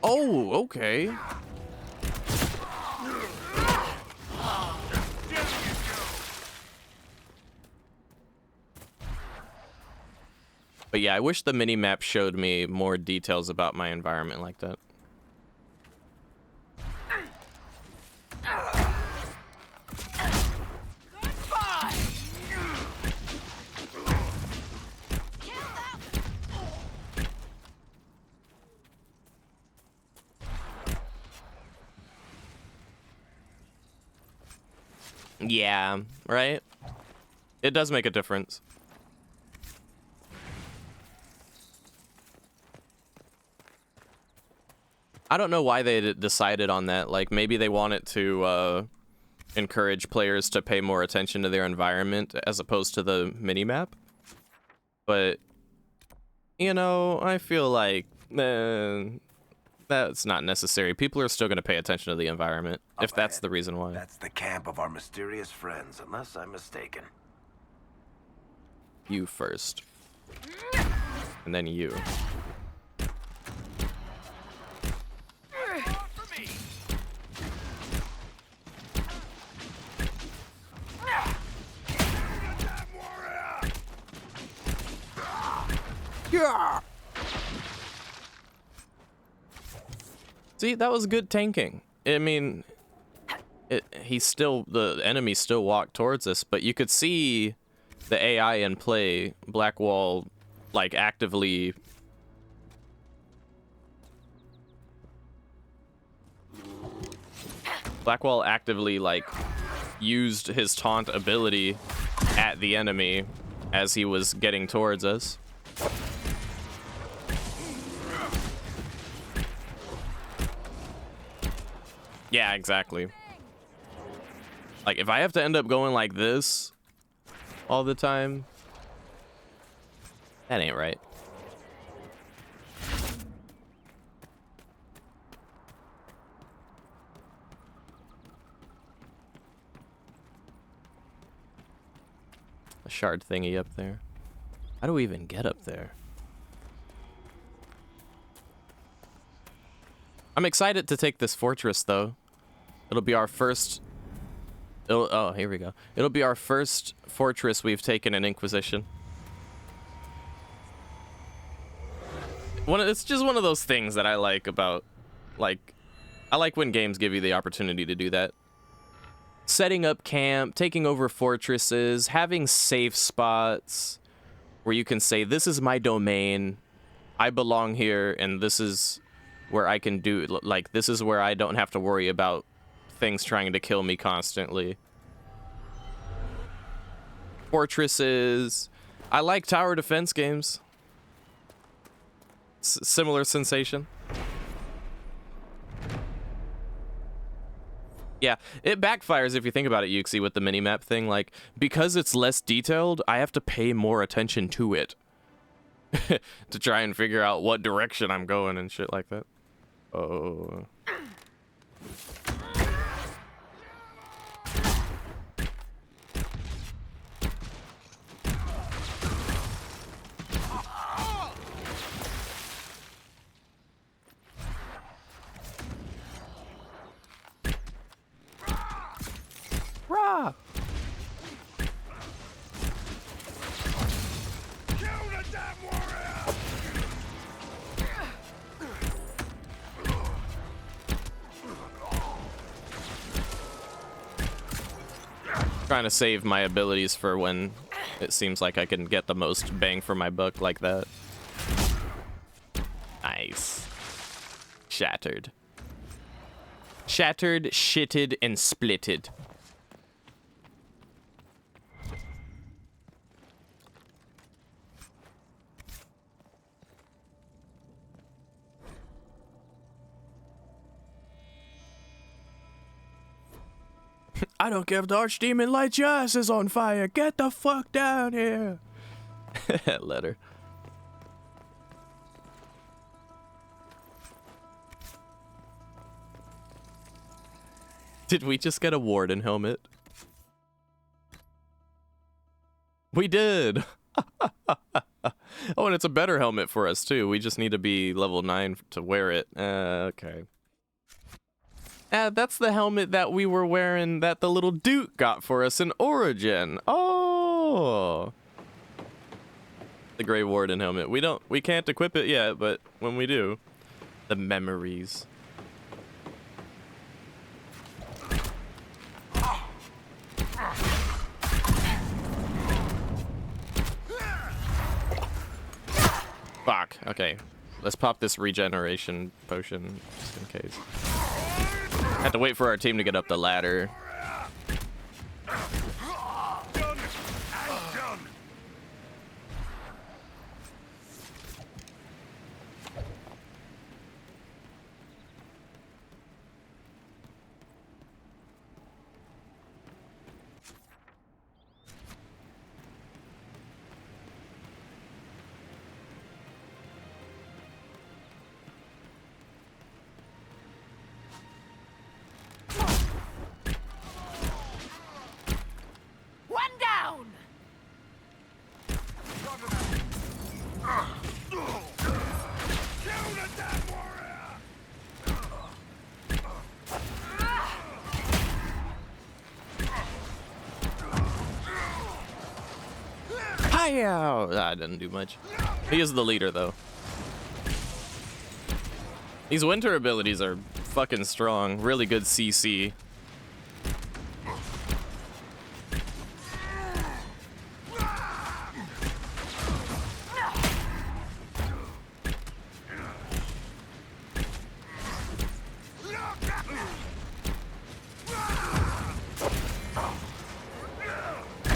Oh, okay. But yeah, I wish the mini-map showed me more details about my environment like that. Yeah, right? It does make a difference. I don't know why they decided on that. Like, maybe they wanted to encourage players to pay more attention to their environment as opposed to the minimap. But, you know, I feel like that's not necessary. People are still going to pay attention to the environment, if that's the reason why. That's the camp of our mysterious friends, unless I'm mistaken. You first. And then you. Yeah. See, that was good tanking. I mean, the enemy still walked towards us, but you could see the AI in play, Blackwall, like, actively... Blackwall actively, like, used his taunt ability at the enemy as he was getting towards us. Yeah, exactly. Like, if I have to end up going like this all the time, that ain't right. a shard thingy up there. How do we even get up there? I'm excited to take this fortress, though. It'll be our first... oh, here we go. It'll be our first fortress we've taken in Inquisition. It's just one of those things that I like about... Like, I like when games give you the opportunity to do that. Setting up camp, taking over fortresses, having safe spots where you can say, this is my domain, I belong here, and this is where I can do, like, this is where I don't have to worry about things trying to kill me constantly. Fortresses. I like tower defense games. Similar sensation. Yeah, it backfires if you think about it, Yuxi, with the minimap thing. Like, because it's less detailed, I have to pay more attention to it. To try and figure out what direction I'm going and shit like that. Oh. Rah! Trying to save my abilities for when it seems like I can get the most bang for my buck like that. Nice. Shattered. Shattered, shitted, and splitted. I don't care if the Archdemon lights your asses on fire. Get the fuck down here. Letter. Did we just get a warden helmet? We did. Oh, and it's a better helmet for us too. We just need to be level 9 to wear it. Okay. That's the helmet that we were wearing that the little Duke got for us in Origin. Oh. The Grey Warden helmet. We can't equip it yet, but when we do, the memories. Fuck. Okay. Let's pop this regeneration potion just in case. Have to wait for our team to get up the ladder. I didn't do much. He is the leader, though. These winter abilities are fucking strong. Really good CC.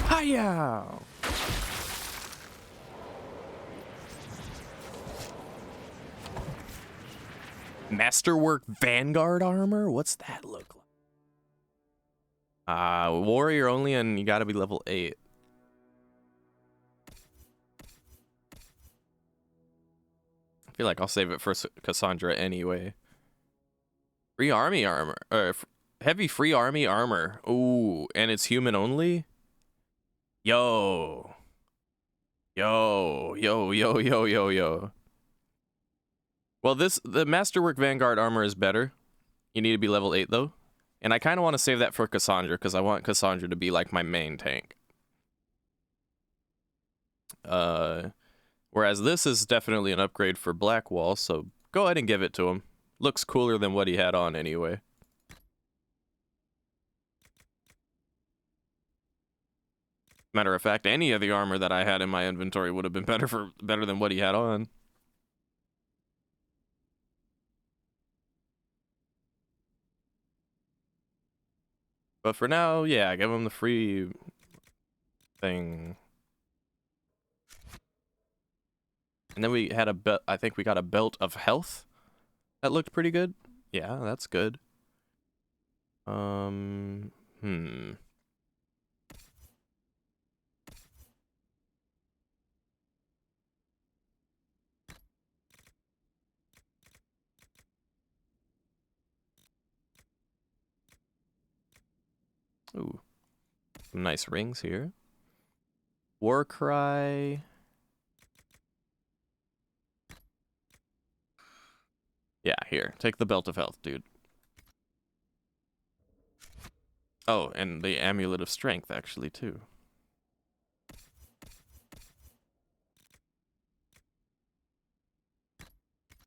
Hiya! Masterwork Vanguard armor? What's that look like? Warrior only, and you gotta be level 8. I feel like I'll save it for Cassandra anyway. Free army armor. Heavy free army armor. Ooh, and it's human only? Yo. Yo, yo, yo, yo, yo, yo. Well, the Masterwork Vanguard armor is better. You need to be level 8, though. And I kind of want to save that for Cassandra, because I want Cassandra to be, like, my main tank. Whereas this is definitely an upgrade for Blackwall, so go ahead and give it to him. Looks cooler than what he had on anyway. Matter of fact, any of the armor that I had in my inventory would have been better than what he had on. But for now, yeah, give him the free thing. And then we had a belt. I think we got a belt of health that looked pretty good. Yeah, that's good. Ooh, some nice rings here. War cry. Yeah, here, take the belt of health, dude. Oh, and the amulet of strength, actually, too.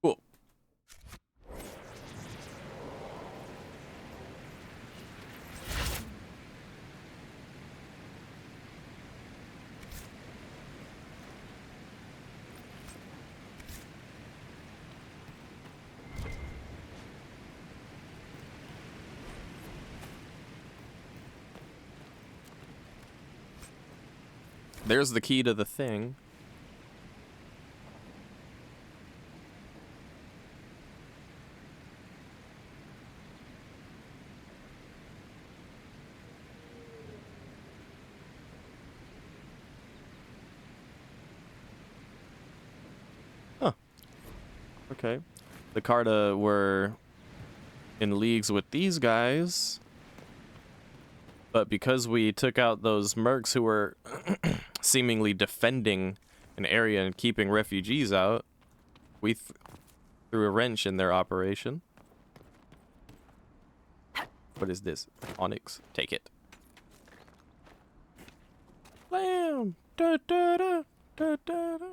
Cool. There's the key to the thing. Huh. Okay. The Carta were in leagues with these guys. But because we took out those mercs who were seemingly defending an area and keeping refugees out, we threw a wrench in their operation. What is this? Onyx. Take it. Blam! Da, da, da, da, da, da.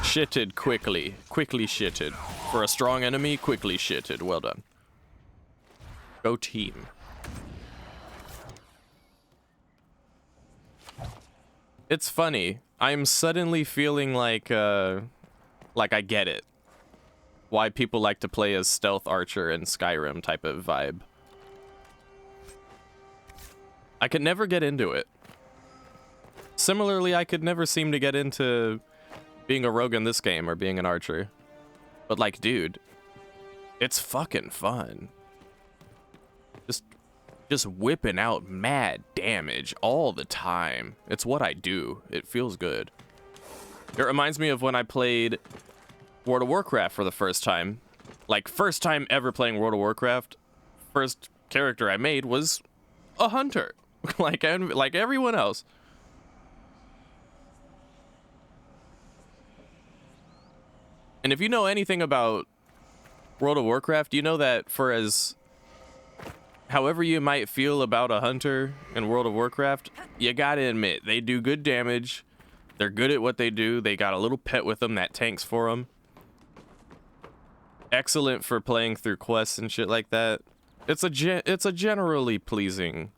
Shitted quickly. Quickly shitted. For a strong enemy, quickly shitted. Well done. Go team. It's funny. I'm suddenly feeling like I get it. Why people like to play as stealth archer in Skyrim type of vibe. I could never get into it. Similarly, I could never seem to get into being a rogue in this game or being an archer. But like, dude, it's fucking fun. Just whipping out mad damage all the time. It's what I do. It feels good. It reminds me of when I played World of Warcraft for the first time. Like, first time ever playing World of Warcraft, first character I made was a hunter. like everyone else. And if you know anything about World of Warcraft, you know that for as however you might feel about a hunter in World of Warcraft, you gotta admit, they do good damage. They're good at what they do. They got a little pet with them that tanks for them. Excellent for playing through quests and shit like that. It's a generally pleasing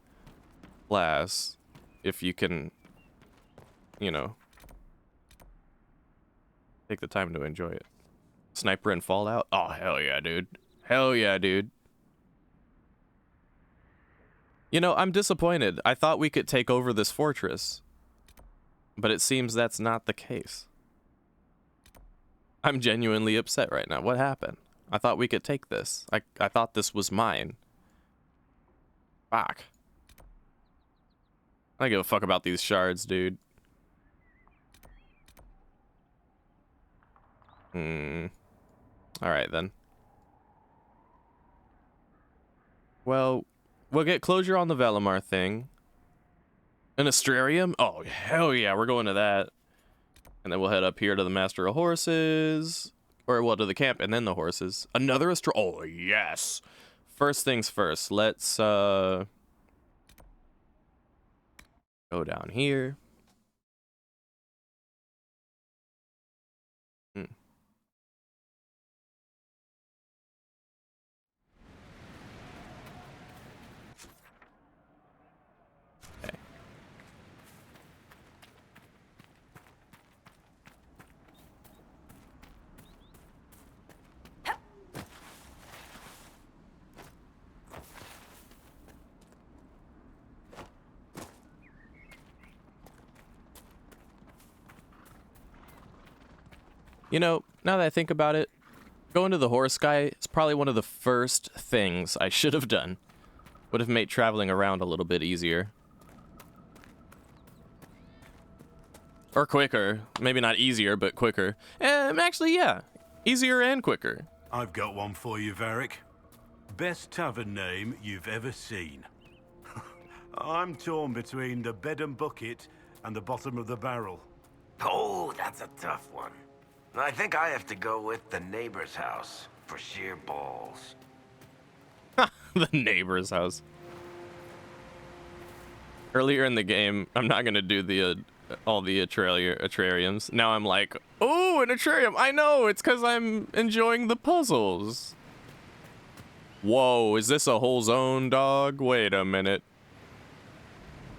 class if you can, you know, take the time to enjoy it. Sniper in Fallout? Oh, hell yeah, dude. Hell yeah, dude. You know, I'm disappointed. I thought we could take over this fortress. But it seems that's not the case. I'm genuinely upset right now. What happened? I thought we could take this. I thought this was mine. Fuck. I don't give a fuck about these shards, dude. Alright then. Well, we'll get closure on the Valimar thing. An Astrarium? Oh, hell yeah, we're going to that. And then we'll head up here to the Master of Horses. Or, well, to the camp and then the horses. Another Oh, yes! First things first, let's, go down here. Okay. You know, now that I think about it, going to the horse guy is probably one of the first things I should have done. Would have made traveling around a little bit easier. Or quicker. Maybe not easier, but quicker. Actually, yeah. Easier and quicker. I've got one for you, Varric. Best tavern name you've ever seen. I'm torn between the bed and bucket and the bottom of the barrel. Oh, that's a tough one. I think I have to go with the neighbor's house for sheer balls. The neighbor's house. Earlier in the game, I'm not gonna do the all the atrariums. Now I'm like, oh, an atrarium. I know, it's because I'm enjoying the puzzles. Whoa, is this a whole zone, dog? Wait a minute.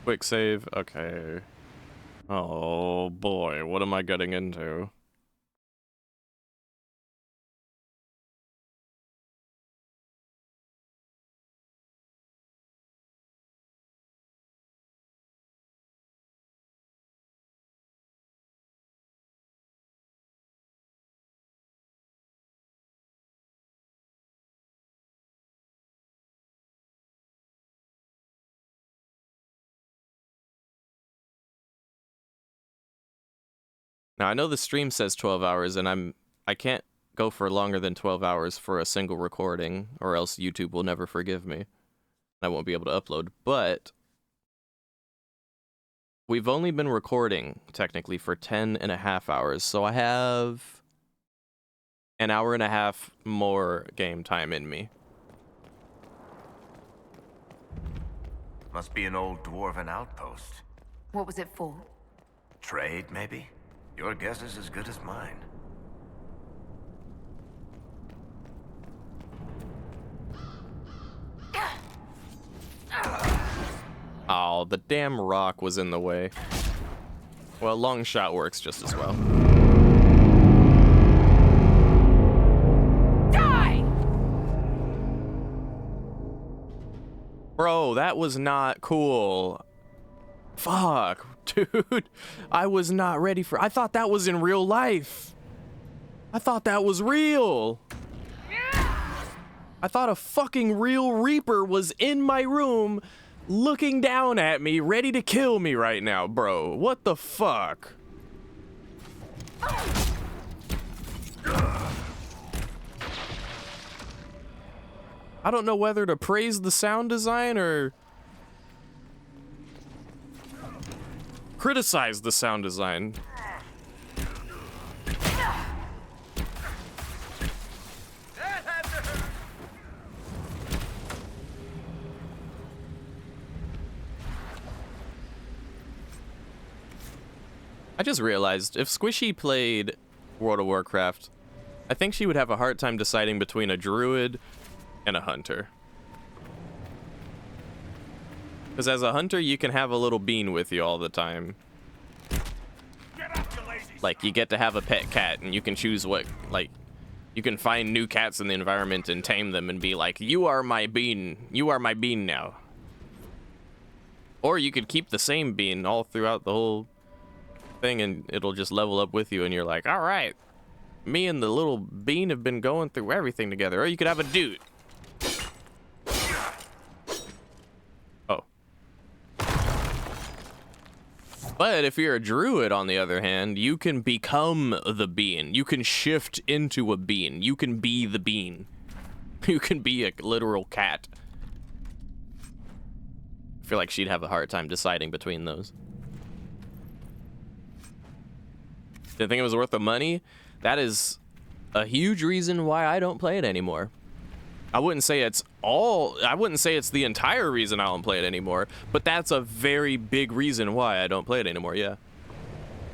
Quick save. Okay. Oh boy, what am I getting into? Now, I know the stream says 12 hours, and I can't go for longer than 12 hours for a single recording, or else YouTube will never forgive me. I won't be able to upload, but we've only been recording, technically, for 10.5 hours, so I have an hour and a half more game time in me. Must be an old dwarven outpost. What was it for? Trade, maybe? Your guess is as good as mine. Oh, the damn rock was in the way. Well, long shot works just as well. Die! Bro, that was not cool. Fuck, dude. I was not ready for... I thought that was in real life. I thought that was real. I thought a fucking real Reaper was in my room looking down at me, ready to kill me right now, bro. What the fuck? I don't know whether to praise the sound design or criticize the sound design. I just realized, if Squishy played World of Warcraft, I think she would have a hard time deciding between a druid and a hunter. Because as a hunter, you can have a little bean with you all the time. Like, you get to have a pet cat, and you can choose what, like, you can find new cats in the environment and tame them and be like, you are my bean. You are my bean now. Or you could keep the same bean all throughout the whole thing, and it'll just level up with you, and you're like, all right, me and the little bean have been going through everything together. Or you could have a dude. Oh. But if you're a druid, on the other hand, you can become the bean. You can shift into a bean. You can be the bean. You can be a literal cat. feel like she'd have a hard time deciding between those. Didn't think it was worth the money. That is a huge reason why I don't play it anymore. I wouldn't say it's the entire reason I don't play it anymore, but that's a very big reason why I don't play it anymore, yeah.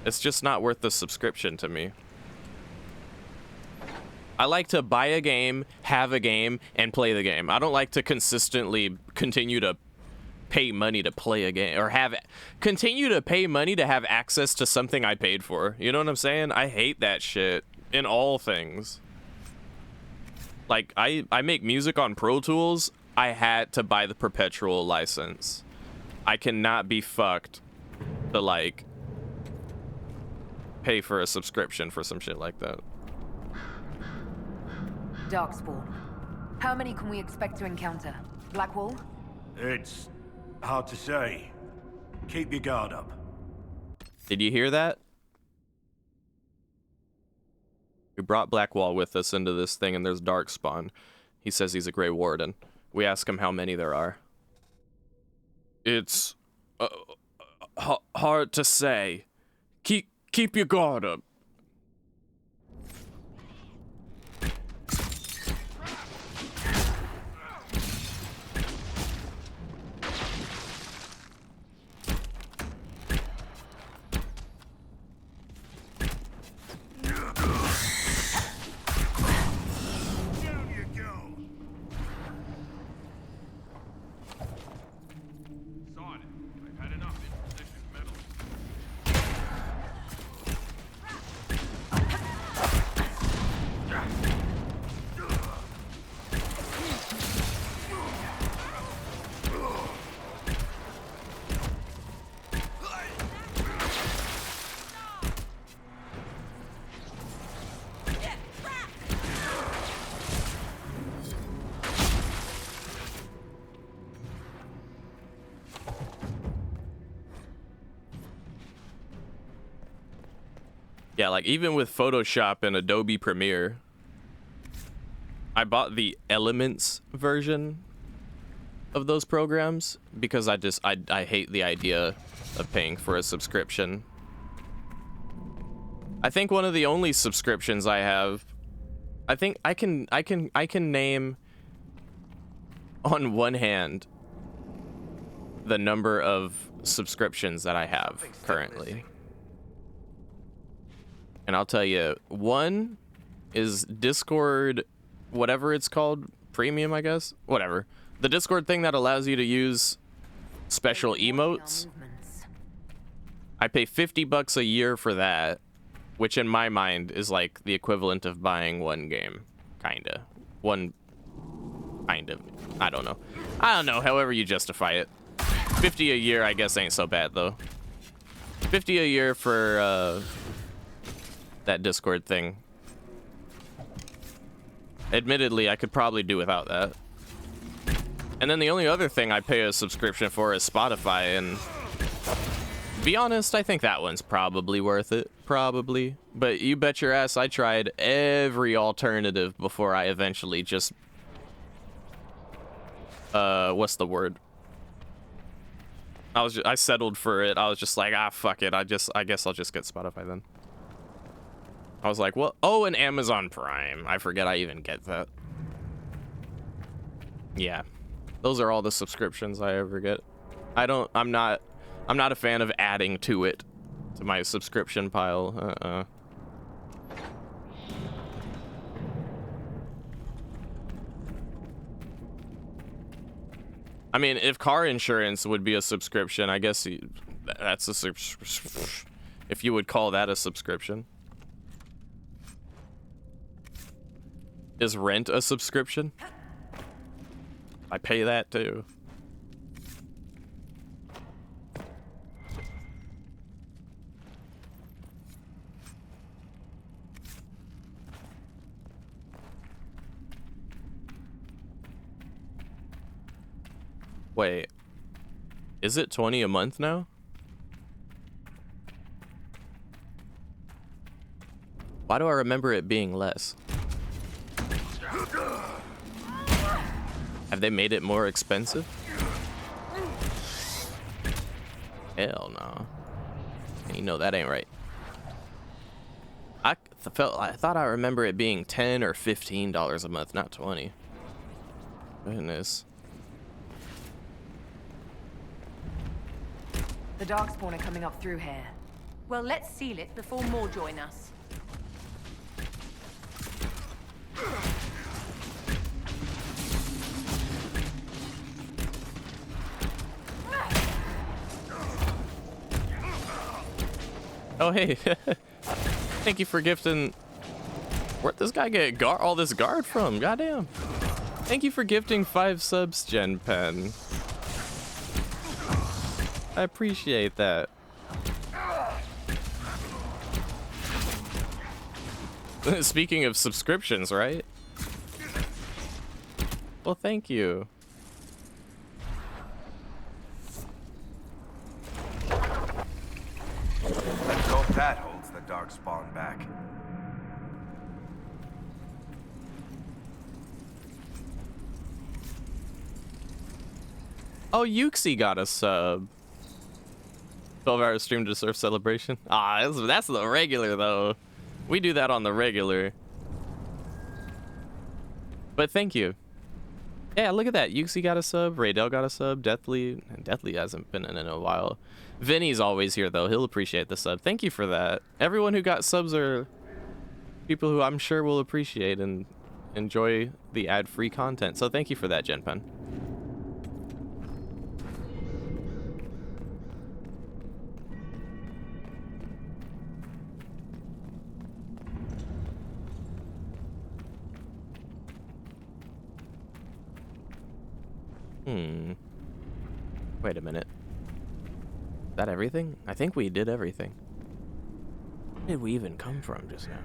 It's just not worth the subscription to me. I like to buy a game, have a game, and play the game. I don't like to consistently continue to pay money to play a game, or continue to pay money to have access to something I paid for. You know what I'm saying? I hate that shit in all things. Like, I make music on Pro Tools. I had to buy the perpetual license. I cannot be fucked to, like, pay for a subscription for some shit like that. Darkspawn. How many can we expect to encounter? Blackwall? It's hard to say. Keep your guard up. Did you hear that? We brought Blackwall with us into this thing, and there's Darkspawn. He says he's a Grey Warden. We ask him how many there are. It's hard to say. Keep your guard up. Yeah, like even with Photoshop and Adobe Premiere, I bought the Elements version of those programs because I hate the idea of paying for a subscription. I think one of the only subscriptions I have, I think I can name on one hand the number of subscriptions that I have currently. And I'll tell you, one is Discord, whatever it's called, Premium, I guess? Whatever. The Discord thing that allows you to use special emotes. I pay $50 a year for that, which in my mind is like the equivalent of buying one game. Kinda. Kind of. I don't know, however you justify it. 50 a year, I guess, ain't so bad, though. 50 a year for, that Discord thing. Admittedly, I could probably do without that. And then the only other thing I pay a subscription for is Spotify, and to be honest, I think that one's probably worth it. Probably. But you bet your ass I tried every alternative before I eventually just... what's the word? I settled for it. I was just like, fuck it. I guess I'll just get Spotify then. I was like, well, oh, and Amazon Prime. I forget I even get that. Yeah. Those are all the subscriptions I ever get. I'm not a fan of adding to it, to my subscription pile. I mean, if car insurance would be a subscription, I guess that's a if you would call that a subscription. Is rent a subscription? I pay that too. Wait, is it 20 a month now? Why do I remember it being less? Have they made it more expensive? Hell no. You know that ain't right. I thought I remember it being $10 or $15 a month, not 20. Goodness. The Darkspawn are coming up through here. Well, let's seal it before more join us. Oh, hey. Thank you for gifting... Where'd this guy get all this guard from? Goddamn. Thank you for gifting 5 subs, Gen Pen. I appreciate that. Speaking of subscriptions, right? Well, thank you. Let's hope that holds the Darkspawn back. Oh, Yuxi got a sub. 12-hour stream to surf celebration. Ah, that's the regular, though. We do that on the regular. But thank you. Yeah, look at that. Yuxi got a sub. Raydell got a sub. Deathly hasn't been in a while. Vinny's always here, though. He'll appreciate the sub. Thank you for that. Everyone who got subs are people who I'm sure will appreciate and enjoy the ad-free content. So thank you for that, GenPen. Wait a minute. Is that everything? I think we did everything. Where did we even come from just now?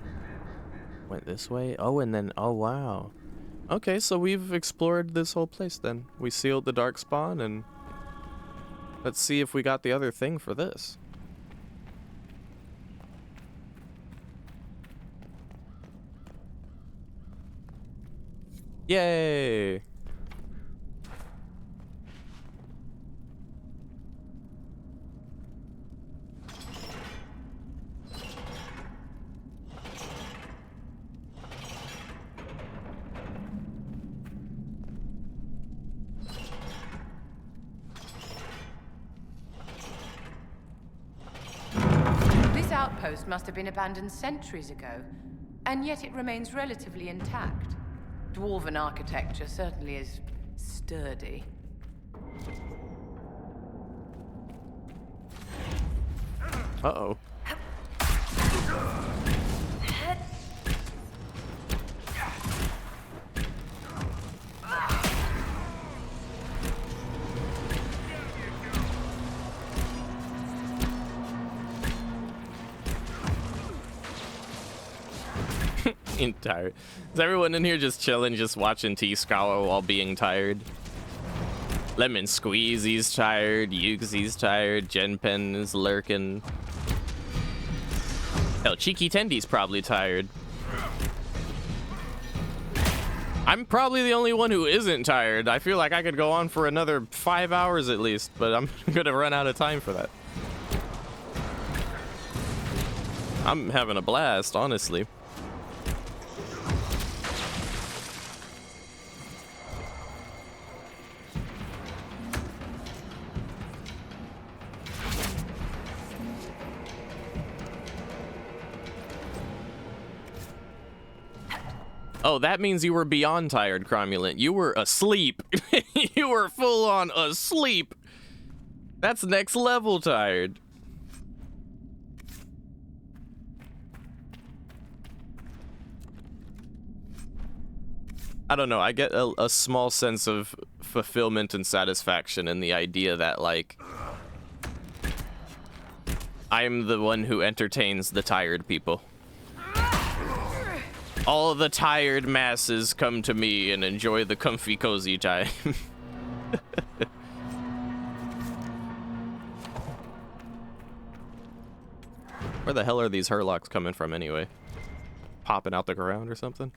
Went this way? Oh, and then... Oh, wow. Okay, so we've explored this whole place then. We sealed the Darkspawn, and... Let's see if we got the other thing for this. Yay! Outpost must have been abandoned centuries ago, and yet it remains relatively intact. Dwarven architecture certainly is sturdy. Uh-oh. Tired. Is everyone in here just chilling, just watching T-Scholar while being tired? Lemon Squeezy's tired, Yuxi's tired, GenPen is lurking. Hell, Cheeky Tendy's probably tired. I'm probably the only one who isn't tired. I feel like I could go on for another 5 hours at least, but I'm gonna run out of time for that. I'm having a blast, honestly. Oh, that means you were beyond tired, Cromulent. You were asleep. You were full on asleep. That's next level tired. I don't know. I get a small sense of fulfillment and satisfaction in the idea that, like, I'm the one who entertains the tired people. All the tired masses come to me and enjoy the comfy, cozy time. Where the hell are these Hurlocks coming from anyway? Popping out the ground or something?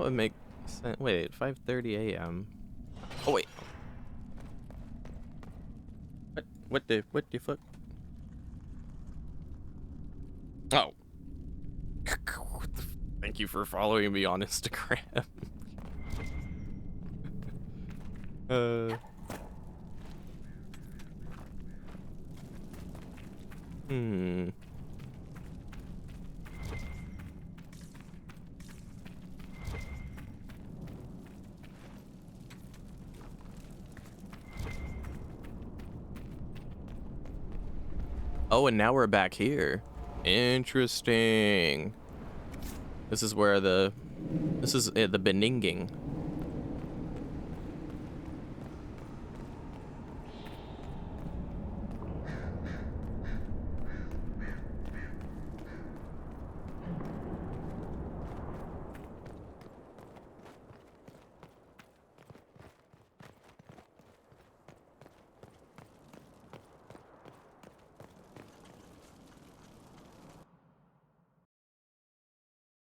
would make sense. Wait, 5:30 a.m. Oh wait. What the fuck? Oh. Thank you for following me on Instagram. Hmm. Oh, and now we're back here. Interesting. This is where the Beninging.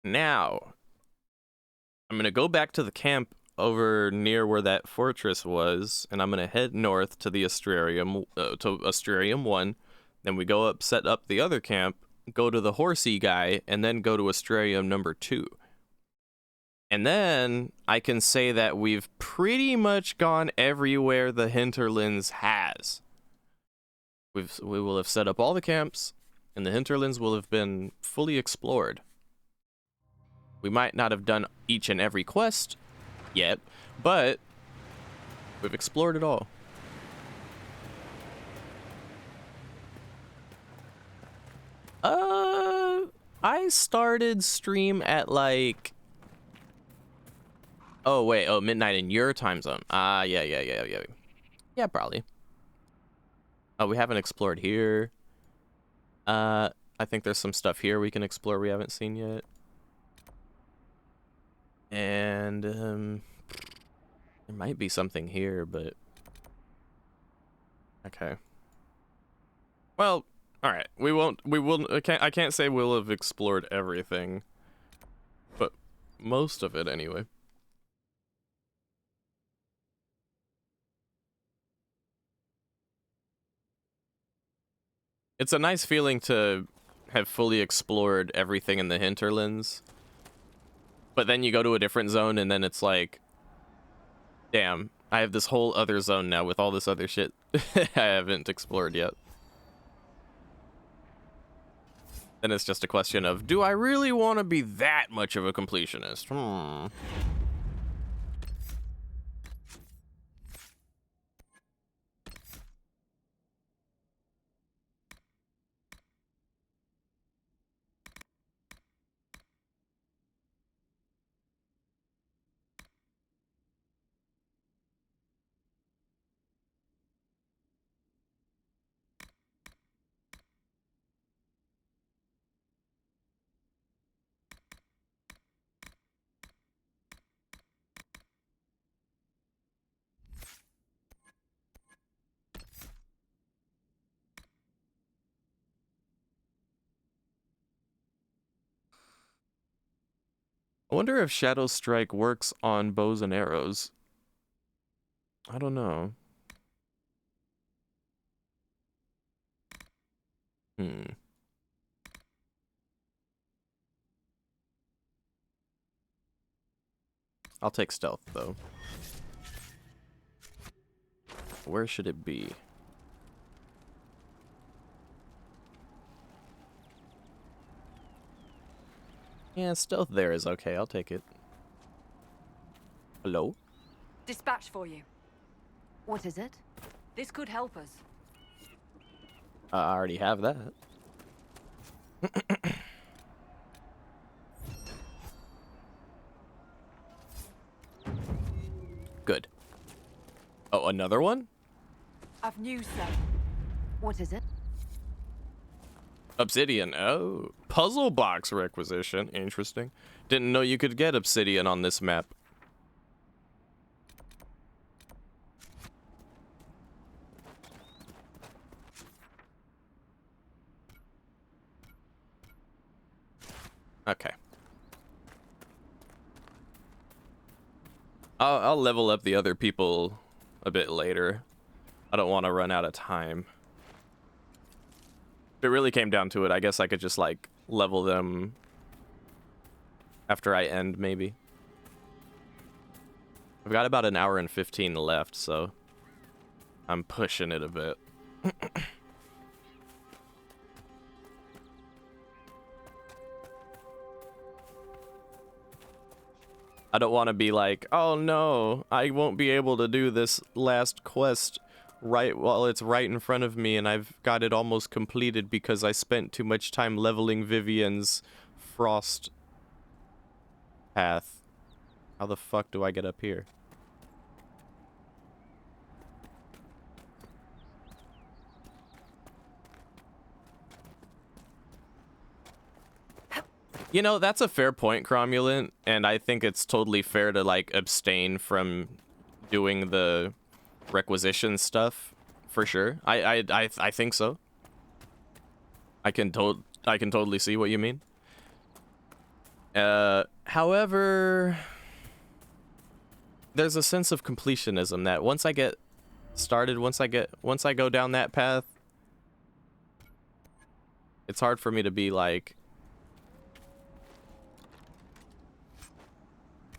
Now, I'm gonna go back to the camp over near where that fortress was, and I'm gonna head north to the Astrarium, to Astrarium 1. Then we go up, set up the other camp, go to the horsey guy, and then go to Astrarium number 2. And then I can say that we've pretty much gone everywhere the Hinterlands has. We will have set up all the camps, and the Hinterlands will have been fully explored. We might not have done each and every quest yet, but we've explored it all. I started stream at like... Oh, wait. Oh, midnight in your time zone. Yeah. Yeah, probably. Oh, we haven't explored here. I think there's some stuff here we can explore we haven't seen yet. And, there might be something here, but... Okay. Well, alright. I can't say we'll have explored everything. But most of it, anyway. It's a nice feeling to have fully explored everything in the Hinterlands. But then you go to a different zone and then it's like, damn, I have this whole other zone now with all this other shit I haven't explored yet. Then it's just a question of, do I really want to be that much of a completionist? I wonder if Shadow Strike works on bows and arrows. I don't know. I'll take stealth, though. Where should it be? Yeah, stealth there is okay. I'll take it. Hello? Dispatch for you. What is it? This could help us. I already have that. Good. Oh, another one? I've news, sir. What is it? Obsidian. Oh, puzzle box requisition. Interesting. Didn't know you could get obsidian on this map. Okay. I'll level up the other people a bit later. I don't want to run out of time. If it really came down to it, I guess I could just like level them after I end, maybe. I've got about an hour and 15 left, so I'm pushing it a bit. I don't want to be like, oh no, I won't be able to do this last quest right while it's right in front of me and I've got it almost completed because I spent too much time leveling Vivian's frost path. How the fuck do I get up here? You know, that's a fair point, Cromulent, and I think it's totally fair to, like, abstain from doing the requisition stuff, for sure. I think so. I can totally see what you mean. However, there's a sense of completionism that once I get started, once I go down that path, it's hard for me to be like,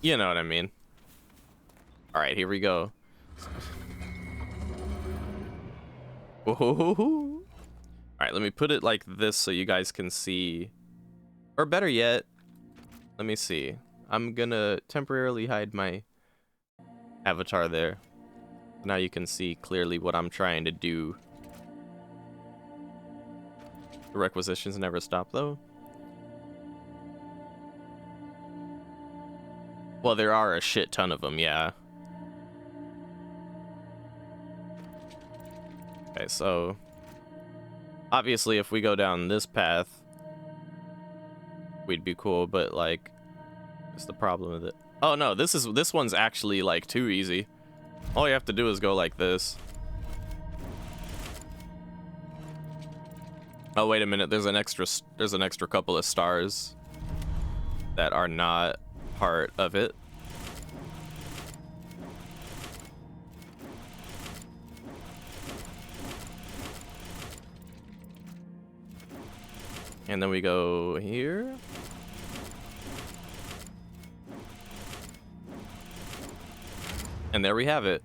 you know what I mean. All right, here we go. All right, let me put it like this so you guys can see. Or better yet, let me see. I'm gonna temporarily hide my avatar there. Now you can see clearly what I'm trying to do. The requisitions never stop though. Well, there are a shit ton of them, yeah. Okay, so obviously if we go down this path, we'd be cool, but like, what's the problem with it? Oh no, this one's actually like too easy. All you have to do is go like this. Oh wait a minute, there's an extra couple of stars that are not part of it. And then we go here. And there we have it.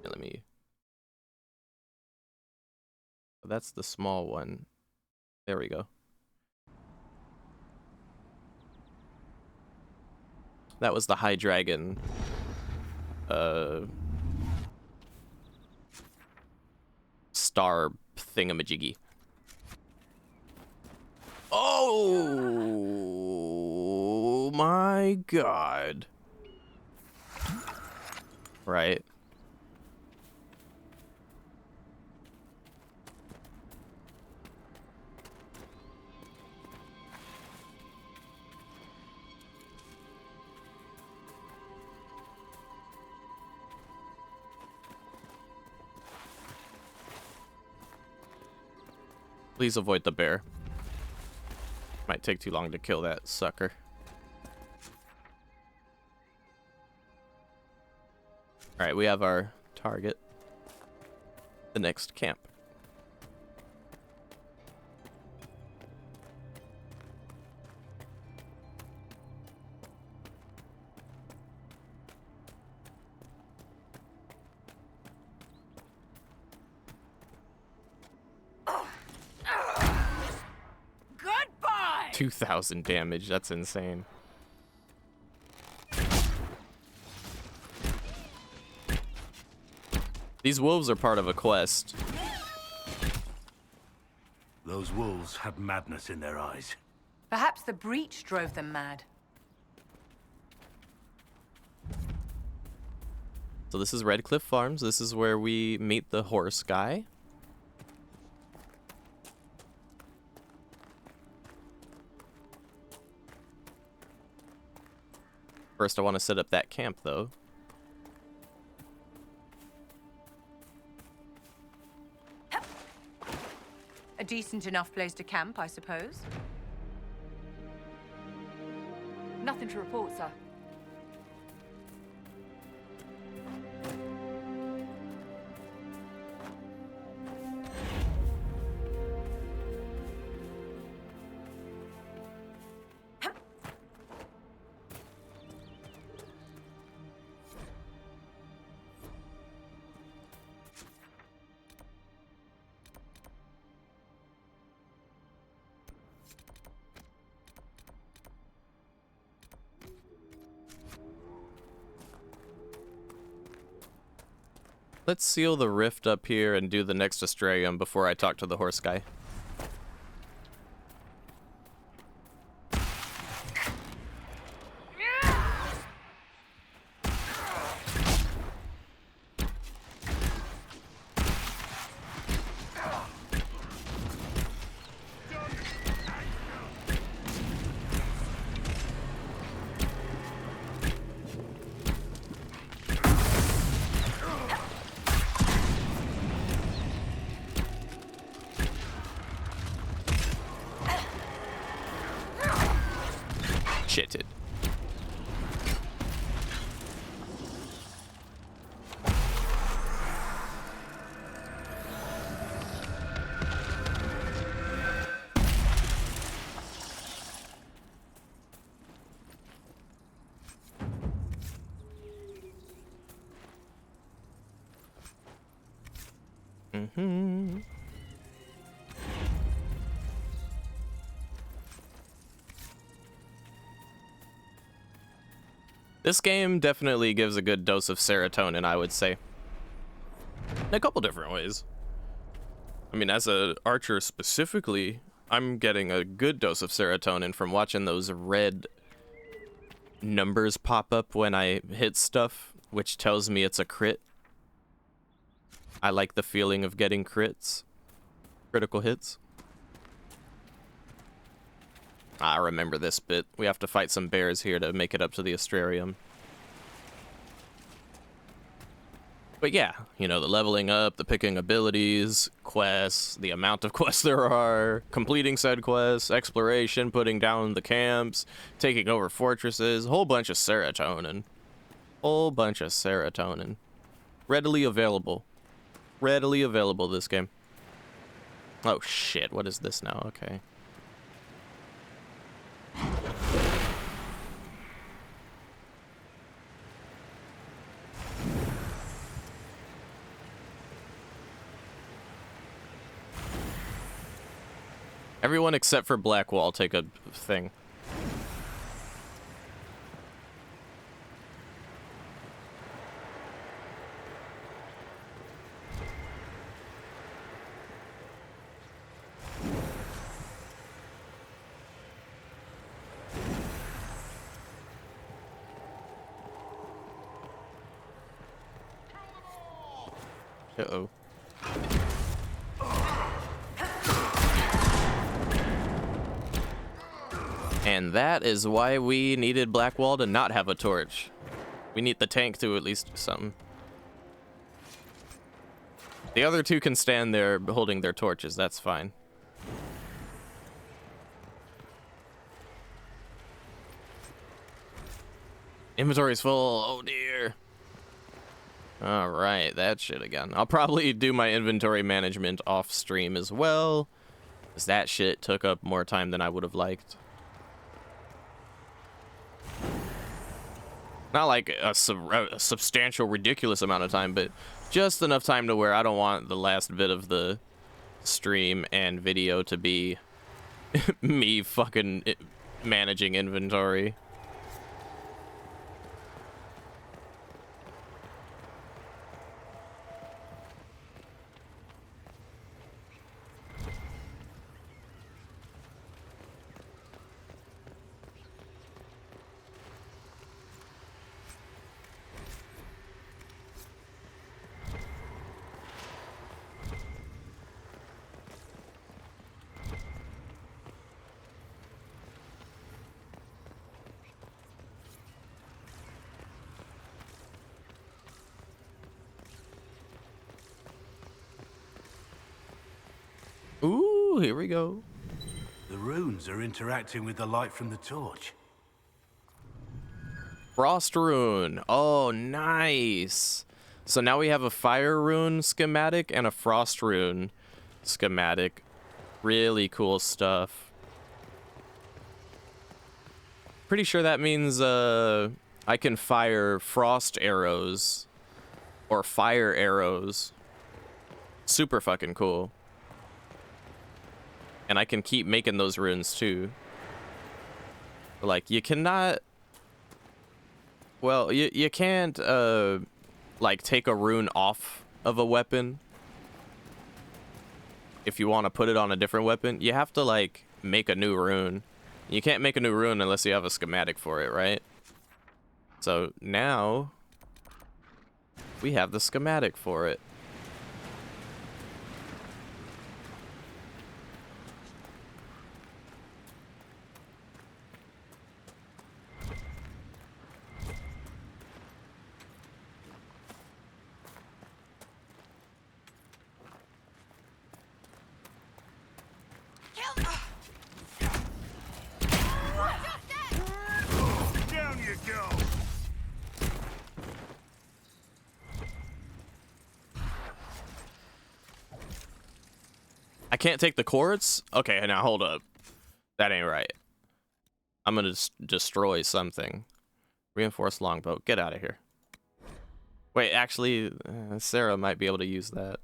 Let me... That's the small one. There we go. That was the high dragon. Star thingamajiggy. Oh my god. Right. Please avoid the bear. Might take too long to kill that sucker. Alright, we have our target. The next camp. Goodbye! 2,000 damage, that's insane. These wolves are part of a quest. Those wolves have madness in their eyes. Perhaps the breach drove them mad. So this is Red Cliff Farms. This is where we meet the horse guy. First, I want to set up that camp, though. A decent enough place to camp, I suppose. Nothing to report, sir. Let's seal the rift up here and do the next Astrarium before I talk to the horse guy. Shitted. Mm-hmm. This game definitely gives a good dose of serotonin, I would say. In a couple different ways. I mean, as an archer specifically, I'm getting a good dose of serotonin from watching those red numbers pop up when I hit stuff, which tells me it's a crit. I like the feeling of getting crits. Critical hits. I remember this bit. We have to fight some bears here to make it up to the Astrarium. But yeah, you know, the leveling up, the picking abilities, quests, the amount of quests there are, completing said quests, exploration, putting down the camps, taking over fortresses, a whole bunch of serotonin. Whole bunch of serotonin. Readily available. Readily available, this game. Oh shit, what is this now? Okay. Everyone except for Blackwall take a thing. Uh-oh. And that is why we needed Blackwall to not have a torch. We need the tank to at least do something. The other two can stand there holding their torches, that's fine. Inventory's full, oh dear. Alright, that shit again. I'll probably do my inventory management off stream as well, because that shit took up more time than I would have liked. Not like a substantial, ridiculous amount of time, but just enough time to where I don't want the last bit of the stream and video to be me fucking managing inventory. Ooh, here we go. The runes are interacting with the light from the torch. Frost rune. Oh, nice. So now we have a fire rune schematic and a frost rune schematic. Really cool stuff. Pretty sure that means I can fire frost arrows or fire arrows. Super fucking cool. And I can keep making those runes too. Like, you cannot... Well, you can't, like, take a rune off of a weapon if you want to put it on a different weapon. You have to, like, make a new rune. You can't make a new rune unless you have a schematic for it, right? So now we have the schematic for it. Down you go! I can't take the quartz? Okay, now hold up. That ain't right. I'm gonna destroy something. Reinforced longbow. Get out of here. Wait, actually, Sarah might be able to use that.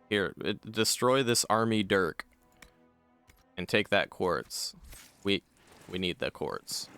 Here, destroy this army dirk. And take that quartz. We need the quartz.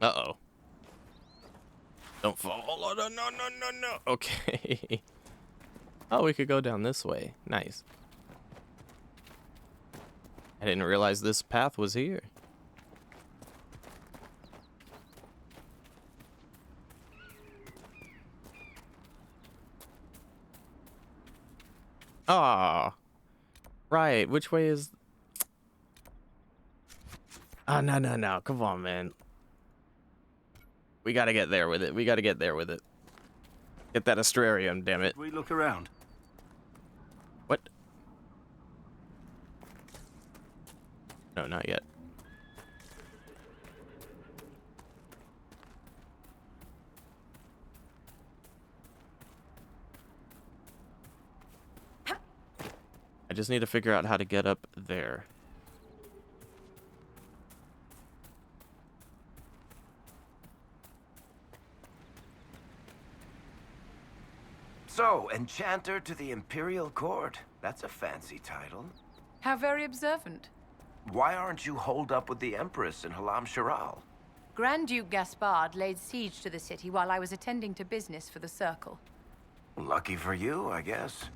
Uh-oh. Don't fall. Oh, no, no, no, no, no. Okay. Oh, we could go down this way. Nice. I didn't realize this path was here. Ah. Right. Which way is... Oh, no, no, no. Come on, man. We gotta get there with it. We gotta get there with it. Get that astrarium, damn it. We look around. What? No, not yet. I just need to figure out how to get up there. So, Enchanter to the Imperial Court. That's a fancy title. How very observant. Why aren't you holed up with the Empress in Halam Shiral? Grand Duke Gaspard laid siege to the city while I was attending to business for the Circle. Lucky for you, I guess.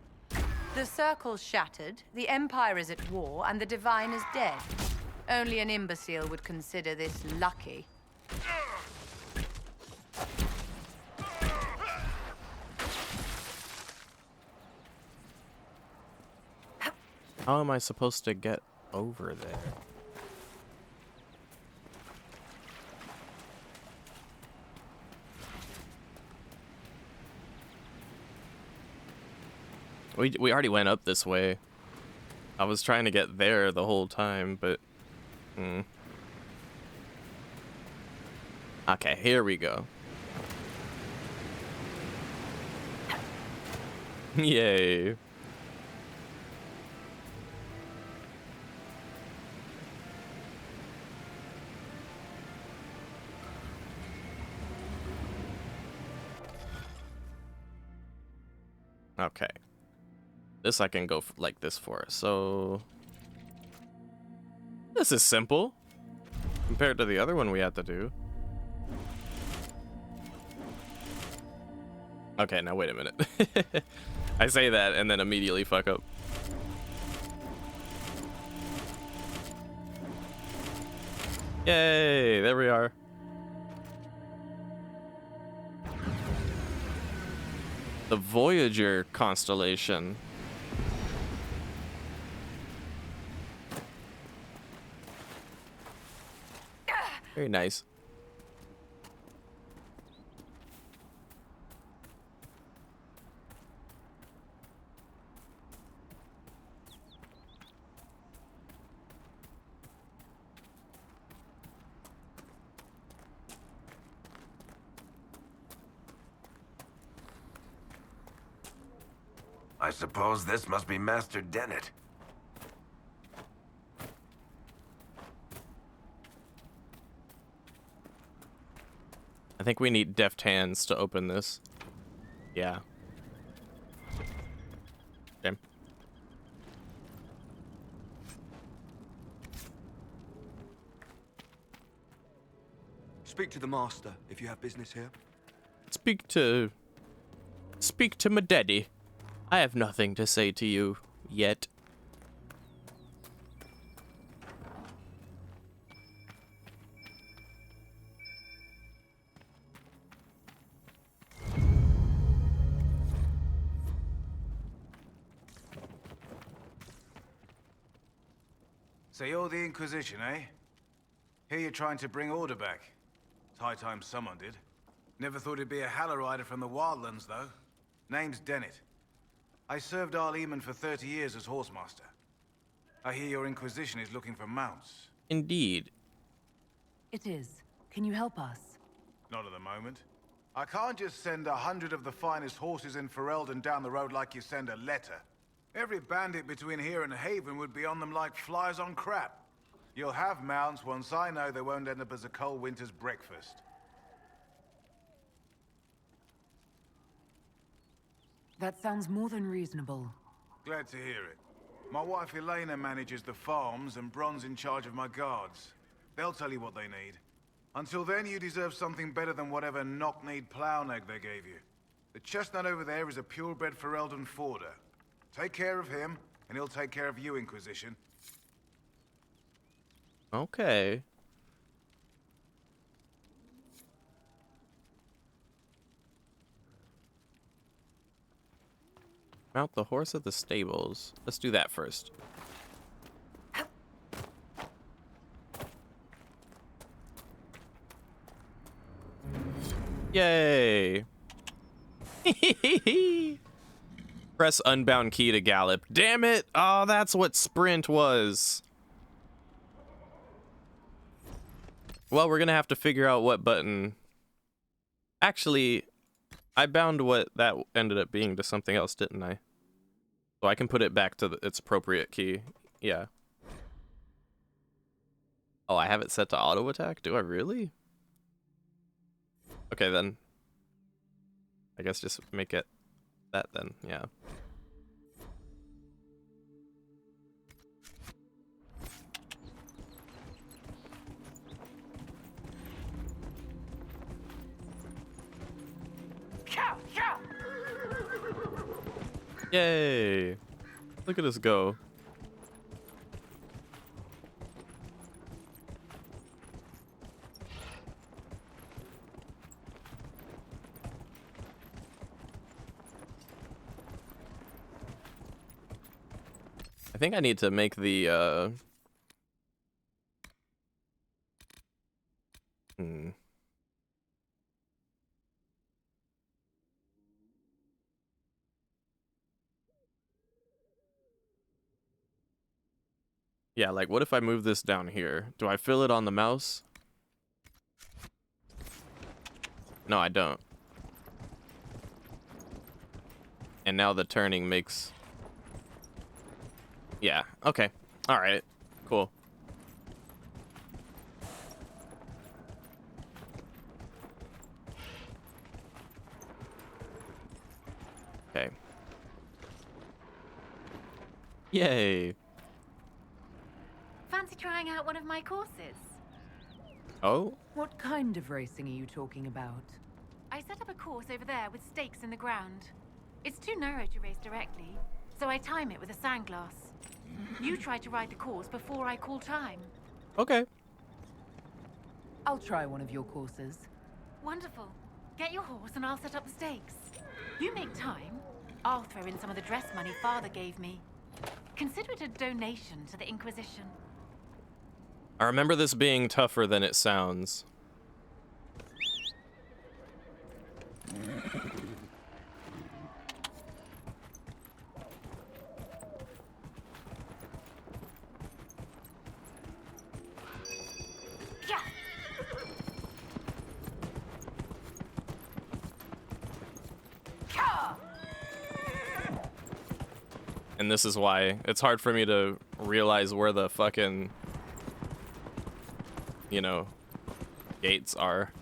The Circle's shattered, the Empire is at war, and the Divine is dead. Only an imbecile would consider this lucky. How am I supposed to get over there? We already went up this way. I was trying to get there the whole time, but... Okay, here we go. Yay. Okay. This I can go like this for. So this is simple compared to the other one we had to do. Okay, now wait a minute. I say that and then immediately fuck up. Yay, there we are. The Voyager constellation. Very nice. I suppose this must be Master Dennett. I think we need deft hands to open this. Yeah. Okay. Speak to the Master if you have business here. Speak to my daddy. I have nothing to say to you yet. So you're the Inquisition, eh? Here you're trying to bring order back. It's high time someone did. Never thought it'd be a Hallow-Rider from the Wildlands, though. Name's Dennett. I served Arleman for 30 years as horsemaster. I hear your Inquisition is looking for mounts. Indeed. It is. Can you help us? Not at the moment. I can't just send 100 of the finest horses in Ferelden down the road like you send a letter. Every bandit between here and Haven would be on them like flies on crap. You'll have mounts once I know they won't end up as a cold winter's breakfast. That sounds more than reasonable. Glad to hear it. My wife Elena manages the farms and Bron's in charge of my guards. They'll tell you what they need. Until then, you deserve something better than whatever knock-kneed plow-neg they gave you. The chestnut over there is a purebred Ferelden forder. Take care of him, and he'll take care of you, Inquisition. Okay. Mount the horse at the stables. Let's do that first. Yay! Press unbound key to gallop. Damn it! Oh, that's what sprint was. Well, we're gonna have to figure out what button. Actually, I bound what that ended up being to something else, didn't I? So I can put it back to its appropriate key. Yeah. Oh, I have it set to auto attack? Do I really? Okay, then. I guess just make it that then, yeah. Yay! Look at us go. I think I need to make the, Yeah, like, what if I move this down here? Do I fill it on the mouse? No, I don't. And now the turning makes... Yeah, okay. Alright, cool. Okay. Yay! Fancy trying out one of my courses? Oh? What kind of racing are you talking about? I set up a course over there with stakes in the ground. It's too narrow to race directly, so I time it with a sandglass. You try to ride the course before I call time. Okay. I'll try one of your courses. Wonderful. Get your horse and I'll set up the stakes. You make time, I'll throw in some of the dress money Father gave me. Consider it a donation to the Inquisition. I remember this being tougher than it sounds. And this is why it's hard for me to realize where the fucking, you know, gates are.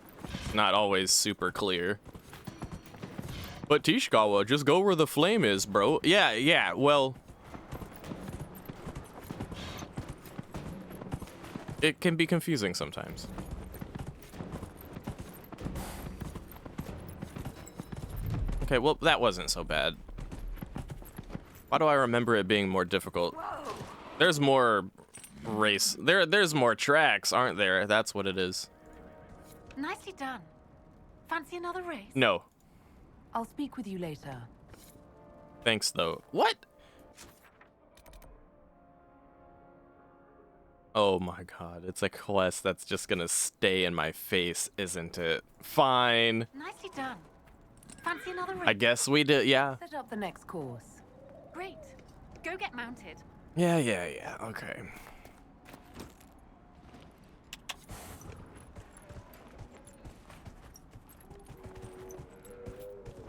Not always super clear. But Tishkawa, just go where the flame is, bro. Yeah, well... It can be confusing sometimes. Okay, well, that wasn't so bad. Why do I remember it being more difficult? There's more race. There's more tracks, aren't there? That's what it is. Nicely done. Fancy another race? No. I'll speak with you later. Thanks, though. What? Oh my god, it's a quest that's just gonna stay in my face, isn't it? Fine. Nicely done. Fancy another race? I guess we did, yeah. Set up the next course. Great. Go get mounted. Yeah, okay.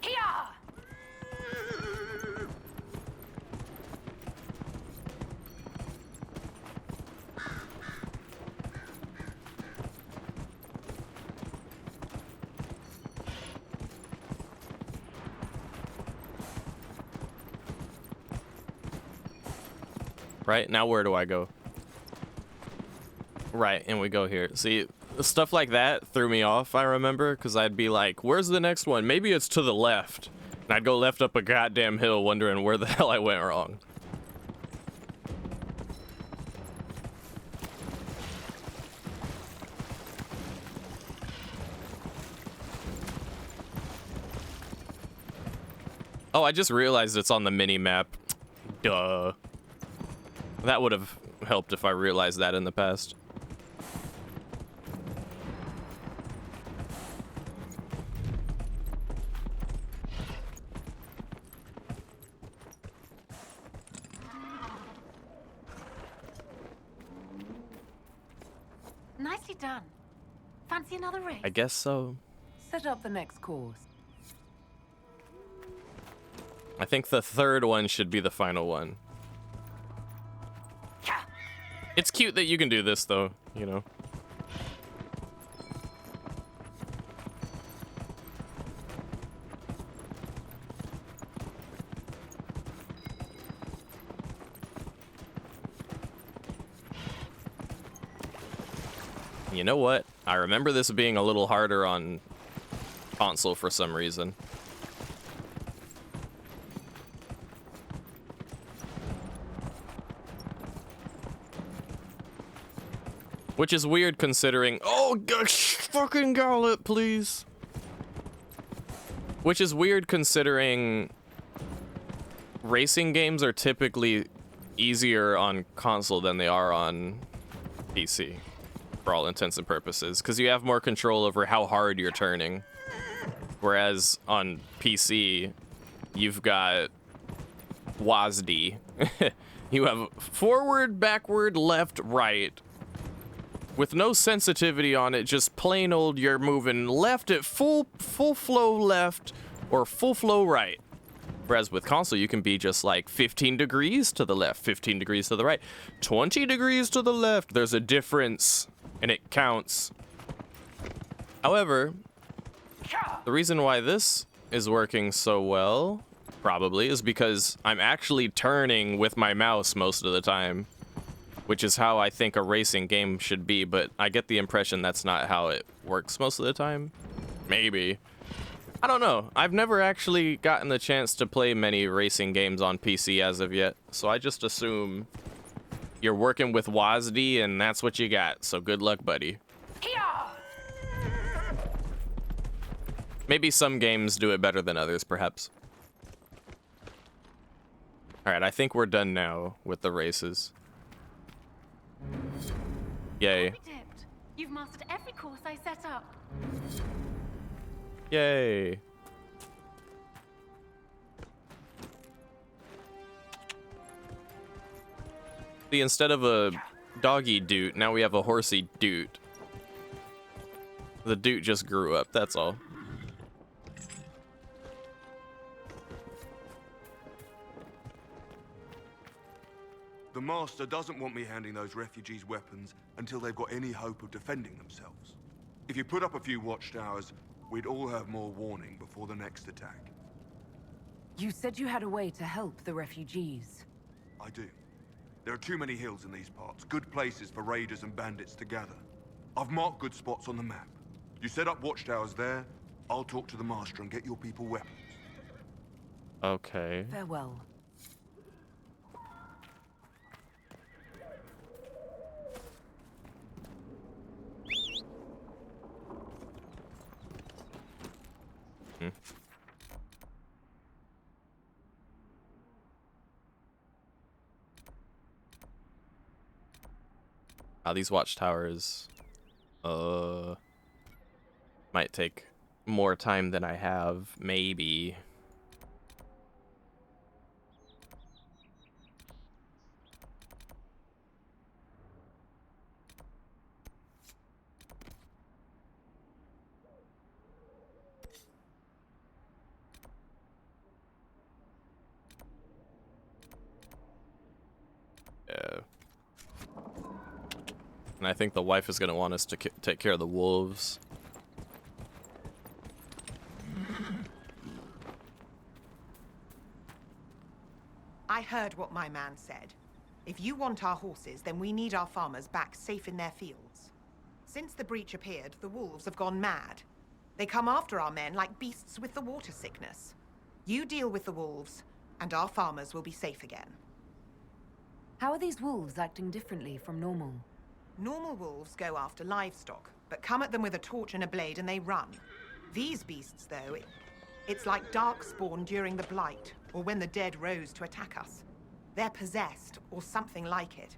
Hiya! Right, now where do I go? Right, and we go here. See, stuff like that threw me off, I remember, because I'd be like, where's the next one? Maybe it's to the left. And I'd go left up a goddamn hill wondering where the hell I went wrong. Oh, I just realized it's on the mini-map. Duh. That would have helped if I realized that in the past. Nicely done. Fancy another race? I guess so. Set up the next course. I think the third one should be the final one. It's cute that you can do this, though, you know. You know what? I remember this being a little harder on console for some reason. Which is weird considering... Oh, gosh, fucking gallop, please. Which is weird considering racing games are typically easier on console than they are on PC, for all intents and purposes, because you have more control over how hard you're turning. Whereas on PC, you've got WASD. You have forward, backward, left, right, with no sensitivity on it, just plain old you're moving left at full flow left or full flow right. Whereas with console, you can be just like 15 degrees to the left, 15 degrees to the right, 20 degrees to the left. There's a difference, and it counts. However, the reason why this is working so well, probably, is because I'm actually turning with my mouse most of the time, which is how I think a racing game should be, but I get the impression that's not how it works most of the time. Maybe. I don't know. I've never actually gotten the chance to play many racing games on PC as of yet, so I just assume you're working with WASD and that's what you got, so good luck, buddy. Maybe some games do it better than others, perhaps. Alright, I think we're done now with the races. Yay. You've mastered every course I set up. Yay. See, instead of a doggy doot, now we have a horsey doot. The doot just grew up, that's all. The Master doesn't want me handing those refugees weapons until they've got any hope of defending themselves. If you put up a few watchtowers, we'd all have more warning before the next attack. You said you had a way to help the refugees. I do. There are too many hills in these parts, good places for raiders and bandits to gather. I've marked good spots on the map. You set up watchtowers there, I'll talk to the Master and get your people weapons. Okay. Farewell. These watchtowers might take more time than I have, maybe. Yeah. And I think the wife is going to want us to take care of the wolves. I heard what my man said. If you want our horses, then we need our farmers back safe in their fields. Since the breach appeared, the wolves have gone mad. They come after our men like beasts with the water sickness. You deal with the wolves, and our farmers will be safe again. How are these wolves acting differently from normal? Normal wolves go after livestock, but come at them with a torch and a blade and they run. These beasts, though, it's like Darkspawn during the Blight, or when the dead rose to attack us. They're possessed, or something like it.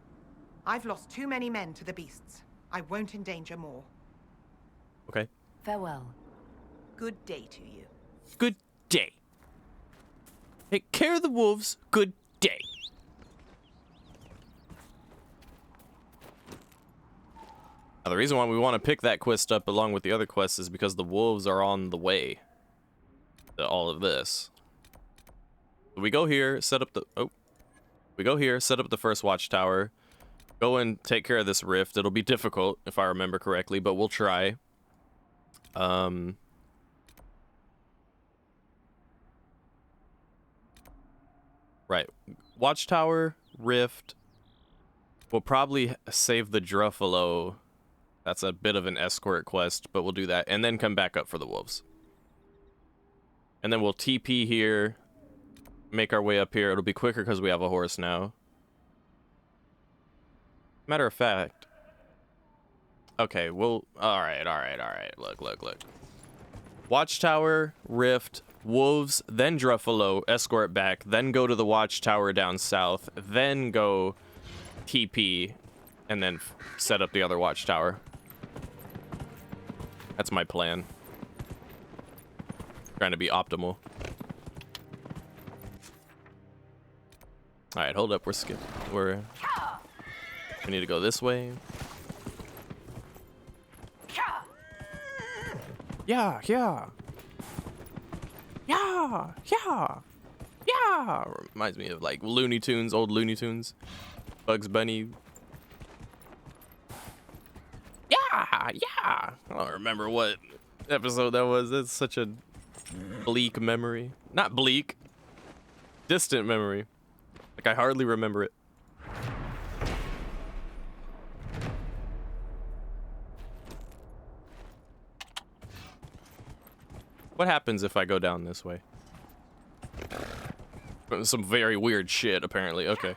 I've lost too many men to the beasts. I won't endanger more. Okay. Farewell. Good day to you. Good day. Take care of the wolves. Good day. Now, the reason why we want to pick that quest up along with the other quests is because the wolves are on the way to all of this. We go here, set up the... Oh. We go here, set up the first watchtower. Go and take care of this rift. It'll be difficult, if I remember correctly, but we'll try. Right. Watchtower, rift. We'll probably save the Druffalo. That's a bit of an escort quest, but we'll do that. And then come back up for the wolves. And then we'll TP here. Make our way up here. It'll be quicker because we have a horse now. Matter of fact. Okay, we'll... Alright. Look. Watchtower, rift, wolves, then Druffalo, escort back, then go to the watchtower down south, then go TP, and then set up the other watchtower. That's my plan. Trying to be optimal. Alright, hold up, we need to go this way. Yeah. Reminds me of like Looney Tunes, old Looney Tunes. Bugs Bunny. Yeah. I don't remember what episode that was. It's such a bleak memory. Not bleak. Distant memory. Like I hardly remember it. What happens if I go down this way? Some very weird shit, apparently. Okay.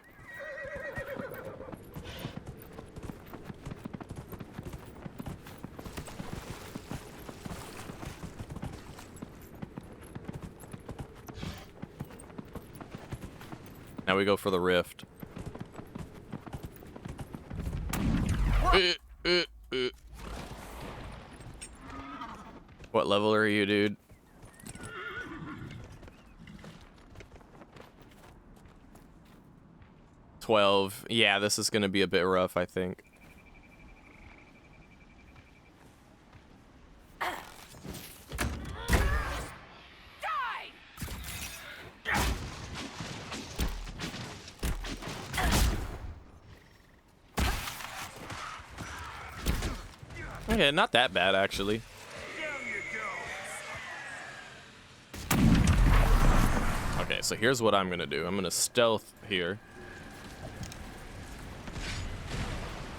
Now we go for the rift. What level are you, dude? Yeah, this is gonna be a bit rough, I think. Okay, not that bad, actually. Okay, so here's what I'm gonna do. I'm gonna stealth here.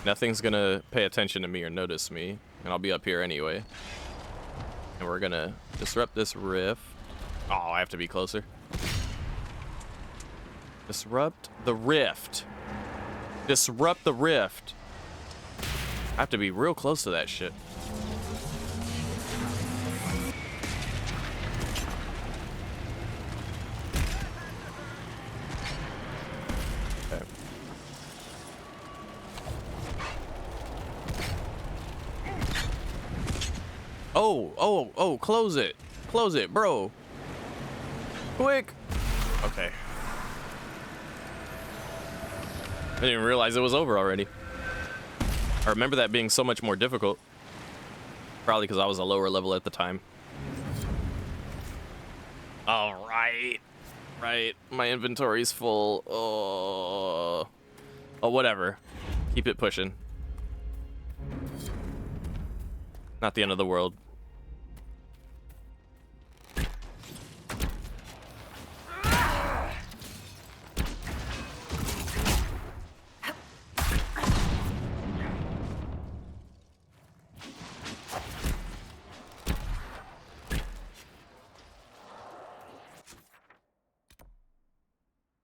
Nothing's gonna pay attention to me or notice me, and I'll be up here anyway. And we're gonna disrupt this rift. Oh, I have to be closer. Disrupt the rift. Disrupt the rift. I have to be real close to that shit. Okay. Oh, close it. Close it, bro. Quick. Okay. I didn't realize it was over already. I remember that being so much more difficult. Probably because I was a lower level at the time. All right. Right. My inventory's full. Oh, whatever. Keep it pushing. Not the end of the world.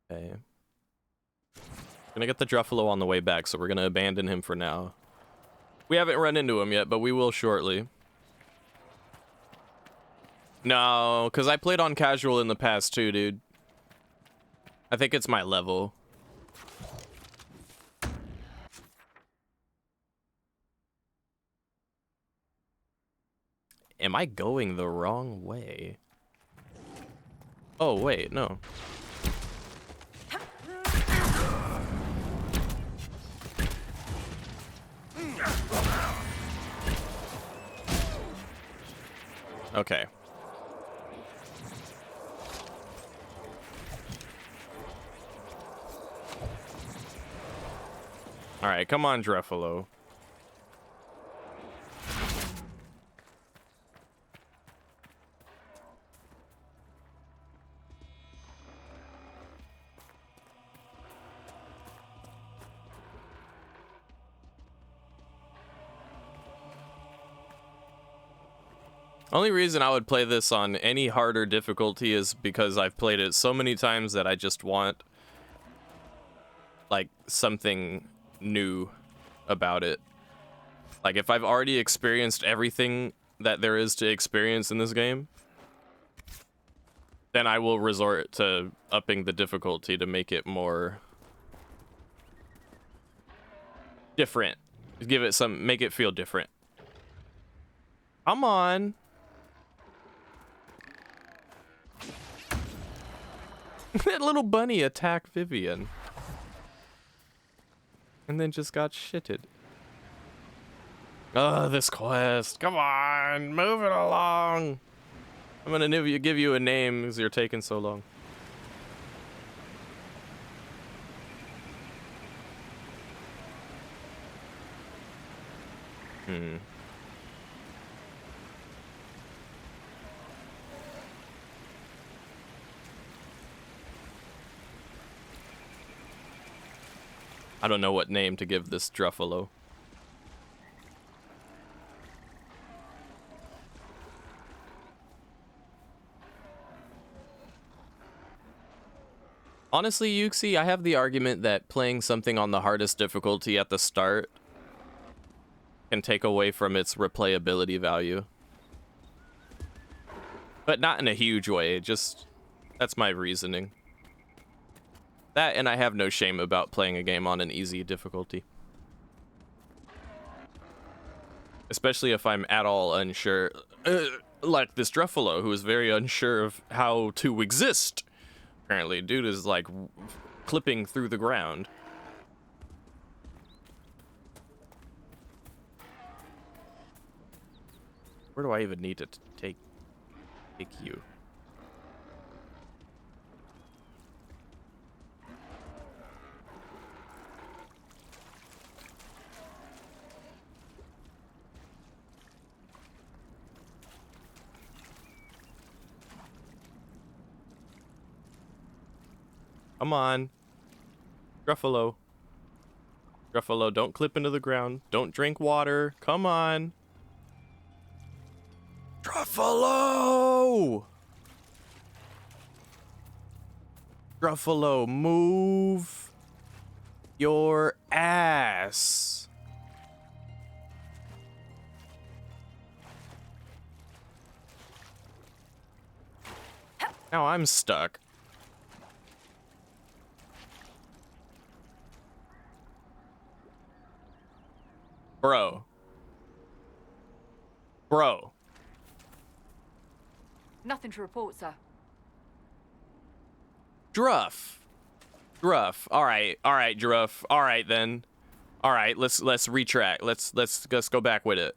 Okay. Gonna get the Druffalo on the way back, so we're gonna abandon him for now. We haven't run into him yet, but we will shortly. No, because I played on casual in the past too, dude. I think it's my level. Am I going the wrong way? Oh, wait, no. Okay. Alright, come on, Druffalo. Only reason I would play this on any harder difficulty is because I've played it so many times that I just want, like, something new about it. Like, if I've already experienced everything that there is to experience in this game, then I will resort to upping the difficulty to make it more different. Give it some, make it feel different. Come on. That little bunny attacked Vivian. And then just got shitted. Oh, this quest. Come on, move it along. I'm gonna give you a name because you're taking so long. I don't know what name to give this Druffalo. Honestly, Yuxi, I have the argument that playing something on the hardest difficulty at the start can take away from its replayability value. But not in a huge way, just that's my reasoning. That, and I have no shame about playing a game on an easy difficulty. Especially if I'm at all unsure, like this Druffalo, who is very unsure of how to exist. Apparently, dude is like clipping through the ground. Where do I even need to take you? Come on. Druffalo. Druffalo, don't clip into the ground. Don't drink water. Come on. Druffalo! Druffalo, move your ass. Now I'm stuck. Bro. Nothing to report, sir. Druff. All right, Druff. All right then. All right, let's retract. Let's go back with it.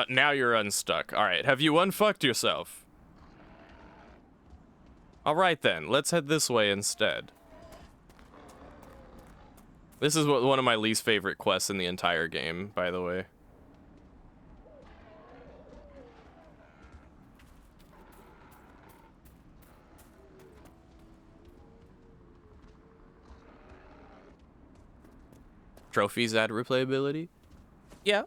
Now you're unstuck. All right, have you unfucked yourself? All right then, let's head this way instead. This is one of my least favorite quests in the entire game, by the way. Trophies add replayability? Yeah.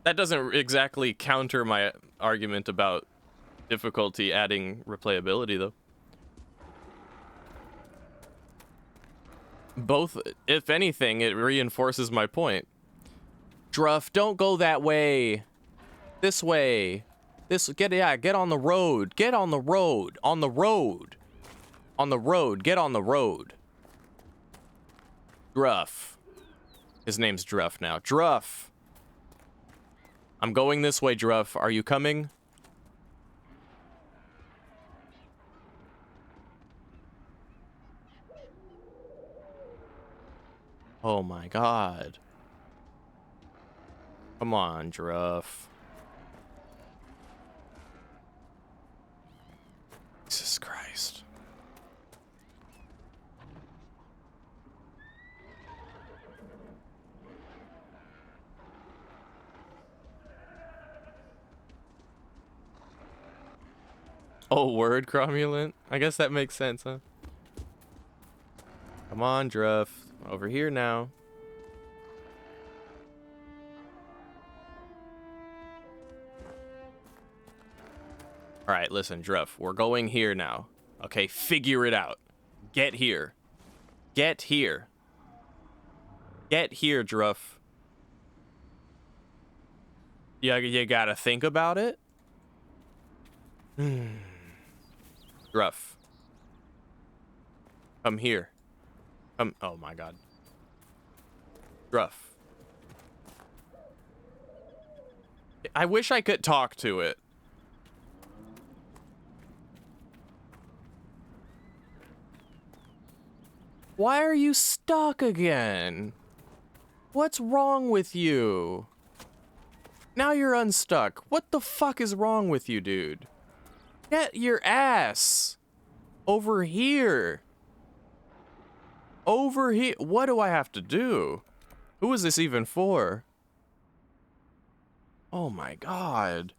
That doesn't exactly counter my argument about difficulty adding replayability, though. Both, if anything, it reinforces my point. Druff, don't go that way. This way. Get on the road. Get on the road. On the road. On the road. Get on the road. Druff. His name's Druff now. Druff. I'm going this way, Druff. Are you coming? Oh my god. Come on, Druff. Jesus Christ. Oh, word, cromulent? I guess that makes sense, huh? Come on, Druff. Over here now. Alright, listen, Druff. We're going here now. Okay, figure it out. Get here. Get here. Get here, Druff. You gotta think about it? Druff. Come here. Come. Oh my god. Druff. I wish I could talk to it. Why are you stuck again? What's wrong with you? Now you're unstuck. What the fuck is wrong with you, dude? Get your ass over here. Over here. What do I have to do? Who is this even for? Oh my god.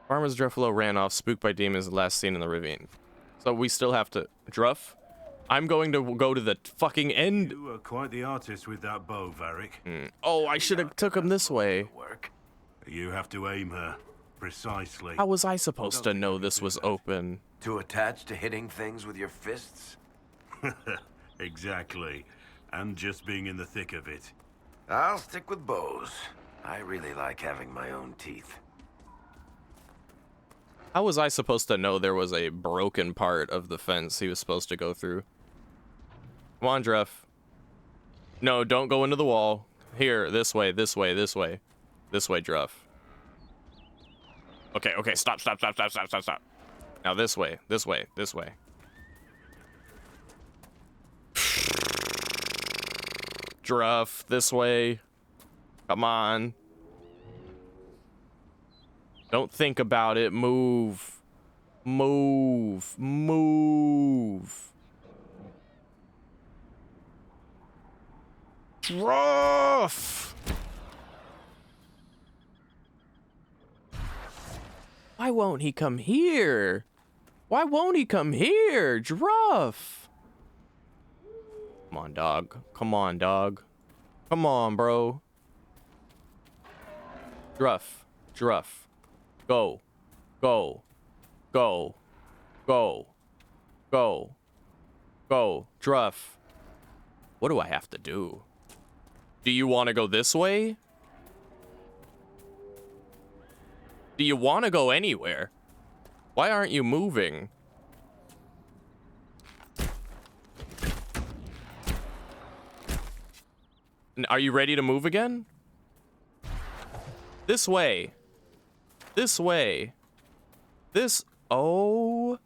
Farmer's Druffalo ran off, spooked by demons, last seen in the ravine. So we still have to... Druff? I'm going to go to the fucking end. You were quite the artist with that bow, Varric. Oh, I should have took him this way. You have to aim her precisely. How was I supposed to know this was open? Too attached to hitting things with your fists? Exactly. And just being in the thick of it. I'll stick with bows. I really like having my own teeth. How was I supposed to know there was a broken part of the fence he was supposed to go through? Come on, Druff. No, don't go into the wall. Here, this way, this way, this way. This way, Druff. Okay, okay, stop. Now this way, this way, this way. Druff, this way. Come on. Don't think about it. Move. Move. Move. Druff! Why won't he come here? Why won't he come here? Druff! Come on, dog. Come on, dog. Come on, bro. Druff. Druff. Go. Go. Go. Go. Go. Go. Druff. What do I have to do? Do you want to go this way? Do you want to go anywhere? Why aren't you moving? Are you ready to move again? This way. This way. This. Oh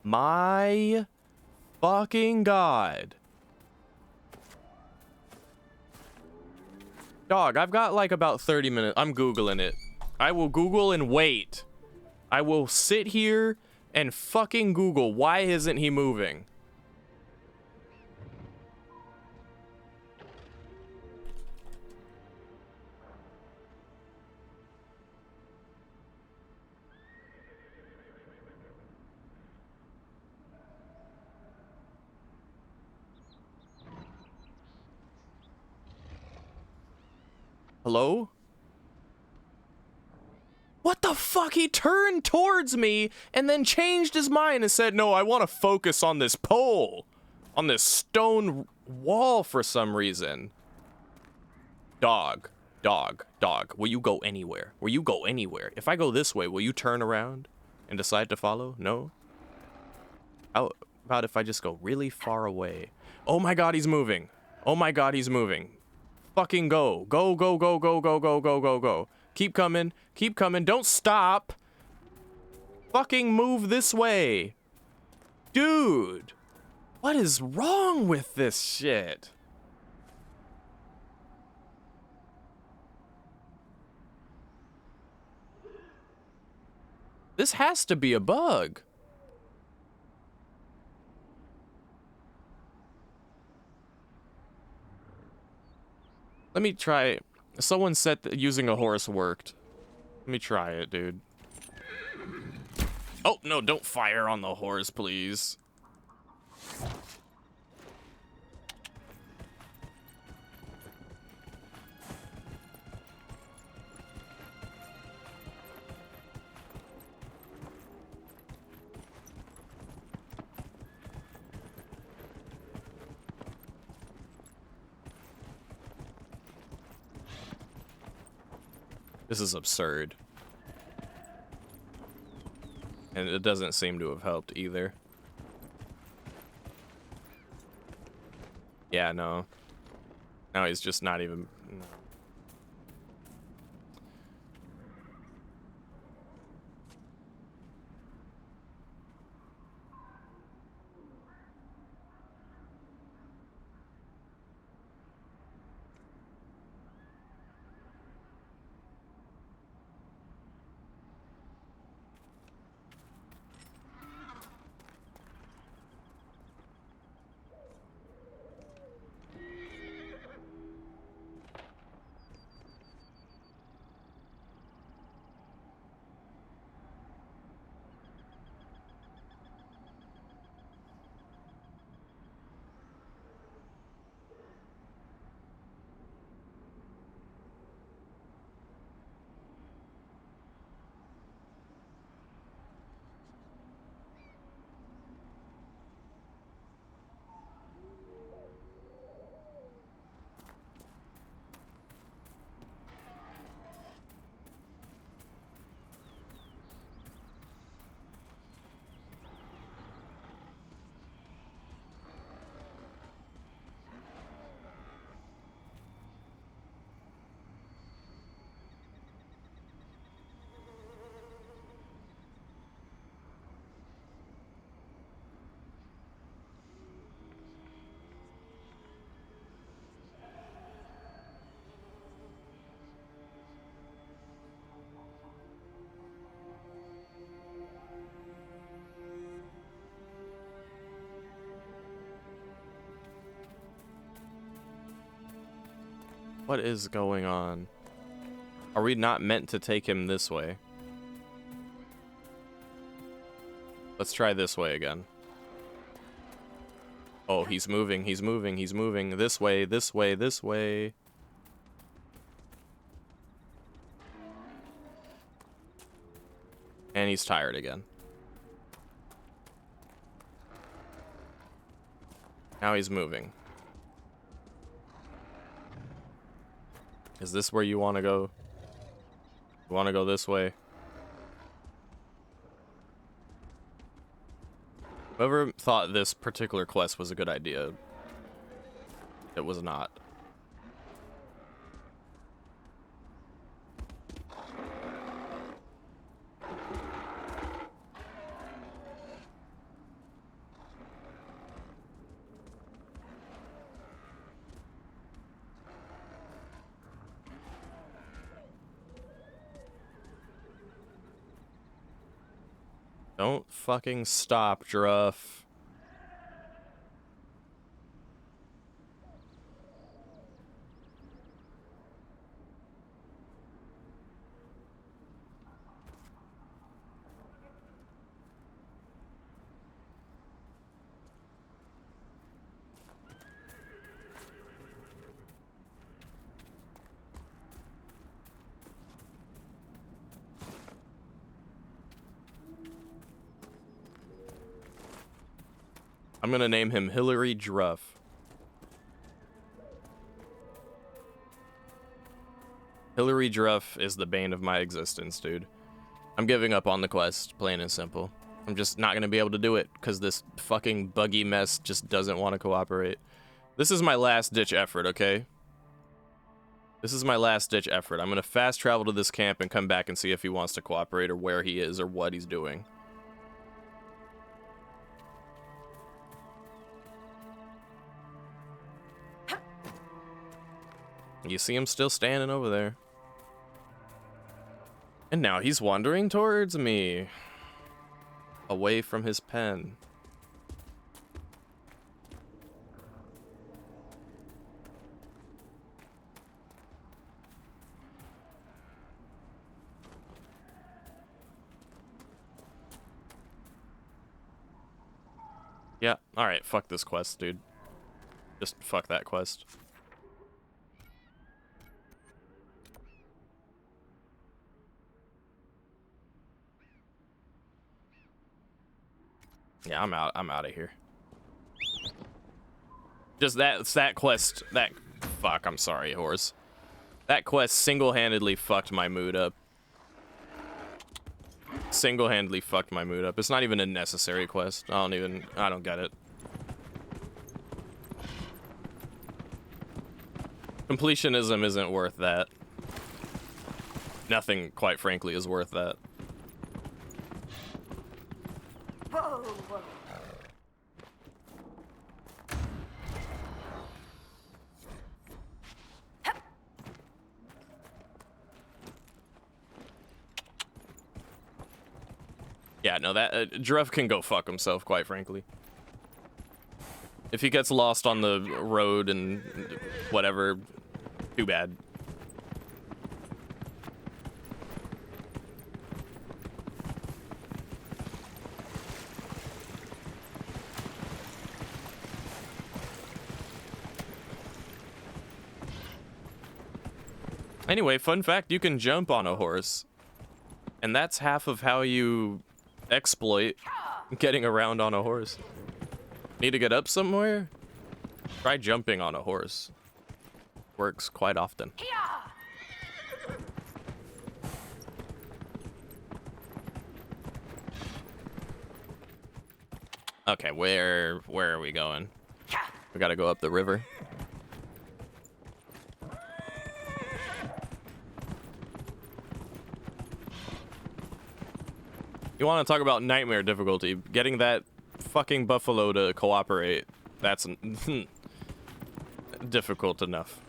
my fucking god. Dog, I've got like about 30 minutes. I'm Googling it. I will Google and wait. I will sit here and fucking Google. Why isn't he moving? Hello? What the fuck? He turned towards me and then changed his mind and said, no, I want to focus on this pole. On this stone wall for some reason. Dog. Dog. Dog. Will you go anywhere? Will you go anywhere? If I go this way, will you turn around and decide to follow? No? How about if I just go really far away? Oh my god, he's moving. Oh my god, he's moving. Fucking go. Go, go, go, go, go, go, go, go, go. Keep coming. Keep coming. Don't stop. Fucking move this way. Dude. What is wrong with this shit? This has to be a bug. Let me try. Someone said that using a horse worked. Let me try it, dude. Oh, no, don't fire on the horse, please. This is absurd. And it doesn't seem to have helped either. Yeah, no. Now he's just not even... No. What is going on? Are we not meant to take him this way? Let's try this way again. Oh, he's moving, he's moving, he's moving. This way, this way, this way. And he's tired again. Now he's moving. Is this where you want to go? You want to go this way? Whoever thought this particular quest was a good idea, it was not. Don't fucking stop, Druff. I'm gonna name him Hillary Druff. Hillary Druff is the bane of my existence, dude. I'm giving up on the quest, plain and simple. I'm just not gonna be able to do it because this fucking buggy mess just doesn't want to cooperate. This is my last ditch effort, okay? This is my last ditch effort. I'm gonna fast travel to this camp and come back and see if he wants to cooperate or where he is or what he's doing. You see him still standing over there. And now he's wandering towards me. Away from his pen. Alright, fuck this quest, dude. Just fuck that quest. Yeah, I'm out of here. Just that quest, fuck, I'm sorry, horse. That quest single-handedly fucked my mood up. Single-handedly fucked my mood up. It's not even a necessary quest. I don't get it. Completionism isn't worth that. Nothing, quite frankly, is worth that. Whoa, whoa. Yeah, no, that Druff can go fuck himself, quite frankly. If he gets lost on the road and whatever, too bad. Anyway, fun fact, you can jump on a horse. And that's half of how you exploit getting around on a horse. Need to get up somewhere? Try jumping on a horse. Works quite often. Okay, where are we going? We gotta go up the river. You want to talk about nightmare difficulty? Getting that fucking buffalo to cooperate, that's difficult enough.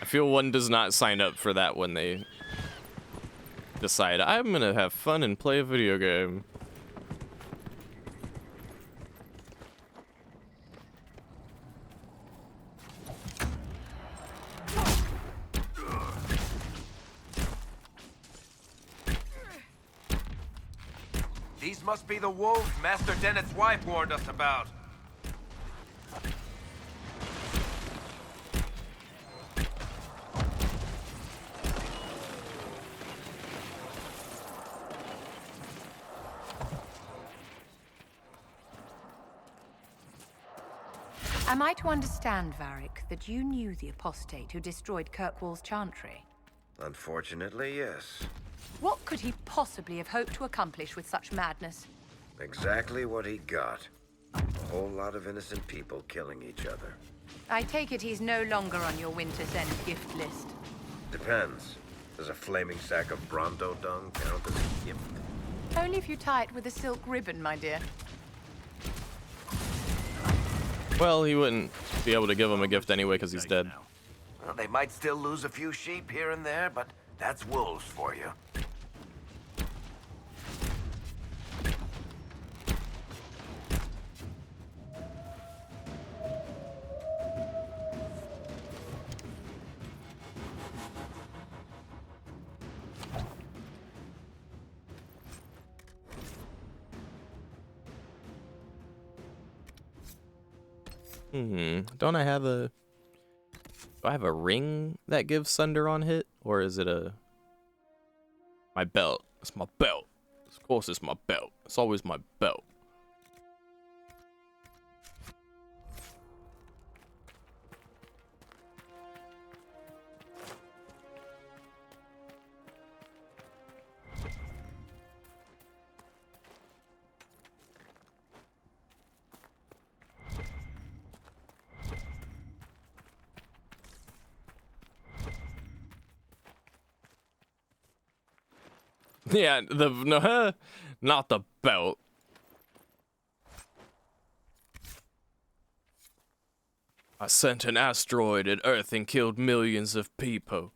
I feel one does not sign up for that when they decide, I'm gonna have fun and play a video game. These must be the wolves Master Dennett's wife warned us about. Am I to understand, Varric, that you knew the apostate who destroyed Kirkwall's chantry? Unfortunately, yes. What could he possibly have hoped to accomplish with such madness? Exactly what he got. A whole lot of innocent people killing each other. I take it he's no longer on your Winter's End gift list. Depends. Does a flaming sack of Bronto dung count as a gift? Only if you tie it with a silk ribbon, my dear. Well, he wouldn't be able to give him a gift anyway because he's dead. Well, they might still lose a few sheep here and there, but that's wolves for you. Don't I have a... Do I have a ring that gives Sunder on hit? Or is it a... My belt. It's my belt. Of course it's my belt. It's always my belt. Yeah, no, not the belt. I sent an asteroid at Earth and killed millions of people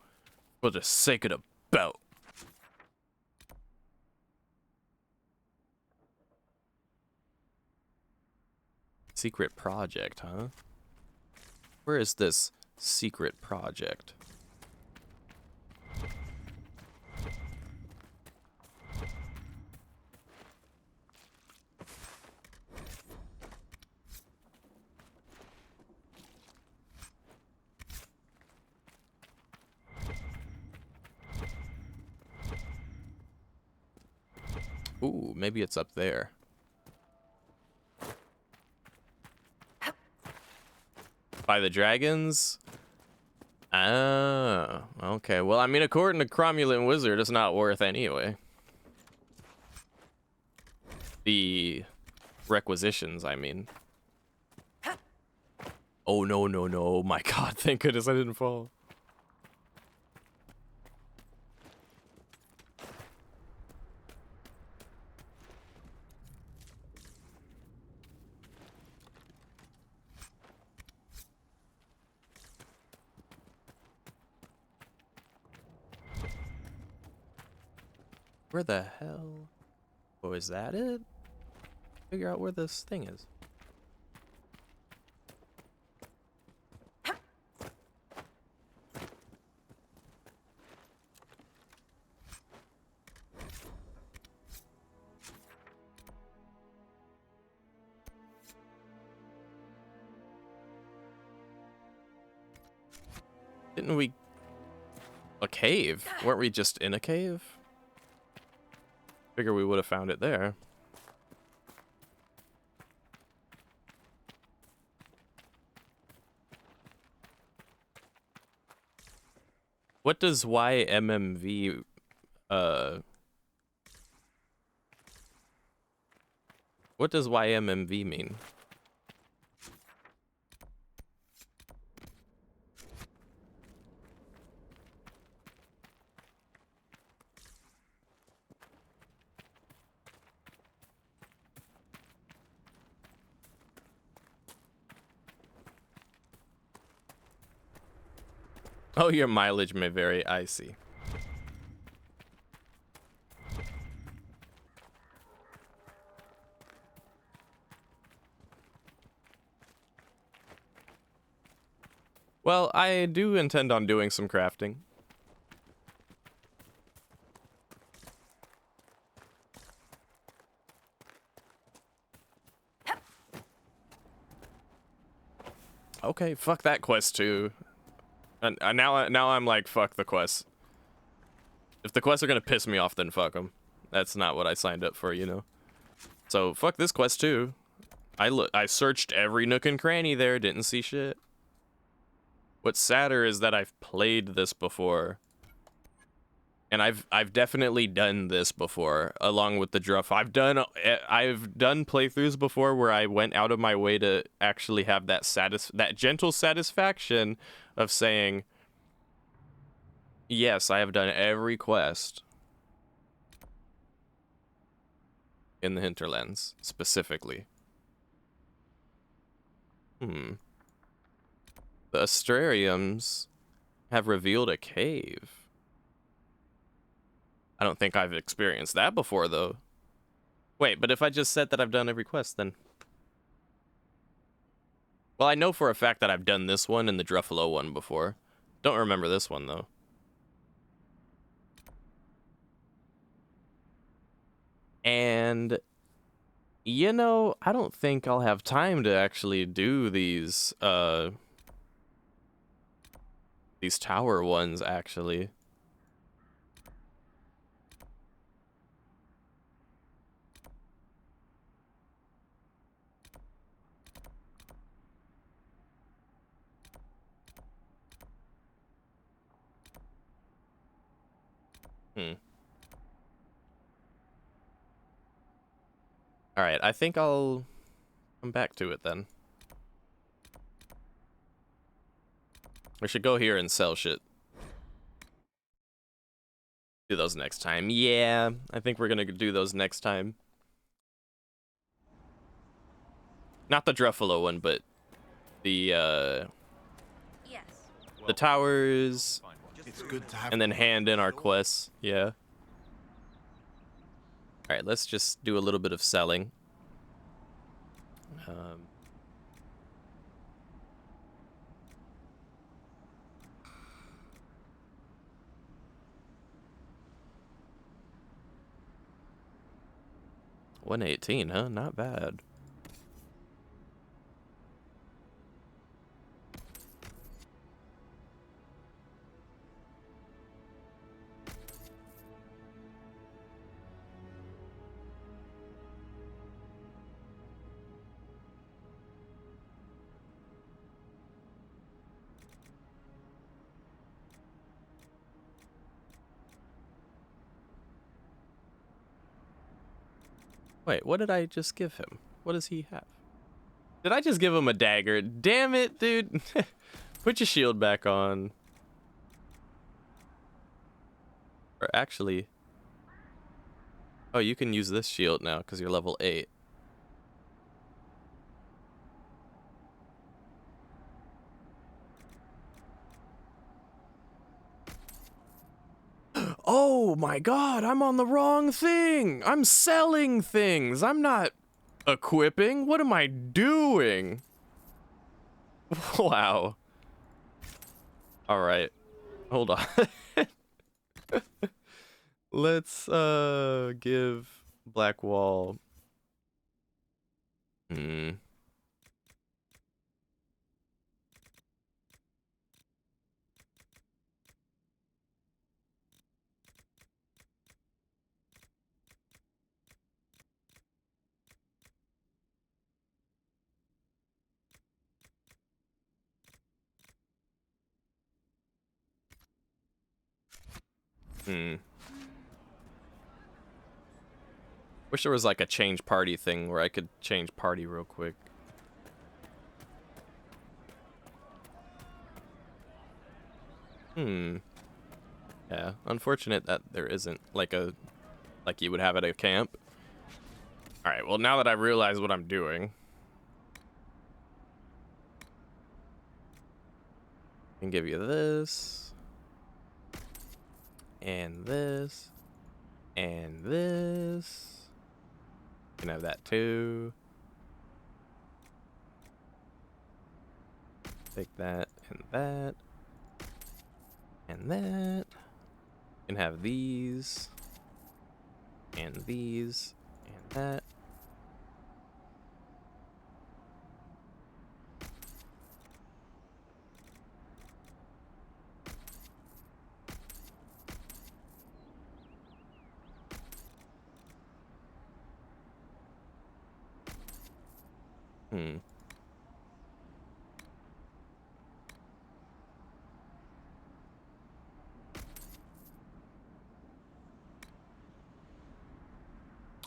for the sake of the belt. Secret project, huh? Where is this secret project? Ooh, maybe it's up there. By the dragons? Ah, okay. Well, I mean, according to Cromulent Wizard, it's not worth anyway. The requisitions, I mean. Oh, no, no, no. My God, thank goodness I didn't fall. Where the hell? Oh, is that it? Figure out where this thing is. Didn't we... A cave? Weren't we just in a cave? Figure we would have found it there. What does YMMV, what does YMMV mean? Oh, your mileage may vary. I see. Well, I do intend on doing some crafting. Okay, fuck that quest too. And now I'm like, fuck the quest. If the quests are gonna piss me off, then fuck them. That's not what I signed up for, you know. So fuck this quest too. I searched every nook and cranny there, didn't see shit. What's sadder is that I've played this before. And I've definitely done this before, along with the Druff. I've done playthroughs before where I went out of my way to actually have that gentle satisfaction of saying, yes, I have done every quest in the Hinterlands, specifically. The Astrariums have revealed a cave. I don't think I've experienced that before, though. Wait, but if I just said that I've done every quest, then... Well, I know for a fact that I've done this one and the Druffalo one before. Don't remember this one, though. And... You know, I don't think I'll have time to actually do these tower ones, actually. Alright, I think I'll come back to it then. We should go here and sell shit. Do those next time. Yeah, I think we're gonna do those next time. Not the Druffalo one, but the the towers. It's good to have, and then hand in our quests. Yeah. All right, let's just do a little bit of selling. 118, huh? Not bad. Wait, what did I just give him? What does he have? Did I just give him a dagger? Damn it, dude. Put your shield back on. Or actually... Oh, you can use this shield now because you're level 8. Oh my god, I'm on the wrong thing! I'm selling things! I'm not equipping! What am I doing? Wow. Alright. Hold on. Let's give Blackwall... Hmm. Wish there was like a change party thing where I could change party real quick. Yeah, unfortunate that there isn't like you would have at a camp. Alright, well now that I realize what I'm doing. I can give you this. And this. And this. You can have that too. Take that and that. And that. You can have these. And these. And that.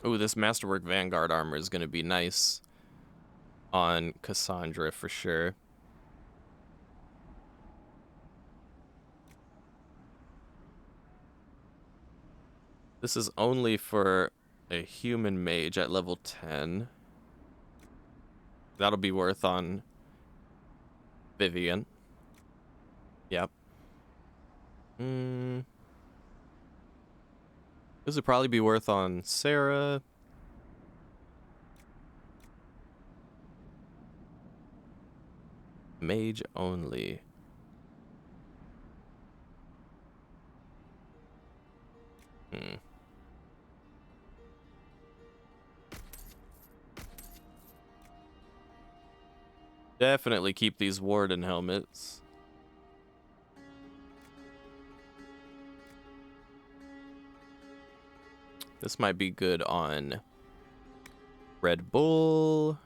Ooh, this Masterwork Vanguard armor is going to be nice on Cassandra for sure. This is only for a human mage at level 10. That'll be worth on Vivian. Yep. This would probably be worth on Sarah. Mage only. Definitely keep these Warden helmets. This might be good on Red Bull.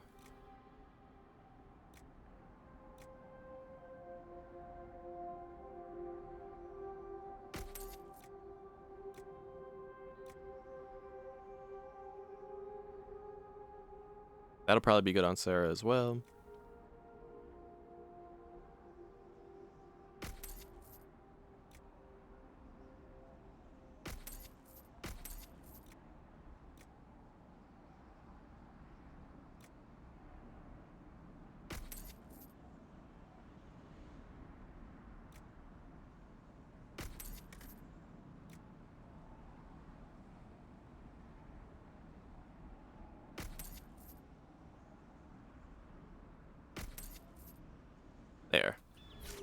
That'll probably be good on Sarah as well. There.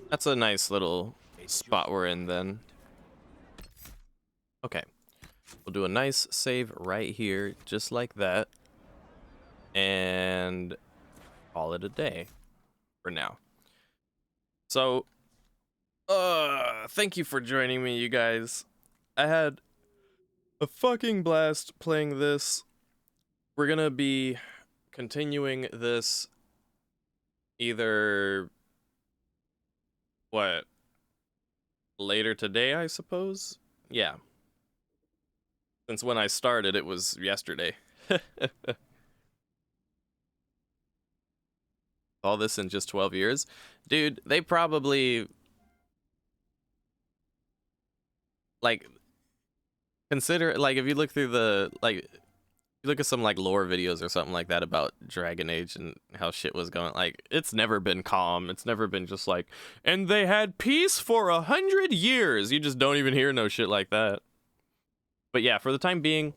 That's a nice little spot we're in then. Okay. We'll do a nice save right here, just like that. And call it a day for now. So, thank you for joining me, you guys. I had a fucking blast playing this. We're gonna be continuing this either... what? Later today, I suppose? Yeah. Since when I started, it was yesterday. All this in just 12 years? Dude, they probably... Like, consider, like, if you look through the, like, you look at some, like, lore videos or something like that about Dragon Age and how shit was going, like, it's never been calm. It's never been just like, and they had peace for 100 years. You just don't even hear no shit like that. But yeah, for the time being,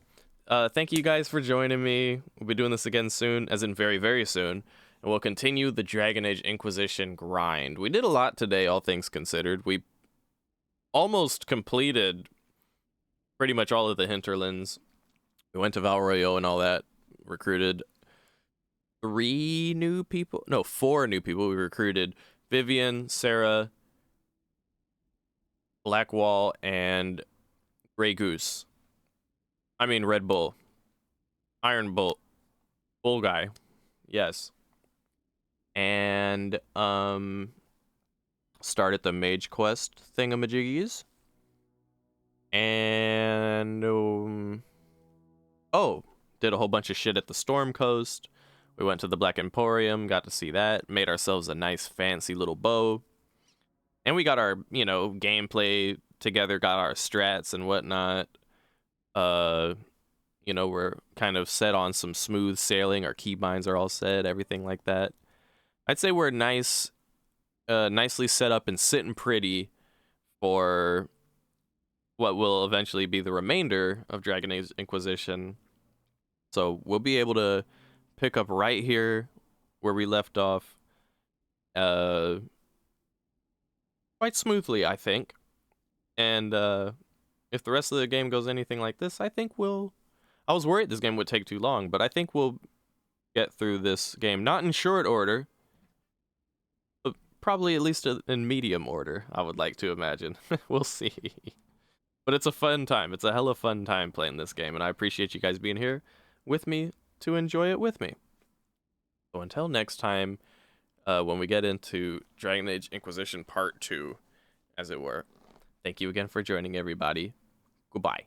thank you guys for joining me. We'll be doing this again soon, as in very, very soon. And we'll continue the Dragon Age Inquisition grind. We did a lot today, all things considered. We almost completed pretty much all of the hinterlands. We went to Val Royeaux and all that. Recruited 4 new people. We recruited Vivian, Sarah, Blackwall, and Grey Goose. I mean Red Bull. Iron Bull. Bull guy. Yes. And started the Mage Quest thingamajiggies. And did a whole bunch of shit at the Storm Coast. We went to the Black Emporium, got to see that, made ourselves a nice fancy little bow. And we got our, gameplay together, got our strats and whatnot. We're kind of set on some smooth sailing. Our keybinds are all set, everything like that. I'd say we're nicely set up and sitting pretty for what will eventually be the remainder of Dragon Age Inquisition. So we'll be able to pick up right here where we left off quite smoothly, I think. And if the rest of the game goes anything like this, I think I was worried this game would take too long, but I think we'll get through this game, not in short order, but probably at least in medium order, I would like to imagine. We'll see. But it's a fun time. It's a hella fun time playing this game, and I appreciate you guys being here with me to enjoy it with me. So until next time, when we get into Dragon Age Inquisition Part 2, as it were, thank you again for joining, everybody. Goodbye.